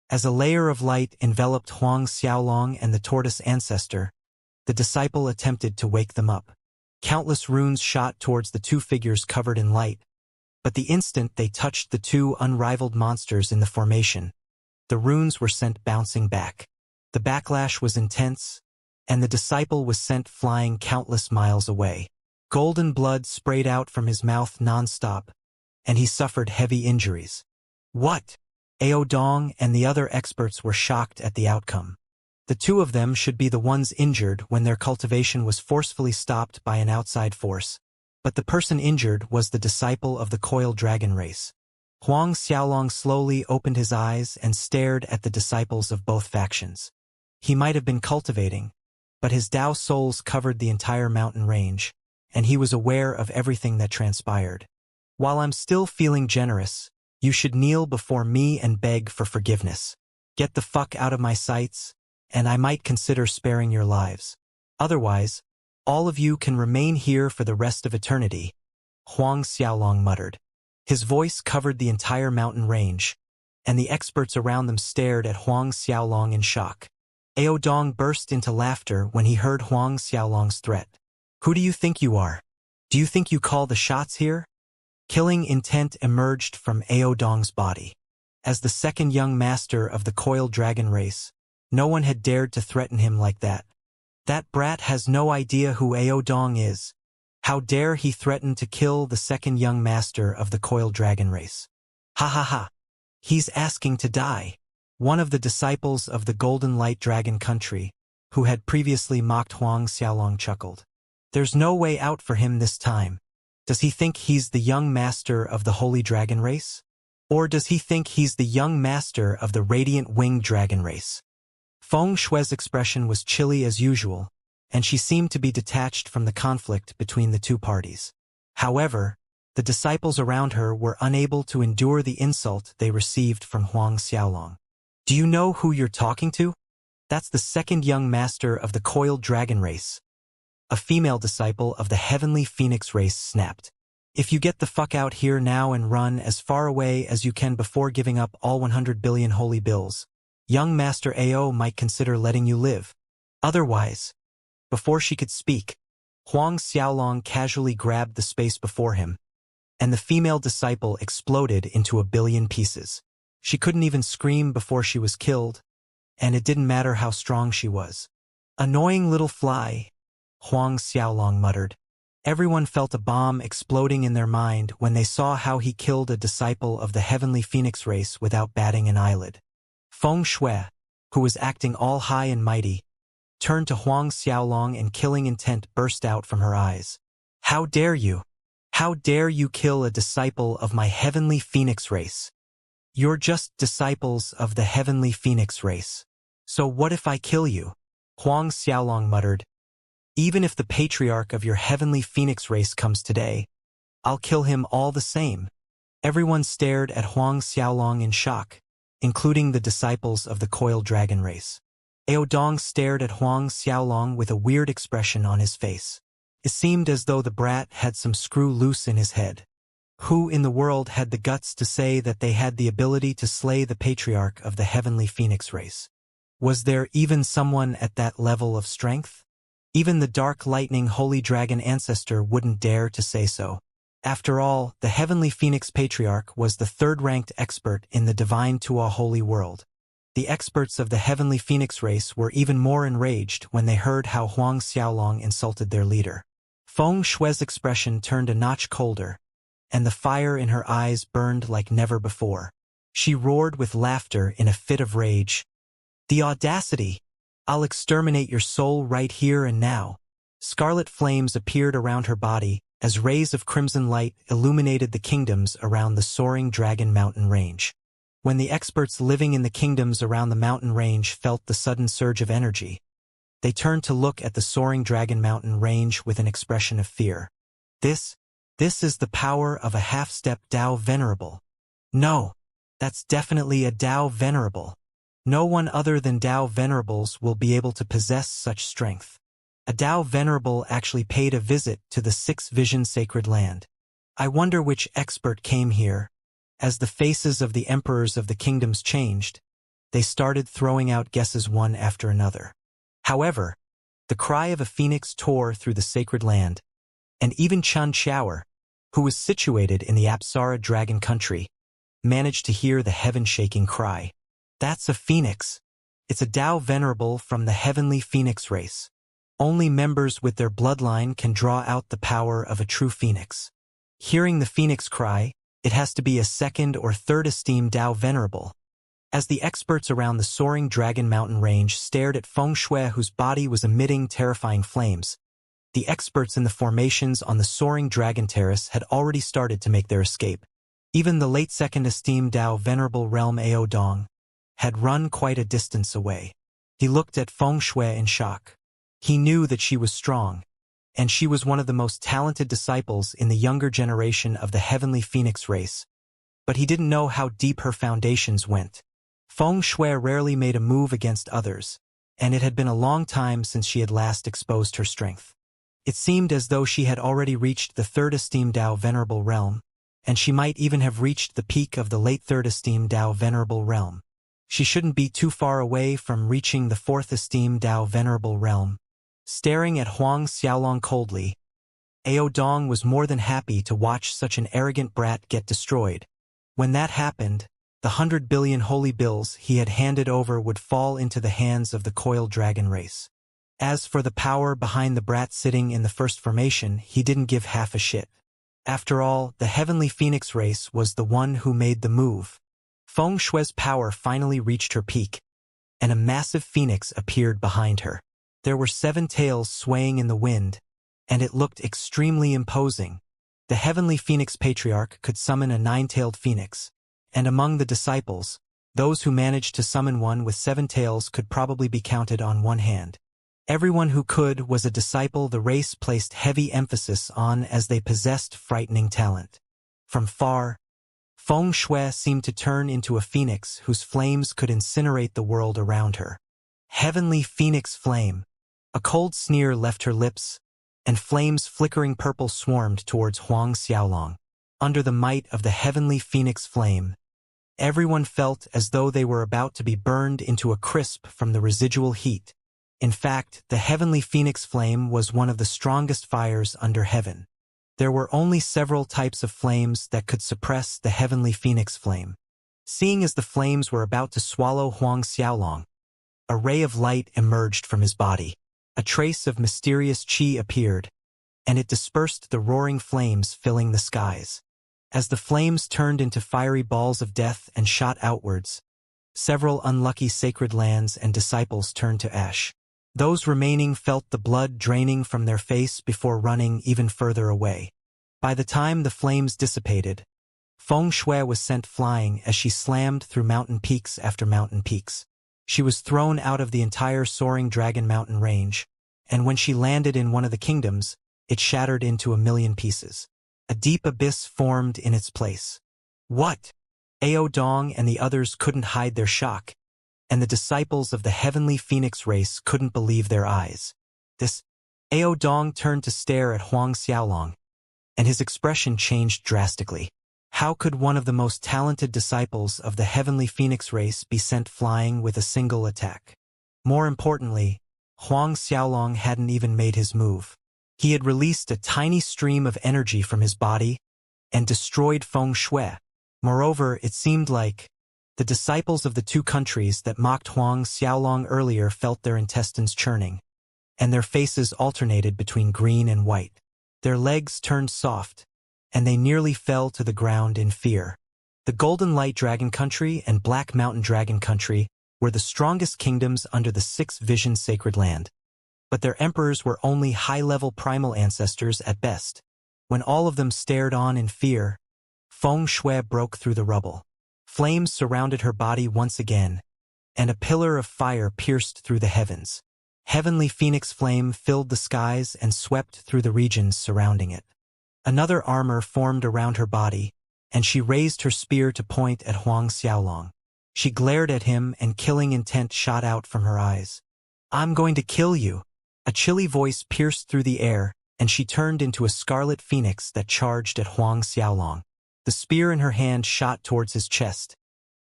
As a layer of light enveloped Huang Xiaolong and the tortoise ancestor, the disciple attempted to wake them up. Countless runes shot towards the two figures covered in light, but the instant they touched the two unrivaled monsters in the formation, the runes were sent bouncing back. The backlash was intense, and the disciple was sent flying countless miles away. Golden blood sprayed out from his mouth non-stop, and he suffered heavy injuries. What? Ao Dong and the other experts were shocked at the outcome. The two of them should be the ones injured when their cultivation was forcefully stopped by an outside force, but the person injured was the disciple of the coiled dragon race. Huang Xiaolong slowly opened his eyes and stared at the disciples of both factions. He might have been cultivating, but his Tao souls covered the entire mountain range, and he was aware of everything that transpired. While I'm still feeling generous, you should kneel before me and beg for forgiveness. Get the fuck out of my sights, and I might consider sparing your lives. Otherwise, all of you can remain here for the rest of eternity, Huang Xiaolong muttered. His voice covered the entire mountain range, and the experts around them stared at Huang Xiaolong in shock. Ao Dong burst into laughter when he heard Huang Xiaolong's threat. Who do you think you are? Do you think you call the shots here? Killing intent emerged from Ao Dong's body. As the second young master of the coiled dragon race, no one had dared to threaten him like that. That brat has no idea who Ao Dong is. How dare he threaten to kill the second young master of the coiled dragon race? Ha ha ha. He's asking to die. One of the disciples of the Golden Light Dragon country, who had previously mocked Huang Xiaolong, chuckled. There's no way out for him this time. Does he think he's the young master of the Holy Dragon race? Or does he think he's the young master of the Radiant Winged Dragon race? Feng Shui's expression was chilly as usual, and she seemed to be detached from the conflict between the two parties. However, the disciples around her were unable to endure the insult they received from Huang Xiaolong. Do you know who you're talking to? That's the second young master of the coiled dragon race. A female disciple of the heavenly phoenix race snapped. If you get the fuck out here now and run as far away as you can before giving up all 100 billion holy bills, young Master Ao might consider letting you live. Otherwise, before she could speak, Huang Xiaolong casually grabbed the space before him, and the female disciple exploded into a billion pieces. She couldn't even scream before she was killed, and it didn't matter how strong she was. Annoying little fly, Huang Xiaolong muttered. Everyone felt a bomb exploding in their mind when they saw how he killed a disciple of the heavenly phoenix race without batting an eyelid. Feng Shui, who was acting all high and mighty, turned to Huang Xiaolong and killing intent burst out from her eyes. How dare you? How dare you kill a disciple of my heavenly phoenix race? You're just disciples of the heavenly phoenix race. So what if I kill you? Huang Xiaolong muttered. Even if the patriarch of your heavenly phoenix race comes today, I'll kill him all the same. Everyone stared at Huang Xiaolong in shock, including the disciples of the coiled dragon race. Ao Dong stared at Huang Xiaolong with a weird expression on his face. It seemed as though the brat had some screw loose in his head. Who in the world had the guts to say that they had the ability to slay the patriarch of the heavenly phoenix race? Was there even someone at that level of strength? Even the dark lightning holy dragon ancestor wouldn't dare to say so. After all, the heavenly phoenix patriarch was the third-ranked expert in the divine Tua holy world. The experts of the heavenly phoenix race were even more enraged when they heard how Huang Xiaolong insulted their leader. Feng Shui's expression turned a notch colder, and the fire in her eyes burned like never before. She roared with laughter in a fit of rage. The audacity! I'll exterminate your soul right here and now. Scarlet flames appeared around her body as rays of crimson light illuminated the kingdoms around the soaring dragon mountain range. When the experts living in the kingdoms around the mountain range felt the sudden surge of energy, they turned to look at the soaring dragon mountain range with an expression of fear. This This is the power of a half-step Tao Venerable. No, that's definitely a Tao Venerable. No one other than Tao Venerables will be able to possess such strength. A Tao Venerable actually paid a visit to the Six Vision Sacred Land. I wonder which expert came here. As the faces of the emperors of the kingdoms changed, they started throwing out guesses one after another. However, the cry of a phoenix tore through the sacred land, and even Xianxia, who was situated in the Apsara dragon country, managed to hear the heaven-shaking cry. That's a phoenix. It's a Tao Venerable from the heavenly phoenix race. Only members with their bloodline can draw out the power of a true phoenix. Hearing the phoenix cry, it has to be a second or third esteemed Tao Venerable. As the experts around the soaring Dragon Mountain range stared at Feng Shui, whose body was emitting terrifying flames, the experts in the formations on the soaring Dragon Terrace had already started to make their escape. Even the late second esteemed Tao Venerable realm Ao Dong had run quite a distance away. He looked at Feng Shui in shock. He knew that she was strong, and she was one of the most talented disciples in the younger generation of the heavenly phoenix race, but he didn't know how deep her foundations went. Feng Shui rarely made a move against others, and it had been a long time since she had last exposed her strength. It seemed as though she had already reached the third esteemed Tao Venerable realm, and she might even have reached the peak of the late third esteemed Tao Venerable realm. She shouldn't be too far away from reaching the fourth esteemed Tao Venerable realm. Staring at Huang Xiaolong coldly, Ao Dong was more than happy to watch such an arrogant brat get destroyed. When that happened, the 100 billion holy bills he had handed over would fall into the hands of the coiled dragon race. As for the power behind the brat sitting in the first formation, he didn't give half a shit. After all, the heavenly phoenix race was the one who made the move. Feng Shui's power finally reached her peak, and a massive phoenix appeared behind her. There were 7 tails swaying in the wind, and it looked extremely imposing. The heavenly phoenix patriarch could summon a 9-tailed phoenix, and among the disciples, those who managed to summon one with 7 tails could probably be counted on one hand. Everyone who could was a disciple the race placed heavy emphasis on, as they possessed frightening talent. From far, Feng Shui seemed to turn into a phoenix whose flames could incinerate the world around her. Heavenly phoenix flame. A cold sneer left her lips, and flames flickering purple swarmed towards Huang Xiaolong. Under the might of the heavenly phoenix flame, everyone felt as though they were about to be burned into a crisp from the residual heat. In fact, the heavenly phoenix flame was one of the strongest fires under heaven. There were only several types of flames that could suppress the heavenly phoenix flame. Seeing as the flames were about to swallow Huang Xiaolong, a ray of light emerged from his body. A trace of mysterious qi appeared, and it dispersed the roaring flames filling the skies. As the flames turned into fiery balls of death and shot outwards, several unlucky sacred lands and disciples turned to ash. Those remaining felt the blood draining from their face before running even further away. By the time the flames dissipated, Feng Shui was sent flying as she slammed through mountain peaks after mountain peaks. She was thrown out of the entire soaring Dragon Mountain range, and when she landed in one of the kingdoms, it shattered into 1,000,000 pieces. A deep abyss formed in its place. What? Ao Dong and the others couldn't hide their shock, and the disciples of the heavenly phoenix race couldn't believe their eyes. Ao Dong turned to stare at Huang Xiaolong, and his expression changed drastically. How could one of the most talented disciples of the heavenly phoenix race be sent flying with a single attack? More importantly, Huang Xiaolong hadn't even made his move. He had released a tiny stream of energy from his body and destroyed Feng Shui. Moreover, it seemed like the disciples of the 2 countries that mocked Huang Xiaolong earlier felt their intestines churning, and their faces alternated between green and white. Their legs turned soft, and they nearly fell to the ground in fear. The Golden Light Dragon Country and Black Mountain Dragon Country were the strongest kingdoms under the 6 Vision Sacred Land, but their emperors were only high-level primal ancestors at best. When all of them stared on in fear, Feng Shui broke through the rubble. Flames surrounded her body once again, and a pillar of fire pierced through the heavens. Heavenly phoenix flame filled the skies and swept through the regions surrounding it. Another armor formed around her body, and she raised her spear to point at Huang Xiaolong. She glared at him, and killing intent shot out from her eyes. "I'm going to kill you." A chilly voice pierced through the air, and she turned into a scarlet phoenix that charged at Huang Xiaolong. The spear in her hand shot towards his chest,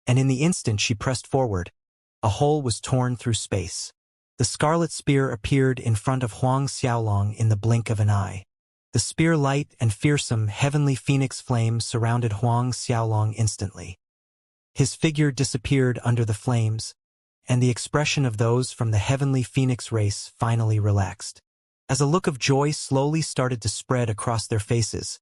and in the instant she pressed forward, a hole was torn through space. The scarlet spear appeared in front of Huang Xiaolong in the blink of an eye. The spear light and fearsome heavenly phoenix flames surrounded Huang Xiaolong instantly. His figure disappeared under the flames, and the expression of those from the heavenly phoenix race finally relaxed. As a look of joy slowly started to spread across their faces,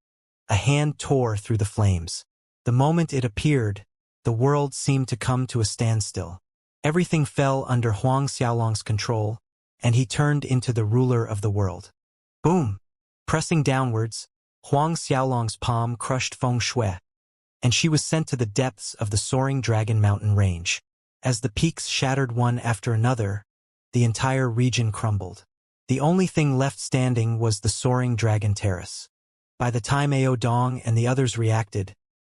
a hand tore through the flames. The moment it appeared, the world seemed to come to a standstill. Everything fell under Huang Xiaolong's control, and he turned into the ruler of the world. Boom! Pressing downwards, Huang Xiaolong's palm crushed Feng Shui, and she was sent to the depths of the soaring Dragon Mountain range. As the peaks shattered one after another, the entire region crumbled. The only thing left standing was the soaring Dragon Terrace. By the time Ao Dong and the others reacted,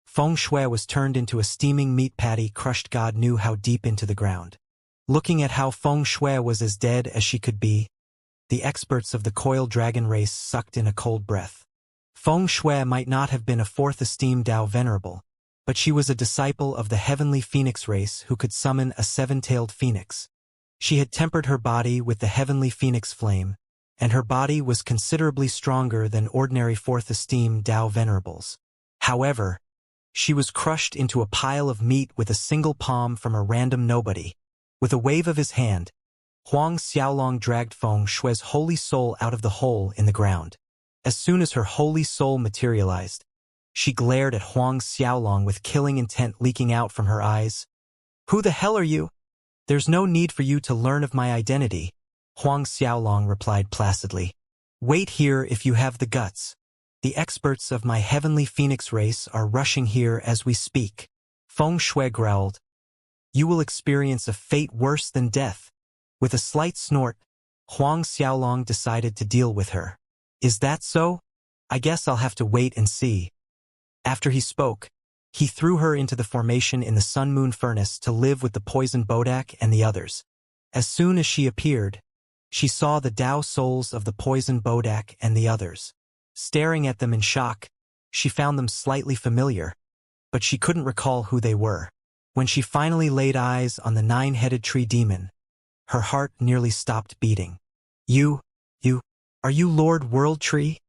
Feng Shui was turned into a steaming meat patty crushed God knew how deep into the ground. Looking at how Feng Shui was as dead as she could be, the experts of the coiled dragon race sucked in a cold breath. Feng Shui might not have been a fourth esteemed Tao Venerable, but she was a disciple of the heavenly phoenix race who could summon a seven-tailed phoenix. She had tempered her body with the heavenly phoenix flame, and her body was considerably stronger than ordinary fourth esteemed Tao Venerables. However, she was crushed into a pile of meat with a single palm from a random nobody. With a wave of his hand, Huang Xiaolong dragged Feng Shui's holy soul out of the hole in the ground. As soon as her holy soul materialized, she glared at Huang Xiaolong with killing intent leaking out from her eyes. "Who the hell are you?" "There's no need for you to learn of my identity," Huang Xiaolong replied placidly. "Wait here if you have the guts. The experts of my heavenly phoenix race are rushing here as we speak." Feng Shui growled. "You will experience a fate worse than death." With a slight snort, Huang Xiaolong decided to deal with her. "Is that so? I guess I'll have to wait and see." After he spoke, he threw her into the formation in the sun-moon furnace to live with the poison bodak and the others. As soon as she appeared, she saw the Tao souls of the poison bodak and the others. Staring at them in shock, she found them slightly familiar, but she couldn't recall who they were. When she finally laid eyes on the nine-headed tree demon, her heart nearly stopped beating. Are you Lord World Tree?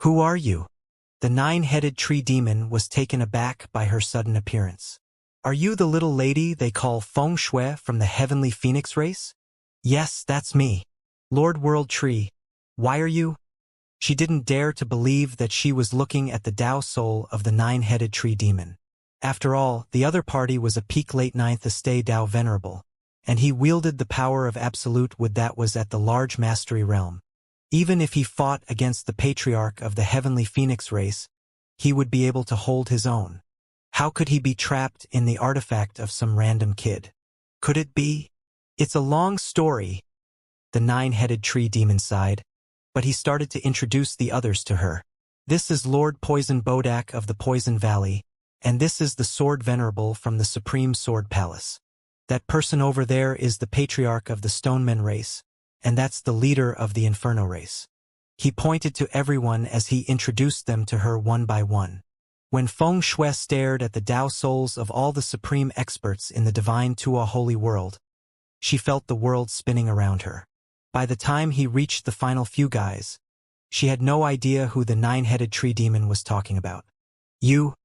Who are you?" The nine-headed tree demon was taken aback by her sudden appearance. "Are you the little lady they call Feng Shui from the heavenly phoenix race?" "Yes, that's me. Lord World Tree, why are you?" She didn't dare to believe that she was looking at the Tao soul of the nine-headed tree demon. After all, the other party was a peak late ninth estate Tao Venerable, and he wielded the power of absolute wood that was at the large mastery realm. Even if he fought against the patriarch of the heavenly phoenix race, he would be able to hold his own. How could he be trapped in the artifact of some random kid? Could it be? "It's a long story," the nine-headed tree demon sighed, but he started to introduce the others to her. "This is Lord Poison Bodak of the Poison Valley, and this is the Sword Venerable from the Supreme Sword Palace. That person over there is the patriarch of the Stoneman race, and that's the leader of the Inferno race." He pointed to everyone as he introduced them to her one by one. When Feng Shui stared at the Tao souls of all the supreme experts in the divine Tua holy world, she felt the world spinning around her. By the time he reached the final few guys, she had no idea who the nine-headed tree demon was talking about. You,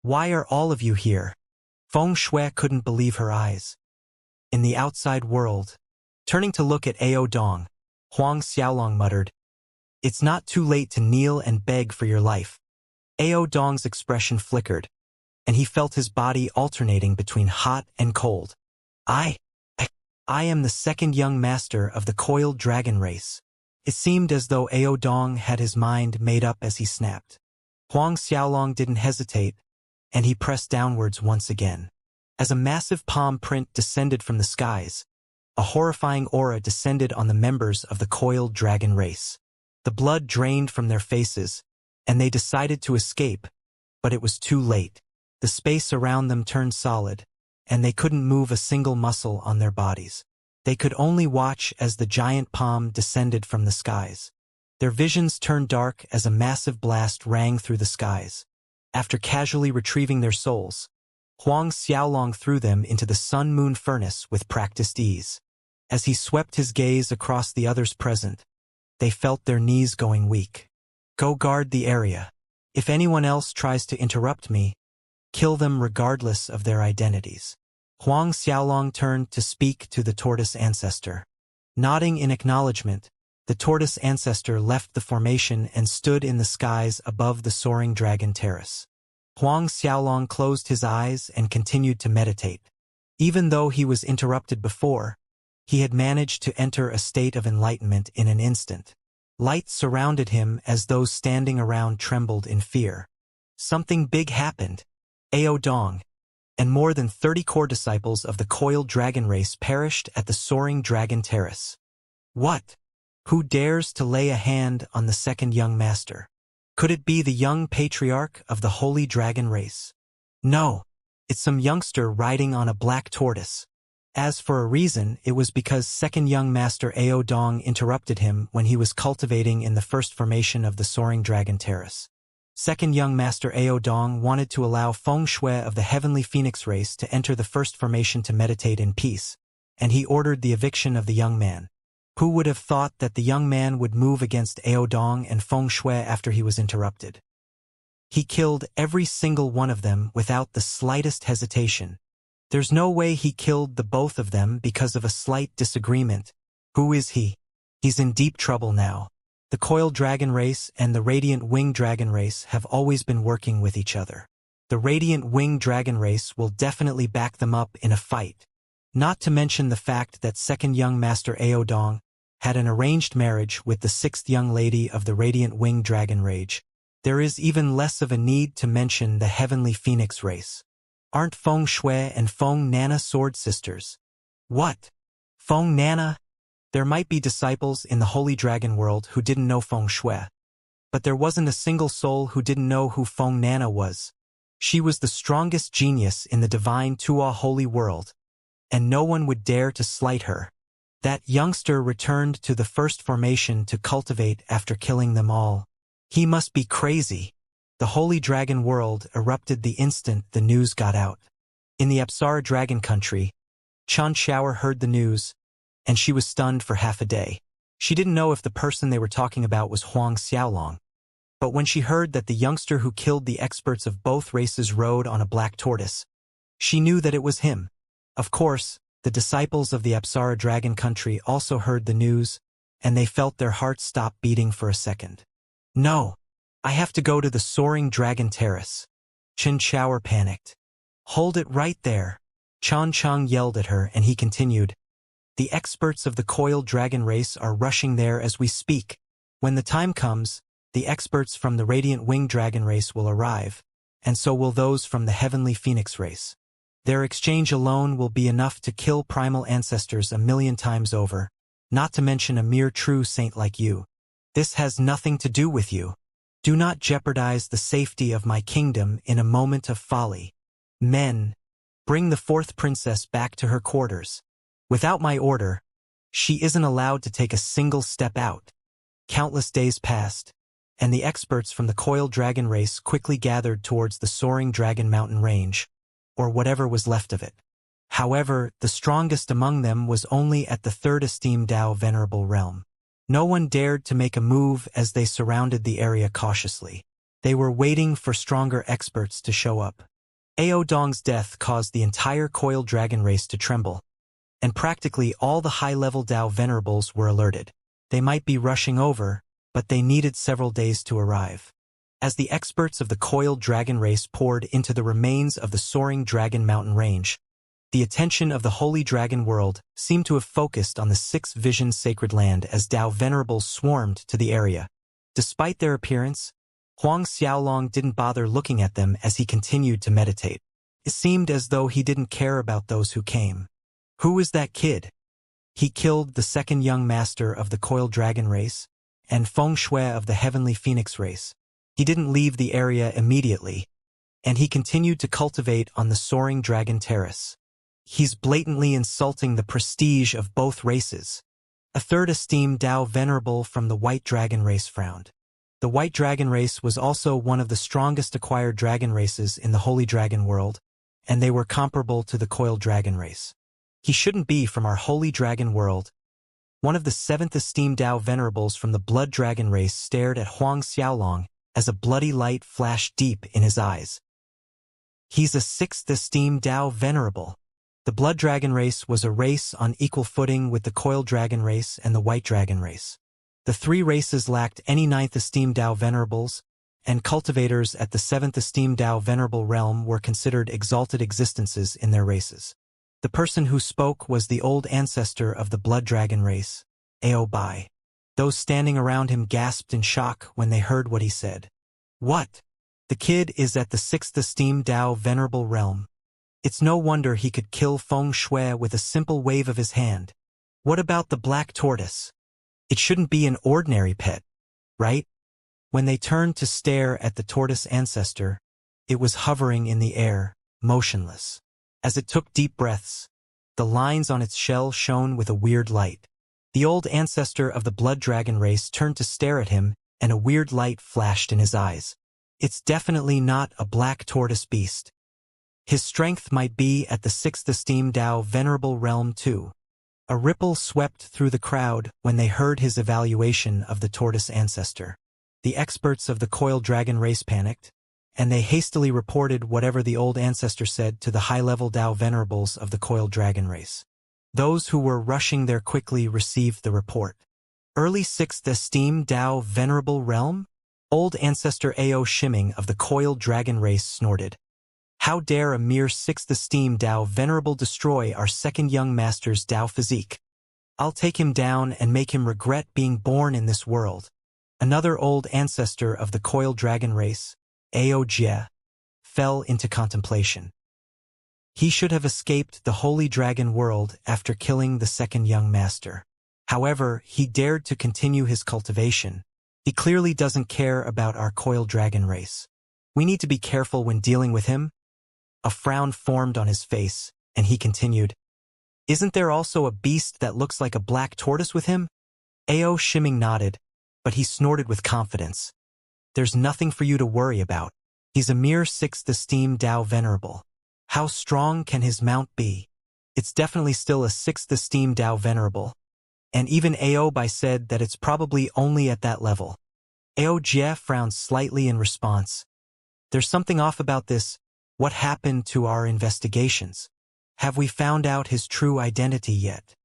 why are all of you here?" Feng Shui couldn't believe her eyes. In the outside world, turning to look at Ao Dong, Huang Xiaolong muttered, "It's not too late to kneel and beg for your life." Ao Dong's expression flickered, and he felt his body alternating between hot and cold. I am the second young master of the coiled dragon race." It seemed as though Ao Dong had his mind made up as he snapped. Huang Xiaolong didn't hesitate, and he pressed downwards once again. As a massive palm print descended from the skies, a horrifying aura descended on the members of the coiled dragon race. The blood drained from their faces, and they decided to escape, but it was too late. The space around them turned solid, and they couldn't move a single muscle on their bodies. They could only watch as the giant palm descended from the skies. Their visions turned dark as a massive blast rang through the skies. After casually retrieving their souls, Huang Xiaolong threw them into the sun-moon furnace with practiced ease. As he swept his gaze across the others present, they felt their knees going weak. Go guard the area. If anyone else tries to interrupt me, kill them regardless of their identities. Huang Xiaolong turned to speak to the tortoise ancestor. Nodding in acknowledgement, the tortoise ancestor left the formation and stood in the skies above the soaring dragon terrace. Huang Xiaolong closed his eyes and continued to meditate. Even though he was interrupted before, he had managed to enter a state of enlightenment in an instant. Light surrounded him as those standing around trembled in fear. Something big happened. Ao Dong and more than 30 core disciples of the coiled dragon race perished at the soaring dragon terrace. What? Who dares to lay a hand on the second young master? Could it be the young patriarch of the holy dragon race? No, it's some youngster riding on a black tortoise. As for a reason, it was because second young master Ao Dong interrupted him when he was cultivating in the first formation of the soaring dragon terrace. Second young master Ao Dong wanted to allow Feng Shui of the heavenly phoenix race to enter the first formation to meditate in peace, and he ordered the eviction of the young man. Who would have thought that the young man would move against Ao Dong and Feng Shui after he was interrupted? He killed every single one of them without the slightest hesitation. There's no way he killed the both of them because of a slight disagreement. Who is he? He's in deep trouble now. The coiled dragon race and the radiant winged dragon race have always been working with each other. The radiant winged dragon race will definitely back them up in a fight. Not to mention the fact that second young master Ao Dong had an arranged marriage with the sixth young lady of the radiant winged dragon rage. There is even less of a need to mention the heavenly phoenix race. Aren't Feng Shui and Feng Nana sword sisters? What? Feng Nana? There might be disciples in the holy dragon world who didn't know Feng Shui, but there wasn't a single soul who didn't know who Feng Nana was. She was the strongest genius in the divine Tua holy world, and no one would dare to slight her. That youngster returned to the first formation to cultivate after killing them all. He must be crazy. The holy dragon world erupted the instant the news got out. In the Apsara dragon country, Xianxia heard the news, and she was stunned for half a day. She didn't know if the person they were talking about was Huang Xiaolong. But when she heard that the youngster who killed the experts of both races rode on a black tortoise, she knew that it was him. Of course, the disciples of the Apsara dragon country also heard the news, and they felt their hearts stop beating for a second. No, I have to go to the soaring dragon terrace. Xianxia panicked. Hold it right there. Chan Chang yelled at her, and he continued. The experts of the coiled dragon race are rushing there as we speak. When the time comes, the experts from the radiant winged dragon race will arrive, and so will those from the heavenly phoenix race. Their exchange alone will be enough to kill primal ancestors 1,000,000 times over, not to mention a mere true saint like you. This has nothing to do with you. Do not jeopardize the safety of my kingdom in a moment of folly. Men, bring the fourth princess back to her quarters. Without my order, she isn't allowed to take a single step out. Countless days passed, and the experts from the coiled dragon race quickly gathered towards the soaring dragon mountain range, or whatever was left of it. However, the strongest among them was only at the third esteemed Dao venerable realm. No one dared to make a move as they surrounded the area cautiously. They were waiting for stronger experts to show up. Ao Dong's death caused the entire coiled dragon race to tremble, and practically all the high-level Dao venerables were alerted. They might be rushing over, but they needed several days to arrive. As the experts of the coiled dragon race poured into the remains of the soaring dragon mountain range, the attention of the holy dragon world seemed to have focused on the six-vision sacred land as Dao venerables swarmed to the area. Despite their appearance, Huang Xiaolong didn't bother looking at them as he continued to meditate. It seemed as though he didn't care about those who came. Who is that kid? He killed the second young master of the coiled dragon race and Feng Shui of the heavenly phoenix race. He didn't leave the area immediately, and he continued to cultivate on the soaring dragon terrace. He's blatantly insulting the prestige of both races. A third esteemed Dao venerable from the White Dragon race frowned. The White Dragon race was also one of the strongest acquired dragon races in the Holy Dragon world, and they were comparable to the Coiled Dragon race. He shouldn't be from our Holy Dragon world. One of the seventh esteemed Dao venerables from the Blood Dragon race stared at Huang Xiaolong as a bloody light flashed deep in his eyes. He's a sixth esteemed Dao venerable. The Blood Dragon race was a race on equal footing with the Coiled Dragon race and the White Dragon race. The three races lacked any ninth esteemed Dao venerables, and cultivators at the seventh esteemed Dao venerable realm were considered exalted existences in their races. The person who spoke was the old ancestor of the Blood Dragon race, Ao Bai. Those standing around him gasped in shock when they heard what he said. What? The kid is at the sixth esteemed Dao venerable realm. It's no wonder he could kill Feng Shui with a simple wave of his hand. What about the black tortoise? It shouldn't be an ordinary pet, right? When they turned to stare at the tortoise ancestor, it was hovering in the air, motionless. As it took deep breaths, the lines on its shell shone with a weird light. The old ancestor of the Blood Dragon race turned to stare at him, and a weird light flashed in his eyes. It's definitely not a black tortoise beast. His strength might be at the sixth esteemed Dao venerable realm too. A ripple swept through the crowd when they heard his evaluation of the tortoise ancestor. The experts of the Coiled Dragon race panicked, and they hastily reported whatever the old ancestor said to the high-level Dao venerables of the Coiled Dragon race. Those who were rushing there quickly received the report. Early sixth esteemed Dao venerable realm? Old ancestor Ao Shiming of the Coiled Dragon race snorted. How dare a mere sixth esteemed Dao venerable destroy our second young master's Dao physique? I'll take him down and make him regret being born in this world. Another old ancestor of the Coiled Dragon race, Ao Jie, fell into contemplation. He should have escaped the Holy Dragon world after killing the second young master. However, he dared to continue his cultivation. He clearly doesn't care about our Coiled Dragon race. We need to be careful when dealing with him. A frown formed on his face, and he continued, Isn't there also a beast that looks like a black tortoise with him? Ao Shiming nodded, but he snorted with confidence. There's nothing for you to worry about. He's a mere sixth esteemed Dao venerable. How strong can his mount be? It's definitely still a sixth esteemed Dao venerable. And even Ao Bai said that it's probably only at that level. Ao Jie frowned slightly in response. There's something off about this. What happened to our investigations? Have we found out his true identity yet?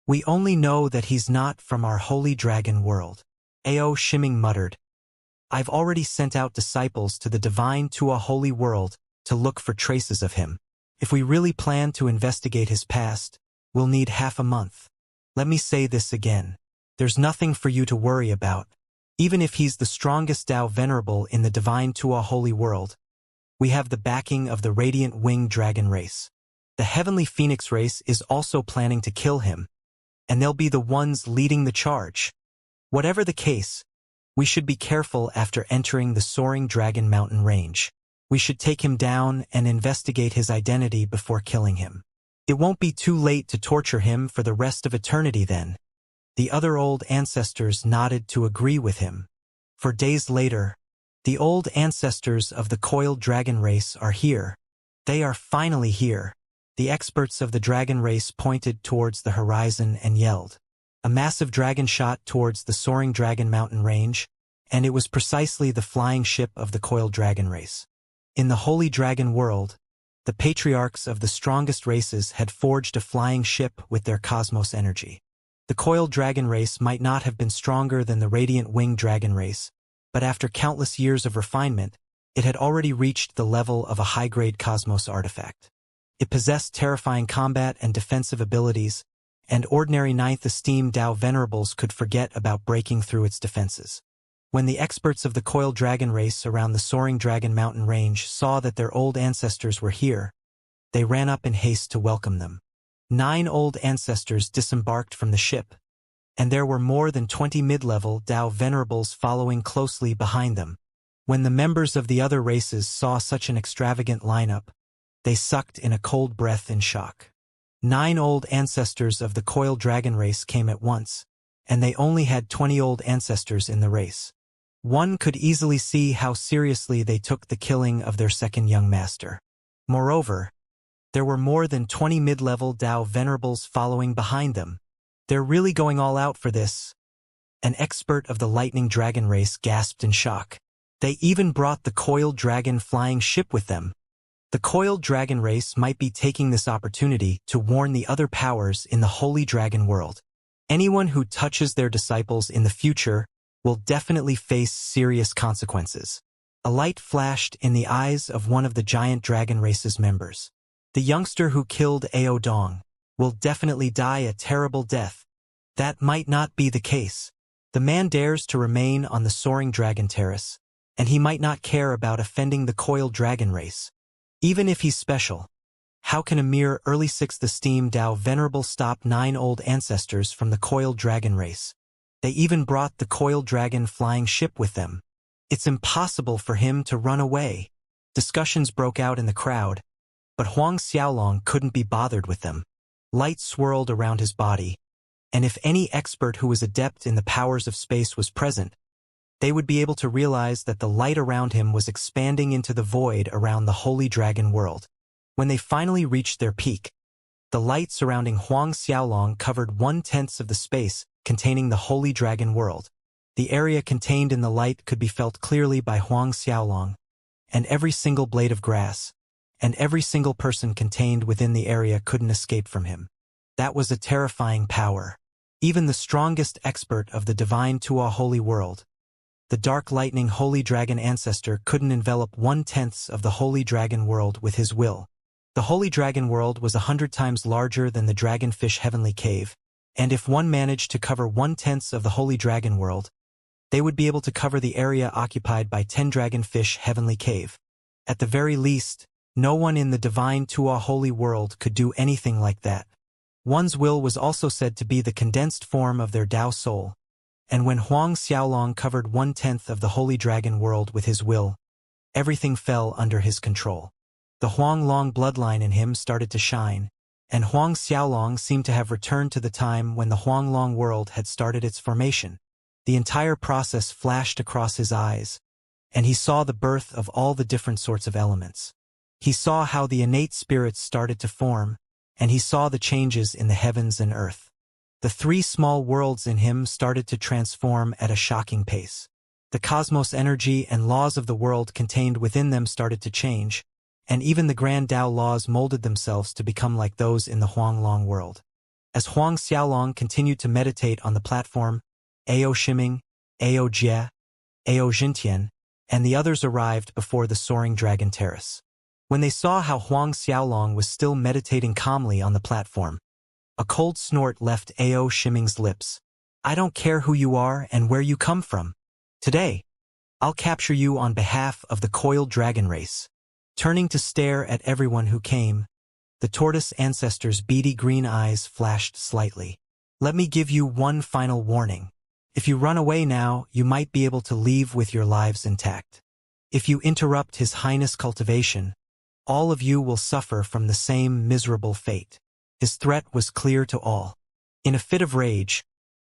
We only know that he's not from our Holy Dragon world. Ao Shiming muttered. I've already sent out disciples to the Divine Tua Holy World to look for traces of him. If we really plan to investigate his past, we'll need half a month. Let me say this again. There's nothing for you to worry about. Even if he's the strongest Dao venerable in the Divine Tua Holy World, we have the backing of the Radiant Winged Dragon race. The Heavenly Phoenix race is also planning to kill him, and they'll be the ones leading the charge. Whatever the case, we should be careful after entering the Soaring Dragon Mountain range. We should take him down and investigate his identity before killing him. It won't be too late to torture him for the rest of eternity then. The other old ancestors nodded to agree with him. For days later, the old ancestors of the Coiled Dragon race are here. They are finally here. The experts of the dragon race pointed towards the horizon and yelled. A massive dragon shot towards the Soaring Dragon Mountain range, and it was precisely the flying ship of the Coiled Dragon race. In the Holy Dragon world, the patriarchs of the strongest races had forged a flying ship with their cosmos energy. The Coiled Dragon race might not have been stronger than the Radiant Winged Dragon race, but after countless years of refinement, it had already reached the level of a high-grade cosmos artifact. It possessed terrifying combat and defensive abilities, and ordinary ninth esteemed Dao venerables could forget about breaking through its defenses. When the experts of the Coiled Dragon race around the Soaring Dragon Mountain range saw that their old ancestors were here, they ran up in haste to welcome them. 9 old ancestors disembarked from the ship, and there were more than 20 mid-level Dao venerables following closely behind them. When the members of the other races saw such an extravagant lineup, they sucked in a cold breath in shock. 9 old ancestors of the coiled dragon race came at once, and they only had 20 old ancestors in the race. One could easily see how seriously they took the killing of their second young master. Moreover, there were more than 20 mid-level Dao venerables following behind them. They're really going all out for this. An expert of the lightning dragon race gasped in shock. They even brought the coiled dragon flying ship with them. The coiled dragon race might be taking this opportunity to warn the other powers in the holy dragon world. Anyone who touches their disciples in the future will definitely face serious consequences. A light flashed in the eyes of one of the giant dragon race's members. The youngster who killed Ao Dong will definitely die a terrible death. That might not be the case. The man dares to remain on the soaring dragon terrace, and he might not care about offending the coiled dragon race. Even if he's special, how can a mere early 6th esteem Dao venerable stop 9 old ancestors from the coiled dragon race? They even brought the coiled dragon flying ship with them. It's impossible for him to run away. Discussions broke out in the crowd, but Huang Xiaolong couldn't be bothered with them. Light swirled around his body, and if any expert who was adept in the powers of space was present, they would be able to realize that the light around him was expanding into the void around the holy dragon world. When they finally reached their peak, the light surrounding Huang Xiaolong covered 1/10 of the space containing the holy dragon world. The area contained in the light could be felt clearly by Huang Xiaolong, and every single blade of grass, and every single person contained within the area couldn't escape from him. That was a terrifying power. Even the strongest expert of the divine Tuo holy world, the dark lightning holy dragon ancestor, couldn't envelop 1/10 of the holy dragon world with his will. The holy dragon world was 100 times larger than the dragonfish heavenly cave, and if one managed to cover 1/10 of the holy dragon world, they would be able to cover the area occupied by 10 dragonfish heavenly cave. At the very least, no one in the divine Tuo holy world could do anything like that. One's will was also said to be the condensed form of their Tao soul, and when Huang Xiaolong covered 1/10 of the holy dragon world with his will, everything fell under his control. The Huang Long bloodline in him started to shine, and Huang Xiaolong seemed to have returned to the time when the Huang Long world had started its formation. The entire process flashed across his eyes, and he saw the birth of all the different sorts of elements. He saw how the innate spirits started to form, and he saw the changes in the heavens and earth. The 3 small worlds in him started to transform at a shocking pace. The cosmos energy and laws of the world contained within them started to change, and even the grand Tao laws molded themselves to become like those in the Huang Long world. As Huang Xiaolong continued to meditate on the platform, Ao Shiming, Ao Jie, Ao Jintian, and the others arrived before the soaring dragon terrace. When they saw how Huang Xiaolong was still meditating calmly on the platform, a cold snort left Ao Shiming's lips. "I don't care who you are and where you come from. Today, I'll capture you on behalf of the coiled dragon race." Turning to stare at everyone who came, the tortoise ancestor's beady green eyes flashed slightly. "Let me give you one final warning. If you run away now, you might be able to leave with your lives intact. If you interrupt His Highness Cultivation, all of you will suffer from the same miserable fate." His threat was clear to all. In a fit of rage,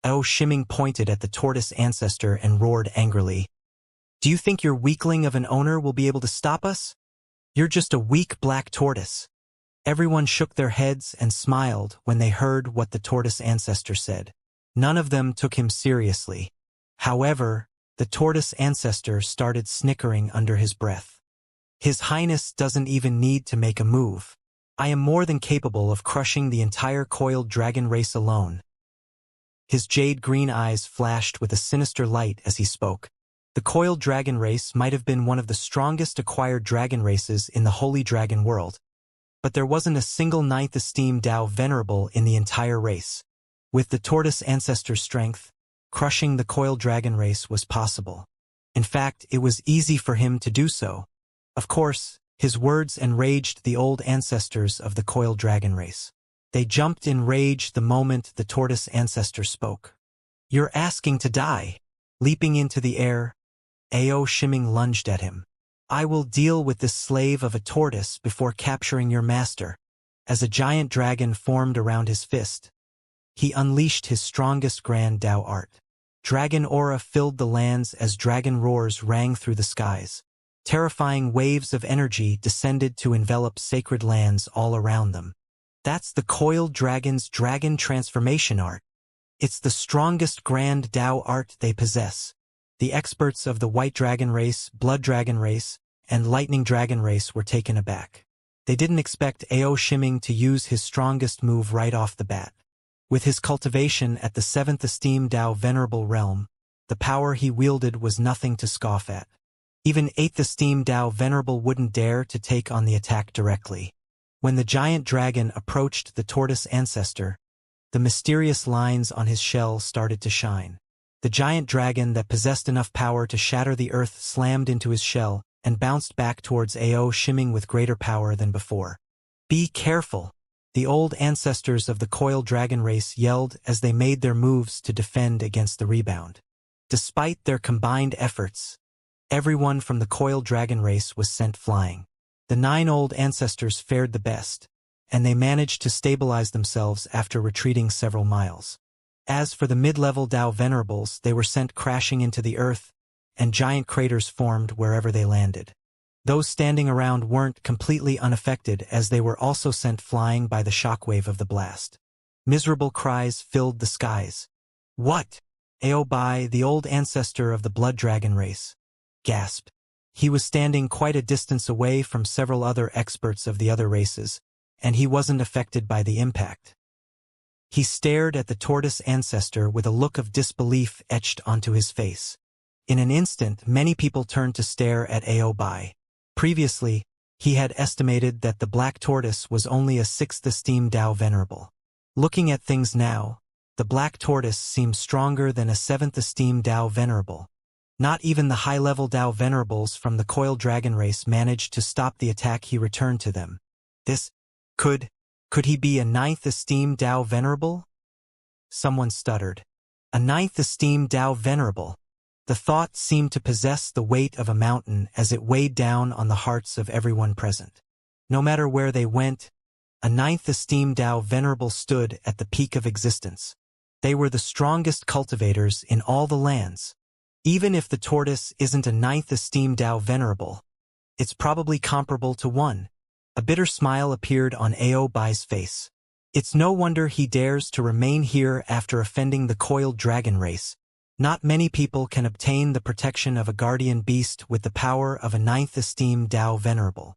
Ao Shiming pointed at the tortoise ancestor and roared angrily, "Do you think your weakling of an owner will be able to stop us? You're just a weak black tortoise." Everyone shook their heads and smiled when they heard what the tortoise ancestor said. None of them took him seriously. However, the tortoise ancestor started snickering under his breath. "His Highness doesn't even need to make a move. I am more than capable of crushing the entire coiled dragon race alone." His jade green eyes flashed with a sinister light as he spoke. The coiled dragon race might have been one of the strongest acquired dragon races in the holy dragon world, but there wasn't a single 9th esteem Tao venerable in the entire race. With the tortoise ancestor's strength, crushing the coiled dragon race was possible. In fact, it was easy for him to do so. Of course, his words enraged the old ancestors of the coiled dragon race. They jumped in rage the moment the tortoise ancestor spoke. "You're asking to die." Leaping into the air, Ao Shiming lunged at him. I will deal with this slave of a tortoise before capturing your master. As a giant dragon formed around his fist, he unleashed his strongest grand Dao art. Dragon aura filled the lands as dragon roars rang through the skies. Terrifying waves of energy descended to envelop sacred lands all around them. That's the coiled dragon's dragon transformation art. It's the strongest grand Dao art they possess. The experts of the White Dragon race, Blood Dragon race, and Lightning Dragon race were taken aback. They didn't expect Ao Shiming to use his strongest move right off the bat. With his cultivation at the 7th esteem Dao Venerable Realm, the power he wielded was nothing to scoff at. Even 8th esteem Dao Venerable wouldn't dare to take on the attack directly. When the giant dragon approached the tortoise ancestor, the mysterious lines on his shell started to shine. The giant dragon that possessed enough power to shatter the earth slammed into his shell and bounced back towards Ao Shiming with greater power than before. Be careful! The old ancestors of the coiled dragon race yelled as they made their moves to defend against the rebound. Despite their combined efforts, everyone from the coiled dragon race was sent flying. The 9 old ancestors fared the best, and they managed to stabilize themselves after retreating several miles. As for the mid-level Dao Venerables, they were sent crashing into the earth, and giant craters formed wherever they landed. Those standing around weren't completely unaffected, as they were also sent flying by the shockwave of the blast. Miserable cries filled the skies. What? Ao Bai, the old ancestor of the Blood Dragon race, gasped. He was standing quite a distance away from several other experts of the other races, and he wasn't affected by the impact. He stared at the tortoise ancestor with a look of disbelief etched onto his face. In an instant, many people turned to stare at Ao Bai. Previously, he had estimated that the black tortoise was only a 6th esteem Dao Venerable. Looking at things now, the black tortoise seemed stronger than a 7th esteem Dao Venerable. Not even the high-level Dao Venerables from the coiled dragon race managed to stop the attack he returned to them. This, could he be a 9th esteem Dao Venerable? Someone stuttered. A 9th esteem Dao Venerable. The thought seemed to possess the weight of a mountain as it weighed down on the hearts of everyone present. No matter where they went, a 9th esteem Dao Venerable stood at the peak of existence. They were the strongest cultivators in all the lands. Even if the tortoise isn't a 9th esteem Dao Venerable, it's probably comparable to one. A bitter smile appeared on Ao Bai's face. It's no wonder he dares to remain here after offending the coiled dragon race. Not many people can obtain the protection of a guardian beast with the power of a 9th esteem Dao Venerable.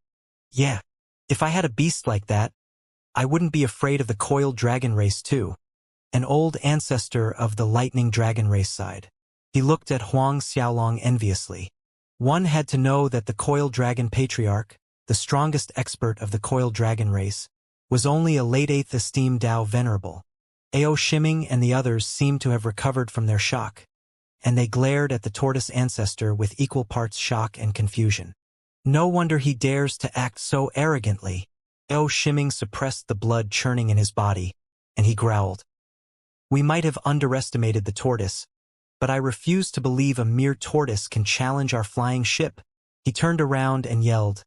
Yeah, if I had a beast like that, I wouldn't be afraid of the coiled dragon race too. An old ancestor of the lightning dragon race sighed. He looked at Huang Xiaolong enviously. One had to know that the coiled dragon patriarch, the strongest expert of the coiled dragon race, was only a late 8th esteem Dao Venerable. Ao Shiming and the others seemed to have recovered from their shock, and they glared at the tortoise ancestor with equal parts shock and confusion. No wonder he dares to act so arrogantly. Ao Shiming suppressed the blood churning in his body, and he growled. We might have underestimated the tortoise, but I refuse to believe a mere tortoise can challenge our flying ship. He turned around and yelled,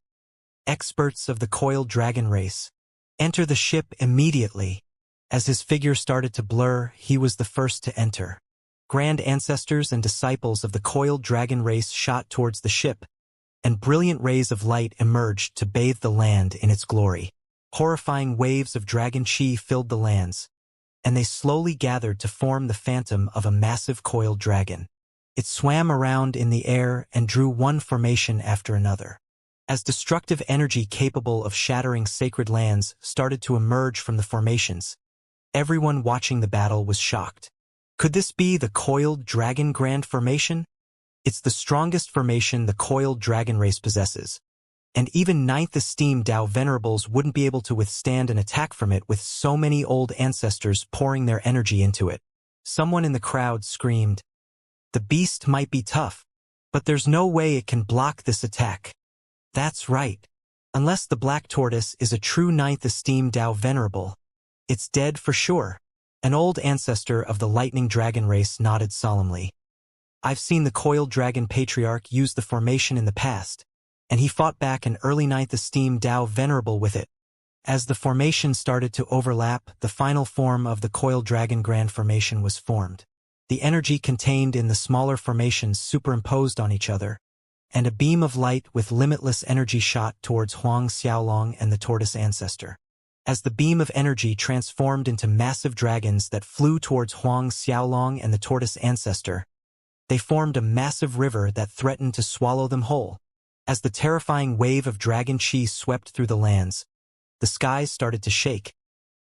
Experts of the coiled dragon race, enter the ship immediately. As his figure started to blur, he was the first to enter. Grand ancestors and disciples of the coiled dragon race shot towards the ship, and brilliant rays of light emerged to bathe the land in its glory. Horrifying waves of dragon chi filled the lands, and they slowly gathered to form the phantom of a massive coiled dragon. It swam around in the air and drew one formation after another. As destructive energy capable of shattering sacred lands started to emerge from the formations, everyone watching the battle was shocked. Could this be the coiled dragon grand formation? It's the strongest formation the coiled dragon race possesses, and even 9th esteem Dao Venerables wouldn't be able to withstand an attack from it with so many old ancestors pouring their energy into it. Someone in the crowd screamed, The beast might be tough, but there's no way it can block this attack. That's right. Unless the black tortoise is a true 9th esteem Dao Venerable, it's dead for sure. An old ancestor of the lightning dragon race nodded solemnly. I've seen the coiled dragon patriarch use the formation in the past, and he fought back an early 9th esteem Dao venerable with it. As the formation started to overlap, the final form of the coiled dragon grand formation was formed. The energy contained in the smaller formations superimposed on each other, and a beam of light with limitless energy shot towards Huang Xiaolong and the tortoise ancestor. As the beam of energy transformed into massive dragons that flew towards Huang Xiaolong and the tortoise ancestor, they formed a massive river that threatened to swallow them whole. As the terrifying wave of dragon chi swept through the lands, the skies started to shake,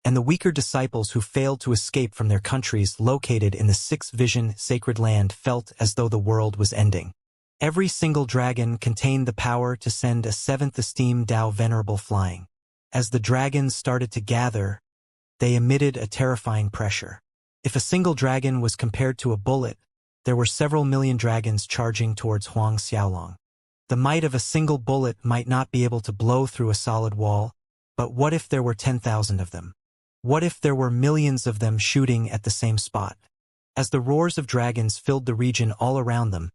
and the weaker disciples who failed to escape from their countries located in the Sixth Vision sacred land felt as though the world was ending. Every single dragon contained the power to send a 7th esteem Dao venerable flying. As the dragons started to gather, they emitted a terrifying pressure. If a single dragon was compared to a bullet, there were several million dragons charging towards Huang Xiaolong. The might of a single bullet might not be able to blow through a solid wall, but what if there were 10,000 of them? What if there were millions of them shooting at the same spot? As the roars of dragons filled the region all around them,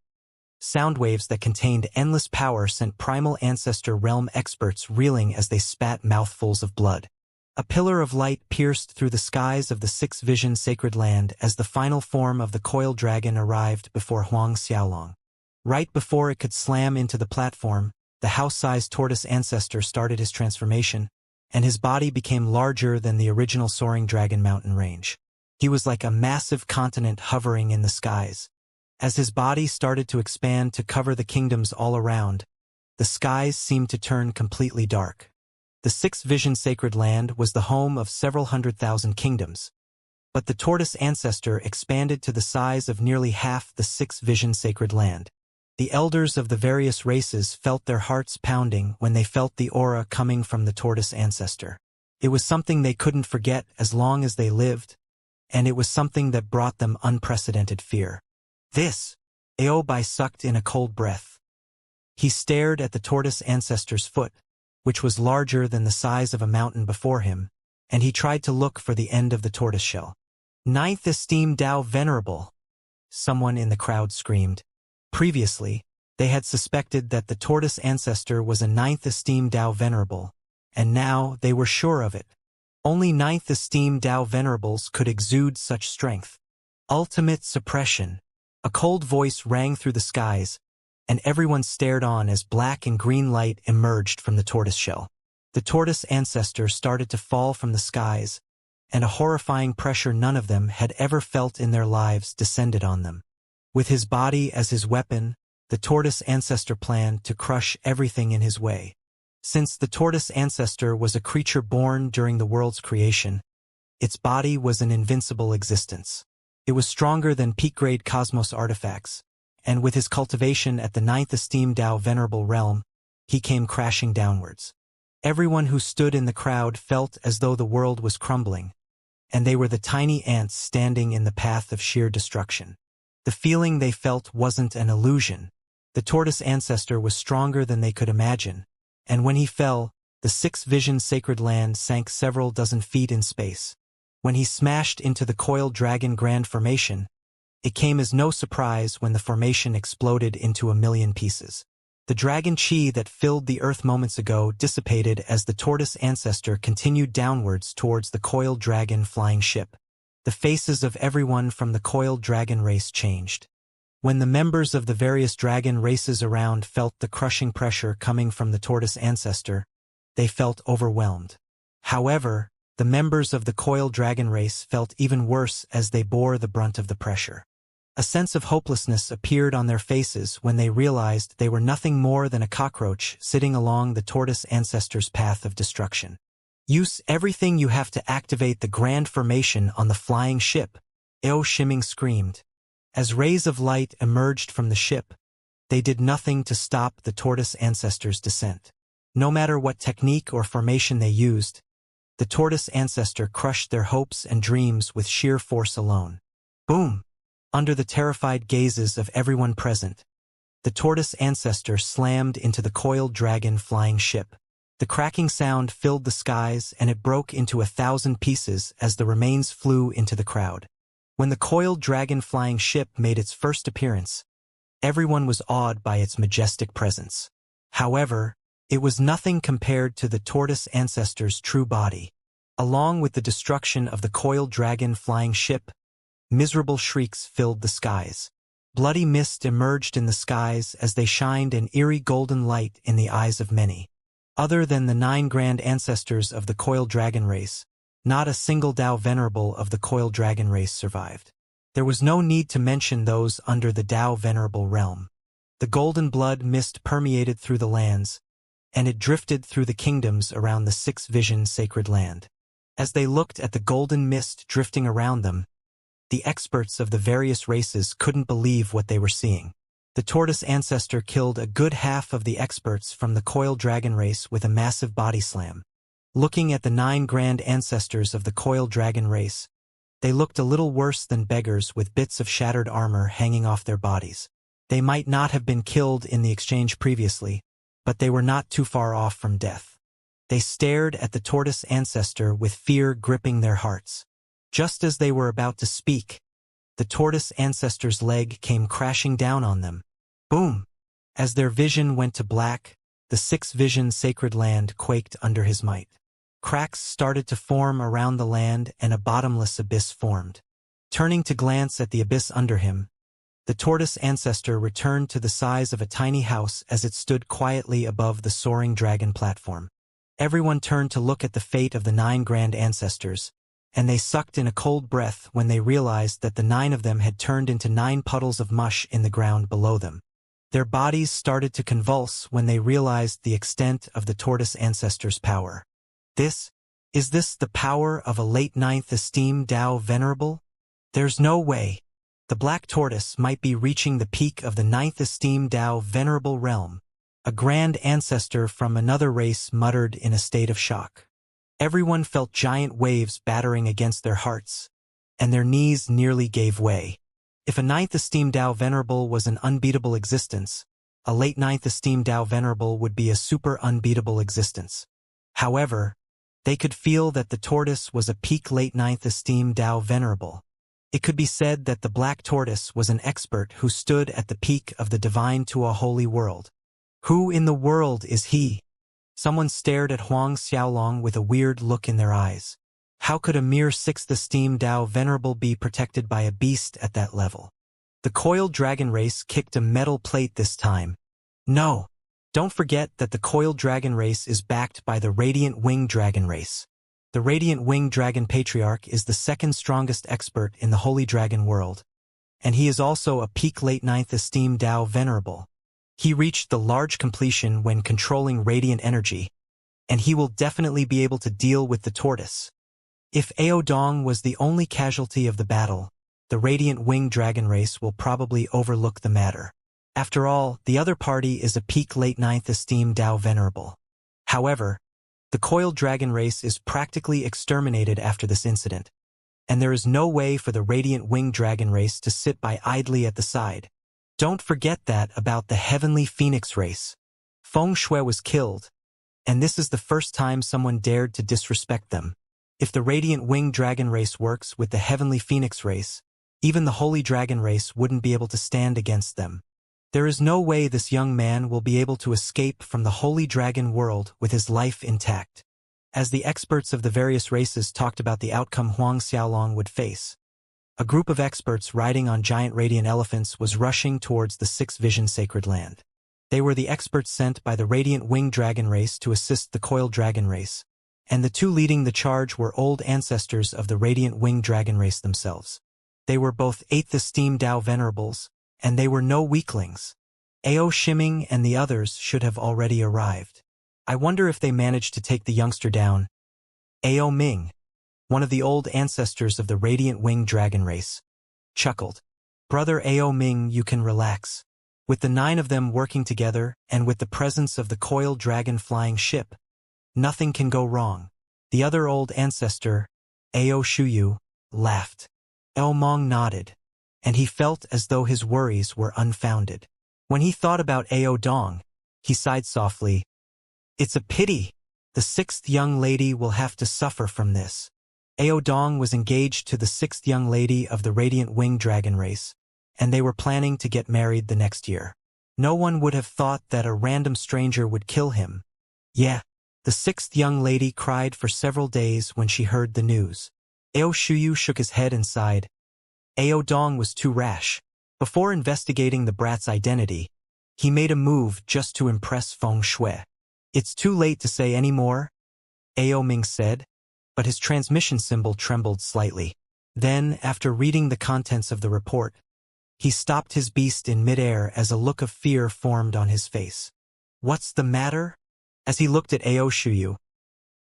sound waves that contained endless power sent primal ancestor realm experts reeling as they spat mouthfuls of blood. A pillar of light pierced through the skies of the Sixth Vision sacred land as the final form of the coiled dragon arrived before Huang Xiaolong. Right before it could slam into the platform, the house-sized tortoise ancestor started his transformation, and his body became larger than the original soaring dragon mountain range. He was like a massive continent hovering in the skies. As his body started to expand to cover the kingdoms all around, the skies seemed to turn completely dark. The Sixth Vision sacred land was the home of several 100,000 kingdoms, but the tortoise ancestor expanded to the size of nearly half the Sixth Vision sacred land. The elders of the various races felt their hearts pounding when they felt the aura coming from the tortoise ancestor. It was something they couldn't forget as long as they lived, and it was something that brought them unprecedented fear. This, Aobai sucked in a cold breath. He stared at the tortoise ancestor's foot, which was larger than the size of a mountain before him, and he tried to look for the end of the tortoise shell. 9th esteem Dao venerable, someone in the crowd screamed. Previously, they had suspected that the tortoise ancestor was a 9th esteem Dao venerable, and now they were sure of it. Only 9th esteem Dao venerables could exude such strength. Ultimate suppression. A cold voice rang through the skies, and everyone stared on as black and green light emerged from the tortoise shell. The tortoise ancestor started to fall from the skies, and a horrifying pressure none of them had ever felt in their lives descended on them. With his body as his weapon, the tortoise ancestor planned to crush everything in his way. Since the tortoise ancestor was a creature born during the world's creation, its body was an invincible existence. It was stronger than peak-grade cosmos artifacts, and with his cultivation at the 9th esteem Dao venerable realm, he came crashing downwards. Everyone who stood in the crowd felt as though the world was crumbling, and they were the tiny ants standing in the path of sheer destruction. The feeling they felt wasn't an illusion. The tortoise ancestor was stronger than they could imagine, and when he fell, the Sixth Vision sacred land sank several dozen feet in space. When he smashed into the coiled dragon grand formation, it came as no surprise when the formation exploded into a million pieces. The dragon chi that filled the earth moments ago dissipated as the tortoise ancestor continued downwards towards the coiled dragon flying ship. The faces of everyone from the coiled dragon race changed. When the members of the various dragon races around felt the crushing pressure coming from the tortoise ancestor, they felt overwhelmed. However, the members of the coiled dragon race felt even worse as they bore the brunt of the pressure. A sense of hopelessness appeared on their faces when they realized they were nothing more than a cockroach sitting along the tortoise ancestor's path of destruction. Use everything you have to activate the grand formation on the flying ship, Eo Shimming screamed. As rays of light emerged from the ship, they did nothing to stop the tortoise ancestor's descent. No matter what technique or formation they used, the tortoise ancestor crushed their hopes and dreams with sheer force alone. Boom! Under the terrified gazes of everyone present, the tortoise ancestor slammed into the coiled dragon flying ship. The cracking sound filled the skies and it broke into 1,000 pieces as the remains flew into the crowd. When the coiled dragon flying ship made its first appearance, Everyone was awed by its majestic presence. However, it was nothing compared to the tortoise ancestor's true body. Along with the destruction of the coiled dragon flying ship, miserable shrieks filled the skies. Bloody mist emerged in the skies as they shined an eerie golden light in the eyes of many. Other than the 9 grand ancestors of the coiled dragon race, not a single Tao Venerable of the coiled dragon race survived. There was no need to mention those under the Tao Venerable realm. The golden blood mist permeated through the lands, and it drifted through the kingdoms around the 6 vision sacred land. As they looked at the golden mist drifting around them, the experts of the various races couldn't believe what they were seeing. The tortoise ancestor killed a good half of the experts from the coiled dragon race with a massive body slam. Looking at the 9 grand ancestors of the coiled dragon race, they looked a little worse than beggars with bits of shattered armor hanging off their bodies. They might not have been killed in the exchange previously, but they were not too far off from death. They stared at the tortoise ancestor with fear gripping their hearts. Just as they were about to speak, the tortoise ancestor's leg came crashing down on them. Boom! As their vision went to black, the 6 vision sacred land quaked under his might. Cracks started to form around the land and a bottomless abyss formed. Turning to glance at the abyss under him, the tortoise ancestor returned to the size of a tiny house as it stood quietly above the soaring dragon platform. Everyone turned to look at the fate of the 9 grand ancestors, and they sucked in a cold breath when they realized that the 9 of them had turned into 9 puddles of mush in the ground below them. Their bodies started to convulse when they realized the extent of the tortoise ancestor's power. Is this the power of a late 9th esteemed Tao Venerable? There's no way. The black tortoise might be reaching the peak of the 9th esteemed Tao Venerable realm. A grand ancestor from another race muttered in a state of shock. Everyone felt giant waves battering against their hearts, and their knees nearly gave way. If a 9th esteemed Tao Venerable was an unbeatable existence, a late 9th esteemed Tao Venerable would be a super unbeatable existence. However, they could feel that the tortoise was a peak late 9th esteemed Tao Venerable. It could be said that the black tortoise was an expert who stood at the peak of the divine to a holy world. Who in the world is he? Someone stared at Huang Xiaolong with a weird look in their eyes. How could a mere 6th esteemed Tao Venerable be protected by a beast at that level? The coiled dragon race kicked a metal plate this time. No! Don't forget that the coiled dragon race is backed by the radiant winged dragon race. The radiant winged dragon patriarch is the 2nd strongest expert in the holy dragon world, and he is also a peak late 9th esteemed Tao Venerable. He reached the large completion when controlling radiant energy, and he will definitely be able to deal with the tortoise. If Ao Dong was the only casualty of the battle, the radiant winged dragon race will probably overlook the matter. After all, the other party is a peak late 9th esteemed Tao Venerable. However, the coiled dragon race is practically exterminated after this incident, and there is no way for the radiant winged dragon race to sit by idly at the side. Don't forget that about the heavenly phoenix race. Feng Shui was killed, and this is the first time someone dared to disrespect them. If the radiant winged dragon race works with the heavenly phoenix race, even the holy dragon race wouldn't be able to stand against them. There is no way this young man will be able to escape from the holy dragon world with his life intact. As the experts of the various races talked about the outcome Huang Xiaolong would face, a group of experts riding on giant radiant elephants was rushing towards the 6 vision sacred land. They were the experts sent by the radiant winged dragon race to assist the coiled dragon race, and the 2 leading the charge were old ancestors of the radiant winged dragon race themselves. They were both 8th esteemed Tao Venerables, and they were no weaklings. Ao Shiming and the others should have already arrived. I wonder if they managed to take the youngster down. Ao Ming, one of the old ancestors of the radiant winged dragon race, chuckled. Brother Ao Ming, you can relax. With the 9 of them working together, and with the presence of the coiled dragon flying ship, nothing can go wrong. The other old ancestor, Ao Shuyu, laughed. Ao Mong nodded, and he felt as though his worries were unfounded. When he thought about Ao Dong, he sighed softly. It's a pity. The 6th young lady will have to suffer from this. Ao Dong was engaged to the 6th young lady of the radiant winged dragon race, and they were planning to get married the next year. No one would have thought that a random stranger would kill him. Yeah. The sixth young lady cried for several days when she heard the news. Ao Shuyu shook his head and sighed. Ao Dong was too rash. Before investigating the brat's identity, he made a move just to impress Feng Shui. It's too late to say any more, Ao Ming said, but his transmission symbol trembled slightly. Then, after reading the contents of the report, he stopped his beast in midair as a look of fear formed on his face. What's the matter? As he looked at Ao Shuyu,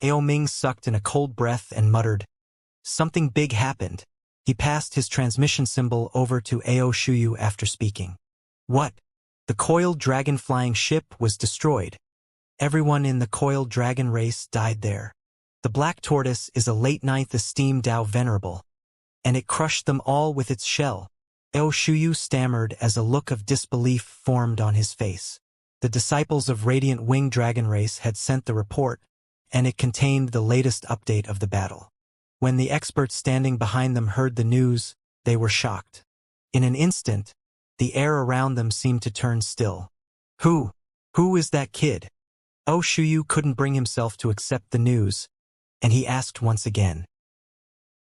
Ao Ming sucked in a cold breath and muttered, "Something big happened." He passed his transmission symbol over to Ao Shuyu after speaking. What? The coiled dragon flying ship was destroyed. Everyone in the coiled dragon race died there. The black tortoise is a late 9th esteemed Dao Venerable, and it crushed them all with its shell. Ao Shuyu stammered as a look of disbelief formed on his face. The disciples of Radiant Wing Dragon Race had sent the report, and it contained the latest update of the battle. When the experts standing behind them heard the news, they were shocked. In an instant, the air around them seemed to turn still. Who is that kid? Ao Shuyu couldn't bring himself to accept the news, and he asked once again.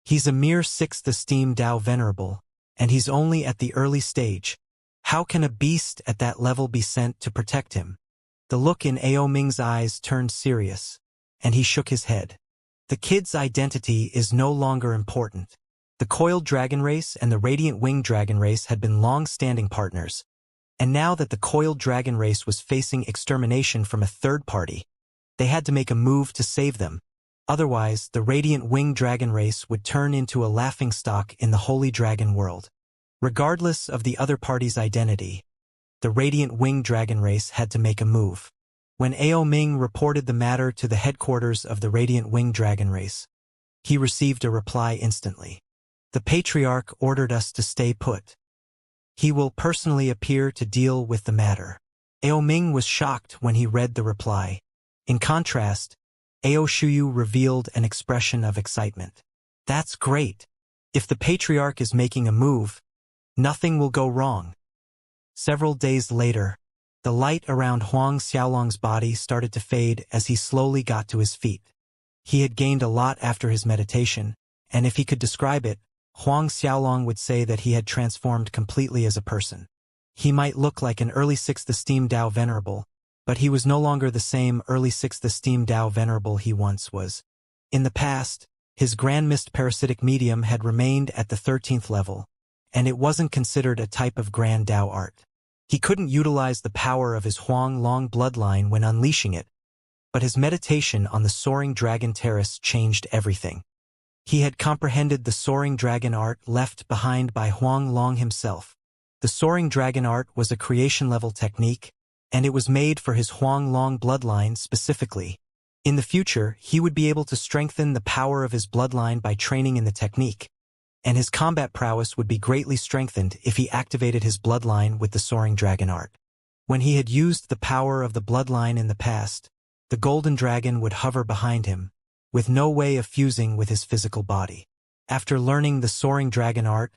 He's a mere 6th esteemed Dao Venerable, and he's only at the early stage. How can a beast at that level be sent to protect him? The look in Ao Ming's eyes turned serious, and he shook his head. The kid's identity is no longer important. The Coiled Dragon Race and the Radiant Wing Dragon Race had been long-standing partners, and now that the Coiled Dragon Race was facing extermination from a third party, they had to make a move to save them. Otherwise, the Radiant Wing Dragon Race would turn into a laughingstock in the Holy Dragon world. Regardless of the other party's identity, the Radiant Wing Dragon Race had to make a move. When Ao Ming reported the matter to the headquarters of the Radiant Wing Dragon Race, he received a reply instantly. The Patriarch ordered us to stay put. He will personally appear to deal with the matter. Ao Ming was shocked when he read the reply. In contrast, Ao Shuyu revealed an expression of excitement. That's great. If the Patriarch is making a move, nothing will go wrong. Several days later, the light around Huang Xiaolong's body started to fade as he slowly got to his feet. He had gained a lot after his meditation, and if he could describe it, Huang Xiaolong would say that he had transformed completely as a person. He might look like an early 6th esteemed Dao Venerable, but he was no longer the same early 6th esteemed Dao Venerable he once was. In the past, his Grand Mist Parasitic Medium had remained at the 13th level, and it wasn't considered a type of Grand Dao art. He couldn't utilize the power of his Huang Long bloodline when unleashing it, but his meditation on the Soaring Dragon Terrace changed everything. He had comprehended the Soaring Dragon art left behind by Huang Long himself. The Soaring Dragon art was a creation-level technique, and it was made for his Huang Long bloodline specifically. In the future, he would be able to strengthen the power of his bloodline by training in the technique, and his combat prowess would be greatly strengthened if he activated his bloodline with the Soaring Dragon art. When he had used the power of the bloodline in the past, the Golden Dragon would hover behind him, with no way of fusing with his physical body. After learning the Soaring Dragon art,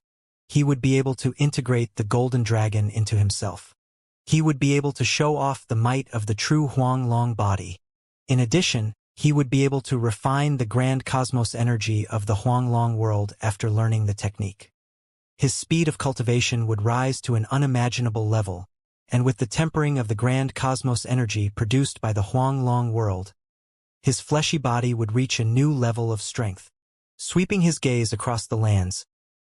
he would be able to integrate the Golden Dragon into himself. He would be able to show off the might of the true Huang Long body. In addition, he would be able to refine the grand cosmos energy of the Huang Long world after learning the technique. His speed of cultivation would rise to an unimaginable level, and with the tempering of the grand cosmos energy produced by the Huang Long world, his fleshy body would reach a new level of strength. Sweeping his gaze across the lands,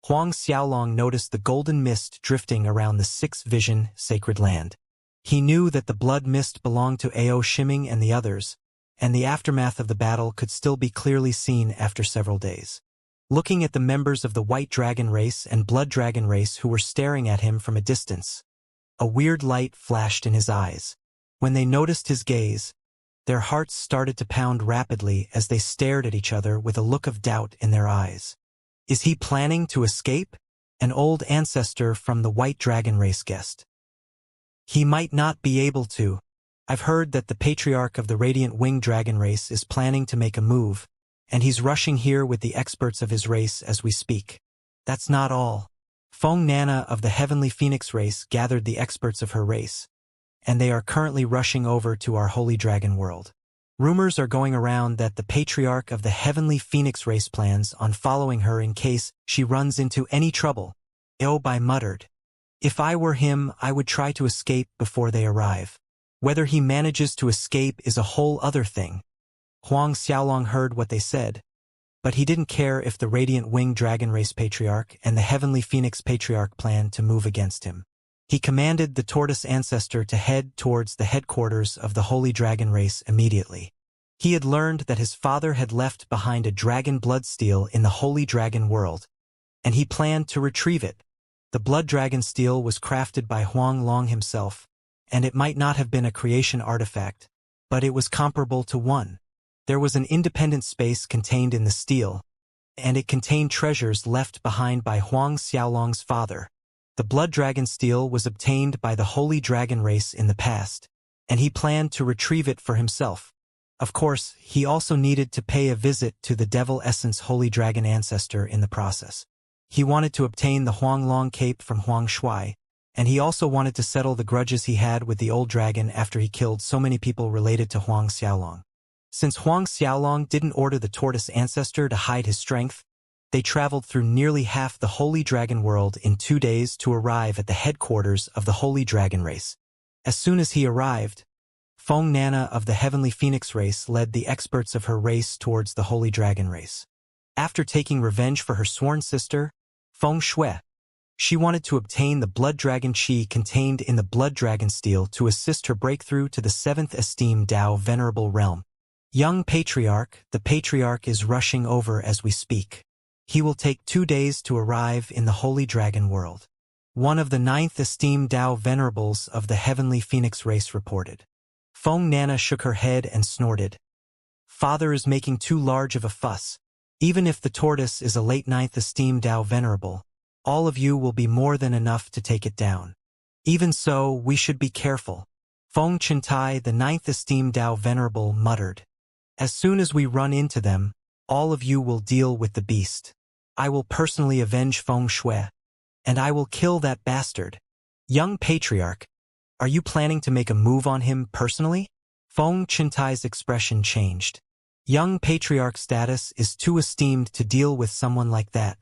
Huang Xiaolong noticed the golden mist drifting around the Sixth Vision sacred land. He knew that the blood mist belonged to Ao Shiming and the others, and the aftermath of the battle could still be clearly seen after several days. Looking at the members of the White Dragon Race and Blood Dragon Race who were staring at him from a distance, a weird light flashed in his eyes. When they noticed his gaze, their hearts started to pound rapidly as they stared at each other with a look of doubt in their eyes. Is he planning to escape? An old ancestor from the White Dragon Race guessed. He might not be able to. I've heard that the Patriarch of the Radiant Wing Dragon Race is planning to make a move, and he's rushing here with the experts of his race as we speak. That's not all. Feng Nana of the Heavenly Phoenix race gathered the experts of her race, and they are currently rushing over to our Holy Dragon world. Rumors are going around that the Patriarch of the Heavenly Phoenix race plans on following her in case she runs into any trouble. Eobai muttered. If I were him, I would try to escape before they arrive. Whether he manages to escape is a whole other thing. Huang Xiaolong heard what they said, but he didn't care if the Radiant Winged Dragon Race Patriarch and the Heavenly Phoenix Patriarch planned to move against him. He commanded the Tortoise Ancestor to head towards the headquarters of the Holy Dragon Race immediately. He had learned that his father had left behind a dragon bloodsteel in the Holy Dragon world, and he planned to retrieve it. The blood dragon steel was crafted by Huang Long himself, and it might not have been a creation artifact, but it was comparable to one. There was an independent space contained in the steel, and it contained treasures left behind by Huang Xiaolong's father. The blood dragon steel was obtained by the Holy Dragon race in the past, and he planned to retrieve it for himself. Of course, he also needed to pay a visit to the Devil Essence Holy Dragon ancestor in the process. He wanted to obtain the Huang Long cape from Huang Shui, and he also wanted to settle the grudges he had with the old dragon after he killed so many people related to Huang Xiaolong. Since Huang Xiaolong didn't order the tortoise ancestor to hide his strength, they traveled through nearly half the Holy Dragon world in 2 days to arrive at the headquarters of the Holy Dragon race. As soon as he arrived, Feng Nana of the Heavenly Phoenix race led the experts of her race towards the Holy Dragon race. After taking revenge for her sworn sister, Feng Shui, she wanted to obtain the blood dragon chi contained in the blood dragon steel to assist her breakthrough to the 7th esteemed Dao Venerable Realm. Young Patriarch, the Patriarch is rushing over as we speak. He will take 2 days to arrive in the Holy Dragon world. One of the 9th esteemed Dao Venerables of the Heavenly Phoenix race reported. Feng Nana shook her head and snorted. Father is making too large of a fuss. Even if the tortoise is a late 9th esteemed Dao Venerable, all of you will be more than enough to take it down. Even so, we should be careful. Feng Chentai, the 9th esteemed Dao Venerable, muttered. As soon as we run into them, all of you will deal with the beast. I will personally avenge Feng Shui, and I will kill that bastard. Young Patriarch, are you planning to make a move on him personally? Feng Chintai's expression changed. Young Patriarch's status is too esteemed to deal with someone like that.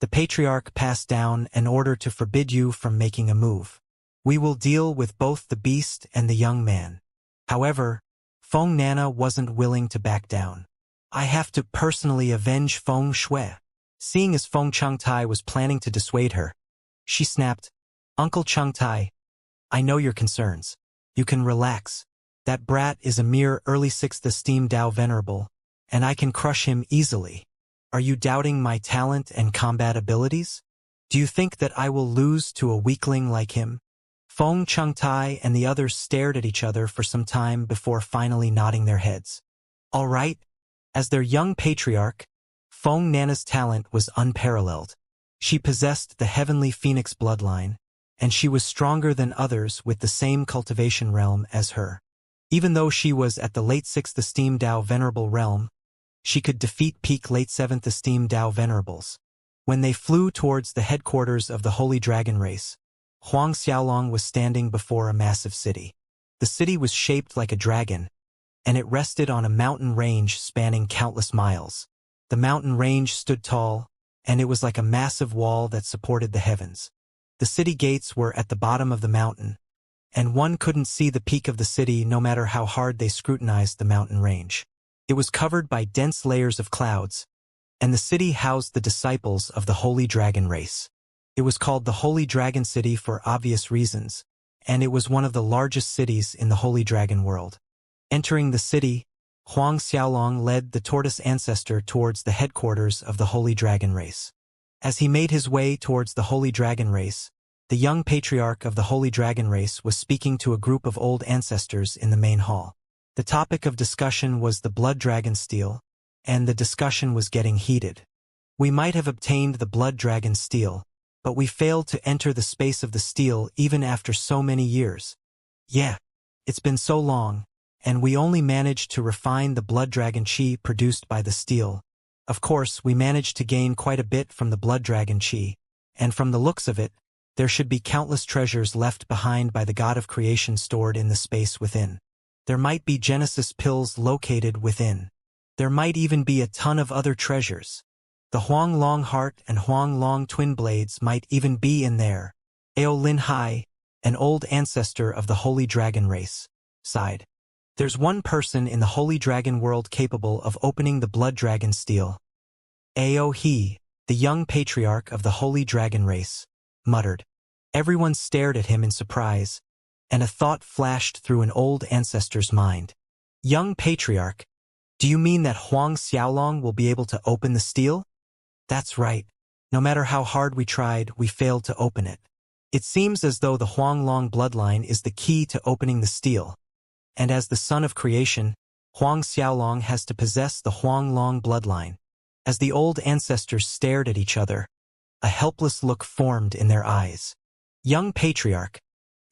The Patriarch passed down an order to forbid you from making a move. We will deal with both the beast and the young man. However, Feng Nana wasn't willing to back down. I have to personally avenge Feng Shui. Seeing as Feng Changtai was planning to dissuade her, she snapped, Uncle Changtai, I know your concerns. You can relax. That brat is a mere early 6th esteemed Dao Venerable, and I can crush him easily. Are you doubting my talent and combat abilities? Do you think that I will lose to a weakling like him? Feng Changtai and the others stared at each other for some time before finally nodding their heads. All right. As their young patriarch, Feng Nana's talent was unparalleled. She possessed the Heavenly Phoenix bloodline, and she was stronger than others with the same cultivation realm as her. Even though she was at the late 6th esteemed Dao Venerable realm, she could defeat peak late 7th esteemed Dao Venerables. When they flew towards the headquarters of the Holy Dragon race, Huang Xiaolong was standing before a massive city. The city was shaped like a dragon, and it rested on a mountain range spanning countless miles. The mountain range stood tall, and it was like a massive wall that supported the heavens. The city gates were at the bottom of the mountain, and one couldn't see the peak of the city no matter how hard they scrutinized the mountain range. It was covered by dense layers of clouds, and the city housed the disciples of the Holy Dragon race. It was called the Holy Dragon City for obvious reasons, and it was one of the largest cities in the Holy Dragon world. Entering the city, Huang Xiaolong led the tortoise ancestor towards the headquarters of the Holy Dragon race. As he made his way towards the Holy Dragon race, the young patriarch of the Holy Dragon race was speaking to a group of old ancestors in the main hall. The topic of discussion was the blood dragon steel, and the discussion was getting heated. We might have obtained the blood dragon steel, but we failed to enter the space of the steel even after so many years. Yeah, it's been so long, and we only managed to refine the blood dragon chi produced by the steel. Of course, we managed to gain quite a bit from the blood dragon chi, and from the looks of it, there should be countless treasures left behind by the god of creation stored in the space within. There might be Genesis pills located within. There might even be a ton of other treasures. The Huang Long Heart and Huang Long Twin Blades might even be in there. Ao Lin Hai, an old ancestor of the Holy Dragon race, sighed. There's one person in the Holy Dragon world capable of opening the Blood Dragon steel. Ao He, the young patriarch of the Holy Dragon race, muttered. Everyone stared at him in surprise, and a thought flashed through an old ancestor's mind. Young patriarch, do you mean that Huang Xiaolong will be able to open the steel? That's right. No matter how hard we tried, we failed to open it. It seems as though the Huang Long bloodline is the key to opening the steel, and as the son of creation, Huang Xiaolong has to possess the Huang Long bloodline. As the old ancestors stared at each other, a helpless look formed in their eyes. Young patriarch,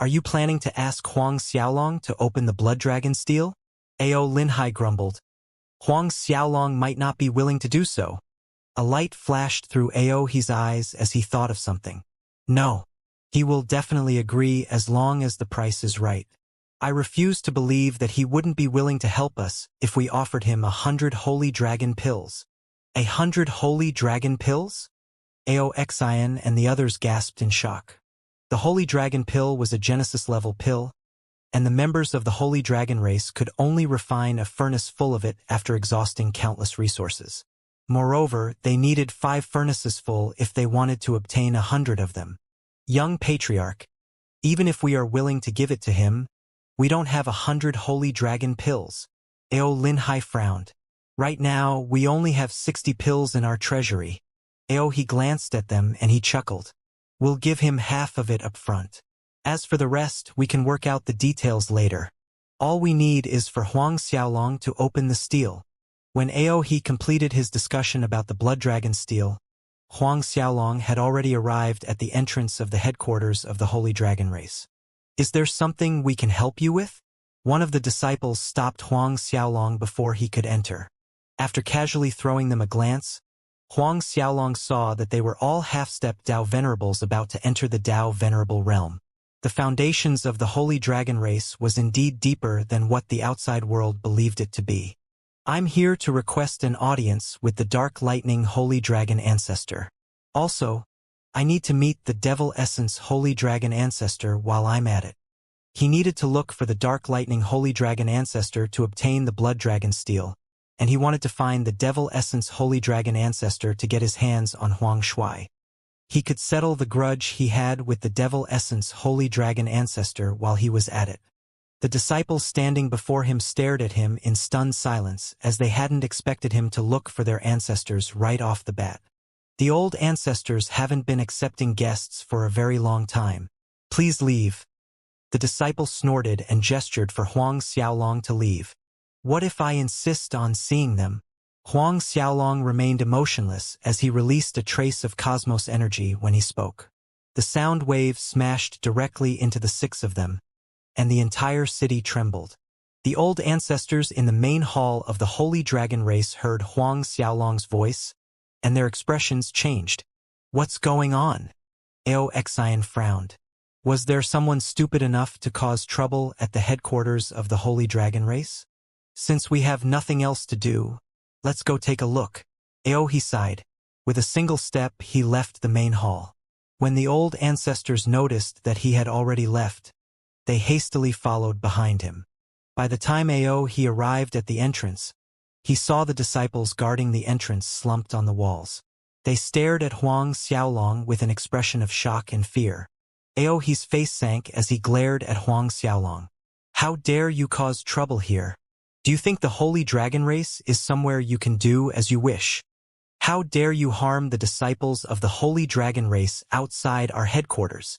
are you planning to ask Huang Xiaolong to open the Blood Dragon steel? Ao Linhai grumbled. Huang Xiaolong might not be willing to do so. A light flashed through Ao He's eyes as he thought of something. No. He will definitely agree as long as the price is right. I refuse to believe that he wouldn't be willing to help us if we offered him 100 holy dragon pills. 100 holy dragon pills? Ao Xian and the others gasped in shock. The holy dragon pill was a Genesis-level pill, and the members of the holy dragon race could only refine a furnace full of it after exhausting countless resources. Moreover, they needed 5 furnaces full if they wanted to obtain 100 of them. Young patriarch, even if we are willing to give it to him, we don't have 100 holy dragon pills. Ao Linhai frowned. Right now, we only have 60 pills in our treasury. Ao He glanced at them and he chuckled. We'll give him half of it up front. As for the rest, we can work out the details later. All we need is for Huang Xiaolong to open the steel. When Ao He completed his discussion about the Blood Dragon steel, Huang Xiaolong had already arrived at the entrance of the headquarters of the Holy Dragon race. Is there something we can help you with? One of the disciples stopped Huang Xiaolong before he could enter. After casually throwing them a glance, Huang Xiaolong saw that they were all half-step Dao Venerables about to enter the Dao Venerable realm. The foundations of the Holy Dragon race was indeed deeper than what the outside world believed it to be. I'm here to request an audience with the Dark Lightning Holy Dragon Ancestor. Also, I need to meet the Devil Essence Holy Dragon Ancestor while I'm at it. He needed to look for the Dark Lightning Holy Dragon Ancestor to obtain the Blood Dragon steel, and he wanted to find the Devil Essence Holy Dragon Ancestor to get his hands on Huang Shui. He could settle the grudge he had with the Devil Essence Holy Dragon Ancestor while he was at it. The disciples standing before him stared at him in stunned silence as they hadn't expected him to look for their ancestors right off the bat. The old ancestors haven't been accepting guests for a very long time. Please leave. The disciple snorted and gestured for Huang Xiaolong to leave. What if I insist on seeing them? Huang Xiaolong remained emotionless as he released a trace of cosmos energy when he spoke. The sound wave smashed directly into the 6 of them, and the entire city trembled. The old ancestors in the main hall of the Holy Dragon race heard Huang Xiaolong's voice, and their expressions changed. What's going on? Ao Xian frowned. Was there someone stupid enough to cause trouble at the headquarters of the Holy Dragon race? Since we have nothing else to do, let's go take a look. Ao He sighed. With a single step, he left the main hall. When the old ancestors noticed that he had already left, they hastily followed behind him. By the time Ao He arrived at the entrance, he saw the disciples guarding the entrance slumped on the walls. They stared at Huang Xiaolong with an expression of shock and fear. Ao He's face sank as he glared at Huang Xiaolong. How dare you cause trouble here? Do you think the Holy Dragon race is somewhere you can do as you wish? How dare you harm the disciples of the Holy Dragon race outside our headquarters?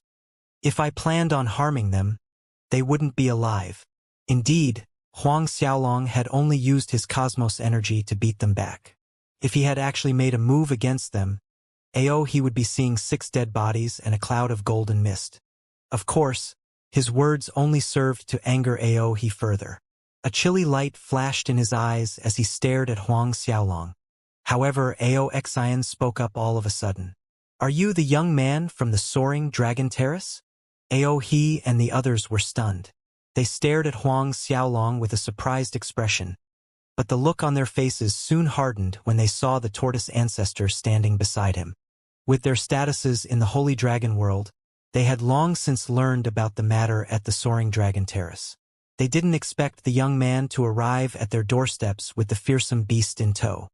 If I planned on harming them, they wouldn't be alive. Indeed, Huang Xiaolong had only used his cosmos energy to beat them back. If he had actually made a move against them, Ao He would be seeing 6 dead bodies and a cloud of golden mist. Of course, his words only served to anger Ao He further. A chilly light flashed in his eyes as he stared at Huang Xiaolong. However, Ao Xian spoke up all of a sudden. Are you the young man from the soaring dragon terrace? He and the others were stunned. They stared at Huang Xiaolong with a surprised expression, but the look on their faces soon hardened when they saw the tortoise ancestor standing beside him. With their statuses in the Holy Dragon world, they had long since learned about the matter at the Soaring Dragon Terrace. They didn't expect the young man to arrive at their doorsteps with the fearsome beast in tow.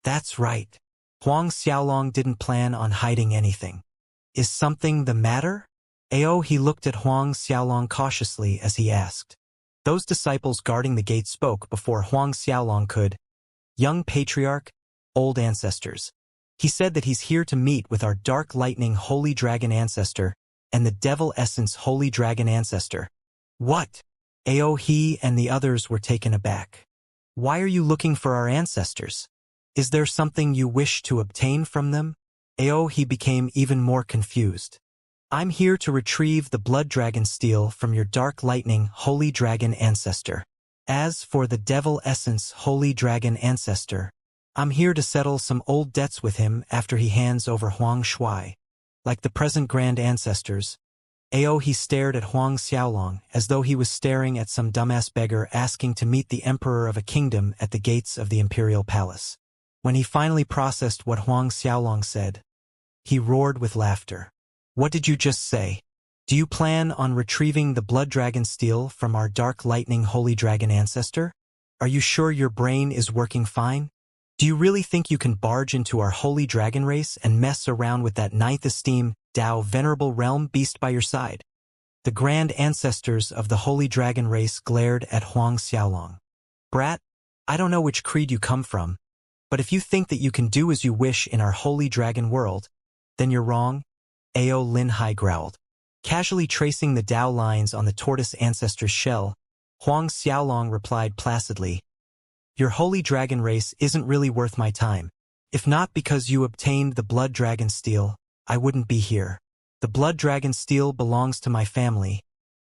That's right. Huang Xiaolong didn't plan on hiding anything. Is something the matter? He looked at Huang Xiaolong cautiously as he asked. Those disciples guarding the gate spoke before Huang Xiaolong could. Young patriarch, old ancestors. He said that he's here to meet with our Dark Lightning Holy Dragon Ancestor and the Devil Essence Holy Dragon Ancestor. What? He and the others were taken aback. Why are you looking for our ancestors? Is there something you wish to obtain from them? He became even more confused. I'm here to retrieve the Blood Dragon Steel from your Dark Lightning Holy Dragon Ancestor. As for the Devil Essence Holy Dragon Ancestor, I'm here to settle some old debts with him after he hands over Huang Shui. Like the present Grand Ancestors, he stared at Huang Xiaolong as though he was staring at some dumbass beggar asking to meet the emperor of a kingdom at the gates of the imperial palace. When he finally processed what Huang Xiaolong said, he roared with laughter. What did you just say? Do you plan on retrieving the Blood Dragon Steel from our Dark Lightning Holy Dragon Ancestor? Are you sure your brain is working fine? Do you really think you can barge into our Holy Dragon race and mess around with that ninth esteem, Dao Venerable Realm beast by your side? The Grand Ancestors of the Holy Dragon race glared at Huang Xiaolong. Brat, I don't know which creed you come from, but if you think that you can do as you wish in our Holy Dragon world, then you're wrong. Lin Hai growled. Casually tracing the Dao lines on the tortoise ancestor's shell, Huang Xiaolong replied placidly, Your Holy Dragon race isn't really worth my time. If not because you obtained the Blood Dragon Steel, I wouldn't be here. The Blood Dragon Steel belongs to my family,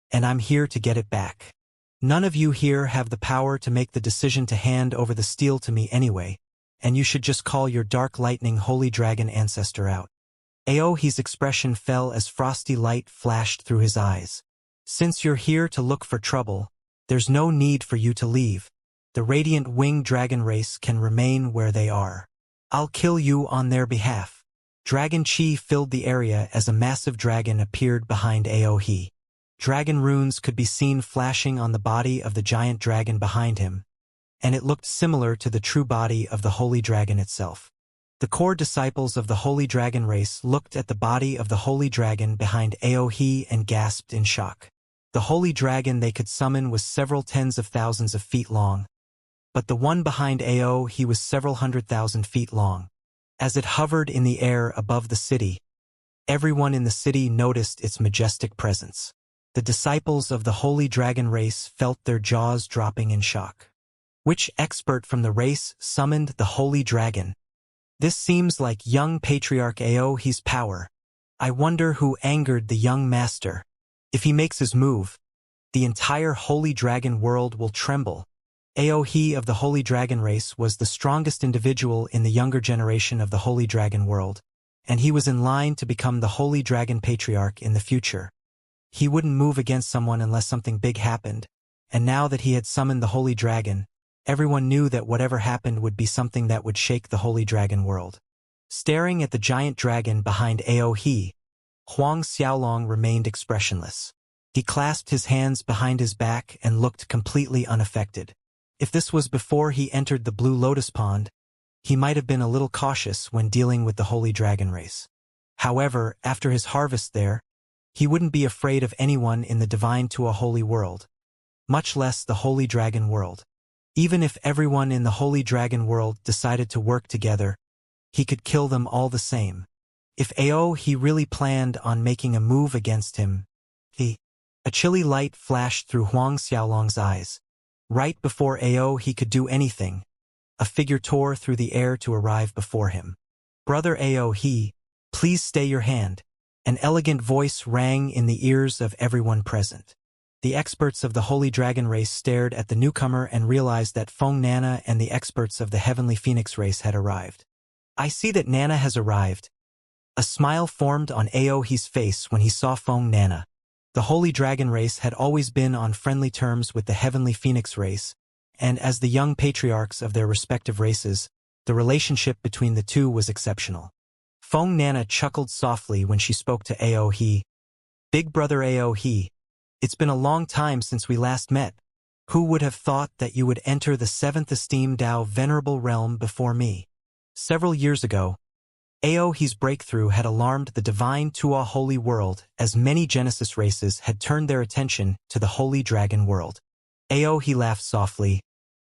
and I'm here to get it back. None of you here have the power to make the decision to hand over the steel to me anyway, and you should just call your Dark Lightning Holy Dragon Ancestor out. His expression fell as frosty light flashed through his eyes. Since you're here to look for trouble, there's no need for you to leave. The Radiant Winged Dragon race can remain where they are. I'll kill you on their behalf. Dragon Chi filled the area as a massive dragon appeared behind He. Dragon runes could be seen flashing on the body of the giant dragon behind him, and it looked similar to the true body of the Holy Dragon itself. The core disciples of the Holy Dragon race looked at the body of the Holy Dragon behind He and gasped in shock. The Holy Dragon they could summon was several tens of thousands of feet long, but the one behind He was several 100,000 feet long. As it hovered in the air above the city, everyone in the city noticed its majestic presence. The disciples of the Holy Dragon race felt their jaws dropping in shock. Which expert from the race summoned the Holy Dragon? This seems like young Patriarch He's power. I wonder who angered the young master. If he makes his move, the entire Holy Dragon world will tremble. He of the Holy Dragon race was the strongest individual in the younger generation of the Holy Dragon world, and he was in line to become the Holy Dragon Patriarch in the future. He wouldn't move against someone unless something big happened, and now that he had summoned the Holy Dragon, everyone knew that whatever happened would be something that would shake the Holy Dragon world. Staring at the giant dragon behind Huang Xiaolong remained expressionless. He clasped his hands behind his back and looked completely unaffected. If this was before he entered the Blue Lotus Pond, he might have been a little cautious when dealing with the Holy Dragon race. However, after his harvest there, he wouldn't be afraid of anyone in the divine to a holy world, much less the Holy Dragon world. Even if everyone in the Holy Dragon world decided to work together, he could kill them all the same. If he really planned on making a move against him, a chilly light flashed through Huang Xiaolong's eyes. Right before he could do anything, a figure tore through the air to arrive before him. Brother please stay your hand. An elegant voice rang in the ears of everyone present. The experts of the Holy Dragon race stared at the newcomer and realized that Feng Nana and the experts of the Heavenly Phoenix race had arrived. I see that Nana has arrived. A smile formed on Aohi's face when he saw Feng Nana. The Holy Dragon race had always been on friendly terms with the Heavenly Phoenix race, and as the young patriarchs of their respective races, the relationship between the two was exceptional. Feng Nana chuckled softly when she spoke to Aohi. "Big brother Aohi, it's been a long time since we last met. Who would have thought that you would enter the 7th esteemed Dao Venerable Realm before me?" Several years ago, Aohi's breakthrough had alarmed the divine Tua Holy World as many Genesis races had turned their attention to the Holy Dragon World. Aohi laughed softly.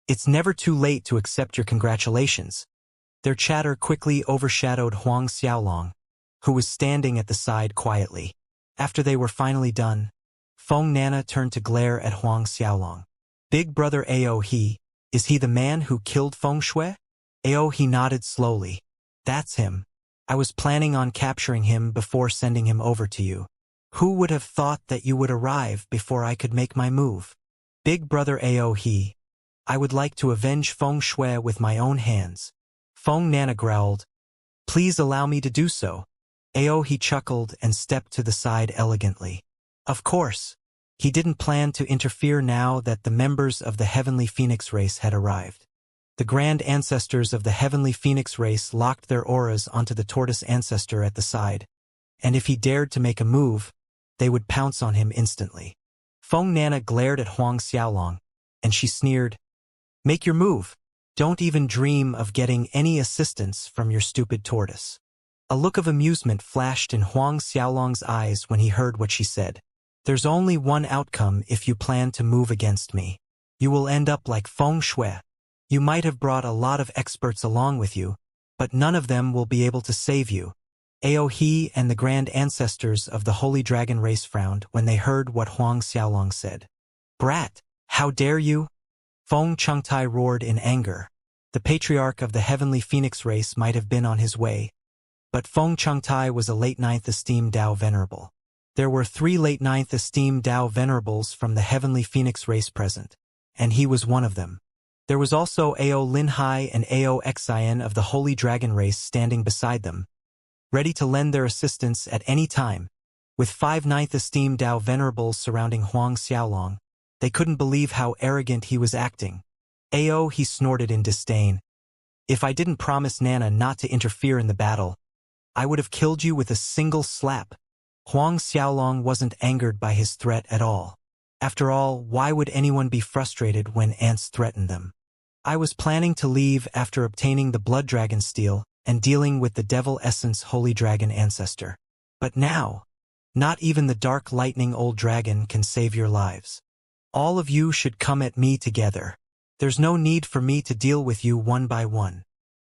"It's never too late to accept your congratulations." Their chatter quickly overshadowed Huang Xiaolong, who was standing at the side quietly. After they were finally done, Feng Nana turned to glare at Huang Xiaolong. "Big brother Aohi, is he the man who killed Feng Shui?" Aohi nodded slowly. "That's him. I was planning on capturing him before sending him over to you. Who would have thought that you would arrive before I could make my move? Big brother Aohi, I would like to avenge Feng Shui with my own hands." Feng Nana growled. "Please allow me to do so." Aohi chuckled and stepped to the side elegantly. Of course, he didn't plan to interfere now that the members of the Heavenly Phoenix race had arrived. The grand ancestors of the Heavenly Phoenix race locked their auras onto the tortoise ancestor at the side, and if he dared to make a move, they would pounce on him instantly. Feng Nana glared at Huang Xiaolong, and she sneered, "Make your move. Don't even dream of getting any assistance from your stupid tortoise." A look of amusement flashed in Huang Xiaolong's eyes when he heard what she said. "There's only one outcome if you plan to move against me. You will end up like Feng Shui. You might have brought a lot of experts along with you, but none of them will be able to save you." Aohi and the grand ancestors of the Holy Dragon race frowned when they heard what Huang Xiaolong said. "Brat, how dare you?" Feng Chengtai roared in anger. The patriarch of the Heavenly Phoenix race might have been on his way, but Feng Chengtai was a late 9th esteemed Dao Venerable. There were 3 late 9th esteemed Dao Venerables from the Heavenly Phoenix race present, and he was one of them. There was also Ao Linhai and Ao Xian of the Holy Dragon race standing beside them, ready to lend their assistance at any time. With 5 9th esteemed Dao Venerables surrounding Huang Xiaolong, they couldn't believe how arrogant he was acting. "Ao," he snorted in disdain. "If I didn't promise Nana not to interfere in the battle, I would have killed you with a single slap." Huang Xiaolong wasn't angered by his threat at all. After all, why would anyone be frustrated when ants threatened them? "I was planning to leave after obtaining the Blood Dragon Steel and dealing with the Devil Essence Holy Dragon ancestor. But now, not even the Dark Lightning Old Dragon can save your lives. All of you should come at me together. There's no need for me to deal with you one by one.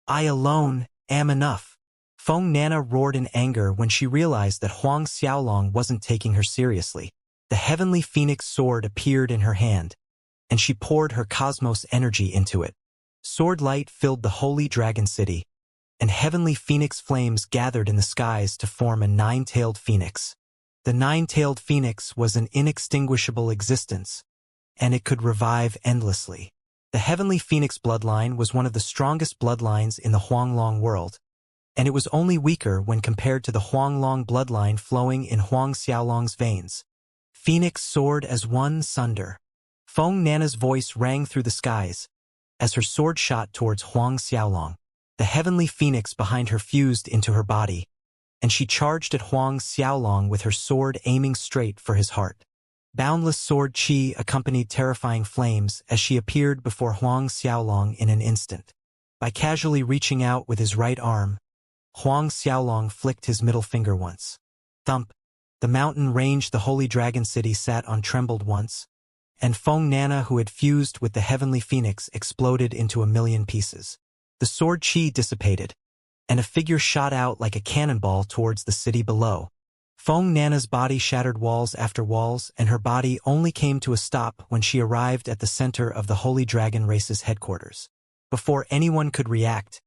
I alone am enough." Feng Nana roared in anger when she realized that Huang Xiaolong wasn't taking her seriously. The Heavenly Phoenix sword appeared in her hand, and she poured her cosmos energy into it. Sword light filled the Holy Dragon City, and Heavenly Phoenix flames gathered in the skies to form a 9-tailed phoenix. The 9-tailed phoenix was an inextinguishable existence, and it could revive endlessly. The Heavenly Phoenix bloodline was one of the strongest bloodlines in the Huanglong world, and it was only weaker when compared to the Huanglong bloodline flowing in Huang Xiaolong's veins. Phoenix soared as one sunder. Feng Nana's voice rang through the skies as her sword shot towards Huang Xiaolong. The Heavenly Phoenix behind her fused into her body, and she charged at Huang Xiaolong with her sword aiming straight for his heart. Boundless sword chi accompanied terrifying flames as she appeared before Huang Xiaolong in an instant. By casually reaching out with his right arm, Huang Xiaolong flicked his middle finger once. Thump! The mountain range the Holy Dragon City sat on trembled once, and Feng Nana, who had fused with the Heavenly Phoenix, exploded into a million pieces. The sword chi dissipated, and a figure shot out like a cannonball towards the city below. Feng Nana's body shattered walls after walls, and her body only came to a stop when she arrived at the center of the Holy Dragon race's headquarters. Before anyone could react,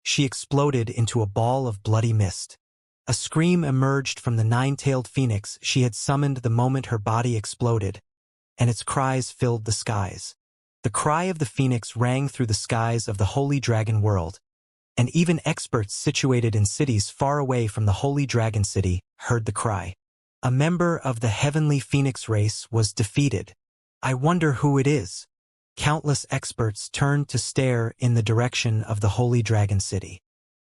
she exploded into a ball of bloody mist. A scream emerged from the 9-tailed phoenix she had summoned the moment her body exploded, and its cries filled the skies. The cry of the phoenix rang through the skies of the Holy Dragon world, and even experts situated in cities far away from the Holy Dragon City heard the cry. A member of the heavenly phoenix race was defeated. I wonder who it is. Countless experts turned to stare in the direction of the Holy Dragon City.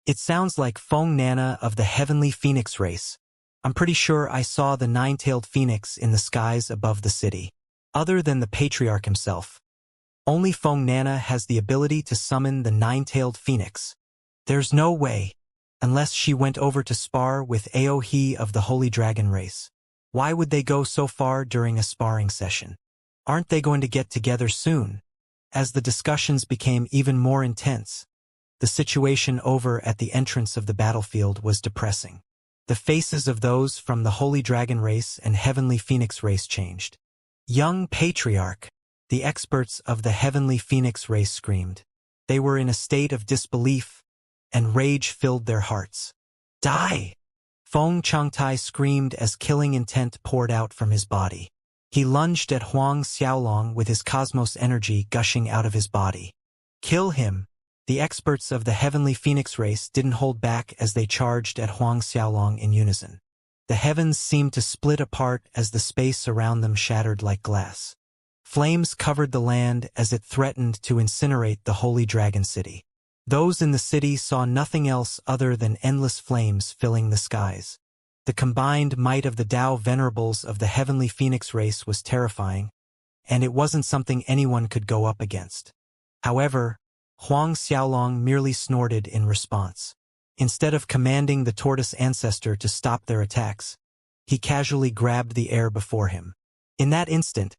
It sounds like Feng Nana of the heavenly phoenix race. I'm pretty sure I saw the nine-tailed phoenix in the skies above the city. Other than the patriarch himself, only Feng Nana has the ability to summon the nine-tailed phoenix. There's no way, unless she went over to spar with Aohe of the Holy Dragon race. Why would they go so far during a sparring session? Aren't they going to get together soon? As the discussions became even more intense, the situation over at the entrance of the battlefield was depressing. The faces of those from the Holy Dragon race and Heavenly Phoenix race changed. Young Patriarch, the experts of the Heavenly Phoenix race screamed. They were in a state of disbelief, and rage filled their hearts. Die! Feng Changtai screamed as killing intent poured out from his body. He lunged at Huang Xiaolong with his cosmos energy gushing out of his body. Kill him! The experts of the Heavenly Phoenix race didn't hold back as they charged at Huang Xiaolong in unison. The heavens seemed to split apart as the space around them shattered like glass. Flames covered the land as it threatened to incinerate the Holy Dragon City. Those in the city saw nothing else other than endless flames filling the skies. The combined might of the Tao Venerables of the Heavenly Phoenix race was terrifying, and it wasn't something anyone could go up against. However, Huang Xiaolong merely snorted in response. Instead of commanding the tortoise ancestor to stop their attacks, he casually grabbed the air before him. In that instant,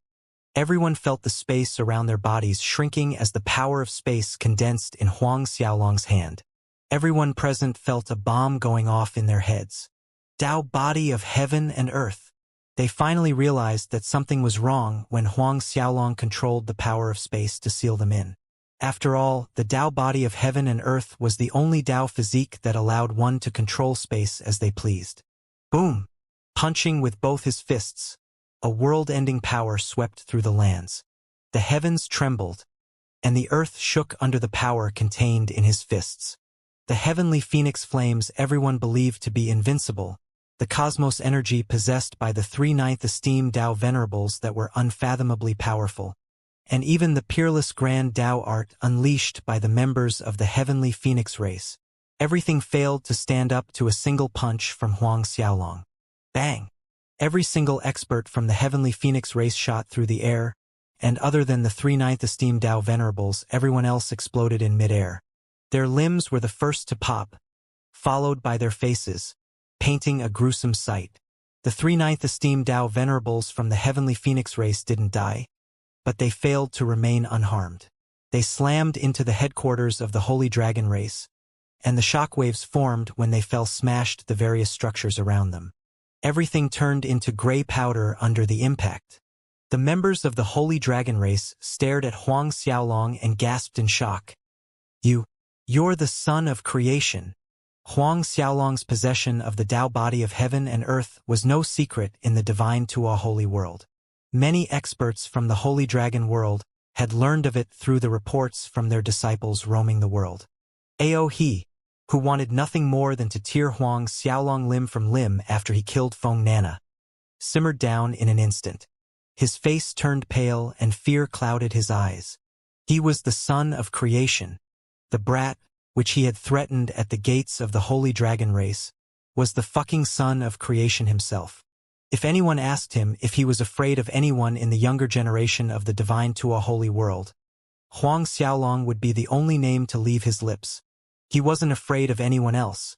everyone felt the space around their bodies shrinking as the power of space condensed in Huang Xiaolong's hand. Everyone present felt a bomb going off in their heads. Tao body of heaven and earth. They finally realized that something was wrong when Huang Xiaolong controlled the power of space to seal them in. After all, the Tao body of heaven and earth was the only Tao physique that allowed one to control space as they pleased. Boom! Punching with both his fists, a world-ending power swept through the lands. The heavens trembled, and the earth shook under the power contained in his fists. The heavenly phoenix flames everyone believed to be invincible, the cosmos energy possessed by the 3/9 esteemed Tao Venerables that were unfathomably powerful, and even the peerless grand Tao art unleashed by the members of the Heavenly Phoenix race. Everything failed to stand up to a single punch from Huang Xiaolong. Bang! Every single expert from the Heavenly Phoenix race shot through the air, and other than the 3/9 esteemed Tao Venerables, everyone else exploded in midair. Their limbs were the first to pop, followed by their faces, painting a gruesome sight. The 3/9 esteemed Tao Venerables from the Heavenly Phoenix race didn't die, but they failed to remain unharmed. They slammed into the headquarters of the Holy Dragon race, and the shockwaves formed when they smashed the various structures around them. Everything turned into gray powder under the impact. The members of the Holy Dragon race stared at Huang Xiaolong and gasped in shock. You're the son of creation. Huang Xiaolong's possession of the Tao body of heaven and earth was no secret in the divine Tua holy world. Many experts from the Holy Dragon world had learned of it through the reports from their disciples roaming the world. Aohe, who wanted nothing more than to tear Huang Xiaolong limb from limb after he killed Feng Nana, simmered down in an instant. His face turned pale and fear clouded his eyes. He was the son of creation. The brat, which he had threatened at the gates of the Holy Dragon race, was the fucking son of creation himself. If anyone asked him if he was afraid of anyone in the younger generation of the divine Tua holy world, Huang Xiaolong would be the only name to leave his lips. He wasn't afraid of anyone else.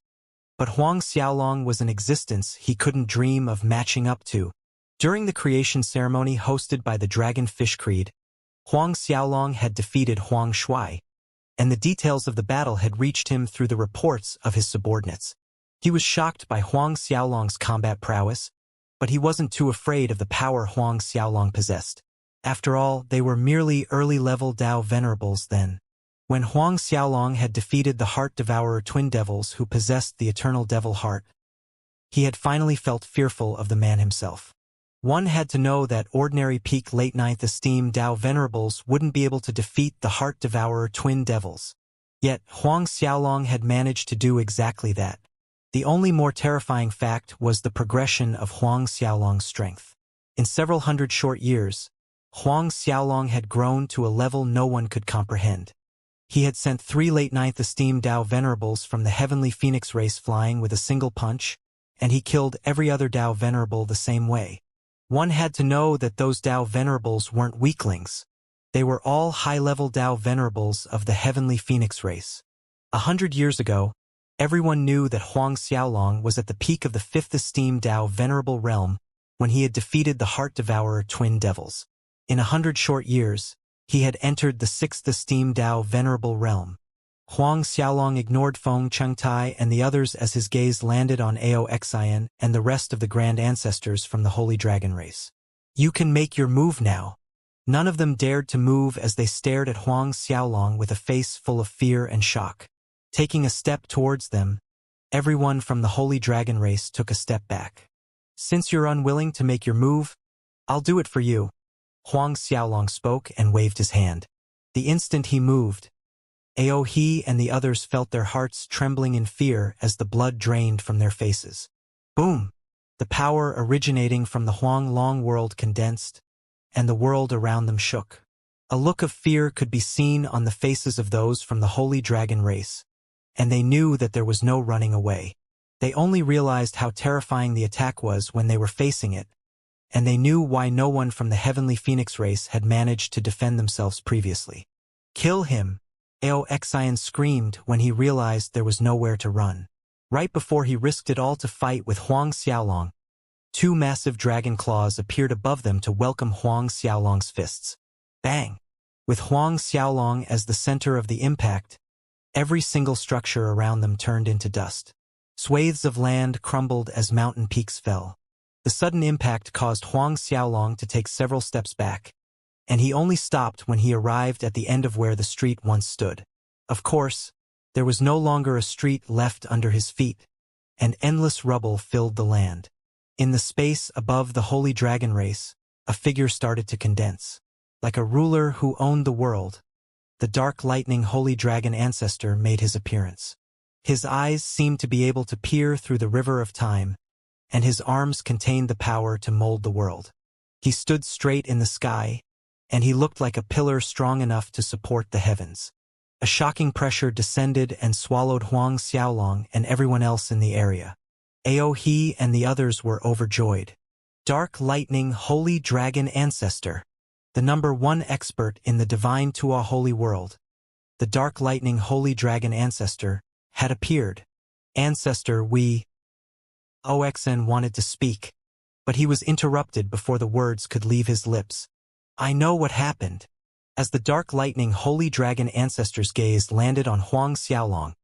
But Huang Xiaolong was an existence he couldn't dream of matching up to. During the creation ceremony hosted by the Dragon Fish Creed, Huang Xiaolong had defeated Huang Shui, and the details of the battle had reached him through the reports of his subordinates. He was shocked by Huang Xiaolong's combat prowess, but he wasn't too afraid of the power Huang Xiaolong possessed. After all, they were merely early-level Tao Venerables then. When Huang Xiaolong had defeated the Heart Devourer twin devils who possessed the Eternal Devil Heart, he had finally felt fearful of the man himself. One had to know that ordinary peak late 9th esteem Tao Venerables wouldn't be able to defeat the Heart Devourer twin devils. Yet, Huang Xiaolong had managed to do exactly that. The only more terrifying fact was the progression of Huang Xiaolong's strength. In several hundred short years, Huang Xiaolong had grown to a level no one could comprehend. He had sent 3 late 9th esteemed Dao Venerables from the heavenly phoenix race flying with a single punch, and he killed every other Dao Venerable the same way. One had to know that those Dao Venerables weren't weaklings. They were all high-level Dao Venerables of the heavenly phoenix race. 100 years ago, everyone knew that Huang Xiaolong was at the peak of the 5th esteemed Dao Venerable realm when he had defeated the Heart Devourer twin devils. In 100 short years, he had entered the 6th esteemed Dao Venerable realm. Huang Xiaolong ignored Feng Chengtai and the others as his gaze landed on Ao Xian and the rest of the grand ancestors from the Holy Dragon race. "You can make your move now." None of them dared to move as they stared at Huang Xiaolong with a face full of fear and shock. Taking a step towards them, everyone from the Holy Dragon race took a step back. "Since you're unwilling to make your move, I'll do it for you." Huang Xiaolong spoke and waved his hand. The instant he moved, he and the others felt their hearts trembling in fear as the blood drained from their faces. Boom! The power originating from the Huang Long world condensed, and the world around them shook. A look of fear could be seen on the faces of those from the Holy Dragon race, and they knew that there was no running away. They only realized how terrifying the attack was when they were facing it, and they knew why no one from the Heavenly Phoenix race had managed to defend themselves previously. "Kill him!" Ao Xian screamed when he realized there was nowhere to run. Right before he risked it all to fight with Huang Xiaolong, 2 massive dragon claws appeared above them to welcome Huang Xiaolong's fists. Bang! With Huang Xiaolong as the center of the impact, every single structure around them turned into dust. Swathes of land crumbled as mountain peaks fell. The sudden impact caused Huang Xiaolong to take several steps back, and he only stopped when he arrived at the end of where the street once stood. Of course, there was no longer a street left under his feet, and endless rubble filled the land. In the space above the Holy Dragon race, a figure started to condense. Like a ruler who owned the world, the dark lightning Holy Dragon ancestor made his appearance. His eyes seemed to be able to peer through the river of time, and his arms contained the power to mold the world. He stood straight in the sky, and he looked like a pillar strong enough to support the heavens. A shocking pressure descended and swallowed Huang Xiaolong and everyone else in the area. He and the others were overjoyed. Dark Lightning Holy Dragon Ancestor, the #1 expert in the Divine Tua Holy World, the Dark Lightning Holy Dragon Ancestor, had appeared. "Ancestor, Oxen wanted to speak, but he was interrupted before the words could leave his lips. "I know what happened." As the Dark Lightning Holy Dragon Ancestor's gaze landed on Huang Xiaolong,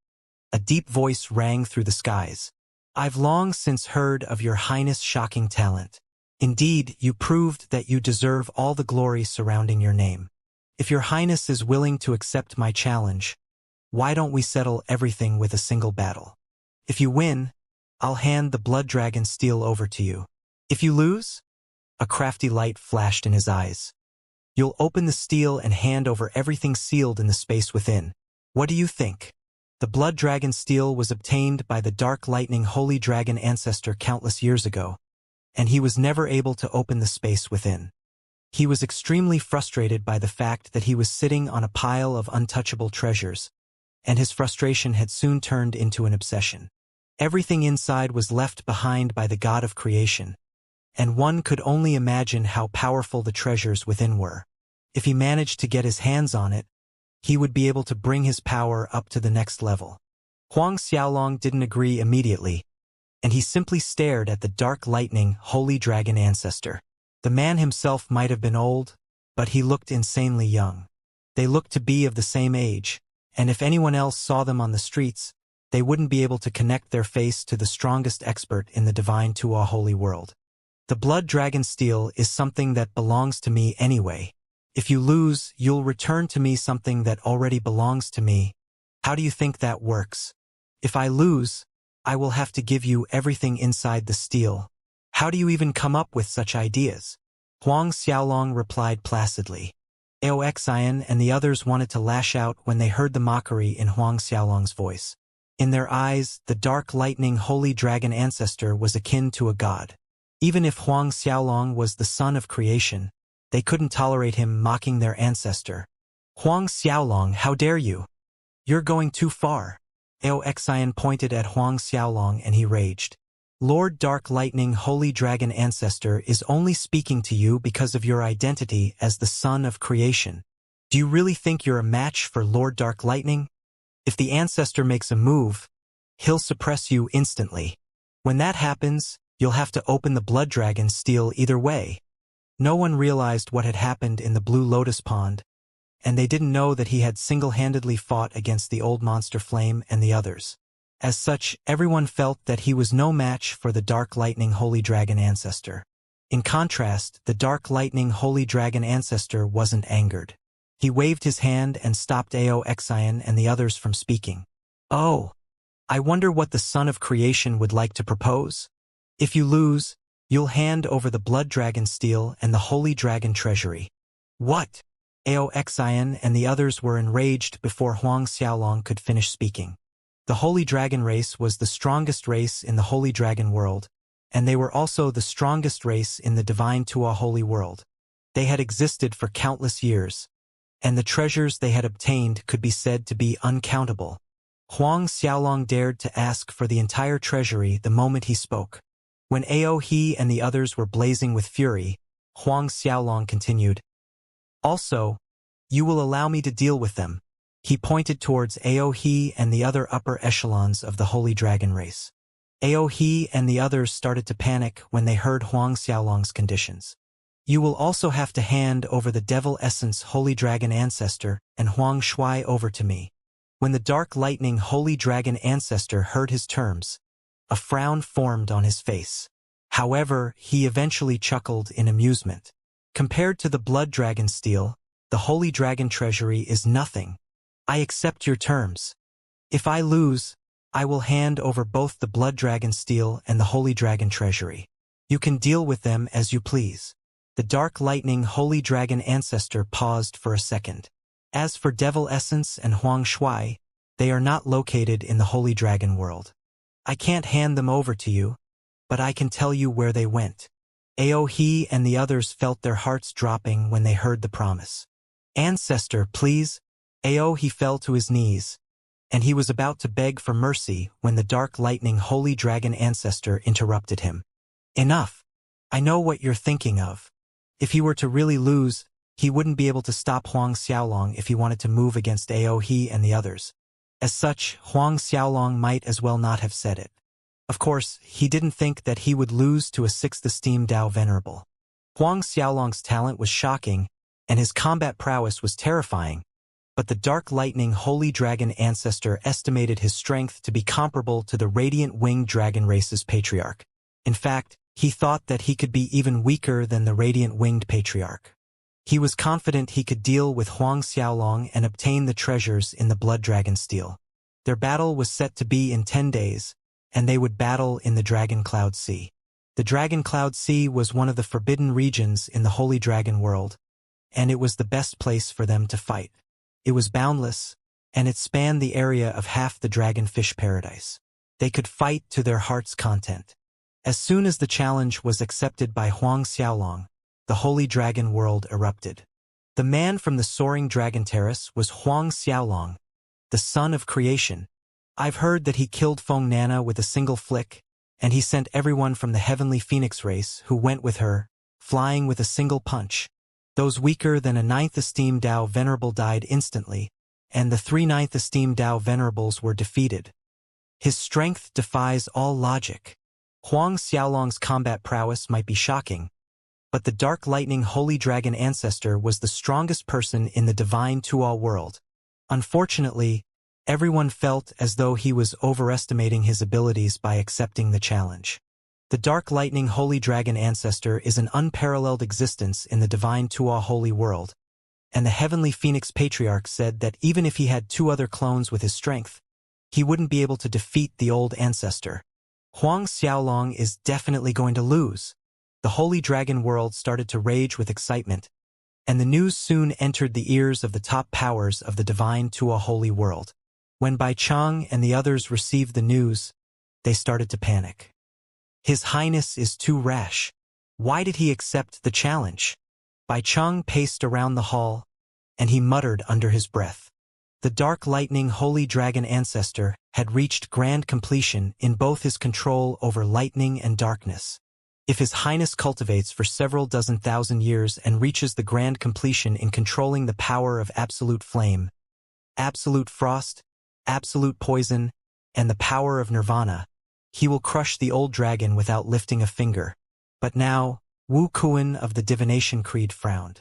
a deep voice rang through the skies. "I've long since heard of your Highness' shocking talent. Indeed, you proved that you deserve all the glory surrounding your name. If your Highness is willing to accept my challenge, why don't we settle everything with a single battle? If you win, I'll hand the Blood Dragon steel over to you. If you lose?" A crafty light flashed in his eyes. "You'll open the steel and hand over everything sealed in the space within. What do you think?" The Blood Dragon steel was obtained by the Dark Lightning Holy Dragon Ancestor countless years ago, and he was never able to open the space within. He was extremely frustrated by the fact that he was sitting on a pile of untouchable treasures, and his frustration had soon turned into an obsession. Everything inside was left behind by the God of Creation, and one could only imagine how powerful the treasures within were. If he managed to get his hands on it, he would be able to bring his power up to the next level. Huang Xiaolong didn't agree immediately, and he simply stared at the Dark Lightning Holy Dragon Ancestor. The man himself might have been old, but he looked insanely young. They looked to be of the same age, and if anyone else saw them on the streets, they wouldn't be able to connect their face to the strongest expert in the Divine Tua Holy World. "The Blood Dragon Steel is something that belongs to me anyway. If you lose, you'll return to me something that already belongs to me. How do you think that works? If I lose, I will have to give you everything inside the steel. How do you even come up with such ideas?" Huang Xiaolong replied placidly. Xian and the others wanted to lash out when they heard the mockery in Huang Xiaolong's voice. In their eyes, the dark lightning holy dragon ancestor was akin to a god. Even if Huang Xiaolong was the son of creation, they couldn't tolerate him mocking their ancestor. Huang Xiaolong, how dare you? You're going too far. Xian pointed at Huang Xiaolong and he raged. Lord Dark Lightning Holy Dragon Ancestor is only speaking to you because of your identity as the son of creation. Do you really think you're a match for Lord Dark Lightning? If the ancestor makes a move, he'll suppress you instantly. When that happens, you'll have to open the blood dragon steel either way. No one realized what had happened in the Blue Lotus Pond, and they didn't know that he had single-handedly fought against the old monster Flame and the others. As such, everyone felt that he was no match for the Dark Lightning Holy Dragon Ancestor. In contrast, the Dark Lightning Holy Dragon Ancestor wasn't angered. He waved his hand and stopped Xian and the others from speaking. Oh, I wonder what the Son of Creation would like to propose? If you lose, you'll hand over the Blood Dragon Steel and the Holy Dragon Treasury. What? Xian and the others were enraged before Huang Xiaolong could finish speaking. The Holy Dragon race was the strongest race in the Holy Dragon world, and they were also the strongest race in the Divine Tua Holy world. They had existed for countless years, and the treasures they had obtained could be said to be uncountable. Huang Xiaolong dared to ask for the entire treasury the moment he spoke. When he and the others were blazing with fury, Huang Xiaolong continued, Also, you will allow me to deal with them. He pointed towards Aohe and the other upper echelons of the Holy Dragon race. Aohe and the others started to panic when they heard Huang Xiaolong's conditions. You will also have to hand over the Devil Essence Holy Dragon Ancestor and Huang Shui over to me. When the Dark Lightning Holy Dragon Ancestor heard his terms, a frown formed on his face. However, he eventually chuckled in amusement. Compared to the Blood Dragon Steel, the Holy Dragon Treasury is nothing. I accept your terms. If I lose, I will hand over both the Blood Dragon Steel and the Holy Dragon Treasury. You can deal with them as you please. The Dark Lightning Holy Dragon Ancestor paused for a second. As for Devil Essence and Huang Shui, they are not located in the Holy Dragon world. I can't hand them over to you, but I can tell you where they went. Aohe and the others felt their hearts dropping when they heard the promise. Ancestor, please. Aohe fell to his knees, and he was about to beg for mercy when the Dark Lightning Holy Dragon Ancestor interrupted him. Enough. I know what you're thinking of. If he were to really lose, he wouldn't be able to stop Huang Xiaolong if he wanted to move against Aohe and the others. As such, Huang Xiaolong might as well not have said it. Of course, he didn't think that he would lose to a 6th esteemed Dao Venerable. Huang Xiaolong's talent was shocking, and his combat prowess was terrifying, but the Dark Lightning Holy Dragon Ancestor estimated his strength to be comparable to the Radiant Winged Dragon race's Patriarch. In fact, he thought that he could be even weaker than the Radiant Winged Patriarch. He was confident he could deal with Huang Xiaolong and obtain the treasures in the Blood Dragon Steel. Their battle was set to be in 10 days, and they would battle in the Dragon Cloud Sea. The Dragon Cloud Sea was one of the forbidden regions in the Holy Dragon world, and it was the best place for them to fight. It was boundless, and it spanned the area of half the Dragonfish Paradise. They could fight to their heart's content. As soon as the challenge was accepted by Huang Xiaolong, the Holy Dragon world erupted. The man from the Soaring Dragon Terrace was Huang Xiaolong, the son of creation. I've heard that he killed Feng Nana with a single flick, and he sent everyone from the Heavenly Phoenix race who went with her, flying with a single punch. Those weaker than a 9th esteemed Dao Venerable died instantly, and the 3 9th esteemed Dao Venerables were defeated. His strength defies all logic. Huang Xiaolong's combat prowess might be shocking, but the Dark Lightning Holy Dragon Ancestor was the strongest person in the Divine Tuo world. Unfortunately, everyone felt as though he was overestimating his abilities by accepting the challenge. The Dark Lightning Holy Dragon Ancestor is an unparalleled existence in the Divine Tuo Holy world, and the Heavenly Phoenix Patriarch said that even if he had 2 other clones with his strength, he wouldn't be able to defeat the old ancestor. Huang Xiaolong is definitely going to lose. The Holy Dragon world started to rage with excitement, and the news soon entered the ears of the top powers of the divine Tua holy world. When Bai Chang and the others received the news, they started to panic. His Highness is too rash. Why did he accept the challenge? Bai Chang paced around the hall, and he muttered under his breath. The Dark Lightning Holy Dragon Ancestor had reached grand completion in both his control over lightning and darkness. If His Highness cultivates for several dozen thousand years and reaches the grand completion in controlling the power of absolute flame, absolute frost, absolute poison, and the power of nirvana, he will crush the old dragon without lifting a finger. But now, Wu Kuan of the Divination Creed frowned.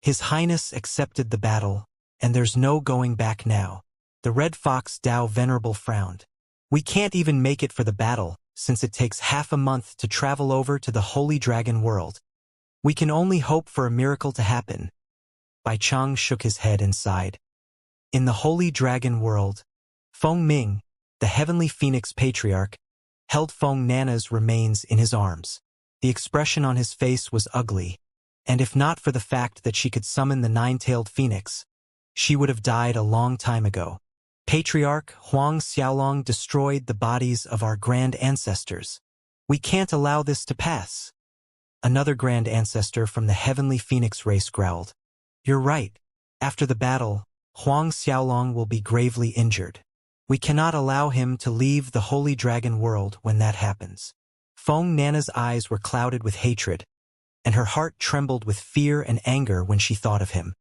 His Highness accepted the battle, and there's no going back now. The Red Fox Dao Venerable frowned. We can't even make it for the battle, since it takes half a month to travel over to the Holy Dragon world. We can only hope for a miracle to happen. Bai Chang shook his head and sighed. In the Holy Dragon world, Feng Ming, the Heavenly Phoenix Patriarch, held Feng Nana's remains in his arms. The expression on his face was ugly, and if not for the fact that she could summon the nine-tailed phoenix, she would have died a long time ago. Patriarch Huang Xiaolong destroyed the bodies of our grand ancestors. We can't allow this to pass. Another grand ancestor from the Heavenly Phoenix race growled. You're right. After the battle, Huang Xiaolong will be gravely injured. We cannot allow him to leave the Holy Dragon world when that happens. Feng Nana's eyes were clouded with hatred, and her heart trembled with fear and anger when she thought of him.